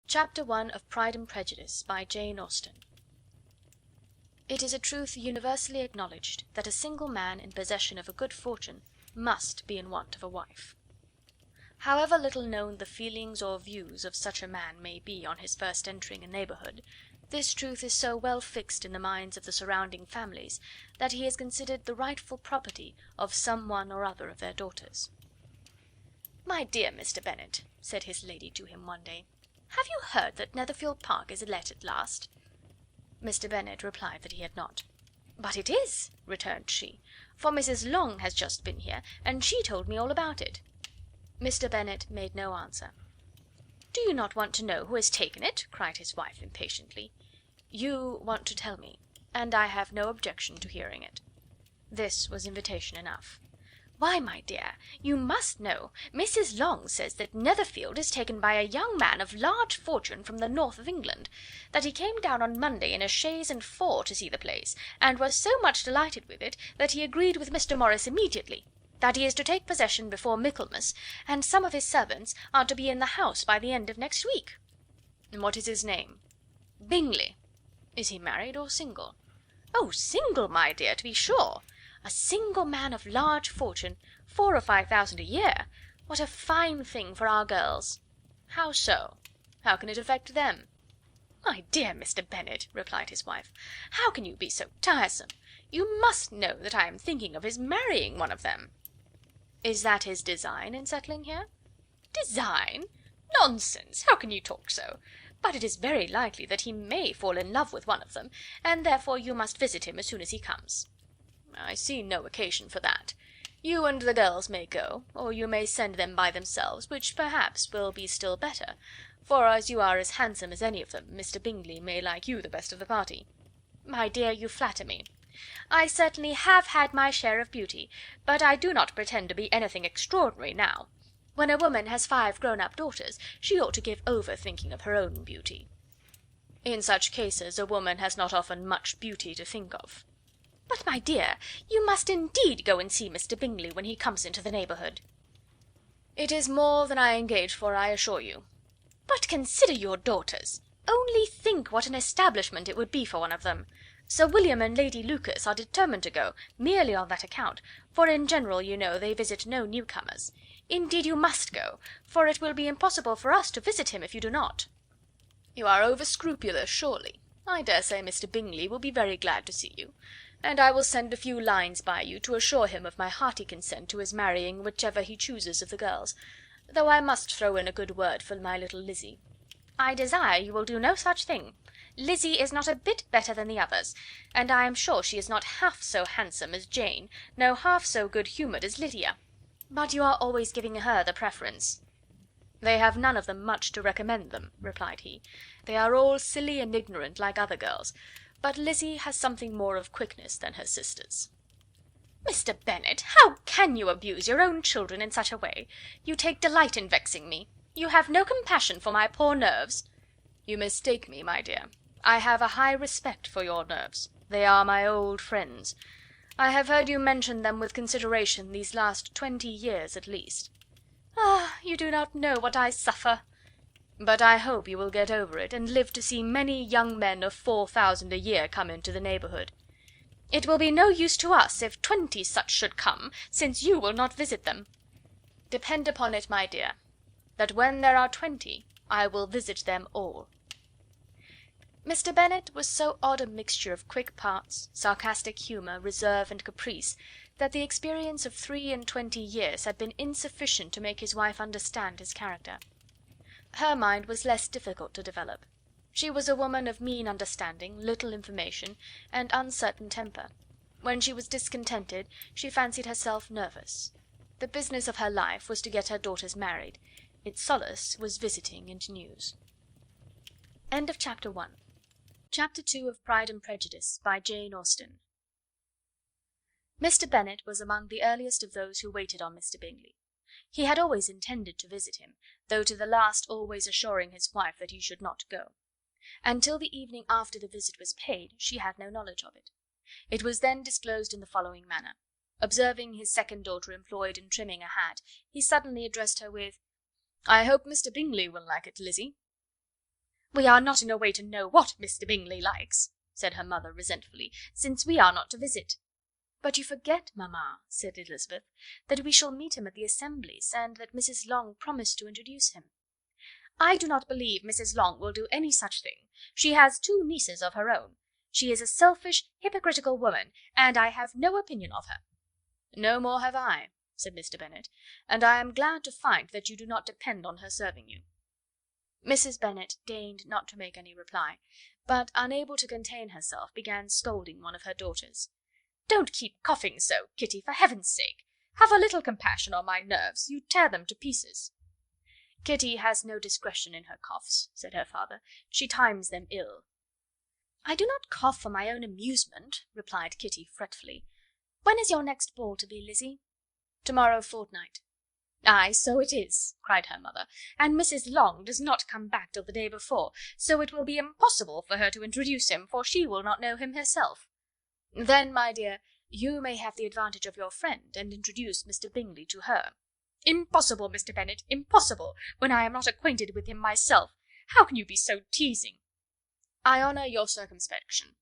Chapter 1 of Pride and Prejudice by Jane Austen. It is a truth universally acknowledged that a single man in possession of a good fortune must be in want of a wife. However little known the feelings or views of such a man may be on his first entering a neighbourhood, this truth is so well fixed in the minds of the surrounding families that he is considered the rightful property of some one or other of their daughters. "My dear Mr. Bennet," said his lady to him one day, "have you heard that Netherfield Park is let at last?" Mr. Bennet replied that he had not. "But it is," returned she, "for Mrs. Long has just been here, and she told me all about it." Mr. Bennet made no answer. "Do you not want to know who has taken it?" cried his wife impatiently. "You want to tell me, and I have no objection to hearing it." This was invitation enough. "Why, my dear, you must know. Mrs. Long says that Netherfield is taken by a young man of large fortune from the north of England; that he came down on Monday in a chaise and four to see the place, and was so much delighted with it that he agreed with Mr. Morris immediately; that he is to take possession before Michaelmas, and some of his servants are to be in the house by the end of next week." "And what is his name?" "Bingley." "Is he married or single?" "Oh, single, my dear, to be sure. A single man of large fortune, 4,000 or 5,000 a year. What a fine thing for our girls!" "How so? How can it affect them?" "My dear Mr. Bennet," replied his wife, "how can you be so tiresome? You must know that I am thinking of his marrying one of them." "Is that his design in settling here?" "Design? Nonsense! How can you talk so? But it is very likely that he may fall in love with one of them, and therefore you must visit him as soon as he comes." "I see no occasion for that. You and the girls may go, or you may send them by themselves, which perhaps will be still better, for as you are as handsome as any of them, Mr. Bingley may like you the best of the party." "My dear, you flatter me. I certainly have had my share of beauty, but I do not pretend to be anything extraordinary now. When a woman has 5 grown-up daughters, she ought to give over thinking of her own beauty." "In such cases a woman has not often much beauty to think of." "But, my dear, you must indeed go and see Mr. Bingley when he comes into the neighbourhood." "It is more than I engage for, I assure you." "But consider your daughters. Only think what an establishment it would be for one of them. Sir William and Lady Lucas are determined to go, merely on that account, for in general, you know, they visit no newcomers. Indeed you must go, for it will be impossible for us to visit him if you do not." "You are over scrupulous, surely. I dare say Mr. Bingley will be very glad to see you, and I will send a few lines by you to assure him of my hearty consent to his marrying whichever he chooses of the girls, though I must throw in a good word for my little Lizzy." "I desire you will do no such thing. Lizzy is not a bit better than the others, and I am sure she is not half so handsome as Jane, nor half so good humoured as Lydia. But you are always giving her the preference." "They have none of them much to recommend them," replied he. "They are all silly and ignorant like other girls, but Lizzy has something more of quickness than her sisters." "Mr. Bennet, how can you abuse your own children in such a way? You take delight in vexing me. You have no compassion for my poor nerves." "You mistake me, my dear. I have a high respect for your nerves. They are my old friends. I have heard you mention them with consideration these last 20 years at least." "Ah, you do not know what I suffer." "But I hope you will get over it, and live to see many young men of 4,000 a year come into the neighbourhood." "It will be no use to us if 20 such should come, since you will not visit them." "Depend upon it, my dear, that when there are 20, I will visit them all." Mr. Bennet was so odd a mixture of quick parts, sarcastic humour, reserve, and caprice, that the experience of 23 years had been insufficient to make his wife understand his character. Her mind was less difficult to develop. She was a woman of mean understanding, little information, and uncertain temper. When she was discontented, she fancied herself nervous. The business of her life was to get her daughters married. Its solace was visiting and news. End of Chapter 1. Chapter 2 of Pride and Prejudice by Jane Austen. Mr. Bennet was among the earliest of those who waited on Mr. Bingley. He had always intended to visit him, though to the last always assuring his wife that he should not go. Until the evening after the visit was paid, she had no knowledge of it. It was then disclosed in the following manner. Observing his second daughter employed in trimming a hat, he suddenly addressed her with, "I hope Mr. Bingley will like it, Lizzy." "We are not in a way to know what Mr. Bingley likes," said her mother resentfully, "since we are not to visit." "But you forget, mamma," said Elizabeth, "that we shall meet him at the assemblies, and that Mrs. Long promised to introduce him." "I do not believe Mrs. Long will do any such thing. She has 2 nieces of her own. She is a selfish, hypocritical woman, and I have no opinion of her." "No more have I," said Mr. Bennet, "and I am glad to find that you do not depend on her serving you." Mrs. Bennet deigned not to make any reply, but, unable to contain herself, began scolding one of her daughters. "Don't keep coughing so, Kitty, for heaven's sake. Have a little compassion on my nerves. You tear them to pieces." "Kitty has no discretion in her coughs," said her father. "She times them ill." "I do not cough for my own amusement," replied Kitty fretfully. "When is your next ball to be, Lizzie?" "To-morrow fortnight." "Ay, so it is," cried her mother, "and Mrs. Long does not come back till the day before, so it will be impossible for her to introduce him, for she will not know him herself." "Then, my dear, you may have the advantage of your friend, and introduce Mr. Bingley to her." "Impossible, Mr. Bennet, impossible, when I am not acquainted with him myself. How can you be so teasing?" "I honour your circumspection.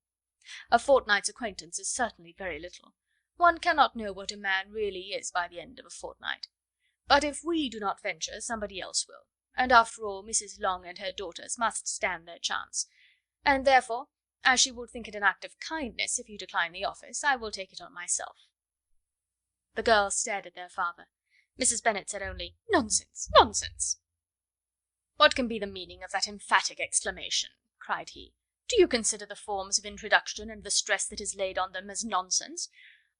A fortnight's acquaintance is certainly very little. One cannot know what a man really is by the end of a fortnight. But if we do not venture, somebody else will, and after all Mrs. Long and her daughters must stand their chance, and therefore, as she will think it an act of kindness if you decline the office, I will take it on myself." The girls stared at their father. Mrs. Bennet said only, "Nonsense, nonsense!" "What can be the meaning of that emphatic exclamation?" cried he. "Do you consider the forms of introduction and the stress that is laid on them as nonsense?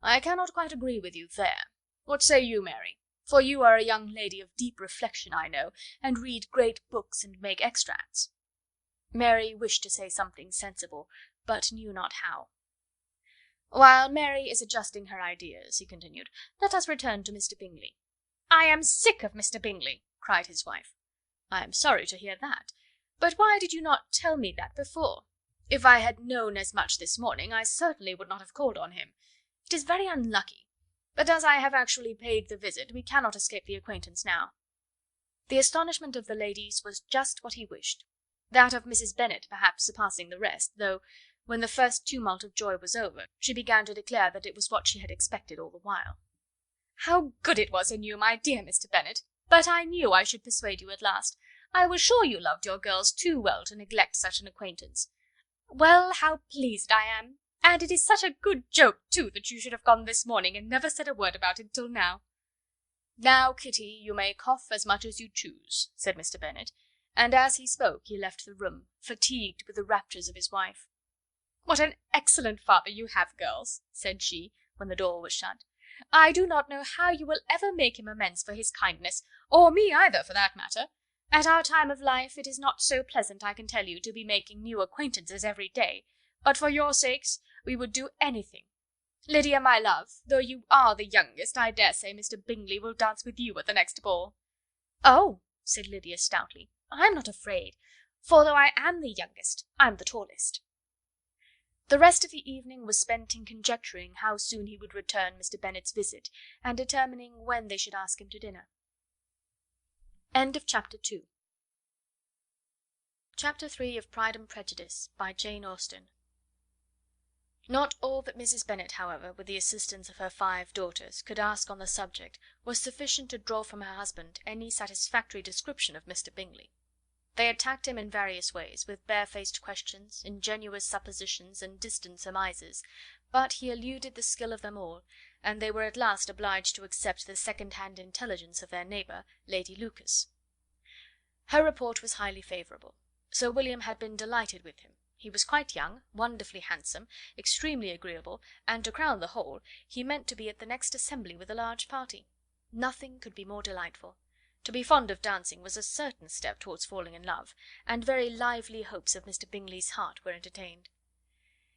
I cannot quite agree with you there. What say you, Mary? For you are a young lady of deep reflection, I know, and read great books and make extracts." Mary wished to say something sensible, but knew not how. "While Mary is adjusting her ideas," he continued, "let us return to Mr. Bingley." "I am sick of Mr. Bingley," cried his wife. "I am sorry to hear that. But why did you not tell me that before? If I had known as much this morning, I certainly would not have called on him. It is very unlucky, but as I have actually paid the visit, we cannot escape the acquaintance now." The astonishment of the ladies was just what he wished; that of Mrs. Bennet perhaps surpassing the rest, though, when the first tumult of joy was over, she began to declare that it was what she had expected all the while. "How good it was in you, my dear Mr. Bennet! But I knew I should persuade you at last. I was sure you loved your girls too well to neglect such an acquaintance. Well, how pleased I am! And it is such a good joke, too, that you should have gone this morning and never said a word about it till now." "Now, Kitty, you may cough as much as you choose," said Mr. Bennet, and as he spoke he left the room, fatigued with the raptures of his wife. "What an excellent father you have, girls," said she, when the door was shut. "I do not know how you will ever make him amends for his kindness, or me either, for that matter. At our time of life it is not so pleasant, I can tell you, to be making new acquaintances every day, but for your sakes we would do anything. Lydia, my love, though you are the youngest, I dare say Mr. Bingley will dance with you at the next ball." "Oh," said Lydia stoutly, "I'm not afraid, for though I am the youngest, I'm the tallest." The rest of the evening was spent in conjecturing how soon he would return Mr. Bennet's visit, and determining when they should ask him to dinner. Chapter 2. Chapter 3 of Pride and Prejudice, by Jane Austen. Not all that Mrs. Bennet, however, with the assistance of her 5 daughters, could ask on the subject was sufficient to draw from her husband any satisfactory description of Mr. Bingley. They attacked him in various ways, with barefaced questions, ingenuous suppositions, and distant surmises, but he eluded the skill of them all, and they were at last obliged to accept the second-hand intelligence of their neighbour, Lady Lucas. Her report was highly favourable. Sir William had been delighted with him. He was quite young, wonderfully handsome, extremely agreeable, and, to crown the whole, he meant to be at the next assembly with a large party. Nothing could be more delightful. To be fond of dancing was a certain step towards falling in love, and very lively hopes of Mr. Bingley's heart were entertained.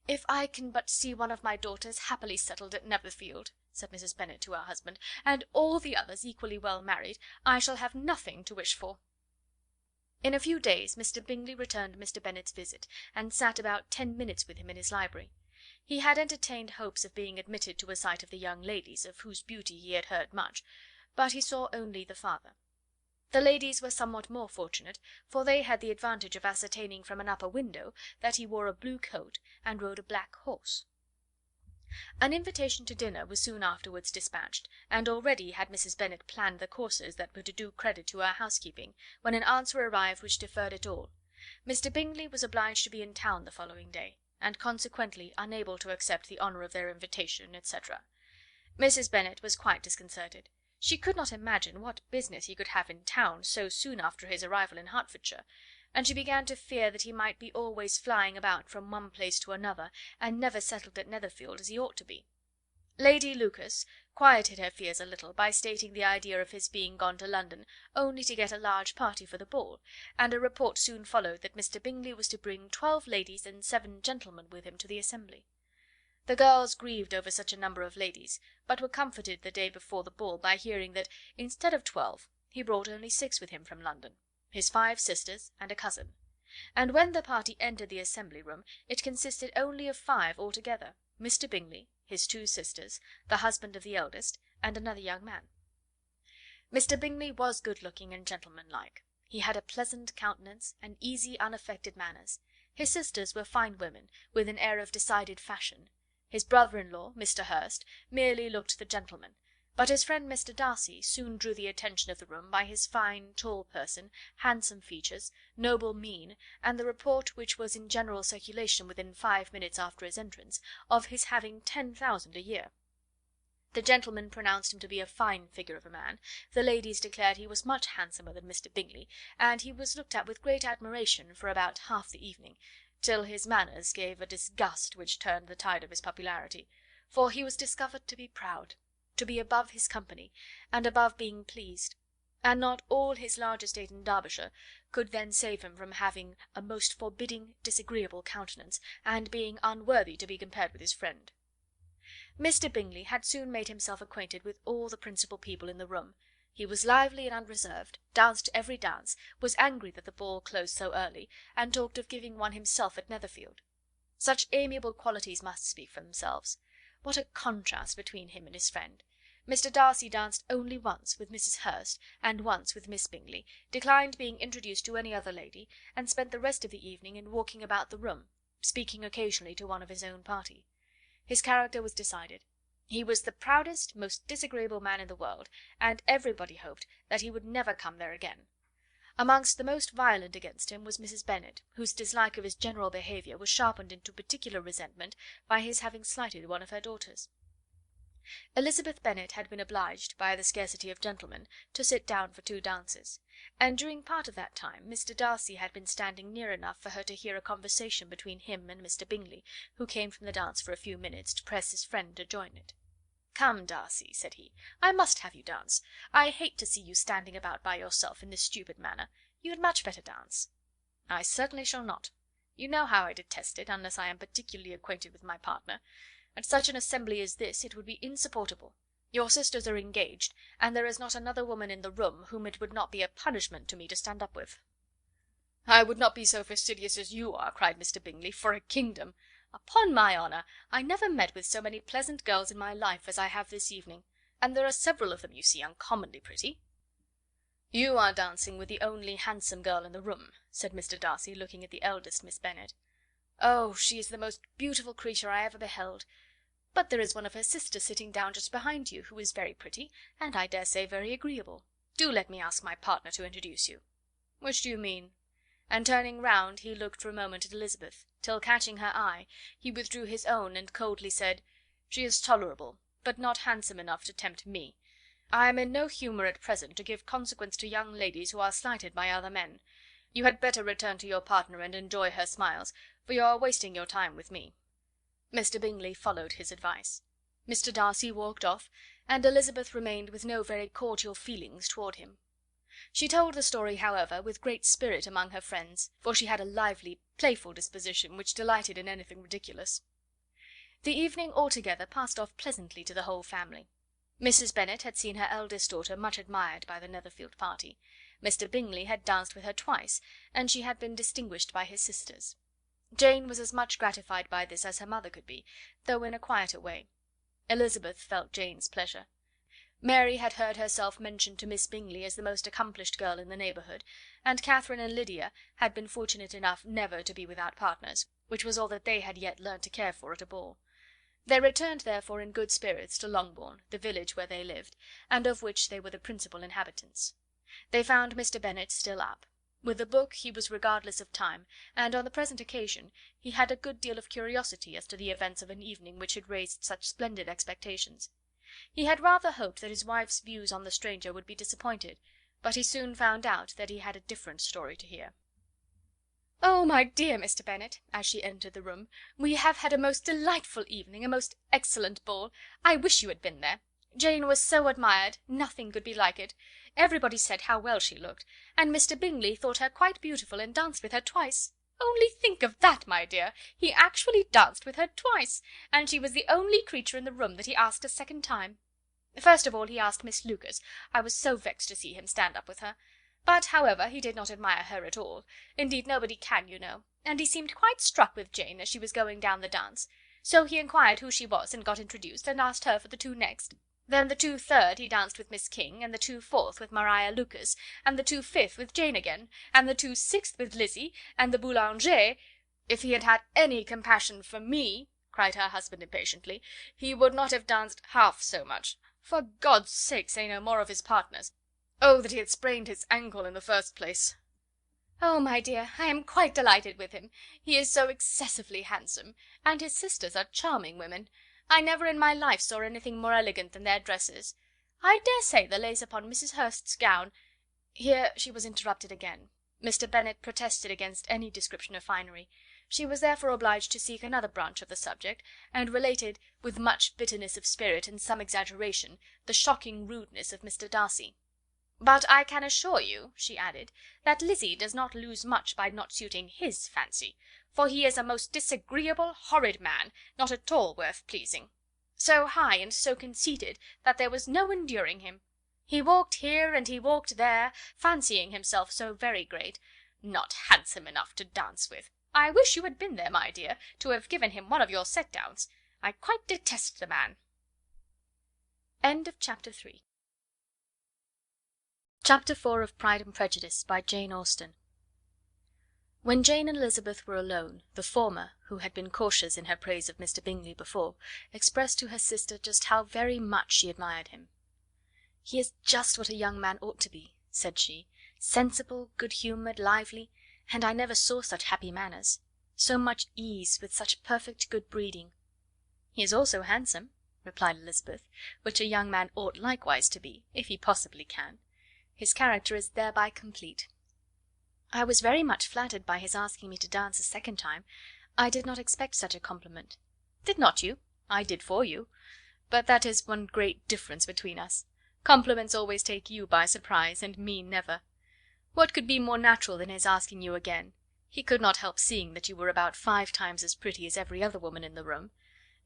"If I can but see one of my daughters happily settled at Netherfield," said Mrs. Bennet to her husband, "and all the others equally well married, I shall have nothing to wish for." In a few days Mr. Bingley returned Mr. Bennet's visit, and sat about 10 minutes with him in his library. He had entertained hopes of being admitted to a sight of the young ladies, of whose beauty he had heard much, but he saw only the father. The ladies were somewhat more fortunate, for they had the advantage of ascertaining from an upper window that he wore a blue coat and rode a black horse. An invitation to dinner was soon afterwards dispatched, and already had Mrs. Bennet planned the courses that were to do credit to her housekeeping, when an answer arrived which deferred it all. Mr. Bingley was obliged to be in town the following day, and consequently unable to accept the honour of their invitation, etc. Mrs. Bennet was quite disconcerted. She could not imagine what business he could have in town so soon after his arrival in Hertfordshire, and she began to fear that he might be always flying about from one place to another, and never settled at Netherfield as he ought to be. Lady Lucas quieted her fears a little by stating the idea of his being gone to London only to get a large party for the ball, and a report soon followed that Mr. Bingley was to bring 12 ladies and 7 gentlemen with him to the assembly. The girls grieved over such a number of ladies, but were comforted the day before the ball by hearing that, instead of 12, he brought only 6 with him from London, his 5 sisters and a cousin; and when the party entered the assembly room it consisted only of 5 altogether: Mr. Bingley, his 2 sisters, the husband of the eldest, and another young man. Mr. Bingley was good looking and gentlemanlike. He had a pleasant countenance and easy unaffected manners. His sisters were fine women, with an air of decided fashion. His brother-in-law, Mr. Hurst, merely looked the gentleman, but his friend Mr. Darcy soon drew the attention of the room by his fine tall person, handsome features, noble mien, and the report, which was in general circulation within 5 minutes after his entrance, of his having 10,000 a year. The gentlemen pronounced him to be a fine figure of a man, the ladies declared he was much handsomer than Mr. Bingley, and he was looked at with great admiration for about half the evening, till his manners gave a disgust which turned the tide of his popularity, for he was discovered to be proud, to be above his company, and above being pleased, and not all his large estate in Derbyshire could then save him from having a most forbidding, disagreeable countenance, and being unworthy to be compared with his friend. Mr. Bingley had soon made himself acquainted with all the principal people in the room. He was lively and unreserved, danced every dance, was angry that the ball closed so early, and talked of giving one himself at Netherfield. Such amiable qualities must speak for themselves. What a contrast between him and his friend! Mr. Darcy danced only once with Mrs. Hurst, and once with Miss Bingley, declined being introduced to any other lady, and spent the rest of the evening in walking about the room, speaking occasionally to one of his own party. His character was decided. He was the proudest, most disagreeable man in the world, and everybody hoped that he would never come there again. Amongst the most violent against him was Mrs. Bennet, whose dislike of his general behaviour was sharpened into particular resentment by his having slighted one of her daughters. Elizabeth Bennet had been obliged, by the scarcity of gentlemen, to sit down for 2 dances, and during part of that time Mr. Darcy had been standing near enough for her to hear a conversation between him and Mr. Bingley, who came from the dance for a few minutes to press his friend to join it. "Come, Darcy," said he, "I must have you dance. I hate to see you standing about by yourself in this stupid manner. You had much better dance." "I certainly shall not. You know how I detest it, unless I am particularly acquainted with my partner. At such an assembly as this it would be insupportable. Your sisters are engaged, and there is not another woman in the room whom it would not be a punishment to me to stand up with." "I would not be so fastidious as you are," cried Mr. Bingley, "for a kingdom. Upon my honour, I never met with so many pleasant girls in my life as I have this evening, and there are several of them, you see, uncommonly pretty." "You are dancing with the only handsome girl in the room," said Mr. Darcy, looking at the eldest Miss Bennet. "Oh, she is the most beautiful creature I ever beheld. But there is one of her sisters sitting down just behind you, who is very pretty, and I dare say very agreeable. Do let me ask my partner to introduce you." "Which do you mean?" And turning round, he looked for a moment at Elizabeth, till catching her eye, he withdrew his own and coldly said, "She is tolerable, but not handsome enough to tempt me. I am in no humour at present to give consequence to young ladies who are slighted by other men. You had better return to your partner and enjoy her smiles, for you are wasting your time with me." Mr. Bingley followed his advice. Mr. Darcy walked off, and Elizabeth remained with no very cordial feelings toward him. She told the story, however, with great spirit among her friends, for she had a lively, playful disposition, which delighted in anything ridiculous. The evening altogether passed off pleasantly to the whole family. Mrs. Bennet had seen her eldest daughter much admired by the Netherfield party. Mr. Bingley had danced with her twice, and she had been distinguished by his sisters. Jane was as much gratified by this as her mother could be, though in a quieter way. Elizabeth felt Jane's pleasure. Mary had heard herself mentioned to Miss Bingley as the most accomplished girl in the neighbourhood, and Catherine and Lydia had been fortunate enough never to be without partners, which was all that they had yet learnt to care for at a ball. They returned, therefore, in good spirits to Longbourn, the village where they lived, and of which they were the principal inhabitants. They found Mr. Bennet still up. With a book he was regardless of time, and on the present occasion he had a good deal of curiosity as to the events of an evening which had raised such splendid expectations. He had rather hoped that his wife's views on the stranger would be disappointed, but he soon found out that he had a different story to hear. "Oh, my dear Mr. Bennet," as she entered the room, "we have had a most delightful evening, a most excellent ball. I wish you had been there. Jane was so admired, nothing could be like it. Everybody said how well she looked, and Mr. Bingley thought her quite beautiful, and danced with her twice. Only think of that, my dear! He actually danced with her twice, and she was the only creature in the room that he asked a second time. First of all he asked Miss Lucas. I was so vexed to see him stand up with her. But, however, he did not admire her at all. Indeed, nobody can, you know, and he seemed quite struck with Jane as she was going down the dance. So he inquired who she was, and got introduced, and asked her for the two next. Then the 2/3 he danced with Miss King, and the 2/4 with Maria Lucas, and the 2/5 with Jane again, and the 2/6 with Lizzie, and the Boulanger. If he had had any compassion for me," cried her husband impatiently, "he would not have danced half so much. For God's sake, say no more of his partners. Oh, that he had sprained his ankle in the first place!" "Oh, my dear, I am quite delighted with him. He is so excessively handsome, and his sisters are charming women. I never in my life saw anything more elegant than their dresses. I dare say the lace upon Mrs. Hurst's gown—" Here she was interrupted again. Mr. Bennet protested against any description of finery. She was therefore obliged to seek another branch of the subject, and related, with much bitterness of spirit and some exaggeration, the shocking rudeness of Mr. Darcy. "But I can assure you," she added, "that Lizzie does not lose much by not suiting his fancy, for he is a most disagreeable, horrid man, not at all worth pleasing. So high and so conceited that there was no enduring him. He walked here and he walked there, fancying himself so very great. Not handsome enough to dance with. I wish you had been there, my dear, to have given him one of your set downs. I quite detest the man." Chapter 4 of Pride and Prejudice, by Jane Austen. When Jane and Elizabeth were alone, the former, who had been cautious in her praise of Mr. Bingley before, expressed to her sister just how very much she admired him. "He is just what a young man ought to be," said she, "sensible, good-humoured, lively, and I never saw such happy manners. So much ease, with such perfect good breeding." "He is also handsome," replied Elizabeth, "which a young man ought likewise to be, if he possibly can. His character is thereby complete." "I was very much flattered by his asking me to dance a second time. I did not expect such a compliment." "Did not you? I did for you. But that is one great difference between us. Compliments always take you by surprise, and me never. What could be more natural than his asking you again? He could not help seeing that you were about 5 times as pretty as every other woman in the room.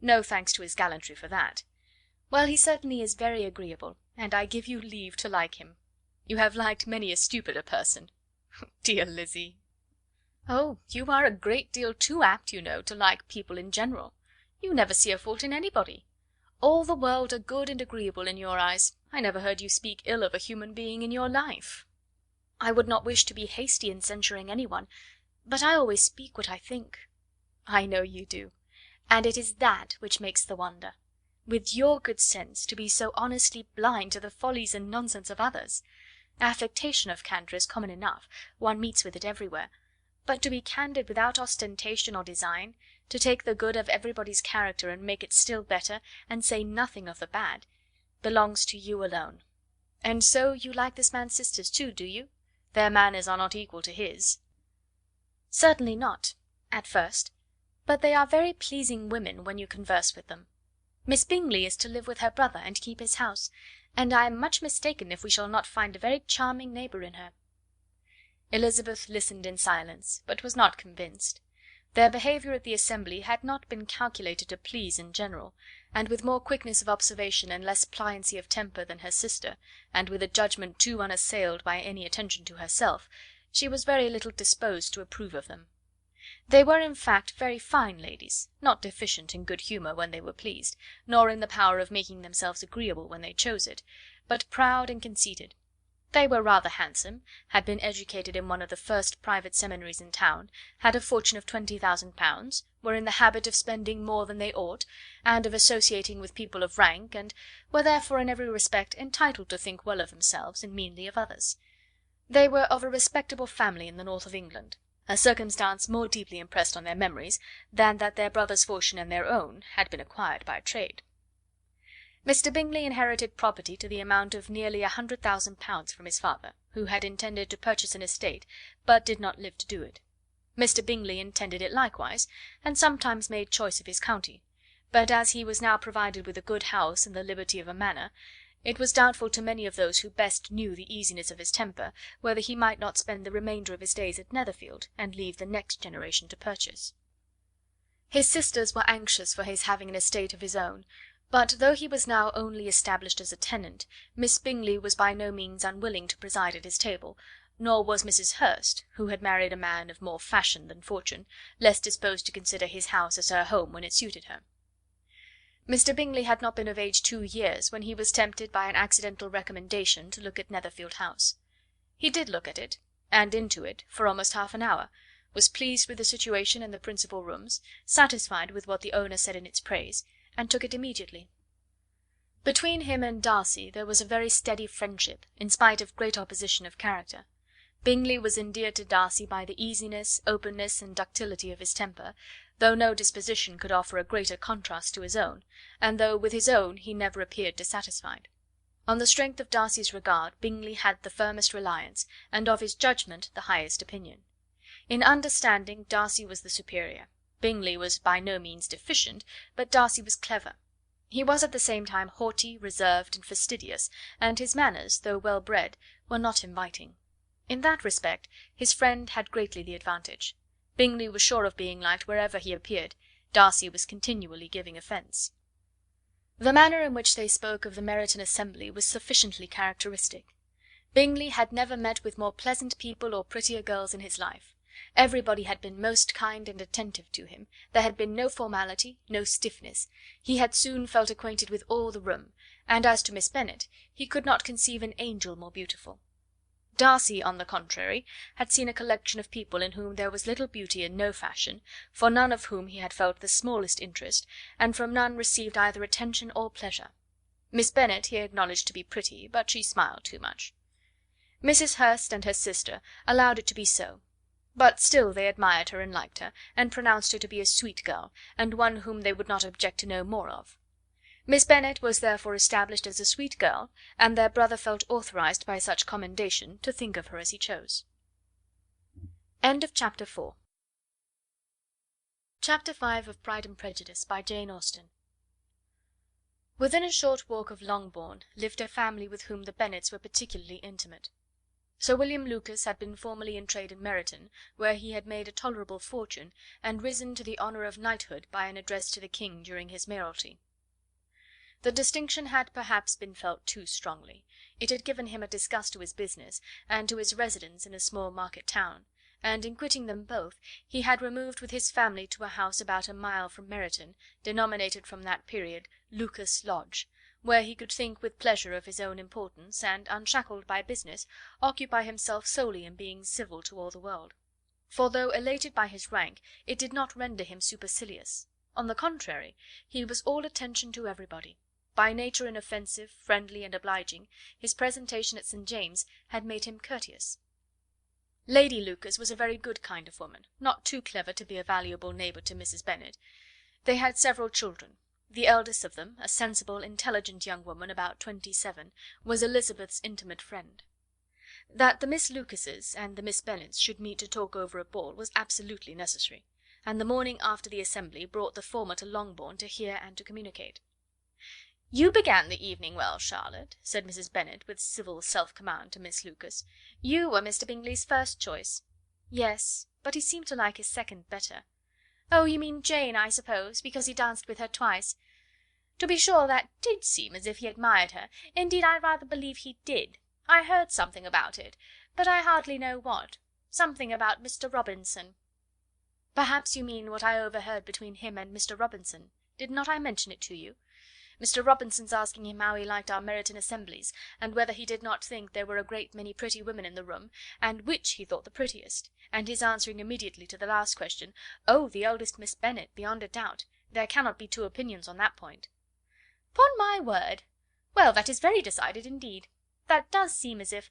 No thanks to his gallantry for that. Well, he certainly is very agreeable, and I give you leave to like him. You have liked many a stupider person." "Dear Lizzie!" "Oh, you are a great deal too apt, you know, to like people in general. You never see a fault in anybody. All the world are good and agreeable in your eyes. I never heard you speak ill of a human being in your life." "I would not wish to be hasty in censuring any one, but I always speak what I think." "I know you do, and it is that which makes the wonder. With your good sense, to be so honestly blind to the follies and nonsense of others. Affectation of candour is common enough, one meets with it everywhere, but to be candid without ostentation or design, to take the good of everybody's character and make it still better, and say nothing of the bad, belongs to you alone. And so you like this man's sisters too, do you? Their manners are not equal to his." "Certainly not, at first, but they are very pleasing women when you converse with them. Miss Bingley is to live with her brother and keep his house, and I am much mistaken if we shall not find a very charming neighbour in her." Elizabeth listened in silence, but was not convinced. Their behaviour at the assembly had not been calculated to please in general, and with more quickness of observation and less pliancy of temper than her sister, and with a judgment too unassailed by any attention to herself, she was very little disposed to approve of them. They were, in fact, very fine ladies, not deficient in good humour when they were pleased, nor in the power of making themselves agreeable when they chose it, but proud and conceited. They were rather handsome, had been educated in one of the first private seminaries in town, had a fortune of £20,000, were in the habit of spending more than they ought, and of associating with people of rank, and were therefore in every respect entitled to think well of themselves and meanly of others. They were of a respectable family in the north of England, a circumstance more deeply impressed on their memories than that their brother's fortune and their own had been acquired by trade. Mr. Bingley inherited property to the amount of nearly £100,000 from his father, who had intended to purchase an estate, but did not live to do it. Mr. Bingley intended it likewise, and sometimes made choice of his county; but as he was now provided with a good house and the liberty of a manor, it was doubtful to many of those who best knew the easiness of his temper whether he might not spend the remainder of his days at Netherfield, and leave the next generation to purchase. His sisters were anxious for his having an estate of his own, but though he was now only established as a tenant, Miss Bingley was by no means unwilling to preside at his table, nor was Mrs. Hurst, who had married a man of more fashion than fortune, less disposed to consider his house as her home when it suited her. Mr. Bingley had not been of age 2 years when he was tempted by an accidental recommendation to look at Netherfield House. He did look at it, and into it, for almost half an hour, was pleased with the situation and the principal rooms, satisfied with what the owner said in its praise, and took it immediately. Between him and Darcy there was a very steady friendship, in spite of great opposition of character. Bingley was endeared to Darcy by the easiness, openness, and ductility of his temper, though no disposition could offer a greater contrast to his own, and though with his own he never appeared dissatisfied. On the strength of Darcy's regard Bingley had the firmest reliance, and of his judgment the highest opinion. In understanding Darcy was the superior. Bingley was by no means deficient, but Darcy was clever. He was at the same time haughty, reserved, and fastidious, and his manners, though well bred, were not inviting. In that respect his friend had greatly the advantage. Bingley was sure of being liked wherever he appeared. Darcy was continually giving offence. The manner in which they spoke of the Meryton assembly was sufficiently characteristic. Bingley had never met with more pleasant people or prettier girls in his life. Everybody had been most kind and attentive to him, there had been no formality, no stiffness, he had soon felt acquainted with all the room, and as to Miss Bennet, he could not conceive an angel more beautiful. Darcy, on the contrary, had seen a collection of people in whom there was little beauty and no fashion, for none of whom he had felt the smallest interest, and from none received either attention or pleasure. Miss Bennet he acknowledged to be pretty, but she smiled too much. Mrs. Hurst and her sister allowed it to be so, but still they admired her and liked her, and pronounced her to be a sweet girl, and one whom they would not object to know more of. Miss Bennet was therefore established as a sweet girl, and their brother felt authorized by such commendation to think of her as he chose. Chapter 5 of Pride and Prejudice, by Jane Austen. Within a short walk of Longbourn lived a family with whom the Bennets were particularly intimate. Sir William Lucas had been formerly in trade in Meryton, where he had made a tolerable fortune, and risen to the honour of knighthood by an address to the king during his mayoralty. The distinction had perhaps been felt too strongly. It had given him a disgust to his business, and to his residence in a small market town, and in quitting them both he had removed with his family to a house about a mile from Meryton, denominated from that period Lucas Lodge, where he could think with pleasure of his own importance, and, unshackled by business, occupy himself solely in being civil to all the world. For though elated by his rank, it did not render him supercilious. On the contrary, he was all attention to everybody. By nature inoffensive, friendly, and obliging, his presentation at St. James's had made him courteous. Lady Lucas was a very good kind of woman, not too clever to be a valuable neighbour to Mrs. Bennet. They had several children. The eldest of them, a sensible, intelligent young woman about 27, was Elizabeth's intimate friend. That the Miss Lucases and the Miss Bennets should meet to talk over a ball was absolutely necessary, and the morning after the assembly brought the former to Longbourn to hear and to communicate. "You began the evening well, Charlotte," said Mrs. Bennet, with civil self-command, to Miss Lucas. "You were Mr. Bingley's first choice." "Yes, but he seemed to like his second better." "Oh, you mean Jane, I suppose, because he danced with her twice. To be sure, that did seem as if he admired her. Indeed, I rather believe he did. I heard something about it, but I hardly know what. Something about Mr. Robinson." Perhaps you mean what I overheard between him and Mr. Robinson. Did not I mention it to you? Mr. Robinson's asking him how he liked our Meryton assemblies, and whether he did not think there were a great many pretty women in the room, and which he thought the prettiest, and his answering immediately to the last question, 'Oh, the eldest Miss Bennet, beyond a doubt. There cannot be two opinions on that point.' 'Pon my word! Well, that is very decided indeed. That does seem as if...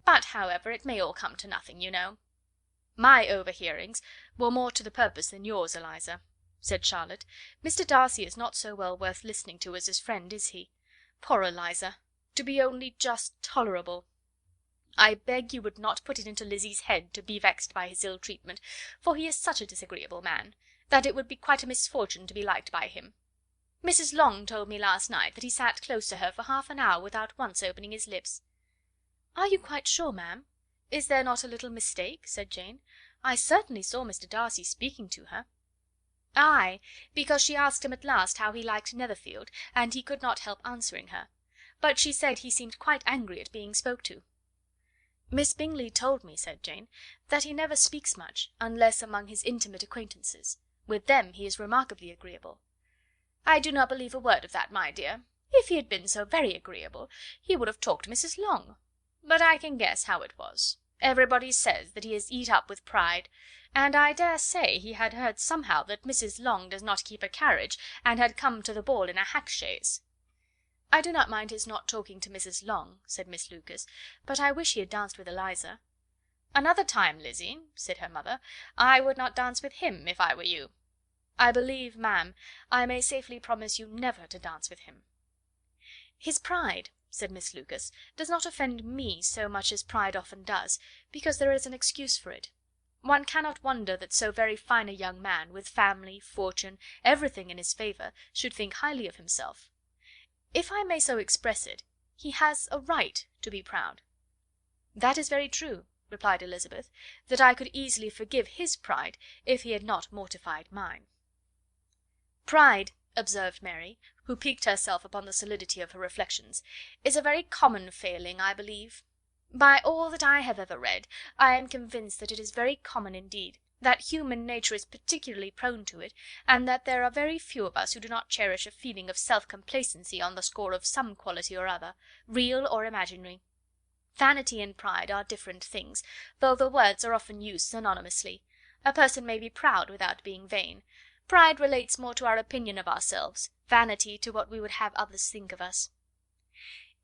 But, however, it may all come to nothing, you know." "My overhearings were more to the purpose than yours, Eliza," said Charlotte. "Mr. Darcy is not so well worth listening to as his friend, is he? Poor Eliza! To be only just tolerable! I beg you would not put it into Lizzie's head to be vexed by his ill treatment, for he is such a disagreeable man, that it would be quite a misfortune to be liked by him. Mrs. Long told me last night that he sat close to her for half an hour without once opening his lips." "Are you quite sure, ma'am? Is there not a little mistake?" said Jane. "I certainly saw Mr. Darcy speaking to her." "Ay, because she asked him at last how he liked Netherfield, and he could not help answering her. But she said he seemed quite angry at being spoke to." "Miss Bingley told me," said Jane, "that he never speaks much, unless among his intimate acquaintances. With them he is remarkably agreeable." "I do not believe a word of that, my dear. If he had been so very agreeable, he would have talked to Mrs. Long. But I can guess how it was. Everybody says that he is eat up with pride, and I dare say he had heard somehow that Mrs. Long does not keep a carriage, and had come to the ball in a hack chaise." "I do not mind his not talking to Mrs. Long," said Miss Lucas, "but I wish he had danced with Eliza." "Another time, Lizzie," said her mother, "I would not dance with him, if I were you." "I believe, ma'am, I may safely promise you never to dance with him." "His pride," said Miss Lucas, "does not offend me so much as pride often does, because there is an excuse for it. One cannot wonder that so very fine a young man, with family, fortune, everything in his favour, should think highly of himself. If I may so express it, he has a right to be proud." "That is very true," replied Elizabeth, "that I could easily forgive his pride if he had not mortified mine." "Pride," observed Mary, who piqued herself upon the solidity of her reflections, "is a very common failing, I believe. By all that I have ever read, I am convinced that it is very common indeed, that human nature is particularly prone to it, and that there are very few of us who do not cherish a feeling of self complacency on the score of some quality or other, real or imaginary. Vanity and pride are different things, though the words are often used synonymously. A person may be proud without being vain. Pride relates more to our opinion of ourselves, vanity to what we would have others think of us."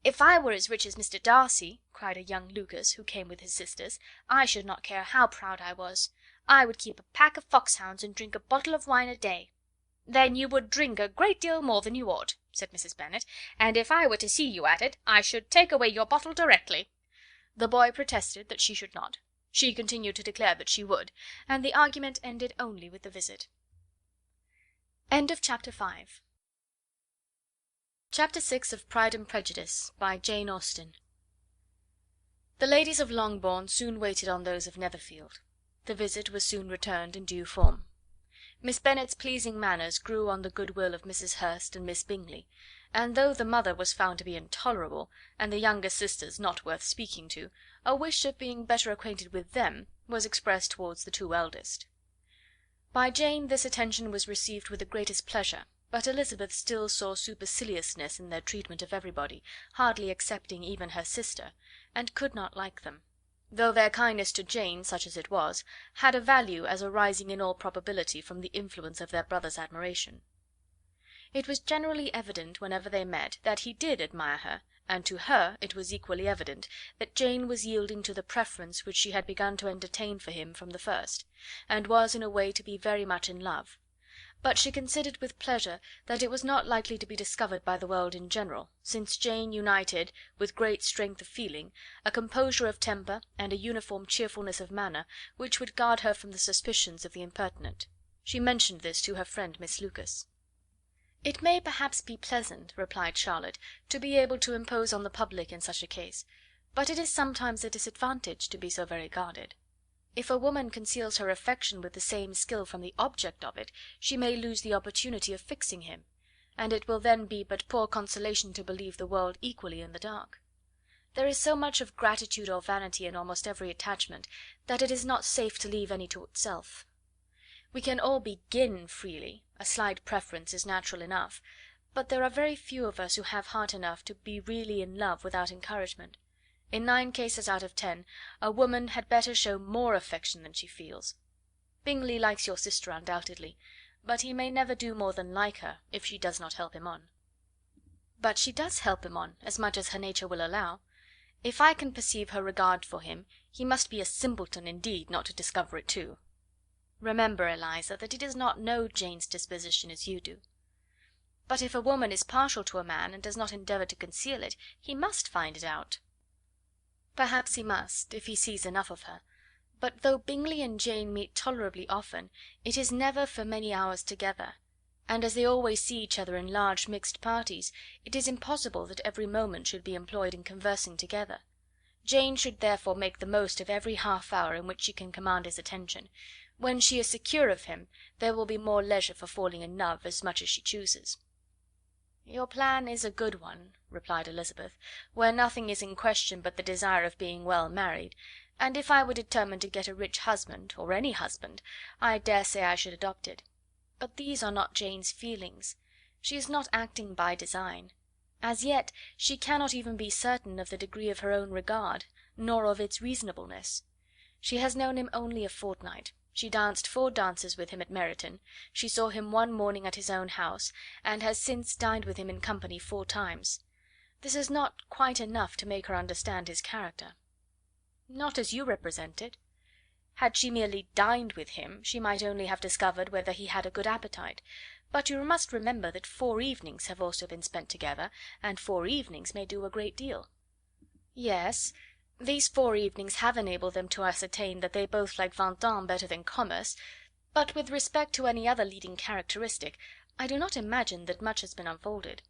"If I were as rich as Mr. Darcy," cried a young Lucas, who came with his sisters, "I should not care how proud I was. I would keep a pack of foxhounds and drink a bottle of wine a day." "Then you would drink a great deal more than you ought," said Mrs. Bennet, "and if I were to see you at it, I should take away your bottle directly." The boy protested that she should not. She continued to declare that she would, and the argument ended only with the visit. Chapter 6 of Pride and Prejudice, by Jane Austen. The ladies of Longbourn soon waited on those of Netherfield. The visit was soon returned in due form. Miss Bennet's pleasing manners grew on the goodwill of Mrs. Hurst and Miss Bingley, and though the mother was found to be intolerable, and the younger sisters not worth speaking to, a wish of being better acquainted with them was expressed towards the two eldest. By Jane this attention was received with the greatest pleasure, but Elizabeth still saw superciliousness in their treatment of everybody, hardly excepting even her sister, and could not like them; though their kindness to Jane, such as it was, had a value as arising in all probability from the influence of their brother's admiration. It was generally evident, whenever they met, that he did admire her, and to her it was equally evident that Jane was yielding to the preference which she had begun to entertain for him from the first, and was in a way to be very much in love; but she considered with pleasure that it was not likely to be discovered by the world in general, since Jane united, with great strength of feeling, a composure of temper and a uniform cheerfulness of manner, which would guard her from the suspicions of the impertinent. She mentioned this to her friend Miss Lucas. "It may perhaps be pleasant," replied Charlotte, "to be able to impose on the public in such a case, but it is sometimes a disadvantage to be so very guarded. If a woman conceals her affection with the same skill from the object of it, she may lose the opportunity of fixing him, and it will then be but poor consolation to believe the world equally in the dark. There is so much of gratitude or vanity in almost every attachment, that it is not safe to leave any to itself. We can all begin freely, a slight preference is natural enough, but there are very few of us who have heart enough to be really in love without encouragement. In 9 cases out of 10 a woman had better show more affection than she feels. Bingley likes your sister undoubtedly, but he may never do more than like her if she does not help him on." "But she does help him on, as much as her nature will allow. If I can perceive her regard for him, he must be a simpleton indeed not to discover it too. Remember, Eliza, that he does not know Jane's disposition as you do." "But if a woman is partial to a man, and does not endeavour to conceal it, he must find it out." "Perhaps he must, if he sees enough of her; but though Bingley and Jane meet tolerably often, it is never for many hours together, and as they always see each other in large mixed parties, it is impossible that every moment should be employed in conversing together. Jane should therefore make the most of every half hour in which she can command his attention. When she is secure of him, there will be more leisure for falling in love as much as she chooses." "Your plan is a good one," replied Elizabeth, "where nothing is in question but the desire of being well married, and if I were determined to get a rich husband, or any husband, I dare say I should adopt it. But these are not Jane's feelings. She is not acting by design. As yet she cannot even be certain of the degree of her own regard, nor of its reasonableness. She has known him only a fortnight. She danced 4 dances with him at Meryton, she saw him one morning at his own house, and has since dined with him in company 4 times. This is not quite enough to make her understand his character." "Not as you represent it. Had she merely dined with him, she might only have discovered whether he had a good appetite; but you must remember that 4 evenings have also been spent together, and 4 evenings may do a great deal." "Yes, these 4 evenings have enabled them to ascertain that they both like Vingt better than commerce, but with respect to any other leading characteristic, I do not imagine that much has been unfolded."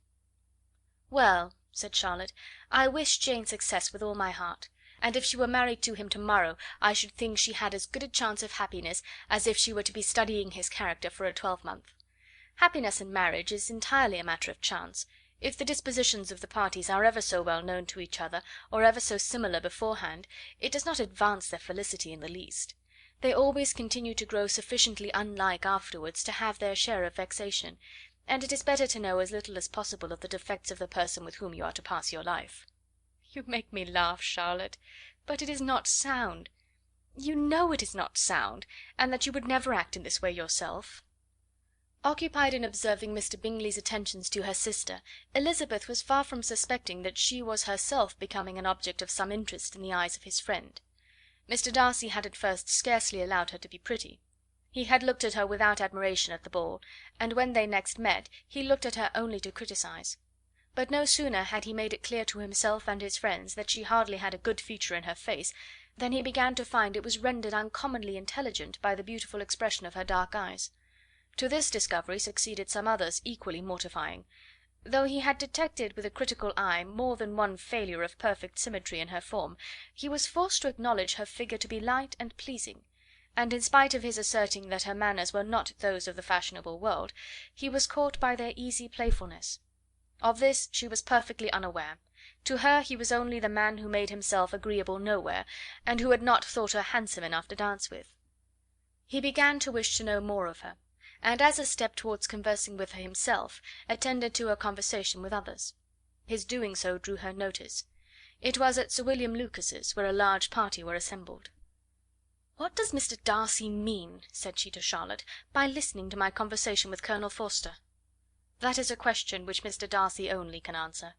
"Well," said Charlotte, "I wish Jane success with all my heart, and if she were married to him to morrow, I should think she had as good a chance of happiness as if she were to be studying his character for a 12-month. Happiness in marriage is entirely a matter of chance. If the dispositions of the parties are ever so well known to each other, or ever so similar beforehand, it does not advance their felicity in the least. They always continue to grow sufficiently unlike afterwards to have their share of vexation, and it is better to know as little as possible of the defects of the person with whom you are to pass your life." "You make me laugh, Charlotte, but it is not sound. You know it is not sound, and that you would never act in this way yourself." Occupied in observing Mr. Bingley's attentions to her sister, Elizabeth was far from suspecting that she was herself becoming an object of some interest in the eyes of his friend. Mr. Darcy had at first scarcely allowed her to be pretty. He had looked at her without admiration at the ball, and when they next met he looked at her only to criticise. But no sooner had he made it clear to himself and his friends that she hardly had a good feature in her face, than he began to find it was rendered uncommonly intelligent by the beautiful expression of her dark eyes. To this discovery succeeded some others equally mortifying. Though he had detected with a critical eye more than one failure of perfect symmetry in her form, he was forced to acknowledge her figure to be light and pleasing, and in spite of his asserting that her manners were not those of the fashionable world, he was caught by their easy playfulness. Of this she was perfectly unaware. To her he was only the man who made himself agreeable nowhere, and who had not thought her handsome enough to dance with. He began to wish to know more of her, and as a step towards conversing with her himself, attended to her conversation with others. His doing so drew her notice. It was at Sir William Lucas's, where a large party were assembled. "What does Mr. Darcy mean," said she to Charlotte, "by listening to my conversation with Colonel Forster?" "That is a question which Mr. Darcy only can answer.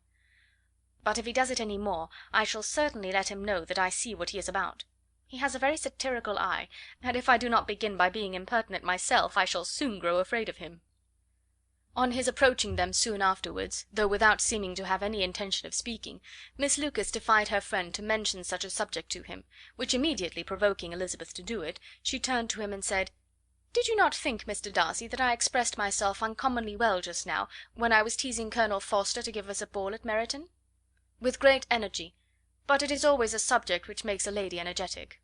But if he does it any more, I shall certainly let him know that I see what he is about. He has a very satirical eye, and if I do not begin by being impertinent myself, I shall soon grow afraid of him." On his approaching them soon afterwards, though without seeming to have any intention of speaking, Miss Lucas defied her friend to mention such a subject to him, which immediately provoking Elizabeth to do it, she turned to him and said, "Did you not think, Mr. Darcy, that I expressed myself uncommonly well just now, when I was teasing Colonel Forster to give us a ball at Meryton?" "With great energy; but it is always a subject which makes a lady energetic."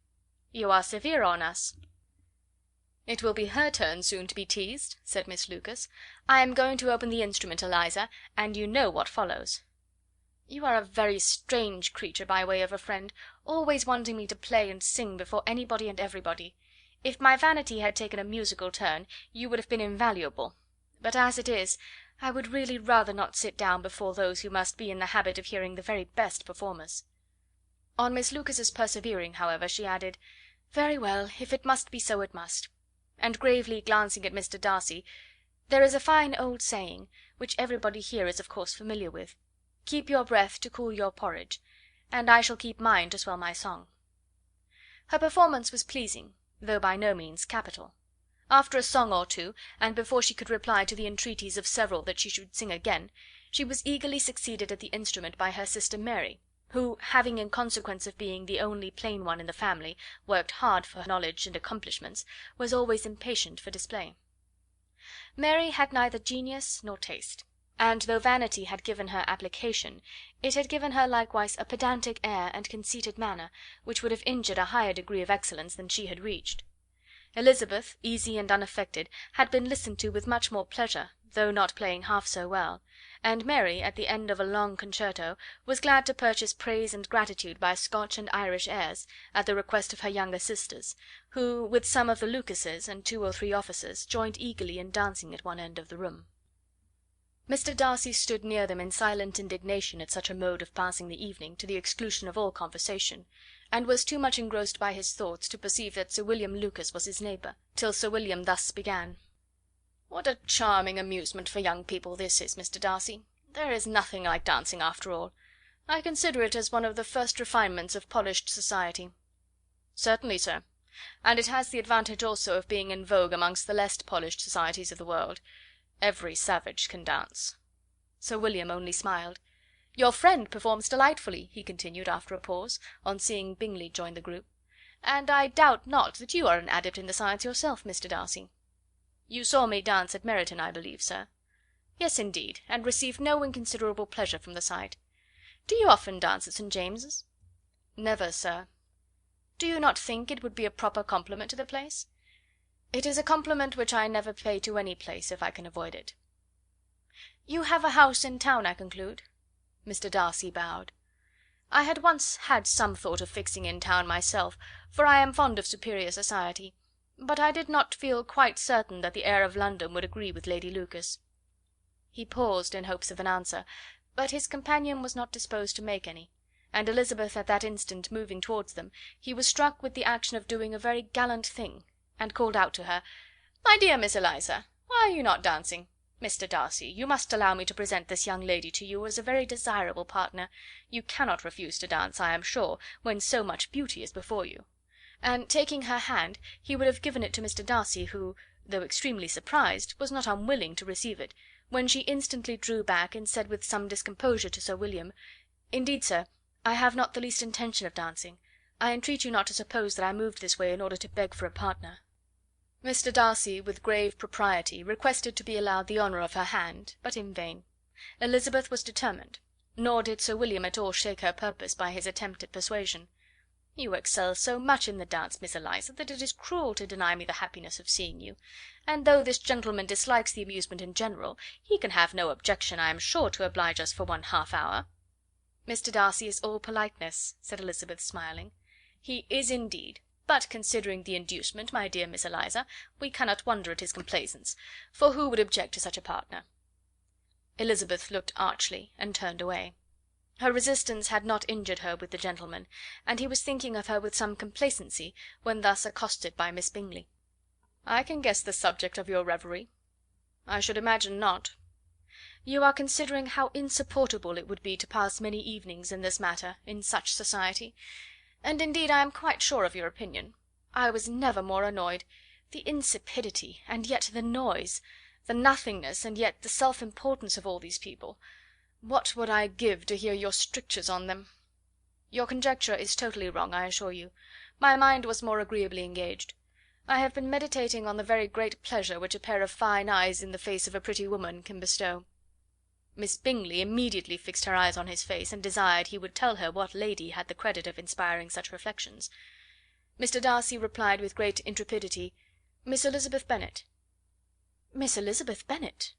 "You are severe on us." "It will be her turn soon to be teased," said Miss Lucas. "I am going to open the instrument, Eliza, and you know what follows." "You are a very strange creature by way of a friend, always wanting me to play and sing before anybody and everybody. If my vanity had taken a musical turn, you would have been invaluable; but as it is, I would really rather not sit down before those who must be in the habit of hearing the very best performers." On Miss Lucas's persevering, however, she added: "Very well, if it must be so, it must." And gravely glancing at Mr. Darcy: "There is a fine old saying, which everybody here is of course familiar with: 'Keep your breath to cool your porridge,' and I shall keep mine to swell my song." Her performance was pleasing, though by no means capital. After a song or two, and before she could reply to the entreaties of several that she should sing again, she was eagerly succeeded at the instrument by her sister Mary, who, having in consequence of being the only plain one in the family worked hard for knowledge and accomplishments, was always impatient for display. Mary had neither genius nor taste, and though vanity had given her application, it had given her likewise a pedantic air and conceited manner, which would have injured a higher degree of excellence than she had reached. Elizabeth, easy and unaffected, had been listened to with much more pleasure, though not playing half so well, and Mary, at the end of a long concerto, was glad to purchase praise and gratitude by Scotch and Irish airs, at the request of her younger sisters, who, with some of the Lucases and 2 or 3 officers, joined eagerly in dancing at one end of the room. Mr. Darcy stood near them in silent indignation at such a mode of passing the evening, to the exclusion of all conversation, and was too much engrossed by his thoughts to perceive that Sir William Lucas was his neighbour, till Sir William thus began: "What a charming amusement for young people this is, Mr. Darcy! There is nothing like dancing after all. I consider it as one of the first refinements of polished society." "Certainly, sir, and it has the advantage also of being in vogue amongst the less polished societies of the world. Every savage can dance." Sir William only smiled. "Your friend performs delightfully," he continued after a pause, on seeing Bingley join the group, "and I doubt not that you are an adept in the science yourself, Mr. Darcy." "You saw me dance at Meryton, I believe, sir?" "Yes, indeed, and received no inconsiderable pleasure from the sight. Do you often dance at St. James's?" "Never, sir." "Do you not think it would be a proper compliment to the place?" "It is a compliment which I never pay to any place, if I can avoid it." "You have a house in town, I conclude?" Mr. Darcy bowed. "I had once had some thought of fixing in town myself, for I am fond of superior society, but I did not feel quite certain that the air of London would agree with Lady Lucas." He paused in hopes of an answer, but his companion was not disposed to make any, and Elizabeth at that instant moving towards them, he was struck with the action of doing a very gallant thing, and called out to her: "My dear Miss Eliza, why are you not dancing? Mr. Darcy, you must allow me to present this young lady to you as a very desirable partner. You cannot refuse to dance, I am sure, when so much beauty is before you." And taking her hand, he would have given it to Mr. Darcy, who, though extremely surprised, was not unwilling to receive it, when she instantly drew back, and said with some discomposure to Sir William: "Indeed, sir, I have not the least intention of dancing. I entreat you not to suppose that I moved this way in order to beg for a partner." Mr. Darcy, with grave propriety, requested to be allowed the honour of her hand, but in vain. Elizabeth was determined, nor did Sir William at all shake her purpose by his attempt at persuasion. "You excel so much in the dance, Miss Eliza, that it is cruel to deny me the happiness of seeing you; and though this gentleman dislikes the amusement in general, he can have no objection, I am sure, to oblige us for 1/2 hour." "Mr. Darcy is all politeness," said Elizabeth, smiling. "He is indeed, but considering the inducement, my dear Miss Eliza, we cannot wonder at his complaisance, for who would object to such a partner?" Elizabeth looked archly, and turned away. Her resistance had not injured her with the gentleman, and he was thinking of her with some complacency, when thus accosted by Miss Bingley. "I can guess the subject of your reverie." "I should imagine not." "You are considering how insupportable it would be to pass many evenings in this matter in such society, and indeed I am quite sure of your opinion. I was never more annoyed. The insipidity, and yet the noise, the nothingness, and yet the self importance of all these people. What would I give to hear your strictures on them? Your conjecture is totally wrong, I assure you. My mind was more agreeably engaged. I have been meditating on the very great pleasure which a pair of fine eyes in the face of a pretty woman can bestow." Miss Bingley immediately fixed her eyes on his face, and desired he would tell her what lady had the credit of inspiring such reflections. Mr. Darcy replied with great intrepidity: "Miss Elizabeth Bennet." "Miss Elizabeth Bennet!"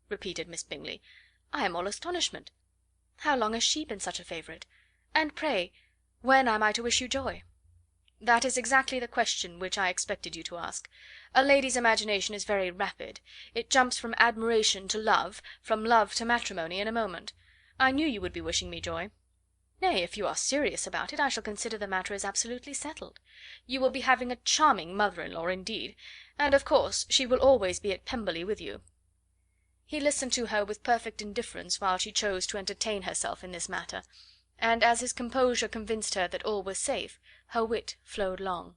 repeated Miss Bingley. "I am all astonishment. How long has she been such a favourite? And pray, when am I to wish you joy?" "That is exactly the question which I expected you to ask. A lady's imagination is very rapid. It jumps from admiration to love, from love to matrimony, in a moment. I knew you would be wishing me joy." "Nay, if you are serious about it, I shall consider the matter as absolutely settled. You will be having a charming mother in law indeed, and of course she will always be at Pemberley with you." He listened to her with perfect indifference while she chose to entertain herself in this matter, and as his composure convinced her that all was safe, her wit flowed long.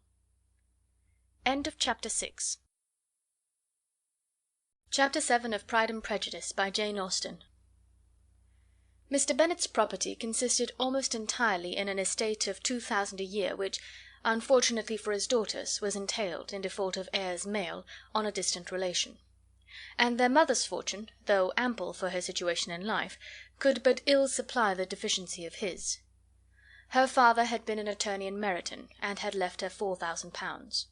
Chapter 7 of Pride and Prejudice, by Jane Austen. Mr. Bennet's property consisted almost entirely in an estate of 2,000 a year, which, unfortunately for his daughters, was entailed, in default of heirs male, on a distant relation; and their mother's fortune, though ample for her situation in life, could but ill supply the deficiency of his. Her father had been an attorney in Meryton, and had left her £4,000.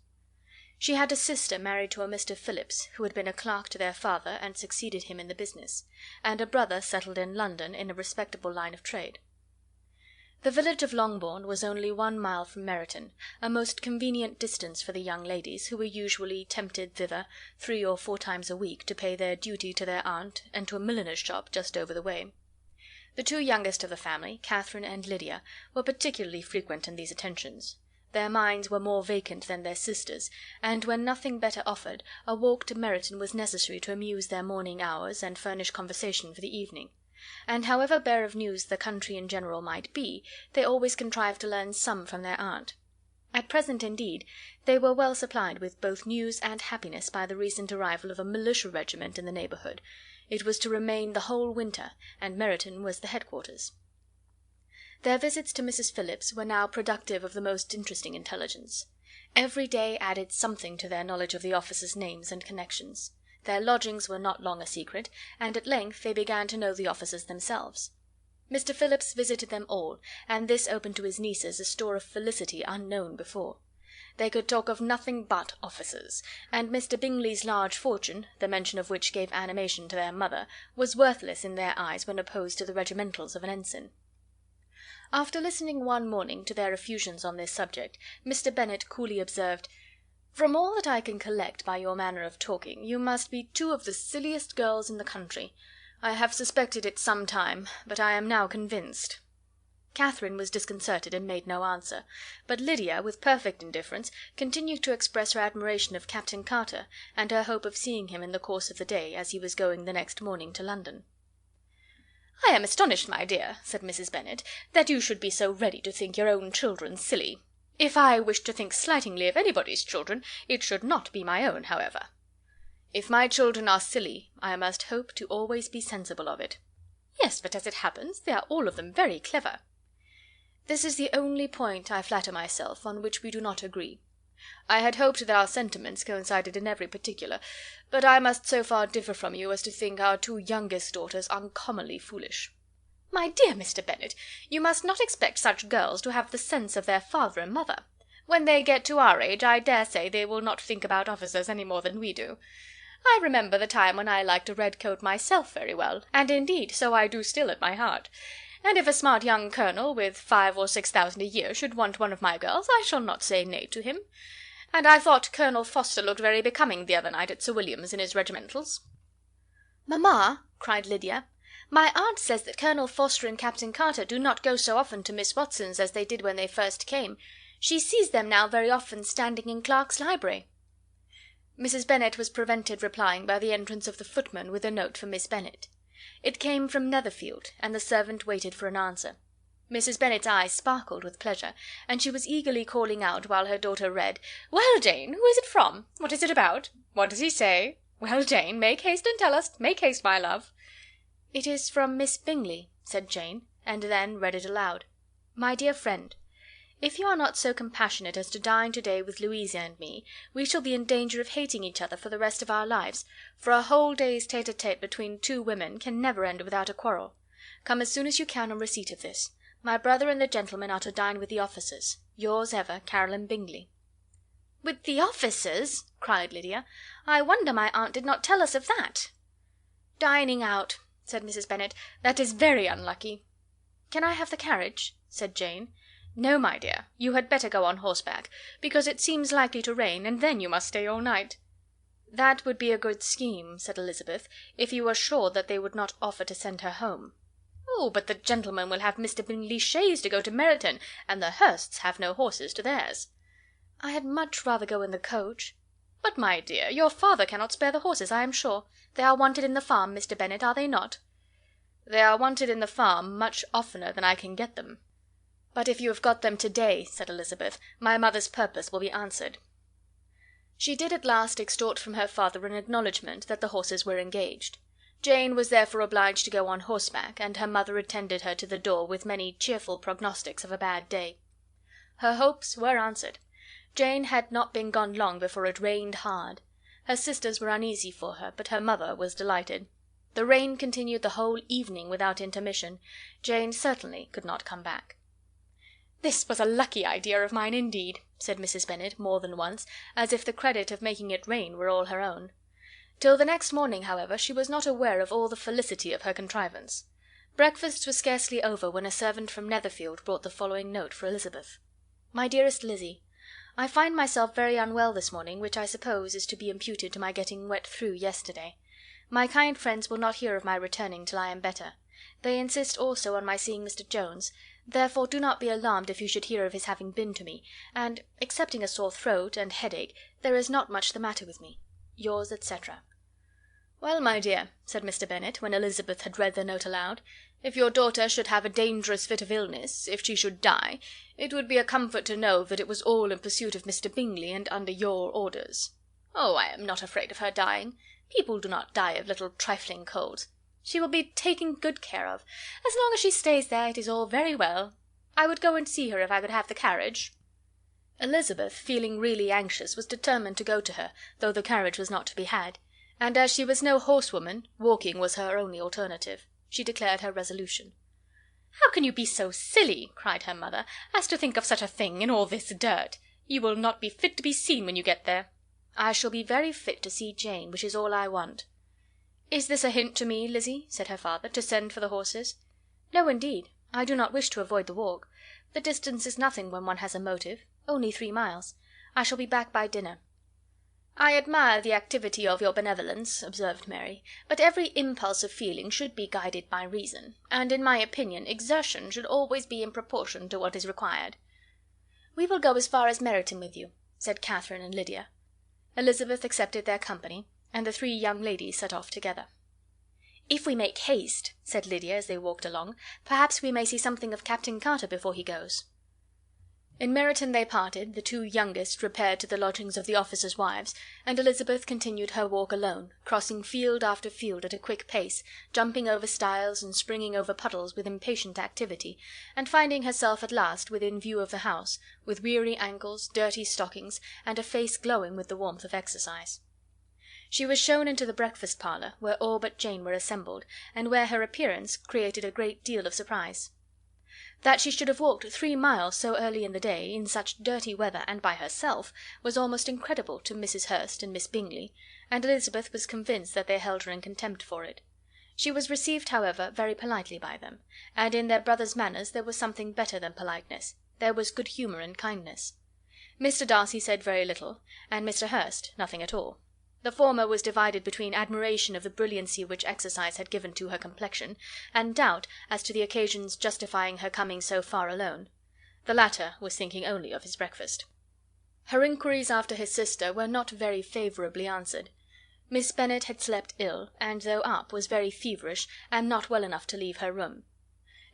She had a sister married to a Mr. Phillips, who had been a clerk to their father and succeeded him in the business, and a brother settled in London in a respectable line of trade. The village of Longbourn was only 1 mile from Meryton, a most convenient distance for the young ladies, who were usually tempted thither 3 or 4 times a week to pay their duty to their aunt and to a milliner's shop just over the way. The 2 youngest of the family, Catherine and Lydia, were particularly frequent in these attentions. Their minds were more vacant than their sisters', and when nothing better offered, a walk to Meryton was necessary to amuse their morning hours and furnish conversation for the evening; and however bare of news the country in general might be, they always contrived to learn some from their aunt. At present, indeed, they were well supplied with both news and happiness by the recent arrival of a militia regiment in the neighbourhood. It was to remain the whole winter, and Meryton was the headquarters. Their visits to Mrs. Phillips were now productive of the most interesting intelligence. Every day added something to their knowledge of the officers' names and connections. Their lodgings were not long a secret, and at length they began to know the officers themselves. Mr. Phillips visited them all, and this opened to his nieces a store of felicity unknown before. They could talk of nothing but officers, and Mr. Bingley's large fortune, the mention of which gave animation to their mother, was worthless in their eyes when opposed to the regimentals of an ensign. After listening one morning to their effusions on this subject, Mr. Bennet coolly observed, "From all that I can collect by your manner of talking, you must be 2 of the silliest girls in the country. I have suspected it some time, but I am now convinced." Catherine was disconcerted and made no answer, but Lydia, with perfect indifference, continued to express her admiration of Captain Carter, and her hope of seeing him in the course of the day, as he was going the next morning to London. "I am astonished, my dear," said Mrs. Bennet, "that you should be so ready to think your own children silly. If I wished to think slightingly of anybody's children, it should not be my own, however." "If my children are silly, I must hope to always be sensible of it." "Yes, but as it happens, they are all of them very clever." "This is the only point, I flatter myself, on which we do not agree. I had hoped that our sentiments coincided in every particular, but I must so far differ from you as to think our 2 youngest daughters uncommonly foolish." "My dear Mr. Bennet, you must not expect such girls to have the sense of their father and mother. When they get to our age, I dare say they will not think about officers any more than we do. I remember the time when I liked a red coat myself very well, and indeed so I do still at my heart; and if a smart young colonel, with 5 or 6,000 a year, should want one of my girls, I shall not say nay to him. And I thought Colonel Forster looked very becoming the other night at Sir William's in his regimentals." "Mamma," cried Lydia, "my aunt says that Colonel Forster and Captain Carter do not go so often to Miss Watson's as they did when they first came. She sees them now very often standing in Clark's library." Mrs. Bennet was prevented replying by the entrance of the footman with a note for Miss Bennet. It came from Netherfield, and the servant waited for an answer. Mrs. Bennet's eyes sparkled with pleasure, and she was eagerly calling out, while her daughter read, "Well, Jane, who is it from? What is it about? What does he say? Well, Jane, make haste and tell us. Make haste, my love." "It is from Miss Bingley," said Jane, and then read it aloud. "My dear friend, if you are not so compassionate as to dine to-day with Louisa and me, we shall be in danger of hating each other for the rest of our lives, for a whole day's tete-a-tete between 2 women can never end without a quarrel. Come as soon as you can on receipt of this. My brother and the gentlemen are to dine with the officers. Yours ever, Caroline Bingley." "With the officers!" cried Lydia. "I wonder my aunt did not tell us of that." "Dining out," said Mrs. Bennet. "That is very unlucky." "Can I have the carriage?" said Jane. "No, my dear, you had better go on horseback, because it seems likely to rain, and then you must stay all night." "That would be a good scheme," said Elizabeth, "if you were sure that they would not offer to send her home." "Oh, but the gentlemen will have Mr. Bingley's chaise to go to Meryton, and the Hursts have no horses to theirs." "I had much rather go in the coach." "But, my dear, your father cannot spare the horses, I am sure. They are wanted in the farm, Mr. Bennet, are they not?" "They are wanted in the farm much oftener than I can get them." "But if you have got them to-day," said Elizabeth, "my mother's purpose will be answered." She did at last extort from her father an acknowledgment that the horses were engaged. Jane was therefore obliged to go on horseback, and her mother attended her to the door with many cheerful prognostics of a bad day. Her hopes were answered. Jane had not been gone long before it rained hard. Her sisters were uneasy for her, but her mother was delighted. The rain continued the whole evening without intermission. Jane certainly could not come back. "This was a lucky idea of mine, indeed," said Mrs. Bennet more than once, as if the credit of making it rain were all her own. Till the next morning, however, she was not aware of all the felicity of her contrivance. Breakfast was scarcely over when a servant from Netherfield brought the following note for Elizabeth. "My dearest Lizzy, I find myself very unwell this morning, which I suppose is to be imputed to my getting wet through yesterday. My kind friends will not hear of my returning till I am better. They insist also on my seeing Mr. Jones, therefore do not be alarmed if you should hear of his having been to me, and, excepting a sore throat and headache, there is not much the matter with me. Yours, etc." "Well, my dear," said Mr. Bennet, when Elizabeth had read the note aloud, "if your daughter should have a dangerous fit of illness, if she should die, it would be a comfort to know that it was all in pursuit of Mr. Bingley and under your orders." "Oh, I am not afraid of her dying. People do not die of little trifling colds. She will be taken good care of. As long as she stays there, it is all very well. I would go and see her if I could have the carriage." Elizabeth, feeling really anxious, was determined to go to her, though the carriage was not to be had; and as she was no horsewoman, walking was her only alternative. She declared her resolution. "How can you be so silly," cried her mother, "as to think of such a thing, in all this dirt? You will not be fit to be seen when you get there." "I shall be very fit to see Jane, which is all I want." "Is this a hint to me, Lizzy," said her father, "to send for the horses?" "No, indeed. I do not wish to avoid the walk. The distance is nothing when one has a motive. Only 3 miles. I shall be back by dinner." "I admire the activity of your benevolence," observed Mary, "but every impulse of feeling should be guided by reason, and, in my opinion, exertion should always be in proportion to what is required." "We will go as far as Meryton with you," said Catherine and Lydia. Elizabeth accepted their company, and the 3 young ladies set off together. "If we make haste," said Lydia, as they walked along, "perhaps we may see something of Captain Carter before he goes." In Meryton they parted, the 2 youngest repaired to the lodgings of the officers' wives, and Elizabeth continued her walk alone, crossing field after field at a quick pace, jumping over stiles and springing over puddles with impatient activity, and finding herself at last within view of the house, with weary ankles, dirty stockings, and a face glowing with the warmth of exercise. She was shown into the breakfast parlour, where all but Jane were assembled, and where her appearance created a great deal of surprise. That she should have walked 3 miles so early in the day, in such dirty weather, and by herself, was almost incredible to Mrs. Hurst and Miss Bingley, and Elizabeth was convinced that they held her in contempt for it. She was received, however, very politely by them, and in their brother's manners there was something better than politeness, there was good humour and kindness. Mr. Darcy said very little, and Mr. Hurst nothing at all. The former was divided between admiration of the brilliancy which exercise had given to her complexion, and doubt as to the occasion's justifying her coming so far alone. The latter was thinking only of his breakfast. Her inquiries after his sister were not very favourably answered. Miss Bennet had slept ill, and though up, was very feverish, and not well enough to leave her room.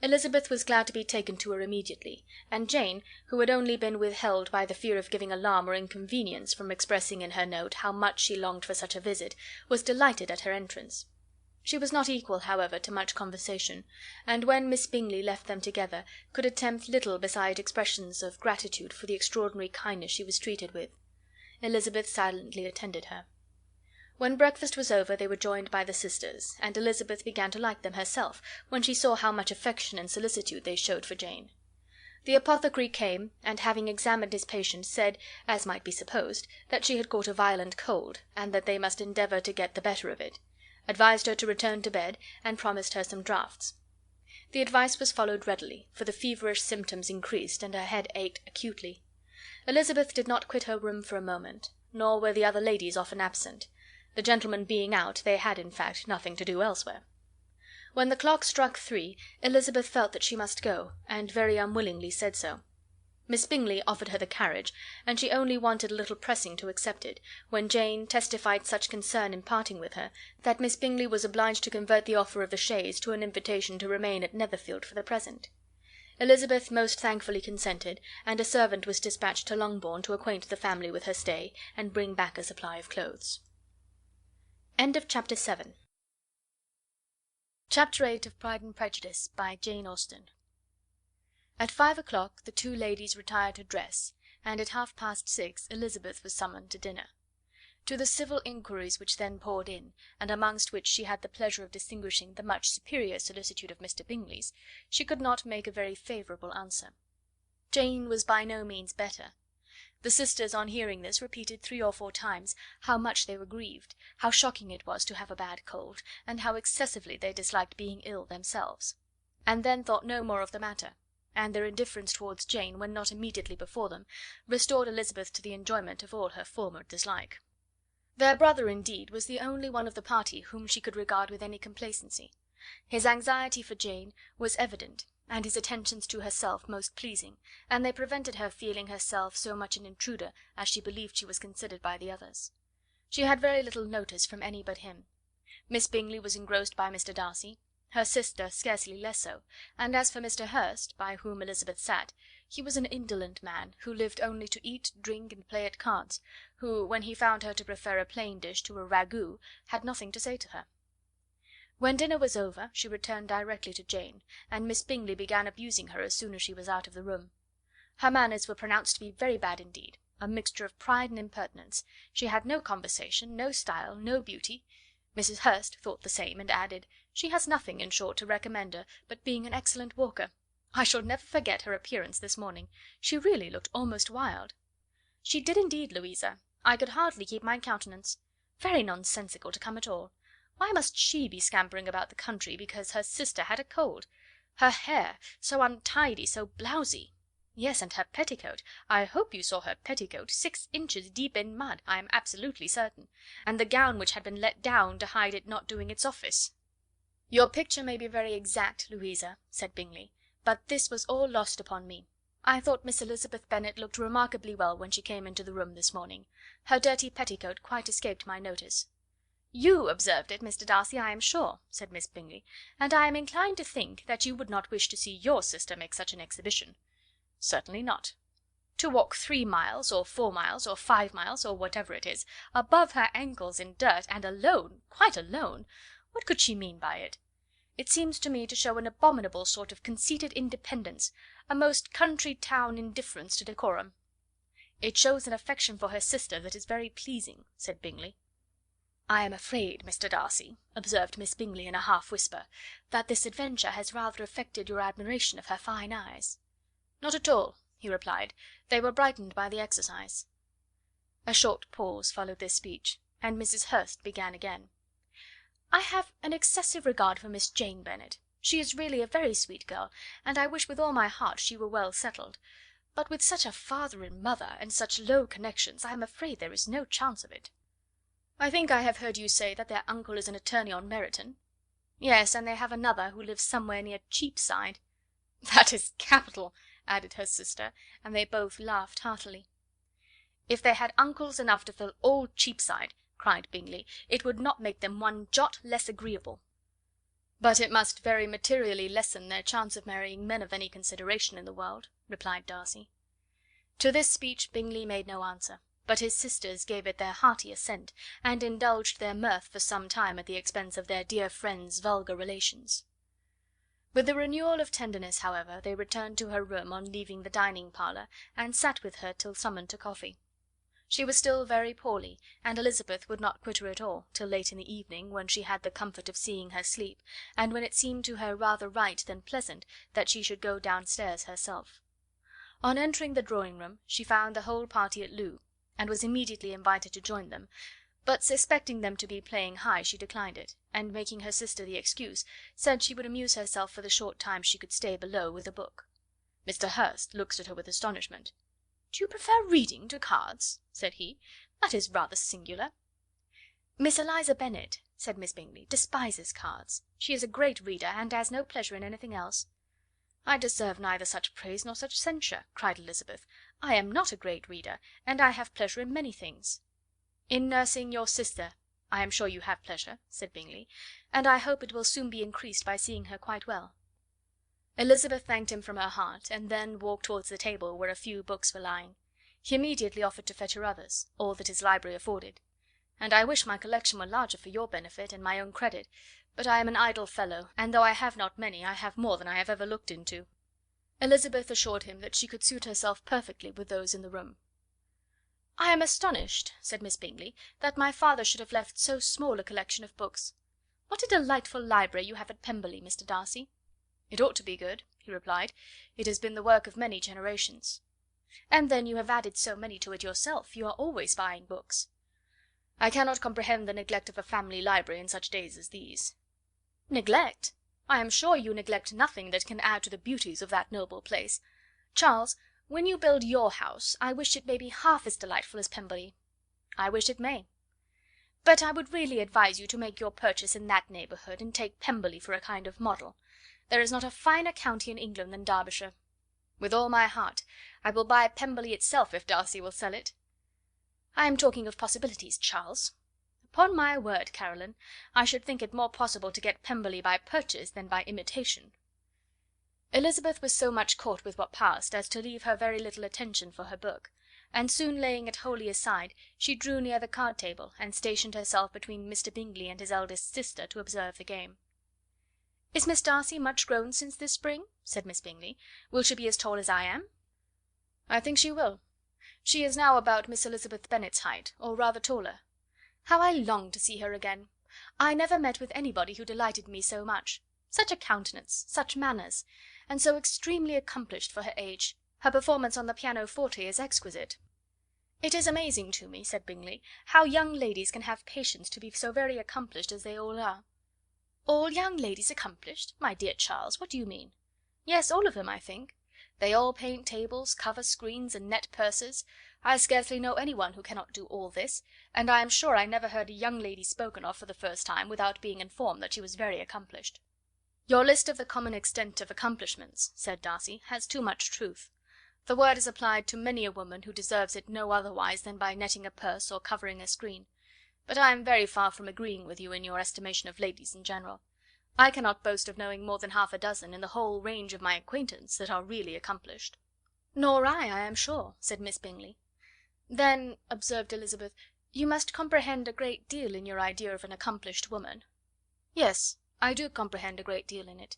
Elizabeth was glad to be taken to her immediately, and Jane, who had only been withheld by the fear of giving alarm or inconvenience from expressing in her note how much she longed for such a visit, was delighted at her entrance. She was not equal, however, to much conversation, and when Miss Bingley left them together, could attempt little beside expressions of gratitude for the extraordinary kindness she was treated with. Elizabeth silently attended her. When breakfast was over they were joined by the sisters, and Elizabeth began to like them herself, when she saw how much affection and solicitude they showed for Jane. The apothecary came, and having examined his patient, said, as might be supposed, that she had caught a violent cold, and that they must endeavour to get the better of it; advised her to return to bed, and promised her some draughts. The advice was followed readily, for the feverish symptoms increased, and her head ached acutely. Elizabeth did not quit her room for a moment, nor were the other ladies often absent. The gentlemen being out, they had, in fact, nothing to do elsewhere. When the clock struck 3, Elizabeth felt that she must go, and very unwillingly said so. Miss Bingley offered her the carriage, and she only wanted a little pressing to accept it, when Jane testified such concern in parting with her, that Miss Bingley was obliged to convert the offer of the chaise to an invitation to remain at Netherfield for the present. Elizabeth most thankfully consented, and a servant was dispatched to Longbourn to acquaint the family with her stay, and bring back a supply of clothes. Chapter 8 of Pride and Prejudice, by Jane Austen. At 5 o'clock the two ladies retired to dress, and at 6:30 Elizabeth was summoned to dinner. To the civil inquiries which then poured in, and amongst which she had the pleasure of distinguishing the much superior solicitude of Mr. Bingley's, she could not make a very favourable answer. Jane was by no means better. The sisters, on hearing this, repeated 3 or 4 times how much they were grieved, how shocking it was to have a bad cold, and how excessively they disliked being ill themselves, and then thought no more of the matter, and their indifference towards Jane, when not immediately before them, restored Elizabeth to the enjoyment of all her former dislike. Their brother, indeed, was the only one of the party whom she could regard with any complacency. His anxiety for Jane was evident, and his attentions to herself most pleasing, and they prevented her feeling herself so much an intruder as she believed she was considered by the others. She had very little notice from any but him. Miss Bingley was engrossed by Mr. Darcy, her sister scarcely less so, and as for Mr. Hurst, by whom Elizabeth sat, he was an indolent man, who lived only to eat, drink, and play at cards, who, when he found her to prefer a plain dish to a ragout, had nothing to say to her. When dinner was over, she returned directly to Jane, and Miss Bingley began abusing her as soon as she was out of the room. Her manners were pronounced to be very bad indeed, a mixture of pride and impertinence. She had no conversation, no style, no beauty. Mrs. Hurst thought the same, and added, "She has nothing, in short, to recommend her, but being an excellent walker. I shall never forget her appearance this morning. She really looked almost wild." "She did indeed, Louisa. I could hardly keep my countenance. Very nonsensical to come at all. Why must she be scampering about the country because her sister had a cold? Her hair, so untidy, so blousy! Yes, and her petticoat, I hope you saw her petticoat, 6 inches deep in mud, I am absolutely certain, and the gown which had been let down to hide it not doing its office." "Your picture may be very exact, Louisa," said Bingley, "but this was all lost upon me. I thought Miss Elizabeth Bennet looked remarkably well when she came into the room this morning. Her dirty petticoat quite escaped my notice." "You observed it, Mr. Darcy, I am sure," said Miss Bingley, "and I am inclined to think that you would not wish to see your sister make such an exhibition." "Certainly not. To walk 3 miles, or 4 miles, or 5 miles, or whatever it is, above her ankles in dirt, and alone, quite alone, what could she mean by it? It seems to me to show an abominable sort of conceited independence, a most country town indifference to decorum." "It shows an affection for her sister that is very pleasing," said Bingley. "I am afraid, Mr. Darcy," observed Miss Bingley in a half whisper, "that this adventure has rather affected your admiration of her fine eyes." "Not at all," he replied; "they were brightened by the exercise." A short pause followed this speech, and Mrs. Hurst began again. "I have an excessive regard for Miss Jane Bennet. She is really a very sweet girl, and I wish with all my heart she were well settled; but with such a father and mother, and such low connections, I am afraid there is no chance of it." "I think I have heard you say that their uncle is an attorney on Meryton." "Yes, and they have another who lives somewhere near Cheapside." "That is capital," added her sister, and they both laughed heartily. "If they had uncles enough to fill all Cheapside," cried Bingley, "it would not make them one jot less agreeable." "But it must very materially lessen their chance of marrying men of any consideration in the world," replied Darcy. To this speech Bingley made no answer, but his sisters gave it their hearty assent, and indulged their mirth for some time at the expense of their dear friend's vulgar relations. With a renewal of tenderness, however, they returned to her room on leaving the dining parlour, and sat with her till summoned to coffee. She was still very poorly, and Elizabeth would not quit her at all till late in the evening, when she had the comfort of seeing her sleep, and when it seemed to her rather right than pleasant that she should go downstairs herself. On entering the drawing room she found the whole party at loo, and was immediately invited to join them, but suspecting them to be playing high she declined it, and making her sister the excuse, said she would amuse herself for the short time she could stay below with a book. Mr. Hurst looked at her with astonishment. "Do you prefer reading to cards?" said he. "That is rather singular." "Miss Eliza Bennet," said Miss Bingley, "despises cards. She is a great reader, and has no pleasure in anything else." "I deserve neither such praise nor such censure," cried Elizabeth. "I am not a great reader, and I have pleasure in many things." "In nursing your sister I am sure you have pleasure," said Bingley, "and I hope it will soon be increased by seeing her quite well." Elizabeth thanked him from her heart, and then walked towards the table where a few books were lying. He immediately offered to fetch her others, all that his library afforded. "And I wish my collection were larger for your benefit and my own credit, but I am an idle fellow, and though I have not many, I have more than I have ever looked into." Elizabeth assured him that she could suit herself perfectly with those in the room. "I am astonished," said Miss Bingley, "that my father should have left so small a collection of books. What a delightful library you have at Pemberley, Mr. Darcy!" "It ought to be good," he replied. "It has been the work of many generations." "And then you have added so many to it yourself. You are always buying books." "I cannot comprehend the neglect of a family library in such days as these." "Neglect! I am sure you neglect nothing that can add to the beauties of that noble place. Charles, when you build your house, I wish it may be half as delightful as Pemberley." "I wish it may." "But I would really advise you to make your purchase in that neighbourhood, and take Pemberley for a kind of model. There is not a finer county in England than Derbyshire." "With all my heart. I will buy Pemberley itself if Darcy will sell it." "I am talking of possibilities, Charles. Upon my word, Caroline, I should think it more possible to get Pemberley by purchase than by imitation." Elizabeth was so much caught with what passed as to leave her very little attention for her book, and soon laying it wholly aside, she drew near the card table, and stationed herself between Mr. Bingley and his eldest sister to observe the game. "Is Miss Darcy much grown since this spring?" said Miss Bingley. "Will she be as tall as I am?" "I think she will. She is now about Miss Elizabeth Bennet's height, or rather taller. How I long to see her again! I never met with anybody who delighted me so much. Such a countenance, such manners, and so extremely accomplished for her age. Her performance on the pianoforte is exquisite." "It is amazing to me," said Bingley, "how young ladies can have patience to be so very accomplished as they all are." "All young ladies accomplished? My dear Charles, what do you mean?" "Yes, all of them, I think. They all paint tables, cover screens, and net purses. I scarcely know any one who cannot do all this, and I am sure I never heard a young lady spoken of for the first time without being informed that she was very accomplished." "Your list of the common extent of accomplishments," said Darcy, "has too much truth. The word is applied to many a woman who deserves it no otherwise than by netting a purse or covering a screen. But I am very far from agreeing with you in your estimation of ladies in general. I cannot boast of knowing more than half a dozen, in the whole range of my acquaintance, that are really accomplished." "Nor I am sure," said Miss Bingley. "Then," observed Elizabeth, "you must comprehend a great deal in your idea of an accomplished woman." "Yes, I do comprehend a great deal in it."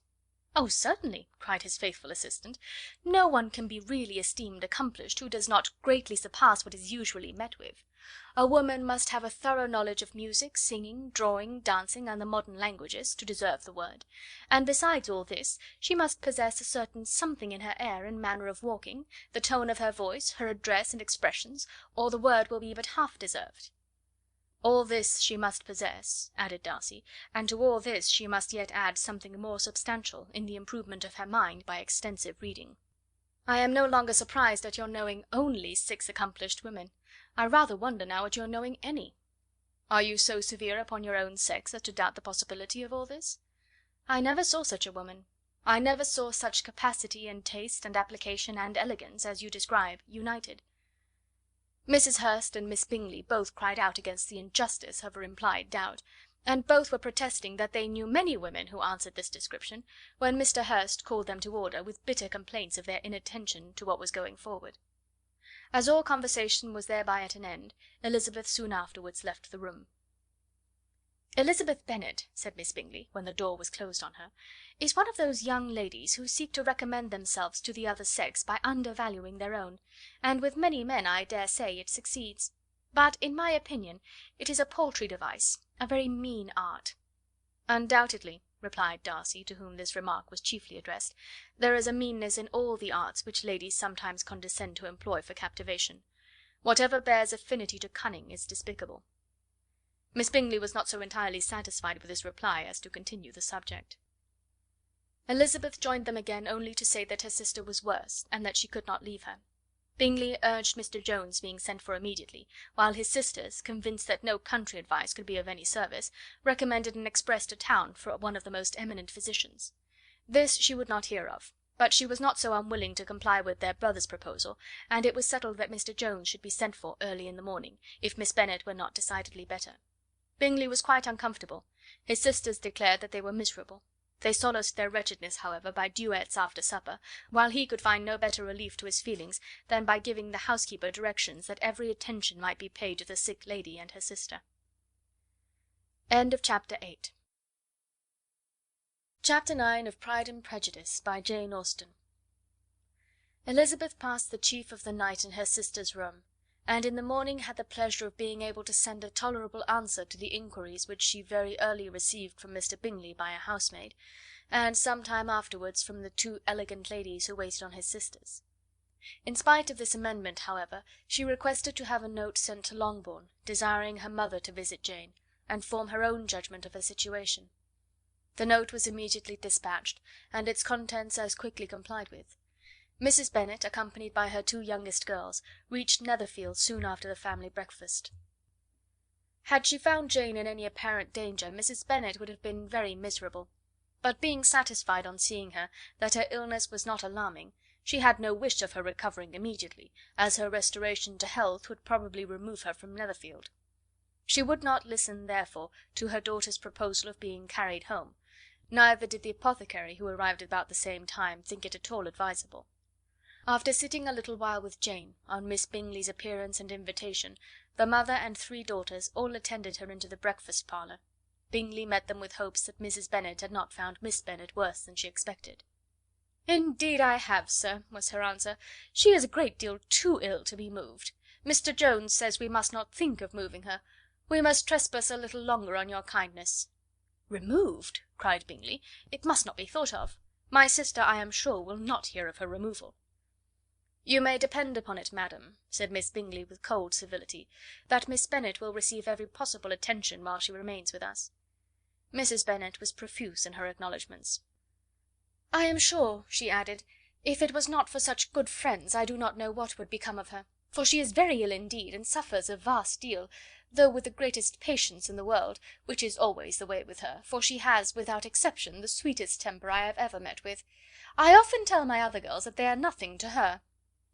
"Oh, certainly," cried his faithful assistant. "No one can be really esteemed accomplished who does not greatly surpass what is usually met with. A woman must have a thorough knowledge of music, singing, drawing, dancing, and the modern languages, to deserve the word; and besides all this, she must possess a certain something in her air and manner of walking, the tone of her voice, her address and expressions, or the word will be but half deserved." "All this she must possess," added Darcy, "and to all this she must yet add something more substantial, in the improvement of her mind by extensive reading." "I am no longer surprised at your knowing only 6 accomplished women. I rather wonder now at your knowing any." "Are you so severe upon your own sex as to doubt the possibility of all this?" "I never saw such a woman. I never saw such capacity and taste and application and elegance as you describe united." Mrs. Hurst and Miss Bingley both cried out against the injustice of her implied doubt, and both were protesting that they knew many women who answered this description, when Mr. Hurst called them to order, with bitter complaints of their inattention to what was going forward. As all conversation was thereby at an end, Elizabeth soon afterwards left the room. "Elizabeth Bennet," said Miss Bingley, when the door was closed on her, "is one of those young ladies who seek to recommend themselves to the other sex by undervaluing their own, and with many men, I dare say, it succeeds; but, in my opinion, it is a paltry device, a very mean art." "Undoubtedly," replied Darcy, to whom this remark was chiefly addressed, "there is a meanness in all the arts which ladies sometimes condescend to employ for captivation. Whatever bears affinity to cunning is despicable." Miss Bingley was not so entirely satisfied with his reply as to continue the subject. Elizabeth joined them again only to say that her sister was worse, and that she could not leave her. Bingley urged Mr. Jones being sent for immediately, while his sisters, convinced that no country advice could be of any service, recommended an express to town for one of the most eminent physicians. This she would not hear of, but she was not so unwilling to comply with their brother's proposal, and it was settled that Mr. Jones should be sent for early in the morning, if Miss Bennet were not decidedly better. Bingley was quite uncomfortable. His sisters declared that they were miserable. They solaced their wretchedness, however, by duets after supper, while he could find no better relief to his feelings than by giving the housekeeper directions that every attention might be paid to the sick lady and her sister. Chapter 9 of Pride and Prejudice, by Jane Austen. Elizabeth passed the chief of the night in her sister's room, and in the morning had the pleasure of being able to send a tolerable answer to the inquiries which she very early received from Mr. Bingley by a housemaid, and some time afterwards from the two elegant ladies who waited on his sisters. In spite of this amendment, however, she requested to have a note sent to Longbourn, desiring her mother to visit Jane, and form her own judgment of her situation. The note was immediately dispatched, and its contents as quickly complied with. Mrs. Bennet, accompanied by her two youngest girls, reached Netherfield soon after the family breakfast. Had she found Jane in any apparent danger, Mrs. Bennet would have been very miserable; but being satisfied on seeing her that her illness was not alarming, she had no wish of her recovering immediately, as her restoration to health would probably remove her from Netherfield. She would not listen, therefore, to her daughter's proposal of being carried home, neither did the apothecary, who arrived about the same time, think it at all advisable. After sitting a little while with Jane, on Miss Bingley's appearance and invitation, the mother and three daughters all attended her into the breakfast parlour. Bingley met them with hopes that Mrs. Bennet had not found Miss Bennet worse than she expected. "Indeed I have, sir," was her answer. "She is a great deal too ill to be moved. Mr. Jones says we must not think of moving her. We must trespass a little longer on your kindness." "Removed!" cried Bingley. "It must not be thought of. My sister, I am sure, will not hear of her removal." "You may depend upon it, madam," said Miss Bingley with cold civility, "that Miss Bennet will receive every possible attention while she remains with us." Mrs. Bennet was profuse in her acknowledgments. "I am sure," she added, "if it was not for such good friends, I do not know what would become of her; for she is very ill indeed, and suffers a vast deal, though with the greatest patience in the world, which is always the way with her, for she has, without exception, the sweetest temper I have ever met with. I often tell my other girls that they are nothing to her.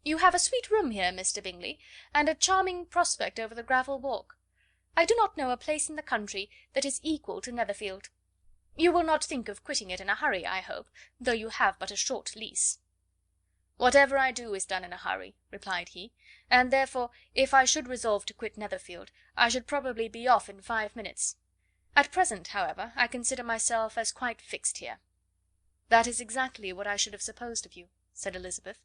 You have a sweet room here, Mr. Bingley, and a charming prospect over the gravel walk. I do not know a place in the country that is equal to Netherfield. You will not think of quitting it in a hurry, I hope, though you have but a short lease." "Whatever I do is done in a hurry," replied he, "and therefore, if I should resolve to quit Netherfield, I should probably be off in 5 minutes. At present, however, I consider myself as quite fixed here." "That is exactly what I should have supposed of you," said Elizabeth.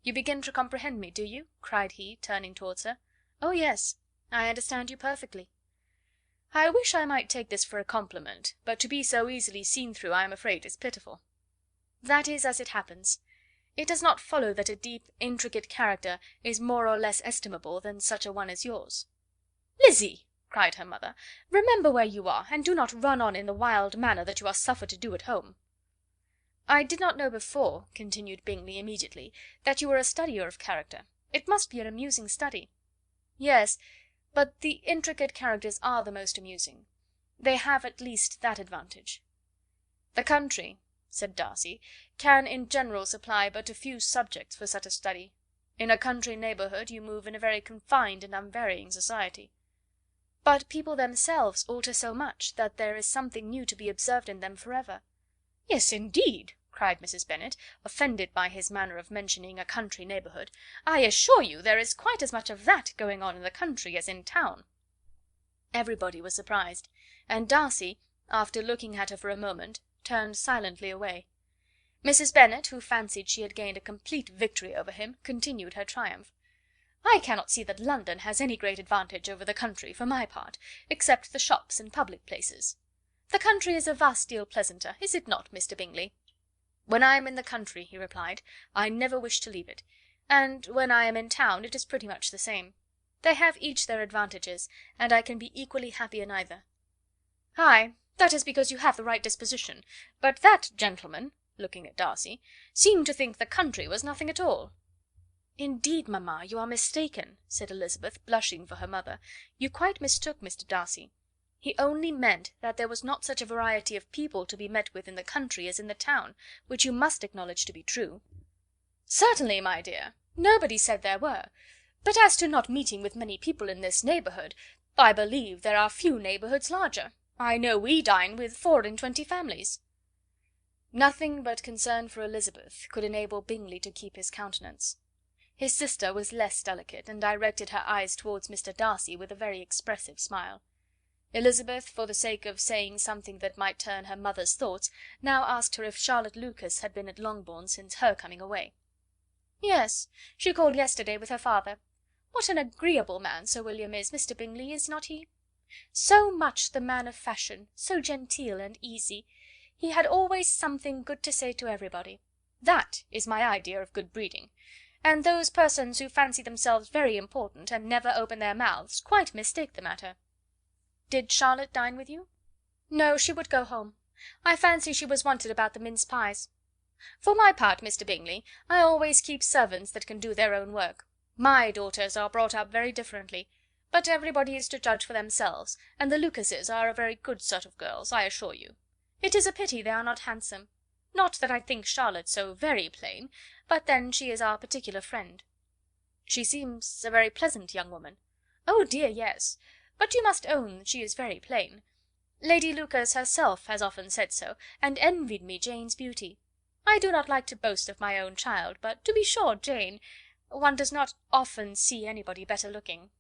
"You begin to comprehend me, do you?" cried he, turning towards her. "Oh, yes, I understand you perfectly." "I wish I might take this for a compliment, but to be so easily seen through I am afraid is pitiful." "That is as it happens. It does not follow that a deep, intricate character is more or less estimable than such a one as yours." "Lizzy!" cried her mother, "remember where you are, and do not run on in the wild manner that you are suffered to do at home." "I did not know before," continued Bingley immediately, "that you were a studier of character. It must be an amusing study." "Yes, but the intricate characters are the most amusing. They have at least that advantage." "The country," said Darcy, "can in general supply but a few subjects for such a study. In a country neighbourhood you move in a very confined and unvarying society." "But people themselves alter so much that there is something new to be observed in them for ever." "Yes, indeed!" cried Mrs. Bennet, offended by his manner of mentioning a country neighbourhood. "I assure you there is quite as much of that going on in the country as in town." Everybody was surprised, and Darcy, after looking at her for a moment, turned silently away. Mrs. Bennet, who fancied she had gained a complete victory over him, continued her triumph. "I cannot see that London has any great advantage over the country, for my part, except the shops and public places. The country is a vast deal pleasanter, is it not, Mr. Bingley?" "When I am in the country," he replied, "I never wish to leave it, and when I am in town it is pretty much the same. They have each their advantages, and I can be equally happy in either." "Ay, that is because you have the right disposition; but that gentleman," looking at Darcy, "seemed to think the country was nothing at all." "Indeed, mamma, you are mistaken," said Elizabeth, blushing for her mother. "You quite mistook Mr. Darcy. He only meant that there was not such a variety of people to be met with in the country as in the town, which you must acknowledge to be true." "Certainly, my dear, nobody said there were; but as to not meeting with many people in this neighbourhood, I believe there are few neighbourhoods larger. I know we dine with 24 families." Nothing but concern for Elizabeth could enable Bingley to keep his countenance. His sister was less delicate, and directed her eyes towards Mr. Darcy with a very expressive smile. Elizabeth, for the sake of saying something that might turn her mother's thoughts, now asked her if Charlotte Lucas had been at Longbourn since her coming away. "Yes, she called yesterday with her father. What an agreeable man Sir William is, Mr. Bingley, is not he? So much the man of fashion, so genteel and easy. He had always something good to say to everybody. That is my idea of good breeding; and those persons who fancy themselves very important, and never open their mouths, quite mistake the matter." "Did Charlotte dine with you?" "No, she would go home. I fancy she was wanted about the mince pies. For my part, Mr. Bingley, I always keep servants that can do their own work. My daughters are brought up very differently; but everybody is to judge for themselves, and the Lucases are a very good sort of girls, I assure you. It is a pity they are not handsome. Not that I think Charlotte so very plain, but then she is our particular friend." "She seems a very pleasant young woman." "Oh dear, yes; but you must own she is very plain. Lady Lucas herself has often said so, and envied me Jane's beauty. I do not like to boast of my own child, but to be sure Jane, one does not often see anybody better looking."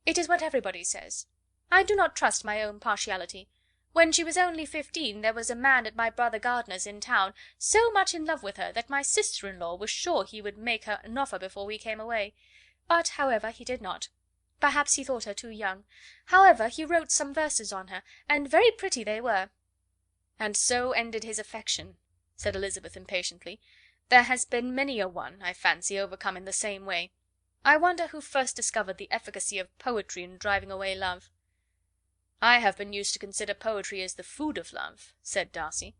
"It is what everybody says. I do not trust my own partiality. When she was only 15 there was a man at my brother Gardiner's in town so much in love with her that my sister-in-law was sure he would make her an offer before we came away; but, however, he did not. Perhaps he thought her too young. However, he wrote some verses on her, and very pretty they were." "And so ended his affection," said Elizabeth impatiently. "There has been many a one, I fancy, overcome in the same way. I wonder who first discovered the efficacy of poetry in driving away love." "I have been used to consider poetry as the food of love," said Darcy.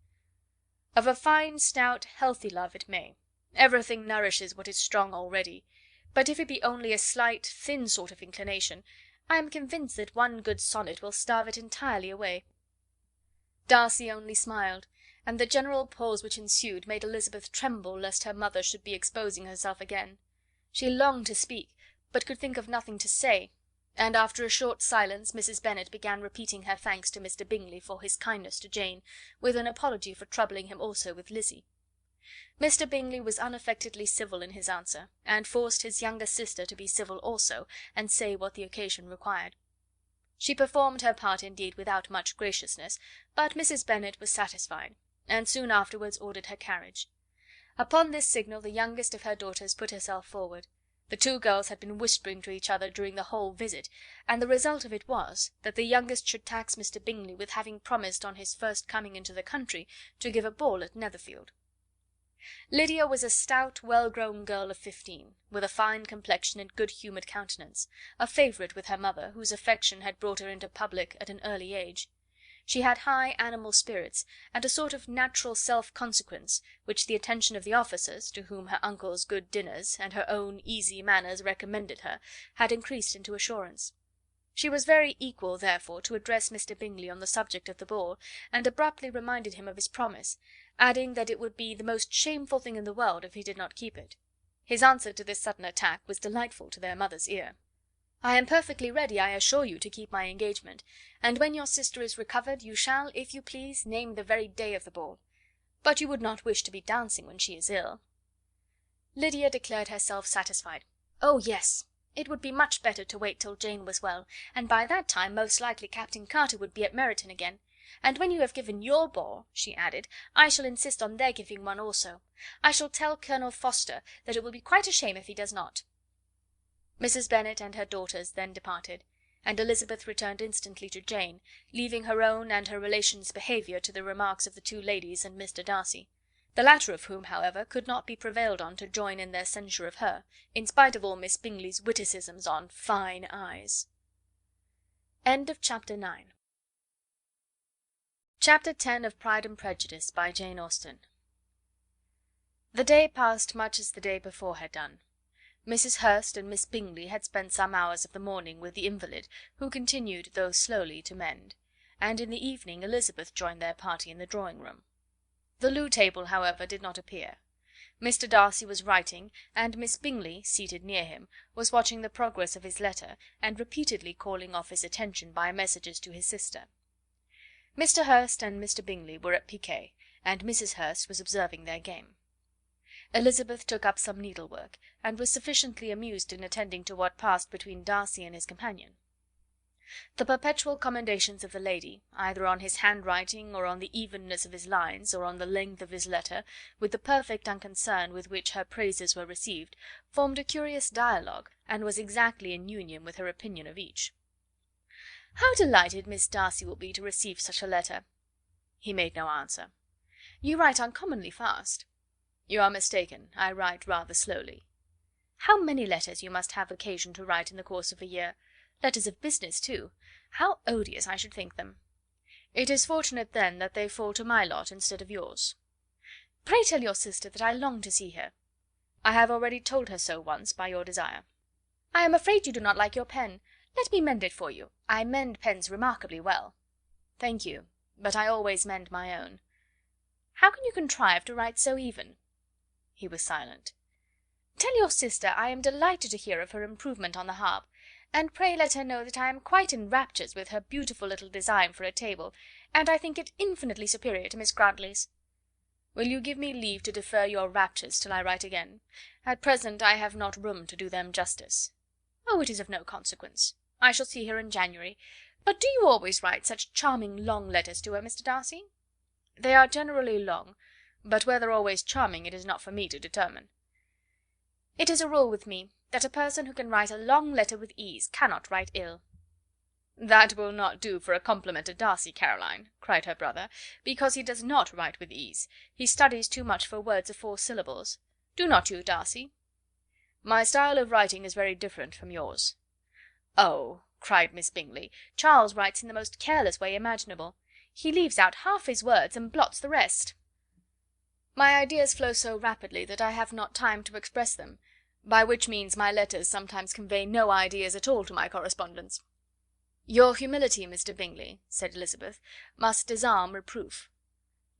"Of a fine, stout, healthy love it may. Everything nourishes what is strong already; but if it be only a slight, thin sort of inclination, I am convinced that one good sonnet will starve it entirely away." Darcy only smiled, and the general pause which ensued made Elizabeth tremble lest her mother should be exposing herself again. She longed to speak, but could think of nothing to say, and after a short silence Mrs. Bennet began repeating her thanks to Mr. Bingley for his kindness to Jane, with an apology for troubling him also with Lizzie. Mr. Bingley was unaffectedly civil in his answer, and forced his younger sister to be civil also, and say what the occasion required. She performed her part indeed without much graciousness, but Mrs. Bennet was satisfied, and soon afterwards ordered her carriage. Upon this signal the youngest of her daughters put herself forward. The two girls had been whispering to each other during the whole visit, and the result of it was, that the youngest should tax Mr. Bingley with having promised on his first coming into the country to give a ball at Netherfield. Lydia was a stout, well-grown girl of 15, with a fine complexion and good-humoured countenance, a favourite with her mother, whose affection had brought her into public at an early age. She had high animal spirits, and a sort of natural self-consequence, which the attention of the officers, to whom her uncle's good dinners, and her own easy manners recommended her, had increased into assurance. She was very equal, therefore, to address Mr. Bingley on the subject of the ball, and abruptly reminded him of his promise, adding that it would be the most shameful thing in the world if he did not keep it. His answer to this sudden attack was delightful to their mother's ear. "I am perfectly ready, I assure you, to keep my engagement, and when your sister is recovered you shall, if you please, name the very day of the ball. But you would not wish to be dancing when she is ill?" Lydia declared herself satisfied. "Oh, yes! It would be much better to wait till Jane was well, and by that time most likely Captain Carter would be at Meryton again. And when you have given your ball," she added, "I shall insist on their giving one also. I shall tell Colonel Forster that it will be quite a shame if he does not." Mrs. Bennet and her daughters then departed, and Elizabeth returned instantly to Jane, leaving her own and her relations' behaviour to the remarks of the two ladies and Mr. Darcy. the latter of whom, however, could not be prevailed on to join in their censure of her, in spite of all Miss Bingley's witticisms on fine eyes. Chapter 10 of Pride and Prejudice, by Jane Austen. The day passed much as the day before had done. Mrs. Hurst and Miss Bingley had spent some hours of the morning with the invalid, who continued, though slowly, to mend, and in the evening Elizabeth joined their party in the drawing-room. The loo table, however, did not appear. Mr. Darcy was writing, and Miss Bingley, seated near him, was watching the progress of his letter, and repeatedly calling off his attention by messages to his sister. Mr. Hurst and Mr. Bingley were at piquet, and Mrs. Hurst was observing their game. Elizabeth took up some needlework, and was sufficiently amused in attending to what passed between Darcy and his companion. The perpetual commendations of the lady, either on his handwriting, or on the evenness of his lines, or on the length of his letter, with the perfect unconcern with which her praises were received, formed a curious dialogue, and was exactly in union with her opinion of each. "How delighted Miss Darcy will be to receive such a letter!" He made no answer. "You write uncommonly fast." "You are mistaken, I write rather slowly." "How many letters you must have occasion to write in the course of a year! Letters of business, too. How odious I should think them!" "It is fortunate, then, that they fall to my lot instead of yours." "Pray tell your sister that I long to see her." "I have already told her so once, by your desire." "I am afraid you do not like your pen. Let me mend it for you. I mend pens remarkably well." "Thank you, but I always mend my own." "How can you contrive to write so even?" He was silent. "Tell your sister I am delighted to hear of her improvement on the harp, and pray let her know that I am quite in raptures with her beautiful little design for a table, and I think it infinitely superior to Miss Grantley's." "Will you give me leave to defer your raptures till I write again? At present I have not room to do them justice." "Oh, it is of no consequence. I shall see her in January. But do you always write such charming long letters to her, Mr. Darcy?" "They are generally long, but whether always charming it is not for me to determine." "It is a rule with me, that a person who can write a long letter with ease cannot write ill." "That will not do for a compliment to Darcy, Caroline," cried her brother, "because he does not write with ease. He studies too much for words of 4 syllables. Do not you, Darcy?" "My style of writing is very different from yours." "Oh!" cried Miss Bingley, "Charles writes in the most careless way imaginable. He leaves out half his words and blots the rest." "My ideas flow so rapidly that I have not time to express them, by which means my letters sometimes convey no ideas at all to my correspondents." "Your humility, Mr. Bingley," said Elizabeth, "must disarm reproof."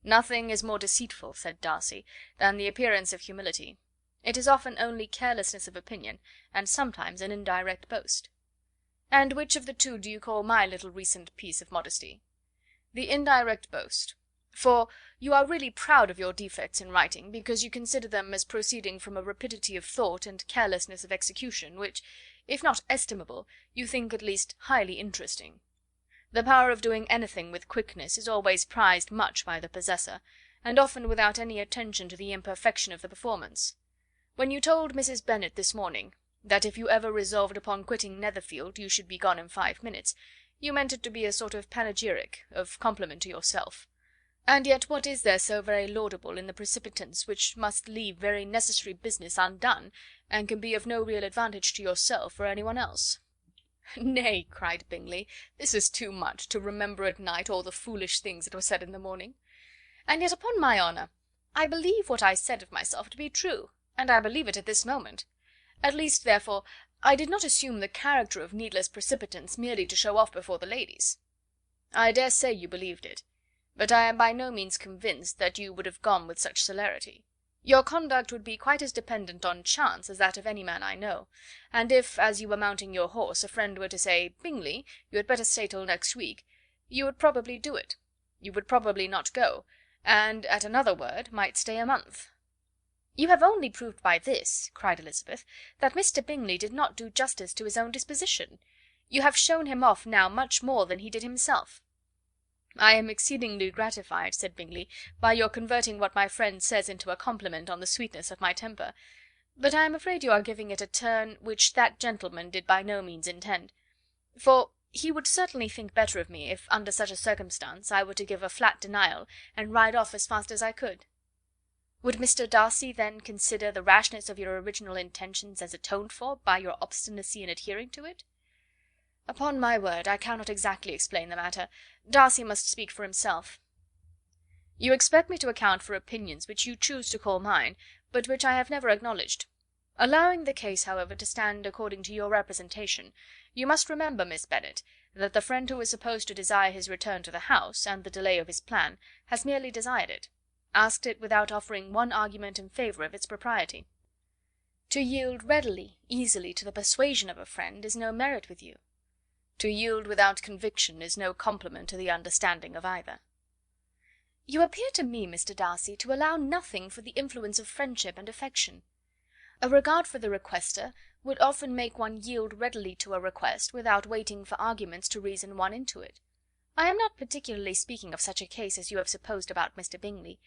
"Nothing is more deceitful," said Darcy, "than the appearance of humility. It is often only carelessness of opinion, and sometimes an indirect boast." "And which of the two do you call my little recent piece of modesty?" "The indirect boast. For you are really proud of your defects in writing, because you consider them as proceeding from a rapidity of thought and carelessness of execution, which, if not estimable, you think at least highly interesting. The power of doing anything with quickness is always prized much by the possessor, and often without any attention to the imperfection of the performance. When you told Mrs. Bennet this morning that if you ever resolved upon quitting Netherfield you should be gone in 5 minutes, you meant it to be a sort of panegyric, of compliment to yourself. And yet what is there so very laudable in the precipitance which must leave very necessary business undone, and can be of no real advantage to yourself or any one else?" "Nay," cried Bingley, "this is too much, to remember at night all the foolish things that were said in the morning. And yet, upon my honour, I believe what I said of myself to be true, and I believe it at this moment. At least, therefore, I did not assume the character of needless precipitance merely to show off before the ladies." "I dare say you believed it, but I am by no means convinced that you would have gone with such celerity. Your conduct would be quite as dependent on chance as that of any man I know, and if, as you were mounting your horse, a friend were to say, 'Bingley, you had better stay till next week,' you would probably do it. You would probably not go, and, at another word, might stay a month." "You have only proved by this," cried Elizabeth, "that Mr. Bingley did not do justice to his own disposition. You have shown him off now much more than he did himself." "I am exceedingly gratified," said Bingley, "by your converting what my friend says into a compliment on the sweetness of my temper; but I am afraid you are giving it a turn which that gentleman did by no means intend; for he would certainly think better of me if, under such a circumstance, I were to give a flat denial, and ride off as fast as I could." Would Mr. Darcy then consider the rashness of your original intentions as atoned for by your obstinacy in adhering to it?" "Upon my word, I cannot exactly explain the matter. Darcy must speak for himself." "You expect me to account for opinions which you choose to call mine, but which I have never acknowledged. Allowing the case, however, to stand according to your representation, you must remember, Miss Bennet, that the friend who is supposed to desire his return to the house, and the delay of his plan, has merely desired it, asked it without offering one argument in favour of its propriety. To yield readily, easily, to the persuasion of a friend is no merit with you. To yield without conviction is no compliment to the understanding of either." "You appear to me, Mr. Darcy, to allow nothing for the influence of friendship and affection. A regard for the requester would often make one yield readily to a request without waiting for arguments to reason one into it. I am not particularly speaking of such a case as you have supposed about Mr. Bingley.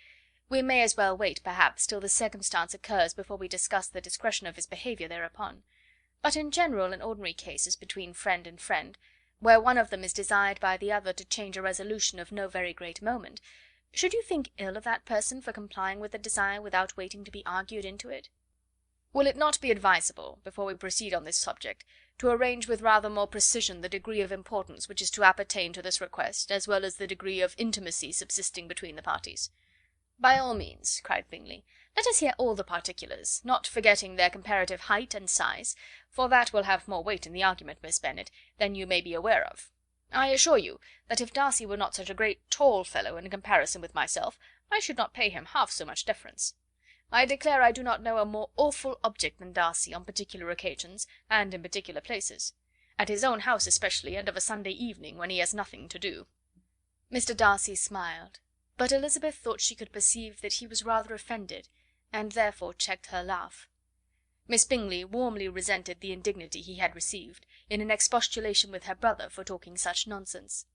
We may as well wait, perhaps, till the circumstance occurs before we discuss the discretion of his behaviour thereupon. But in general and ordinary cases between friend and friend, where one of them is desired by the other to change a resolution of no very great moment, should you think ill of that person for complying with the desire without waiting to be argued into it? Will it not be advisable, before we proceed on this subject, to arrange with rather more precision the degree of importance which is to appertain to this request, as well as the degree of intimacy subsisting between the parties?" "By all means," cried Bingley. "Let us hear all the particulars, not forgetting their comparative height and size, for that will have more weight in the argument, Miss Bennet, than you may be aware of. I assure you that if Darcy were not such a great tall fellow in comparison with myself, I should not pay him half so much deference. I declare I do not know a more awful object than Darcy on particular occasions, and in particular places; at his own house especially, and of a Sunday evening, when he has nothing to do." Mr. Darcy smiled, but Elizabeth thought she could perceive that he was rather offended, and therefore checked her laugh. Miss Bingley warmly resented the indignity he had received, in an expostulation with her brother for talking such nonsense.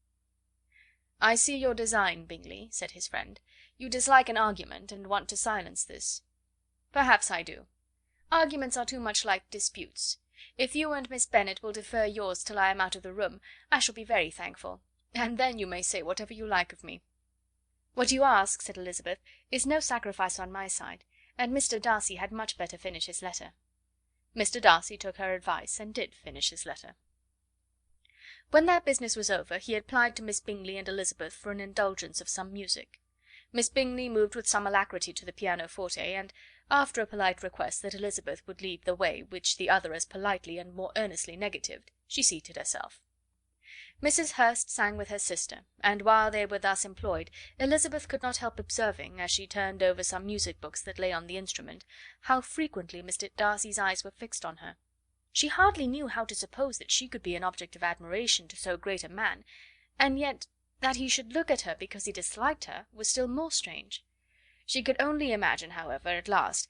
"I see your design, Bingley," said his friend. "You dislike an argument, and want to silence this. Perhaps I do. Arguments are too much like disputes. If you and Miss Bennet will defer yours till I am out of the room, I shall be very thankful, and then you may say whatever you like of me." "What you ask," said Elizabeth, "is no sacrifice on my side, and Mr. Darcy had much better finish his letter." Mr. Darcy took her advice, and did finish his letter. When that business was over, he applied to Miss Bingley and Elizabeth for an indulgence of some music. Miss Bingley moved with some alacrity to the pianoforte, and, after a polite request that Elizabeth would lead the way, which the other as politely and more earnestly negatived, she seated herself. Mrs. Hurst sang with her sister, and while they were thus employed, Elizabeth could not help observing, as she turned over some music books that lay on the instrument, how frequently Mr. Darcy's eyes were fixed on her. She hardly knew how to suppose that she could be an object of admiration to so great a man, and yet that he should look at her because he disliked her was still more strange. She could only imagine, however, at last,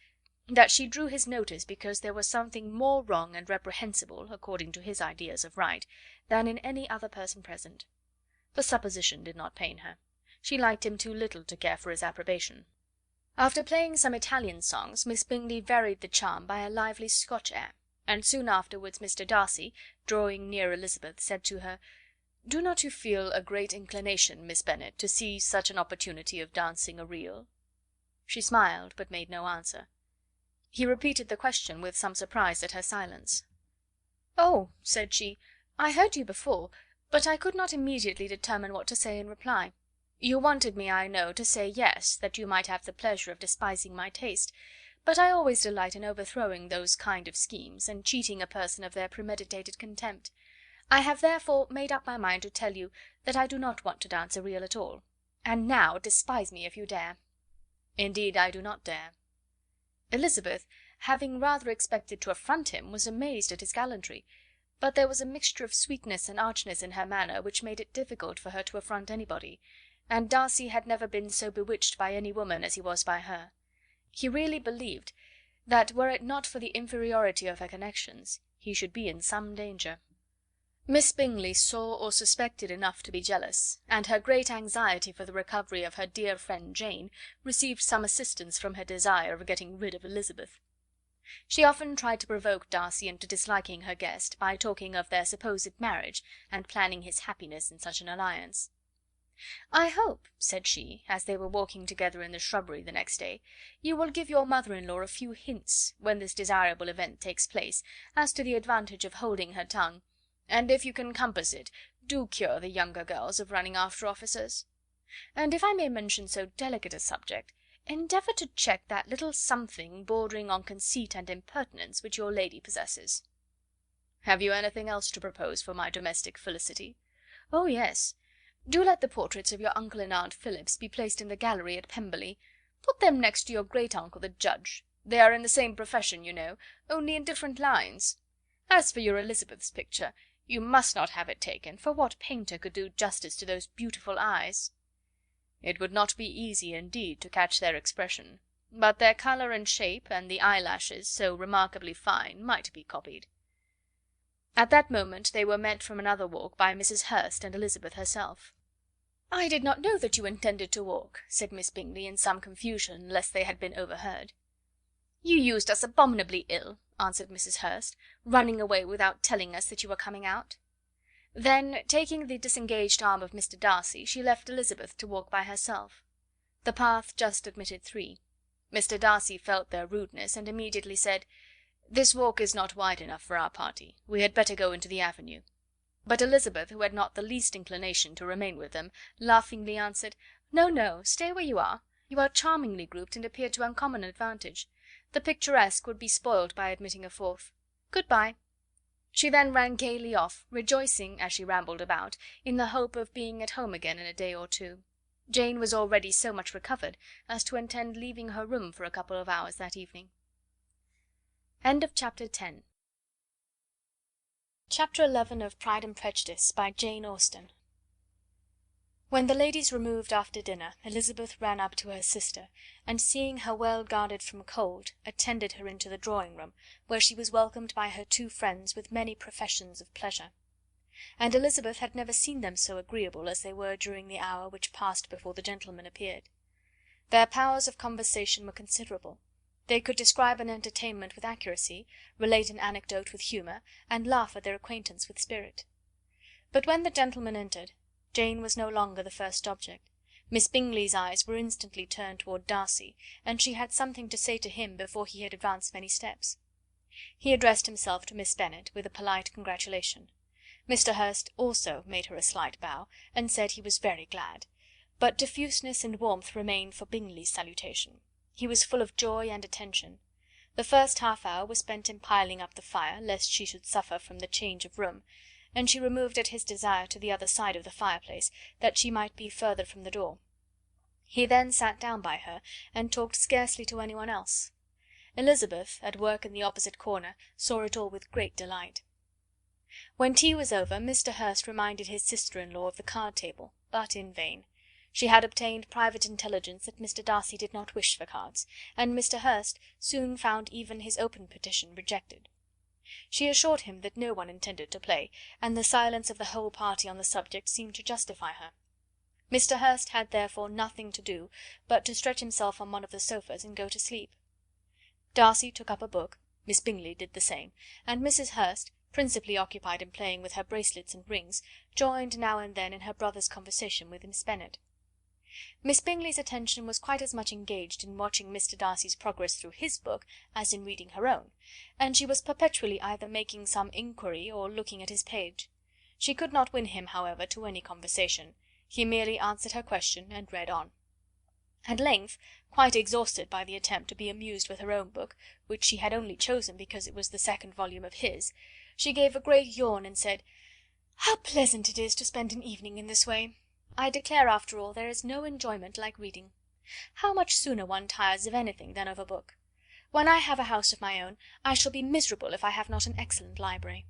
that she drew his notice because there was something more wrong and reprehensible, according to his ideas of right, than in any other person present. The supposition did not pain her. She liked him too little to care for his approbation. After playing some Italian songs, Miss Bingley varied the charm by a lively Scotch air, and soon afterwards Mr. Darcy, drawing near Elizabeth, said to her, "Do not you feel a great inclination, Miss Bennet, to seize such an opportunity of dancing a reel?" She smiled, but made no answer. He repeated the question with some surprise at her silence. "Oh," said she, "I heard you before, but I could not immediately determine what to say in reply. You wanted me, I know, to say yes, that you might have the pleasure of despising my taste, but I always delight in overthrowing those kind of schemes, and cheating a person of their premeditated contempt. I have therefore made up my mind to tell you that I do not want to dance a reel at all. And now despise me if you dare." "Indeed I do not dare." Elizabeth, having rather expected to affront him, was amazed at his gallantry, but there was a mixture of sweetness and archness in her manner which made it difficult for her to affront anybody, and Darcy had never been so bewitched by any woman as he was by her. He really believed that were it not for the inferiority of her connections, he should be in some danger. Miss Bingley saw or suspected enough to be jealous, and her great anxiety for the recovery of her dear friend Jane received some assistance from her desire of getting rid of Elizabeth. She often tried to provoke Darcy into disliking her guest by talking of their supposed marriage, and planning his happiness in such an alliance. "I hope," said she, as they were walking together in the shrubbery the next day, "you will give your mother in law a few hints, when this desirable event takes place, as to the advantage of holding her tongue; and if you can compass it, do cure the younger girls of running after officers. And if I may mention so delicate a subject, endeavour to check that little something bordering on conceit and impertinence which your lady possesses." "Have you anything else to propose for my domestic felicity?" "Oh, yes. Do let the portraits of your uncle and aunt Phillips be placed in the gallery at Pemberley. Put them next to your great uncle the judge. They are in the same profession, you know, only in different lines. As for your Elizabeth's picture, you must not have it taken, for what painter could do justice to those beautiful eyes?" "It would not be easy, indeed, to catch their expression, but their colour and shape, and the eyelashes, so remarkably fine, might be copied." At that moment they were met from another walk by Mrs. Hurst and Elizabeth herself. "I did not know that you intended to walk," said Miss Bingley, in some confusion lest they had been overheard. "You used us abominably ill," answered Mrs. Hurst, "running away without telling us that you were coming out." Then, taking the disengaged arm of Mr. Darcy, she left Elizabeth to walk by herself. The path just admitted three. Mr. Darcy felt their rudeness, and immediately said, "This walk is not wide enough for our party. We had better go into the avenue." But Elizabeth, who had not the least inclination to remain with them, laughingly answered, "No, no, stay where you are. You are charmingly grouped, and appear to uncommon advantage. The picturesque would be spoiled by admitting a fourth. Good bye." She then ran gaily off, rejoicing, as she rambled about, in the hope of being at home again in a day or two. Jane was already so much recovered as to intend leaving her room for a couple of hours that evening. Chapter 11 of Pride and Prejudice, by Jane Austen. When the ladies removed after dinner, Elizabeth ran up to her sister, and seeing her well guarded from cold, attended her into the drawing room, where she was welcomed by her two friends with many professions of pleasure. And Elizabeth had never seen them so agreeable as they were during the hour which passed before the gentlemen appeared. Their powers of conversation were considerable. They could describe an entertainment with accuracy, relate an anecdote with humour, and laugh at their acquaintance with spirit. But when the gentlemen entered, Jane was no longer the first object. Miss Bingley's eyes were instantly turned toward Darcy, and she had something to say to him before he had advanced many steps. He addressed himself to Miss Bennet with a polite congratulation. Mr. Hurst also made her a slight bow, and said he was very glad, but diffuseness and warmth remained for Bingley's salutation. He was full of joy and attention. The first half hour was spent in piling up the fire, lest she should suffer from the change of room, and she removed at his desire to the other side of the fireplace, that she might be further from the door. He then sat down by her, and talked scarcely to any one else. Elizabeth, at work in the opposite corner, saw it all with great delight. When tea was over, Mr. Hurst reminded his sister-in-law of the card table, but in vain. She had obtained private intelligence that Mr. Darcy did not wish for cards, and Mr. Hurst soon found even his open petition rejected. She assured him that no one intended to play, and the silence of the whole party on the subject seemed to justify her. Mr. Hurst had therefore nothing to do but to stretch himself on one of the sofas and go to sleep. Darcy took up a book, Miss Bingley did the same, and Mrs. Hurst, principally occupied in playing with her bracelets and rings, joined now and then in her brother's conversation with Miss Bennet. Miss Bingley's attention was quite as much engaged in watching Mr. Darcy's progress through his book as in reading her own, and she was perpetually either making some inquiry or looking at his page. She could not win him, however, to any conversation. He merely answered her question and read on. At length, quite exhausted by the attempt to be amused with her own book, which she had only chosen because it was the second volume of his, she gave a great yawn and said, "How pleasant it is to spend an evening in this way! I declare, after all, there is no enjoyment like reading. How much sooner one tires of anything than of a book! When I have a house of my own, I shall be miserable if I have not an excellent library."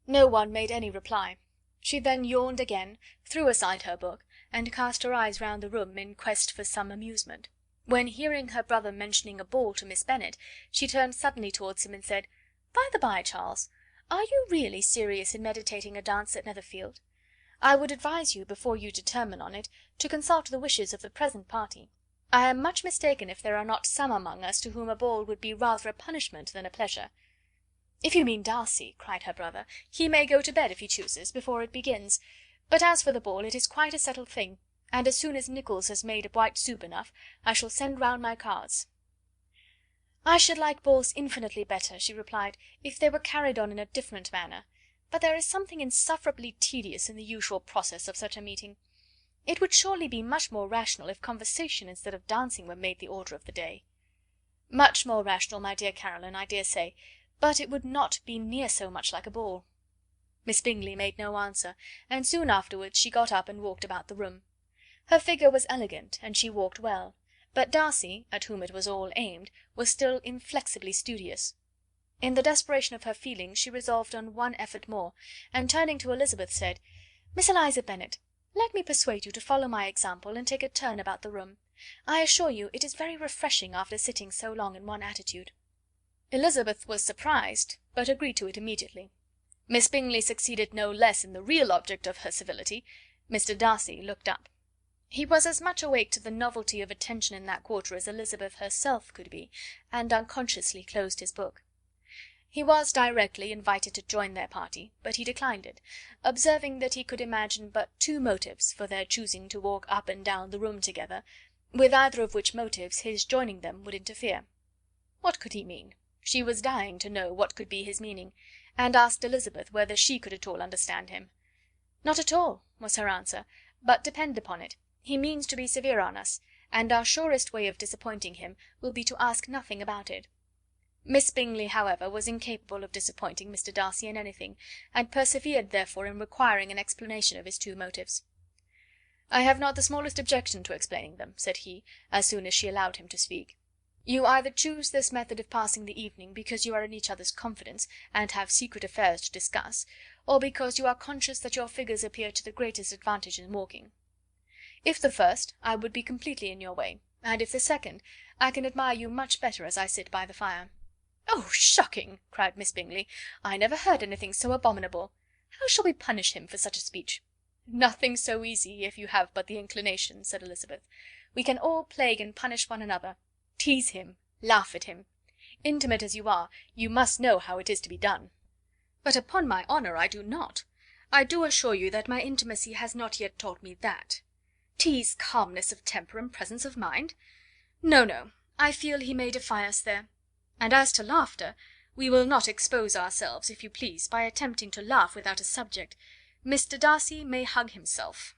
No one made any reply. She then yawned again, threw aside her book, and cast her eyes round the room in quest for some amusement, when, hearing her brother mentioning a ball to Miss Bennet, she turned suddenly towards him and said, "By the by, Charles, are you really serious in meditating a dance at Netherfield? I would advise you, before you determine on it, to consult the wishes of the present party. I am much mistaken if there are not some among us to whom a ball would be rather a punishment than a pleasure." "If you mean Darcy," cried her brother, "he may go to bed, if he chooses, before it begins; But as for the ball, it is quite a settled thing, and as soon as Nicholls has made white soup enough, I shall send round my cards." "I should like balls infinitely better," she replied, "if they were carried on in a different manner; but there is something insufferably tedious in the usual process of such a meeting. It would surely be much more rational if conversation instead of dancing were made the order of the day." "Much more rational, my dear Caroline, I dare say, but it would not be near so much like a ball." Miss Bingley made no answer, and soon afterwards she got up and walked about the room. Her figure was elegant, and she walked well, but Darcy, at whom it was all aimed, was still inflexibly studious. In the desperation of her feelings she resolved on one effort more, and turning to Elizabeth, said, "Miss Eliza Bennet, let me persuade you to follow my example, and take a turn about the room. I assure you it is very refreshing after sitting so long in one attitude." Elizabeth was surprised, but agreed to it immediately. Miss Bingley succeeded no less in the real object of her civility. Mr. Darcy looked up. He was as much awake to the novelty of attention in that quarter as Elizabeth herself could be, and unconsciously closed his book. He was directly invited to join their party, but he declined it, observing that he could imagine but two motives for their choosing to walk up and down the room together, with either of which motives his joining them would interfere. What could he mean? She was dying to know what could be his meaning, and asked Elizabeth whether she could at all understand him. "Not at all," was her answer, "but depend upon it, he means to be severe on us, and our surest way of disappointing him will be to ask nothing about it." Miss Bingley, however, was incapable of disappointing Mr. Darcy in anything, and persevered therefore in requiring an explanation of his two motives. "I have not the smallest objection to explaining them," said he, as soon as she allowed him to speak. "You either choose this method of passing the evening because you are in each other's confidence, and have secret affairs to discuss, or because you are conscious that your figures appear to the greatest advantage in walking. If the first, I would be completely in your way, and if the second, I can admire you much better as I sit by the fire." "Oh, shocking!" cried Miss Bingley. "I never heard anything so abominable. How shall we punish him for such a speech?" "Nothing so easy, if you have but the inclination," said Elizabeth. "We can all plague and punish one another. Tease him, laugh at him. Intimate as you are, you must know how it is to be done." "But upon my honour I do not. I do assure you that my intimacy has not yet taught me that. Tease calmness of temper and presence of mind? No, no, I feel he may defy us there. And as to laughter, we will not expose ourselves, if you please, by attempting to laugh without a subject. Mr. Darcy may hug himself."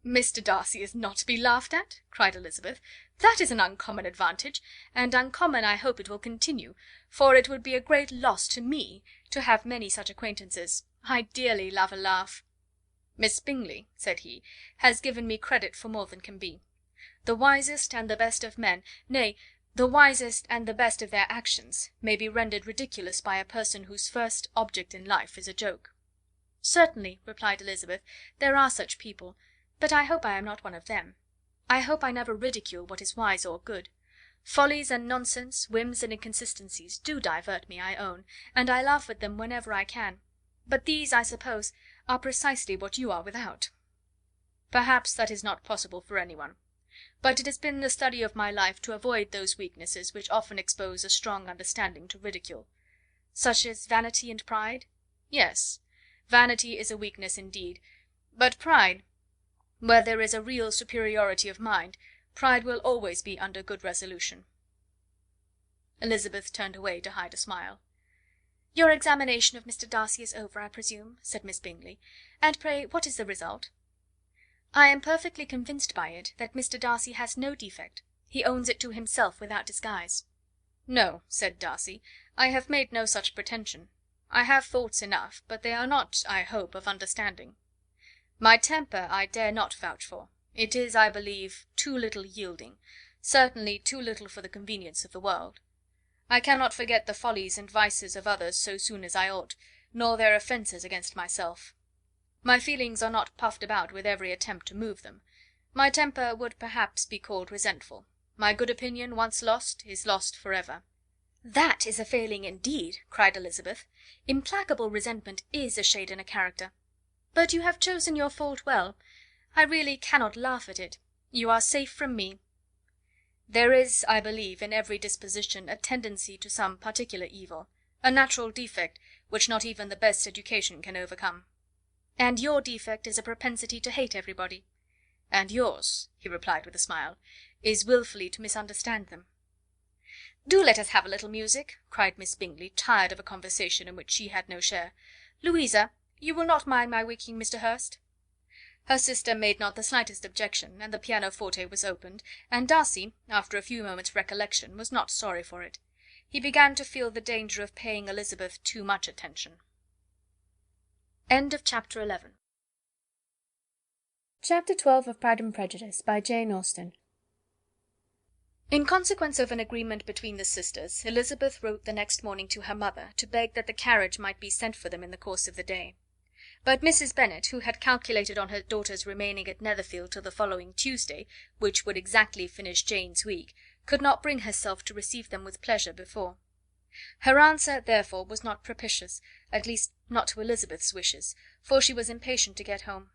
"Mr. Darcy is not to be laughed at?" cried Elizabeth. "That is an uncommon advantage, and uncommon I hope it will continue, for it would be a great loss to me to have many such acquaintances. I dearly love a laugh." "Miss Bingley," said he, "has given me credit for more than can be. The wisest and the best of men, nay, the wisest and the best of their actions, may be rendered ridiculous by a person whose first object in life is a joke." "Certainly," replied Elizabeth, "there are such people, but I hope I am not one of them. I hope I never ridicule what is wise or good. Follies and nonsense, whims and inconsistencies, do divert me, I own, and I laugh at them whenever I can; but these, I suppose, are precisely what you are without." "Perhaps that is not possible for any one. But it has been the study of my life to avoid those weaknesses which often expose a strong understanding to ridicule." "Such as vanity and pride?" "Yes, vanity is a weakness indeed, but pride, where there is a real superiority of mind, pride will always be under good resolution." Elizabeth turned away to hide a smile. "Your examination of Mr. Darcy is over, I presume," said Miss Bingley; "and pray what is the result?" "I am perfectly convinced by it that Mr. Darcy has no defect. He owns it to himself without disguise." "No," said Darcy, "I have made no such pretension. I have thoughts enough, but they are not, I hope, of understanding. My temper I dare not vouch for. It is, I believe, too little yielding, certainly too little for the convenience of the world. I cannot forget the follies and vices of others so soon as I ought, nor their offences against myself. My feelings are not puffed about with every attempt to move them. My temper would perhaps be called resentful. My good opinion, once lost, is lost for ever." "That is a failing indeed," cried Elizabeth. "Implacable resentment is a shade in a character. But you have chosen your fault well. I really cannot laugh at it. You are safe from me." "There is, I believe, in every disposition a tendency to some particular evil, a natural defect which not even the best education can overcome." and your defect is a propensity to hate everybody." "And yours," he replied with a smile, "is wilfully to misunderstand them." "Do let us have a little music," cried Miss Bingley, tired of a conversation in which she had no share. "Louisa, you will not mind my waking Mr. Hurst?" Her sister made not the slightest objection, and the pianoforte was opened, and Darcy, after a few moments' recollection, was not sorry for it. He began to feel the danger of paying Elizabeth too much attention. Chapter 12 of Pride and Prejudice, by Jane Austen. In consequence of an agreement between the sisters, Elizabeth wrote the next morning to her mother to beg that the carriage might be sent for them in the course of the day. But Mrs. Bennet, who had calculated on her daughter's remaining at Netherfield till the following Tuesday, which would exactly finish Jane's week, could not bring herself to receive them with pleasure before. Her answer, therefore, was not propitious, at least not to Elizabeth's wishes, for she was impatient to get home.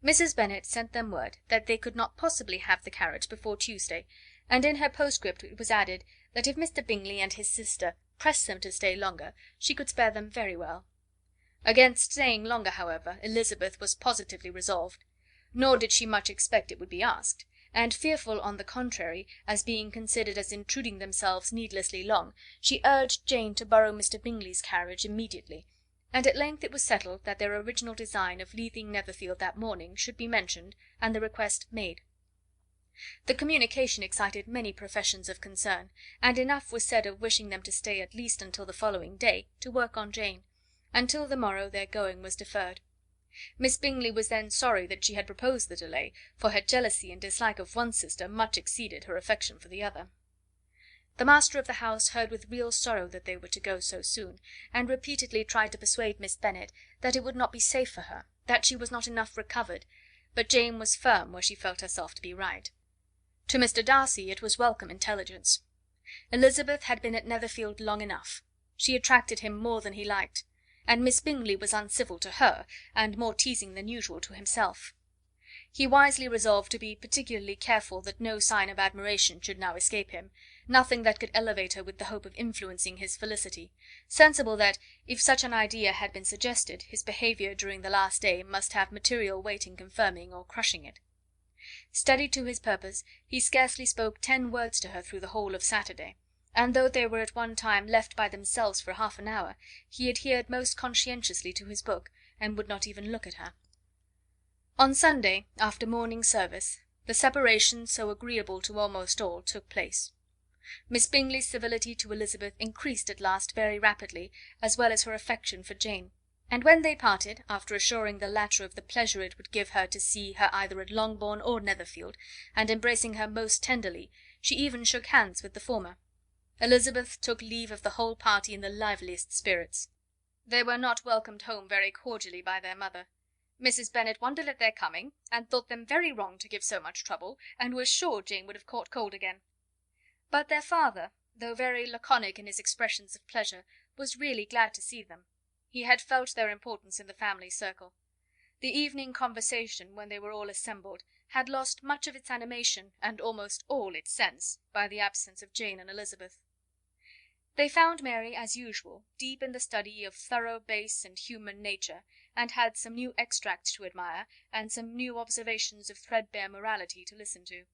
Mrs. Bennet sent them word that they could not possibly have the carriage before Tuesday, and in her postscript it was added that if Mr. Bingley and his sister pressed them to stay longer, she could spare them very well. Against staying longer, however, Elizabeth was positively resolved; nor did she much expect it would be asked, and fearful, on the contrary, as being considered as intruding themselves needlessly long, she urged Jane to borrow Mr. Bingley's carriage immediately, and at length it was settled that their original design of leaving Netherfield that morning should be mentioned, and the request made. The communication excited many professions of concern, and enough was said of wishing them to stay at least until the following day, to work on Jane. Until the morrow their going was deferred. Miss Bingley was then sorry that she had proposed the delay, for her jealousy and dislike of one sister much exceeded her affection for the other. The master of the house heard with real sorrow that they were to go so soon, and repeatedly tried to persuade Miss Bennet that it would not be safe for her, that she was not enough recovered, but Jane was firm where she felt herself to be right. To Mr. Darcy it was welcome intelligence. Elizabeth had been at Netherfield long enough. She attracted him more than he liked, and Miss Bingley was uncivil to her, and more teasing than usual to himself. He wisely resolved to be particularly careful that no sign of admiration should now escape him, nothing that could elevate her with the hope of influencing his felicity, sensible that, if such an idea had been suggested, his behaviour during the last day must have material weight in confirming or crushing it. Steady to his purpose, he scarcely spoke 10 words to her through the whole of Saturday, and though they were at one time left by themselves for half an hour, he adhered most conscientiously to his book, and would not even look at her. On Sunday, after morning service, the separation, so agreeable to almost all, took place. Miss Bingley's civility to Elizabeth increased at last very rapidly, as well as her affection for Jane, and when they parted, after assuring the latter of the pleasure it would give her to see her either at Longbourn or Netherfield, and embracing her most tenderly, she even shook hands with the former. Elizabeth took leave of the whole party in the liveliest spirits. They were not welcomed home very cordially by their mother. Mrs. Bennet wondered at their coming, and thought them very wrong to give so much trouble, and was sure Jane would have caught cold again. But their father, though very laconic in his expressions of pleasure, was really glad to see them. He had felt their importance in the family circle. The evening conversation, when they were all assembled, had lost much of its animation, and almost all its sense, by the absence of Jane and Elizabeth. They found Mary, as usual, deep in the study of thorough base and human nature, and had some new extracts to admire, and some new observations of threadbare morality to listen to.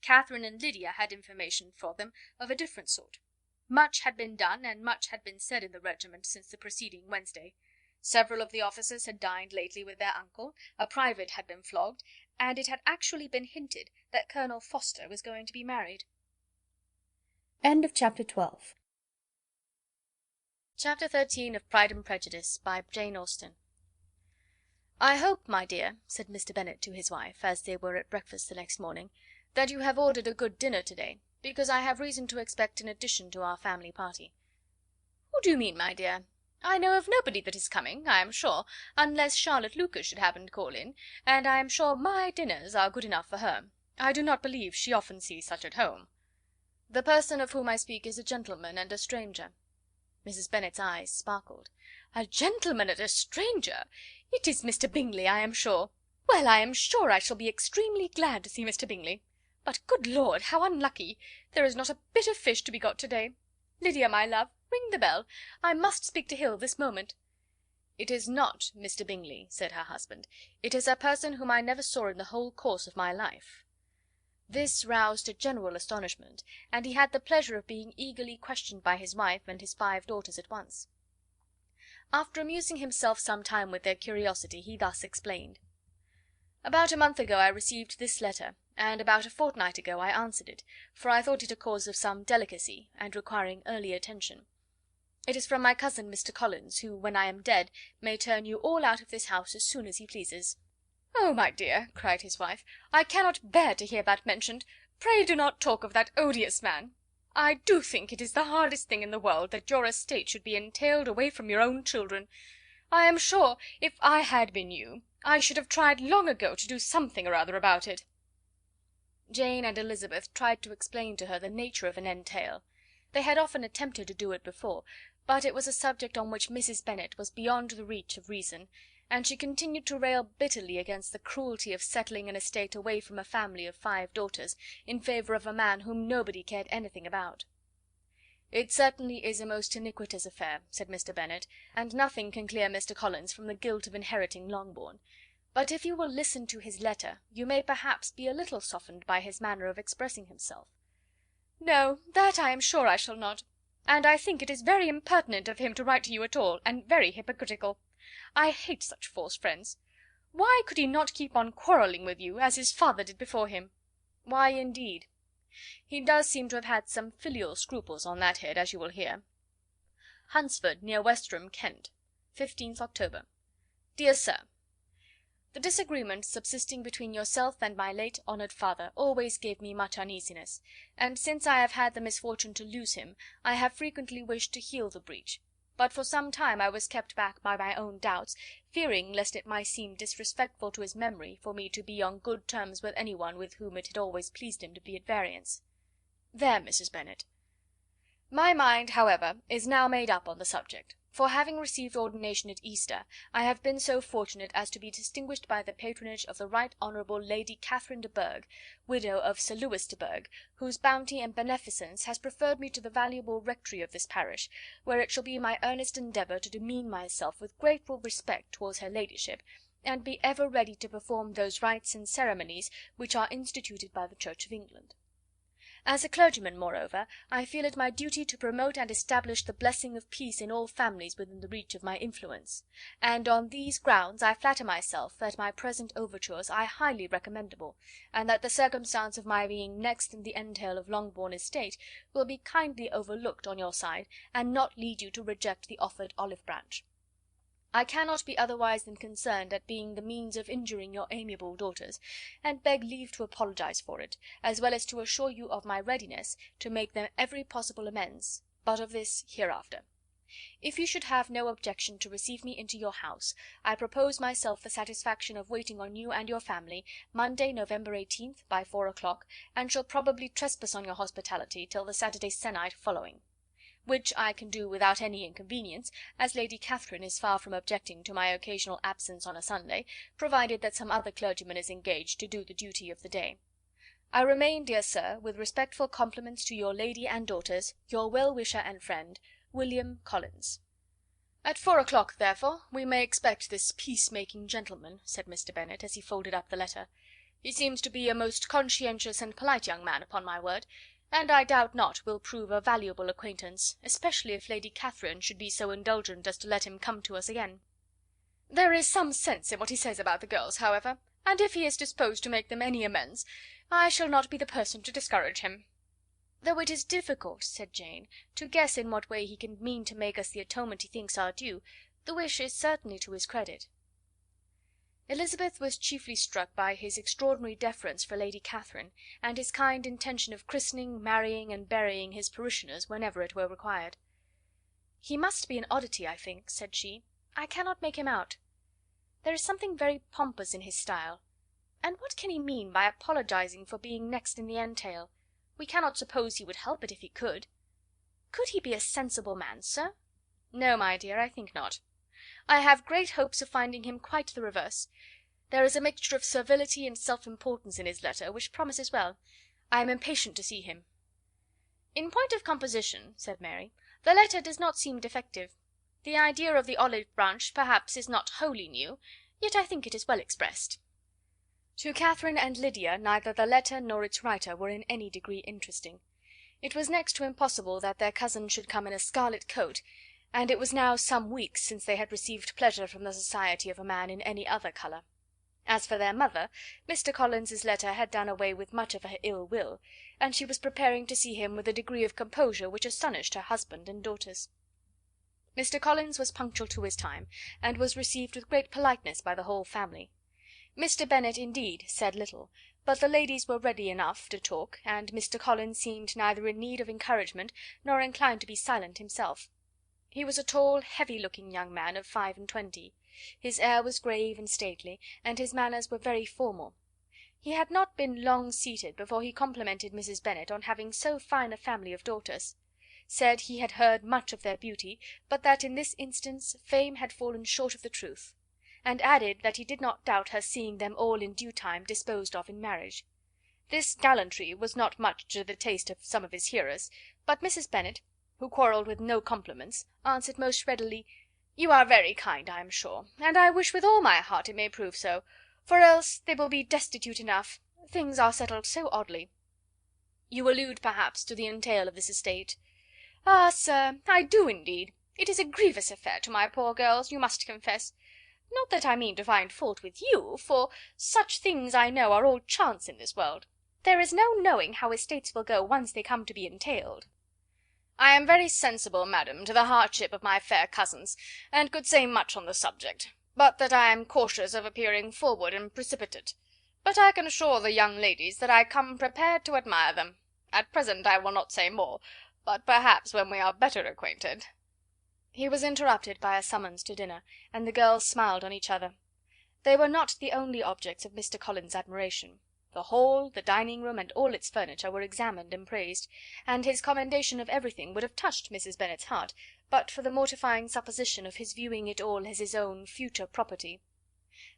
Catherine and Lydia had information for them of a different sort. Much had been done, and much had been said in the regiment since the preceding Wednesday. Several of the officers had dined lately with their uncle, a private had been flogged, and it had actually been hinted that Colonel Forster was going to be married. Chapter 12. Chapter 13 of Pride and Prejudice, by Jane Austen. "I hope, my dear," said Mr. Bennet to his wife, as they were at breakfast the next morning, "that you have ordered a good dinner to-day, because I have reason to expect an addition to our family party." "Who do you mean, my dear? I know of nobody that is coming, I am sure, unless Charlotte Lucas should happen to call in, and I am sure my dinners are good enough for her. I do not believe she often sees such at home." "The person of whom I speak is a gentleman and a stranger." Mrs. Bennet's eyes sparkled. "A gentleman and a stranger! It is Mr. Bingley, I am sure. Well, I am sure I shall be extremely glad to see Mr. Bingley. But, good Lord, how unlucky! There is not a bit of fish to be got to-day. Lydia, my love, ring the bell. I must speak to Hill this moment." "It is not Mr. Bingley," said her husband. "It is a person whom I never saw in the whole course of my life." This roused a general astonishment, and he had the pleasure of being eagerly questioned by his wife and his 5 daughters at once. After amusing himself some time with their curiosity, he thus explained: "About a month ago I received this letter, and about a fortnight ago I answered it, for I thought it a cause of some delicacy, and requiring early attention. It is from my cousin Mr. Collins, who, when I am dead, may turn you all out of this house as soon as he pleases." "Oh, my dear," cried his wife, "I cannot bear to hear that mentioned. Pray do not talk of that odious man. I do think it is the hardest thing in the world that your estate should be entailed away from your own children. I am sure, if I had been you, I should have tried long ago to do something or other about it." Jane and Elizabeth tried to explain to her the nature of an entail. They had often attempted to do it before, but it was a subject on which Mrs. Bennet was beyond the reach of reason, and she continued to rail bitterly against the cruelty of settling an estate away from a family of 5 daughters, in favour of a man whom nobody cared anything about. "It certainly is a most iniquitous affair," said Mr. Bennet, "and nothing can clear Mr. Collins from the guilt of inheriting Longbourn. But if you will listen to his letter, you may perhaps be a little softened by his manner of expressing himself." "No, that I am sure I shall not; and I think it is very impertinent of him to write to you at all, and very hypocritical. I hate such false friends. Why could he not keep on quarrelling with you, as his father did before him?" "Why, indeed? He does seem to have had some filial scruples on that head, as you will hear. Hunsford, near Westerham, Kent, 15th October. Dear Sir, the disagreement subsisting between yourself and my late honoured father always gave me much uneasiness, and since I have had the misfortune to lose him, I have frequently wished to heal the breach, but for some time I was kept back by my own doubts, fearing lest it might seem disrespectful to his memory for me to be on good terms with any one with whom it had always pleased him to be at variance. There, Mrs. Bennet. My mind, however, is now made up on the subject, for having received ordination at Easter, I have been so fortunate as to be distinguished by the patronage of the Right Honourable Lady Catherine de Bourgh, widow of Sir Lewis de Bourgh, whose bounty and beneficence has preferred me to the valuable rectory of this parish, where it shall be my earnest endeavour to demean myself with grateful respect towards her ladyship, and be ever ready to perform those rites and ceremonies which are instituted by the Church of England. As a clergyman, moreover, I feel it my duty to promote and establish the blessing of peace in all families within the reach of my influence, and on these grounds I flatter myself that my present overtures are highly recommendable, and that the circumstance of my being next in the entail of Longbourn estate will be kindly overlooked on your side, and not lead you to reject the offered olive branch. I cannot be otherwise than concerned at being the means of injuring your amiable daughters, and beg leave to apologize for it, as well as to assure you of my readiness to make them every possible amends, but of this hereafter. If you should have no objection to receive me into your house, I propose myself the satisfaction of waiting on you and your family, Monday, November 18th, by 4 o'clock, and shall probably trespass on your hospitality till the Saturday sennight following. Which I can do without any inconvenience, as Lady Catherine is far from objecting to my occasional absence on a Sunday, provided that some other clergyman is engaged to do the duty of the day. I remain, dear sir, with respectful compliments to your lady and daughters, your well-wisher and friend, William Collins. "At 4 o'clock, therefore, we may expect this peace-making gentleman," said Mr. Bennet, as he folded up the letter. "He seems to be a most conscientious and polite young man, upon my word, and I doubt not will prove a valuable acquaintance, especially if Lady Catherine should be so indulgent as to let him come to us again. There is some sense in what he says about the girls, however, and if he is disposed to make them any amends, I shall not be the person to discourage him." "Though it is difficult," said Jane, "to guess in what way he can mean to make us the atonement he thinks our due, the wish is certainly to his credit." Elizabeth was chiefly struck by his extraordinary deference for Lady Catherine, and his kind intention of christening, marrying, and burying his parishioners whenever it were required. "He must be an oddity, I think," said she. "I cannot make him out. There is something very pompous in his style. And what can he mean by apologizing for being next in the entail? We cannot suppose he would help it if he could. Could he be a sensible man, sir?" "No, my dear, I think not. I have great hopes of finding him quite the reverse. There is a mixture of servility and self-importance in his letter, which promises well. I am impatient to see him." "In point of composition," said Mary, "the letter does not seem defective. The idea of the olive branch perhaps is not wholly new, yet I think it is well expressed." To Catherine and Lydia neither the letter nor its writer were in any degree interesting. It was next to impossible that their cousin should come in a scarlet coat, and it was now some weeks since they had received pleasure from the society of a man in any other colour. As for their mother, Mr. Collins's letter had done away with much of her ill will, and she was preparing to see him with a degree of composure which astonished her husband and daughters. Mr. Collins was punctual to his time, and was received with great politeness by the whole family. Mr. Bennet, indeed, said little, but the ladies were ready enough to talk, and Mr. Collins seemed neither in need of encouragement nor inclined to be silent himself. He was a tall, heavy-looking young man of 25. His air was grave and stately, and his manners were very formal. He had not been long seated before he complimented Mrs. Bennet on having so fine a family of daughters; said he had heard much of their beauty, but that in this instance fame had fallen short of the truth; and added that he did not doubt her seeing them all in due time disposed of in marriage. This gallantry was not much to the taste of some of his hearers, but Mrs. Bennet, who quarrelled with no compliments, answered most readily, "You are very kind, I am sure, and I wish with all my heart it may prove so, for else they will be destitute enough. Things are settled so oddly." "You allude, perhaps, to the entail of this estate?" "Ah, sir, I do indeed. It is a grievous affair to my poor girls, you must confess. Not that I mean to find fault with you, for such things I know are all chance in this world. There is no knowing how estates will go once they come to be entailed." "I am very sensible, madam, to the hardship of my fair cousins, and could say much on the subject, but that I am cautious of appearing forward and precipitate. But I can assure the young ladies that I come prepared to admire them. At present I will not say more, but perhaps when we are better acquainted—" He was interrupted by a summons to dinner, and the girls smiled on each other. They were not the only objects of Mr. Collins's admiration. The hall, the dining room, and all its furniture were examined and praised, and his commendation of everything would have touched Mrs. Bennet's heart, but for the mortifying supposition of his viewing it all as his own future property.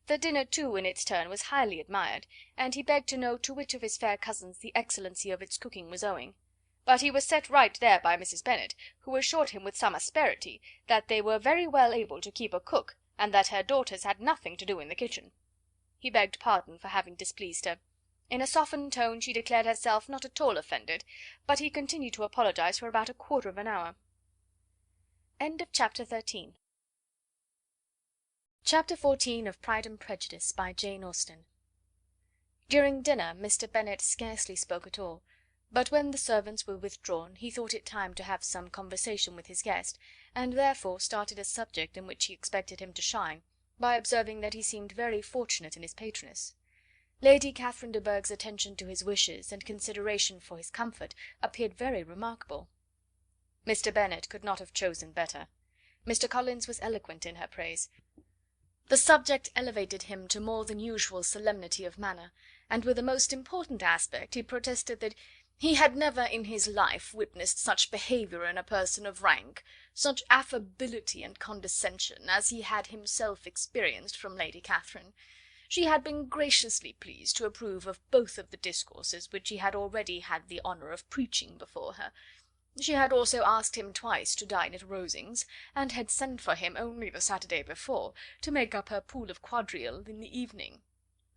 The dinner, too, in its turn was highly admired, and he begged to know to which of his fair cousins the excellency of its cooking was owing; but he was set right there by Mrs. Bennet, who assured him with some asperity that they were very well able to keep a cook, and that her daughters had nothing to do in the kitchen. He begged pardon for having displeased her. In a softened tone she declared herself not at all offended, but he continued to apologize for about a quarter of an hour. Chapter 14 of Pride and Prejudice, by Jane Austen. During dinner Mr. Bennet scarcely spoke at all, but when the servants were withdrawn he thought it time to have some conversation with his guest, and therefore started a subject in which he expected him to shine, by observing that he seemed very fortunate in his patroness. Lady Catherine de Bourgh's attention to his wishes, and consideration for his comfort, appeared very remarkable. Mr. Bennet could not have chosen better. Mr. Collins was eloquent in her praise. The subject elevated him to more than usual solemnity of manner, and with a most important aspect he protested that he had never in his life witnessed such behaviour in a person of rank, such affability and condescension, as he had himself experienced from Lady Catherine. She had been graciously pleased to approve of both of the discourses which he had already had the honour of preaching before her. She had also asked him twice to dine at Rosings, and had sent for him only the Saturday before, to make up her pool of quadrille in the evening.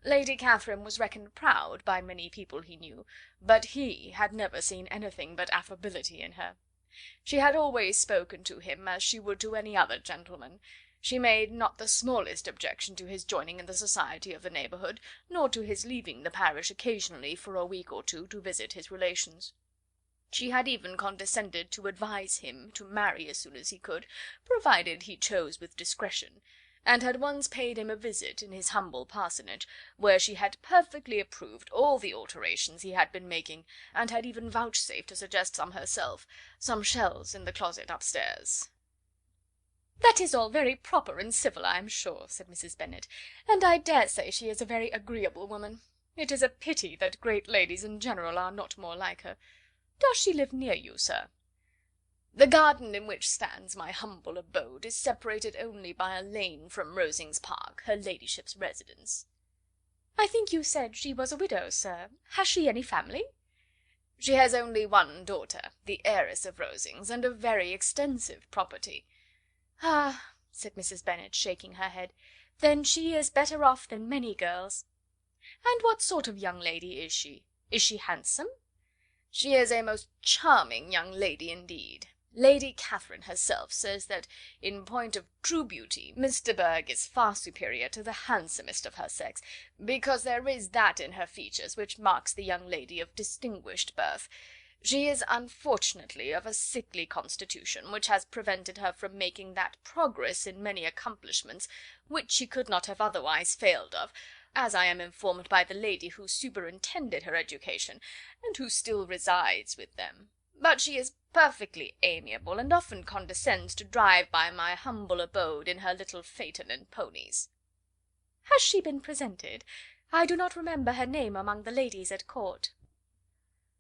Lady Catherine was reckoned proud by many people he knew, but he had never seen anything but affability in her. She had always spoken to him as she would to any other gentleman. She made not the smallest objection to his joining in the society of the neighbourhood, nor to his leaving the parish occasionally for a week or two to visit his relations. She had even condescended to advise him to marry as soon as he could, provided he chose with discretion, and had once paid him a visit in his humble parsonage, where she had perfectly approved all the alterations he had been making, and had even vouchsafed to suggest some herself, some shelves in the closet upstairs. "That is all very proper and civil, I am sure," said Mrs. Bennet, "and I dare say she is a very agreeable woman. It is a pity that great ladies in general are not more like her. Does she live near you, sir?" "The garden in which stands my humble abode is separated only by a lane from Rosings Park, her ladyship's residence." "I think you said she was a widow, sir. Has she any family?" "She has only one daughter, the heiress of Rosings, and a very extensive property. "Ah," said Mrs. Bennet, shaking her head, "then she is better off than many girls." "And what sort of young lady is she? Is she handsome?" "She is a most charming young lady indeed. Lady Catherine herself says that, in point of true beauty, Miss de Bourgh is far superior to the handsomest of her sex, because there is that in her features which marks the young lady of distinguished birth. She is unfortunately of a sickly constitution, which has prevented her from making that progress in many accomplishments which she could not have otherwise failed of, as I am informed by the lady who superintended her education, and who still resides with them. But she is perfectly amiable, and often condescends to drive by my humble abode in her little phaeton and ponies." "Has she been presented? I do not remember her name among the ladies at court."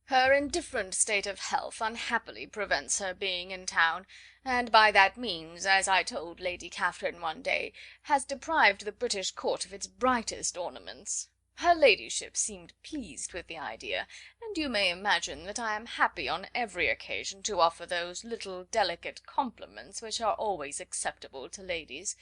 "Her indifferent state of health unhappily prevents her being in town, and by that means, as I told Lady Catherine one day, has deprived the British court of its brightest ornaments. Her ladyship seemed pleased with the idea, and you may imagine that I am happy on every occasion to offer those little delicate compliments which are always acceptable to ladies.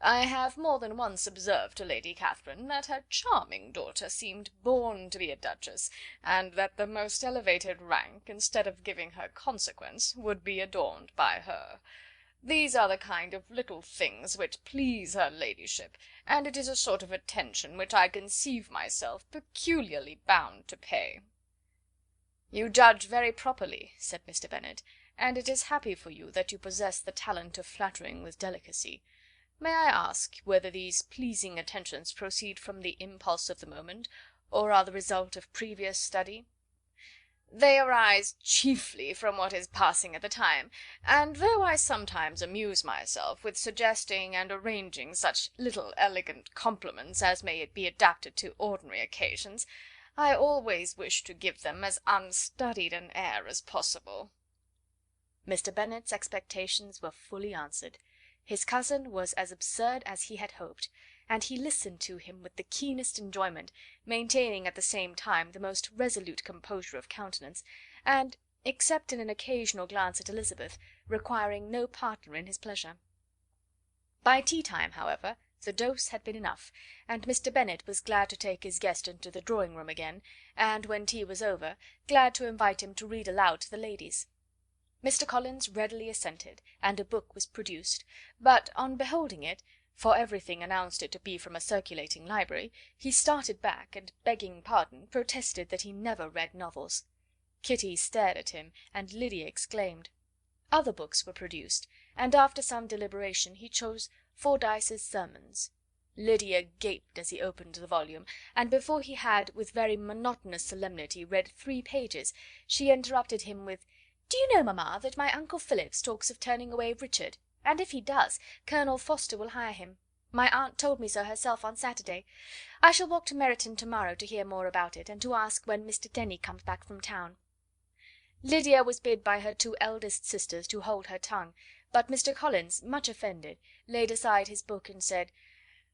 I have more than once observed to Lady Catherine that her charming daughter seemed born to be a duchess, and that the most elevated rank, instead of giving her consequence, would be adorned by her. These are the kind of little things which please her ladyship, and it is a sort of attention which I conceive myself peculiarly bound to pay." "You judge very properly," said Mr. Bennet, "and it is happy for you that you possess the talent of flattering with delicacy. May I ask whether these pleasing attentions proceed from the impulse of the moment, or are the result of previous study?" "They arise chiefly from what is passing at the time, and though I sometimes amuse myself with suggesting and arranging such little elegant compliments as may be adapted to ordinary occasions, I always wish to give them as unstudied an air as possible." Mr. Bennet's expectations were fully answered. His cousin was as absurd as he had hoped, and he listened to him with the keenest enjoyment, maintaining at the same time the most resolute composure of countenance, and, except in an occasional glance at Elizabeth, requiring no partner in his pleasure. By tea time, however, the dose had been enough, and Mr. Bennet was glad to take his guest into the drawing room again, and, when tea was over, glad to invite him to read aloud to the ladies. Mr. Collins readily assented, and a book was produced, but on beholding it, for everything announced it to be from a circulating library, he started back, and, begging pardon, protested that he never read novels. Kitty stared at him, and Lydia exclaimed. Other books were produced, and after some deliberation he chose Fordyce's Sermons. Lydia gaped as he opened the volume, and before he had, with very monotonous solemnity, read 3 pages, she interrupted him with, "Do you know, mamma, that my uncle Phillips talks of turning away Richard? And if he does, Colonel Forster will hire him. My aunt told me so herself on Saturday. I shall walk to Meryton to-morrow to hear more about it, and to ask when Mr. Denny comes back from town." Lydia was bid by her 2 eldest sisters to hold her tongue, but Mr. Collins, much offended, laid aside his book and said,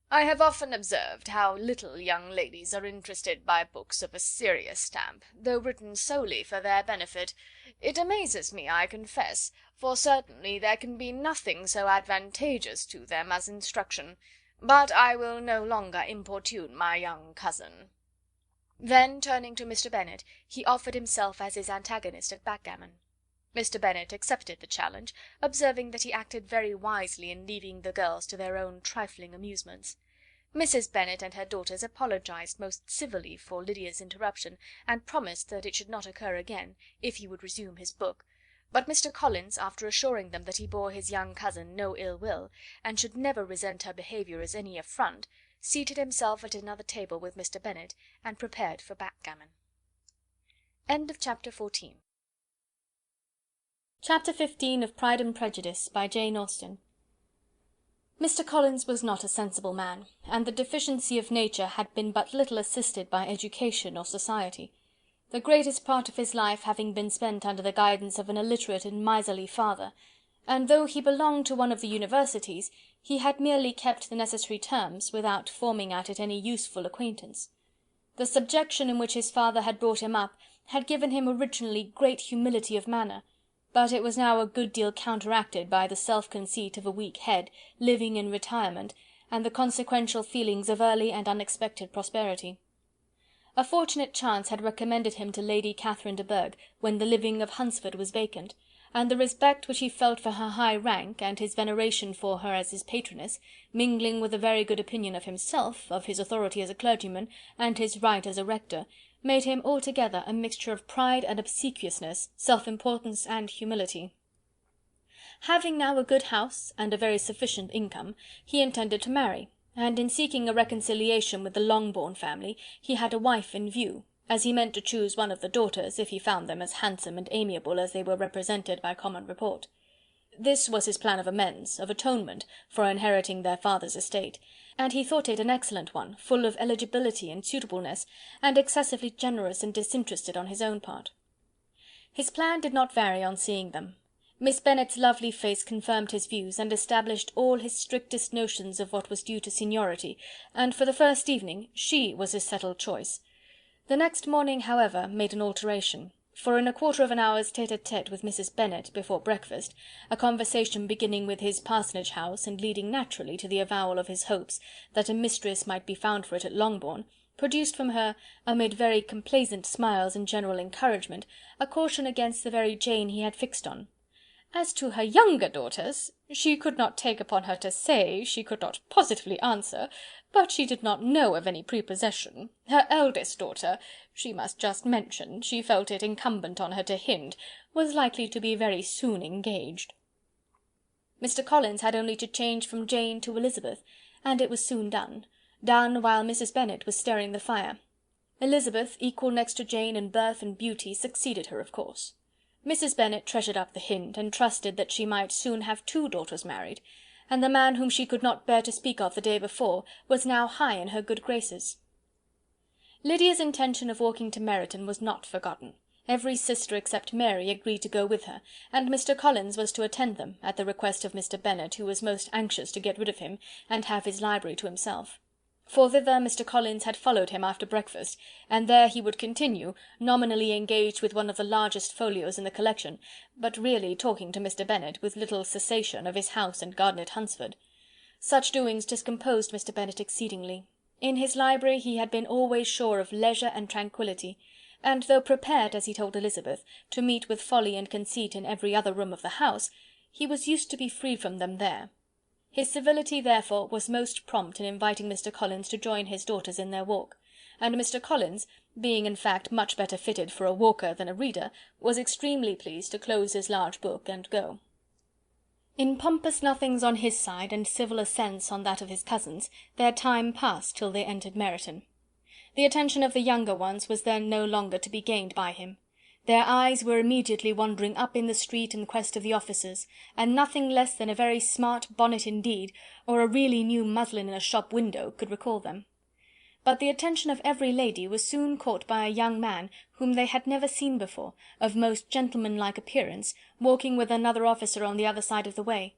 "I have often observed how little young ladies are interested by books of a serious stamp, though written solely for their benefit. It amazes me, I confess, for certainly there can be nothing so advantageous to them as instruction. But I will no longer importune my young cousin." Then, turning to Mr. Bennet, he offered himself as his antagonist at backgammon. Mr. Bennet accepted the challenge, observing that he acted very wisely in leaving the girls to their own trifling amusements. Mrs. Bennet and her daughters apologized most civilly for Lydia's interruption, and promised that it should not occur again, if he would resume his book; but Mr. Collins, after assuring them that he bore his young cousin no ill will, and should never resent her behaviour as any affront, seated himself at another table with Mr. Bennet, and prepared for backgammon. Chapter 15 of Pride and Prejudice, by Jane Austen. Mr. Collins was not a sensible man, and the deficiency of nature had been but little assisted by education or society, the greatest part of his life having been spent under the guidance of an illiterate and miserly father, and though he belonged to one of the universities, he had merely kept the necessary terms, without forming at it any useful acquaintance. The subjection in which his father had brought him up had given him originally great humility of manner, but it was now a good deal counteracted by the self-conceit of a weak head, living in retirement, and the consequential feelings of early and unexpected prosperity. A fortunate chance had recommended him to Lady Catherine de Bourgh when the living of Hunsford was vacant, and the respect which he felt for her high rank, and his veneration for her as his patroness, mingling with a very good opinion of himself, of his authority as a clergyman, and his right as a rector, made him altogether a mixture of pride and obsequiousness, self-importance and humility. Having now a good house and a very sufficient income, he intended to marry, and in seeking a reconciliation with the Longbourn family, he had a wife in view, as he meant to choose one of the daughters, if he found them as handsome and amiable as they were represented by common report. This was his plan of amends, of atonement, for inheriting their father's estate, and he thought it an excellent one, full of eligibility and suitableness, and excessively generous and disinterested on his own part. His plan did not vary on seeing them. Miss Bennet's lovely face confirmed his views, and established all his strictest notions of what was due to seniority, and for the first evening she was his settled choice. The next morning, however, made an alteration, for in a quarter of an hour's tete-a-tete with Mrs. Bennet before breakfast, a conversation beginning with his parsonage house, and leading naturally to the avowal of his hopes that a mistress might be found for it at Longbourn, produced from her, amid very complaisant smiles and general encouragement, a caution against the very Jane he had fixed on. As to her younger daughters, she could not take upon her to say, she could not positively answer, but she did not know of any prepossession. Her eldest daughter, she must just mention, she felt it incumbent on her to hint, was likely to be very soon engaged. Mr. Collins had only to change from Jane to Elizabeth, and it was soon done while Mrs. Bennet was stirring the fire. Elizabeth, equal next to Jane in birth and beauty, succeeded her, of course. Mrs. Bennet treasured up the hint, and trusted that she might soon have 2 daughters married, and the man whom she could not bear to speak of the day before was now high in her good graces. Lydia's intention of walking to Meryton was not forgotten. Every sister except Mary agreed to go with her, and Mr. Collins was to attend them, at the request of Mr. Bennet, who was most anxious to get rid of him, and have his library to himself. For thither Mr. Collins had followed him after breakfast, and there he would continue, nominally engaged with one of the largest folios in the collection, but really talking to Mr. Bennet, with little cessation, of his house and garden at Hunsford. Such doings discomposed Mr. Bennet exceedingly. In his library he had been always sure of leisure and tranquillity, and though prepared, as he told Elizabeth, to meet with folly and conceit in every other room of the house, he was used to be free from them there. His civility, therefore, was most prompt in inviting Mr. Collins to join his daughters in their walk, and Mr. Collins, being in fact much better fitted for a walker than a reader, was extremely pleased to close his large book and go. In pompous nothings on his side, and civil assents on that of his cousins, their time passed till they entered Meryton. The attention of the younger ones was then no longer to be gained by him. Their eyes were immediately wandering up in the street in quest of the officers, and nothing less than a very smart bonnet indeed, or a really new muslin in a shop window, could recall them. But the attention of every lady was soon caught by a young man whom they had never seen before, of most gentlemanlike appearance, walking with another officer on the other side of the way.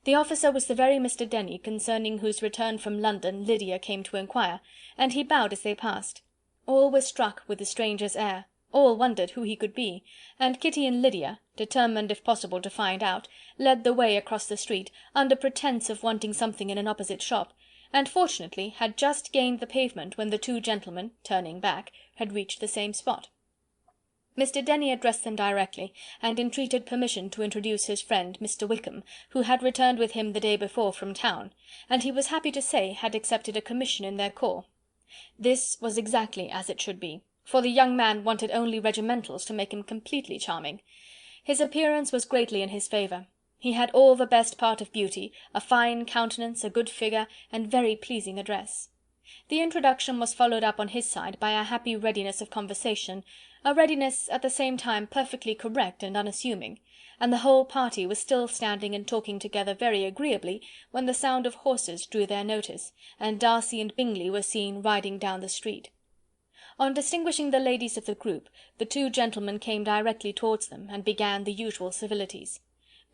The officer was the very Mr. Denny concerning whose return from London Lydia came to inquire, and he bowed as they passed. All were struck with the stranger's air. All wondered who he could be, and Kitty and Lydia, determined if possible to find out, led the way across the street, under pretence of wanting something in an opposite shop, and fortunately had just gained the pavement when the 2 gentlemen, turning back, had reached the same spot. Mr. Denny addressed them directly, and entreated permission to introduce his friend Mr. Wickham, who had returned with him the day before from town, and he was happy to say had accepted a commission in their corps. This was exactly as it should be, for the young man wanted only regimentals to make him completely charming. His appearance was greatly in his favour. He had all the best part of beauty, a fine countenance, a good figure, and very pleasing address. The introduction was followed up on his side by a happy readiness of conversation, a readiness at the same time perfectly correct and unassuming, and the whole party was still standing and talking together very agreeably when the sound of horses drew their notice, and Darcy and Bingley were seen riding down the street. On distinguishing the ladies of the group, the 2 gentlemen came directly towards them, and began the usual civilities.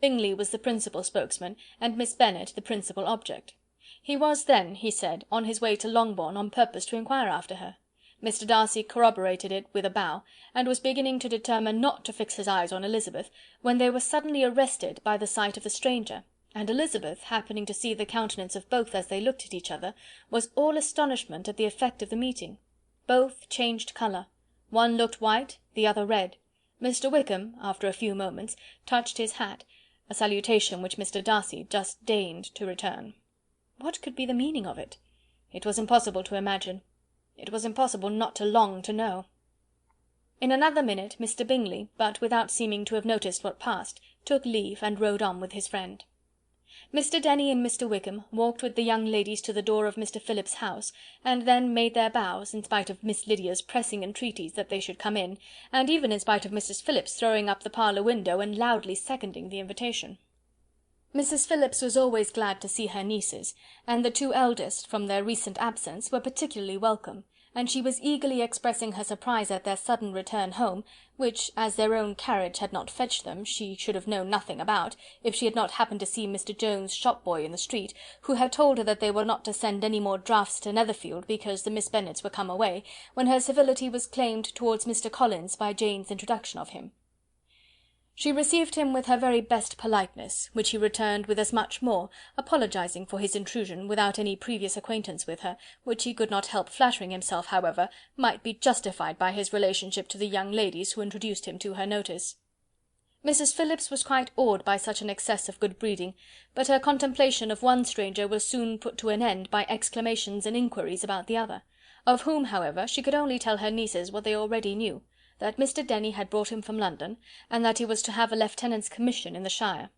Bingley was the principal spokesman, and Miss Bennet the principal object. He was then, he said, on his way to Longbourn on purpose to inquire after her. Mr. Darcy corroborated it with a bow, and was beginning to determine not to fix his eyes on Elizabeth, when they were suddenly arrested by the sight of the stranger, and Elizabeth, happening to see the countenance of both as they looked at each other, was all astonishment at the effect of the meeting. Both changed colour. One looked white, the other red. Mr. Wickham, after a few moments, touched his hat, a salutation which Mr. Darcy just deigned to return. What could be the meaning of it? It was impossible to imagine. It was impossible not to long to know. In another minute Mr. Bingley, but without seeming to have noticed what passed, took leave and rode on with his friend. Mr. Denny and Mr. Wickham walked with the young ladies to the door of Mr. Phillips's house, and then made their bows, in spite of Miss Lydia's pressing entreaties that they should come in, and even in spite of Mrs. Phillips throwing up the parlour window and loudly seconding the invitation. Mrs. Phillips was always glad to see her nieces, and the two eldest, from their recent absence, were particularly welcome, and she was eagerly expressing her surprise at their sudden return home, which, as their own carriage had not fetched them, she should have known nothing about, if she had not happened to see Mr. Jones' shop-boy in the street, who had told her that they were not to send any more drafts to Netherfield, because the Miss Bennets were come away, when her civility was claimed towards Mr. Collins by Jane's introduction of him. She received him with her very best politeness, which he returned with as much more, apologizing for his intrusion without any previous acquaintance with her, which he could not help flattering himself, however, might be justified by his relationship to the young ladies who introduced him to her notice. Mrs. Phillips was quite awed by such an excess of good breeding, but her contemplation of one stranger was soon put to an end by exclamations and inquiries about the other, of whom, however, she could only tell her nieces what they already knew, that Mr. Denny had brought him from London, and that he was to have a lieutenant's commission in the shire.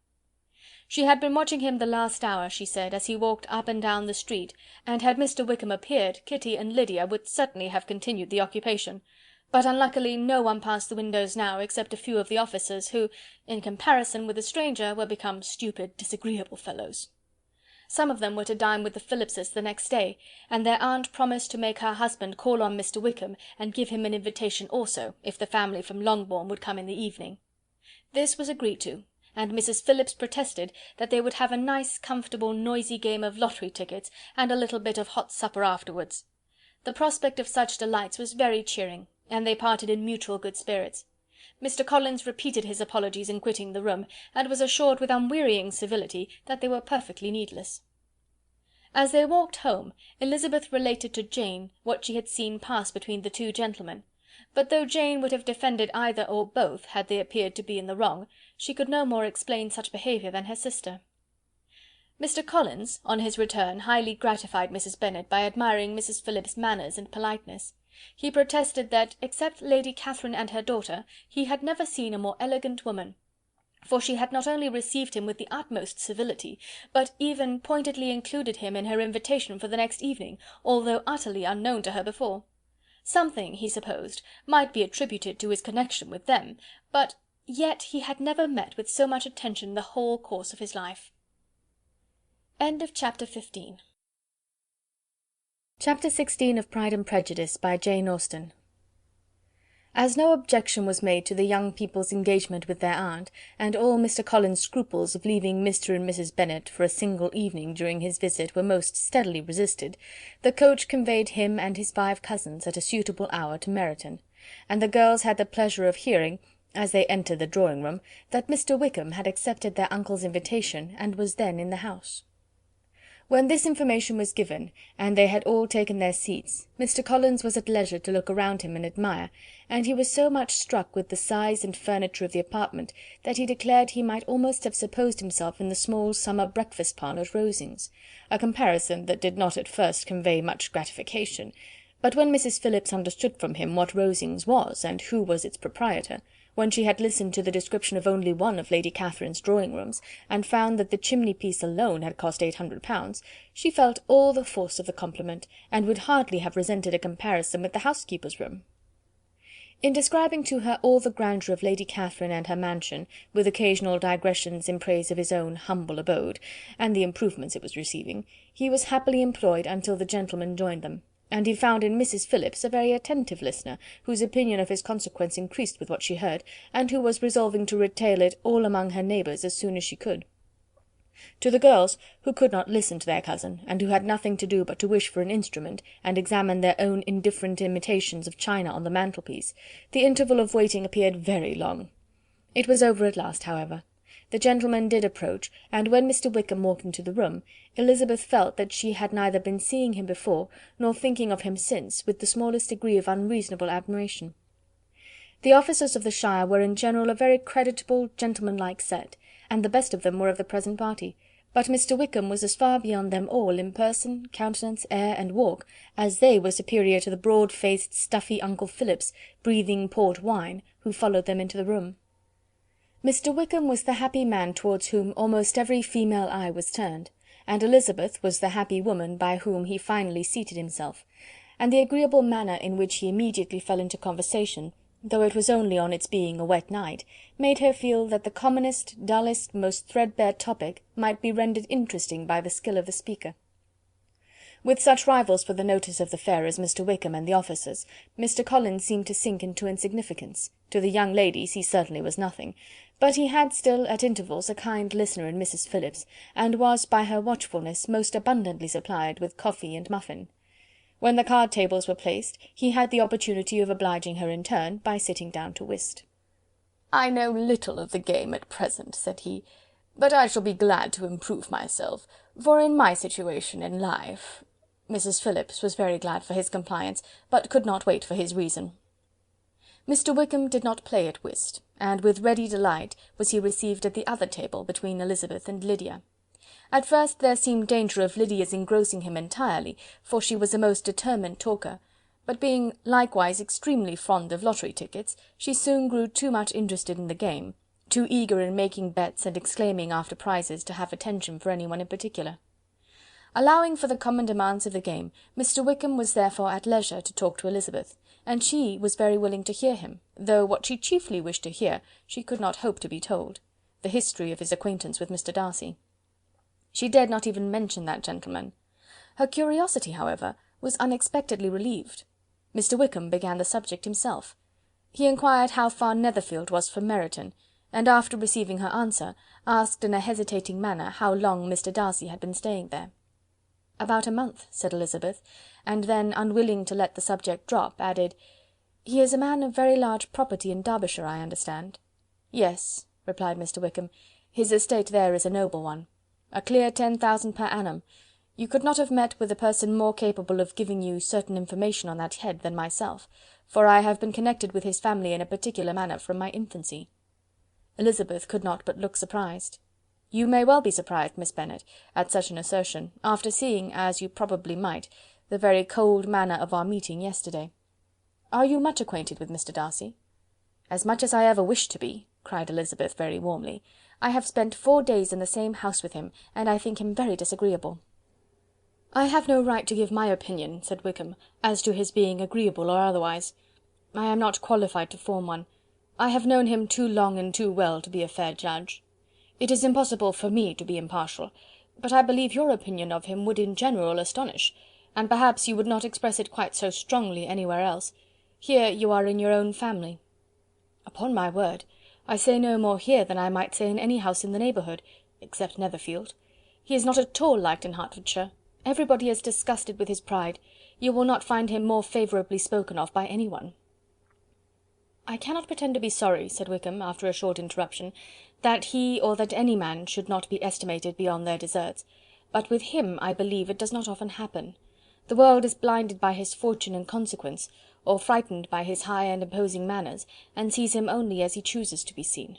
She had been watching him the last hour, she said, as he walked up and down the street, and had Mr. Wickham appeared, Kitty and Lydia would certainly have continued the occupation; but unluckily no one passed the windows now except a few of the officers, who, in comparison with the stranger, were become stupid, disagreeable fellows. Some of them were to dine with the Phillipses the next day, and their aunt promised to make her husband call on Mr. Wickham, and give him an invitation also, if the family from Longbourn would come in the evening. This was agreed to, and Mrs. Phillips protested that they would have a nice, comfortable, noisy game of lottery tickets, and a little bit of hot supper afterwards. The prospect of such delights was very cheering, and they parted in mutual good spirits. Mr. Collins repeated his apologies in quitting the room, and was assured with unwearying civility that they were perfectly needless. As they walked home, Elizabeth related to Jane what she had seen pass between the two gentlemen, but though Jane would have defended either or both had they appeared to be in the wrong, she could no more explain such behaviour than her sister. Mr. Collins, on his return, highly gratified Mrs. Bennet by admiring Mrs. Phillips's manners and politeness. He protested that, except Lady Catherine and her daughter, he had never seen a more elegant woman, for she had not only received him with the utmost civility, but even pointedly included him in her invitation for the next evening, although utterly unknown to her before. Something, he supposed, might be attributed to his connection with them, but yet he had never met with so much attention in the whole course of his life. Chapter 16 of Pride and Prejudice, by Jane Austen. As no objection was made to the young people's engagement with their aunt, and all Mr. Collins's scruples of leaving Mr. and Mrs. Bennet for a single evening during his visit were most steadily resisted, the coach conveyed him and his 5 cousins at a suitable hour to Meryton, and the girls had the pleasure of hearing, as they entered the drawing-room, that Mr. Wickham had accepted their uncle's invitation, and was then in the house. When this information was given, and they had all taken their seats, Mr. Collins was at leisure to look around him and admire, and he was so much struck with the size and furniture of the apartment, that he declared he might almost have supposed himself in the small summer breakfast parlour at Rosings, a comparison that did not at first convey much gratification, but when Mrs. Phillips understood from him what Rosings was, and who was its proprietor, when she had listened to the description of only one of Lady Catherine's drawing-rooms, and found that the chimney-piece alone had cost £800, she felt all the force of the compliment, and would hardly have resented a comparison with the housekeeper's room. In describing to her all the grandeur of Lady Catherine and her mansion, with occasional digressions in praise of his own humble abode, and the improvements it was receiving, he was happily employed until the gentlemen joined them, and he found in Mrs. Phillips a very attentive listener, whose opinion of his consequence increased with what she heard, and who was resolving to retail it all among her neighbours as soon as she could. To the girls, who could not listen to their cousin, and who had nothing to do but to wish for an instrument, and examine their own indifferent imitations of china on the mantelpiece, the interval of waiting appeared very long. It was over at last, however. The gentlemen did approach, and when Mr. Wickham walked into the room, Elizabeth felt that she had neither been seeing him before, nor thinking of him since, with the smallest degree of unreasonable admiration. The officers of the shire were in general a very creditable, gentlemanlike set, and the best of them were of the present party, but Mr. Wickham was as far beyond them all in person, countenance, air, and walk, as they were superior to the broad-faced, stuffy Uncle Phillips, breathing port wine, who followed them into the room. Mr. Wickham was the happy man towards whom almost every female eye was turned, and Elizabeth was the happy woman by whom he finally seated himself, and the agreeable manner in which he immediately fell into conversation, though it was only on its being a wet night, made her feel that the commonest, dullest, most threadbare topic might be rendered interesting by the skill of the speaker. With such rivals for the notice of the fair as Mr. Wickham and the officers, Mr. Collins seemed to sink into insignificance. To the young ladies he certainly was nothing, but he had still at intervals a kind listener in Mrs. Phillips, and was by her watchfulness most abundantly supplied with coffee and muffin. When the card tables were placed, he had the opportunity of obliging her in turn by sitting down to whist. "I know little of the game at present," said he, "but I shall be glad to improve myself, for in my situation in life—" Mrs. Phillips was very glad for his compliance, but could not wait for his reason. Mr. Wickham did not play at whist, and with ready delight was he received at the other table between Elizabeth and Lydia. At first there seemed danger of Lydia's engrossing him entirely, for she was a most determined talker, but being likewise extremely fond of lottery tickets, she soon grew too much interested in the game, too eager in making bets and exclaiming after prizes, to have attention for anyone in particular. Allowing for the common demands of the game, Mr. Wickham was therefore at leisure to talk to Elizabeth, and she was very willing to hear him, though what she chiefly wished to hear she could not hope to be told, the history of his acquaintance with Mr. Darcy. She dared not even mention that gentleman. Her curiosity, however, was unexpectedly relieved. Mr. Wickham began the subject himself. He inquired how far Netherfield was from Meryton, and after receiving her answer, asked in a hesitating manner how long Mr. Darcy had been staying there. "About a month," said Elizabeth, and then, unwilling to let the subject drop, added, "He is a man of very large property in Derbyshire, I understand." "Yes," replied Mr. Wickham, "his estate there is a noble one. A clear 10,000 per annum. You could not have met with a person more capable of giving you certain information on that head than myself, for I have been connected with his family in a particular manner from my infancy." Elizabeth could not but look surprised. "You may well be surprised, Miss Bennet, at such an assertion, after seeing, as you probably might, the very cold manner of our meeting yesterday. Are you much acquainted with Mr. Darcy?" "As much as I ever wished to be," cried Elizabeth very warmly. "I have spent 4 days in the same house with him, and I think him very disagreeable." "I have no right to give my opinion," said Wickham, "as to his being agreeable or otherwise. I am not qualified to form one. I have known him too long and too well to be a fair judge. It is impossible for me to be impartial, but I believe your opinion of him would in general astonish, and perhaps you would not express it quite so strongly anywhere else. Here you are in your own family." "Upon my word, I say no more here than I might say in any house in the neighbourhood, except Netherfield. He is not at all liked in Hertfordshire. Everybody is disgusted with his pride. You will not find him more favourably spoken of by any one." "I cannot pretend to be sorry," said Wickham, after a short interruption, "that he or that any man should not be estimated beyond their deserts, but with him, I believe, it does not often happen. The world is blinded by his fortune and consequence, or frightened by his high and imposing manners, and sees him only as he chooses to be seen.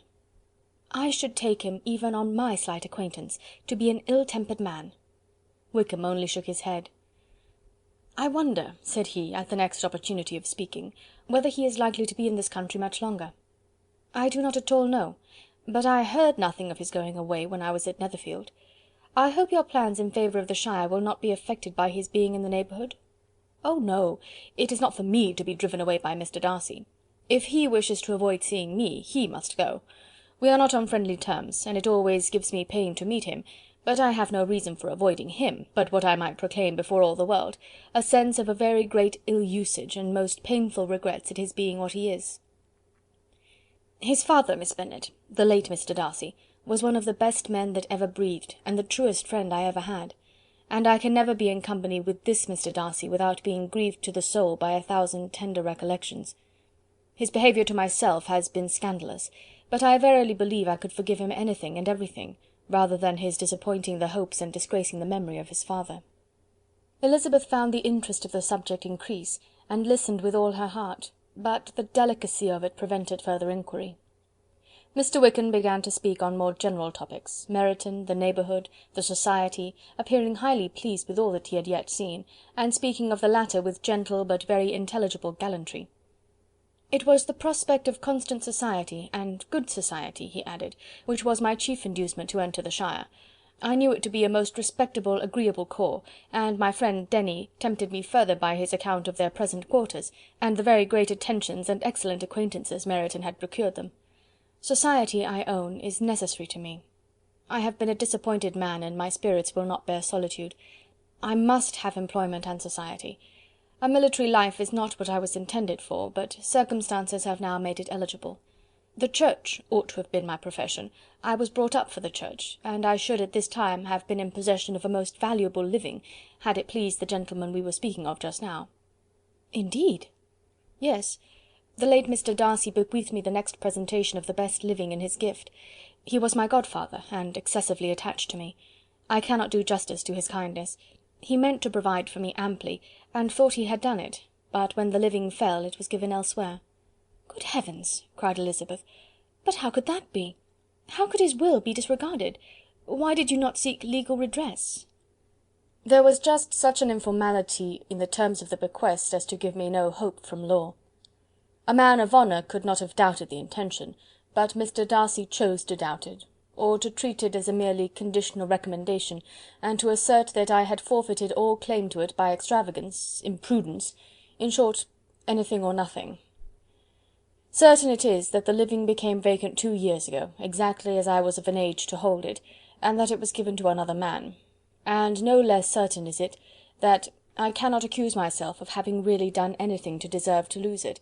I should take him, even on my slight acquaintance, to be an ill-tempered man." Wickham only shook his head. "I wonder," said he, at the next opportunity of speaking, "whether he is likely to be in this country much longer. I do not at all know, but I heard nothing of his going away when I was at Netherfield. I hope your plans in favour of the shire will not be affected by his being in the neighbourhood?" "Oh, no! It is not for me to be driven away by Mr. Darcy. If he wishes to avoid seeing me, he must go. We are not on friendly terms, and it always gives me pain to meet him, but I have no reason for avoiding him, but what I might proclaim before all the world, a sense of a very great ill-usage, and most painful regrets at his being what he is." "His father, Miss Bennet, the late Mr. Darcy, was one of the best men that ever breathed, and the truest friend I ever had. And I can never be in company with this Mr. Darcy without being grieved to the soul by 1,000 tender recollections. His behaviour to myself has been scandalous, but I verily believe I could forgive him anything and everything, rather than his disappointing the hopes and disgracing the memory of his father." Elizabeth found the interest of the subject increase, and listened with all her heart, but the delicacy of it prevented further inquiry. Mr. Wickham began to speak on more general topics, Meryton, the neighbourhood, the society, appearing highly pleased with all that he had yet seen, and speaking of the latter with gentle but very intelligible gallantry. "It was the prospect of constant society, and good society," he added, "which was my chief inducement to enter the shire. I knew it to be a most respectable, agreeable corps, and my friend Denny tempted me further by his account of their present quarters, and the very great attentions and excellent acquaintances Meryton had procured them. Society, I own, is necessary to me. I have been a disappointed man, and my spirits will not bear solitude. I must have employment and society. A military life is not what I was intended for, but circumstances have now made it eligible. The Church ought to have been my profession. I was brought up for the Church, and I should at this time have been in possession of a most valuable living, had it pleased the gentleman we were speaking of just now." "Indeed?" "Yes. The late Mr. Darcy bequeathed me the next presentation of the best living in his gift. He was my godfather, and excessively attached to me. I cannot do justice to his kindness. He meant to provide for me amply, and thought he had done it, but when the living fell, it was given elsewhere." "Good heavens!" cried Elizabeth. "But how could that be? How could his will be disregarded? Why did you not seek legal redress?" "There was just such an informality in the terms of the bequest as to give me no hope from law. A man of honour could not have doubted the intention, but Mr. Darcy chose to doubt it, or to treat it as a merely conditional recommendation, and to assert that I had forfeited all claim to it by extravagance, imprudence, in short, anything or nothing. Certain it is that the living became vacant 2 years ago, exactly as I was of an age to hold it, and that it was given to another man. And no less certain is it that I cannot accuse myself of having really done anything to deserve to lose it.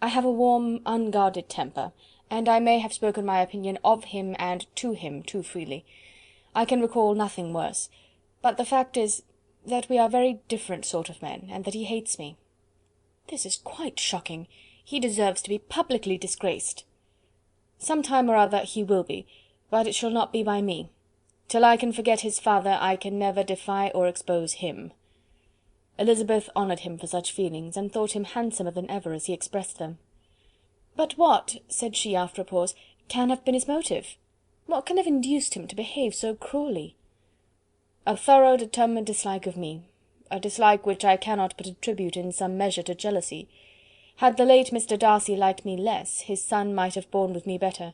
I have a warm, unguarded temper, and I may have spoken my opinion of him and to him too freely. I can recall nothing worse. But the fact is that we are very different sort of men, and that he hates me." "This is quite shocking. He deserves to be publicly disgraced." "Some time or other he will be, but it shall not be by me. Till I can forget his father, I can never defy or expose him." Elizabeth honoured him for such feelings, and thought him handsomer than ever as he expressed them. "But what," said she after a pause, "can have been his motive? What can have induced him to behave so cruelly?" "A thorough determined dislike of me, a dislike which I cannot but attribute in some measure to jealousy. Had the late Mr. Darcy liked me less, his son might have borne with me better,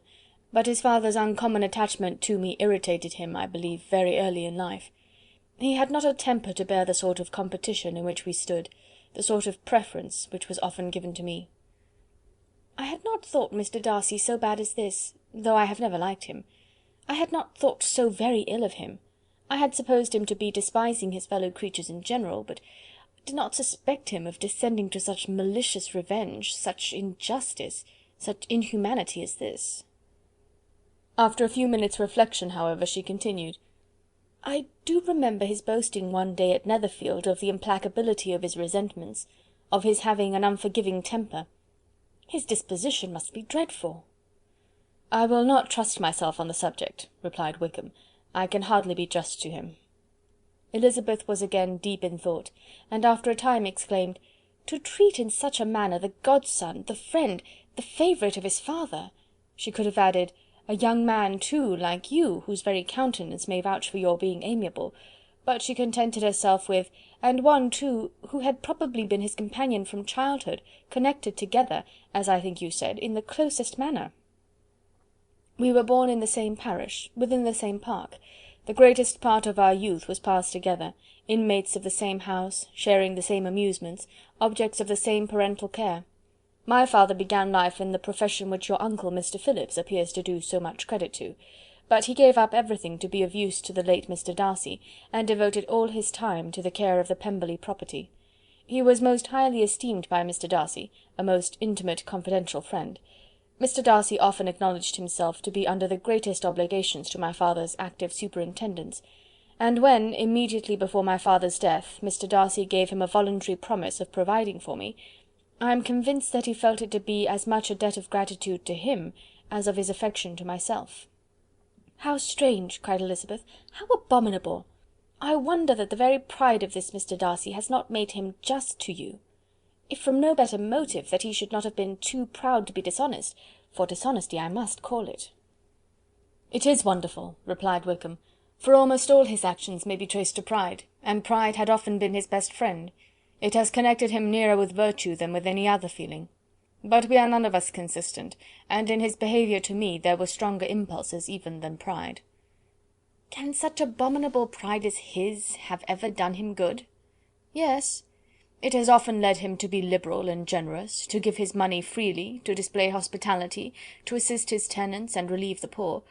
but his father's uncommon attachment to me irritated him, I believe, very early in life. He had not a temper to bear the sort of competition in which we stood, the sort of preference which was often given to me. I had not thought Mr. Darcy so bad as this, though I have never liked him. I had not thought so very ill of him. I had supposed him to be despising his fellow creatures in general, but did not suspect him of descending to such malicious revenge, such injustice, such inhumanity as this." After a few minutes' reflection, however, she continued, "I do remember his boasting one day at Netherfield of the implacability of his resentments, of his having an unforgiving temper. His disposition must be dreadful." "I will not trust myself on the subject," replied Wickham. "I can hardly be just to him." Elizabeth was again deep in thought, and after a time exclaimed, "To treat in such a manner the godson, the friend, the favourite of his father!" She could have added, "a young man too, like you, whose very countenance may vouch for your being amiable," but she contented herself with, "and one too, who had probably been his companion from childhood, connected together, as I think you said, in the closest manner. We were born in the same parish, within the same park. The greatest part of our youth was passed together, inmates of the same house, sharing the same amusements, objects of the same parental care. My father began life in the profession which your uncle, Mr. Phillips, appears to do so much credit to, but he gave up everything to be of use to the late Mr. Darcy, and devoted all his time to the care of the Pemberley property. He was most highly esteemed by Mr. Darcy, a most intimate confidential friend. Mr. Darcy often acknowledged himself to be under the greatest obligations to my father's active superintendence, and when, immediately before my father's death, Mr. Darcy gave him a voluntary promise of providing for me, I am convinced that he felt it to be as much a debt of gratitude to him as of his affection to myself." "How strange!" cried Elizabeth, "how abominable! I wonder that the very pride of this Mr. Darcy has not made him just to you. If from no better motive, that he should not have been too proud to be dishonest, for dishonesty I must call it." "It is wonderful," replied Wickham, "for almost all his actions may be traced to pride, and pride had often been his best friend. It has connected him nearer with virtue than with any other feeling. But we are none of us consistent, and in his behaviour to me there were stronger impulses even than pride." "Can such abominable pride as his have ever done him good?" "Yes. It has often led him to be liberal and generous, to give his money freely, to display hospitality, to assist his tenants, and relieve the poor.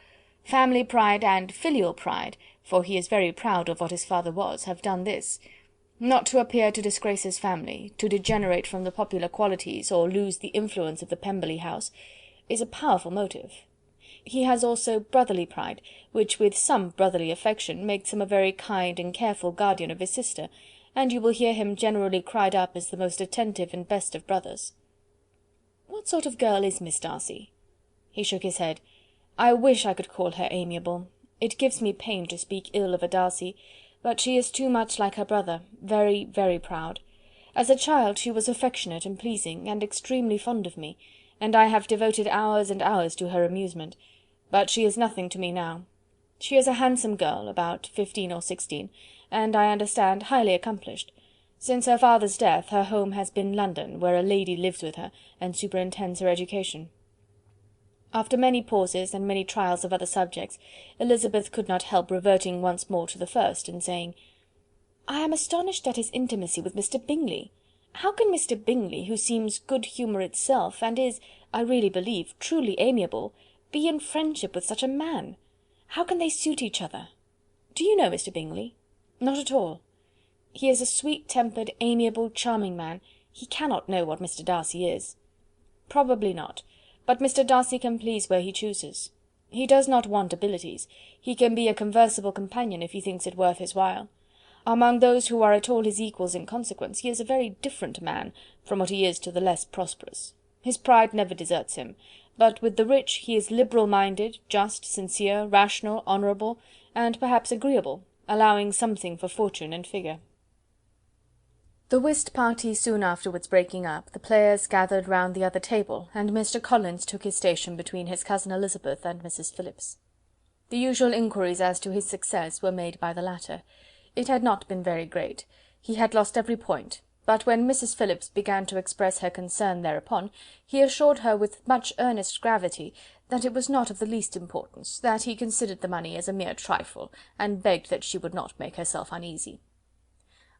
Family pride and filial pride, for he is very proud of what his father was, have done this. Not to appear to disgrace his family, to degenerate from the popular qualities, or lose the influence of the Pemberley house, is a powerful motive. He has also brotherly pride, which, with some brotherly affection, makes him a very kind and careful guardian of his sister, and you will hear him generally cried up as the most attentive and best of brothers." "What sort of girl is Miss Darcy?" He shook his head. "I wish I could call her amiable. It gives me pain to speak ill of a Darcy, but she is too much like her brother, very, very proud. As a child she was affectionate and pleasing, and extremely fond of me, and I have devoted hours and hours to her amusement, but she is nothing to me now. She is a handsome girl, about 15 or 16, and, I understand, highly accomplished. Since her father's death her home has been London, where a lady lives with her, and superintends her education." After many pauses, and many trials of other subjects, Elizabeth could not help reverting once more to the first, and saying, "I am astonished at his intimacy with Mr. Bingley. How can Mr. Bingley, who seems good humour itself, and is, I really believe, truly amiable, be in friendship with such a man? How can they suit each other? Do you know Mr. Bingley?" "Not at all." "He is a sweet-tempered, amiable, charming man. He cannot know what Mr. Darcy is." "Probably not. But Mr. Darcy can please where he chooses. He does not want abilities. He can be a conversible companion if he thinks it worth his while. Among those who are at all his equals in consequence, he is a very different man from what he is to the less prosperous. His pride never deserts him, but with the rich he is liberal-minded, just, sincere, rational, honourable, and perhaps agreeable, allowing something for fortune and figure." The whist party soon afterwards breaking up, the players gathered round the other table, and Mr. Collins took his station between his cousin Elizabeth and Mrs. Phillips. The usual inquiries as to his success were made by the latter. It had not been very great. He had lost every point, but when Mrs. Phillips began to express her concern thereupon, he assured her with much earnest gravity that it was not of the least importance, that he considered the money as a mere trifle, and begged that she would not make herself uneasy.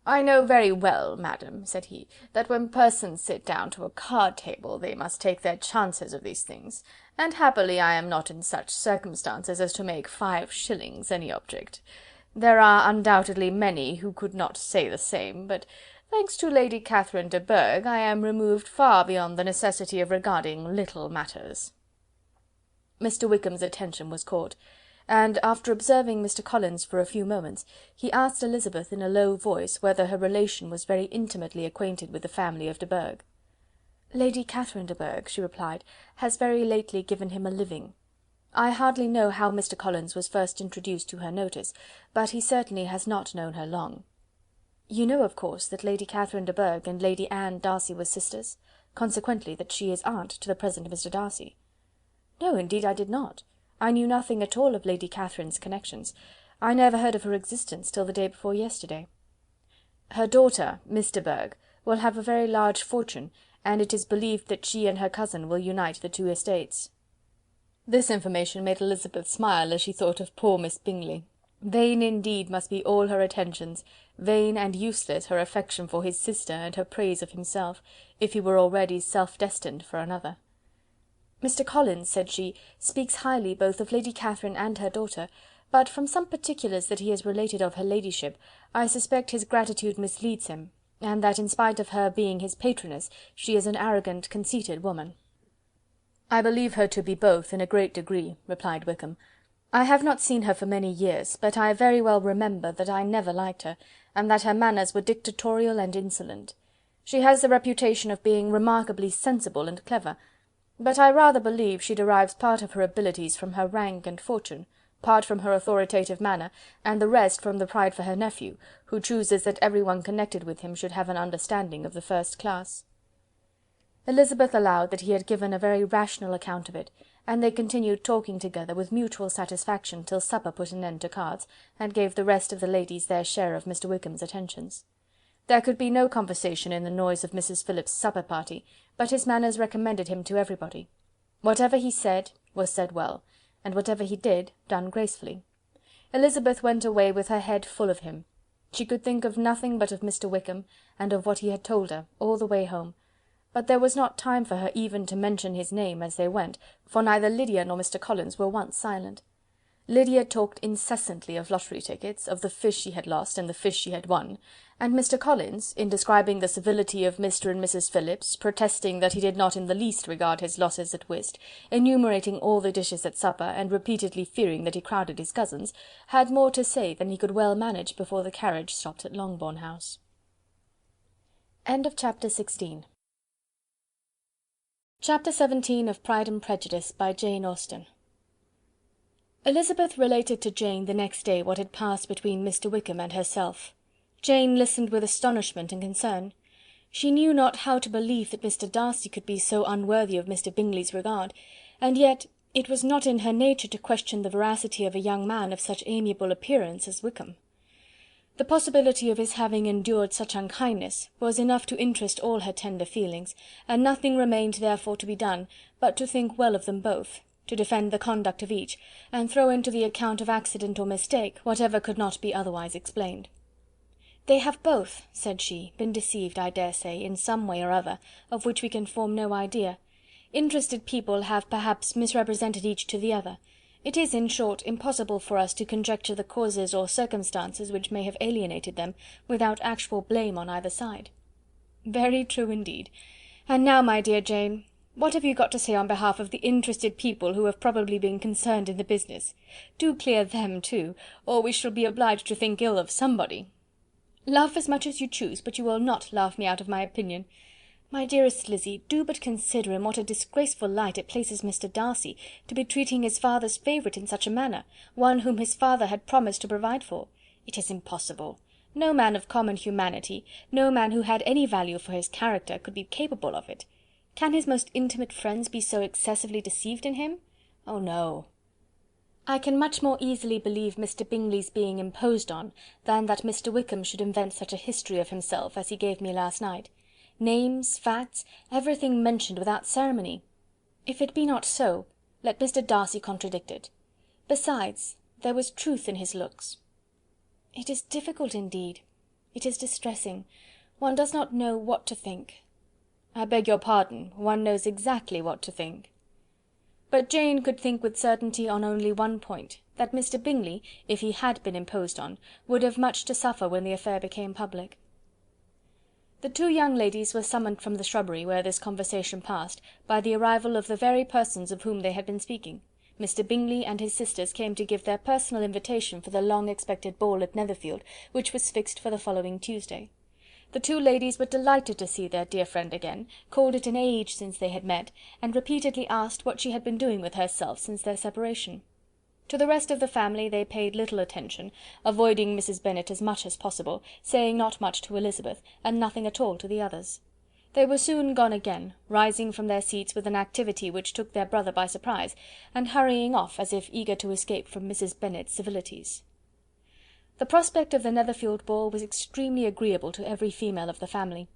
"I know very well, madam," said he, "that when persons sit down to a card-table they must take their chances of these things, and happily I am not in such circumstances as to make 5 shillings any object. There are undoubtedly many who could not say the same, but, thanks to Lady Catherine de Bourgh, I am removed far beyond the necessity of regarding little matters." Mr. Wickham's attention was caught, and, after observing Mr. Collins for a few moments, he asked Elizabeth in a low voice whether her relation was very intimately acquainted with the family of de Bourgh. "Lady Catherine de Bourgh," she replied, "has very lately given him a living. I hardly know how Mr. Collins was first introduced to her notice, but he certainly has not known her long. You know, of course, that Lady Catherine de Bourgh and Lady Anne Darcy were sisters, consequently that she is aunt to the present Mr. Darcy." "No, indeed I did not. I knew nothing at all of Lady Catherine's connections. I never heard of her existence till the day before yesterday." "Her daughter, Miss de Bourgh, will have a very large fortune, and it is believed that she and her cousin will unite the 2 estates." This information made Elizabeth smile as she thought of poor Miss Bingley. Vain indeed must be all her attentions, vain and useless her affection for his sister and her praise of himself, if he were already self-destined for another. "Mr. Collins," said she, "speaks highly both of Lady Catherine and her daughter, but from some particulars that he has related of her ladyship, I suspect his gratitude misleads him, and that in spite of her being his patroness, she is an arrogant, conceited woman." "I believe her to be both in a great degree," replied Wickham. "I have not seen her for many years, but I very well remember that I never liked her, and that her manners were dictatorial and insolent. She has the reputation of being remarkably sensible and clever, but I rather believe she derives part of her abilities from her rank and fortune, part from her authoritative manner, and the rest from the pride for her nephew, who chooses that every one connected with him should have an understanding of the first class." Elizabeth allowed that he had given a very rational account of it, and they continued talking together with mutual satisfaction till supper put an end to cards, and gave the rest of the ladies their share of Mr. Wickham's attentions. There could be no conversation in the noise of Mrs. Phillips's supper party, but his manners recommended him to everybody. Whatever he said was said well, and whatever he did, done gracefully. Elizabeth went away with her head full of him. She could think of nothing but of Mr. Wickham, and of what he had told her, all the way home. But there was not time for her even to mention his name as they went, for neither Lydia nor Mr. Collins were once silent. Lydia talked incessantly of lottery tickets, of the fish she had lost and the fish she had won, and Mr. Collins, in describing the civility of Mr. and Mrs. Phillips, protesting that he did not in the least regard his losses at whist, enumerating all the dishes at supper, and repeatedly fearing that he crowded his cousins, had more to say than he could well manage before the carriage stopped at Longbourn House. Chapter 16. Chapter 17 of Pride and Prejudice, by Jane Austen. Elizabeth related to Jane the next day what had passed between Mr. Wickham and herself. Jane listened with astonishment and concern. She knew not how to believe that Mr. Darcy could be so unworthy of Mr. Bingley's regard, and yet it was not in her nature to question the veracity of a young man of such amiable appearance as Wickham. The possibility of his having endured such unkindness was enough to interest all her tender feelings, and nothing remained therefore to be done but to think well of them both, to defend the conduct of each, and throw into the account of accident or mistake whatever could not be otherwise explained. "They have both," said she, "been deceived, I dare say, in some way or other, of which we can form no idea. Interested people have perhaps misrepresented each to the other. It is, in short, impossible for us to conjecture the causes or circumstances which may have alienated them, without actual blame on either side." "Very true indeed. And now, my dear Jane, what have you got to say on behalf of the interested people who have probably been concerned in the business? Do clear them too, or we shall be obliged to think ill of somebody." "Laugh as much as you choose, but you will not laugh me out of my opinion. My dearest Lizzy, do but consider in what a disgraceful light it places Mr. Darcy, to be treating his father's favourite in such a manner, one whom his father had promised to provide for. It is impossible. No man of common humanity, no man who had any value for his character, could be capable of it. Can his most intimate friends be so excessively deceived in him? Oh no! I can much more easily believe Mr. Bingley's being imposed on, than that Mr. Wickham should invent such a history of himself as he gave me last night. Names, facts, everything mentioned without ceremony. If it be not so, let Mr. Darcy contradict it. Besides, there was truth in his looks. It is difficult indeed. It is distressing. One does not know what to think." "I beg your pardon, one knows exactly what to think." But Jane could think with certainty on only one point, that Mr. Bingley, if he had been imposed on, would have much to suffer when the affair became public. The two young ladies were summoned from the shrubbery where this conversation passed, by the arrival of the very persons of whom they had been speaking. Mr. Bingley and his sisters came to give their personal invitation for the long-expected ball at Netherfield, which was fixed for the following Tuesday. The two ladies were delighted to see their dear friend again, called it an age since they had met, and repeatedly asked what she had been doing with herself since their separation. To the rest of the family they paid little attention, avoiding Mrs. Bennet as much as possible, saying not much to Elizabeth, and nothing at all to the others. They were soon gone again, rising from their seats with an activity which took their brother by surprise, and hurrying off as if eager to escape from Mrs. Bennet's civilities. The prospect of the Netherfield ball was extremely agreeable to every female of the family.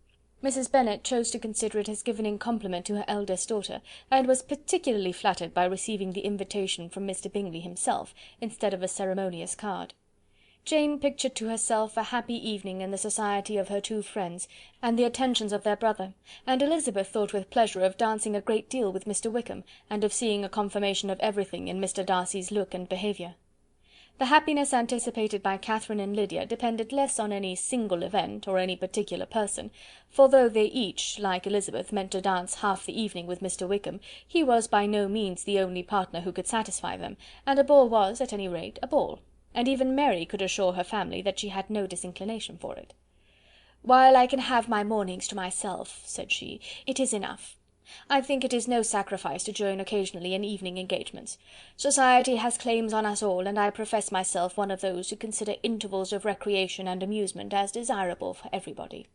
Mrs. Bennet chose to consider it as given in compliment to her eldest daughter, and was particularly flattered by receiving the invitation from Mr. Bingley himself, instead of a ceremonious card. Jane pictured to herself a happy evening in the society of her two friends, and the attentions of their brother, and Elizabeth thought with pleasure of dancing a great deal with Mr. Wickham, and of seeing a confirmation of everything in Mr. Darcy's look and behaviour. The happiness anticipated by Catherine and Lydia depended less on any single event, or any particular person, for though they each, like Elizabeth, meant to dance half the evening with Mr. Wickham, he was by no means the only partner who could satisfy them, and a ball was, at any rate, a ball, and even Mary could assure her family that she had no disinclination for it. "While I can have my mornings to myself," said she, "it is enough. I think it is no sacrifice to join occasionally in evening engagements. Society has claims on us all, and I profess myself one of those who consider intervals of recreation and amusement as desirable for everybody."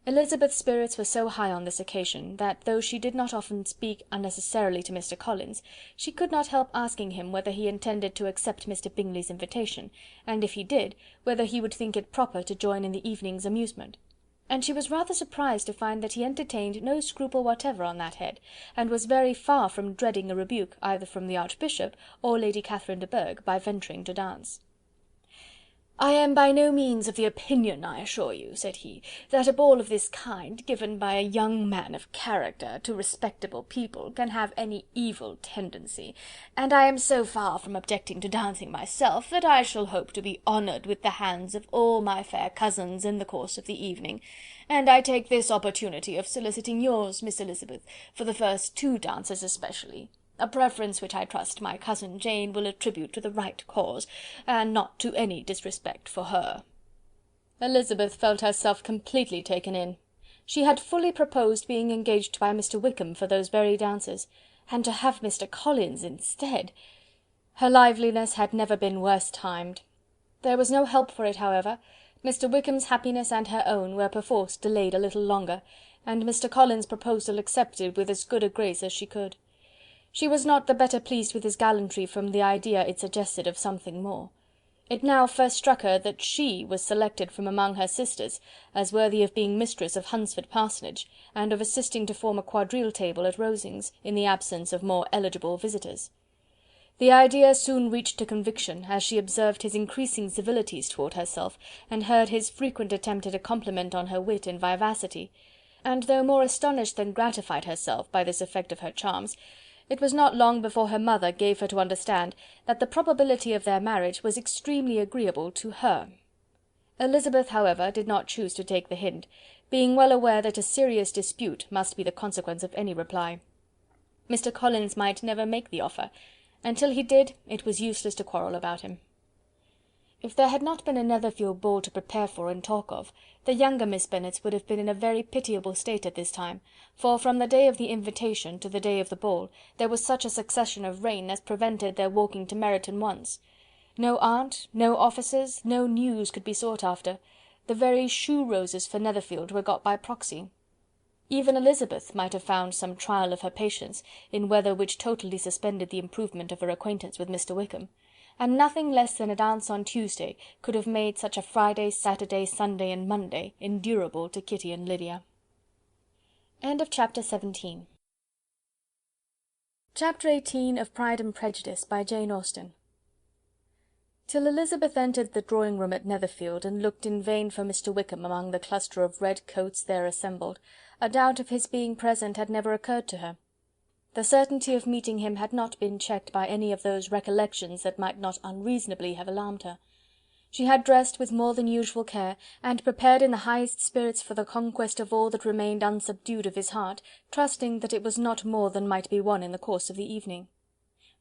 Elizabeth's spirits were so high on this occasion, that though she did not often speak unnecessarily to Mr. Collins, she could not help asking him whether he intended to accept Mr. Bingley's invitation, and if he did, whether he would think it proper to join in the evening's amusement; and she was rather surprised to find that he entertained no scruple whatever on that head, and was very far from dreading a rebuke either from the Archbishop or Lady Catherine de Bourgh by venturing to dance. "I am by no means of the opinion, I assure you," said he, "that a ball of this kind, given by a young man of character to respectable people, can have any evil tendency, and I am so far from objecting to dancing myself, that I shall hope to be honoured with the hands of all my fair cousins in the course of the evening, and I take this opportunity of soliciting yours, Miss Elizabeth, for the first 2 dances especially. A preference which I trust my cousin Jane will attribute to the right cause, and not to any disrespect for her." Elizabeth felt herself completely taken in. She had fully proposed being engaged by Mr. Wickham for those very dances, and to have Mr. Collins instead! Her liveliness had never been worse timed. There was no help for it, however. Mr. Wickham's happiness and her own were perforce delayed a little longer, and Mr. Collins' proposal accepted with as good a grace as she could. She was not the better pleased with his gallantry from the idea it suggested of something more. It now first struck her that she was selected from among her sisters as worthy of being mistress of Hunsford Parsonage, and of assisting to form a quadrille table at Rosings, in the absence of more eligible visitors. The idea soon reached to conviction, as she observed his increasing civilities towards herself, and heard his frequent attempt at a compliment on her wit and vivacity; and though more astonished than gratified herself by this effect of her charms, it was not long before her mother gave her to understand that the probability of their marriage was extremely agreeable to her. Elizabeth, however, did not choose to take the hint, being well aware that a serious dispute must be the consequence of any reply. Mr. Collins might never make the offer, and till he did, it was useless to quarrel about him. If there had not been a Netherfield ball to prepare for and talk of, the younger Miss Bennets would have been in a very pitiable state at this time, for from the day of the invitation to the day of the ball, there was such a succession of rain as prevented their walking to Meryton once. No aunt, no officers, no news could be sought after. The very shoe roses for Netherfield were got by proxy. Even Elizabeth might have found some trial of her patience in weather which totally suspended the improvement of her acquaintance with Mr. Wickham, and nothing less than a dance on Tuesday could have made such a Friday, Saturday, Sunday, and Monday endurable to Kitty and Lydia. Chapter 17. Chapter 18 of Pride and Prejudice, by Jane Austen. Till Elizabeth entered the drawing-room at Netherfield, and looked in vain for Mr. Wickham among the cluster of red coats there assembled, a doubt of his being present had never occurred to her. The certainty of meeting him had not been checked by any of those recollections that might not unreasonably have alarmed her. She had dressed with more than usual care, and prepared in the highest spirits for the conquest of all that remained unsubdued of his heart, trusting that it was not more than might be won in the course of the evening.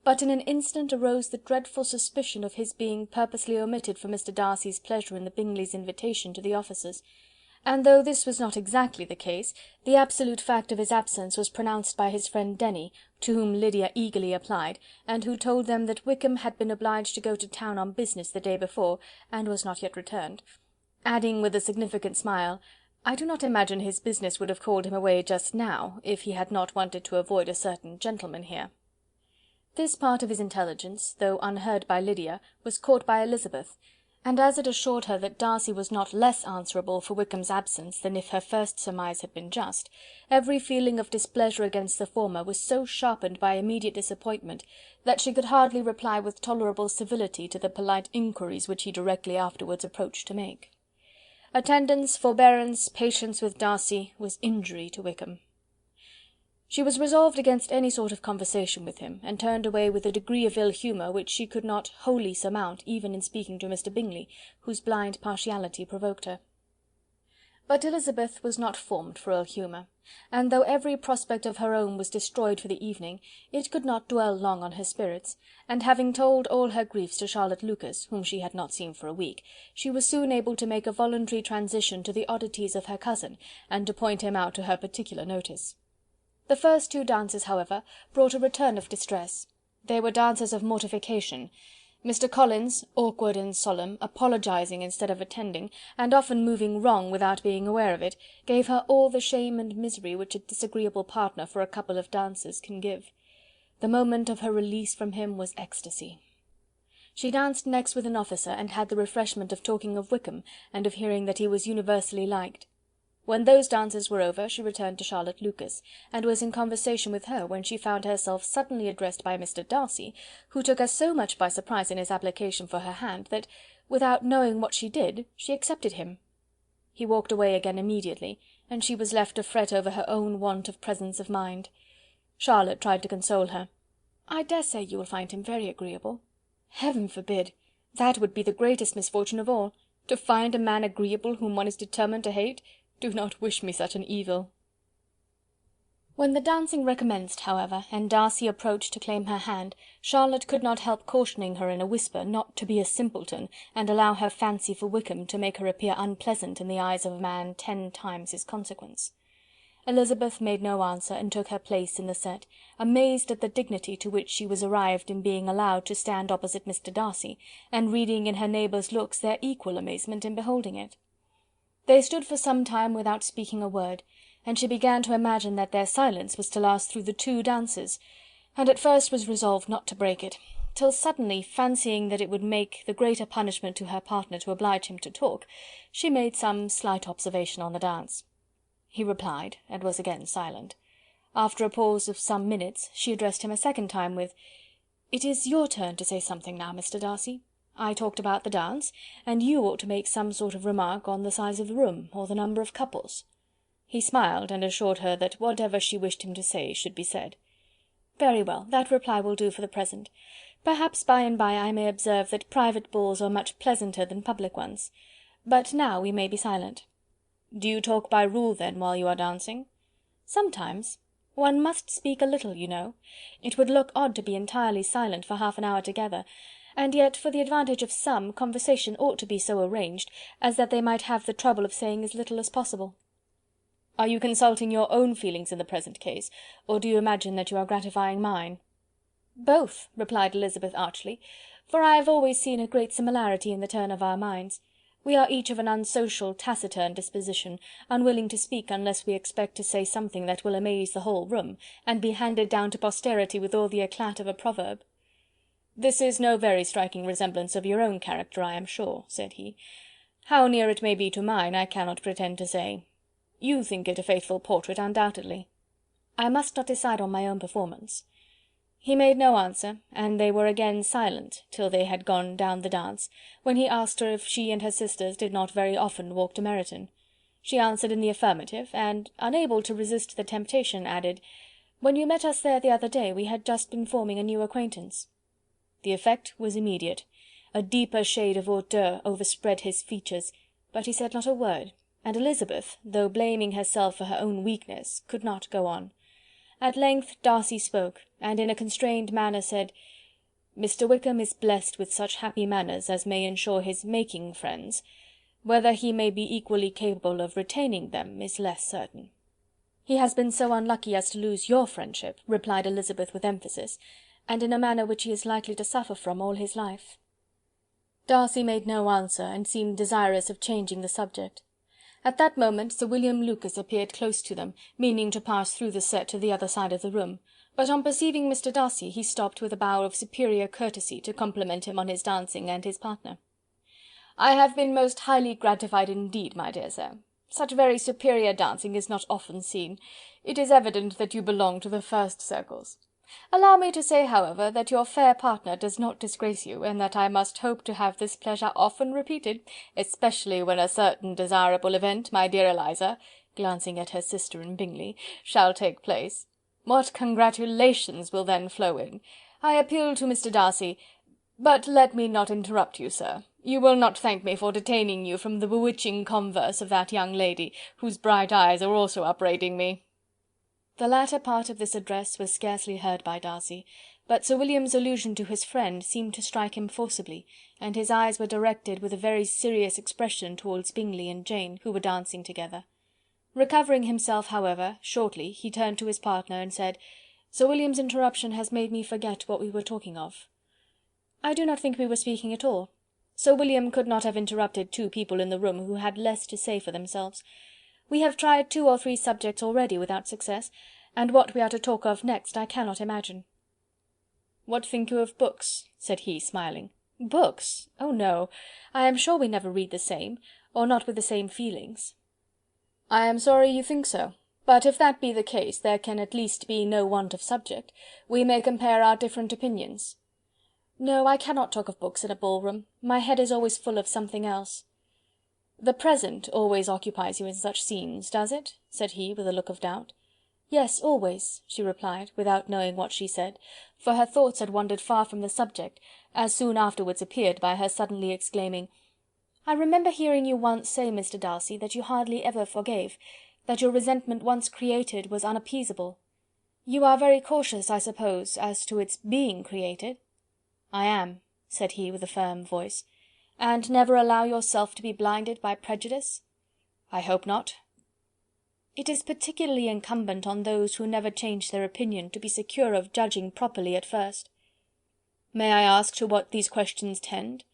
But in an instant arose the dreadful suspicion of his being purposely omitted for Mr. Darcy's pleasure in the Bingleys' invitation to the officers; and though this was not exactly the case, the absolute fact of his absence was pronounced by his friend Denny, to whom Lydia eagerly applied, and who told them that Wickham had been obliged to go to town on business the day before, and was not yet returned; adding with a significant smile, "I do not imagine his business would have called him away just now, if he had not wanted to avoid a certain gentleman here." This part of his intelligence, though unheard by Lydia, was caught by Elizabeth, and as it assured her that Darcy was not less answerable for Wickham's absence than if her first surmise had been just, every feeling of displeasure against the former was so sharpened by immediate disappointment, that she could hardly reply with tolerable civility to the polite inquiries which he directly afterwards approached to make. Attendance, forbearance, patience with Darcy, was injury to Wickham. She was resolved against any sort of conversation with him, and turned away with a degree of ill humour which she could not wholly surmount even in speaking to Mr. Bingley, whose blind partiality provoked her. But Elizabeth was not formed for ill humour, and though every prospect of her own was destroyed for the evening, it could not dwell long on her spirits, and having told all her griefs to Charlotte Lucas, whom she had not seen for a week, she was soon able to make a voluntary transition to the oddities of her cousin, and to point him out to her particular notice. The first 2 dances, however, brought a return of distress. They were dances of mortification. Mr. Collins, awkward and solemn, apologizing instead of attending, and often moving wrong without being aware of it, gave her all the shame and misery which a disagreeable partner for a couple of dances can give. The moment of her release from him was ecstasy. She danced next with an officer, and had the refreshment of talking of Wickham, and of hearing that he was universally liked. When those dances were over, she returned to Charlotte Lucas, and was in conversation with her, when she found herself suddenly addressed by Mr. Darcy, who took her so much by surprise in his application for her hand, that, without knowing what she did, she accepted him. He walked away again immediately, and she was left to fret over her own want of presence of mind. Charlotte tried to console her. "I dare say you will find him very agreeable." "Heaven forbid! That would be the greatest misfortune of all. To find a man agreeable whom one is determined to hate! Do not wish me such an evil." When the dancing recommenced, however, and Darcy approached to claim her hand, Charlotte could not help cautioning her in a whisper not to be a simpleton, and allow her fancy for Wickham to make her appear unpleasant in the eyes of a man 10 times his consequence. Elizabeth made no answer, and took her place in the set, amazed at the dignity to which she was arrived in being allowed to stand opposite Mr. Darcy, and reading in her neighbours' looks their equal amazement in beholding it. They stood for some time without speaking a word, and she began to imagine that their silence was to last through the 2 dances, and at first was resolved not to break it, till suddenly, fancying that it would make the greater punishment to her partner to oblige him to talk, she made some slight observation on the dance. He replied, and was again silent. After a pause of some minutes, she addressed him a second time with— "It is your turn to say something now, Mr. Darcy. I talked about the dance, and you ought to make some sort of remark on the size of the room, or the number of couples." He smiled, and assured her that whatever she wished him to say should be said. "Very well, that reply will do for the present. Perhaps by and by I may observe that private balls are much pleasanter than public ones. But now we may be silent." "Do you talk by rule, then, while you are dancing?" "Sometimes. One must speak a little, you know. It would look odd to be entirely silent for half an hour together, and yet, for the advantage of some, conversation ought to be so arranged as that they might have the trouble of saying as little as possible." "Are you consulting your own feelings in the present case, or do you imagine that you are gratifying mine?" "Both," replied Elizabeth archly, "for I have always seen a great similarity in the turn of our minds. We are each of an unsocial, taciturn disposition, unwilling to speak unless we expect to say something that will amaze the whole room, and be handed down to posterity with all the eclat of a proverb." "This is no very striking resemblance of your own character, I am sure," said he. "How near it may be to mine, I cannot pretend to say. You think it a faithful portrait, undoubtedly." "I must not decide on my own performance." He made no answer, and they were again silent till they had gone down the dance, when he asked her if she and her sisters did not very often walk to Meryton. She answered in the affirmative, and, unable to resist the temptation, added, "When you met us there the other day, we had just been forming a new acquaintance." The effect was immediate. A deeper shade of hauteur overspread his features, but he said not a word, and Elizabeth, though blaming herself for her own weakness, could not go on. At length Darcy spoke, and in a constrained manner said— "Mr. Wickham is blessed with such happy manners as may ensure his making friends. Whether he may be equally capable of retaining them is less certain." "He has been so unlucky as to lose your friendship," replied Elizabeth with emphasis, "and in a manner which he is likely to suffer from all his life." Darcy made no answer, and seemed desirous of changing the subject. At that moment Sir William Lucas appeared close to them, meaning to pass through the set to the other side of the room, but on perceiving Mr. Darcy, he stopped with a bow of superior courtesy to compliment him on his dancing and his partner. "I have been most highly gratified indeed, my dear sir. Such very superior dancing is not often seen. It is evident that you belong to the first circles. Allow me to say, however, that your fair partner does not disgrace you, and that I must hope to have this pleasure often repeated, especially when a certain desirable event, my dear Eliza," glancing at her sister and Bingley, "shall take place. What congratulations will then flow in! I appeal to Mr. Darcy... But let me not interrupt you, sir. You will not thank me for detaining you from the bewitching converse of that young lady, whose bright eyes are also upbraiding me." The latter part of this address was scarcely heard by Darcy, but Sir William's allusion to his friend seemed to strike him forcibly, and his eyes were directed with a very serious expression towards Bingley and Jane, who were dancing together. Recovering himself, however, shortly, he turned to his partner and said, "Sir William's interruption has made me forget what we were talking of." "I do not think we were speaking at all. Sir William could not have interrupted two people in the room who had less to say for themselves. We have tried 2 or 3 subjects already without success, and what we are to talk of next I cannot imagine." "What think you of books?" said he, smiling. "Books? Oh no! I am sure we never read the same, or not with the same feelings." "I am sorry you think so, but if that be the case, there can at least be no want of subject. We may compare our different opinions." "No, I cannot talk of books in a ballroom. My head is always full of something else." "The present always occupies you in such scenes, does it?" said he, with a look of doubt. "Yes, always," she replied, without knowing what she said, for her thoughts had wandered far from the subject, as soon afterwards appeared by her suddenly exclaiming, "I remember hearing you once say, Mr. Darcy, that you hardly ever forgave, that your resentment once created was unappeasable. You are very cautious, I suppose, as to its being created?" "I am," said he, with a firm voice. "And never allow yourself to be blinded by prejudice?" "I hope not." "It is particularly incumbent on those who never change their opinion to be secure of judging properly at first." "May I ask to what these questions tend?"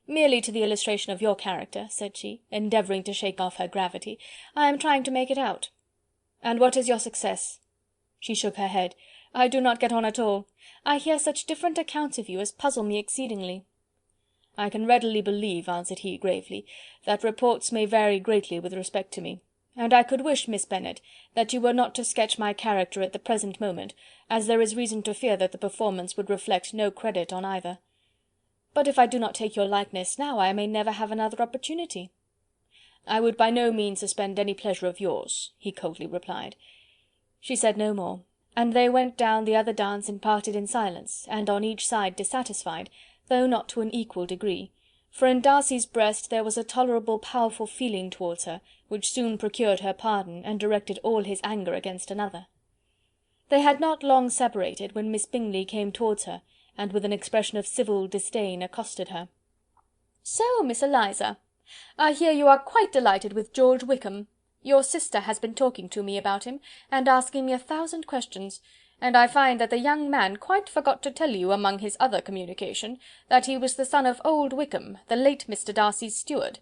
"Merely to the illustration of your character," said she, endeavouring to shake off her gravity. "I am trying to make it out." "And what is your success?" She shook her head. "I do not get on at all. I hear such different accounts of you as puzzle me exceedingly." "I can readily believe," answered he, gravely, "that reports may vary greatly with respect to me, and I could wish, Miss Bennet, that you were not to sketch my character at the present moment, as there is reason to fear that the performance would reflect no credit on either." "But if I do not take your likeness now, I may never have another opportunity." "I would by no means suspend any pleasure of yours," he coldly replied. She said no more, and they went down the other dance and parted in silence, and on each side dissatisfied, though not to an equal degree, for in Darcy's breast there was a tolerable powerful feeling towards her, which soon procured her pardon, and directed all his anger against another. They had not long separated when Miss Bingley came towards her, and with an expression of civil disdain accosted her. "So, Miss Eliza, I hear you are quite delighted with George Wickham. Your sister has been talking to me about him, and asking me 1,000 questions, and I find that the young man quite forgot to tell you, among his other communication, that he was the son of old Wickham, the late Mr. Darcy's steward.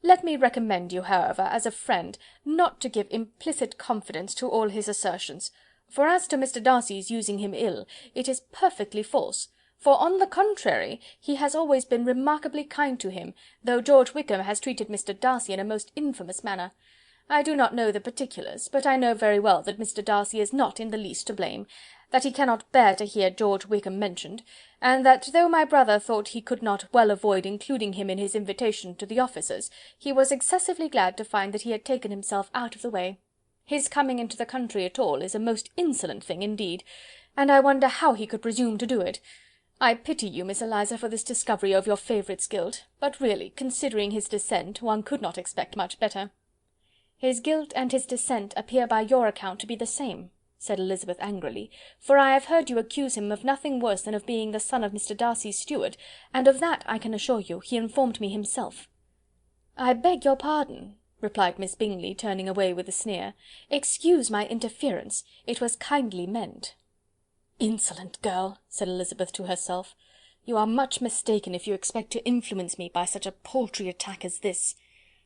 Let me recommend you, however, as a friend, not to give implicit confidence to all his assertions, for as to Mr. Darcy's using him ill, it is perfectly false, for on the contrary, he has always been remarkably kind to him, though George Wickham has treated Mr. Darcy in a most infamous manner. I do not know the particulars, but I know very well that Mr. Darcy is not in the least to blame, that he cannot bear to hear George Wickham mentioned, and that though my brother thought he could not well avoid including him in his invitation to the officers, he was excessively glad to find that he had taken himself out of the way. His coming into the country at all is a most insolent thing indeed, and I wonder how he could presume to do it. I pity you, Miss Eliza, for this discovery of your favourite's guilt, but really, considering his descent, one could not expect much better." "His guilt and his descent appear by your account to be the same," said Elizabeth angrily, "for I have heard you accuse him of nothing worse than of being the son of Mr. Darcy's steward, and of that, I can assure you, he informed me himself." "I beg your pardon," replied Miss Bingley, turning away with a sneer. "Excuse my interference, it was kindly meant." "Insolent girl!" said Elizabeth to herself. "You are much mistaken if you expect to influence me by such a paltry attack as this.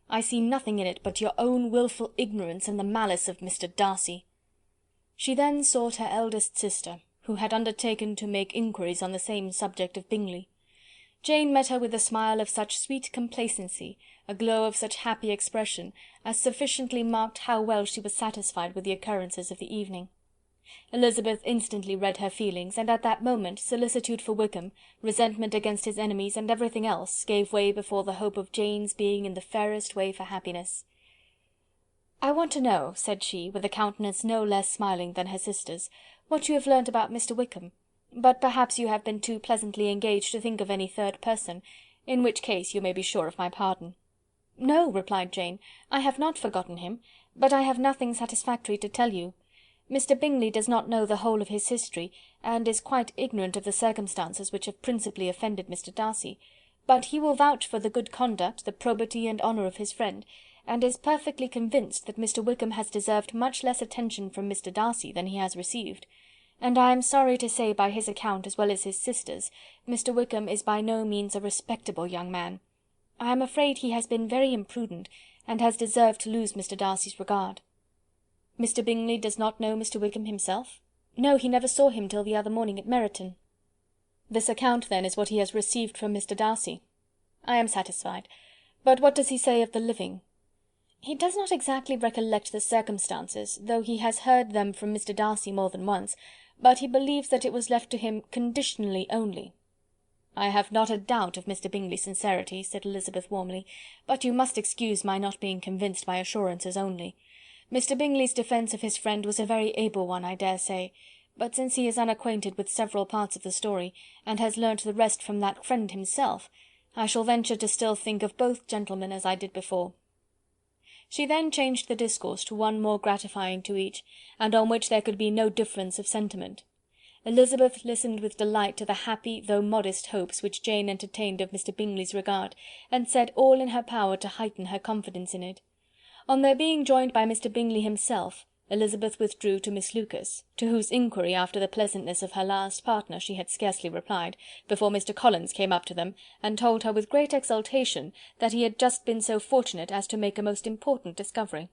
I see nothing in it but your own wilful ignorance and the malice of Mr. Darcy." She then sought her eldest sister, who had undertaken to make inquiries on the same subject of Bingley. Jane met her with a smile of such sweet complacency, a glow of such happy expression, as sufficiently marked how well she was satisfied with the occurrences of the evening. Elizabeth instantly read her feelings, and at that moment solicitude for Wickham, resentment against his enemies, and everything else, gave way before the hope of Jane's being in the fairest way for happiness. "I want to know," said she, with a countenance no less smiling than her sister's, "what you have learnt about Mr. Wickham. But perhaps you have been too pleasantly engaged to think of any third person, in which case you may be sure of my pardon." "No," replied Jane, "I have not forgotten him, but I have nothing satisfactory to tell you. Mr. Bingley does not know the whole of his history, and is quite ignorant of the circumstances which have principally offended Mr. Darcy; but he will vouch for the good conduct, the probity and honour of his friend, and is perfectly convinced that Mr. Wickham has deserved much less attention from Mr. Darcy than he has received; and I am sorry to say by his account as well as his sister's, Mr. Wickham is by no means a respectable young man. I am afraid he has been very imprudent, and has deserved to lose Mr. Darcy's regard." "Mr. Bingley does not know Mr. Wickham himself?" "No, he never saw him till the other morning at Meryton." "This account, then, is what he has received from Mr. Darcy. I am satisfied. But what does he say of the living?" "He does not exactly recollect the circumstances, though he has heard them from Mr. Darcy more than once, but he believes that it was left to him conditionally only." "I have not a doubt of Mr. Bingley's sincerity," said Elizabeth warmly, "but you must excuse my not being convinced by assurances only. Mr. Bingley's defence of his friend was a very able one, I dare say, but since he is unacquainted with several parts of the story, and has learnt the rest from that friend himself, I shall venture to still think of both gentlemen as I did before." She then changed the discourse to one more gratifying to each, and on which there could be no difference of sentiment. Elizabeth listened with delight to the happy though modest hopes which Jane entertained of Mr. Bingley's regard, and said all in her power to heighten her confidence in it. On their being joined by Mr. Bingley himself, Elizabeth withdrew to Miss Lucas, to whose inquiry after the pleasantness of her last partner she had scarcely replied, before Mr. Collins came up to them, and told her with great exultation that he had just been so fortunate as to make a most important discovery.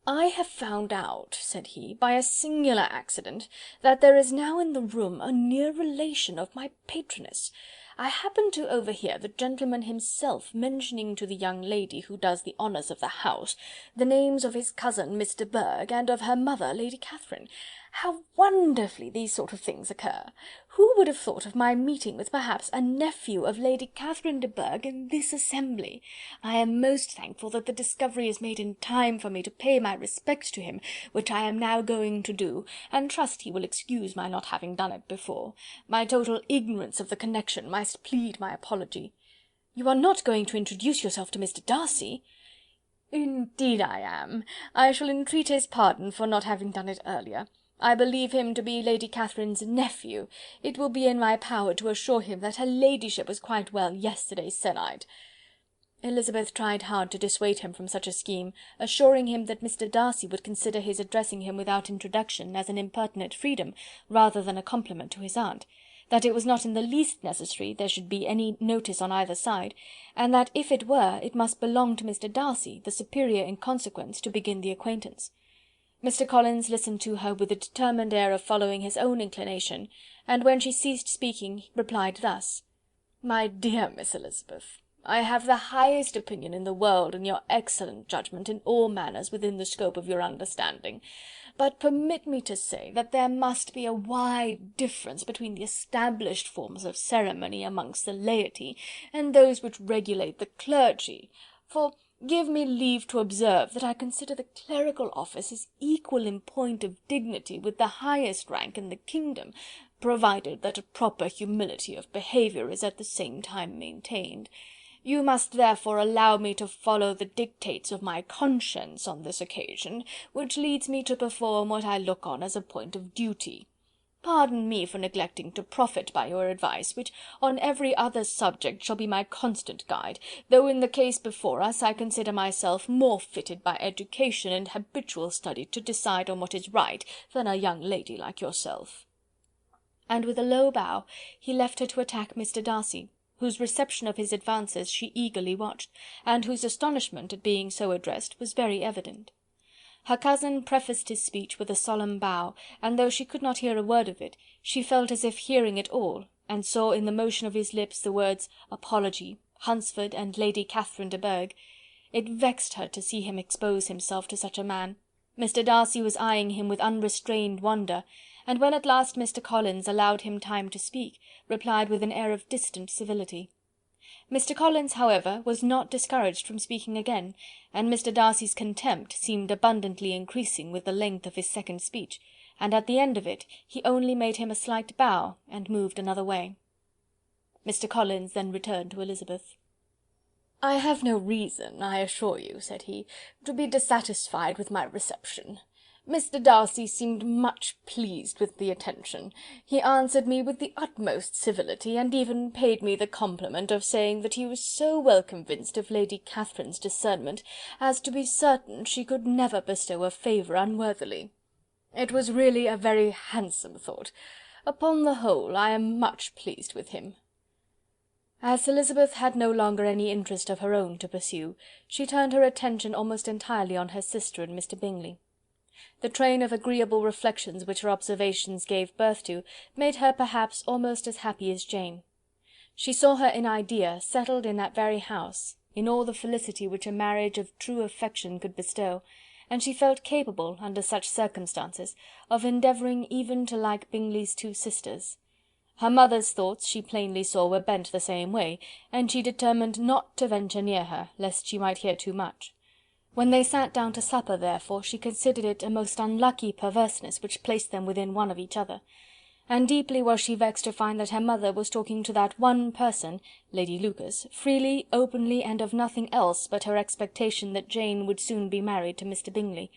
"I have found out," said he, "by a singular accident, that there is now in the room a near relation of my patroness. I happened to overhear the gentleman himself mentioning to the young lady who does the honours of the house the names of his cousin Miss de Bourgh, and of her mother, Lady Catherine. How wonderfully these sort of things occur! Who would have thought of my meeting with perhaps a nephew of Lady Catherine de Bourgh in this assembly? I am most thankful that the discovery is made in time for me to pay my respects to him, which I am now going to do, and trust he will excuse my not having done it before. My total ignorance of the connection must plead my apology." "You are not going to introduce yourself to Mr. Darcy?" "Indeed I am. I shall entreat his pardon for not having done it earlier. I believe him to be Lady Catherine's nephew. It will be in my power to assure him that her ladyship was quite well yesterday se'nnight." Elizabeth tried hard to dissuade him from such a scheme, assuring him that Mr. Darcy would consider his addressing him without introduction as an impertinent freedom, rather than a compliment to his aunt, that it was not in the least necessary there should be any notice on either side, and that if it were, it must belong to Mr. Darcy, the superior in consequence, to begin the acquaintance. Mr. Collins listened to her with a determined air of following his own inclination, and when she ceased speaking, replied thus: "My dear Miss Elizabeth, I have the highest opinion in the world in your excellent judgment in all matters within the scope of your understanding, but permit me to say that there must be a wide difference between the established forms of ceremony amongst the laity and those which regulate the clergy, for give me leave to observe that I consider the clerical office as equal in point of dignity with the highest rank in the kingdom, provided that a proper humility of behaviour is at the same time maintained. You must therefore allow me to follow the dictates of my conscience on this occasion, which leads me to perform what I look on as a point of duty. Pardon me for neglecting to profit by your advice, which on every other subject shall be my constant guide, though in the case before us I consider myself more fitted by education and habitual study to decide on what is right than a young lady like yourself." And with a low bow he left her to attack Mr. Darcy, whose reception of his advances she eagerly watched, and whose astonishment at being so addressed was very evident. Her cousin prefaced his speech with a solemn bow, and though she could not hear a word of it, she felt as if hearing it all, and saw in the motion of his lips the words apology, Hunsford, and Lady Catherine de Bourgh. It vexed her to see him expose himself to such a man. Mr. Darcy was eyeing him with unrestrained wonder, and when at last Mr. Collins allowed him time to speak, replied with an air of distant civility. Mr. Collins, however, was not discouraged from speaking again, and Mr. Darcy's contempt seemed abundantly increasing with the length of his second speech, and at the end of it he only made him a slight bow, and moved another way. Mr. Collins then returned to Elizabeth. "I have no reason, I assure you," said he, "to be dissatisfied with my reception. Mr. Darcy seemed much pleased with the attention. He answered me with the utmost civility, and even paid me the compliment of saying that he was so well convinced of Lady Catherine's discernment as to be certain she could never bestow a favour unworthily. It was really a very handsome thought. Upon the whole, I am much pleased with him." As Elizabeth had no longer any interest of her own to pursue, she turned her attention almost entirely on her sister and Mr. Bingley. The train of agreeable reflections which her observations gave birth to made her perhaps almost as happy as Jane. She saw her in idea settled in that very house, in all the felicity which a marriage of true affection could bestow, and she felt capable, under such circumstances, of endeavouring even to like Bingley's two sisters. Her mother's thoughts she plainly saw were bent the same way, and she determined not to venture near her, lest she might hear too much. When they sat down to supper, therefore, she considered it a most unlucky perverseness which placed them within one of each other, and deeply was she vexed to find that her mother was talking to that one person, Lady Lucas, freely, openly, and of nothing else but her expectation that Jane would soon be married to Mr. Bingley.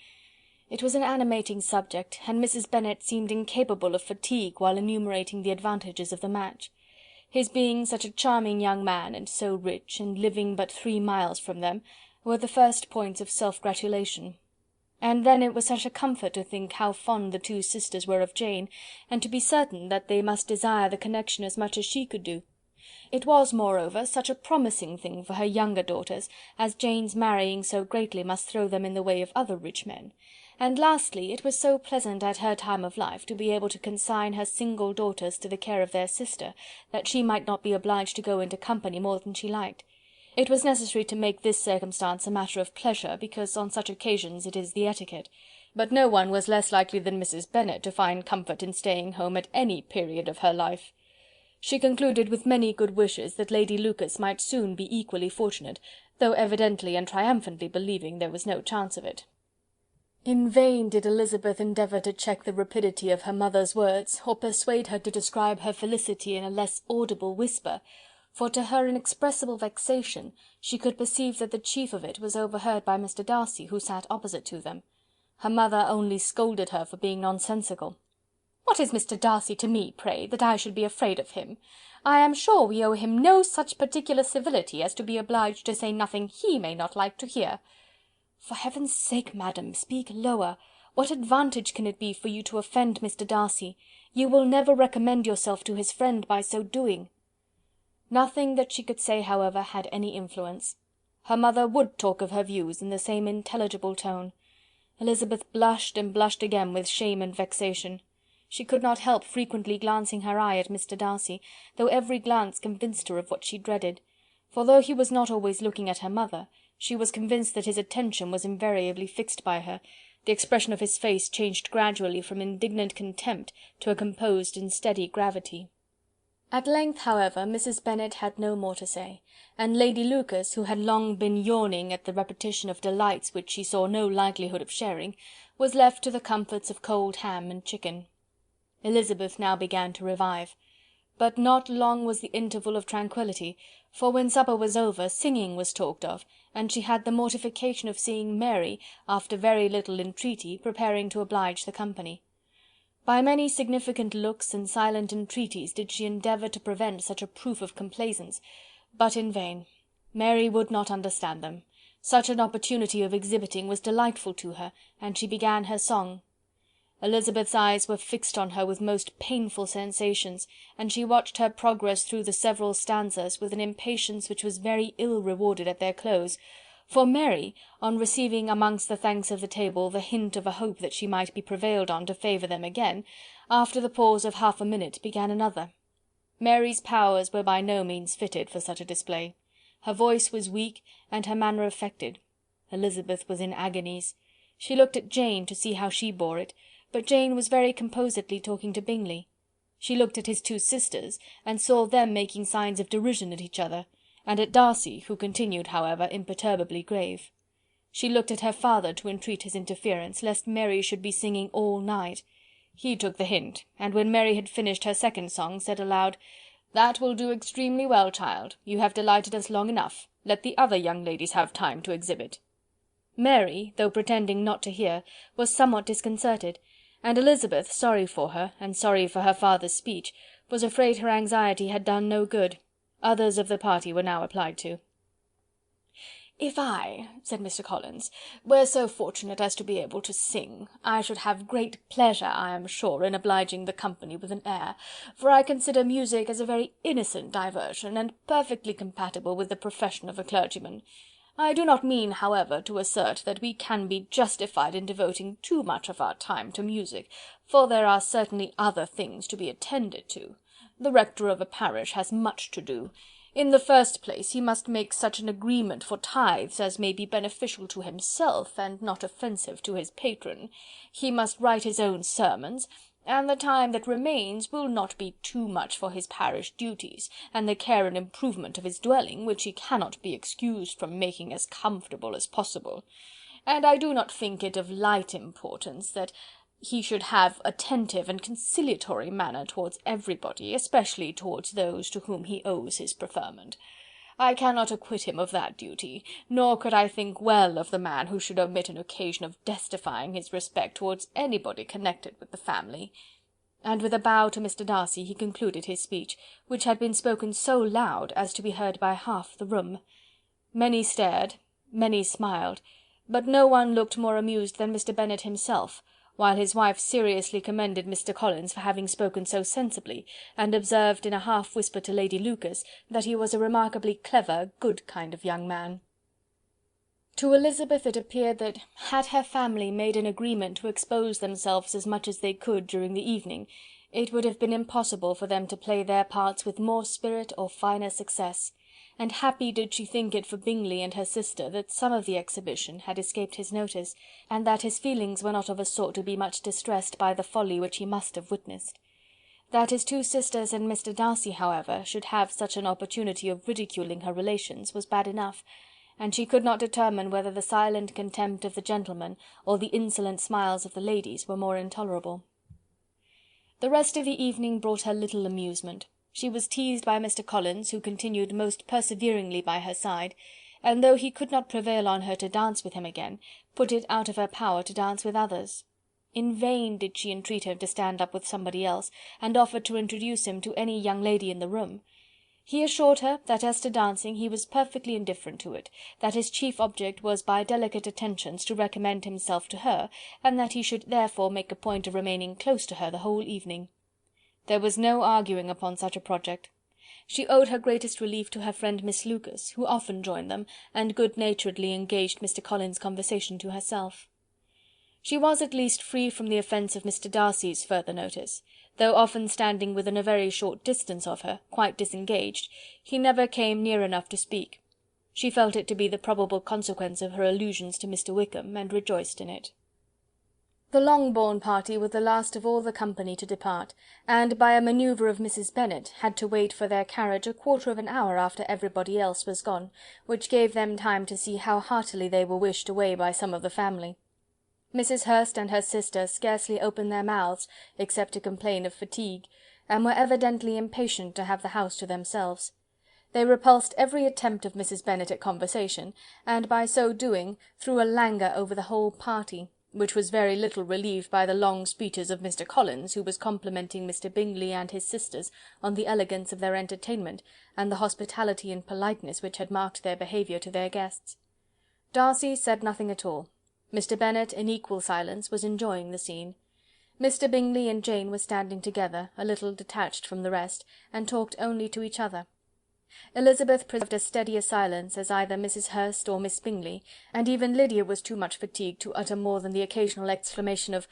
It was an animating subject, and Mrs. Bennet seemed incapable of fatigue while enumerating the advantages of the match. His being such a charming young man, and so rich, and living but 3 miles from them, were the first points of self-gratulation. And then it was such a comfort to think how fond the two sisters were of Jane, and to be certain that they must desire the connection as much as she could do. It was, moreover, such a promising thing for her younger daughters, as Jane's marrying so greatly must throw them in the way of other rich men. And lastly, it was so pleasant at her time of life to be able to consign her single daughters to the care of their sister, that she might not be obliged to go into company more than she liked. It was necessary to make this circumstance a matter of pleasure, because on such occasions it is the etiquette; but no one was less likely than Mrs. Bennet to find comfort in staying home at any period of her life. She concluded with many good wishes that Lady Lucas might soon be equally fortunate, though evidently and triumphantly believing there was no chance of it. In vain did Elizabeth endeavour to check the rapidity of her mother's words, or persuade her to describe her felicity in a less audible whisper, for to her inexpressible vexation she could perceive that the chief of it was overheard by Mr. Darcy, who sat opposite to them. Her mother only scolded her for being nonsensical. "What is Mr. Darcy to me, pray, that I should be afraid of him? I am sure we owe him no such particular civility as to be obliged to say nothing he may not like to hear." "For heaven's sake, madam, speak lower. What advantage can it be for you to offend Mr. Darcy? You will never recommend yourself to his friend by so doing." Nothing that she could say, however, had any influence. Her mother would talk of her views in the same intelligible tone. Elizabeth blushed and blushed again with shame and vexation. She could not help frequently glancing her eye at Mr. Darcy, though every glance convinced her of what she dreaded; for though he was not always looking at her mother, she was convinced that his attention was invariably fixed by her. The expression of his face changed gradually from indignant contempt to a composed and steady gravity. At length, however, Mrs. Bennet had no more to say, and Lady Lucas, who had long been yawning at the repetition of delights which she saw no likelihood of sharing, was left to the comforts of cold ham and chicken. Elizabeth now began to revive. But not long was the interval of tranquillity, for when supper was over, singing was talked of, and she had the mortification of seeing Mary, after very little entreaty, preparing to oblige the company. By many significant looks and silent entreaties did she endeavour to prevent such a proof of complaisance, but in vain. Mary would not understand them. Such an opportunity of exhibiting was delightful to her, and she began her song. Elizabeth's eyes were fixed on her with most painful sensations, and she watched her progress through the several stanzas with an impatience which was very ill rewarded at their close, for Mary, on receiving amongst the thanks of the table the hint of a hope that she might be prevailed on to favour them again, after the pause of half a minute began another. Mary's powers were by no means fitted for such a display. Her voice was weak, and her manner affected. Elizabeth was in agonies. She looked at Jane to see how she bore it, but Jane was very composedly talking to Bingley. She looked at his two sisters, and saw them making signs of derision at each other, and at Darcy, who continued, however, imperturbably grave. She looked at her father to entreat his interference, lest Mary should be singing all night. He took the hint, and when Mary had finished her second song, said aloud, "That will do extremely well, child. You have delighted us long enough. Let the other young ladies have time to exhibit." Mary, though pretending not to hear, was somewhat disconcerted, and Elizabeth, sorry for her, and sorry for her father's speech, was afraid her anxiety had done no good. Others of the party were now applied to. "If I," said Mr. Collins, "were so fortunate as to be able to sing, I should have great pleasure, I am sure, in obliging the company with an air, for I consider music as a very innocent diversion, and perfectly compatible with the profession of a clergyman. I do not mean, however, to assert that we can be justified in devoting too much of our time to music, for there are certainly other things to be attended to. The rector of a parish has much to do. In the first place, he must make such an agreement for tithes as may be beneficial to himself, and not offensive to his patron. He must write his own sermons, and the time that remains will not be too much for his parish duties, and the care and improvement of his dwelling, which he cannot be excused from making as comfortable as possible. And I do not think it of light importance that he should have attentive and conciliatory manner towards everybody, especially towards those to whom he owes his preferment. I cannot acquit him of that duty, nor could I think well of the man who should omit an occasion of testifying his respect towards anybody connected with the family." And with a bow to Mr. Darcy he concluded his speech, which had been spoken so loud as to be heard by half the room. Many stared, many smiled, but no one looked more amused than Mr. Bennet himself, while his wife seriously commended Mr. Collins for having spoken so sensibly, and observed in a half whisper to Lady Lucas that he was a remarkably clever, good kind of young man. To Elizabeth it appeared that, had her family made an agreement to expose themselves as much as they could during the evening, it would have been impossible for them to play their parts with more spirit or finer success, and happy did she think it for Bingley and her sister that some of the exhibition had escaped his notice, and that his feelings were not of a sort to be much distressed by the folly which he must have witnessed. That his two sisters and Mr. Darcy, however, should have such an opportunity of ridiculing her relations was bad enough, and she could not determine whether the silent contempt of the gentlemen or the insolent smiles of the ladies were more intolerable. The rest of the evening brought her little amusement. She was teased by Mr. Collins, who continued most perseveringly by her side, and though he could not prevail on her to dance with him again, put it out of her power to dance with others. In vain did she entreat him to stand up with somebody else, and offered to introduce him to any young lady in the room. He assured her that as to dancing he was perfectly indifferent to it, that his chief object was by delicate attentions to recommend himself to her, and that he should therefore make a point of remaining close to her the whole evening. There was no arguing upon such a project. She owed her greatest relief to her friend Miss Lucas, who often joined them, and good-naturedly engaged Mr. Collins' conversation to herself. She was at least free from the offence of Mr. Darcy's further notice. Though often standing within a very short distance of her, quite disengaged, he never came near enough to speak. She felt it to be the probable consequence of her allusions to Mr. Wickham, and rejoiced in it. The Longbourn party were the last of all the company to depart, and, by a manoeuvre of Mrs. Bennet, had to wait for their carriage a quarter of an hour after everybody else was gone, which gave them time to see how heartily they were wished away by some of the family. Mrs. Hurst and her sister scarcely opened their mouths, except to complain of fatigue, and were evidently impatient to have the house to themselves. They repulsed every attempt of Mrs. Bennet at conversation, and by so doing threw a languor over the whole party, which was very little relieved by the long speeches of Mr. Collins, who was complimenting Mr. Bingley and his sisters on the elegance of their entertainment, and the hospitality and politeness which had marked their behaviour to their guests. Darcy said nothing at all. Mr. Bennet, in equal silence, was enjoying the scene. Mr. Bingley and Jane were standing together, a little detached from the rest, and talked only to each other. Elizabeth preserved as steady a silence as either Mrs. Hurst or Miss Bingley, and even Lydia was too much fatigued to utter more than the occasional exclamation of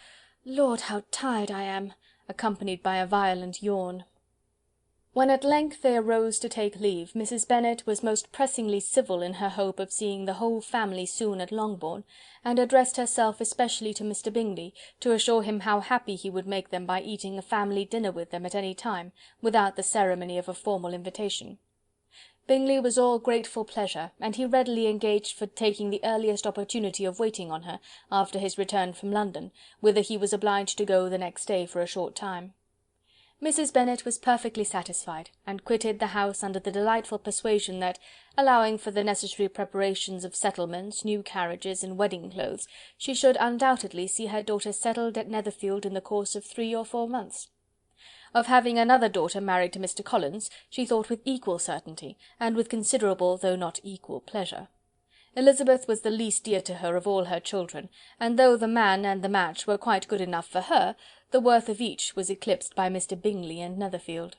"Lord, how tired I am!" accompanied by a violent yawn. When at length they arose to take leave, Mrs. Bennet was most pressingly civil in her hope of seeing the whole family soon at Longbourn, and addressed herself especially to Mr. Bingley, to assure him how happy he would make them by eating a family dinner with them at any time, without the ceremony of a formal invitation. Bingley was all grateful pleasure, and he readily engaged for taking the earliest opportunity of waiting on her, after his return from London, whither he was obliged to go the next day for a short time. Mrs. Bennet was perfectly satisfied, and quitted the house under the delightful persuasion that, allowing for the necessary preparations of settlements, new carriages, and wedding clothes, she should undoubtedly see her daughter settled at Netherfield in the course of 3 or 4 months. Of having another daughter married to Mr. Collins, she thought with equal certainty, and with considerable though not equal pleasure. Elizabeth was the least dear to her of all her children, and though the man and the match were quite good enough for her, the worth of each was eclipsed by Mr. Bingley and Netherfield.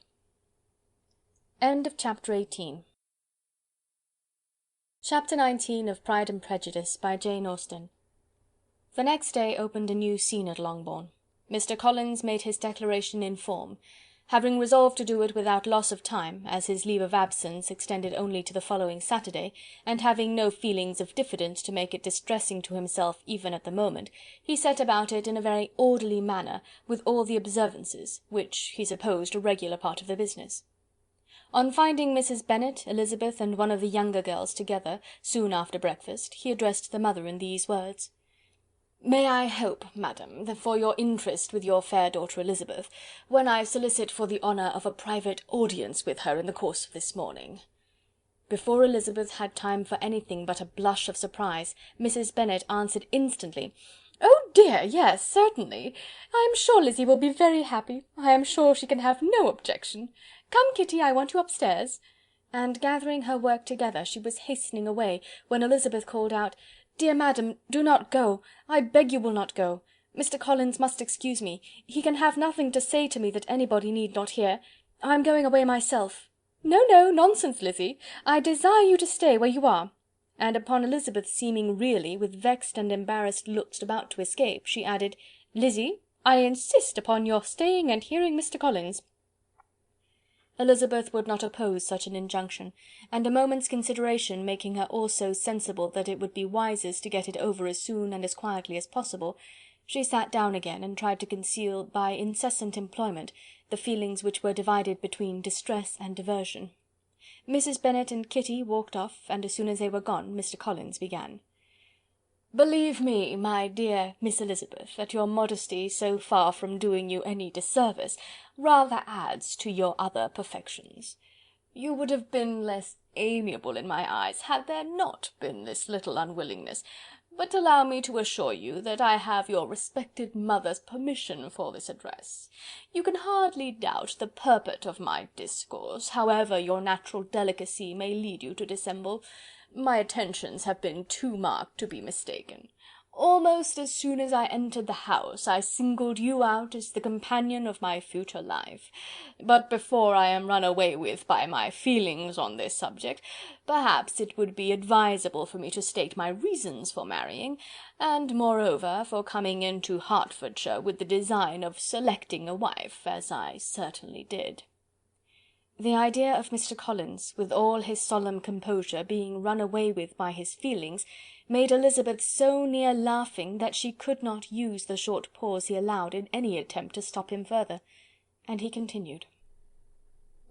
Chapter 18. Chapter 19 of Pride and Prejudice, by Jane Austen. The next day opened a new scene at Longbourn. Mr. Collins made his declaration in form, having resolved to do it without loss of time, as his leave of absence extended only to the following Saturday, and having no feelings of diffidence to make it distressing to himself even at the moment, he set about it in a very orderly manner, with all the observances, which he supposed a regular part of the business. On finding Mrs. Bennet, Elizabeth, and one of the younger girls together, soon after breakfast, he addressed the mother in these words: "May I hope, madam, that for your interest with your fair daughter Elizabeth, when I solicit for the honour of a private audience with her in the course of this morning—" Before Elizabeth had time for anything but a blush of surprise, Mrs. Bennet answered instantly, "Oh dear, yes, certainly. I am sure Lizzy will be very happy. I am sure she can have no objection. Come, Kitty, I want you upstairs." And gathering her work together, she was hastening away, when Elizabeth called out, "Dear madam, do not go. I beg you will not go. Mr. Collins must excuse me. He can have nothing to say to me that anybody need not hear. I am going away myself." "No, no, nonsense, Lizzy. I desire you to stay where you are." And upon Elizabeth seeming really, with vexed and embarrassed looks about to escape, she added, "Lizzy, I insist upon your staying and hearing Mr. Collins." Elizabeth would not oppose such an injunction, and a moment's consideration making her also sensible that it would be wisest to get it over as soon and as quietly as possible, she sat down again and tried to conceal by incessant employment the feelings which were divided between distress and diversion. Mrs. Bennet and Kitty walked off, and as soon as they were gone, Mr. Collins began. "Believe me, my dear Miss Elizabeth, that your modesty, so far from doing you any disservice, rather adds to your other perfections. You would have been less amiable in my eyes, had there not been this little unwillingness, but allow me to assure you that I have your respected mother's permission for this address. You can hardly doubt the purport of my discourse, however your natural delicacy may lead you to dissemble. My attentions have been too marked to be mistaken. Almost as soon as I entered the house, I singled you out as the companion of my future life. But before I am run away with by my feelings on this subject, perhaps it would be advisable for me to state my reasons for marrying, and moreover for coming into Hertfordshire with the design of selecting a wife, as I certainly did." The idea of Mr. Collins, with all his solemn composure, being run away with by his feelings, made Elizabeth so near laughing that she could not use the short pause he allowed in any attempt to stop him further, and he continued: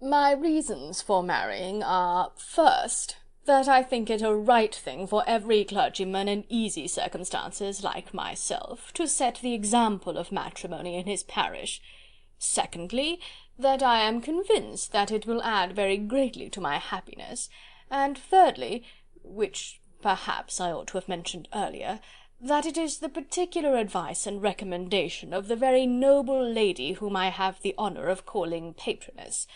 "My reasons for marrying are, first, that I think it a right thing for every clergyman in easy circumstances, like myself, to set the example of matrimony in his parish. Secondly, that I am convinced that it will add very greatly to my happiness, and thirdly, which perhaps I ought to have mentioned earlier, that it is the particular advice and recommendation of the very noble lady whom I have the honour of calling patroness.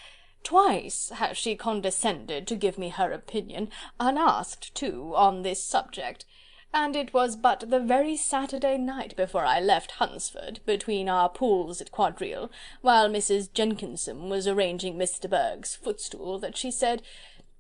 Twice has she condescended to give me her opinion, unasked too, on this subject, and it was but the very Saturday night before I left Hunsford, between our pools at quadrille, while Mrs. Jenkinson was arranging Mr. Berg's footstool, that she said,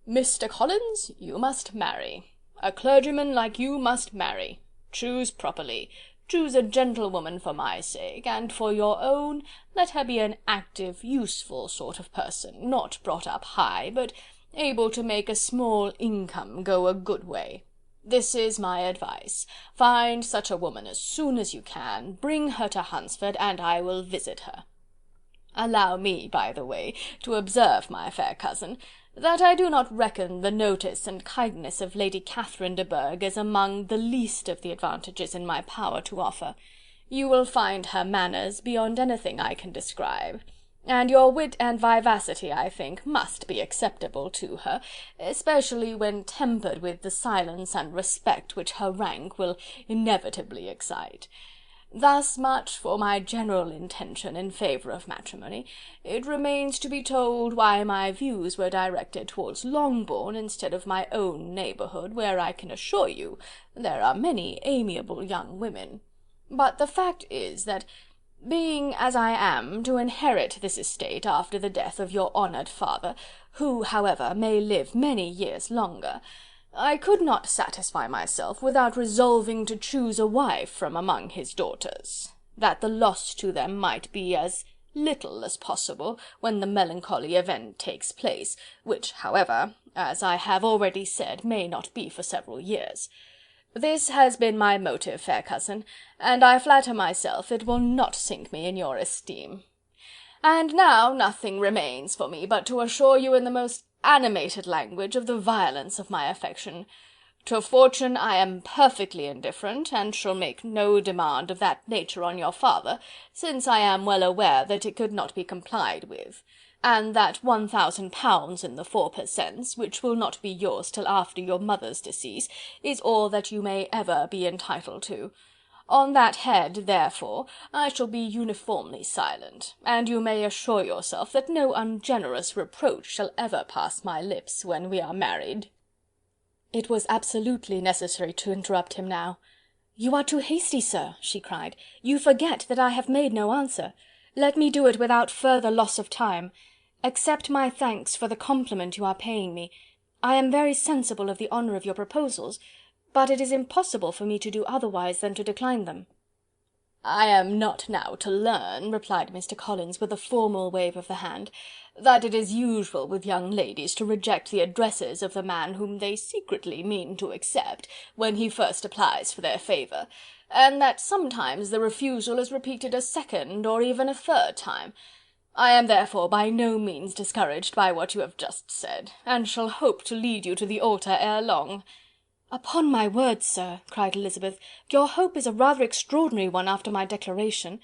'Mr. Collins, you must marry. A clergyman like you must marry. Choose properly. Choose a gentlewoman for my sake, and for your own, let her be an active, useful sort of person, not brought up high, but able to make a small income go a good way. This is my advice. Find such a woman as soon as you can, bring her to Hunsford, and I will visit her.' Allow me, by the way, to observe, my fair cousin, that I do not reckon the notice and kindness of Lady Catherine de Bourgh as among the least of the advantages in my power to offer. You will find her manners beyond anything I can describe, and your wit and vivacity, I think, must be acceptable to her, especially when tempered with the silence and respect which her rank will inevitably excite. Thus much for my general intention in favour of matrimony. It remains to be told why my views were directed towards Longbourn instead of my own neighbourhood, where I can assure you there are many amiable young women. But the fact is that, being as I am to inherit this estate after the death of your honoured father, who, however, may live many years longer, I could not satisfy myself without resolving to choose a wife from among his daughters, that the loss to them might be as little as possible when the melancholy event takes place, which, however, as I have already said, may not be for several years. This has been my motive, fair cousin, and I flatter myself it will not sink me in your esteem. And now nothing remains for me but to assure you in the most animated language of the violence of my affection. To fortune I am perfectly indifferent, and shall make no demand of that nature on your father, since I am well aware that it could not be complied with, and that £1000 in the 4 per cents, which will not be yours till after your mother's decease, is all that you may ever be entitled to. On that head, therefore, I shall be uniformly silent, and you may assure yourself that no ungenerous reproach shall ever pass my lips when we are married." It was absolutely necessary to interrupt him now. "You are too hasty, sir," she cried. "You forget that I have made no answer. Let me do it without further loss of time. Accept my thanks for the compliment you are paying me. I am very sensible of the honour of your proposals, but it is impossible for me to do otherwise than to decline them." "I am not now to learn," replied Mr. Collins, with a formal wave of the hand, "that it is usual with young ladies to reject the addresses of the man whom they secretly mean to accept, when he first applies for their favour, and that sometimes the refusal is repeated a second or even a third time. I am therefore by no means discouraged by what you have just said, and shall hope to lead you to the altar ere long." "Upon my word, sir," cried Elizabeth, "your hope is a rather extraordinary one after my declaration.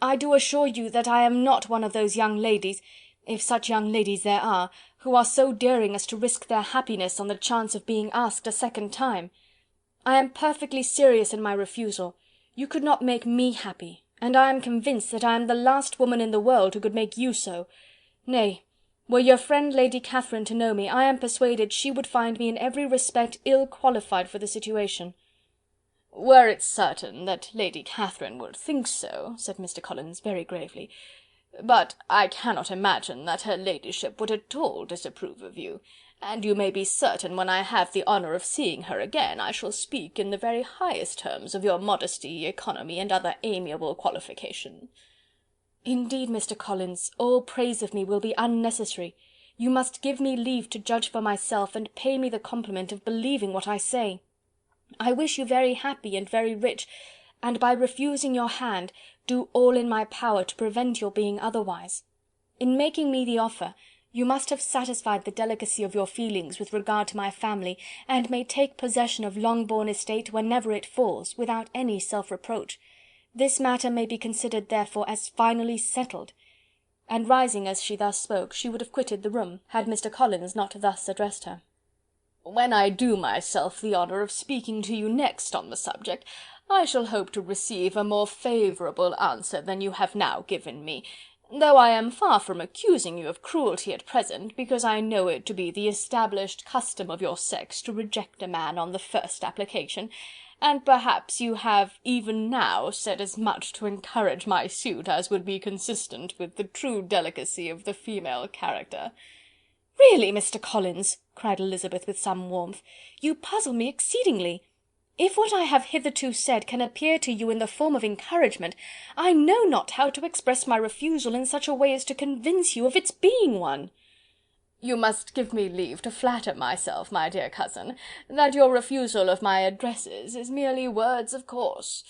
I do assure you that I am not one of those young ladies, if such young ladies there are, who are so daring as to risk their happiness on the chance of being asked a second time. I am perfectly serious in my refusal. You could not make me happy, and I am convinced that I am the last woman in the world who could make you so. Nay, were your friend Lady Catherine to know me, I am persuaded she would find me in every respect ill qualified for the situation." "Were it certain that Lady Catherine would think so," said Mr. Collins very gravely, "but I cannot imagine that her ladyship would at all disapprove of you, and you may be certain when I have the honour of seeing her again, I shall speak in the very highest terms of your modesty, economy, and other amiable qualification." "Indeed, Mr. Collins, all praise of me will be unnecessary. You must give me leave to judge for myself, and pay me the compliment of believing what I say. I wish you very happy and very rich, and by refusing your hand, do all in my power to prevent your being otherwise. In making me the offer, you must have satisfied the delicacy of your feelings with regard to my family, and may take possession of Longbourn estate whenever it falls, without any self-reproach. This matter may be considered, therefore, as finally settled." And rising as she thus spoke, she would have quitted the room, had Mr. Collins not thus addressed her. "When I do myself the honour of speaking to you next on the subject, I shall hope to receive a more favourable answer than you have now given me, though I am far from accusing you of cruelty at present, because I know it to be the established custom of your sex to reject a man on the first application, and perhaps you have even now said as much to encourage my suit as would be consistent with the true delicacy of the female character." "Really, Mr. Collins," cried Elizabeth with some warmth, "you puzzle me exceedingly. If what I have hitherto said can appear to you in the form of encouragement, I know not how to express my refusal in such a way as to convince you of its being one." "You must give me leave to flatter myself, my dear cousin, that your refusal of my addresses is merely words of course.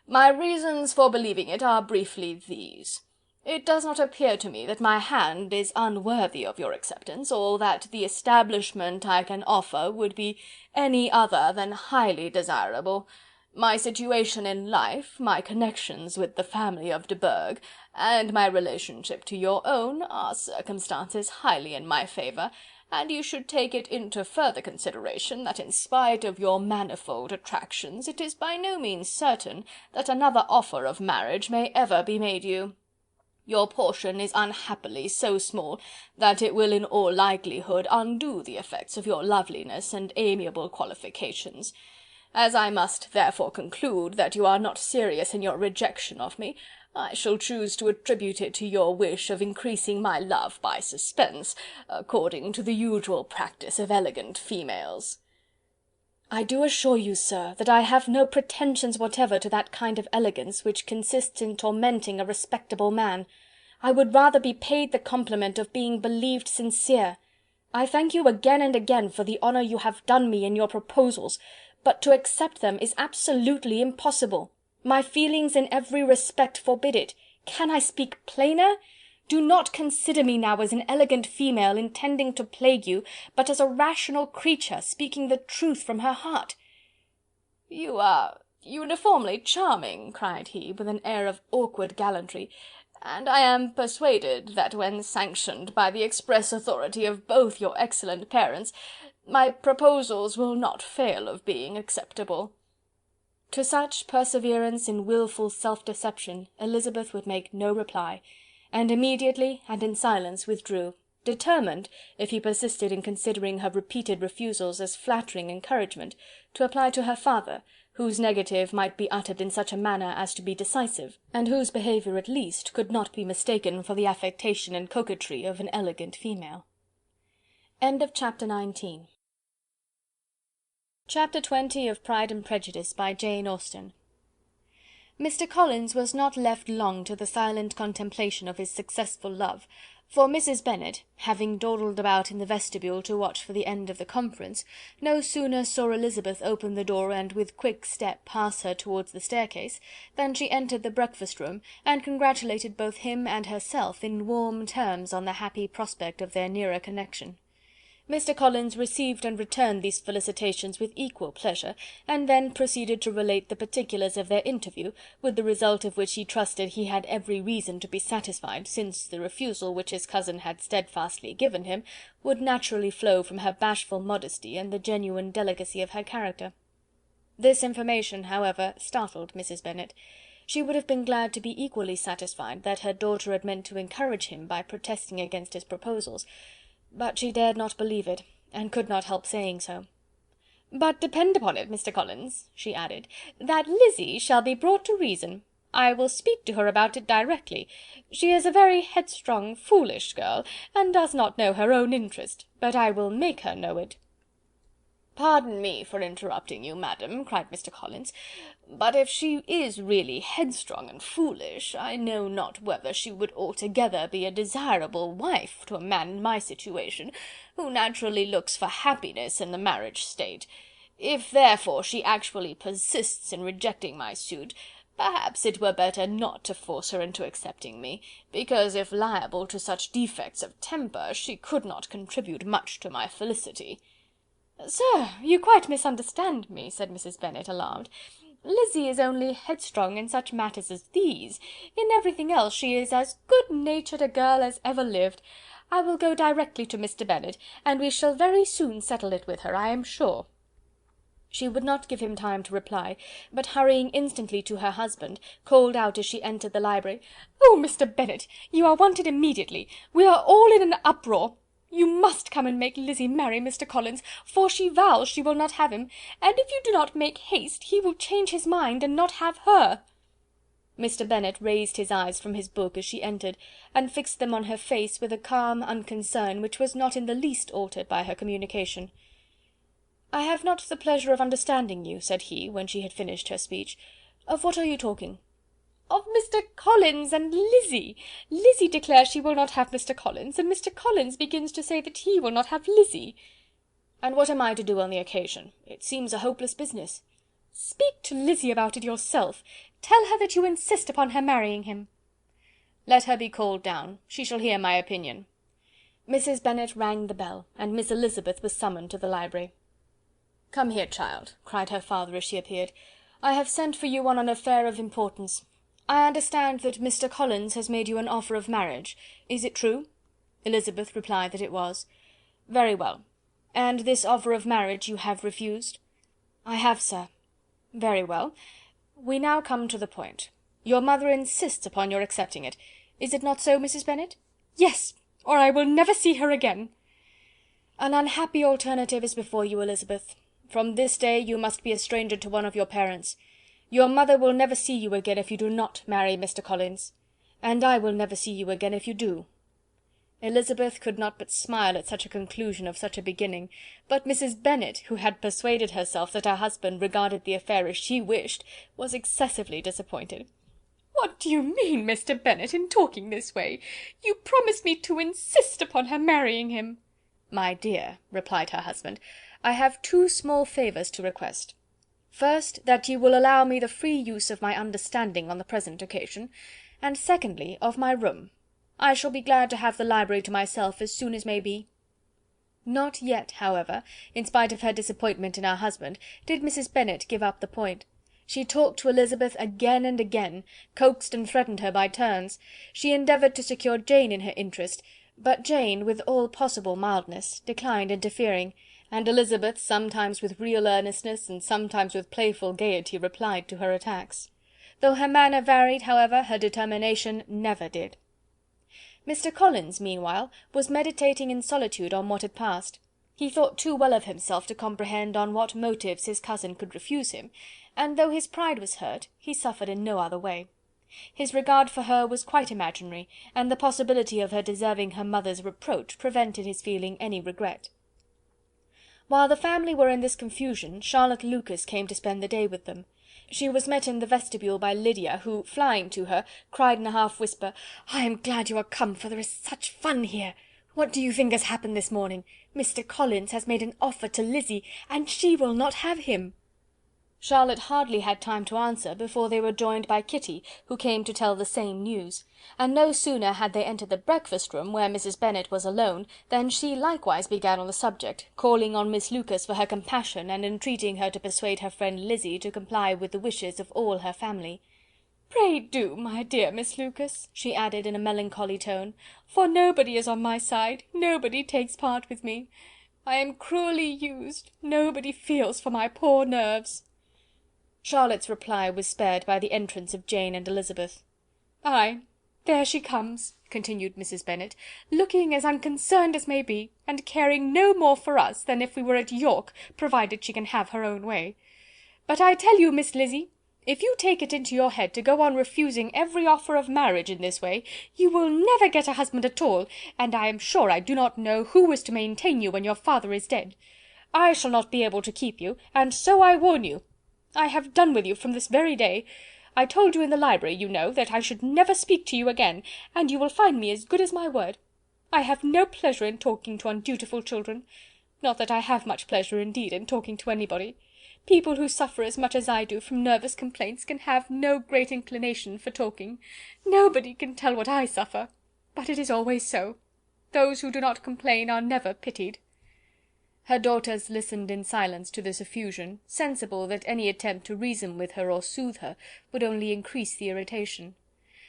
My reasons for believing it are briefly these. It does not appear to me that my hand is unworthy of your acceptance, or that the establishment I can offer would be any other than highly desirable. My situation in life, my connections with the family of de Bourgh, and my relationship to your own, are circumstances highly in my favour, and you should take it into further consideration that in spite of your manifold attractions, it is by no means certain that another offer of marriage may ever be made you. Your portion is unhappily so small that it will in all likelihood undo the effects of your loveliness and amiable qualifications. As I must therefore conclude that you are not serious in your rejection of me, I shall choose to attribute it to your wish of increasing my love by suspense, according to the usual practice of elegant females." "I do assure you, sir, that I have no pretensions whatever to that kind of elegance which consists in tormenting a respectable man. I would rather be paid the compliment of being believed sincere. I thank you again and again for the honour you have done me in your proposals, but to accept them is absolutely impossible. My feelings in every respect forbid it. Can I speak plainer? Do not consider me now as an elegant female intending to plague you, but as a rational creature speaking the truth from her heart." "You are uniformly charming," cried he, with an air of awkward gallantry, "and I am persuaded that when sanctioned by the express authority of both your excellent parents, my proposals will not fail of being acceptable." To such perseverance in wilful self-deception Elizabeth would make no reply, and immediately and in silence withdrew, determined, if he persisted in considering her repeated refusals as flattering encouragement, to apply to her father, whose negative might be uttered in such a manner as to be decisive, and whose behaviour at least could not be mistaken for the affectation and coquetry of an elegant female. Chapter 20 of Pride and Prejudice by Jane Austen. Mr. Collins was not left long to the silent contemplation of his successful love, for Mrs. Bennet, having dawdled about in the vestibule to watch for the end of the conference, no sooner saw Elizabeth open the door and with quick step pass her towards the staircase, than she entered the breakfast-room, and congratulated both him and herself in warm terms on the happy prospect of their nearer connection. Mr. Collins received and returned these felicitations with equal pleasure, and then proceeded to relate the particulars of their interview, with the result of which he trusted he had every reason to be satisfied, since the refusal which his cousin had steadfastly given him would naturally flow from her bashful modesty and the genuine delicacy of her character. This information, however, startled Mrs. Bennet. She would have been glad to be equally satisfied that her daughter had meant to encourage him by protesting against his proposals, but she dared not believe it, and could not help saying so. "But depend upon it, Mr. Collins," she added, "that Lizzy shall be brought to reason. I will speak to her about it directly. She is a very headstrong, foolish girl, and does not know her own interest, but I will make her know it." "Pardon me for interrupting you, madam," cried Mr. Collins, "but if she is really headstrong and foolish, I know not whether she would altogether be a desirable wife to a man in my situation, who naturally looks for happiness in the marriage state. If therefore she actually persists in rejecting my suit, perhaps it were better not to force her into accepting me, because if liable to such defects of temper, she could not contribute much to my felicity." "Sir, you quite misunderstand me," said Mrs. Bennet, alarmed. "Lizzy is only headstrong in such matters as these. In everything else she is as good-natured a girl as ever lived. I will go directly to Mr. Bennet, and we shall very soon settle it with her, I am sure." She would not give him time to reply, but hurrying instantly to her husband, called out as she entered the library, "Oh, Mr. Bennet, you are wanted immediately. We are all in an uproar. You must come and make Lizzy marry Mr. Collins, for she vows she will not have him, and if you do not make haste, he will change his mind and not have her." Mr. Bennet raised his eyes from his book as she entered, and fixed them on her face with a calm unconcern which was not in the least altered by her communication. "I have not the pleasure of understanding you," said he, when she had finished her speech. "Of what are you talking?" "Of Mr. Collins and Lizzy. Lizzy declares she will not have Mr. Collins, and Mr. Collins begins to say that he will not have Lizzy." "And what am I to do on the occasion? It seems a hopeless business." "Speak to Lizzy about it yourself. Tell her that you insist upon her marrying him." Let her be called down. She shall hear my opinion." Mrs. Bennet rang the bell, and Miss Elizabeth was summoned to the library. "Come here, child," cried her father as she appeared. "I have sent for you on an affair of importance. I understand that Mr. Collins has made you an offer of marriage. Is it true?" Elizabeth replied that it was. "Very well. And this offer of marriage you have refused?" "I have, sir." "Very well. We now come to the point. Your mother insists upon your accepting it. Is it not so, Mrs. Bennet?" "Yes, or I will never see her again." "An unhappy alternative is before you, Elizabeth. From this day you must be a stranger to one of your parents. Your mother will never see you again if you do not marry Mr. Collins, and I will never see you again if you do." Elizabeth could not but smile at such a conclusion of such a beginning, but Mrs. Bennet, who had persuaded herself that her husband regarded the affair as she wished, was excessively disappointed. "What do you mean, Mr. Bennet, in talking this way? You promised me to insist upon her marrying him." "My dear," replied her husband, "I have two small favours to request. First, that you will allow me the free use of my understanding on the present occasion, and secondly, of my room. I shall be glad to have the library to myself as soon as may be." Not yet, however, in spite of her disappointment in her husband, did Mrs. Bennet give up the point. She talked to Elizabeth again and again, coaxed and threatened her by turns. She endeavoured to secure Jane in her interest, but Jane, with all possible mildness, declined interfering, and Elizabeth, sometimes with real earnestness, and sometimes with playful gaiety, replied to her attacks. Though her manner varied, however, her determination never did. Mr. Collins, meanwhile, was meditating in solitude on what had passed. He thought too well of himself to comprehend on what motives his cousin could refuse him, and though his pride was hurt, he suffered in no other way. His regard for her was quite imaginary, and the possibility of her deserving her mother's reproach prevented his feeling any regret. While the family were in this confusion, Charlotte Lucas came to spend the day with them. She was met in the vestibule by Lydia, who, flying to her, cried in a half whisper, "I am glad you are come, for there is such fun here. What do you think has happened this morning? Mr. Collins has made an offer to Lizzy, and she will not have him." Charlotte hardly had time to answer before they were joined by Kitty, who came to tell the same news; and no sooner had they entered the breakfast room, where Mrs. Bennet was alone, than she likewise began on the subject, calling on Miss Lucas for her compassion, and entreating her to persuade her friend Lizzy to comply with the wishes of all her family. "Pray do, my dear Miss Lucas," she added in a melancholy tone, "for nobody is on my side, nobody takes part with me. I am cruelly used, nobody feels for my poor nerves." Charlotte's reply was spared by the entrance of Jane and Elizabeth. "Ay, there she comes," continued Mrs. Bennet, "looking as unconcerned as may be, and caring no more for us than if we were at York, provided she can have her own way. But I tell you, Miss Lizzy, if you take it into your head to go on refusing every offer of marriage in this way, you will never get a husband at all, and I am sure I do not know who is to maintain you when your father is dead. I shall not be able to keep you, and so I warn you. I have done with you from this very day. I told you in the library, you know, that I should never speak to you again, and you will find me as good as my word. I have no pleasure in talking to undutiful children. Not that I have much pleasure, indeed, in talking to anybody. People who suffer as much as I do from nervous complaints can have no great inclination for talking. Nobody can tell what I suffer. But it is always so. Those who do not complain are never pitied." Her daughters listened in silence to this effusion, sensible that any attempt to reason with her or soothe her would only increase the irritation.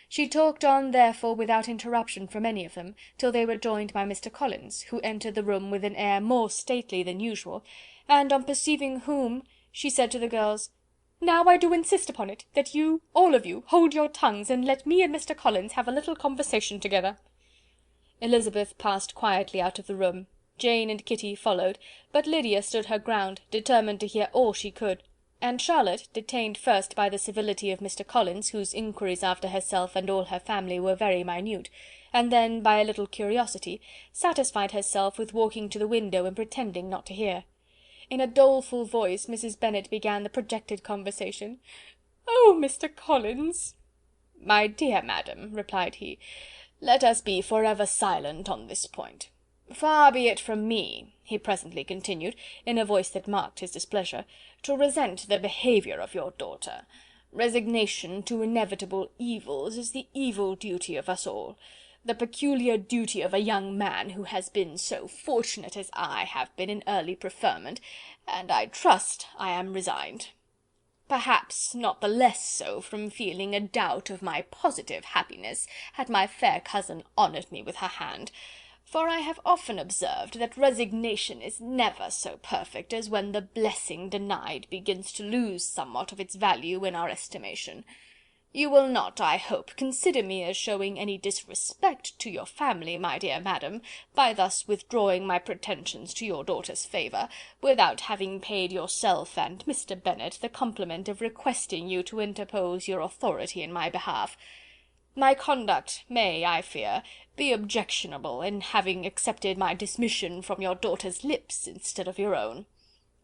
She talked on, therefore, without interruption from any of them, till they were joined by Mr. Collins, who entered the room with an air more stately than usual, and on perceiving whom, she said to the girls, "Now I do insist upon it, that you, all of you, hold your tongues, and let me and Mr. Collins have a little conversation together." Elizabeth passed quietly out of the room. Jane and Kitty followed, but Lydia stood her ground, determined to hear all she could; and Charlotte, detained first by the civility of Mr. Collins, whose inquiries after herself and all her family were very minute, and then by a little curiosity, satisfied herself with walking to the window and pretending not to hear. In a doleful voice Mrs. Bennet began the projected conversation. "Oh, Mr. Collins!" "My dear madam," replied he, "let us be for ever silent on this point. Far be it from me," he presently continued, in a voice that marked his displeasure, "to resent the behaviour of your daughter, Resignation to inevitable evils is the evil duty of us all, the peculiar duty of a young man who has been so fortunate as I have been in early preferment, and I trust I am resigned. Perhaps not the less so from feeling a doubt of my positive happiness, had my fair cousin honoured me with her hand, for I have often observed that resignation is never so perfect as when the blessing denied begins to lose somewhat of its value in our estimation. You will not, I hope, consider me as showing any disrespect to your family, my dear madam, by thus withdrawing my pretensions to your daughter's favour, without having paid yourself and Mr. Bennet the compliment of requesting you to interpose your authority in my behalf. My conduct may, I fear, be objectionable in having accepted my dismission from your daughter's lips instead of your own.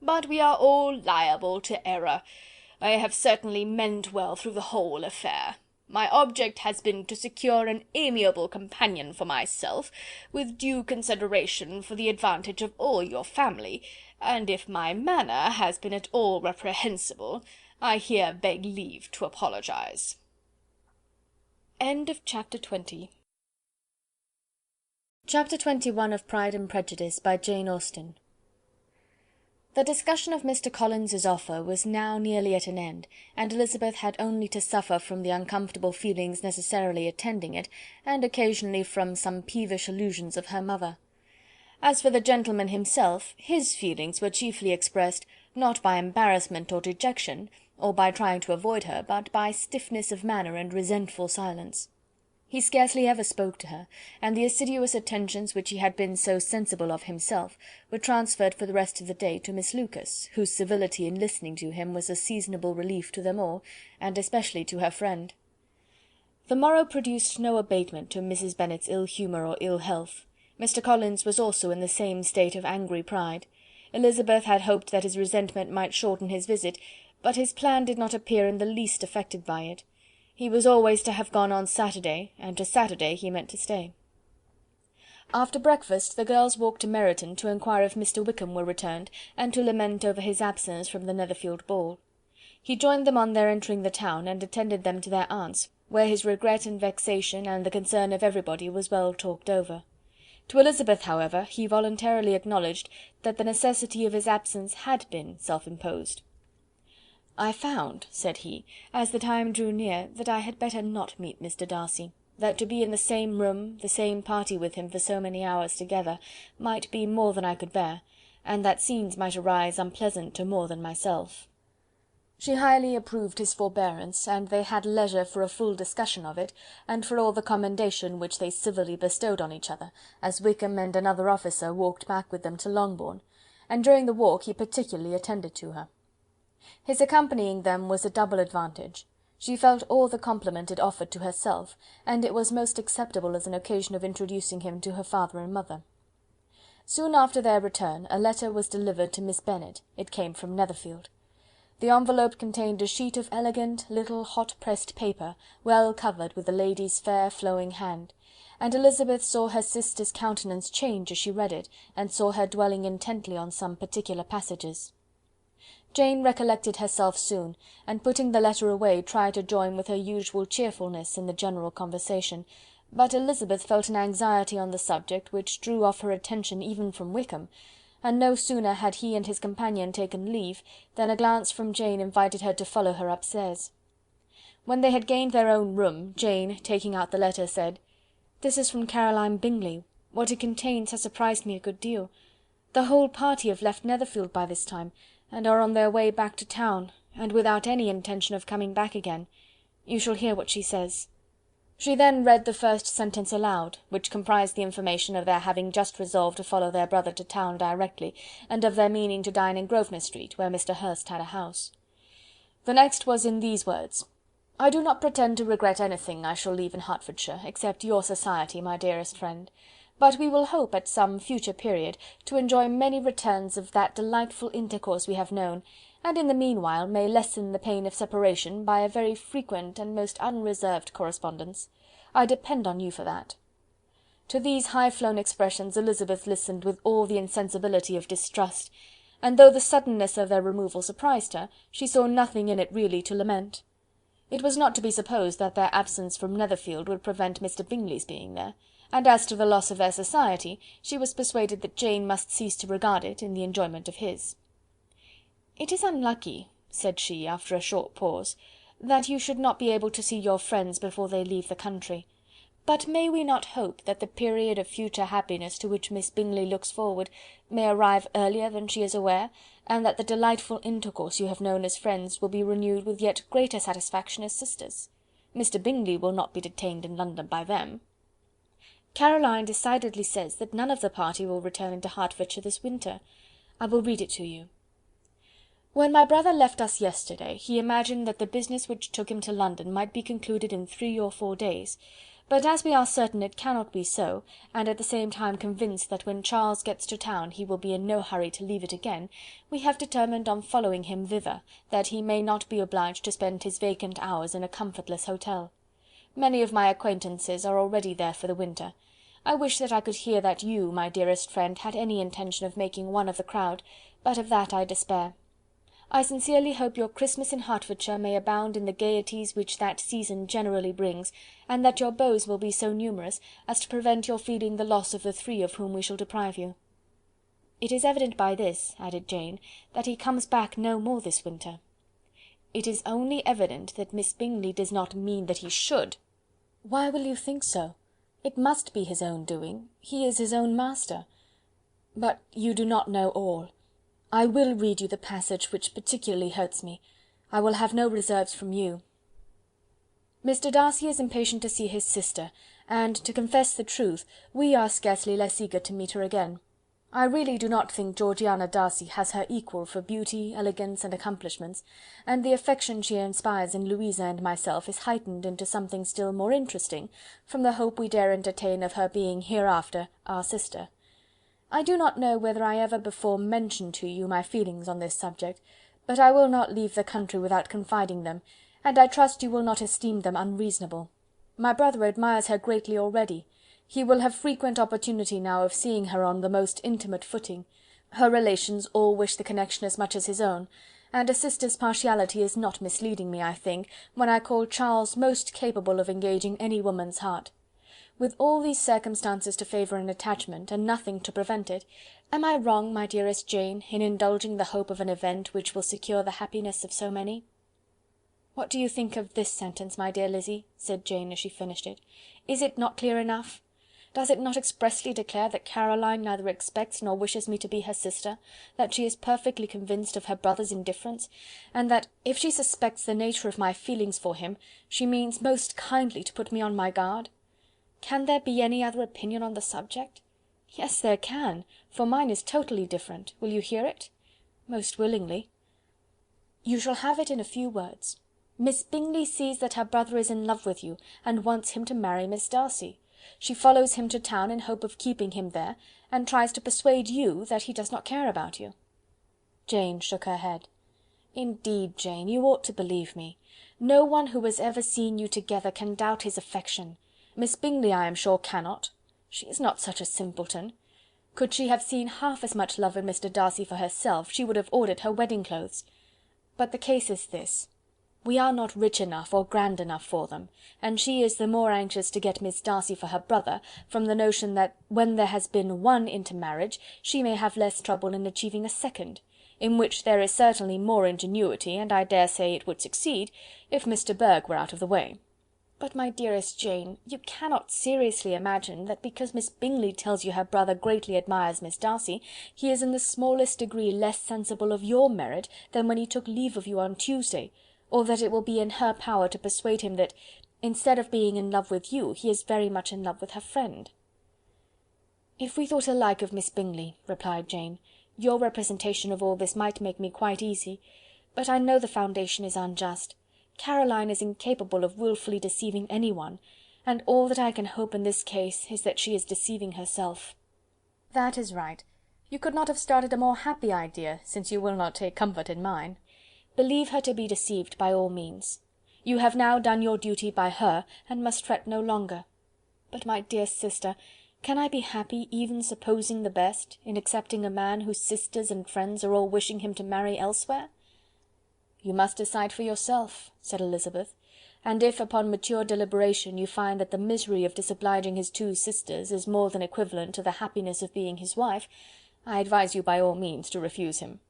But we are all liable to error. I have certainly meant well through the whole affair. My object has been to secure an amiable companion for myself, with due consideration for the advantage of all your family, and if my manner has been at all reprehensible, I here beg leave to apologize. End of chapter 20. Chapter 21 of Pride and Prejudice by Jane Austen. The discussion of Mr. Collins's offer was now nearly at an end, and Elizabeth had only to suffer from the uncomfortable feelings necessarily attending it, and occasionally from some peevish allusions of her mother. As for the gentleman himself, his feelings were chiefly expressed, not by embarrassment or dejection, or by trying to avoid her, but by stiffness of manner and resentful silence. He scarcely ever spoke to her, and the assiduous attentions which he had been so sensible of himself were transferred for the rest of the day to Miss Lucas, whose civility in listening to him was a seasonable relief to them all, and especially to her friend. The morrow produced no abatement to Mrs. Bennet's ill humour or ill health. Mr. Collins was also in the same state of angry pride. Elizabeth had hoped that his resentment might shorten his visit, but his plan did not appear in the least affected by it. He was always to have gone on Saturday, and to Saturday he meant to stay. After breakfast the girls walked to Meryton to inquire if Mr. Wickham were returned, and to lament over his absence from the Netherfield ball. He joined them on their entering the town, and attended them to their aunt's, where his regret and vexation, and the concern of everybody, was well talked over. To Elizabeth, however, he voluntarily acknowledged that the necessity of his absence had been self-imposed. "I found," said he, "as the time drew near, that I had better not meet Mr. Darcy, that to be in the same room, the same party with him for so many hours together, might be more than I could bear, and that scenes might arise unpleasant to more than myself." She highly approved his forbearance, and they had leisure for a full discussion of it, and for all the commendation which they civilly bestowed on each other, as Wickham and another officer walked back with them to Longbourn, and during the walk he particularly attended to her. His accompanying them was a double advantage. She felt all the compliment it offered to herself, and it was most acceptable as an occasion of introducing him to her father and mother. Soon after their return a letter was delivered to Miss Bennet. It came from Netherfield. The envelope contained a sheet of elegant, little, hot-pressed paper, well covered with the lady's fair flowing hand, and Elizabeth saw her sister's countenance change as she read it, and saw her dwelling intently on some particular passages. Jane recollected herself soon, and putting the letter away, tried to join with her usual cheerfulness in the general conversation, but Elizabeth felt an anxiety on the subject which drew off her attention even from Wickham, and no sooner had he and his companion taken leave, than a glance from Jane invited her to follow her upstairs. When they had gained their own room, Jane, taking out the letter, said, "This is from Caroline Bingley. What it contains has surprised me a good deal. The whole party have left Netherfield by this time, and are on their way back to town, and without any intention of coming back again. You shall hear what she says." She then read the first sentence aloud, which comprised the information of their having just resolved to follow their brother to town directly, and of their meaning to dine in Grosvenor Street, where Mr. Hurst had a house. The next was in these words: "I do not pretend to regret anything I shall leave in Hertfordshire, except your society, my dearest friend, but we will hope at some future period to enjoy many returns of that delightful intercourse we have known, and in the meanwhile may lessen the pain of separation by a very frequent and most unreserved correspondence. I depend on you for that." To these high-flown expressions Elizabeth listened with all the insensibility of distrust, and though the suddenness of their removal surprised her, she saw nothing in it really to lament. It was not to be supposed that their absence from Netherfield would prevent Mr. Bingley's being there, and as to the loss of their society, she was persuaded that Jane must cease to regard it in the enjoyment of his. "It is unlucky," said she, after a short pause, "that you should not be able to see your friends before they leave the country. But may we not hope that the period of future happiness to which Miss Bingley looks forward may arrive earlier than she is aware, and that the delightful intercourse you have known as friends will be renewed with yet greater satisfaction as sisters? Mr. Bingley will not be detained in London by them." "Caroline decidedly says that none of the party will return into Hertfordshire this winter. I will read it to you. "When my brother left us yesterday, he imagined that the business which took him to London might be concluded in 3 or 4 days, but as we are certain it cannot be so, and at the same time convinced that when Charles gets to town he will be in no hurry to leave it again, we have determined on following him thither, that he may not be obliged to spend his vacant hours in a comfortless hotel. Many of my acquaintances are already there for the winter. I wish that I could hear that you, my dearest friend, had any intention of making one of the crowd, but of that I despair. I sincerely hope your Christmas in Hertfordshire may abound in the gaieties which that season generally brings, and that your beaux will be so numerous as to prevent your feeling the loss of the 3 of whom we shall deprive you. It is evident by this," added Jane, "that he comes back no more this winter." "It is only evident that Miss Bingley does not mean that he should." "Why will you think so? It must be his own doing. He is his own master. But you do not know all. I will read you the passage which particularly hurts me. I will have no reserves from you. Mr. Darcy is impatient to see his sister, and, to confess the truth, we are scarcely less eager to meet her again. I really do not think Georgiana Darcy has her equal for beauty, elegance, and accomplishments, and the affection she inspires in Louisa and myself is heightened into something still more interesting from the hope we dare entertain of her being hereafter our sister. I do not know whether I ever before mentioned to you my feelings on this subject, but I will not leave the country without confiding them, and I trust you will not esteem them unreasonable. My brother admires her greatly already. He will have frequent opportunity now of seeing her on the most intimate footing. Her relations all wish the connection as much as his own, and a sister's partiality is not misleading me, I think, when I call Charles most capable of engaging any woman's heart. With all these circumstances to favour an attachment, and nothing to prevent it, am I wrong, my dearest Jane, in indulging the hope of an event which will secure the happiness of so many?" "What do you think of this sentence, my dear Lizzy?" said Jane, as she finished it. "Is it not clear enough? Does it not expressly declare that Caroline neither expects nor wishes me to be her sister, that she is perfectly convinced of her brother's indifference, and that, if she suspects the nature of my feelings for him, she means most kindly to put me on my guard? Can there be any other opinion on the subject? Yes, there can, for mine is totally different. Will you hear it?" "Most willingly." "You shall have it in a few words. Miss Bingley sees that her brother is in love with you, and wants him to marry Miss Darcy. She follows him to town in hope of keeping him there, and tries to persuade you that he does not care about you." Jane shook her head. "Indeed, Jane, you ought to believe me. No one who has ever seen you together can doubt his affection. Miss Bingley, I am sure, cannot. She is not such a simpleton. Could she have seen half as much love in Mr. Darcy for herself, she would have ordered her wedding clothes. But the case is this: we are not rich enough or grand enough for them, and she is the more anxious to get Miss Darcy for her brother, from the notion that when there has been one intermarriage, she may have less trouble in achieving a second, in which there is certainly more ingenuity, and I dare say it would succeed, if Mr. Burgh were out of the way. But, my dearest Jane, you cannot seriously imagine that because Miss Bingley tells you her brother greatly admires Miss Darcy, he is in the smallest degree less sensible of your merit than when he took leave of you on Tuesday, or that it will be in her power to persuade him that, instead of being in love with you, he is very much in love with her friend." "If we thought alike of Miss Bingley," replied Jane, "your representation of all this might make me quite easy, but I know the foundation is unjust. Caroline is incapable of wilfully deceiving any one, and all that I can hope in this case is that she is deceiving herself." "That is right. You could not have started a more happy idea, since you will not take comfort in mine. Believe her to be deceived by all means. You have now done your duty by her, and must fret no longer. But, my dear sister, can I be happy, even supposing the best, in accepting a man whose sisters and friends are all wishing him to marry elsewhere?" "You must decide for yourself," said Elizabeth. and if upon mature deliberation you find that the misery of disobliging his two sisters is more than equivalent to the happiness of being his wife, I advise you by all means to refuse him."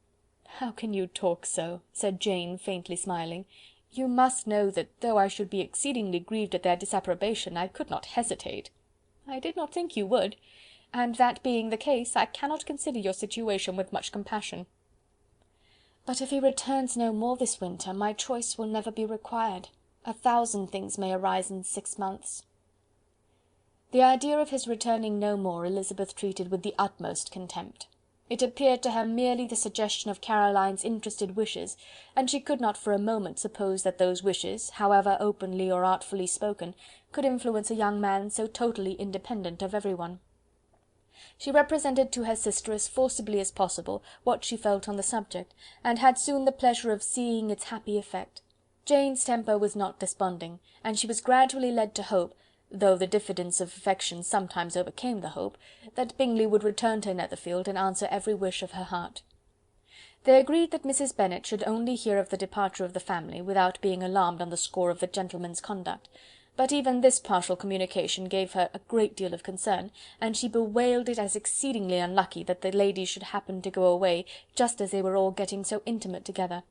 "How can you talk so?" said Jane, faintly smiling. "You must know that though I should be exceedingly grieved at their disapprobation, I could not hesitate." "I did not think you would, and that being the case, I cannot consider your situation with much compassion. But if he returns no more this winter, my choice will never be required. 1,000 things may arise in 6 months." The idea of his returning no more Elizabeth treated with the utmost contempt. It appeared to her merely the suggestion of Caroline's interested wishes, and she could not for a moment suppose that those wishes, however openly or artfully spoken, could influence a young man so totally independent of everyone. She represented to her sister as forcibly as possible what she felt on the subject, and had soon the pleasure of seeing its happy effect. Jane's temper was not desponding, and she was gradually led to hope, though the diffidence of affection sometimes overcame the hope, that Bingley would return to Netherfield and answer every wish of her heart. They agreed that Mrs. Bennet should only hear of the departure of the family, without being alarmed on the score of the gentleman's conduct; but even this partial communication gave her a great deal of concern, and she bewailed it as exceedingly unlucky that the ladies should happen to go away just as they were all getting so intimate together.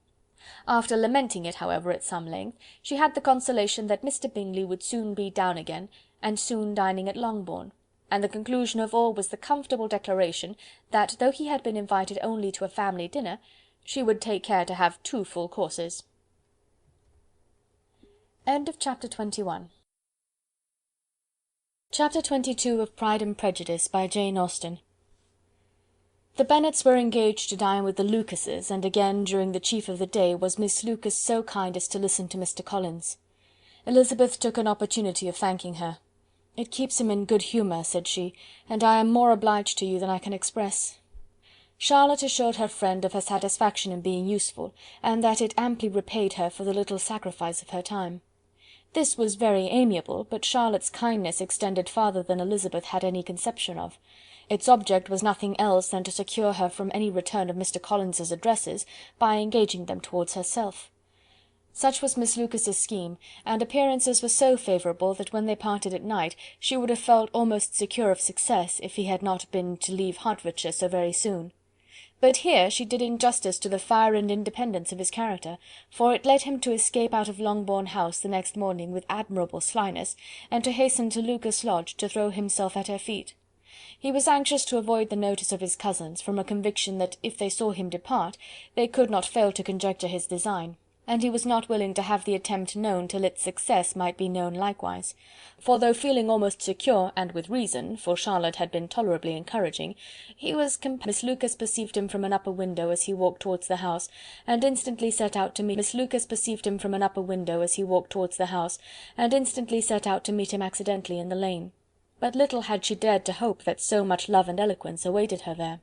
After lamenting it, however, at some length, she had the consolation that Mr. Bingley would soon be down again, and soon dining at Longbourn; and the conclusion of all was the comfortable declaration, that though he had been invited only to a family dinner, she would take care to have 2 full courses. Chapter 21. Chapter 22 of Pride and Prejudice, by Jane Austen. The Bennets were engaged to dine with the Lucases, and again, during the chief of the day, was Miss Lucas so kind as to listen to Mr. Collins. Elizabeth took an opportunity of thanking her. "It keeps him in good humour," said she, "and I am more obliged to you than I can express." Charlotte assured her friend of her satisfaction in being useful, and that it amply repaid her for the little sacrifice of her time. This was very amiable, but Charlotte's kindness extended farther than Elizabeth had any conception of. Its object was nothing else than to secure her from any return of Mr. Collins's addresses, by engaging them towards herself. Such was Miss Lucas's scheme, and appearances were so favourable that when they parted at night she would have felt almost secure of success, if he had not been to leave Hertfordshire so very soon. But here she did injustice to the fire and independence of his character, for it led him to escape out of Longbourn House the next morning with admirable slyness, and to hasten to Lucas Lodge to throw himself at her feet. He was anxious to avoid the notice of his cousins, from a conviction that if they saw him depart, they could not fail to conjecture his design, and he was not willing to have the attempt known till its success might be known likewise; for though feeling almost secure, and with reason, for Charlotte had been tolerably encouraging, he was Miss Lucas perceived him from an upper window as he walked towards the house, and instantly set out to meet him accidentally in the lane. But little had she dared to hope that so much love and eloquence awaited her there.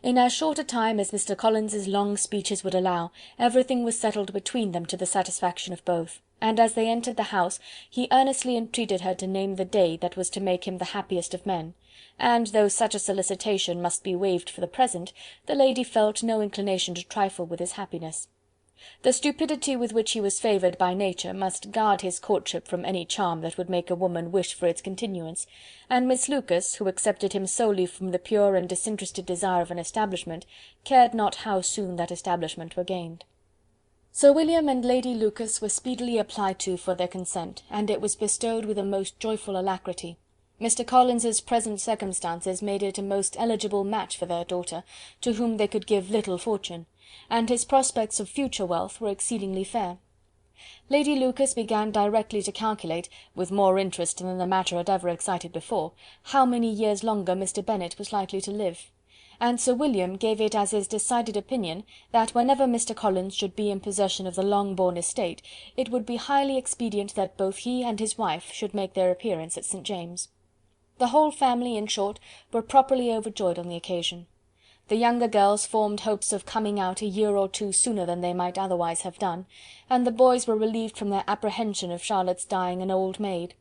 In as short a time as Mr. Collins's long speeches would allow, everything was settled between them to the satisfaction of both, and as they entered the house, he earnestly entreated her to name the day that was to make him the happiest of men, and though such a solicitation must be waived for the present, the lady felt no inclination to trifle with his happiness. The stupidity with which he was favoured by nature must guard his courtship from any charm that would make a woman wish for its continuance, and Miss Lucas, who accepted him solely from the pure and disinterested desire of an establishment, cared not how soon that establishment were gained. Sir William and Lady Lucas were speedily applied to for their consent, and it was bestowed with a most joyful alacrity. Mr. Collins's present circumstances made it a most eligible match for their daughter, to whom they could give little fortune, and his prospects of future wealth were exceedingly fair. Lady Lucas began directly to calculate, with more interest than the matter had ever excited before, how many years longer Mr. Bennet was likely to live, and Sir William gave it as his decided opinion that whenever Mr. Collins should be in possession of the Longbourn estate, it would be highly expedient that both he and his wife should make their appearance at St. James's. The whole family, in short, were properly overjoyed on the occasion. The younger girls formed hopes of coming out a year or two sooner than they might otherwise have done, and the boys were relieved from their apprehension of Charlotte's dying an old maid.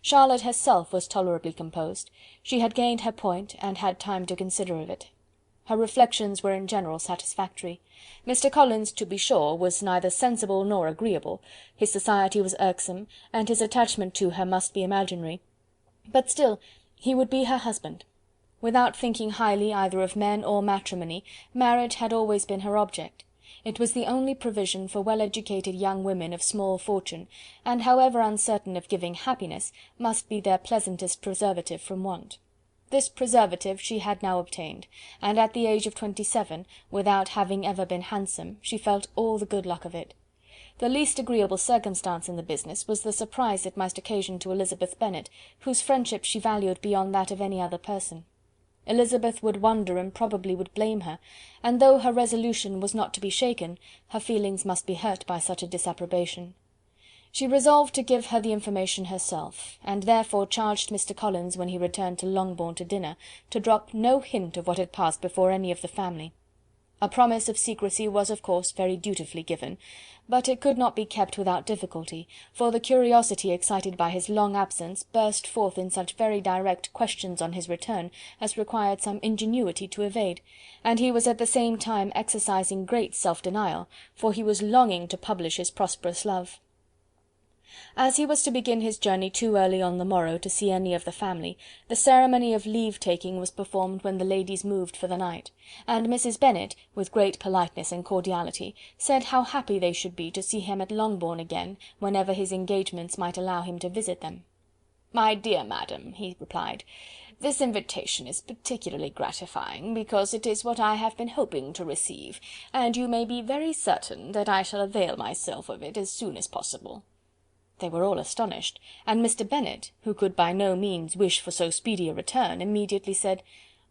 Charlotte herself was tolerably composed; she had gained her point, and had time to consider of it. Her reflections were in general satisfactory. Mr. Collins, to be sure, was neither sensible nor agreeable, his society was irksome, and his attachment to her must be imaginary, but still he would be her husband. Without thinking highly either of men or matrimony, marriage had always been her object. It was the only provision for well-educated young women of small fortune, and however uncertain of giving happiness, must be their pleasantest preservative from want. This preservative she had now obtained, and at the age of 27, without having ever been handsome, she felt all the good luck of it. The least agreeable circumstance in the business was the surprise it must occasion to Elizabeth Bennet, whose friendship she valued beyond that of any other person. Elizabeth would wonder and probably would blame her, and though her resolution was not to be shaken, her feelings must be hurt by such a disapprobation. She resolved to give her the information herself, and therefore charged Mr. Collins, when he returned to Longbourn to dinner, to drop no hint of what had passed before any of the family. A promise of secrecy was of course very dutifully given, but it could not be kept without difficulty, for the curiosity excited by his long absence burst forth in such very direct questions on his return as required some ingenuity to evade, and he was at the same time exercising great self-denial, for he was longing to publish his prosperous love. As he was to begin his journey too early on the morrow to see any of the family, the ceremony of leave-taking was performed when the ladies moved for the night, and Mrs. Bennet, with great politeness and cordiality, said how happy they should be to see him at Longbourn again, whenever his engagements might allow him to visit them. "My dear madam," he replied, "this invitation is particularly gratifying, because it is what I have been hoping to receive, and you may be very certain that I shall avail myself of it as soon as possible." They were all astonished, and Mr. Bennet, who could by no means wish for so speedy a return, immediately said,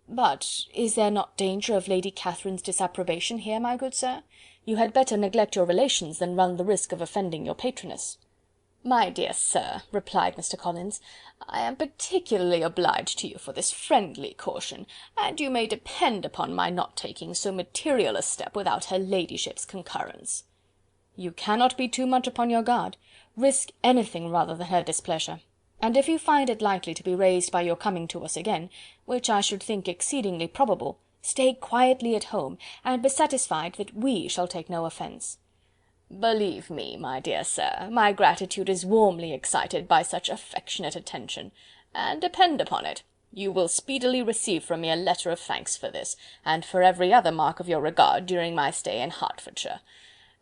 "But is there not danger of Lady Catherine's disapprobation here, my good sir? You had better neglect your relations than run the risk of offending your patroness." "My dear sir," replied Mr. Collins, "I am particularly obliged to you for this friendly caution, and you may depend upon my not taking so material a step without her ladyship's concurrence." "You cannot be too much upon your guard. Risk anything rather than her displeasure, and if you find it likely to be raised by your coming to us again, which I should think exceedingly probable, stay quietly at home, and be satisfied that we shall take no offence." "Believe me, my dear sir, my gratitude is warmly excited by such affectionate attention, and depend upon it, you will speedily receive from me a letter of thanks for this, and for every other mark of your regard during my stay in Hertfordshire.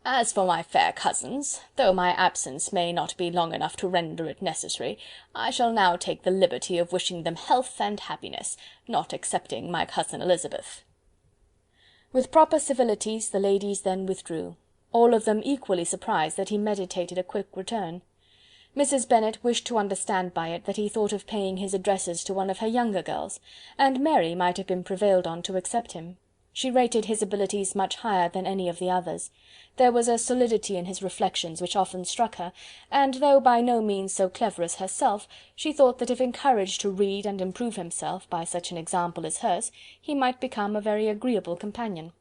As for my fair cousins, though my absence may not be long enough to render it necessary, I shall now take the liberty of wishing them health and happiness, not excepting my cousin Elizabeth." With proper civilities the ladies then withdrew, all of them equally surprised that he meditated a quick return. Mrs. Bennet wished to understand by it that he thought of paying his addresses to one of her younger girls, and Mary might have been prevailed on to accept him. She rated his abilities much higher than any of the others. There was a solidity in his reflections which often struck her, and though by no means so clever as herself, she thought that if encouraged to read and improve himself by such an example as hers, he might become a very agreeable companion.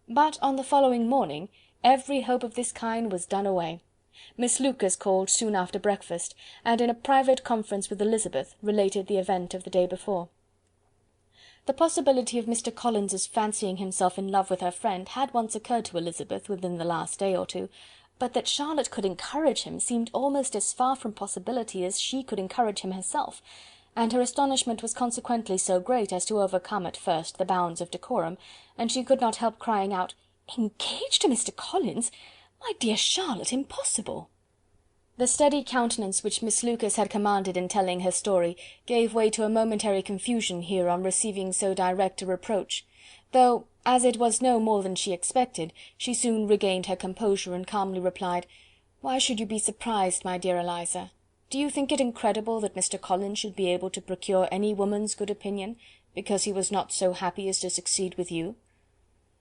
But on the following morning every hope of this kind was done away. Miss Lucas called soon after breakfast, and in a private conference with Elizabeth related the event of the day before. The possibility of Mr. Collins's fancying himself in love with her friend had once occurred to Elizabeth within the last day or two, but that Charlotte could encourage him seemed almost as far from possibility as she could encourage him herself, and her astonishment was consequently so great as to overcome at first the bounds of decorum, and she could not help crying out, "Engaged to Mr. Collins! My dear Charlotte, impossible!" The steady countenance which Miss Lucas had commanded in telling her story gave way to a momentary confusion here on receiving so direct a reproach, though, as it was no more than she expected, she soon regained her composure and calmly replied, "Why should you be surprised, my dear Eliza? Do you think it incredible that Mr. Collins should be able to procure any woman's good opinion, because he was not so happy as to succeed with you?"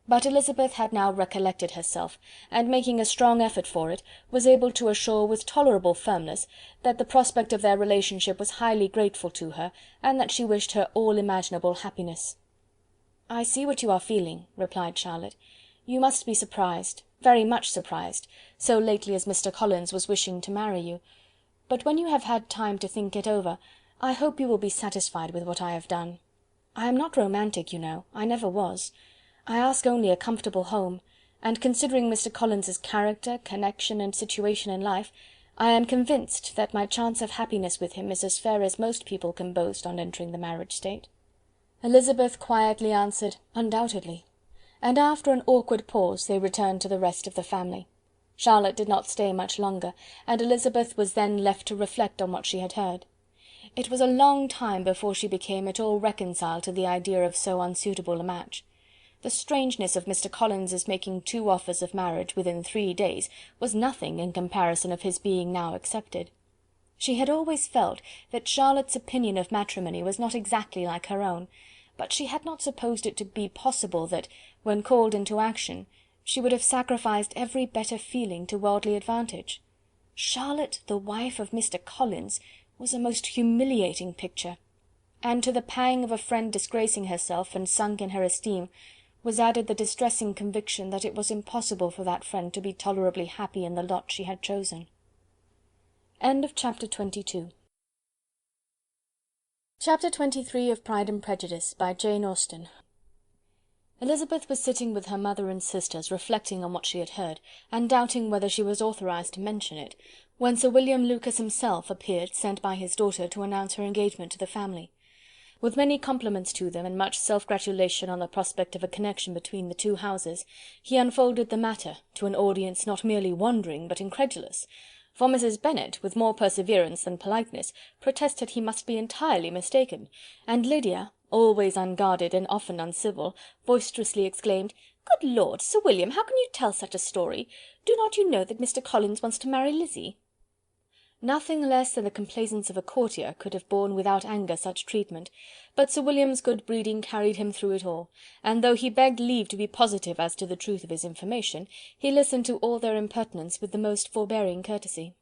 But Elizabeth had now recollected herself, and making a strong effort for it, was able to assure with tolerable firmness that the prospect of their relationship was highly grateful to her, and that she wished her all imaginable happiness. "I see what you are feeling," replied Charlotte. "You must be surprised, very much surprised, so lately as Mr. Collins was wishing to marry you. But when you have had time to think it over, I hope you will be satisfied with what I have done. I am not romantic, you know. I never was. I ask only a comfortable home, and considering Mr. Collins's character, connection, and situation in life, I am convinced that my chance of happiness with him is as fair as most people can boast on entering the marriage state." Elizabeth quietly answered, "Undoubtedly," and after an awkward pause they returned to the rest of the family. Charlotte did not stay much longer, and Elizabeth was then left to reflect on what she had heard. It was a long time before she became at all reconciled to the idea of so unsuitable a match. The strangeness of Mr. Collins's making 2 offers of marriage within 3 days was nothing in comparison of his being now accepted. She had always felt that Charlotte's opinion of matrimony was not exactly like her own, but she had not supposed it to be possible that, when called into action, she would have sacrificed every better feeling to worldly advantage. Charlotte, the wife of Mr. Collins, was a most humiliating picture, and to the pang of a friend disgracing herself and sunk in her esteem, was added the distressing conviction that it was impossible for that friend to be tolerably happy in the lot she had chosen. Chapter 22. Chapter 23 of Pride and Prejudice, by Jane Austen. Elizabeth was sitting with her mother and sisters, reflecting on what she had heard, and doubting whether she was authorized to mention it, when Sir William Lucas himself appeared, sent by his daughter to announce her engagement to the family. With many compliments to them, and much self-gratulation on the prospect of a connection between the 2 houses, he unfolded the matter to an audience not merely wondering but incredulous, for Mrs. Bennet, with more perseverance than politeness, protested he must be entirely mistaken, and Lydia, always unguarded and often uncivil, boisterously exclaimed, "Good Lord, Sir William, how can you tell such a story? Do not you know that Mr. Collins wants to marry Lizzy?" Nothing less than the complaisance of a courtier could have borne without anger such treatment, but Sir William's good breeding carried him through it all, and though he begged leave to be positive as to the truth of his information, he listened to all their impertinence with the most forbearing courtesy.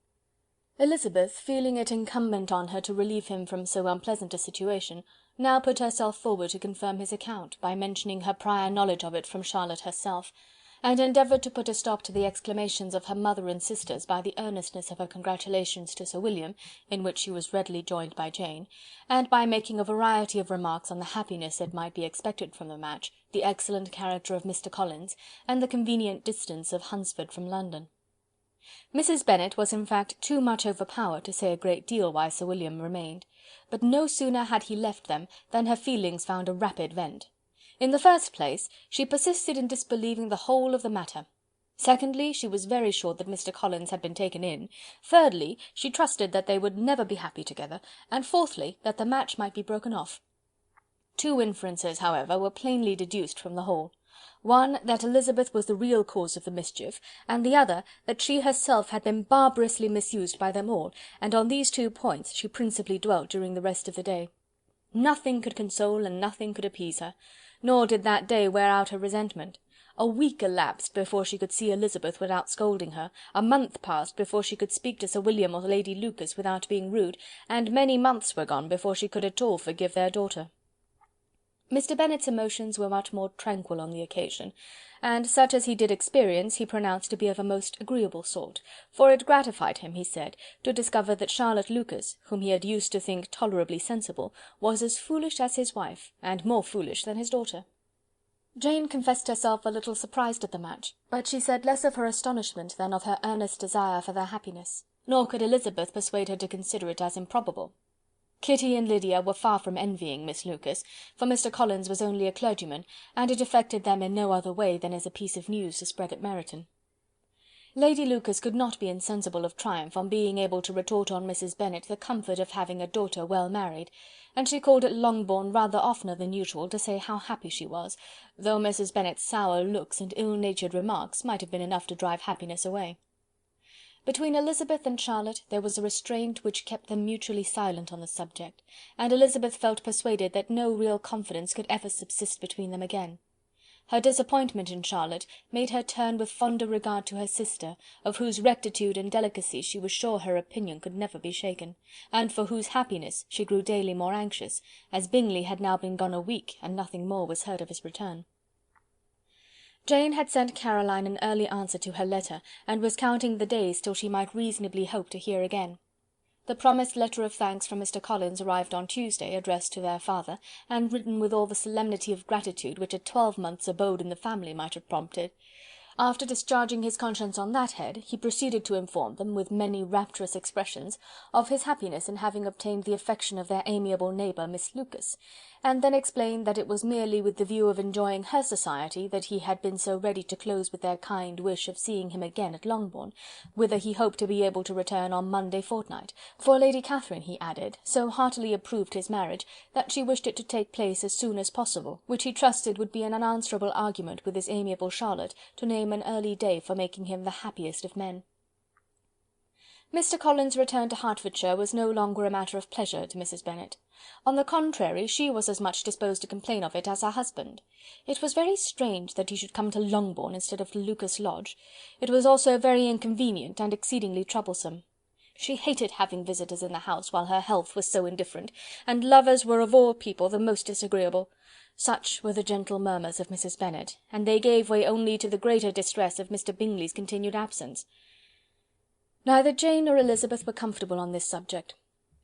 Elizabeth, feeling it incumbent on her to relieve him from so unpleasant a situation, now put herself forward to confirm his account, by mentioning her prior knowledge of it from Charlotte herself, and endeavoured to put a stop to the exclamations of her mother and sisters by the earnestness of her congratulations to Sir William, in which she was readily joined by Jane, and by making a variety of remarks on the happiness that might be expected from the match, the excellent character of Mr. Collins, and the convenient distance of Hunsford from London. Mrs. Bennet was in fact too much overpowered to say a great deal while Sir William remained, but no sooner had he left them than her feelings found a rapid vent. In the first place, she persisted in disbelieving the whole of the matter. Secondly, she was very sure that Mr. Collins had been taken in. Thirdly, she trusted that they would never be happy together, and fourthly, that the match might be broken off. 2 inferences, however, were plainly deduced from the whole. One, that Elizabeth was the real cause of the mischief, and the other, that she herself had been barbarously misused by them all, and on these 2 points she principally dwelt during the rest of the day. Nothing could console and nothing could appease her, nor did that day wear out her resentment. A week elapsed before she could see Elizabeth without scolding her, a month passed before she could speak to Sir William or Lady Lucas without being rude, and many months were gone before she could at all forgive their daughter. Mr. Bennet's emotions were much more tranquil on the occasion, and such as he did experience he pronounced to be of a most agreeable sort, for it gratified him, he said, to discover that Charlotte Lucas, whom he had used to think tolerably sensible, was as foolish as his wife, and more foolish than his daughter. Jane confessed herself a little surprised at the match, but she said less of her astonishment than of her earnest desire for their happiness, nor could Elizabeth persuade her to consider it as improbable. Kitty and Lydia were far from envying Miss Lucas, for Mr. Collins was only a clergyman, and it affected them in no other way than as a piece of news to spread at Meryton. Lady Lucas could not be insensible of triumph on being able to retort on Mrs. Bennet the comfort of having a daughter well married, and she called at Longbourn rather oftener than usual to say how happy she was, though Mrs. Bennet's sour looks and ill-natured remarks might have been enough to drive happiness away. Between Elizabeth and Charlotte there was a restraint which kept them mutually silent on the subject, and Elizabeth felt persuaded that no real confidence could ever subsist between them again. Her disappointment in Charlotte made her turn with fonder regard to her sister, of whose rectitude and delicacy she was sure her opinion could never be shaken, and for whose happiness she grew daily more anxious, as Bingley had now been gone a week, and nothing more was heard of his return. Jane had sent Caroline an early answer to her letter, and was counting the days till she might reasonably hope to hear again. The promised letter of thanks from Mr. Collins arrived on Tuesday, addressed to their father, and written with all the solemnity of gratitude which a 12 months' abode in the family might have prompted. After discharging his conscience on that head, he proceeded to inform them, with many rapturous expressions, of his happiness in having obtained the affection of their amiable neighbour, Miss Lucas, and then explained that it was merely with the view of enjoying her society that he had been so ready to close with their kind wish of seeing him again at Longbourn, whither he hoped to be able to return on Monday fortnight, for Lady Catherine, he added, so heartily approved his marriage, that she wished it to take place as soon as possible, which he trusted would be an unanswerable argument with his amiable Charlotte to name an early day for making him the happiest of men. Mr. Collins' return to Hertfordshire was no longer a matter of pleasure to Mrs. Bennet. On the contrary, she was as much disposed to complain of it as her husband. It was very strange that he should come to Longbourn instead of to Lucas Lodge. It was also very inconvenient and exceedingly troublesome. She hated having visitors in the house while her health was so indifferent, and lovers were of all people the most disagreeable. Such were the gentle murmurs of Mrs. Bennet, and they gave way only to the greater distress of Mr. Bingley's continued absence. Neither Jane nor Elizabeth were comfortable on this subject.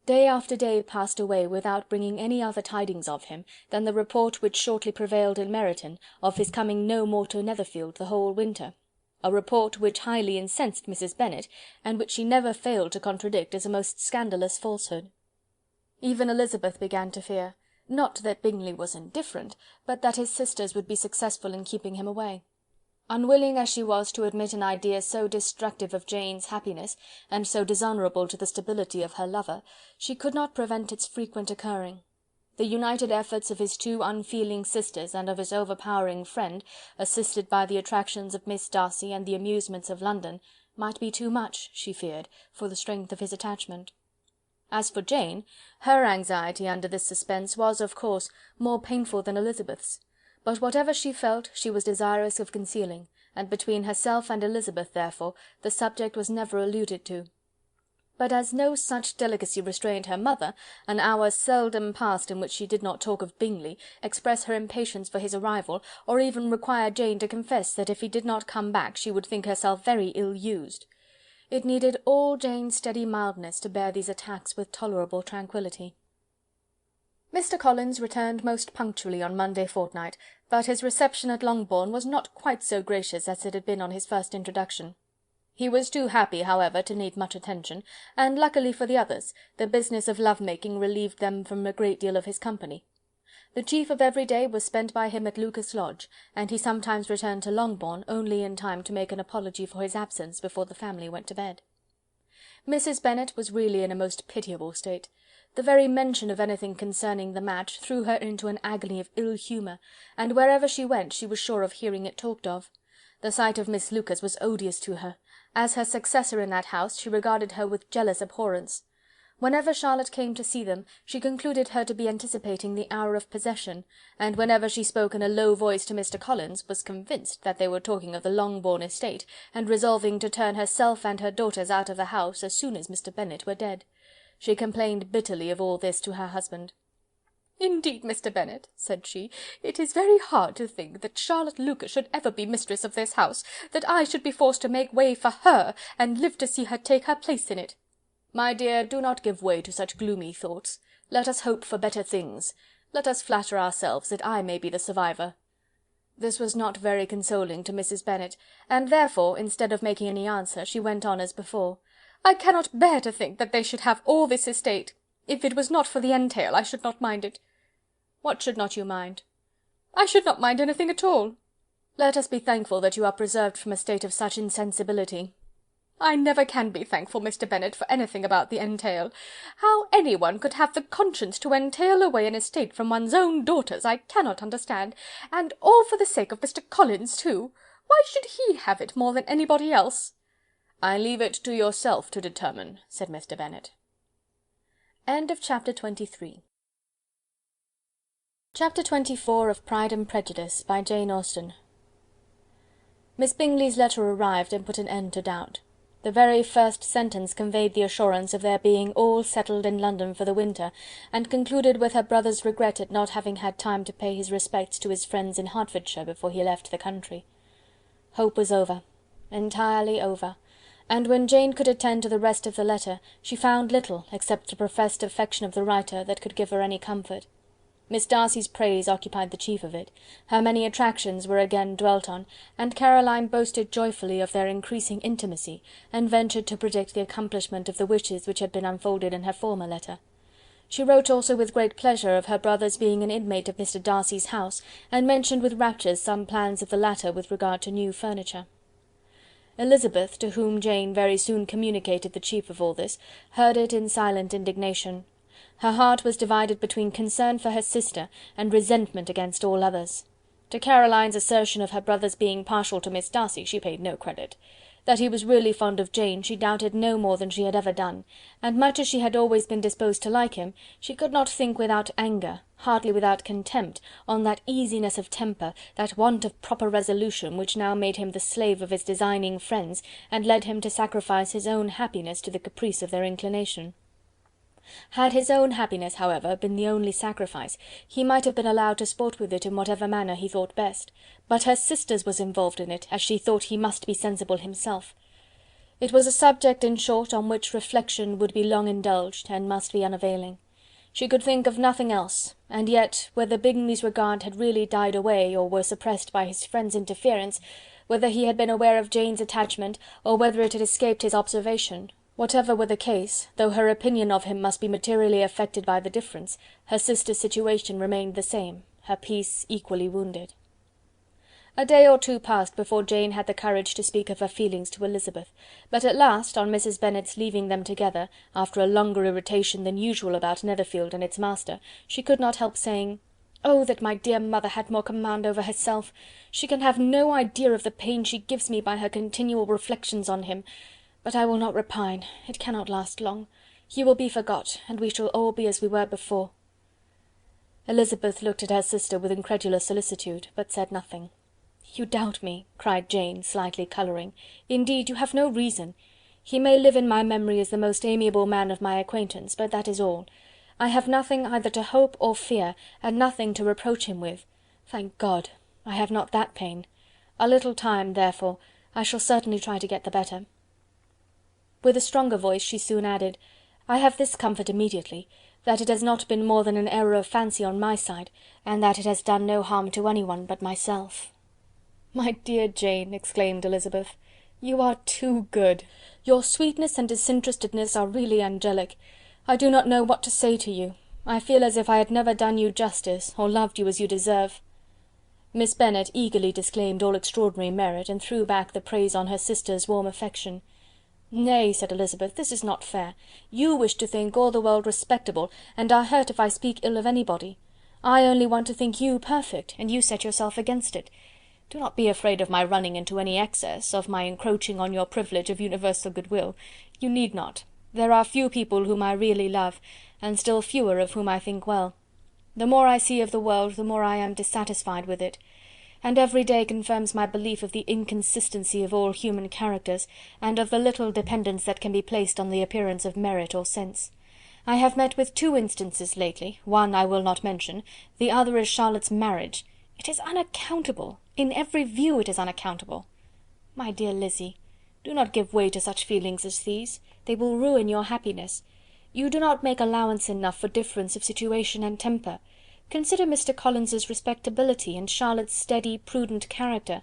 Day after day passed away without bringing any other tidings of him than the report which shortly prevailed in Meryton of his coming no more to Netherfield the whole winter, a report which highly incensed Mrs. Bennet, and which she never failed to contradict as a most scandalous falsehood. Even Elizabeth began to fear, not that Bingley was indifferent, but that his sisters would be successful in keeping him away. Unwilling as she was to admit an idea so destructive of Jane's happiness, and so dishonourable to the stability of her lover, she could not prevent its frequent occurring. The united efforts of his two unfeeling sisters and of his overpowering friend, assisted by the attractions of Miss Darcy and the amusements of London, might be too much, she feared, for the strength of his attachment. As for Jane, her anxiety under this suspense was, of course, more painful than Elizabeth's. But whatever she felt, she was desirous of concealing, and between herself and Elizabeth, therefore, the subject was never alluded to. But as no such delicacy restrained her mother, an hour seldom passed in which she did not talk of Bingley, express her impatience for his arrival, or even require Jane to confess that if he did not come back she would think herself very ill-used. It needed all Jane's steady mildness to bear these attacks with tolerable tranquillity. Mr. Collins returned most punctually on Monday fortnight, but his reception at Longbourn was not quite so gracious as it had been on his first introduction. He was too happy, however, to need much attention, and luckily for the others, the business of love-making relieved them from a great deal of his company. The chief of every day was spent by him at Lucas Lodge, and he sometimes returned to Longbourn only in time to make an apology for his absence before the family went to bed. Mrs. Bennet was really in a most pitiable state. The very mention of anything concerning the match threw her into an agony of ill humour, and wherever she went she was sure of hearing it talked of. The sight of Miss Lucas was odious to her. As her successor in that house, she regarded her with jealous abhorrence. Whenever Charlotte came to see them, she concluded her to be anticipating the hour of possession, and whenever she spoke in a low voice to Mr. Collins, was convinced that they were talking of the Longbourn estate, and resolving to turn herself and her daughters out of the house as soon as Mr. Bennet were dead. She complained bitterly of all this to her husband. "Indeed, Mr. Bennet," said she, "it is very hard to think that Charlotte Lucas should ever be mistress of this house, that I should be forced to make way for her, and live to see her take her place in it." "My dear, do not give way to such gloomy thoughts. Let us hope for better things. Let us flatter ourselves that I may be the survivor." This was not very consoling to Mrs. Bennet, and therefore, instead of making any answer, she went on as before. "I cannot bear to think that they should have all this estate. If it was not for the entail, I should not mind it." "What should not you mind?" "I should not mind anything at all." "Let us be thankful that you are preserved from a state of such insensibility." "I never can be thankful, Mr. Bennet, for anything about the entail. How any one could have the conscience to entail away an estate from one's own daughters, I cannot understand, and all for the sake of Mr. Collins, too. Why should he have it more than anybody else?" "I leave it to yourself to determine," said Mr. Bennet. Chapter 23. Chapter 24 of Pride and Prejudice, by Jane Austen. Miss Bingley's letter arrived and put an end to doubt. The very first sentence conveyed the assurance of their being all settled in London for the winter, and concluded with her brother's regret at not having had time to pay his respects to his friends in Hertfordshire before he left the country. Hope was over, entirely over, and when Jane could attend to the rest of the letter, she found little, except the professed affection of the writer, that could give her any comfort. Miss Darcy's praise occupied the chief of it, her many attractions were again dwelt on, and Caroline boasted joyfully of their increasing intimacy, and ventured to predict the accomplishment of the wishes which had been unfolded in her former letter. She wrote also with great pleasure of her brother's being an inmate of Mr. Darcy's house, and mentioned with rapture some plans of the latter with regard to new furniture. Elizabeth, to whom Jane very soon communicated the chief of all this, heard it in silent indignation. Her heart was divided between concern for her sister and resentment against all others. To Caroline's assertion of her brother's being partial to Miss Darcy she paid no credit. That he was really fond of Jane she doubted no more than she had ever done, and much as she had always been disposed to like him, she could not think without anger, hardly without contempt, on that easiness of temper, that want of proper resolution, which now made him the slave of his designing friends, and led him to sacrifice his own happiness to the caprice of their inclination. Had his own happiness, however, been the only sacrifice, he might have been allowed to sport with it in whatever manner he thought best, but her sister's was involved in it, as she thought he must be sensible himself. It was a subject, in short, on which reflection would be long indulged, and must be unavailing. She could think of nothing else, and yet, whether Bingley's regard had really died away, or were suppressed by his friend's interference, whether he had been aware of Jane's attachment, or whether it had escaped his observation, whatever were the case, though her opinion of him must be materially affected by the difference, her sister's situation remained the same, her peace equally wounded. A day or two passed before Jane had the courage to speak of her feelings to Elizabeth, but at last, on Mrs. Bennet's leaving them together, after a longer irritation than usual about Netherfield and its master, she could not help saying, "Oh, that my dear mother had more command over herself! She can have no idea of the pain she gives me by her continual reflections on him. But I will not repine, it cannot last long. He will be forgot, and we shall all be as we were before." Elizabeth looked at her sister with incredulous solicitude, but said nothing. "You doubt me," cried Jane, slightly colouring. "Indeed, you have no reason. He may live in my memory as the most amiable man of my acquaintance, but that is all. I have nothing either to hope or fear, and nothing to reproach him with. Thank God! I have not that pain. A little time, therefore, I shall certainly try to get the better." With a stronger voice she soon added, "I have this comfort immediately, that it has not been more than an error of fancy on my side, and that it has done no harm to anyone but myself." "My dear Jane," exclaimed Elizabeth, "you are too good. Your sweetness and disinterestedness are really angelic. I do not know what to say to you. I feel as if I had never done you justice, or loved you as you deserve." Miss Bennet eagerly disclaimed all extraordinary merit, and threw back the praise on her sister's warm affection. "Nay," said Elizabeth, "this is not fair. You wish to think all the world respectable, and are hurt if I speak ill of anybody. I only want to think you perfect, and you set yourself against it. Do not be afraid of my running into any excess, of my encroaching on your privilege of universal goodwill. You need not. There are few people whom I really love, and still fewer of whom I think well. The more I see of the world, the more I am dissatisfied with it, and every day confirms my belief of the inconsistency of all human characters, and of the little dependence that can be placed on the appearance of merit or sense. I have met with 2 instances lately, one I will not mention, the other is Charlotte's marriage. It is unaccountable, in every view it is unaccountable. My dear Lizzy, do not give way to such feelings as these, they will ruin your happiness. You do not make allowance enough for difference of situation and temper. Consider Mr. Collins's respectability, and Charlotte's steady, prudent character.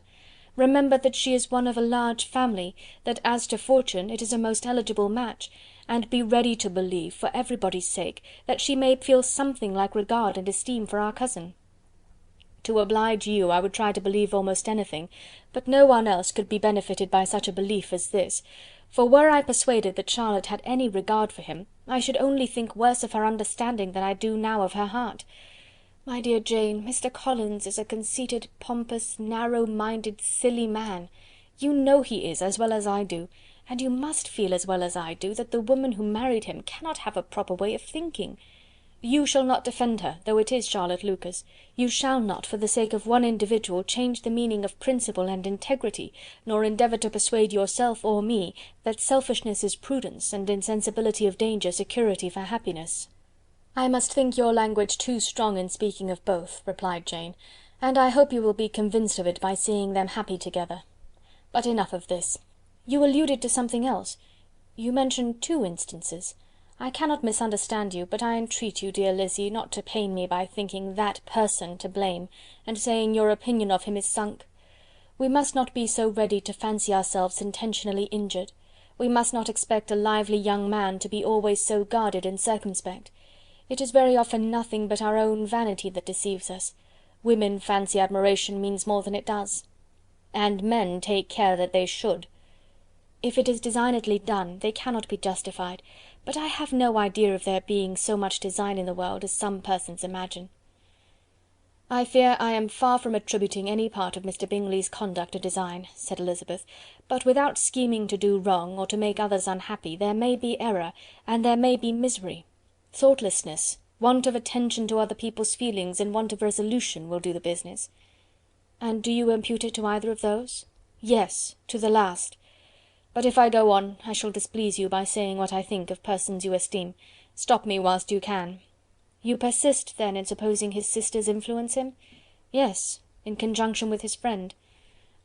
Remember that she is one of a large family, that as to fortune it is a most eligible match, and be ready to believe, for everybody's sake, that she may feel something like regard and esteem for our cousin. To oblige you, I would try to believe almost anything, but no one else could be benefited by such a belief as this, for were I persuaded that Charlotte had any regard for him, I should only think worse of her understanding than I do now of her heart. My dear Jane, Mr. Collins is a conceited, pompous, narrow-minded, silly man. You know he is, as well as I do, and you must feel as well as I do, that the woman who married him cannot have a proper way of thinking. You shall not defend her, though it is Charlotte Lucas. You shall not, for the sake of one individual, change the meaning of principle and integrity, nor endeavour to persuade yourself or me that selfishness is prudence, and insensibility of danger security for happiness." "I must think your language too strong in speaking of both," replied Jane, "and I hope you will be convinced of it by seeing them happy together. But enough of this. You alluded to something else. You mentioned 2 instances. I cannot misunderstand you, but I entreat you, dear Lizzy, not to pain me by thinking that person to blame, and saying your opinion of him is sunk. We must not be so ready to fancy ourselves intentionally injured. We must not expect a lively young man to be always so guarded and circumspect. It is very often nothing but our own vanity that deceives us. Women fancy admiration means more than it does. And men take care that they should. If it is designedly done, they cannot be justified, but I have no idea of there being so much design in the world as some persons imagine. "I fear I am far from attributing any part of Mr. Bingley's conduct to design," said Elizabeth, "but without scheming to do wrong, or to make others unhappy, there may be error, and there may be misery. Thoughtlessness, want of attention to other people's feelings, and want of resolution will do the business." "And do you impute it to either of those?" "Yes, to the last. But if I go on, I shall displease you by saying what I think of persons you esteem. Stop me whilst you can." "You persist, then, in supposing his sisters influence him?" "Yes, in conjunction with his friend."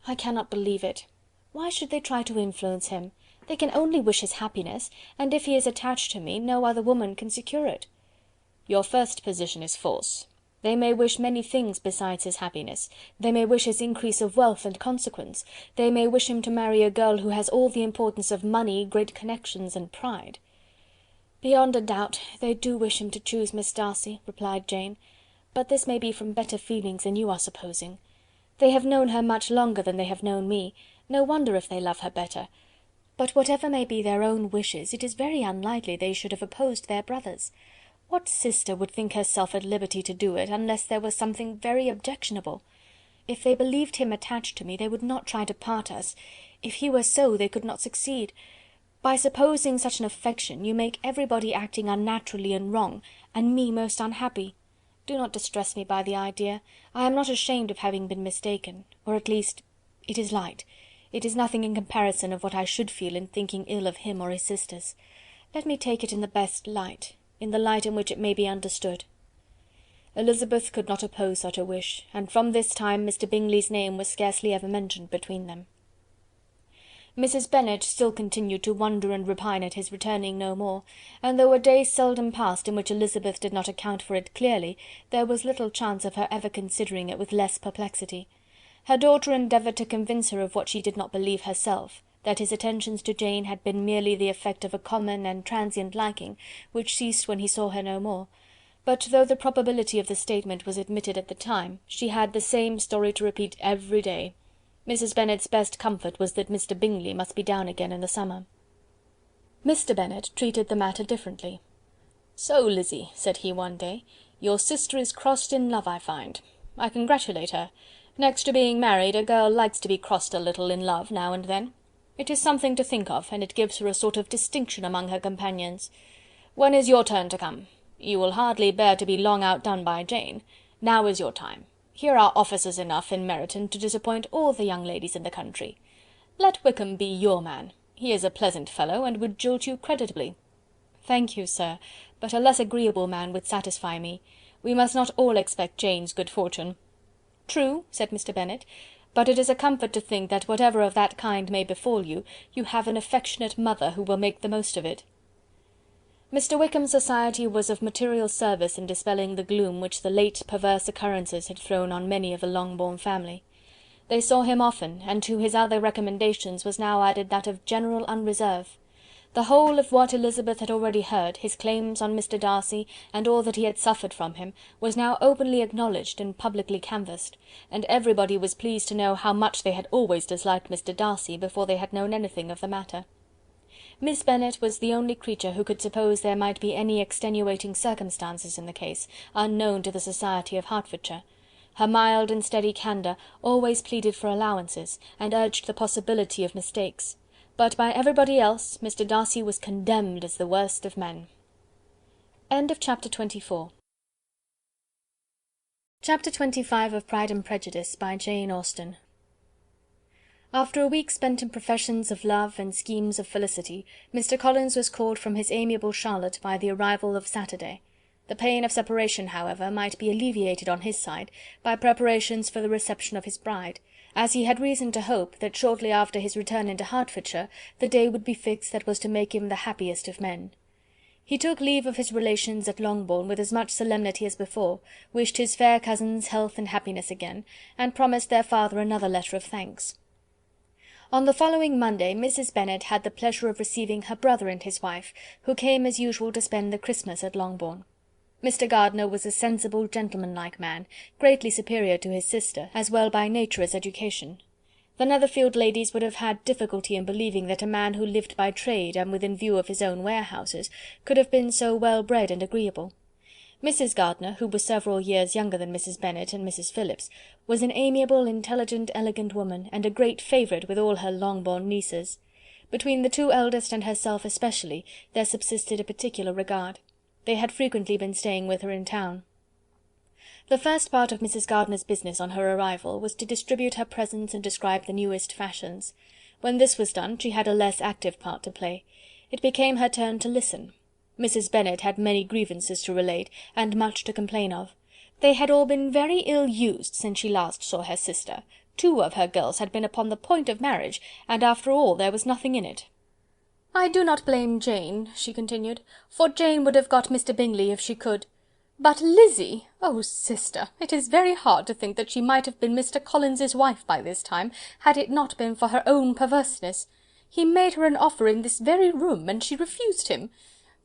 "I cannot believe it. Why should they try to influence him? They can only wish his happiness, and if he is attached to me, no other woman can secure it." "Your first position is false. They may wish many things besides his happiness. They may wish his increase of wealth and consequence. They may wish him to marry a girl who has all the importance of money, great connections, and pride." "Beyond a doubt, they do wish him to choose Miss Darcy," replied Jane, "but this may be from better feelings than you are supposing. They have known her much longer than they have known me. No wonder if they love her better. But whatever may be their own wishes, it is very unlikely they should have opposed their brother's. What sister would think herself at liberty to do it, unless there was something very objectionable? If they believed him attached to me, they would not try to part us. If he were so, they could not succeed. By supposing such an affection, you make everybody acting unnaturally and wrong, and me most unhappy. Do not distress me by the idea. I am not ashamed of having been mistaken, or at least it is light. It is nothing in comparison of what I should feel in thinking ill of him or his sisters. Let me take it in the best light, in the light in which it may be understood." Elizabeth could not oppose such a wish, and from this time Mr. Bingley's name was scarcely ever mentioned between them. Mrs. Bennet still continued to wonder and repine at his returning no more, and though a day seldom passed in which Elizabeth did not account for it clearly, there was little chance of her ever considering it with less perplexity. Her daughter endeavoured to convince her of what she did not believe herself, that his attentions to Jane had been merely the effect of a common and transient liking, which ceased when he saw her no more; but though the probability of the statement was admitted at the time, she had the same story to repeat every day. Mrs. Bennet's best comfort was that Mr. Bingley must be down again in the summer. Mr. Bennet treated the matter differently. "So, Lizzy," said he one day, "your sister is crossed in love, I find. I congratulate her. Next to being married, a girl likes to be crossed a little in love now and then. It is something to think of, and it gives her a sort of distinction among her companions. When is your turn to come? You will hardly bear to be long outdone by Jane. Now is your time. Here are officers enough in Meryton to disappoint all the young ladies in the country. Let Wickham be your man. He is a pleasant fellow, and would jilt you creditably." "Thank you, sir, but a less agreeable man would satisfy me. We must not all expect Jane's good fortune." "True," said Mr. Bennet, "but it is a comfort to think that whatever of that kind may befall you, you have an affectionate mother who will make the most of it." Mr. Wickham's society was of material service in dispelling the gloom which the late perverse occurrences had thrown on many of the Longbourn family. They saw him often, and to his other recommendations was now added that of general unreserve. The whole of what Elizabeth had already heard, his claims on Mr. Darcy, and all that he had suffered from him, was now openly acknowledged and publicly canvassed, and everybody was pleased to know how much they had always disliked Mr. Darcy before they had known anything of the matter. Miss Bennet was the only creature who could suppose there might be any extenuating circumstances in the case, unknown to the society of Hertfordshire. Her mild and steady candour always pleaded for allowances, and urged the possibility of mistakes. But by everybody else, Mr. Darcy was condemned as the worst of men. End of chapter 24. Chapter 25 of Pride and Prejudice, by Jane Austen. After a week spent in professions of love and schemes of felicity, Mr. Collins was called from his amiable Charlotte by the arrival of Saturday. The pain of separation, however, might be alleviated on his side by preparations for the reception of his bride, as he had reason to hope that shortly after his return into Hertfordshire the day would be fixed that was to make him the happiest of men. He took leave of his relations at Longbourn with as much solemnity as before, wished his fair cousins health and happiness again, and promised their father another letter of thanks. On the following Monday Mrs. Bennet had the pleasure of receiving her brother and his wife, who came as usual to spend the Christmas at Longbourn. Mr. Gardiner was a sensible, gentlemanlike man, greatly superior to his sister, as well by nature as education. The Netherfield ladies would have had difficulty in believing that a man who lived by trade and within view of his own warehouses could have been so well bred and agreeable. Mrs. Gardiner, who was several years younger than Mrs. Bennet and Mrs. Phillips, was an amiable, intelligent, elegant woman, and a great favourite with all her Longbourn nieces. Between the two eldest and herself especially there subsisted a particular regard. They had frequently been staying with her in town. The first part of Mrs. Gardiner's business on her arrival was to distribute her presents and describe the newest fashions. When this was done, she had a less active part to play. It became her turn to listen. Mrs. Bennet had many grievances to relate, and much to complain of. They had all been very ill used since she last saw her sister. 2 of her girls had been upon the point of marriage, and after all there was nothing in it. "I do not blame Jane," she continued, "for Jane would have got Mr. Bingley if she could. But Lizzy! Oh, sister, it is very hard to think that she might have been Mr. Collins's wife by this time, had it not been for her own perverseness. He made her an offer in this very room, and she refused him.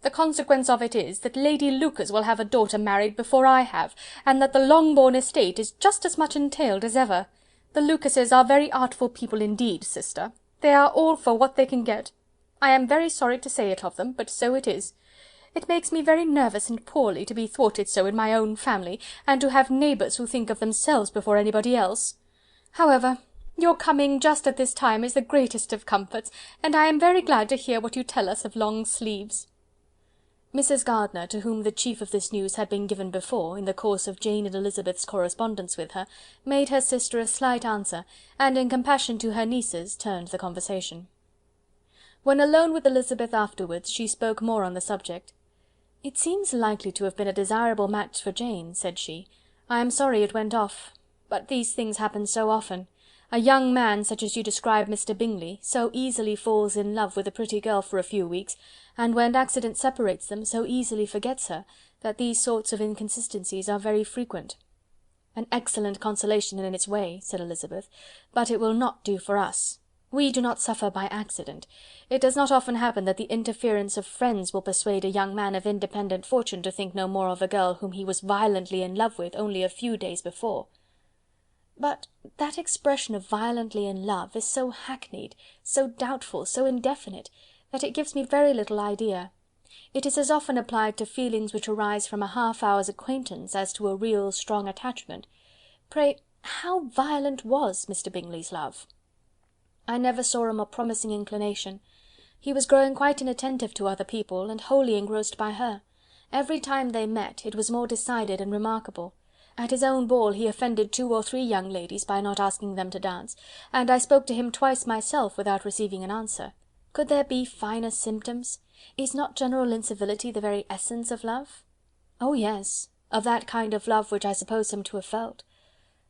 The consequence of it is, that Lady Lucas will have a daughter married before I have, and that the Longbourn estate is just as much entailed as ever. The Lucases are very artful people indeed, sister. They are all for what they can get. I am very sorry to say it of them, but so it is. It makes me very nervous and poorly to be thwarted so in my own family, and to have neighbours who think of themselves before anybody else. However, your coming just at this time is the greatest of comforts, and I am very glad to hear what you tell us of long sleeves." Mrs. Gardiner, to whom the chief of this news had been given before, in the course of Jane and Elizabeth's correspondence with her, made her sister a slight answer, and in compassion to her nieces, turned the conversation. When alone with Elizabeth afterwards, she spoke more on the subject. "It seems likely to have been a desirable match for Jane," said she. "I am sorry it went off. But these things happen so often. A young man, such as you describe Mr. Bingley, so easily falls in love with a pretty girl for a few weeks, and when accident separates them, so easily forgets her, that these sorts of inconsistencies are very frequent." "An excellent consolation in its way," said Elizabeth, "but it will not do for us. We do not suffer by accident. It does not often happen that the interference of friends will persuade a young man of independent fortune to think no more of a girl whom he was violently in love with only a few days before." "But that expression of violently in love is so hackneyed, so doubtful, so indefinite, that it gives me very little idea. It is as often applied to feelings which arise from a half-hour's acquaintance as to a real strong attachment. Pray, how violent was Mr. Bingley's love?" "I never saw a more promising inclination. He was growing quite inattentive to other people, and wholly engrossed by her. Every time they met, it was more decided and remarkable. At his own ball he offended 2 or 3 young ladies by not asking them to dance, and I spoke to him twice myself without receiving an answer. Could there be finer symptoms? Is not general incivility the very essence of love?" "Oh yes, of that kind of love which I suppose him to have felt.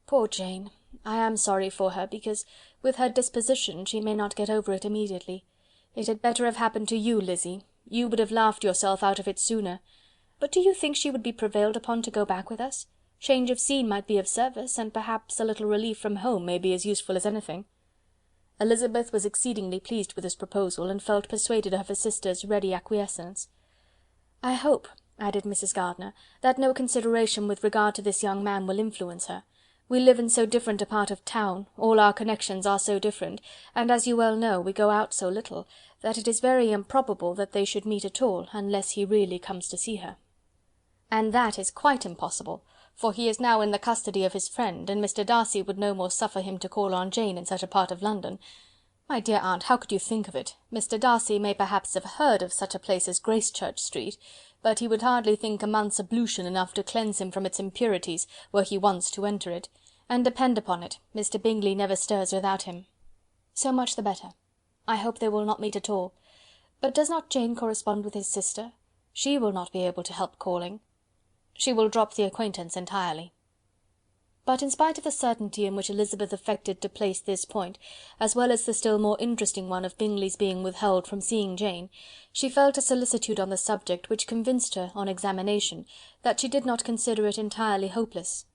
Poor Jane! I am sorry for her, because with her disposition she may not get over it immediately. It had better have happened to you, Lizzy. You would have laughed yourself out of it sooner. But do you think she would be prevailed upon to go back with us? Change of scene might be of service, and perhaps a little relief from home may be as useful as anything." Elizabeth was exceedingly pleased with this proposal, and felt persuaded of her sister's ready acquiescence. "I hope," added Mrs. Gardiner, "that no consideration with regard to this young man will influence her. We live in so different a part of town, all our connections are so different, and as you well know, we go out so little, that it is very improbable that they should meet at all, unless he really comes to see her." "And that is quite impossible, for he is now in the custody of his friend, and Mr. Darcy would no more suffer him to call on Jane in such a part of London. My dear aunt, how could you think of it? Mr. Darcy may perhaps have heard of such a place as Gracechurch Street, but he would hardly think a month's ablution enough to cleanse him from its impurities, were he once to enter it, and depend upon it, Mr. Bingley never stirs without him." "So much the better. I hope they will not meet at all. But does not Jane correspond with his sister? She will not be able to help calling." She will drop the acquaintance entirely." But in spite of the certainty in which Elizabeth affected to place this point, as well as the still more interesting one of Bingley's being withheld from seeing Jane, she felt a solicitude on the subject which convinced her, on examination, that she did not consider it entirely hopeless.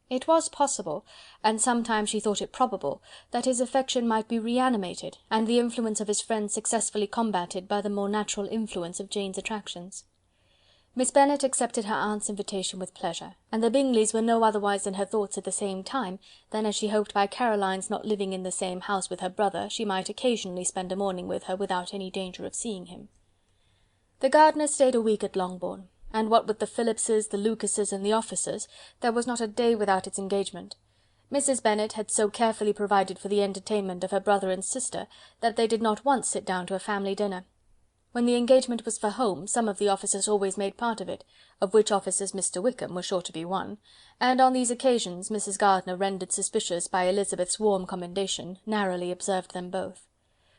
It was possible, and sometimes she thought it probable, that his affection might be reanimated, and the influence of his friends successfully combated by the more natural influence of Jane's attractions. Miss Bennet accepted her aunt's invitation with pleasure, and the Bingleys were no otherwise in her thoughts at the same time than as she hoped by Caroline's not living in the same house with her brother, she might occasionally spend a morning with her without any danger of seeing him. The Gardiners stayed a week at Longbourn, and what with the Phillipses, the Lucases, and the officers, there was not a day without its engagement. Mrs. Bennet had so carefully provided for the entertainment of her brother and sister, that they did not once sit down to a family dinner. When the engagement was for home, some of the officers always made part of it, of which officers Mr. Wickham was sure to be one, and on these occasions Mrs. Gardiner, rendered suspicious by Elizabeth's warm commendation, narrowly observed them both.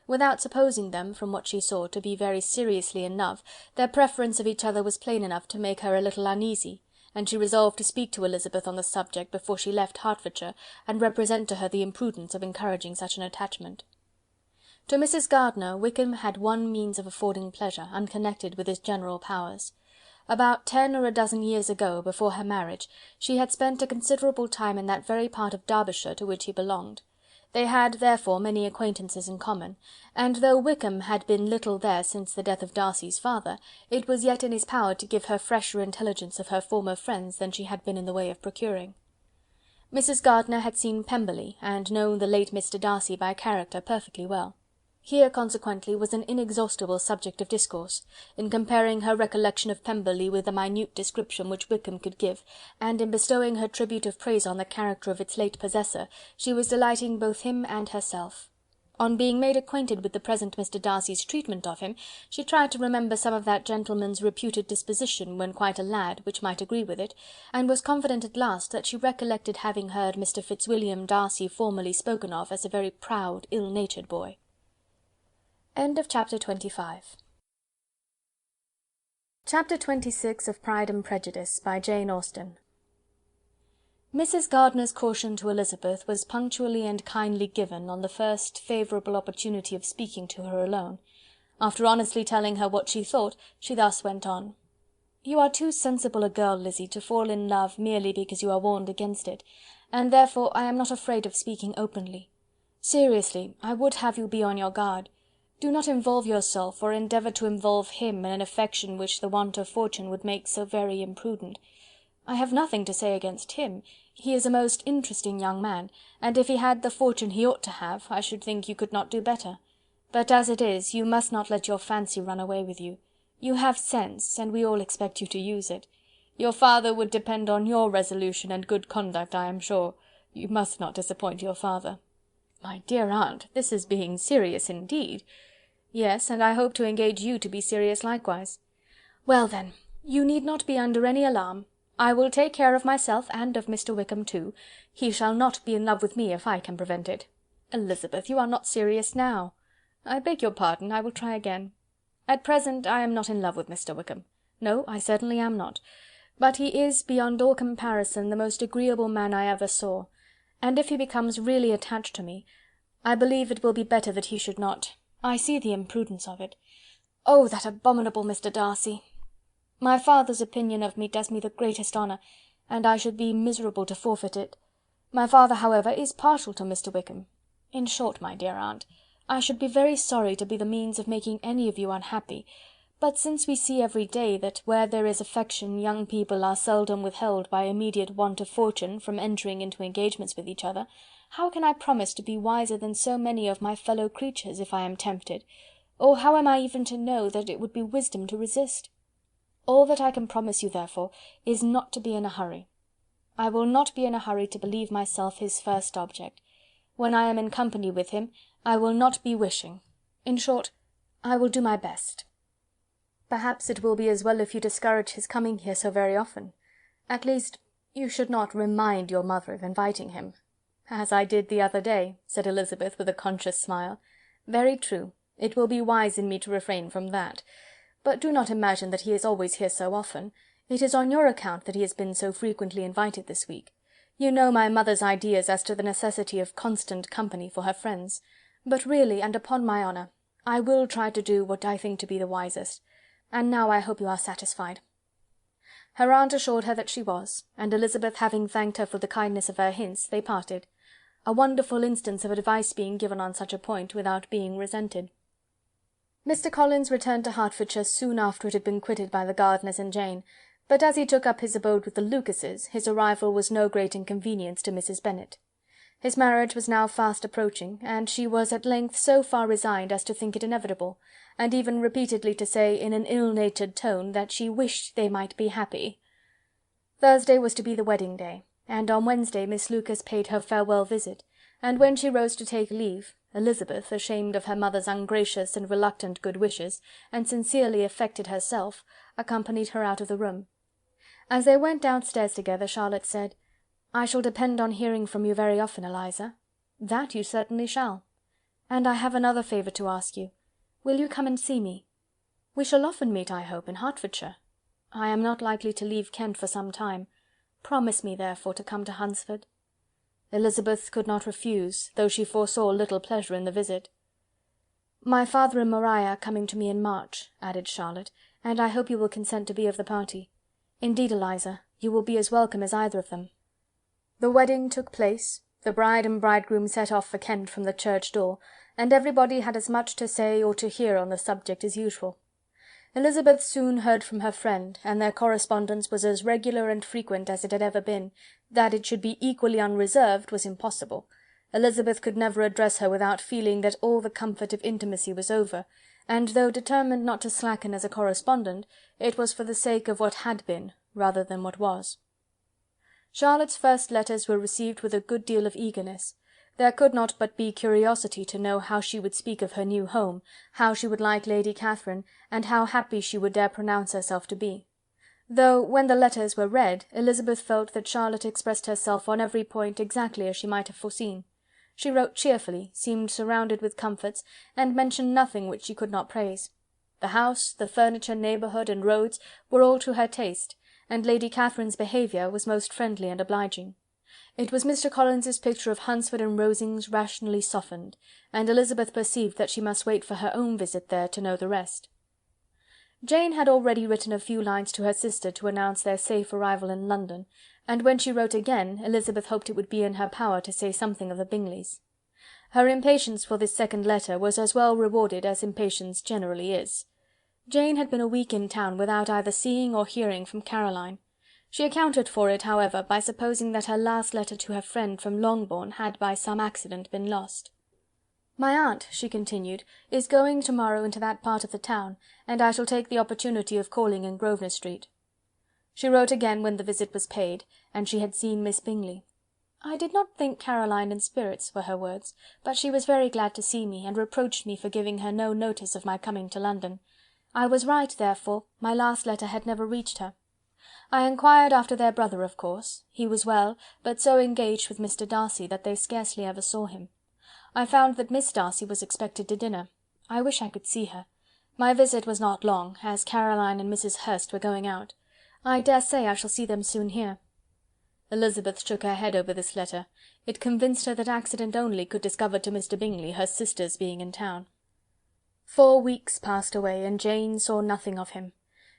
Without supposing them, from what she saw, to be very seriously in love, their preference of each other was plain enough to make her a little uneasy, and she resolved to speak to Elizabeth on the subject before she left Hertfordshire, and represent to her the imprudence of encouraging such an attachment. To Mrs. Gardiner, Wickham had one means of affording pleasure, unconnected with his general powers. About 10 or a dozen years ago, before her marriage, she had spent a considerable time in that very part of Derbyshire to which he belonged. They had, therefore, many acquaintances in common, and though Wickham had been little there since the death of Darcy's father, it was yet in his power to give her fresher intelligence of her former friends than she had been in the way of procuring. Mrs. Gardiner had seen Pemberley, and known the late Mr. Darcy by character perfectly well. Here, consequently, was an inexhaustible subject of discourse, in comparing her recollection of Pemberley with the minute description which Wickham could give, and in bestowing her tribute of praise on the character of its late possessor, she was delighting both him and herself. On being made acquainted with the present Mr. Darcy's treatment of him, she tried to remember some of that gentleman's reputed disposition when quite a lad, which might agree with it, and was confident at last that she recollected having heard Mr. Fitzwilliam Darcy formerly spoken of as a very proud, ill-natured boy. End of chapter 25. Chapter 26 of Pride and Prejudice, by Jane Austen. Mrs. Gardiner's caution to Elizabeth was punctually and kindly given on the first favourable opportunity of speaking to her alone. After honestly telling her what she thought, she thus went on: "You are too sensible a girl, Lizzy, to fall in love merely because you are warned against it, and therefore I am not afraid of speaking openly. Seriously, I would have you be on your guard. Do not involve yourself, or endeavour to involve him, in an affection which the want of fortune would make so very imprudent. I have nothing to say against him. He is a most interesting young man, and if he had the fortune he ought to have, I should think you could not do better. But as it is, you must not let your fancy run away with you. You have sense, and we all expect you to use it. Your father would depend on your resolution and good conduct, I am sure. You must not disappoint your father." "My dear aunt, this is being serious indeed." "Yes, and I hope to engage you to be serious likewise." "Well, then, you need not be under any alarm. I will take care of myself, and of Mr. Wickham too. He shall not be in love with me if I can prevent it." "Elizabeth, you are not serious now." "I beg your pardon, I will try again. At present I am not in love with Mr. Wickham. No, I certainly am not. But he is, beyond all comparison, the most agreeable man I ever saw, and if he becomes really attached to me, I believe it will be better that he should not. I see the imprudence of it. Oh, that abominable Mr. Darcy! My father's opinion of me does me the greatest honour, and I should be miserable to forfeit it. My father, however, is partial to Mr. Wickham. In short, my dear aunt, I should be very sorry to be the means of making any of you unhappy, but since we see every day that where there is affection young people are seldom withheld by immediate want of fortune from entering into engagements with each other, how can I promise to be wiser than so many of my fellow creatures, if I am tempted, or how am I even to know that it would be wisdom to resist? All that I can promise you, therefore, is not to be in a hurry. I will not be in a hurry to believe myself his first object. When I am in company with him, I will not be wishing. In short, I will do my best. Perhaps it will be as well if you discourage his coming here so very often. At least, you should not remind your mother of inviting him." "As I did the other day," said Elizabeth, with a conscious smile. "Very true. It will be wise in me to refrain from that. But do not imagine that he is always here so often. It is on your account that he has been so frequently invited this week. You know my mother's ideas as to the necessity of constant company for her friends. But really, and upon my honour, I will try to do what I think to be the wisest. And now I hope you are satisfied." Her aunt assured her that she was, and Elizabeth having thanked her for the kindness of her hints, they parted. A wonderful instance of advice being given on such a point without being resented. Mr. Collins returned to Hertfordshire soon after it had been quitted by the Gardiners and Jane, but as he took up his abode with the Lucases, his arrival was no great inconvenience to Mrs. Bennet. His marriage was now fast approaching, and she was at length so far resigned as to think it inevitable, and even repeatedly to say, in an ill-natured tone, that she wished they might be happy. Thursday was to be the wedding day, and on Wednesday Miss Lucas paid her farewell visit, and when she rose to take leave, Elizabeth, ashamed of her mother's ungracious and reluctant good wishes, and sincerely affected herself, accompanied her out of the room. As they went downstairs together, Charlotte said, "I shall depend on hearing from you very often, Eliza." "That you certainly shall. And I have another favour to ask you. Will you come and see me? We shall often meet, I hope, in Hertfordshire. I am not likely to leave Kent for some time. Promise me, therefore, to come to Hunsford." Elizabeth could not refuse, though she foresaw little pleasure in the visit. "My father and Maria are coming to me in March," added Charlotte, "and I hope you will consent to be of the party. Indeed, Eliza, you will be as welcome as either of them." The wedding took place, the bride and bridegroom set off for Kent from the church door, and everybody had as much to say or to hear on the subject as usual. Elizabeth soon heard from her friend, and their correspondence was as regular and frequent as it had ever been. That it should be equally unreserved was impossible. Elizabeth could never address her without feeling that all the comfort of intimacy was over, and though determined not to slacken as a correspondent, it was for the sake of what had been, rather than what was. Charlotte's first letters were received with a good deal of eagerness. There could not but be curiosity to know how she would speak of her new home, how she would like Lady Catherine, and how happy she would dare pronounce herself to be. Though, when the letters were read, Elizabeth felt that Charlotte expressed herself on every point exactly as she might have foreseen. She wrote cheerfully, seemed surrounded with comforts, and mentioned nothing which she could not praise. The house, the furniture, neighbourhood, and roads were all to her taste, and Lady Catherine's behaviour was most friendly and obliging. It was Mr. Collins's picture of Hunsford and Rosings rationally softened, and Elizabeth perceived that she must wait for her own visit there to know the rest. Jane had already written a few lines to her sister to announce their safe arrival in London, and when she wrote again, Elizabeth hoped it would be in her power to say something of the Bingleys. Her impatience for this second letter was as well rewarded as impatience generally is. Jane had been a week in town without either seeing or hearing from Caroline. She accounted for it, however, by supposing that her last letter to her friend from Longbourn had by some accident been lost. "My aunt," she continued, "is going to-morrow into that part of the town, and I shall take the opportunity of calling in Grosvenor Street." She wrote again when the visit was paid, and she had seen Miss Bingley. "I did not think Caroline in spirits," were her words, "but she was very glad to see me, and reproached me for giving her no notice of my coming to London. I was right, therefore, my last letter had never reached her. I inquired after their brother, of course. He was well, but so engaged with Mr. Darcy that they scarcely ever saw him. I found that Miss Darcy was expected to dinner. I wish I could see her. My visit was not long, as Caroline and Mrs. Hurst were going out. I dare say I shall see them soon here." Elizabeth shook her head over this letter. It convinced her that accident only could discover to Mr. Bingley her sister's being in town. 4 weeks passed away, and Jane saw nothing of him.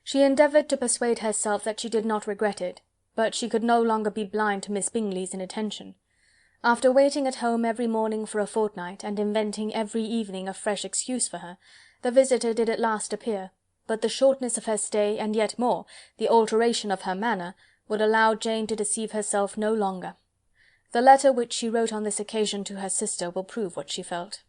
She endeavoured to persuade herself that she did not regret it, but she could no longer be blind to Miss Bingley's inattention. After waiting at home every morning for a fortnight, and inventing every evening a fresh excuse for her, the visitor did at last appear, but the shortness of her stay, and yet more, the alteration of her manner, would allow Jane to deceive herself no longer. The letter which she wrote on this occasion to her sister will prove what she felt.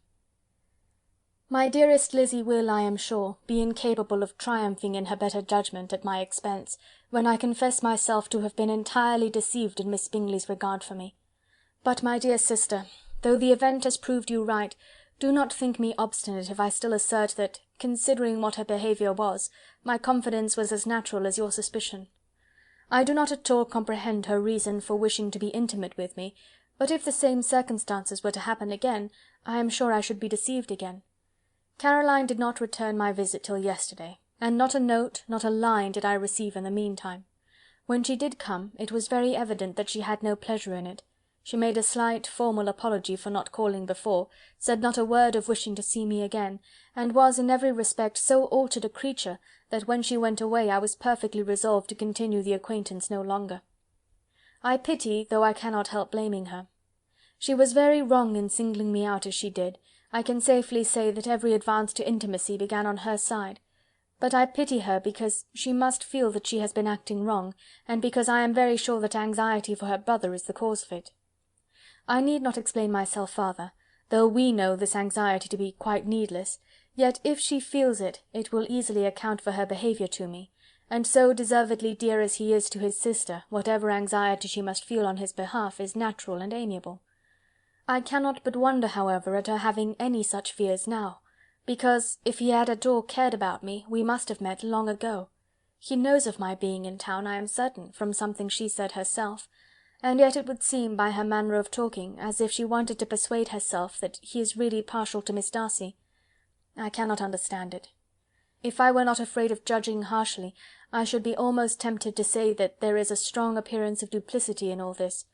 "My dearest Lizzy will, I am sure, be incapable of triumphing in her better judgment at my expense, when I confess myself to have been entirely deceived in Miss Bingley's regard for me. But, my dear sister, though the event has proved you right, do not think me obstinate if I still assert that, considering what her behaviour was, my confidence was as natural as your suspicion. I do not at all comprehend her reason for wishing to be intimate with me, but if the same circumstances were to happen again, I am sure I should be deceived again. Caroline did not return my visit till yesterday, and not a note, not a line did I receive in the meantime. When she did come, it was very evident that she had no pleasure in it. She made a slight, formal apology for not calling before, said not a word of wishing to see me again, and was in every respect so altered a creature that when she went away I was perfectly resolved to continue the acquaintance no longer. I pity, though I cannot help blaming her. She was very wrong in singling me out as she did. I can safely say that every advance to intimacy began on her side. But I pity her because she must feel that she has been acting wrong, and because I am very sure that anxiety for her brother is the cause of it. I need not explain myself farther, though we know this anxiety to be quite needless, yet if she feels it, it will easily account for her behaviour to me, and so deservedly dear as he is to his sister, whatever anxiety she must feel on his behalf is natural and amiable. I cannot but wonder, however, at her having any such fears now, because, if he had at all cared about me, we must have met long ago. He knows of my being in town, I am certain, from something she said herself, and yet it would seem, by her manner of talking, as if she wanted to persuade herself that he is really partial to Miss Darcy. I cannot understand it. If I were not afraid of judging harshly, I should be almost tempted to say that there is a strong appearance of duplicity in all this,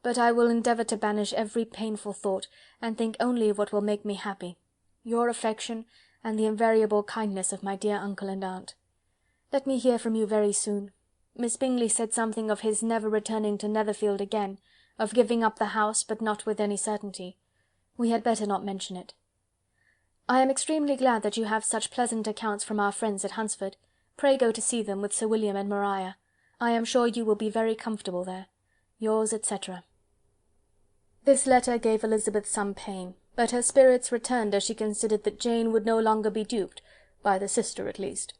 but I will endeavour to banish every painful thought, and think only of what will make me happy, your affection, and the invariable kindness of my dear uncle and aunt. Let me hear from you very soon. Miss Bingley said something of his never returning to Netherfield again, of giving up the house, but not with any certainty. We had better not mention it. I am extremely glad that you have such pleasant accounts from our friends at Hunsford. Pray go to see them with Sir William and Maria. I am sure you will be very comfortable there. Yours, etc. This letter gave Elizabeth some pain, but her spirits returned as she considered that Jane would no longer be duped, by the sister at least.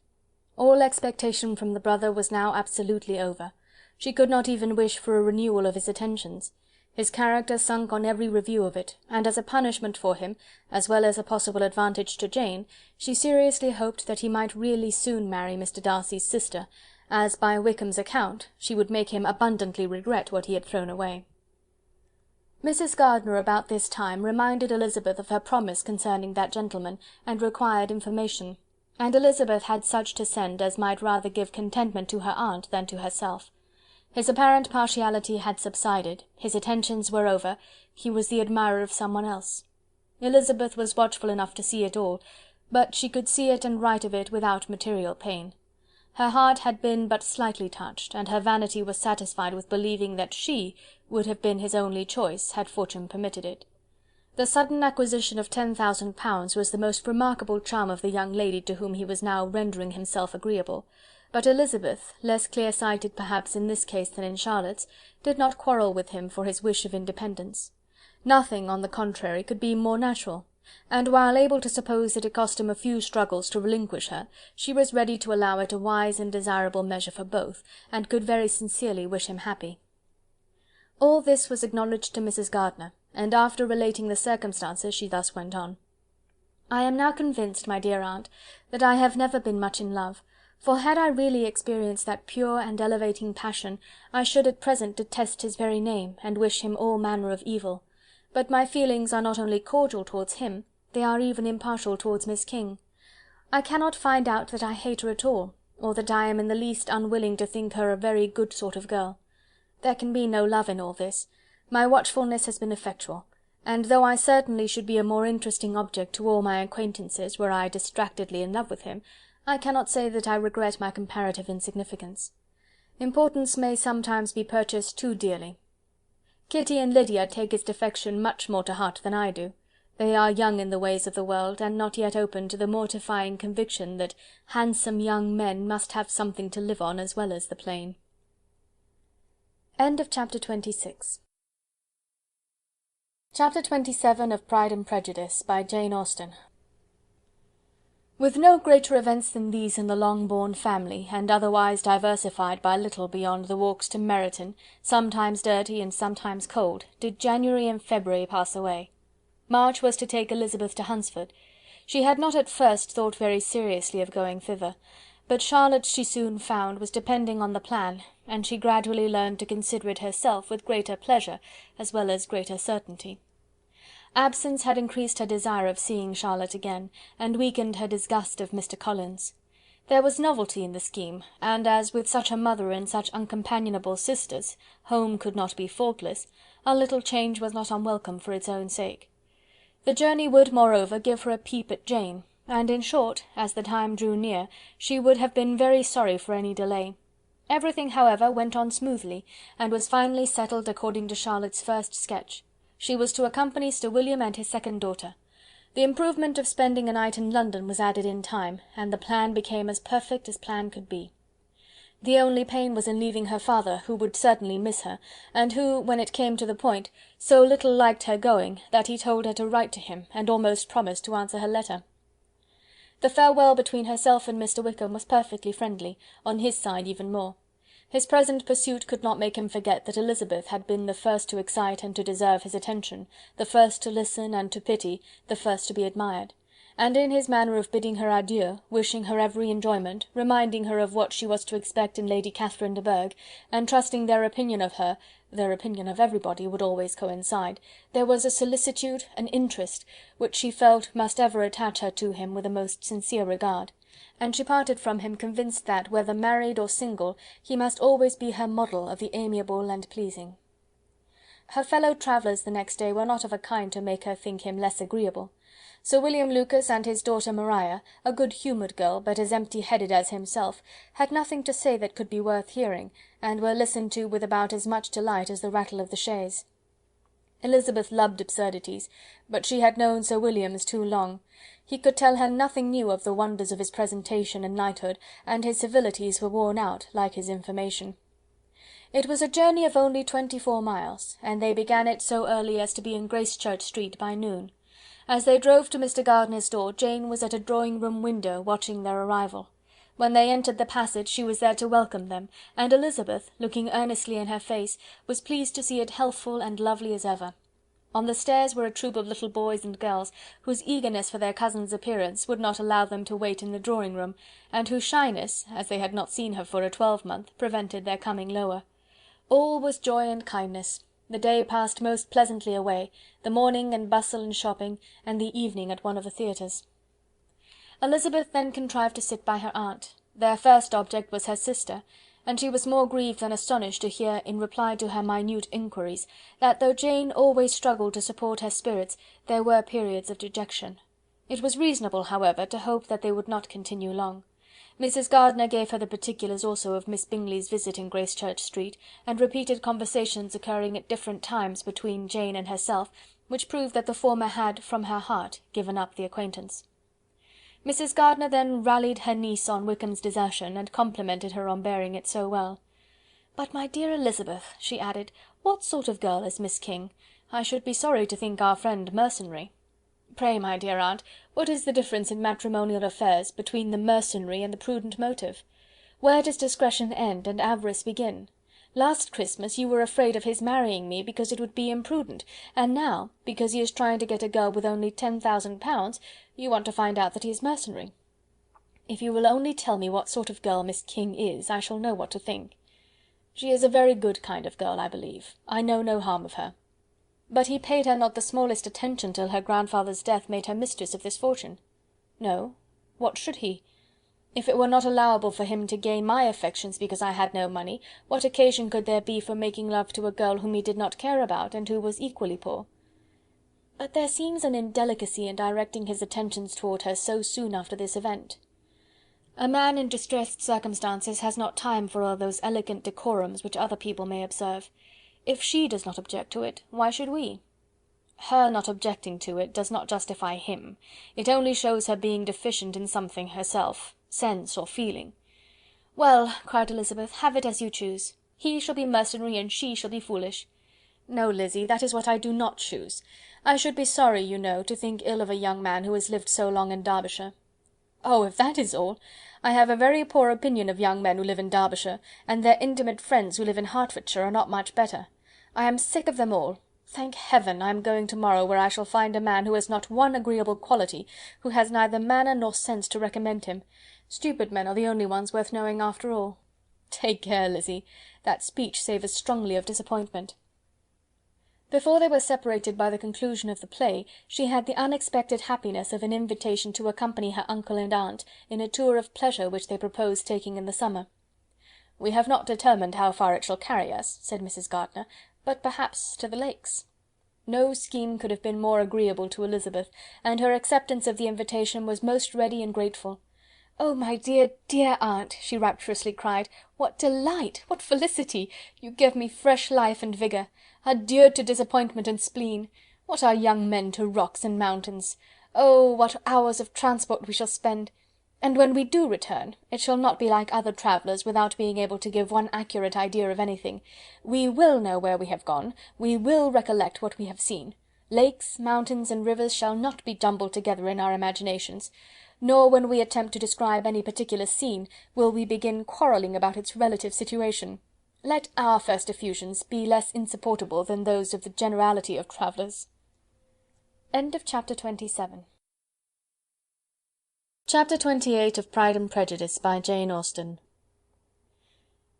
All expectation from the brother was now absolutely over. She could not even wish for a renewal of his attentions. His character sunk on every review of it, and as a punishment for him, as well as a possible advantage to Jane, she seriously hoped that he might really soon marry Mr. Darcy's sister, as, by Wickham's account, she would make him abundantly regret what he had thrown away. Mrs. Gardiner about this time reminded Elizabeth of her promise concerning that gentleman, and required information, and Elizabeth had such to send as might rather give contentment to her aunt than to herself. His apparent partiality had subsided, his attentions were over, he was the admirer of someone else. Elizabeth was watchful enough to see it all, but she could see it and write of it without material pain. Her heart had been but slightly touched, and her vanity was satisfied with believing that she would have been his only choice, had fortune permitted it. The sudden acquisition of £10,000 was the most remarkable charm of the young lady to whom he was now rendering himself agreeable, but Elizabeth, less clear-sighted perhaps in this case than in Charlotte's, did not quarrel with him for his wish of independence. Nothing, on the contrary, could be more natural, and while able to suppose that it cost him a few struggles to relinquish her, she was ready to allow it a wise and desirable measure for both, and could very sincerely wish him happy. All this was acknowledged to Mrs. Gardiner, and after relating the circumstances, she thus went on. "I am now convinced, my dear aunt, that I have never been much in love, for had I really experienced that pure and elevating passion, I should at present detest his very name, and wish him all manner of evil. But my feelings are not only cordial towards him, they are even impartial towards Miss King. I cannot find out that I hate her at all, or that I am in the least unwilling to think her a very good sort of girl. There can be no love in all this. My watchfulness has been effectual, and though I certainly should be a more interesting object to all my acquaintances were I distractedly in love with him, I cannot say that I regret my comparative insignificance. Importance may sometimes be purchased too dearly. Kitty and Lydia take his defection much more to heart than I do. They are young in the ways of the world, and not yet open to the mortifying conviction that handsome young men must have something to live on as well as the plain." End of chapter 26. Chapter 27 of Pride and Prejudice, by Jane Austen. With no greater events than these in the Longbourn family, and otherwise diversified by little beyond the walks to Meryton, sometimes dirty and sometimes cold, did January and February pass away. March was to take Elizabeth to Hunsford. She had not at first thought very seriously of going thither, but Charlotte, she soon found, was depending on the plan, and she gradually learned to consider it herself with greater pleasure as well as greater certainty. Absence had increased her desire of seeing Charlotte again, and weakened her disgust of Mr. Collins. There was novelty in the scheme, and as with such a mother and such uncompanionable sisters, home could not be faultless, a little change was not unwelcome for its own sake. The journey would, moreover, give her a peep at Jane, and in short, as the time drew near, she would have been very sorry for any delay. Everything, however, went on smoothly, and was finally settled according to Charlotte's first sketch. She was to accompany Sir William and his second daughter. The improvement of spending a night in London was added in time, and the plan became as perfect as plan could be. The only pain was in leaving her father, who would certainly miss her, and who, when it came to the point, so little liked her going, that he told her to write to him, and almost promised to answer her letter. The farewell between herself and Mr. Wickham was perfectly friendly, on his side even more. His present pursuit could not make him forget that Elizabeth had been the first to excite and to deserve his attention, the first to listen and to pity, the first to be admired; and in his manner of bidding her adieu, wishing her every enjoyment, reminding her of what she was to expect in Lady Catherine de Bourgh, and trusting their opinion of her, their opinion of everybody, would always coincide, there was a solicitude, an interest, which she felt must ever attach her to him with a most sincere regard; and she parted from him convinced that, whether married or single, he must always be her model of the amiable and pleasing. Her fellow travellers the next day were not of a kind to make her think him less agreeable. Sir William Lucas and his daughter Maria, a good-humoured girl, but as empty-headed as himself, had nothing to say that could be worth hearing, and were listened to with about as much delight as the rattle of the chaise. Elizabeth loved absurdities, but she had known Sir William's too long. He could tell her nothing new of the wonders of his presentation and knighthood, and his civilities were worn out, like his information. It was a journey of only 24 miles, and they began it so early as to be in Gracechurch Street by noon. As they drove to Mr. Gardiner's door, Jane was at a drawing-room window, watching their arrival. When they entered the passage, she was there to welcome them, and Elizabeth, looking earnestly in her face, was pleased to see it healthful and lovely as ever. On the stairs were a troop of little boys and girls, whose eagerness for their cousin's appearance would not allow them to wait in the drawing-room, and whose shyness, as they had not seen her for a twelvemonth, prevented their coming lower. All was joy and kindness. The day passed most pleasantly away, the morning and bustle and shopping, and the evening at one of the theatres. Elizabeth then contrived to sit by her aunt. Their first object was her sister, and she was more grieved than astonished to hear, in reply to her minute inquiries, that though Jane always struggled to support her spirits, there were periods of dejection. It was reasonable, however, to hope that they would not continue long. Mrs. Gardiner gave her the particulars also of Miss Bingley's visit in Gracechurch Street, and repeated conversations occurring at different times between Jane and herself, which proved that the former had, from her heart, given up the acquaintance. Mrs. Gardiner then rallied her niece on Wickham's desertion, and complimented her on bearing it so well. "But, my dear Elizabeth," she added, "what sort of girl is Miss King? I should be sorry to think our friend mercenary." "Pray, my dear aunt, what is the difference in matrimonial affairs between the mercenary and the prudent motive? Where does discretion end and avarice begin? Last Christmas you were afraid of his marrying me because it would be imprudent, and now, because he is trying to get a girl with only 10,000 pounds, you want to find out that he is mercenary. If you will only tell me what sort of girl Miss King is, I shall know what to think. She is a very good kind of girl, I believe. I know no harm of her. But he paid her not the smallest attention till her grandfather's death made her mistress of this fortune." "No. What should he? If it were not allowable for him to gain my affections because I had no money, what occasion could there be for making love to a girl whom he did not care about, and who was equally poor?" "But there seems an indelicacy in directing his attentions toward her so soon after this event." "A man in distressed circumstances has not time for all those elegant decorums which other people may observe. If she does not object to it, why should we?" "Her not objecting to it does not justify him. It only shows her being deficient in something herself, sense or feeling." "Well," cried Elizabeth, "have it as you choose. He shall be mercenary and she shall be foolish." "No, Lizzy, that is what I do not choose. I should be sorry, you know, to think ill of a young man who has lived so long in Derbyshire." "Oh, if that is all! I have a very poor opinion of young men who live in Derbyshire, and their intimate friends who live in Hertfordshire are not much better. I am sick of them all. Thank Heaven, I am going to-morrow, where I shall find a man who has not one agreeable quality, who has neither manner nor sense to recommend him. Stupid men are the only ones worth knowing after all." "Take care, Lizzy, that speech savours strongly of disappointment." Before they were separated by the conclusion of the play, she had the unexpected happiness of an invitation to accompany her uncle and aunt in a tour of pleasure which they proposed taking in the summer. "We have not determined how far it shall carry us," said Mrs. Gardiner, "but perhaps to the Lakes." No scheme could have been more agreeable to Elizabeth, and her acceptance of the invitation was most ready and grateful. "Oh, my dear, dear aunt," she rapturously cried, "what delight! What felicity! You give me fresh life and vigour. Adieu to disappointment and spleen. What are young men to rocks and mountains? Oh, what hours of transport we shall spend! And when we do return, it shall not be like other travellers, without being able to give one accurate idea of anything. We will know where we have gone, we will recollect what we have seen. Lakes, mountains, and rivers shall not be jumbled together in our imaginations, nor when we attempt to describe any particular scene, will we begin quarrelling about its relative situation. Let our first effusions be less insupportable than those of the generality of travellers." Chapter 27. Chapter 28 of Pride and Prejudice by Jane Austen.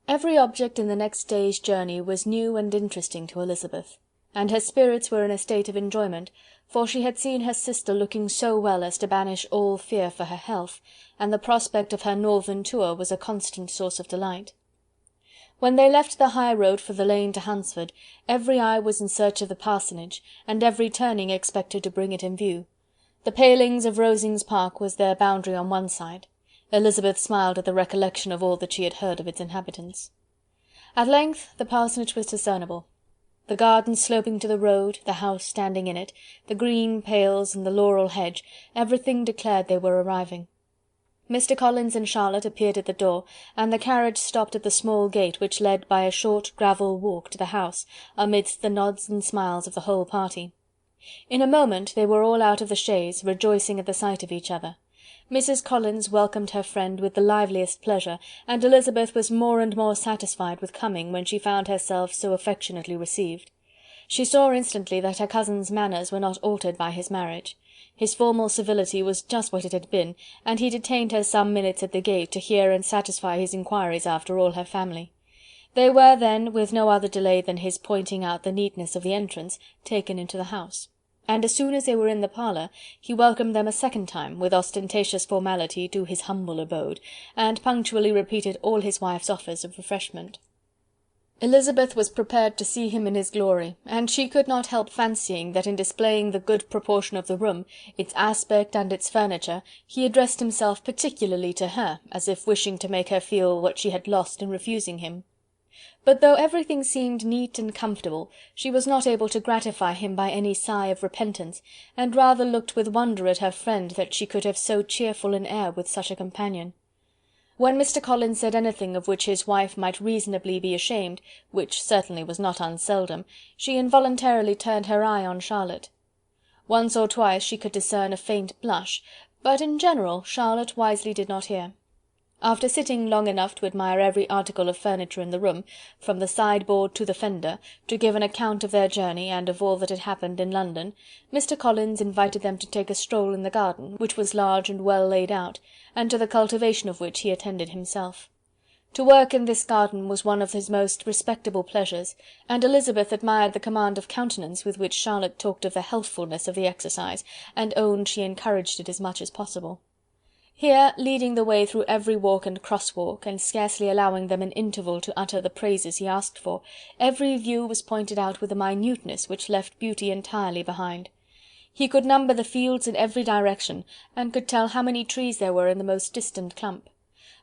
Every object in the next day's journey was new and interesting to Elizabeth, and her spirits were in a state of enjoyment, for she had seen her sister looking so well as to banish all fear for her health, and the prospect of her northern tour was a constant source of delight. When they left the high road for the lane to Hunsford, every eye was in search of the parsonage, and every turning expected to bring it in view. The palings of Rosings Park was their boundary on one side. Elizabeth smiled at the recollection of all that she had heard of its inhabitants. At length the parsonage was discernible. The garden sloping to the road, the house standing in it, the green pales and the laurel hedge, everything declared they were arriving. Mr. Collins and Charlotte appeared at the door, and the carriage stopped at the small gate which led by a short gravel walk to the house, amidst the nods and smiles of the whole party. In a moment they were all out of the chaise, rejoicing at the sight of each other. Mrs. Collins welcomed her friend with the liveliest pleasure, and Elizabeth was more and more satisfied with coming when she found herself so affectionately received. She saw instantly that her cousin's manners were not altered by his marriage. His formal civility was just what it had been, and he detained her some minutes at the gate to hear and satisfy his inquiries after all her family. They were then, with no other delay than his pointing out the neatness of the entrance, taken into the house; and as soon as they were in the parlour, he welcomed them a second time, with ostentatious formality, to his humble abode, and punctually repeated all his wife's offers of refreshment. Elizabeth was prepared to see him in his glory, and she could not help fancying that in displaying the good proportion of the room, its aspect and its furniture, he addressed himself particularly to her, as if wishing to make her feel what she had lost in refusing him. But though everything seemed neat and comfortable, she was not able to gratify him by any sigh of repentance, and rather looked with wonder at her friend that she could have so cheerful an air with such a companion. When Mr. Collins said anything of which his wife might reasonably be ashamed, which certainly was not unseldom, she involuntarily turned her eye on Charlotte. Once or twice she could discern a faint blush, but in general Charlotte wisely did not hear. After sitting long enough to admire every article of furniture in the room, from the sideboard to the fender, to give an account of their journey and of all that had happened in London, Mr. Collins invited them to take a stroll in the garden, which was large and well laid out, and to the cultivation of which he attended himself. To work in this garden was one of his most respectable pleasures, and Elizabeth admired the command of countenance with which Charlotte talked of the healthfulness of the exercise, and owned she encouraged it as much as possible. Here, leading the way through every walk and cross-walk, and scarcely allowing them an interval to utter the praises he asked for, every view was pointed out with a minuteness which left beauty entirely behind. He could number the fields in every direction, and could tell how many trees there were in the most distant clump.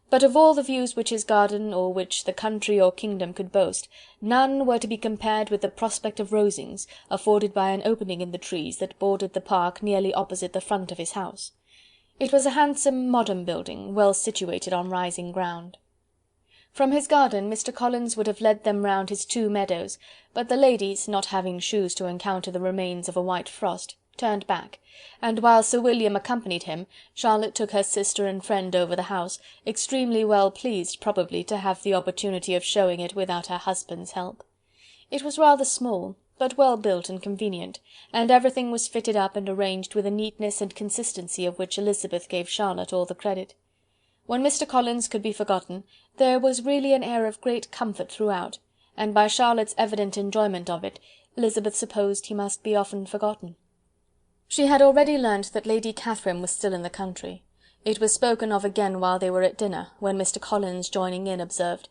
But of all the views which his garden, or which the country or kingdom could boast, none were to be compared with the prospect of Rosings, afforded by an opening in the trees that bordered the park nearly opposite the front of his house. It was a handsome modern building, well situated on rising ground. From his garden Mr. Collins would have led them round his 2 meadows, but the ladies, not having shoes to encounter the remains of a white frost, turned back, and while Sir William accompanied him, Charlotte took her sister and friend over the house, extremely well pleased probably to have the opportunity of showing it without her husband's help. It was rather small, but well built and convenient, and everything was fitted up and arranged with a neatness and consistency of which Elizabeth gave Charlotte all the credit. When Mr. Collins could be forgotten, there was really an air of great comfort throughout, and by Charlotte's evident enjoyment of it, Elizabeth supposed he must be often forgotten. She had already learnt that Lady Catherine was still in the country. It was spoken of again while they were at dinner, when Mr. Collins, joining in, observed: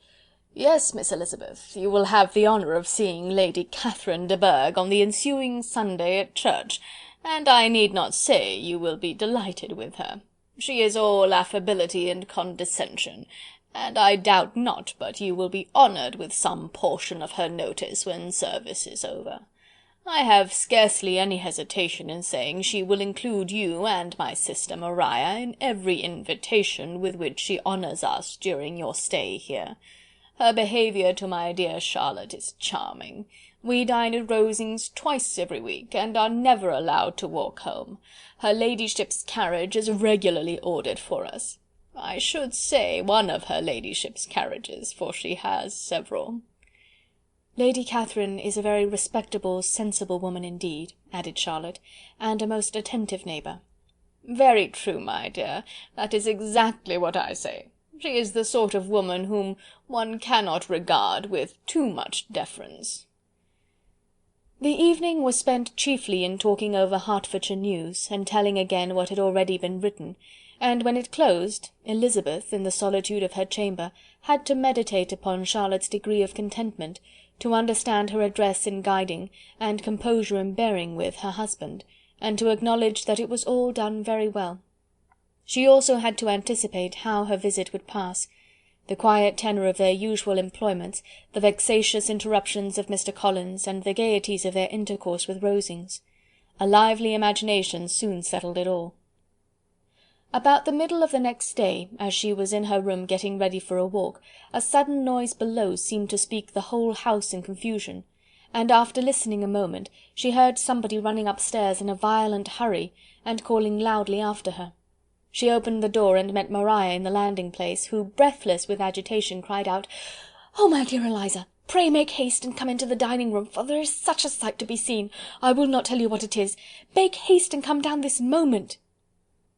"Yes, Miss Elizabeth, you will have the honour of seeing Lady Catherine de Bourgh on the ensuing Sunday at church, and I need not say you will be delighted with her. She is all affability and condescension, and I doubt not but you will be honoured with some portion of her notice when service is over. I have scarcely any hesitation in saying she will include you and my sister Maria in every invitation with which she honours us during your stay here. Her behaviour to my dear Charlotte is charming. We dine at Rosings twice every week, and are never allowed to walk home. Her ladyship's carriage is regularly ordered for us. I should say one of her ladyship's carriages, for she has several." "Lady Catherine is a very respectable, sensible woman indeed," added Charlotte, "and a most attentive neighbour." "Very true, my dear, that is exactly what I say. She is the sort of woman whom one cannot regard with too much deference." The evening was spent chiefly in talking over Hertfordshire news, and telling again what had already been written, and when it closed, Elizabeth, in the solitude of her chamber, had to meditate upon Charlotte's degree of contentment, to understand her address in guiding, and composure in bearing with, her husband, and to acknowledge that it was all done very well. She also had to anticipate how her visit would pass: the quiet tenor of their usual employments, the vexatious interruptions of Mr. Collins, and the gaieties of their intercourse with Rosings. A lively imagination soon settled it all. About the middle of the next day, as she was in her room getting ready for a walk, a sudden noise below seemed to speak the whole house in confusion, and after listening a moment, she heard somebody running upstairs in a violent hurry, and calling loudly after her. She opened the door and met Maria in the landing-place, who, breathless with agitation, cried out: "Oh, my dear Eliza, pray make haste and come into the dining-room, for there is such a sight to be seen! I will not tell you what it is. Make haste and come down this moment."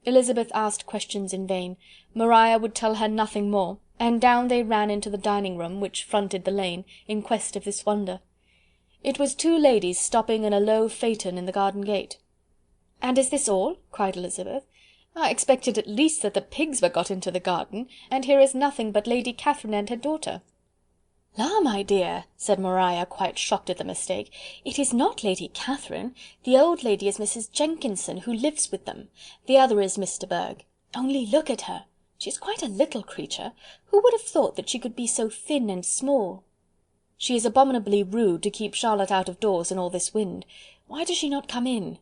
Elizabeth asked questions in vain. Maria would tell her nothing more, and down they ran into the dining-room, which fronted the lane, in quest of this wonder. It was two ladies stopping in a low phaeton in the garden gate. "And is this all?" cried Elizabeth. "I expected at least that the pigs were got into the garden, and here is nothing but Lady Catherine and her daughter." "La, my dear," said Maria, quite shocked at the mistake, "it is not Lady Catherine. The old lady is Mrs. Jenkinson, who lives with them. The other is Miss de Bourgh. Only look at her! She is quite a little creature. Who would have thought that she could be so thin and small? She is abominably rude to keep Charlotte out of doors in all this wind. Why does she not come in?"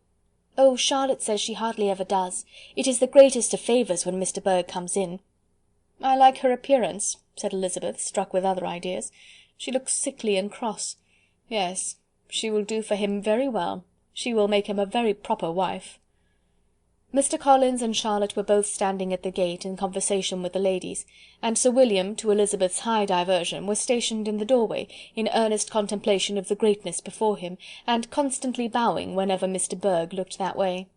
"Oh, Charlotte says she hardly ever does. It is the greatest of favours when Miss de Bourgh comes in." "I like her appearance," said Elizabeth, struck with other ideas. "She looks sickly and cross. Yes, she will do for him very well. She will make him a very proper wife." Mr. Collins and Charlotte were both standing at the gate, in conversation with the ladies, and Sir William, to Elizabeth's high diversion, was stationed in the doorway, in earnest contemplation of the greatness before him, and constantly bowing whenever Miss de Bourgh looked that way.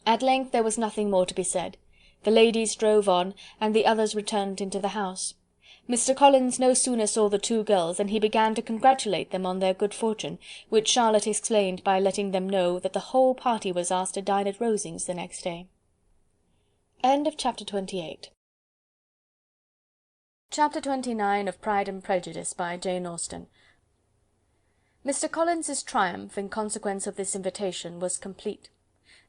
At length there was nothing more to be said. The ladies drove on, and the others returned into the house. Mr. Collins no sooner saw the two girls than he began to congratulate them on their good fortune, which Charlotte explained by letting them know that the whole party was asked to dine at Rosings the next day. Chapter 28. Chapter 29 of Pride and Prejudice by Jane Austen. Mr. Collins's triumph, in consequence of this invitation, was complete.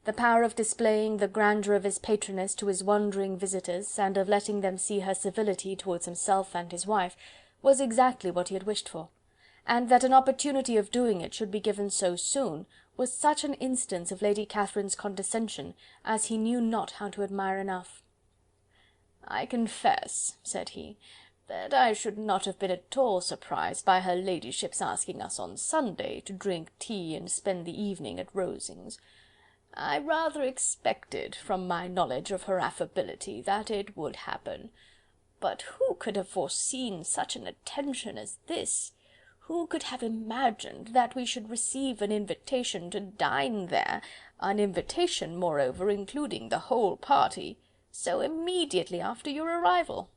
The power of displaying the grandeur of his patroness to his wandering visitors, and of letting them see her civility towards himself and his wife, was exactly what he had wished for, and that an opportunity of doing it should be given so soon, was such an instance of Lady Catherine's condescension, as he knew not how to admire enough. "I confess," said he, "that I should not have been at all surprised by her ladyship's asking us on Sunday to drink tea and spend the evening at Rosings. I rather expected, from my knowledge of her affability, that it would happen. But who could have foreseen such an attention as this? Who could have imagined that we should receive an invitation to dine there, an invitation, moreover, including the whole party, so immediately after your arrival?"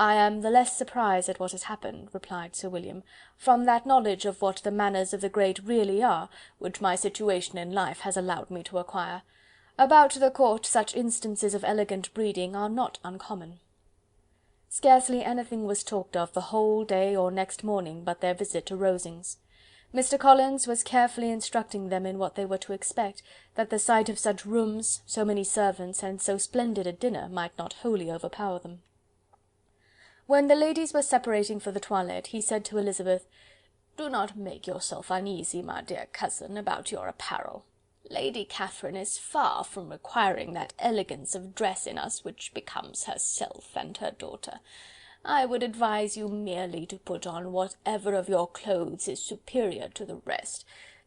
"I am the less surprised at what has happened," replied Sir William, "from that knowledge of what the manners of the great really are, which my situation in life has allowed me to acquire. About the court such instances of elegant breeding are not uncommon." Scarcely anything was talked of the whole day or next morning but their visit to Rosings. Mr. Collins was carefully instructing them in what they were to expect, that the sight of such rooms, so many servants, and so splendid a dinner might not wholly overpower them. When the ladies were separating for the toilette, he said to Elizabeth, "Do not make yourself uneasy, my dear cousin, about your apparel. Lady Catherine is far from requiring that elegance of dress in us which becomes herself and her daughter. I would advise you merely to put on whatever of your clothes is superior to the rest.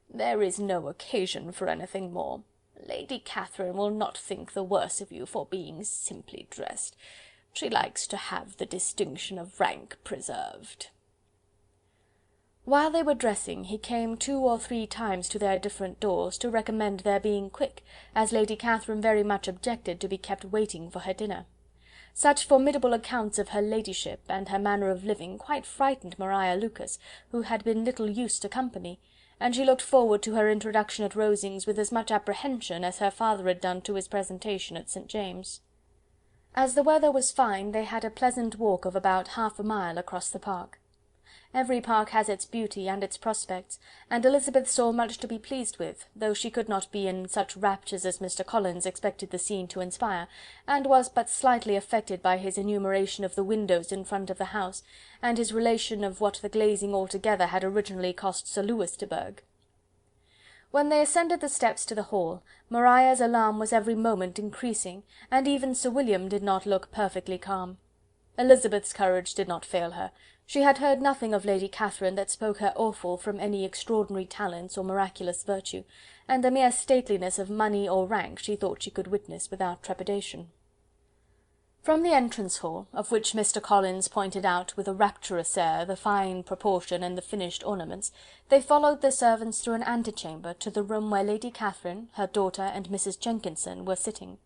There is no occasion for anything more. Lady Catherine will not think the worse of you for being simply dressed. She likes to have the distinction of rank preserved." While they were dressing, he came 2 or 3 times to their different doors, to recommend their being quick, as Lady Catherine very much objected to be kept waiting for her dinner. Such formidable accounts of her ladyship, and her manner of living, quite frightened Maria Lucas, who had been little used to company, and she looked forward to her introduction at Rosings with as much apprehension as her father had done to his presentation at St. James'. As the weather was fine, they had a pleasant walk of about half a mile across the park. Every park has its beauty and its prospects, and Elizabeth saw much to be pleased with, though she could not be in such raptures as Mr. Collins expected the scene to inspire, and was but slightly affected by his enumeration of the windows in front of the house, and his relation of what the glazing altogether had originally cost Sir Louis de Bourgh. When they ascended the steps to the hall, Maria's alarm was every moment increasing, and even Sir William did not look perfectly calm. Elizabeth's courage did not fail her. She had heard nothing of Lady Catherine that spoke her awful from any extraordinary talents or miraculous virtue, and the mere stateliness of money or rank she thought she could witness without trepidation. From the entrance hall, of which Mr. Collins pointed out with a rapturous air the fine proportion and the finished ornaments, they followed the servants through an antechamber to the room where Lady Catherine, her daughter, and Mrs. Jenkinson were sitting.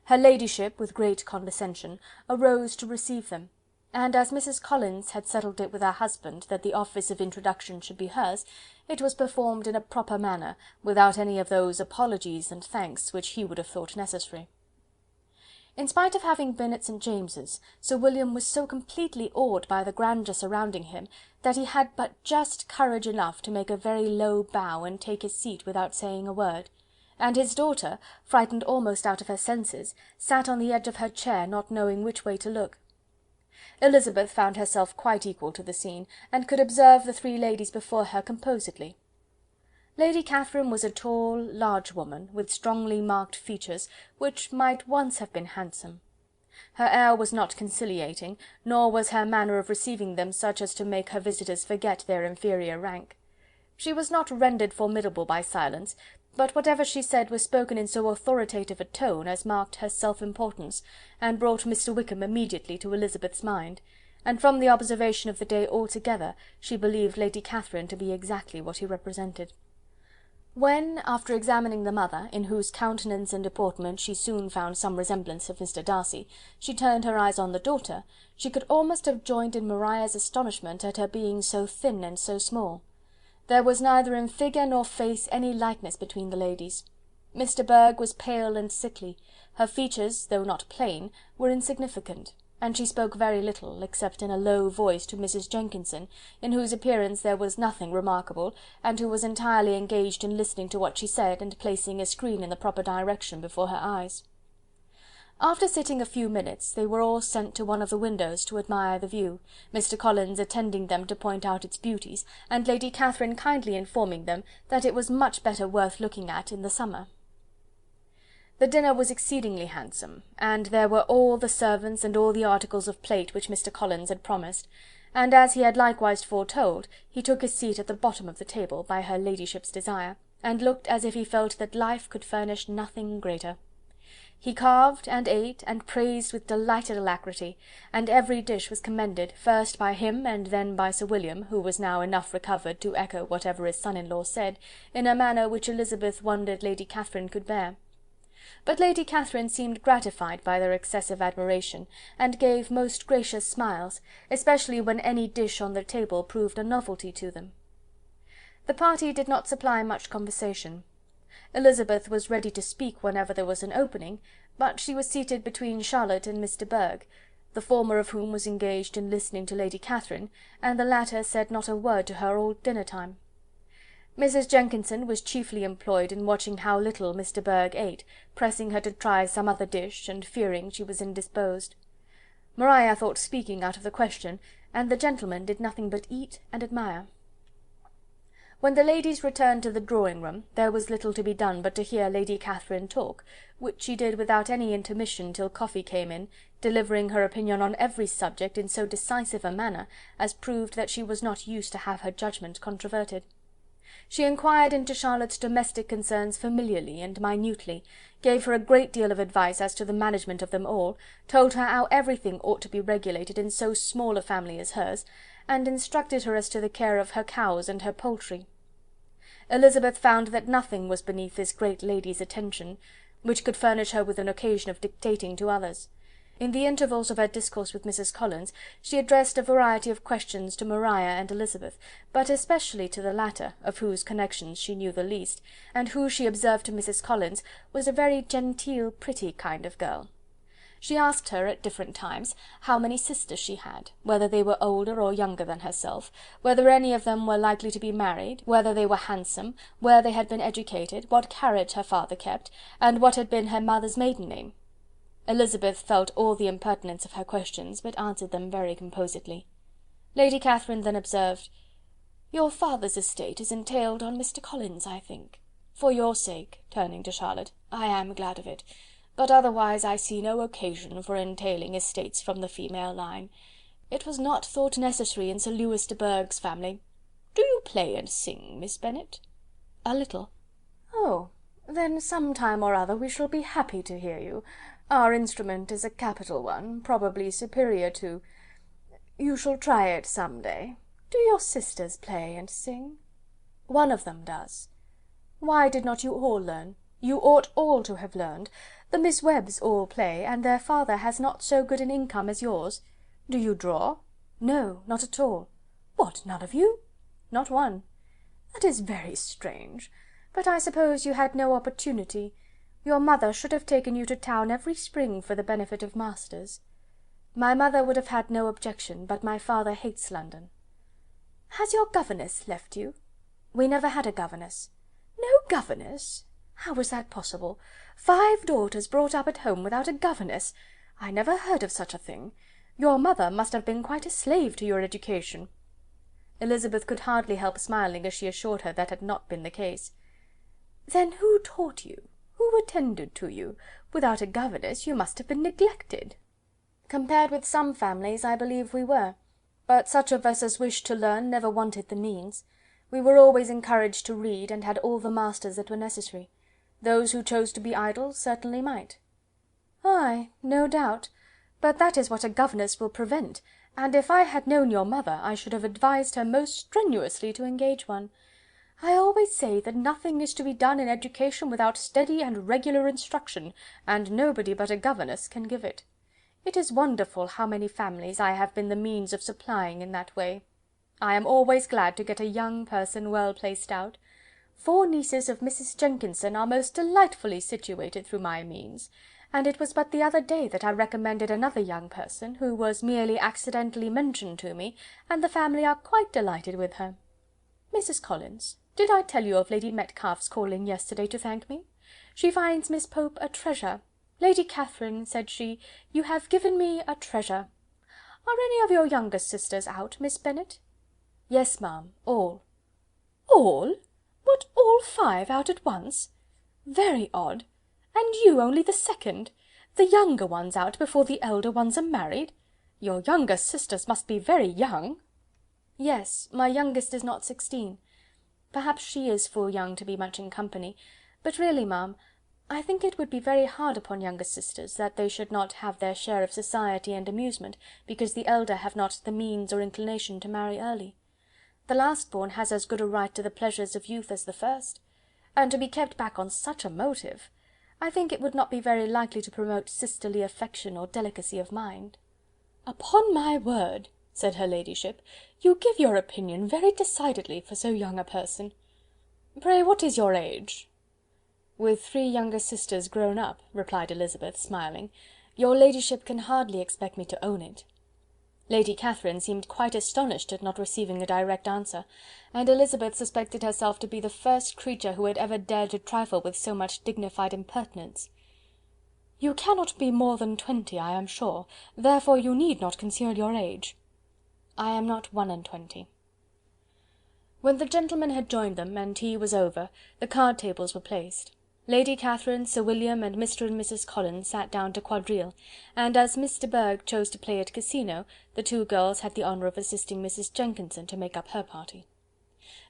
Her ladyship, with great condescension, arose to receive them, and as Mrs. Collins had settled it with her husband that the office of introduction should be hers, it was performed in a proper manner, without any of those apologies and thanks which he would have thought necessary. In spite of having been at St. James's, Sir William was so completely awed by the grandeur surrounding him, that he had but just courage enough to make a very low bow and take his seat without saying a word, and his daughter, frightened almost out of her senses, sat on the edge of her chair, not knowing which way to look. Elizabeth found herself quite equal to the scene, and could observe the 3 ladies before her composedly. Lady Catherine was a tall, large woman, with strongly marked features, which might once have been handsome. Her air was not conciliating, nor was her manner of receiving them such as to make her visitors forget their inferior rank. She was not rendered formidable by silence, but whatever she said was spoken in so authoritative a tone as marked her self-importance, and brought Mr. Wickham immediately to Elizabeth's mind, and from the observation of the day altogether, she believed Lady Catherine to be exactly what he represented. When, after examining the mother, in whose countenance and deportment she soon found some resemblance of Mr. Darcy, she turned her eyes on the daughter, she could almost have joined in Maria's astonishment at her being so thin and so small. There was neither in figure nor face any likeness between the ladies. Miss de Bourgh was pale and sickly, her features, though not plain, were insignificant, and she spoke very little, except in a low voice to Mrs. Jenkinson, in whose appearance there was nothing remarkable, and who was entirely engaged in listening to what she said, and placing a screen in the proper direction before her eyes. After sitting a few minutes, they were all sent to one of the windows to admire the view, Mr. Collins attending them to point out its beauties, and Lady Catherine kindly informing them that it was much better worth looking at in the summer. The dinner was exceedingly handsome, and there were all the servants and all the articles of plate which Mr. Collins had promised, and as he had likewise foretold, he took his seat at the bottom of the table, by her ladyship's desire, and looked as if he felt that life could furnish nothing greater. He carved, and ate, and praised with delighted alacrity, and every dish was commended, first by him and then by Sir William, who was now enough recovered to echo whatever his son-in-law said, in a manner which Elizabeth wondered Lady Catherine could bear. But Lady Catherine seemed gratified by their excessive admiration, and gave most gracious smiles, especially when any dish on the table proved a novelty to them. The party did not supply much conversation. Elizabeth was ready to speak whenever there was an opening, but she was seated between Charlotte and Miss de Bourgh, the former of whom was engaged in listening to Lady Catherine, and the latter said not a word to her all dinner-time. Mrs. Jenkinson was chiefly employed in watching how little Miss de Bourgh ate, pressing her to try some other dish, and fearing she was indisposed. Maria thought speaking out of the question, and the gentlemen did nothing but eat and admire. When the ladies returned to the drawing-room, there was little to be done but to hear Lady Catherine talk, which she did without any intermission till coffee came in, delivering her opinion on every subject in so decisive a manner as proved that she was not used to have her judgment controverted. She inquired into Charlotte's domestic concerns familiarly and minutely, gave her a great deal of advice as to the management of them all, told her how everything ought to be regulated in so small a family as hers, and instructed her as to the care of her cows and her poultry. Elizabeth found that nothing was beneath this great lady's attention, which could furnish her with an occasion of dictating to others. In the intervals of her discourse with Mrs. Collins, she addressed a variety of questions to Maria and Elizabeth, but especially to the latter, of whose connections she knew the least, and who, she observed to Mrs. Collins, was a very genteel, pretty kind of girl. She asked her, at different times, how many sisters she had, whether they were older or younger than herself, whether any of them were likely to be married, whether they were handsome, where they had been educated, what carriage her father kept, and what had been her mother's maiden name. Elizabeth felt all the impertinence of her questions, but answered them very composedly. Lady Catherine then observed, "Your father's estate is entailed on Mr. Collins, I think. For your sake," turning to Charlotte, "I am glad of it, but otherwise I see no occasion for entailing estates from the female line. It was not thought necessary in Sir Lewis de Bourgh's family. Do you play and sing, Miss Bennet?" "A little." "Oh, then some time or other we shall be happy to hear you. Our instrument is a capital one, probably superior to... You shall try it some day. Do your sisters play and sing?" "One of them does." "Why did not you all learn? You ought all to have learned. The Miss Webbs all play, and their father has not so good an income as yours. Do you draw?" "No, not at all." "What, none of you?" "Not one." "That is very strange. But I suppose you had no opportunity. Your mother should have taken you to town every spring for the benefit of masters." "My mother would have had no objection, but my father hates London." "Has your governess left you?" "We never had a governess." "No governess! How was that possible? 5 daughters brought up at home without a governess! I never heard of such a thing. Your mother must have been quite a slave to your education." Elizabeth could hardly help smiling as she assured her that had not been the case. "Then who taught you? Who attended to you? Without a governess you must have been neglected." "Compared with some families, I believe we were, but such of us as wished to learn never wanted the means. We were always encouraged to read, and had all the masters that were necessary. Those who chose to be idle certainly might." "Ay, no doubt, but that is what a governess will prevent, and if I had known your mother, I should have advised her most strenuously to engage one. I always say that nothing is to be done in education without steady and regular instruction, and nobody but a governess can give it. It is wonderful how many families I have been the means of supplying in that way. I am always glad to get a young person well placed out. 4 nieces of Mrs. Jenkinson are most delightfully situated through my means, and it was but the other day that I recommended another young person, who was merely accidentally mentioned to me, and the family are quite delighted with her. Mrs. Collins, did I tell you of Lady Metcalfe's calling yesterday to thank me? She finds Miss Pope a treasure. 'Lady Catherine,' said she, 'you have given me a treasure.' Are any of your younger sisters out, Miss Bennet?" "Yes, ma'am, all." "All? What, all 5 out at once? Very odd. And you only the second! The younger ones out before the elder ones are married? Your younger sisters must be very young." "Yes, my youngest is not 16. Perhaps she is full young to be much in company, but really, ma'am, I think it would be very hard upon younger sisters that they should not have their share of society and amusement, because the elder have not the means or inclination to marry early. The last born has as good a right to the pleasures of youth as the first. And to be kept back on such a motive! I think it would not be very likely to promote sisterly affection or delicacy of mind." "Upon my word," said her ladyship, "you give your opinion very decidedly for so young a person. Pray, what is your age?" "With 3 younger sisters grown up," replied Elizabeth, smiling, "your ladyship can hardly expect me to own it." Lady Catherine seemed quite astonished at not receiving a direct answer, and Elizabeth suspected herself to be the first creature who had ever dared to trifle with so much dignified impertinence. "You cannot be more than 20, I am sure, therefore you need not conceal your age." "I am not 21." When the gentlemen had joined them, and tea was over, the card tables were placed. Lady Catherine, Sir William, and Mr. and Mrs. Collins sat down to quadrille, and as Miss de Bourgh chose to play at casino, the 2 girls had the honour of assisting Mrs. Jenkinson to make up her party.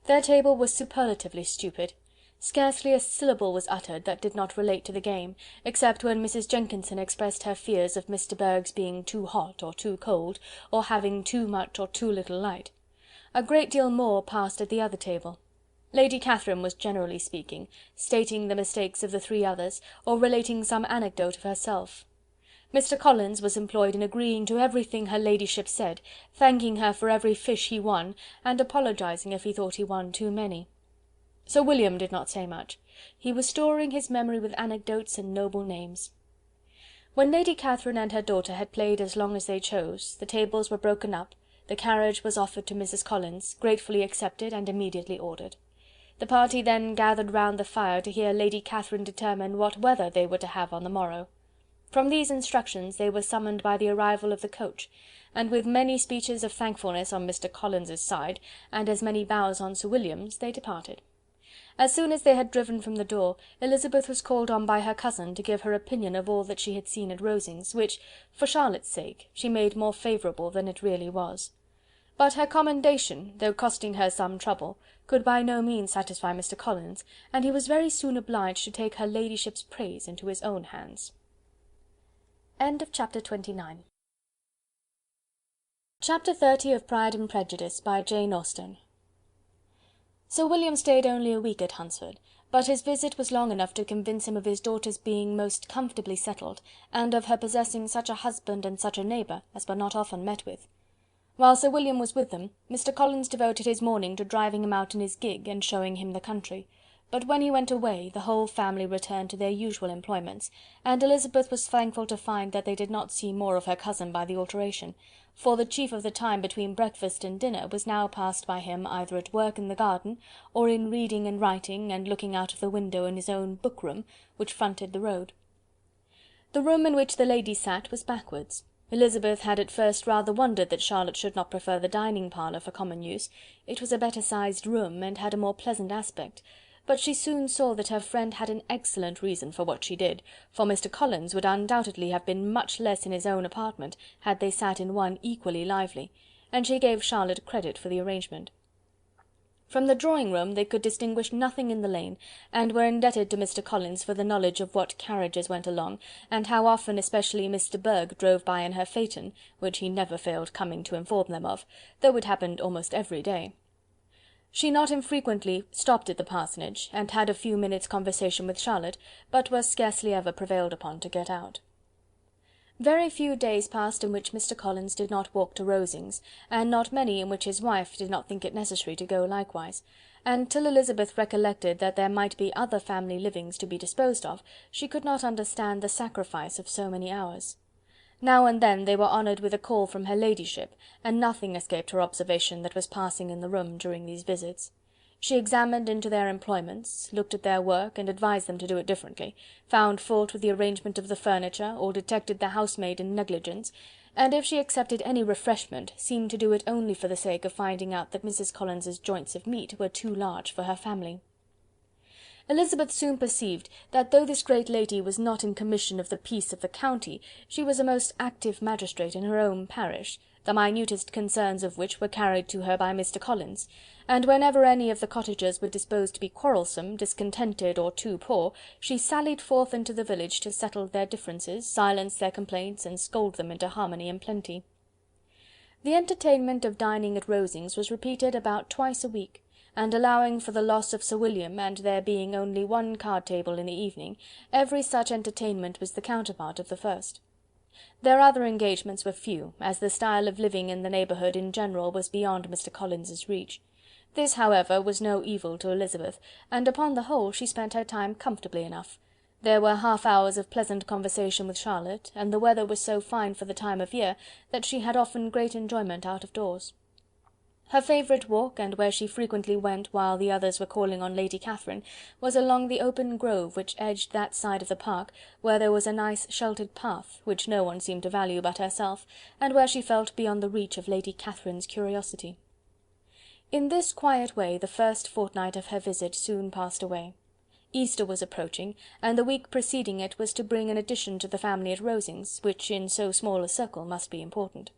Their table was superlatively stupid. Scarcely a syllable was uttered that did not relate to the game, except when Mrs. Jenkinson expressed her fears of Miss de Bourgh's being too hot or too cold, or having too much or too little light. A great deal more passed at the other table. Lady Catherine was generally speaking, stating the mistakes of the 3 others, or relating some anecdote of herself. Mr. Collins was employed in agreeing to everything her ladyship said, thanking her for every fish he won, and apologizing if he thought he won too many. Sir William did not say much. He was storing his memory with anecdotes and noble names. When Lady Catherine and her daughter had played as long as they chose, the tables were broken up, the carriage was offered to Mrs. Collins, gratefully accepted and immediately ordered. The party then gathered round the fire to hear Lady Catherine determine what weather they were to have on the morrow. From these instructions they were summoned by the arrival of the coach, and with many speeches of thankfulness on Mr. Collins's side, and as many bows on Sir William's, they departed. As soon as they had driven from the door, Elizabeth was called on by her cousin to give her opinion of all that she had seen at Rosings, which, for Charlotte's sake, she made more favourable than it really was. But her commendation, though costing her some trouble, could by no means satisfy Mr. Collins, and he was very soon obliged to take her ladyship's praise into his own hands. Chapter 29. Chapter 30 of Pride and Prejudice, by Jane Austen. Sir William stayed only a week at Hunsford, but his visit was long enough to convince him of his daughter's being most comfortably settled, and of her possessing such a husband and such a neighbour as were not often met with. While Sir William was with them, Mr. Collins devoted his morning to driving him out in his gig and showing him the country, but when he went away, the whole family returned to their usual employments, and Elizabeth was thankful to find that they did not see more of her cousin by the alteration, for the chief of the time between breakfast and dinner was now passed by him either at work in the garden, or in reading and writing, and looking out of the window in his own book-room, which fronted the road. The room in which the ladies sat was backwards. Elizabeth had at first rather wondered that Charlotte should not prefer the dining parlour for common use. It was a better sized room, and had a more pleasant aspect, but she soon saw that her friend had an excellent reason for what she did, for Mr. Collins would undoubtedly have been much less in his own apartment had they sat in one equally lively, and she gave Charlotte credit for the arrangement. From the drawing-room they could distinguish nothing in the lane, and were indebted to Mr. Collins for the knowledge of what carriages went along, and how often especially Miss de Bourgh drove by in her phaeton, which he never failed coming to inform them of, though it happened almost every day. She not infrequently stopped at the parsonage, and had a few minutes' conversation with Charlotte, but was scarcely ever prevailed upon to get out. Very few days passed in which Mr. Collins did not walk to Rosings, and not many in which his wife did not think it necessary to go likewise, and till Elizabeth recollected that there might be other family livings to be disposed of, she could not understand the sacrifice of so many hours. Now and then they were honoured with a call from her ladyship, and nothing escaped her observation that was passing in the room during these visits. She examined into their employments, looked at their work, and advised them to do it differently, found fault with the arrangement of the furniture, or detected the housemaid in negligence, and if she accepted any refreshment, seemed to do it only for the sake of finding out that Mrs. Collins's joints of meat were too large for her family. Elizabeth soon perceived that though this great lady was not in commission of the peace of the county, she was a most active magistrate in her own parish, the minutest concerns of which were carried to her by Mr. Collins, and whenever any of the cottagers were disposed to be quarrelsome, discontented, or too poor, she sallied forth into the village to settle their differences, silence their complaints, and scold them into harmony and plenty. The entertainment of dining at Rosings was repeated about twice a week, and allowing for the loss of Sir William and there being only one card table in the evening, every such entertainment was the counterpart of the first. Their other engagements were few, as the style of living in the neighbourhood in general was beyond Mr. Collins's reach. This, however, was no evil to Elizabeth, and upon the whole she spent her time comfortably enough. There were half hours of pleasant conversation with Charlotte, and the weather was so fine for the time of year that she had often great enjoyment out of doors. Her favourite walk, and where she frequently went while the others were calling on Lady Catherine, was along the open grove which edged that side of the park, where there was a nice sheltered path, which no one seemed to value but herself, and where she felt beyond the reach of Lady Catherine's curiosity. In this quiet way the first fortnight of her visit soon passed away. Easter was approaching, and the week preceding it was to bring an addition to the family at Rosings, which in so small a circle must be important.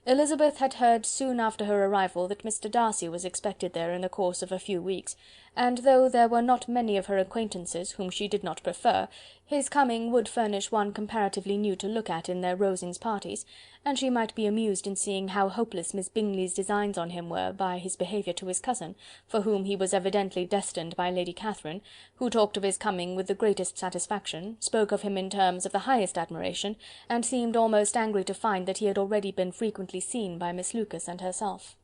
Elizabeth had heard soon after her arrival that Mr. Darcy was expected there in the course of a few weeks, and though there were not many of her acquaintances whom she did not prefer, his coming would furnish one comparatively new to look at in their Rosings parties, and she might be amused in seeing how hopeless Miss Bingley's designs on him were by his behaviour to his cousin, for whom he was evidently destined by Lady Catherine, who talked of his coming with the greatest satisfaction, spoke of him in terms of the highest admiration, and seemed almost angry to find that he had already been frequently seen by Miss Lucas and herself.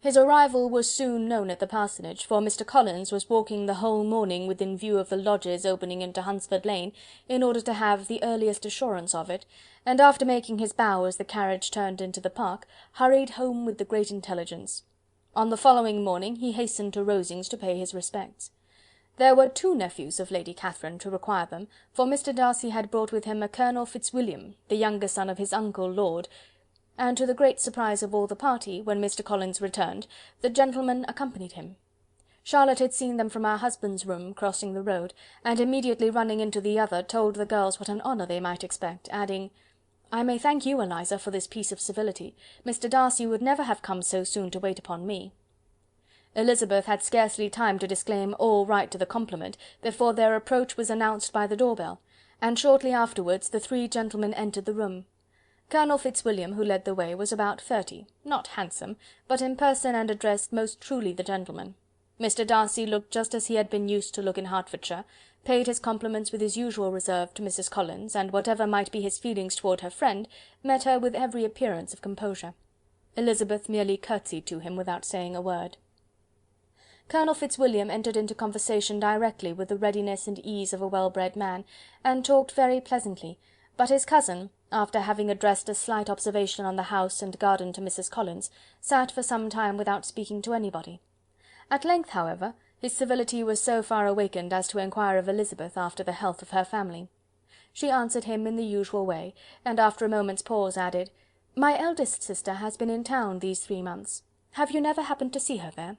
His arrival was soon known at the parsonage, for Mr. Collins was walking the whole morning within view of the lodges opening into Hunsford Lane, in order to have the earliest assurance of it, and after making his bow as the carriage turned into the park, hurried home with the great intelligence. On the following morning he hastened to Rosings to pay his respects. There were two nephews of Lady Catherine to require them, for Mr. Darcy had brought with him a Colonel Fitzwilliam, the younger son of his uncle Lord, and to the great surprise of all the party, when Mr. Collins returned, the gentleman accompanied him. Charlotte had seen them from her husband's room, crossing the road, and immediately running into the other, told the girls what an honour they might expect, adding, "I may thank you, Eliza, for this piece of civility. Mr. Darcy would never have come so soon to wait upon me." Elizabeth had scarcely time to disclaim all right to the compliment, before their approach was announced by the door-bell, and shortly afterwards the three gentlemen entered the room. Colonel Fitzwilliam, who led the way, was about 30, not handsome, but in person and address most truly the gentleman. Mr. Darcy looked just as he had been used to look in Hertfordshire, paid his compliments with his usual reserve to Mrs. Collins, and whatever might be his feelings toward her friend, met her with every appearance of composure. Elizabeth merely curtsied to him without saying a word. Colonel Fitzwilliam entered into conversation directly with the readiness and ease of a well-bred man, and talked very pleasantly, but his cousin, after having addressed a slight observation on the house and garden to Mrs. Collins, sat for some time without speaking to anybody. At length, however, his civility was so far awakened as to inquire of Elizabeth after the health of her family. She answered him in the usual way, and after a moment's pause added, "My eldest sister has been in town these 3 months. Have you never happened to see her there?"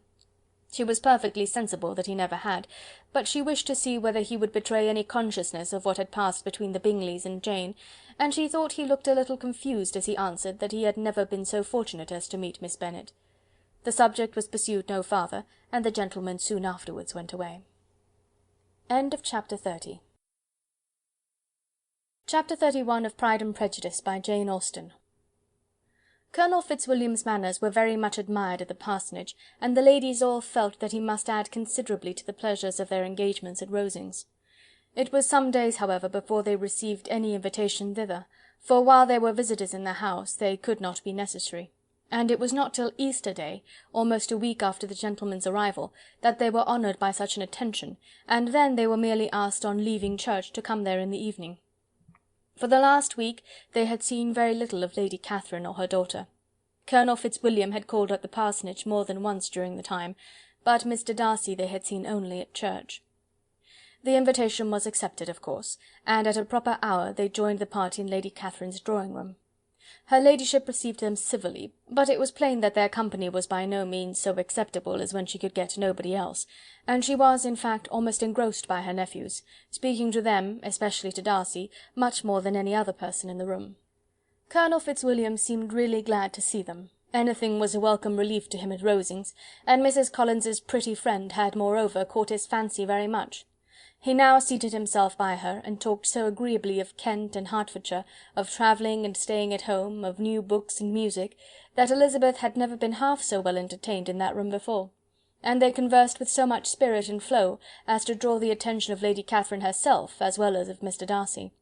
She was perfectly sensible that he never had, but she wished to see whether he would betray any consciousness of what had passed between the Bingleys and Jane, and she thought he looked a little confused as he answered that he had never been so fortunate as to meet Miss Bennet. The subject was pursued no farther, and the gentlemen soon afterwards went away. Chapter 30. Chapter 31 of Pride and Prejudice, by Jane Austen. Colonel Fitzwilliam's manners were very much admired at the parsonage, and the ladies all felt that he must add considerably to the pleasures of their engagements at Rosings. It was some days, however, before they received any invitation thither, for while there were visitors in the house, they could not be necessary, and it was not till Easter Day, almost a week after the gentlemen's arrival, that they were honoured by such an attention, and then they were merely asked on leaving church to come there in the evening. For the last week they had seen very little of Lady Catherine or her daughter. Colonel Fitzwilliam had called at the parsonage more than once during the time, but Mr. Darcy they had seen only at church. The invitation was accepted, of course, and at a proper hour they joined the party in Lady Catherine's drawing-room. Her ladyship received them civilly, but it was plain that their company was by no means so acceptable as when she could get nobody else, and she was, in fact, almost engrossed by her nephews, speaking to them, especially to Darcy, much more than any other person in the room. Colonel Fitzwilliam seemed really glad to see them. Anything was a welcome relief to him at Rosings, and Mrs. Collins's pretty friend had moreover caught his fancy very much. He now seated himself by her, and talked so agreeably of Kent and Hertfordshire, of travelling and staying at home, of new books and music, that Elizabeth had never been half so well entertained in that room before. and they conversed with so much spirit and flow as to draw the attention of Lady Catherine herself as well as of Mr. Darcy.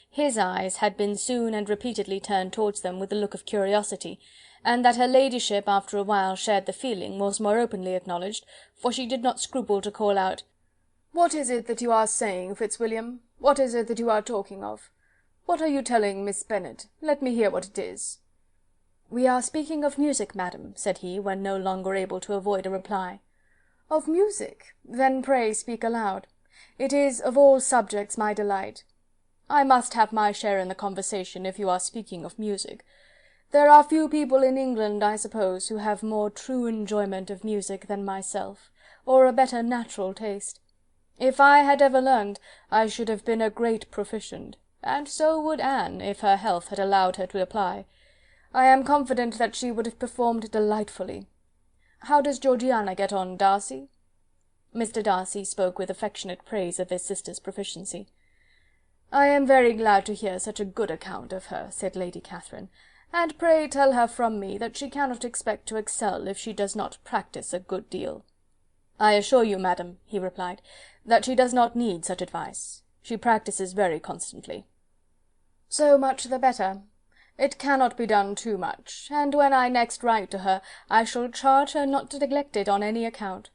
His eyes had been soon and repeatedly turned towards them with a look of curiosity, and that her ladyship after a while shared the feeling was more openly acknowledged, for she did not scruple to call out, "What is it that you are saying, Fitzwilliam? What is it that you are talking of? What are you telling Miss Bennet? Let me hear what it is." "We are speaking of music, madam," said he, when no longer able to avoid a reply. "Of music? Then pray speak aloud. It is of all subjects my delight. I must have my share in the conversation, if you are speaking of music. There are few people in England, I suppose, who have more true enjoyment of music than myself, or a better natural taste. If I had ever learned, I should have been a great proficient, and so would Anne, if her health had allowed her to apply. I am confident that she would have performed delightfully. How does Georgiana get on, Darcy?" Mr. Darcy spoke with affectionate praise of his sister's proficiency. "I am very glad to hear such a good account of her," said Lady Catherine, "and pray tell her from me that she cannot expect to excel if she does not practise a good deal." "I assure you, madam," he replied, "that she does not need such advice. She practises very constantly." "So much the better. It cannot be done too much, and when I next write to her, I shall charge her not to neglect it on any account.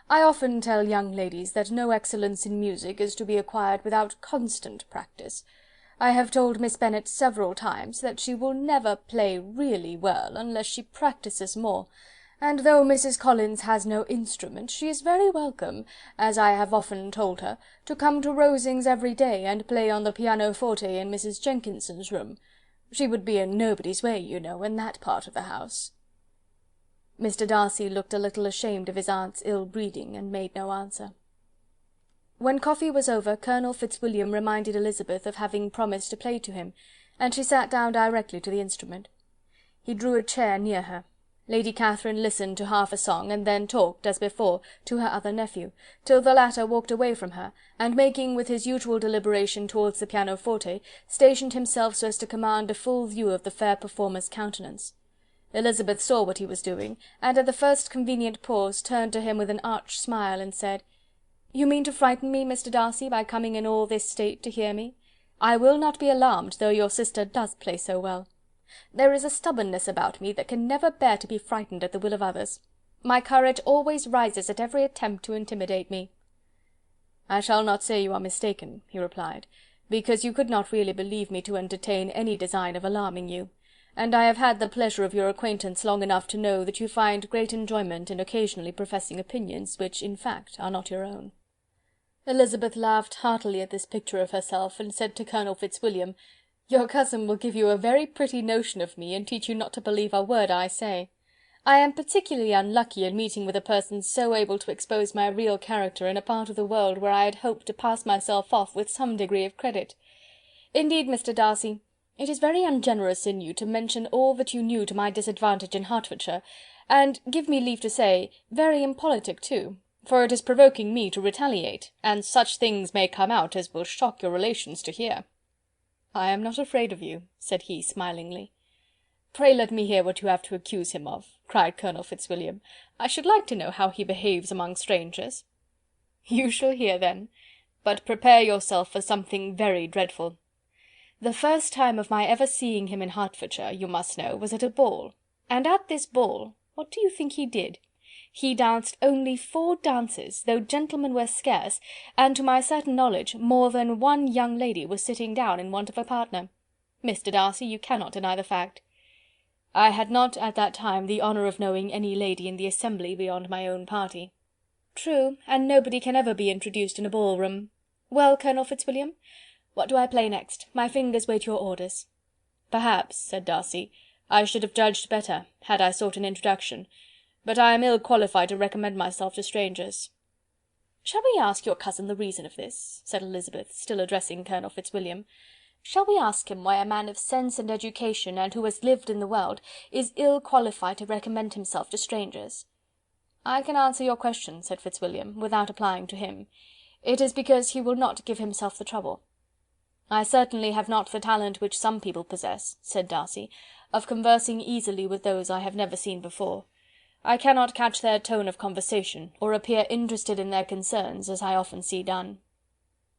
I often tell young ladies that no excellence in music is to be acquired without constant practice. I have told Miss Bennet several times that she will never play really well unless she practises more, and though Mrs. Collins has no instrument, she is very welcome, as I have often told her, to come to Rosings every day and play on the pianoforte in Mrs. Jenkinson's room. She would be in nobody's way, you know, in that part of the house." Mr. Darcy looked a little ashamed of his aunt's ill-breeding, and made no answer. When coffee was over, Colonel Fitzwilliam reminded Elizabeth of having promised to play to him, and she sat down directly to the instrument. He drew a chair near her. Lady Catherine listened to half a song, and then talked, as before, to her other nephew, till the latter walked away from her, and making with his usual deliberation towards the pianoforte, stationed himself so as to command a full view of the fair performer's countenance. Elizabeth saw what he was doing, and at the first convenient pause turned to him with an arch smile, and said, "You mean to frighten me, Mr. Darcy, by coming in all this state to hear me? I will not be alarmed, though your sister does play so well. There is a stubbornness about me that can never bear to be frightened at the will of others. My courage always rises at every attempt to intimidate me." "I shall not say you are mistaken," he replied, "because you could not really believe me to entertain any design of alarming you, and I have had the pleasure of your acquaintance long enough to know that you find great enjoyment in occasionally professing opinions which, in fact, are not your own." Elizabeth laughed heartily at this picture of herself, and said to Colonel Fitzwilliam, "Your cousin will give you a very pretty notion of me, and teach you not to believe a word I say. I am particularly unlucky in meeting with a person so able to expose my real character in a part of the world where I had hoped to pass myself off with some degree of credit. Indeed, Mr. Darcy, it is very ungenerous in you to mention all that you knew to my disadvantage in Hertfordshire, and, give me leave to say, very impolitic too, for it is provoking me to retaliate, and such things may come out as will shock your relations to hear." "I am not afraid of you," said he, smilingly. "Pray let me hear what you have to accuse him of," cried Colonel Fitzwilliam. "I should like to know how he behaves among strangers." "You shall hear then, but prepare yourself for something very dreadful. The first time of my ever seeing him in Hertfordshire, you must know, was at a ball, and at this ball, what do you think he did? He danced only 4 dances, though gentlemen were scarce, and to my certain knowledge more than one young lady was sitting down in want of a partner. Mr. Darcy, you cannot deny the fact." "I had not at that time the honour of knowing any lady in the assembly beyond my own party." "True, and nobody can ever be introduced in a ball-room. Well, Colonel Fitzwilliam, what do I play next? My fingers wait your orders." "Perhaps," said Darcy, "I should have judged better, had I sought an introduction, but I am ill qualified to recommend myself to strangers." "Shall we ask your cousin the reason of this?" said Elizabeth, still addressing Colonel Fitzwilliam. "Shall we ask him why a man of sense and education, and who has lived in the world, is ill qualified to recommend himself to strangers?" "I can answer your question," said Fitzwilliam, without applying to him. "It is because he will not give himself the trouble." "I certainly have not the talent which some people possess," said Darcy, "of conversing easily with those I have never seen before. I cannot catch their tone of conversation, or appear interested in their concerns, as I often see done."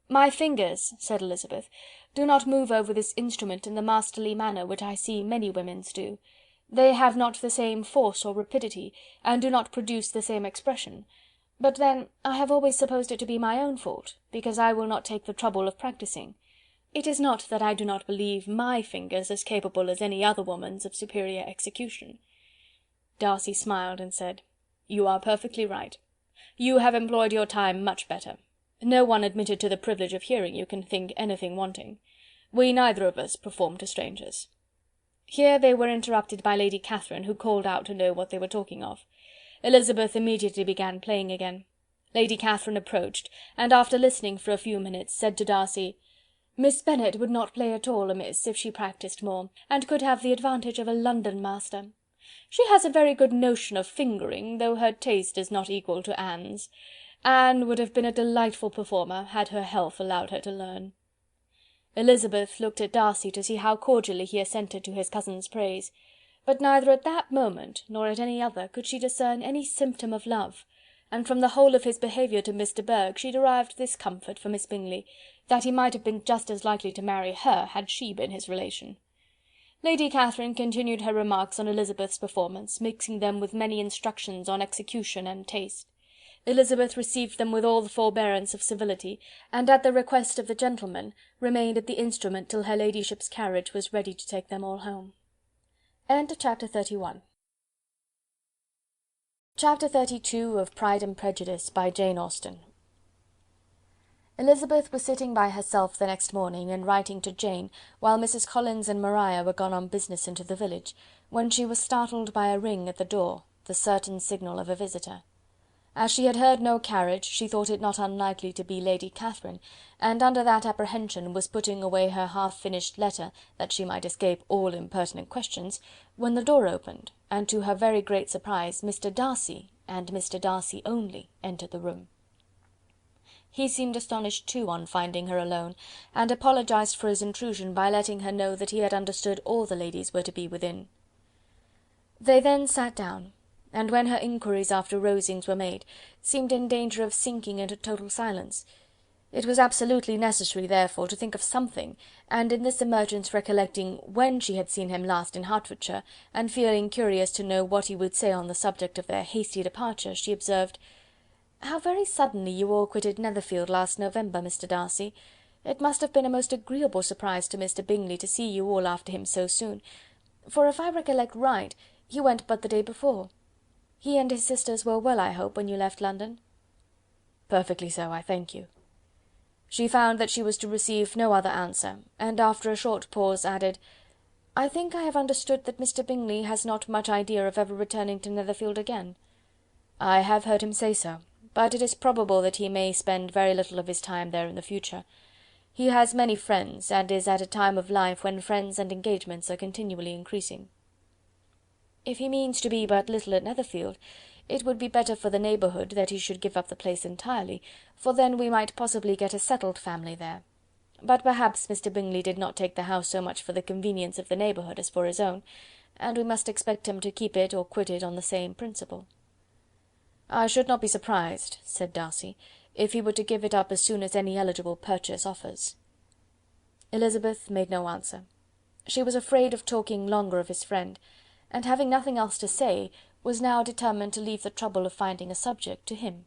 "My fingers," said Elizabeth, "do not move over this instrument in the masterly manner which I see many women's do. They have not the same force or rapidity, and do not produce the same expression. But then I have always supposed it to be my own fault, because I will not take the trouble of practising. It is not that I do not believe my fingers as capable as any other woman's of superior execution." Darcy smiled and said, "You are perfectly right. You have employed your time much better. No one admitted to the privilege of hearing you can think anything wanting. We neither of us perform to strangers." Here they were interrupted by Lady Catherine, who called out to know what they were talking of. Elizabeth immediately began playing again. Lady Catherine approached, and after listening for a few minutes, said to Darcy, "Miss Bennet would not play at all amiss if she practised more, and could have the advantage of a London master. She has a very good notion of fingering, though her taste is not equal to Anne's. Anne would have been a delightful performer, had her health allowed her to learn." Elizabeth looked at Darcy to see how cordially he assented to his cousin's praise, but neither at that moment nor at any other could she discern any symptom of love, and from the whole of his behaviour to Miss de Bourgh she derived this comfort for Miss Bingley, that he might have been just as likely to marry her had she been his relation. Lady Catherine continued her remarks on Elizabeth's performance, mixing them with many instructions on execution and taste. Elizabeth received them with all the forbearance of civility, and at the request of the gentlemen, remained at the instrument till her ladyship's carriage was ready to take them all home. Chapter 32 of Pride and Prejudice by Jane Austen. Elizabeth was sitting by herself the next morning, and writing to Jane, while Mrs. Collins and Maria were gone on business into the village, when she was startled by a ring at the door, the certain signal of a visitor. As she had heard no carriage, she thought it not unlikely to be Lady Catherine, and under that apprehension was putting away her half-finished letter, that she might escape all impertinent questions, when the door opened, and to her very great surprise, Mr. Darcy, and Mr. Darcy only, entered the room. He seemed astonished too on finding her alone, and apologized for his intrusion by letting her know that he had understood all the ladies were to be within. They then sat down, and when her inquiries after Rosings were made, seemed in danger of sinking into total silence. It was absolutely necessary, therefore, to think of something, and in this emergence recollecting when she had seen him last in Hertfordshire, and feeling curious to know what he would say on the subject of their hasty departure, she observed, "How very suddenly you all quitted Netherfield last November, Mr. Darcy. It must have been a most agreeable surprise to Mr. Bingley to see you all after him so soon, for if I recollect right, he went but the day before. He and his sisters were well, I hope, when you left London?" "Perfectly so, I thank you." She found that she was to receive no other answer, and after a short pause added, "I think I have understood that Mr. Bingley has not much idea of ever returning to Netherfield again." "I have heard him say so, but it is probable that he may spend very little of his time there in the future. He has many friends, and is at a time of life when friends and engagements are continually increasing." "If he means to be but little at Netherfield, it would be better for the neighbourhood that he should give up the place entirely, for then we might possibly get a settled family there. But perhaps Mr. Bingley did not take the house so much for the convenience of the neighbourhood as for his own, and we must expect him to keep it or quit it on the same principle." "I should not be surprised," said Darcy, "if he were to give it up as soon as any eligible purchase offers." Elizabeth made no answer. She was afraid of talking longer of his friend, and having nothing else to say, was now determined to leave the trouble of finding a subject to him.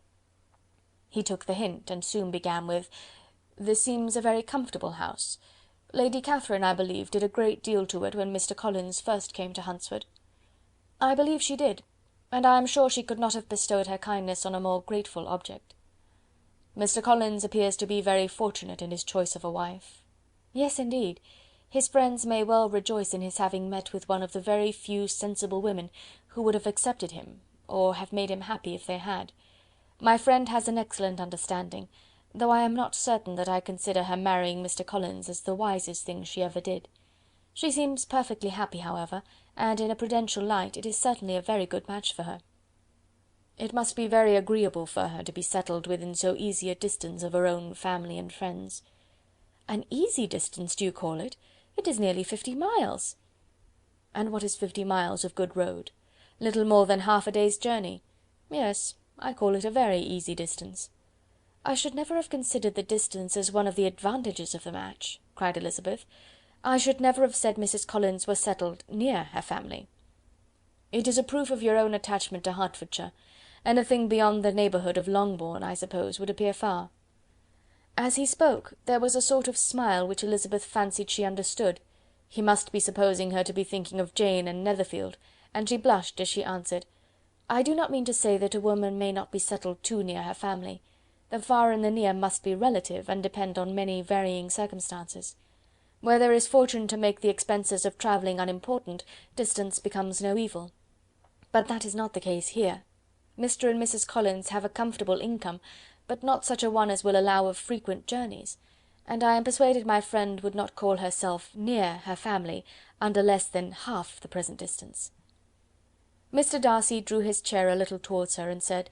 He took the hint, and soon began with, "This seems a very comfortable house. Lady Catherine, I believe, did a great deal to it when Mr. Collins first came to Hunsford." "I believe she did, and I am sure she could not have bestowed her kindness on a more grateful object." "Mr. Collins appears to be very fortunate in his choice of a wife." "Yes, indeed. His friends may well rejoice in his having met with one of the very few sensible women who would have accepted him, or have made him happy if they had. My friend has an excellent understanding, though I am not certain that I consider her marrying Mr. Collins as the wisest thing she ever did. She seems perfectly happy, however, and in a prudential light it is certainly a very good match for her." "It must be very agreeable for her to be settled within so easy a distance of her own family and friends." "An easy distance, do you call it? It is nearly 50 miles." "And what is 50 miles of good road? little more than half a day's journey. Yes, I call it a very easy distance." "I should never have considered the distance as one of the advantages of the match," cried Elizabeth. "I should never have said Mrs. Collins was settled near her family." "It is a proof of your own attachment to Hertfordshire. Anything beyond the neighbourhood of Longbourn, I suppose, would appear far." As he spoke, there was a sort of smile which Elizabeth fancied she understood. He must be supposing her to be thinking of Jane and Netherfield, and she blushed as she answered, "I do not mean to say that a woman may not be settled too near her family. The far and the near must be relative, and depend on many varying circumstances. Where there is fortune to make the expenses of travelling unimportant, distance becomes no evil. But that is not the case here. Mr. and Mrs. Collins have a comfortable income, but not such a one as will allow of frequent journeys, and I am persuaded my friend would not call herself near her family under less than half the present distance." Mr. Darcy drew his chair a little towards her, and said,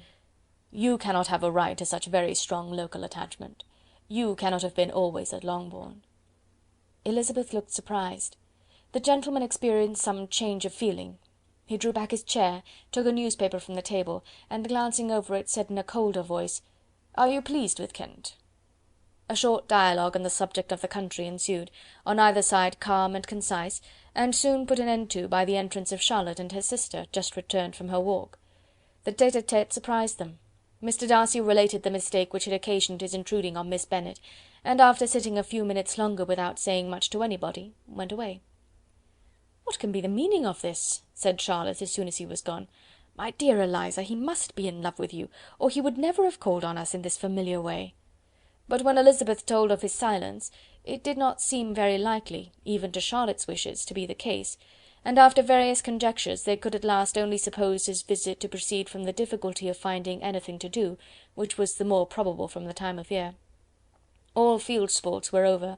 "You cannot have a right to such very strong local attachment. You cannot have been always at Longbourn." Elizabeth looked surprised. The gentleman experienced some change of feeling. He drew back his chair, took a newspaper from the table, and glancing over it, said in a colder voice, "Are you pleased with Kent?" A short dialogue on the subject of the country ensued, on either side calm and concise, and soon put an end to by the entrance of Charlotte and her sister, just returned from her walk. The tete-a-tete surprised them. Mr. Darcy related the mistake which had occasioned his intruding on Miss Bennet, and after sitting a few minutes longer without saying much to anybody, went away. "What can be the meaning of this?" said Charlotte, as soon as he was gone. "My dear Eliza, he must be in love with you, or he would never have called on us in this familiar way." But when Elizabeth told of his silence, it did not seem very likely, even to Charlotte's wishes, to be the case, and after various conjectures they could at last only suppose his visit to proceed from the difficulty of finding anything to do, which was the more probable from the time of year. All field sports were over.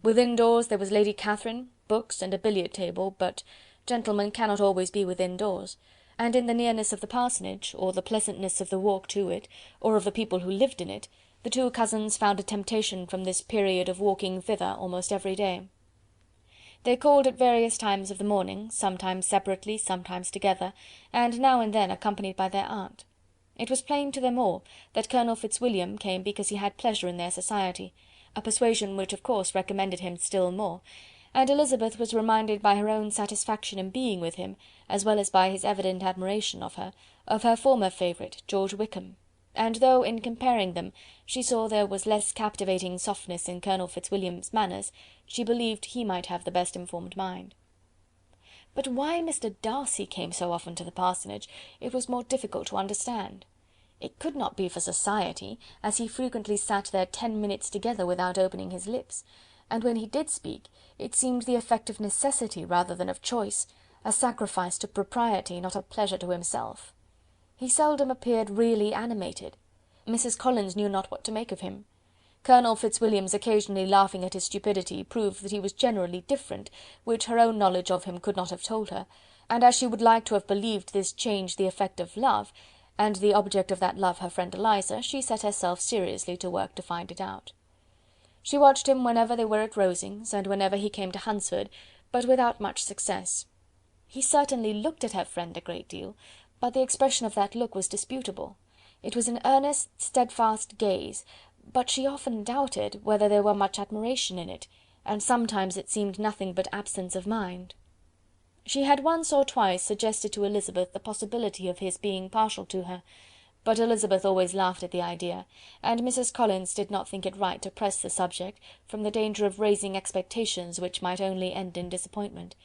Within doors there was Lady Catherine, books, and a billiard table, but gentlemen cannot always be within doors, and in the nearness of the parsonage, or the pleasantness of the walk to it, or of the people who lived in it, the two cousins found a temptation from this period of walking thither almost every day. They called at various times of the morning, sometimes separately, sometimes together, and now and then accompanied by their aunt. It was plain to them all that Colonel Fitzwilliam came because he had pleasure in their society, a persuasion which of course recommended him still more, and Elizabeth was reminded by her own satisfaction in being with him, as well as by his evident admiration of her former favourite, George Wickham, and though, in comparing them, she saw there was less captivating softness in Colonel Fitzwilliam's manners, she believed he might have the best informed mind. But why Mr. Darcy came so often to the parsonage, it was more difficult to understand. It could not be for society, as he frequently sat there 10 minutes together without opening his lips, and when he did speak, it seemed the effect of necessity rather than of choice, a sacrifice to propriety, not a pleasure to himself. He seldom appeared really animated. Mrs. Collins knew not what to make of him. Colonel Fitzwilliam's occasionally laughing at his stupidity proved that he was generally different, which her own knowledge of him could not have told her, and as she would like to have believed this change the effect of love, and the object of that love her friend Eliza, she set herself seriously to work to find it out. She watched him whenever they were at Rosings, and whenever he came to Hunsford, but without much success. He certainly looked at her friend a great deal, but the expression of that look was disputable. It was an earnest, steadfast gaze, but she often doubted whether there were much admiration in it, and sometimes it seemed nothing but absence of mind. She had once or twice suggested to Elizabeth the possibility of his being partial to her, but Elizabeth always laughed at the idea, and Mrs. Collins did not think it right to press the subject, from the danger of raising expectations which might only end in disappointment,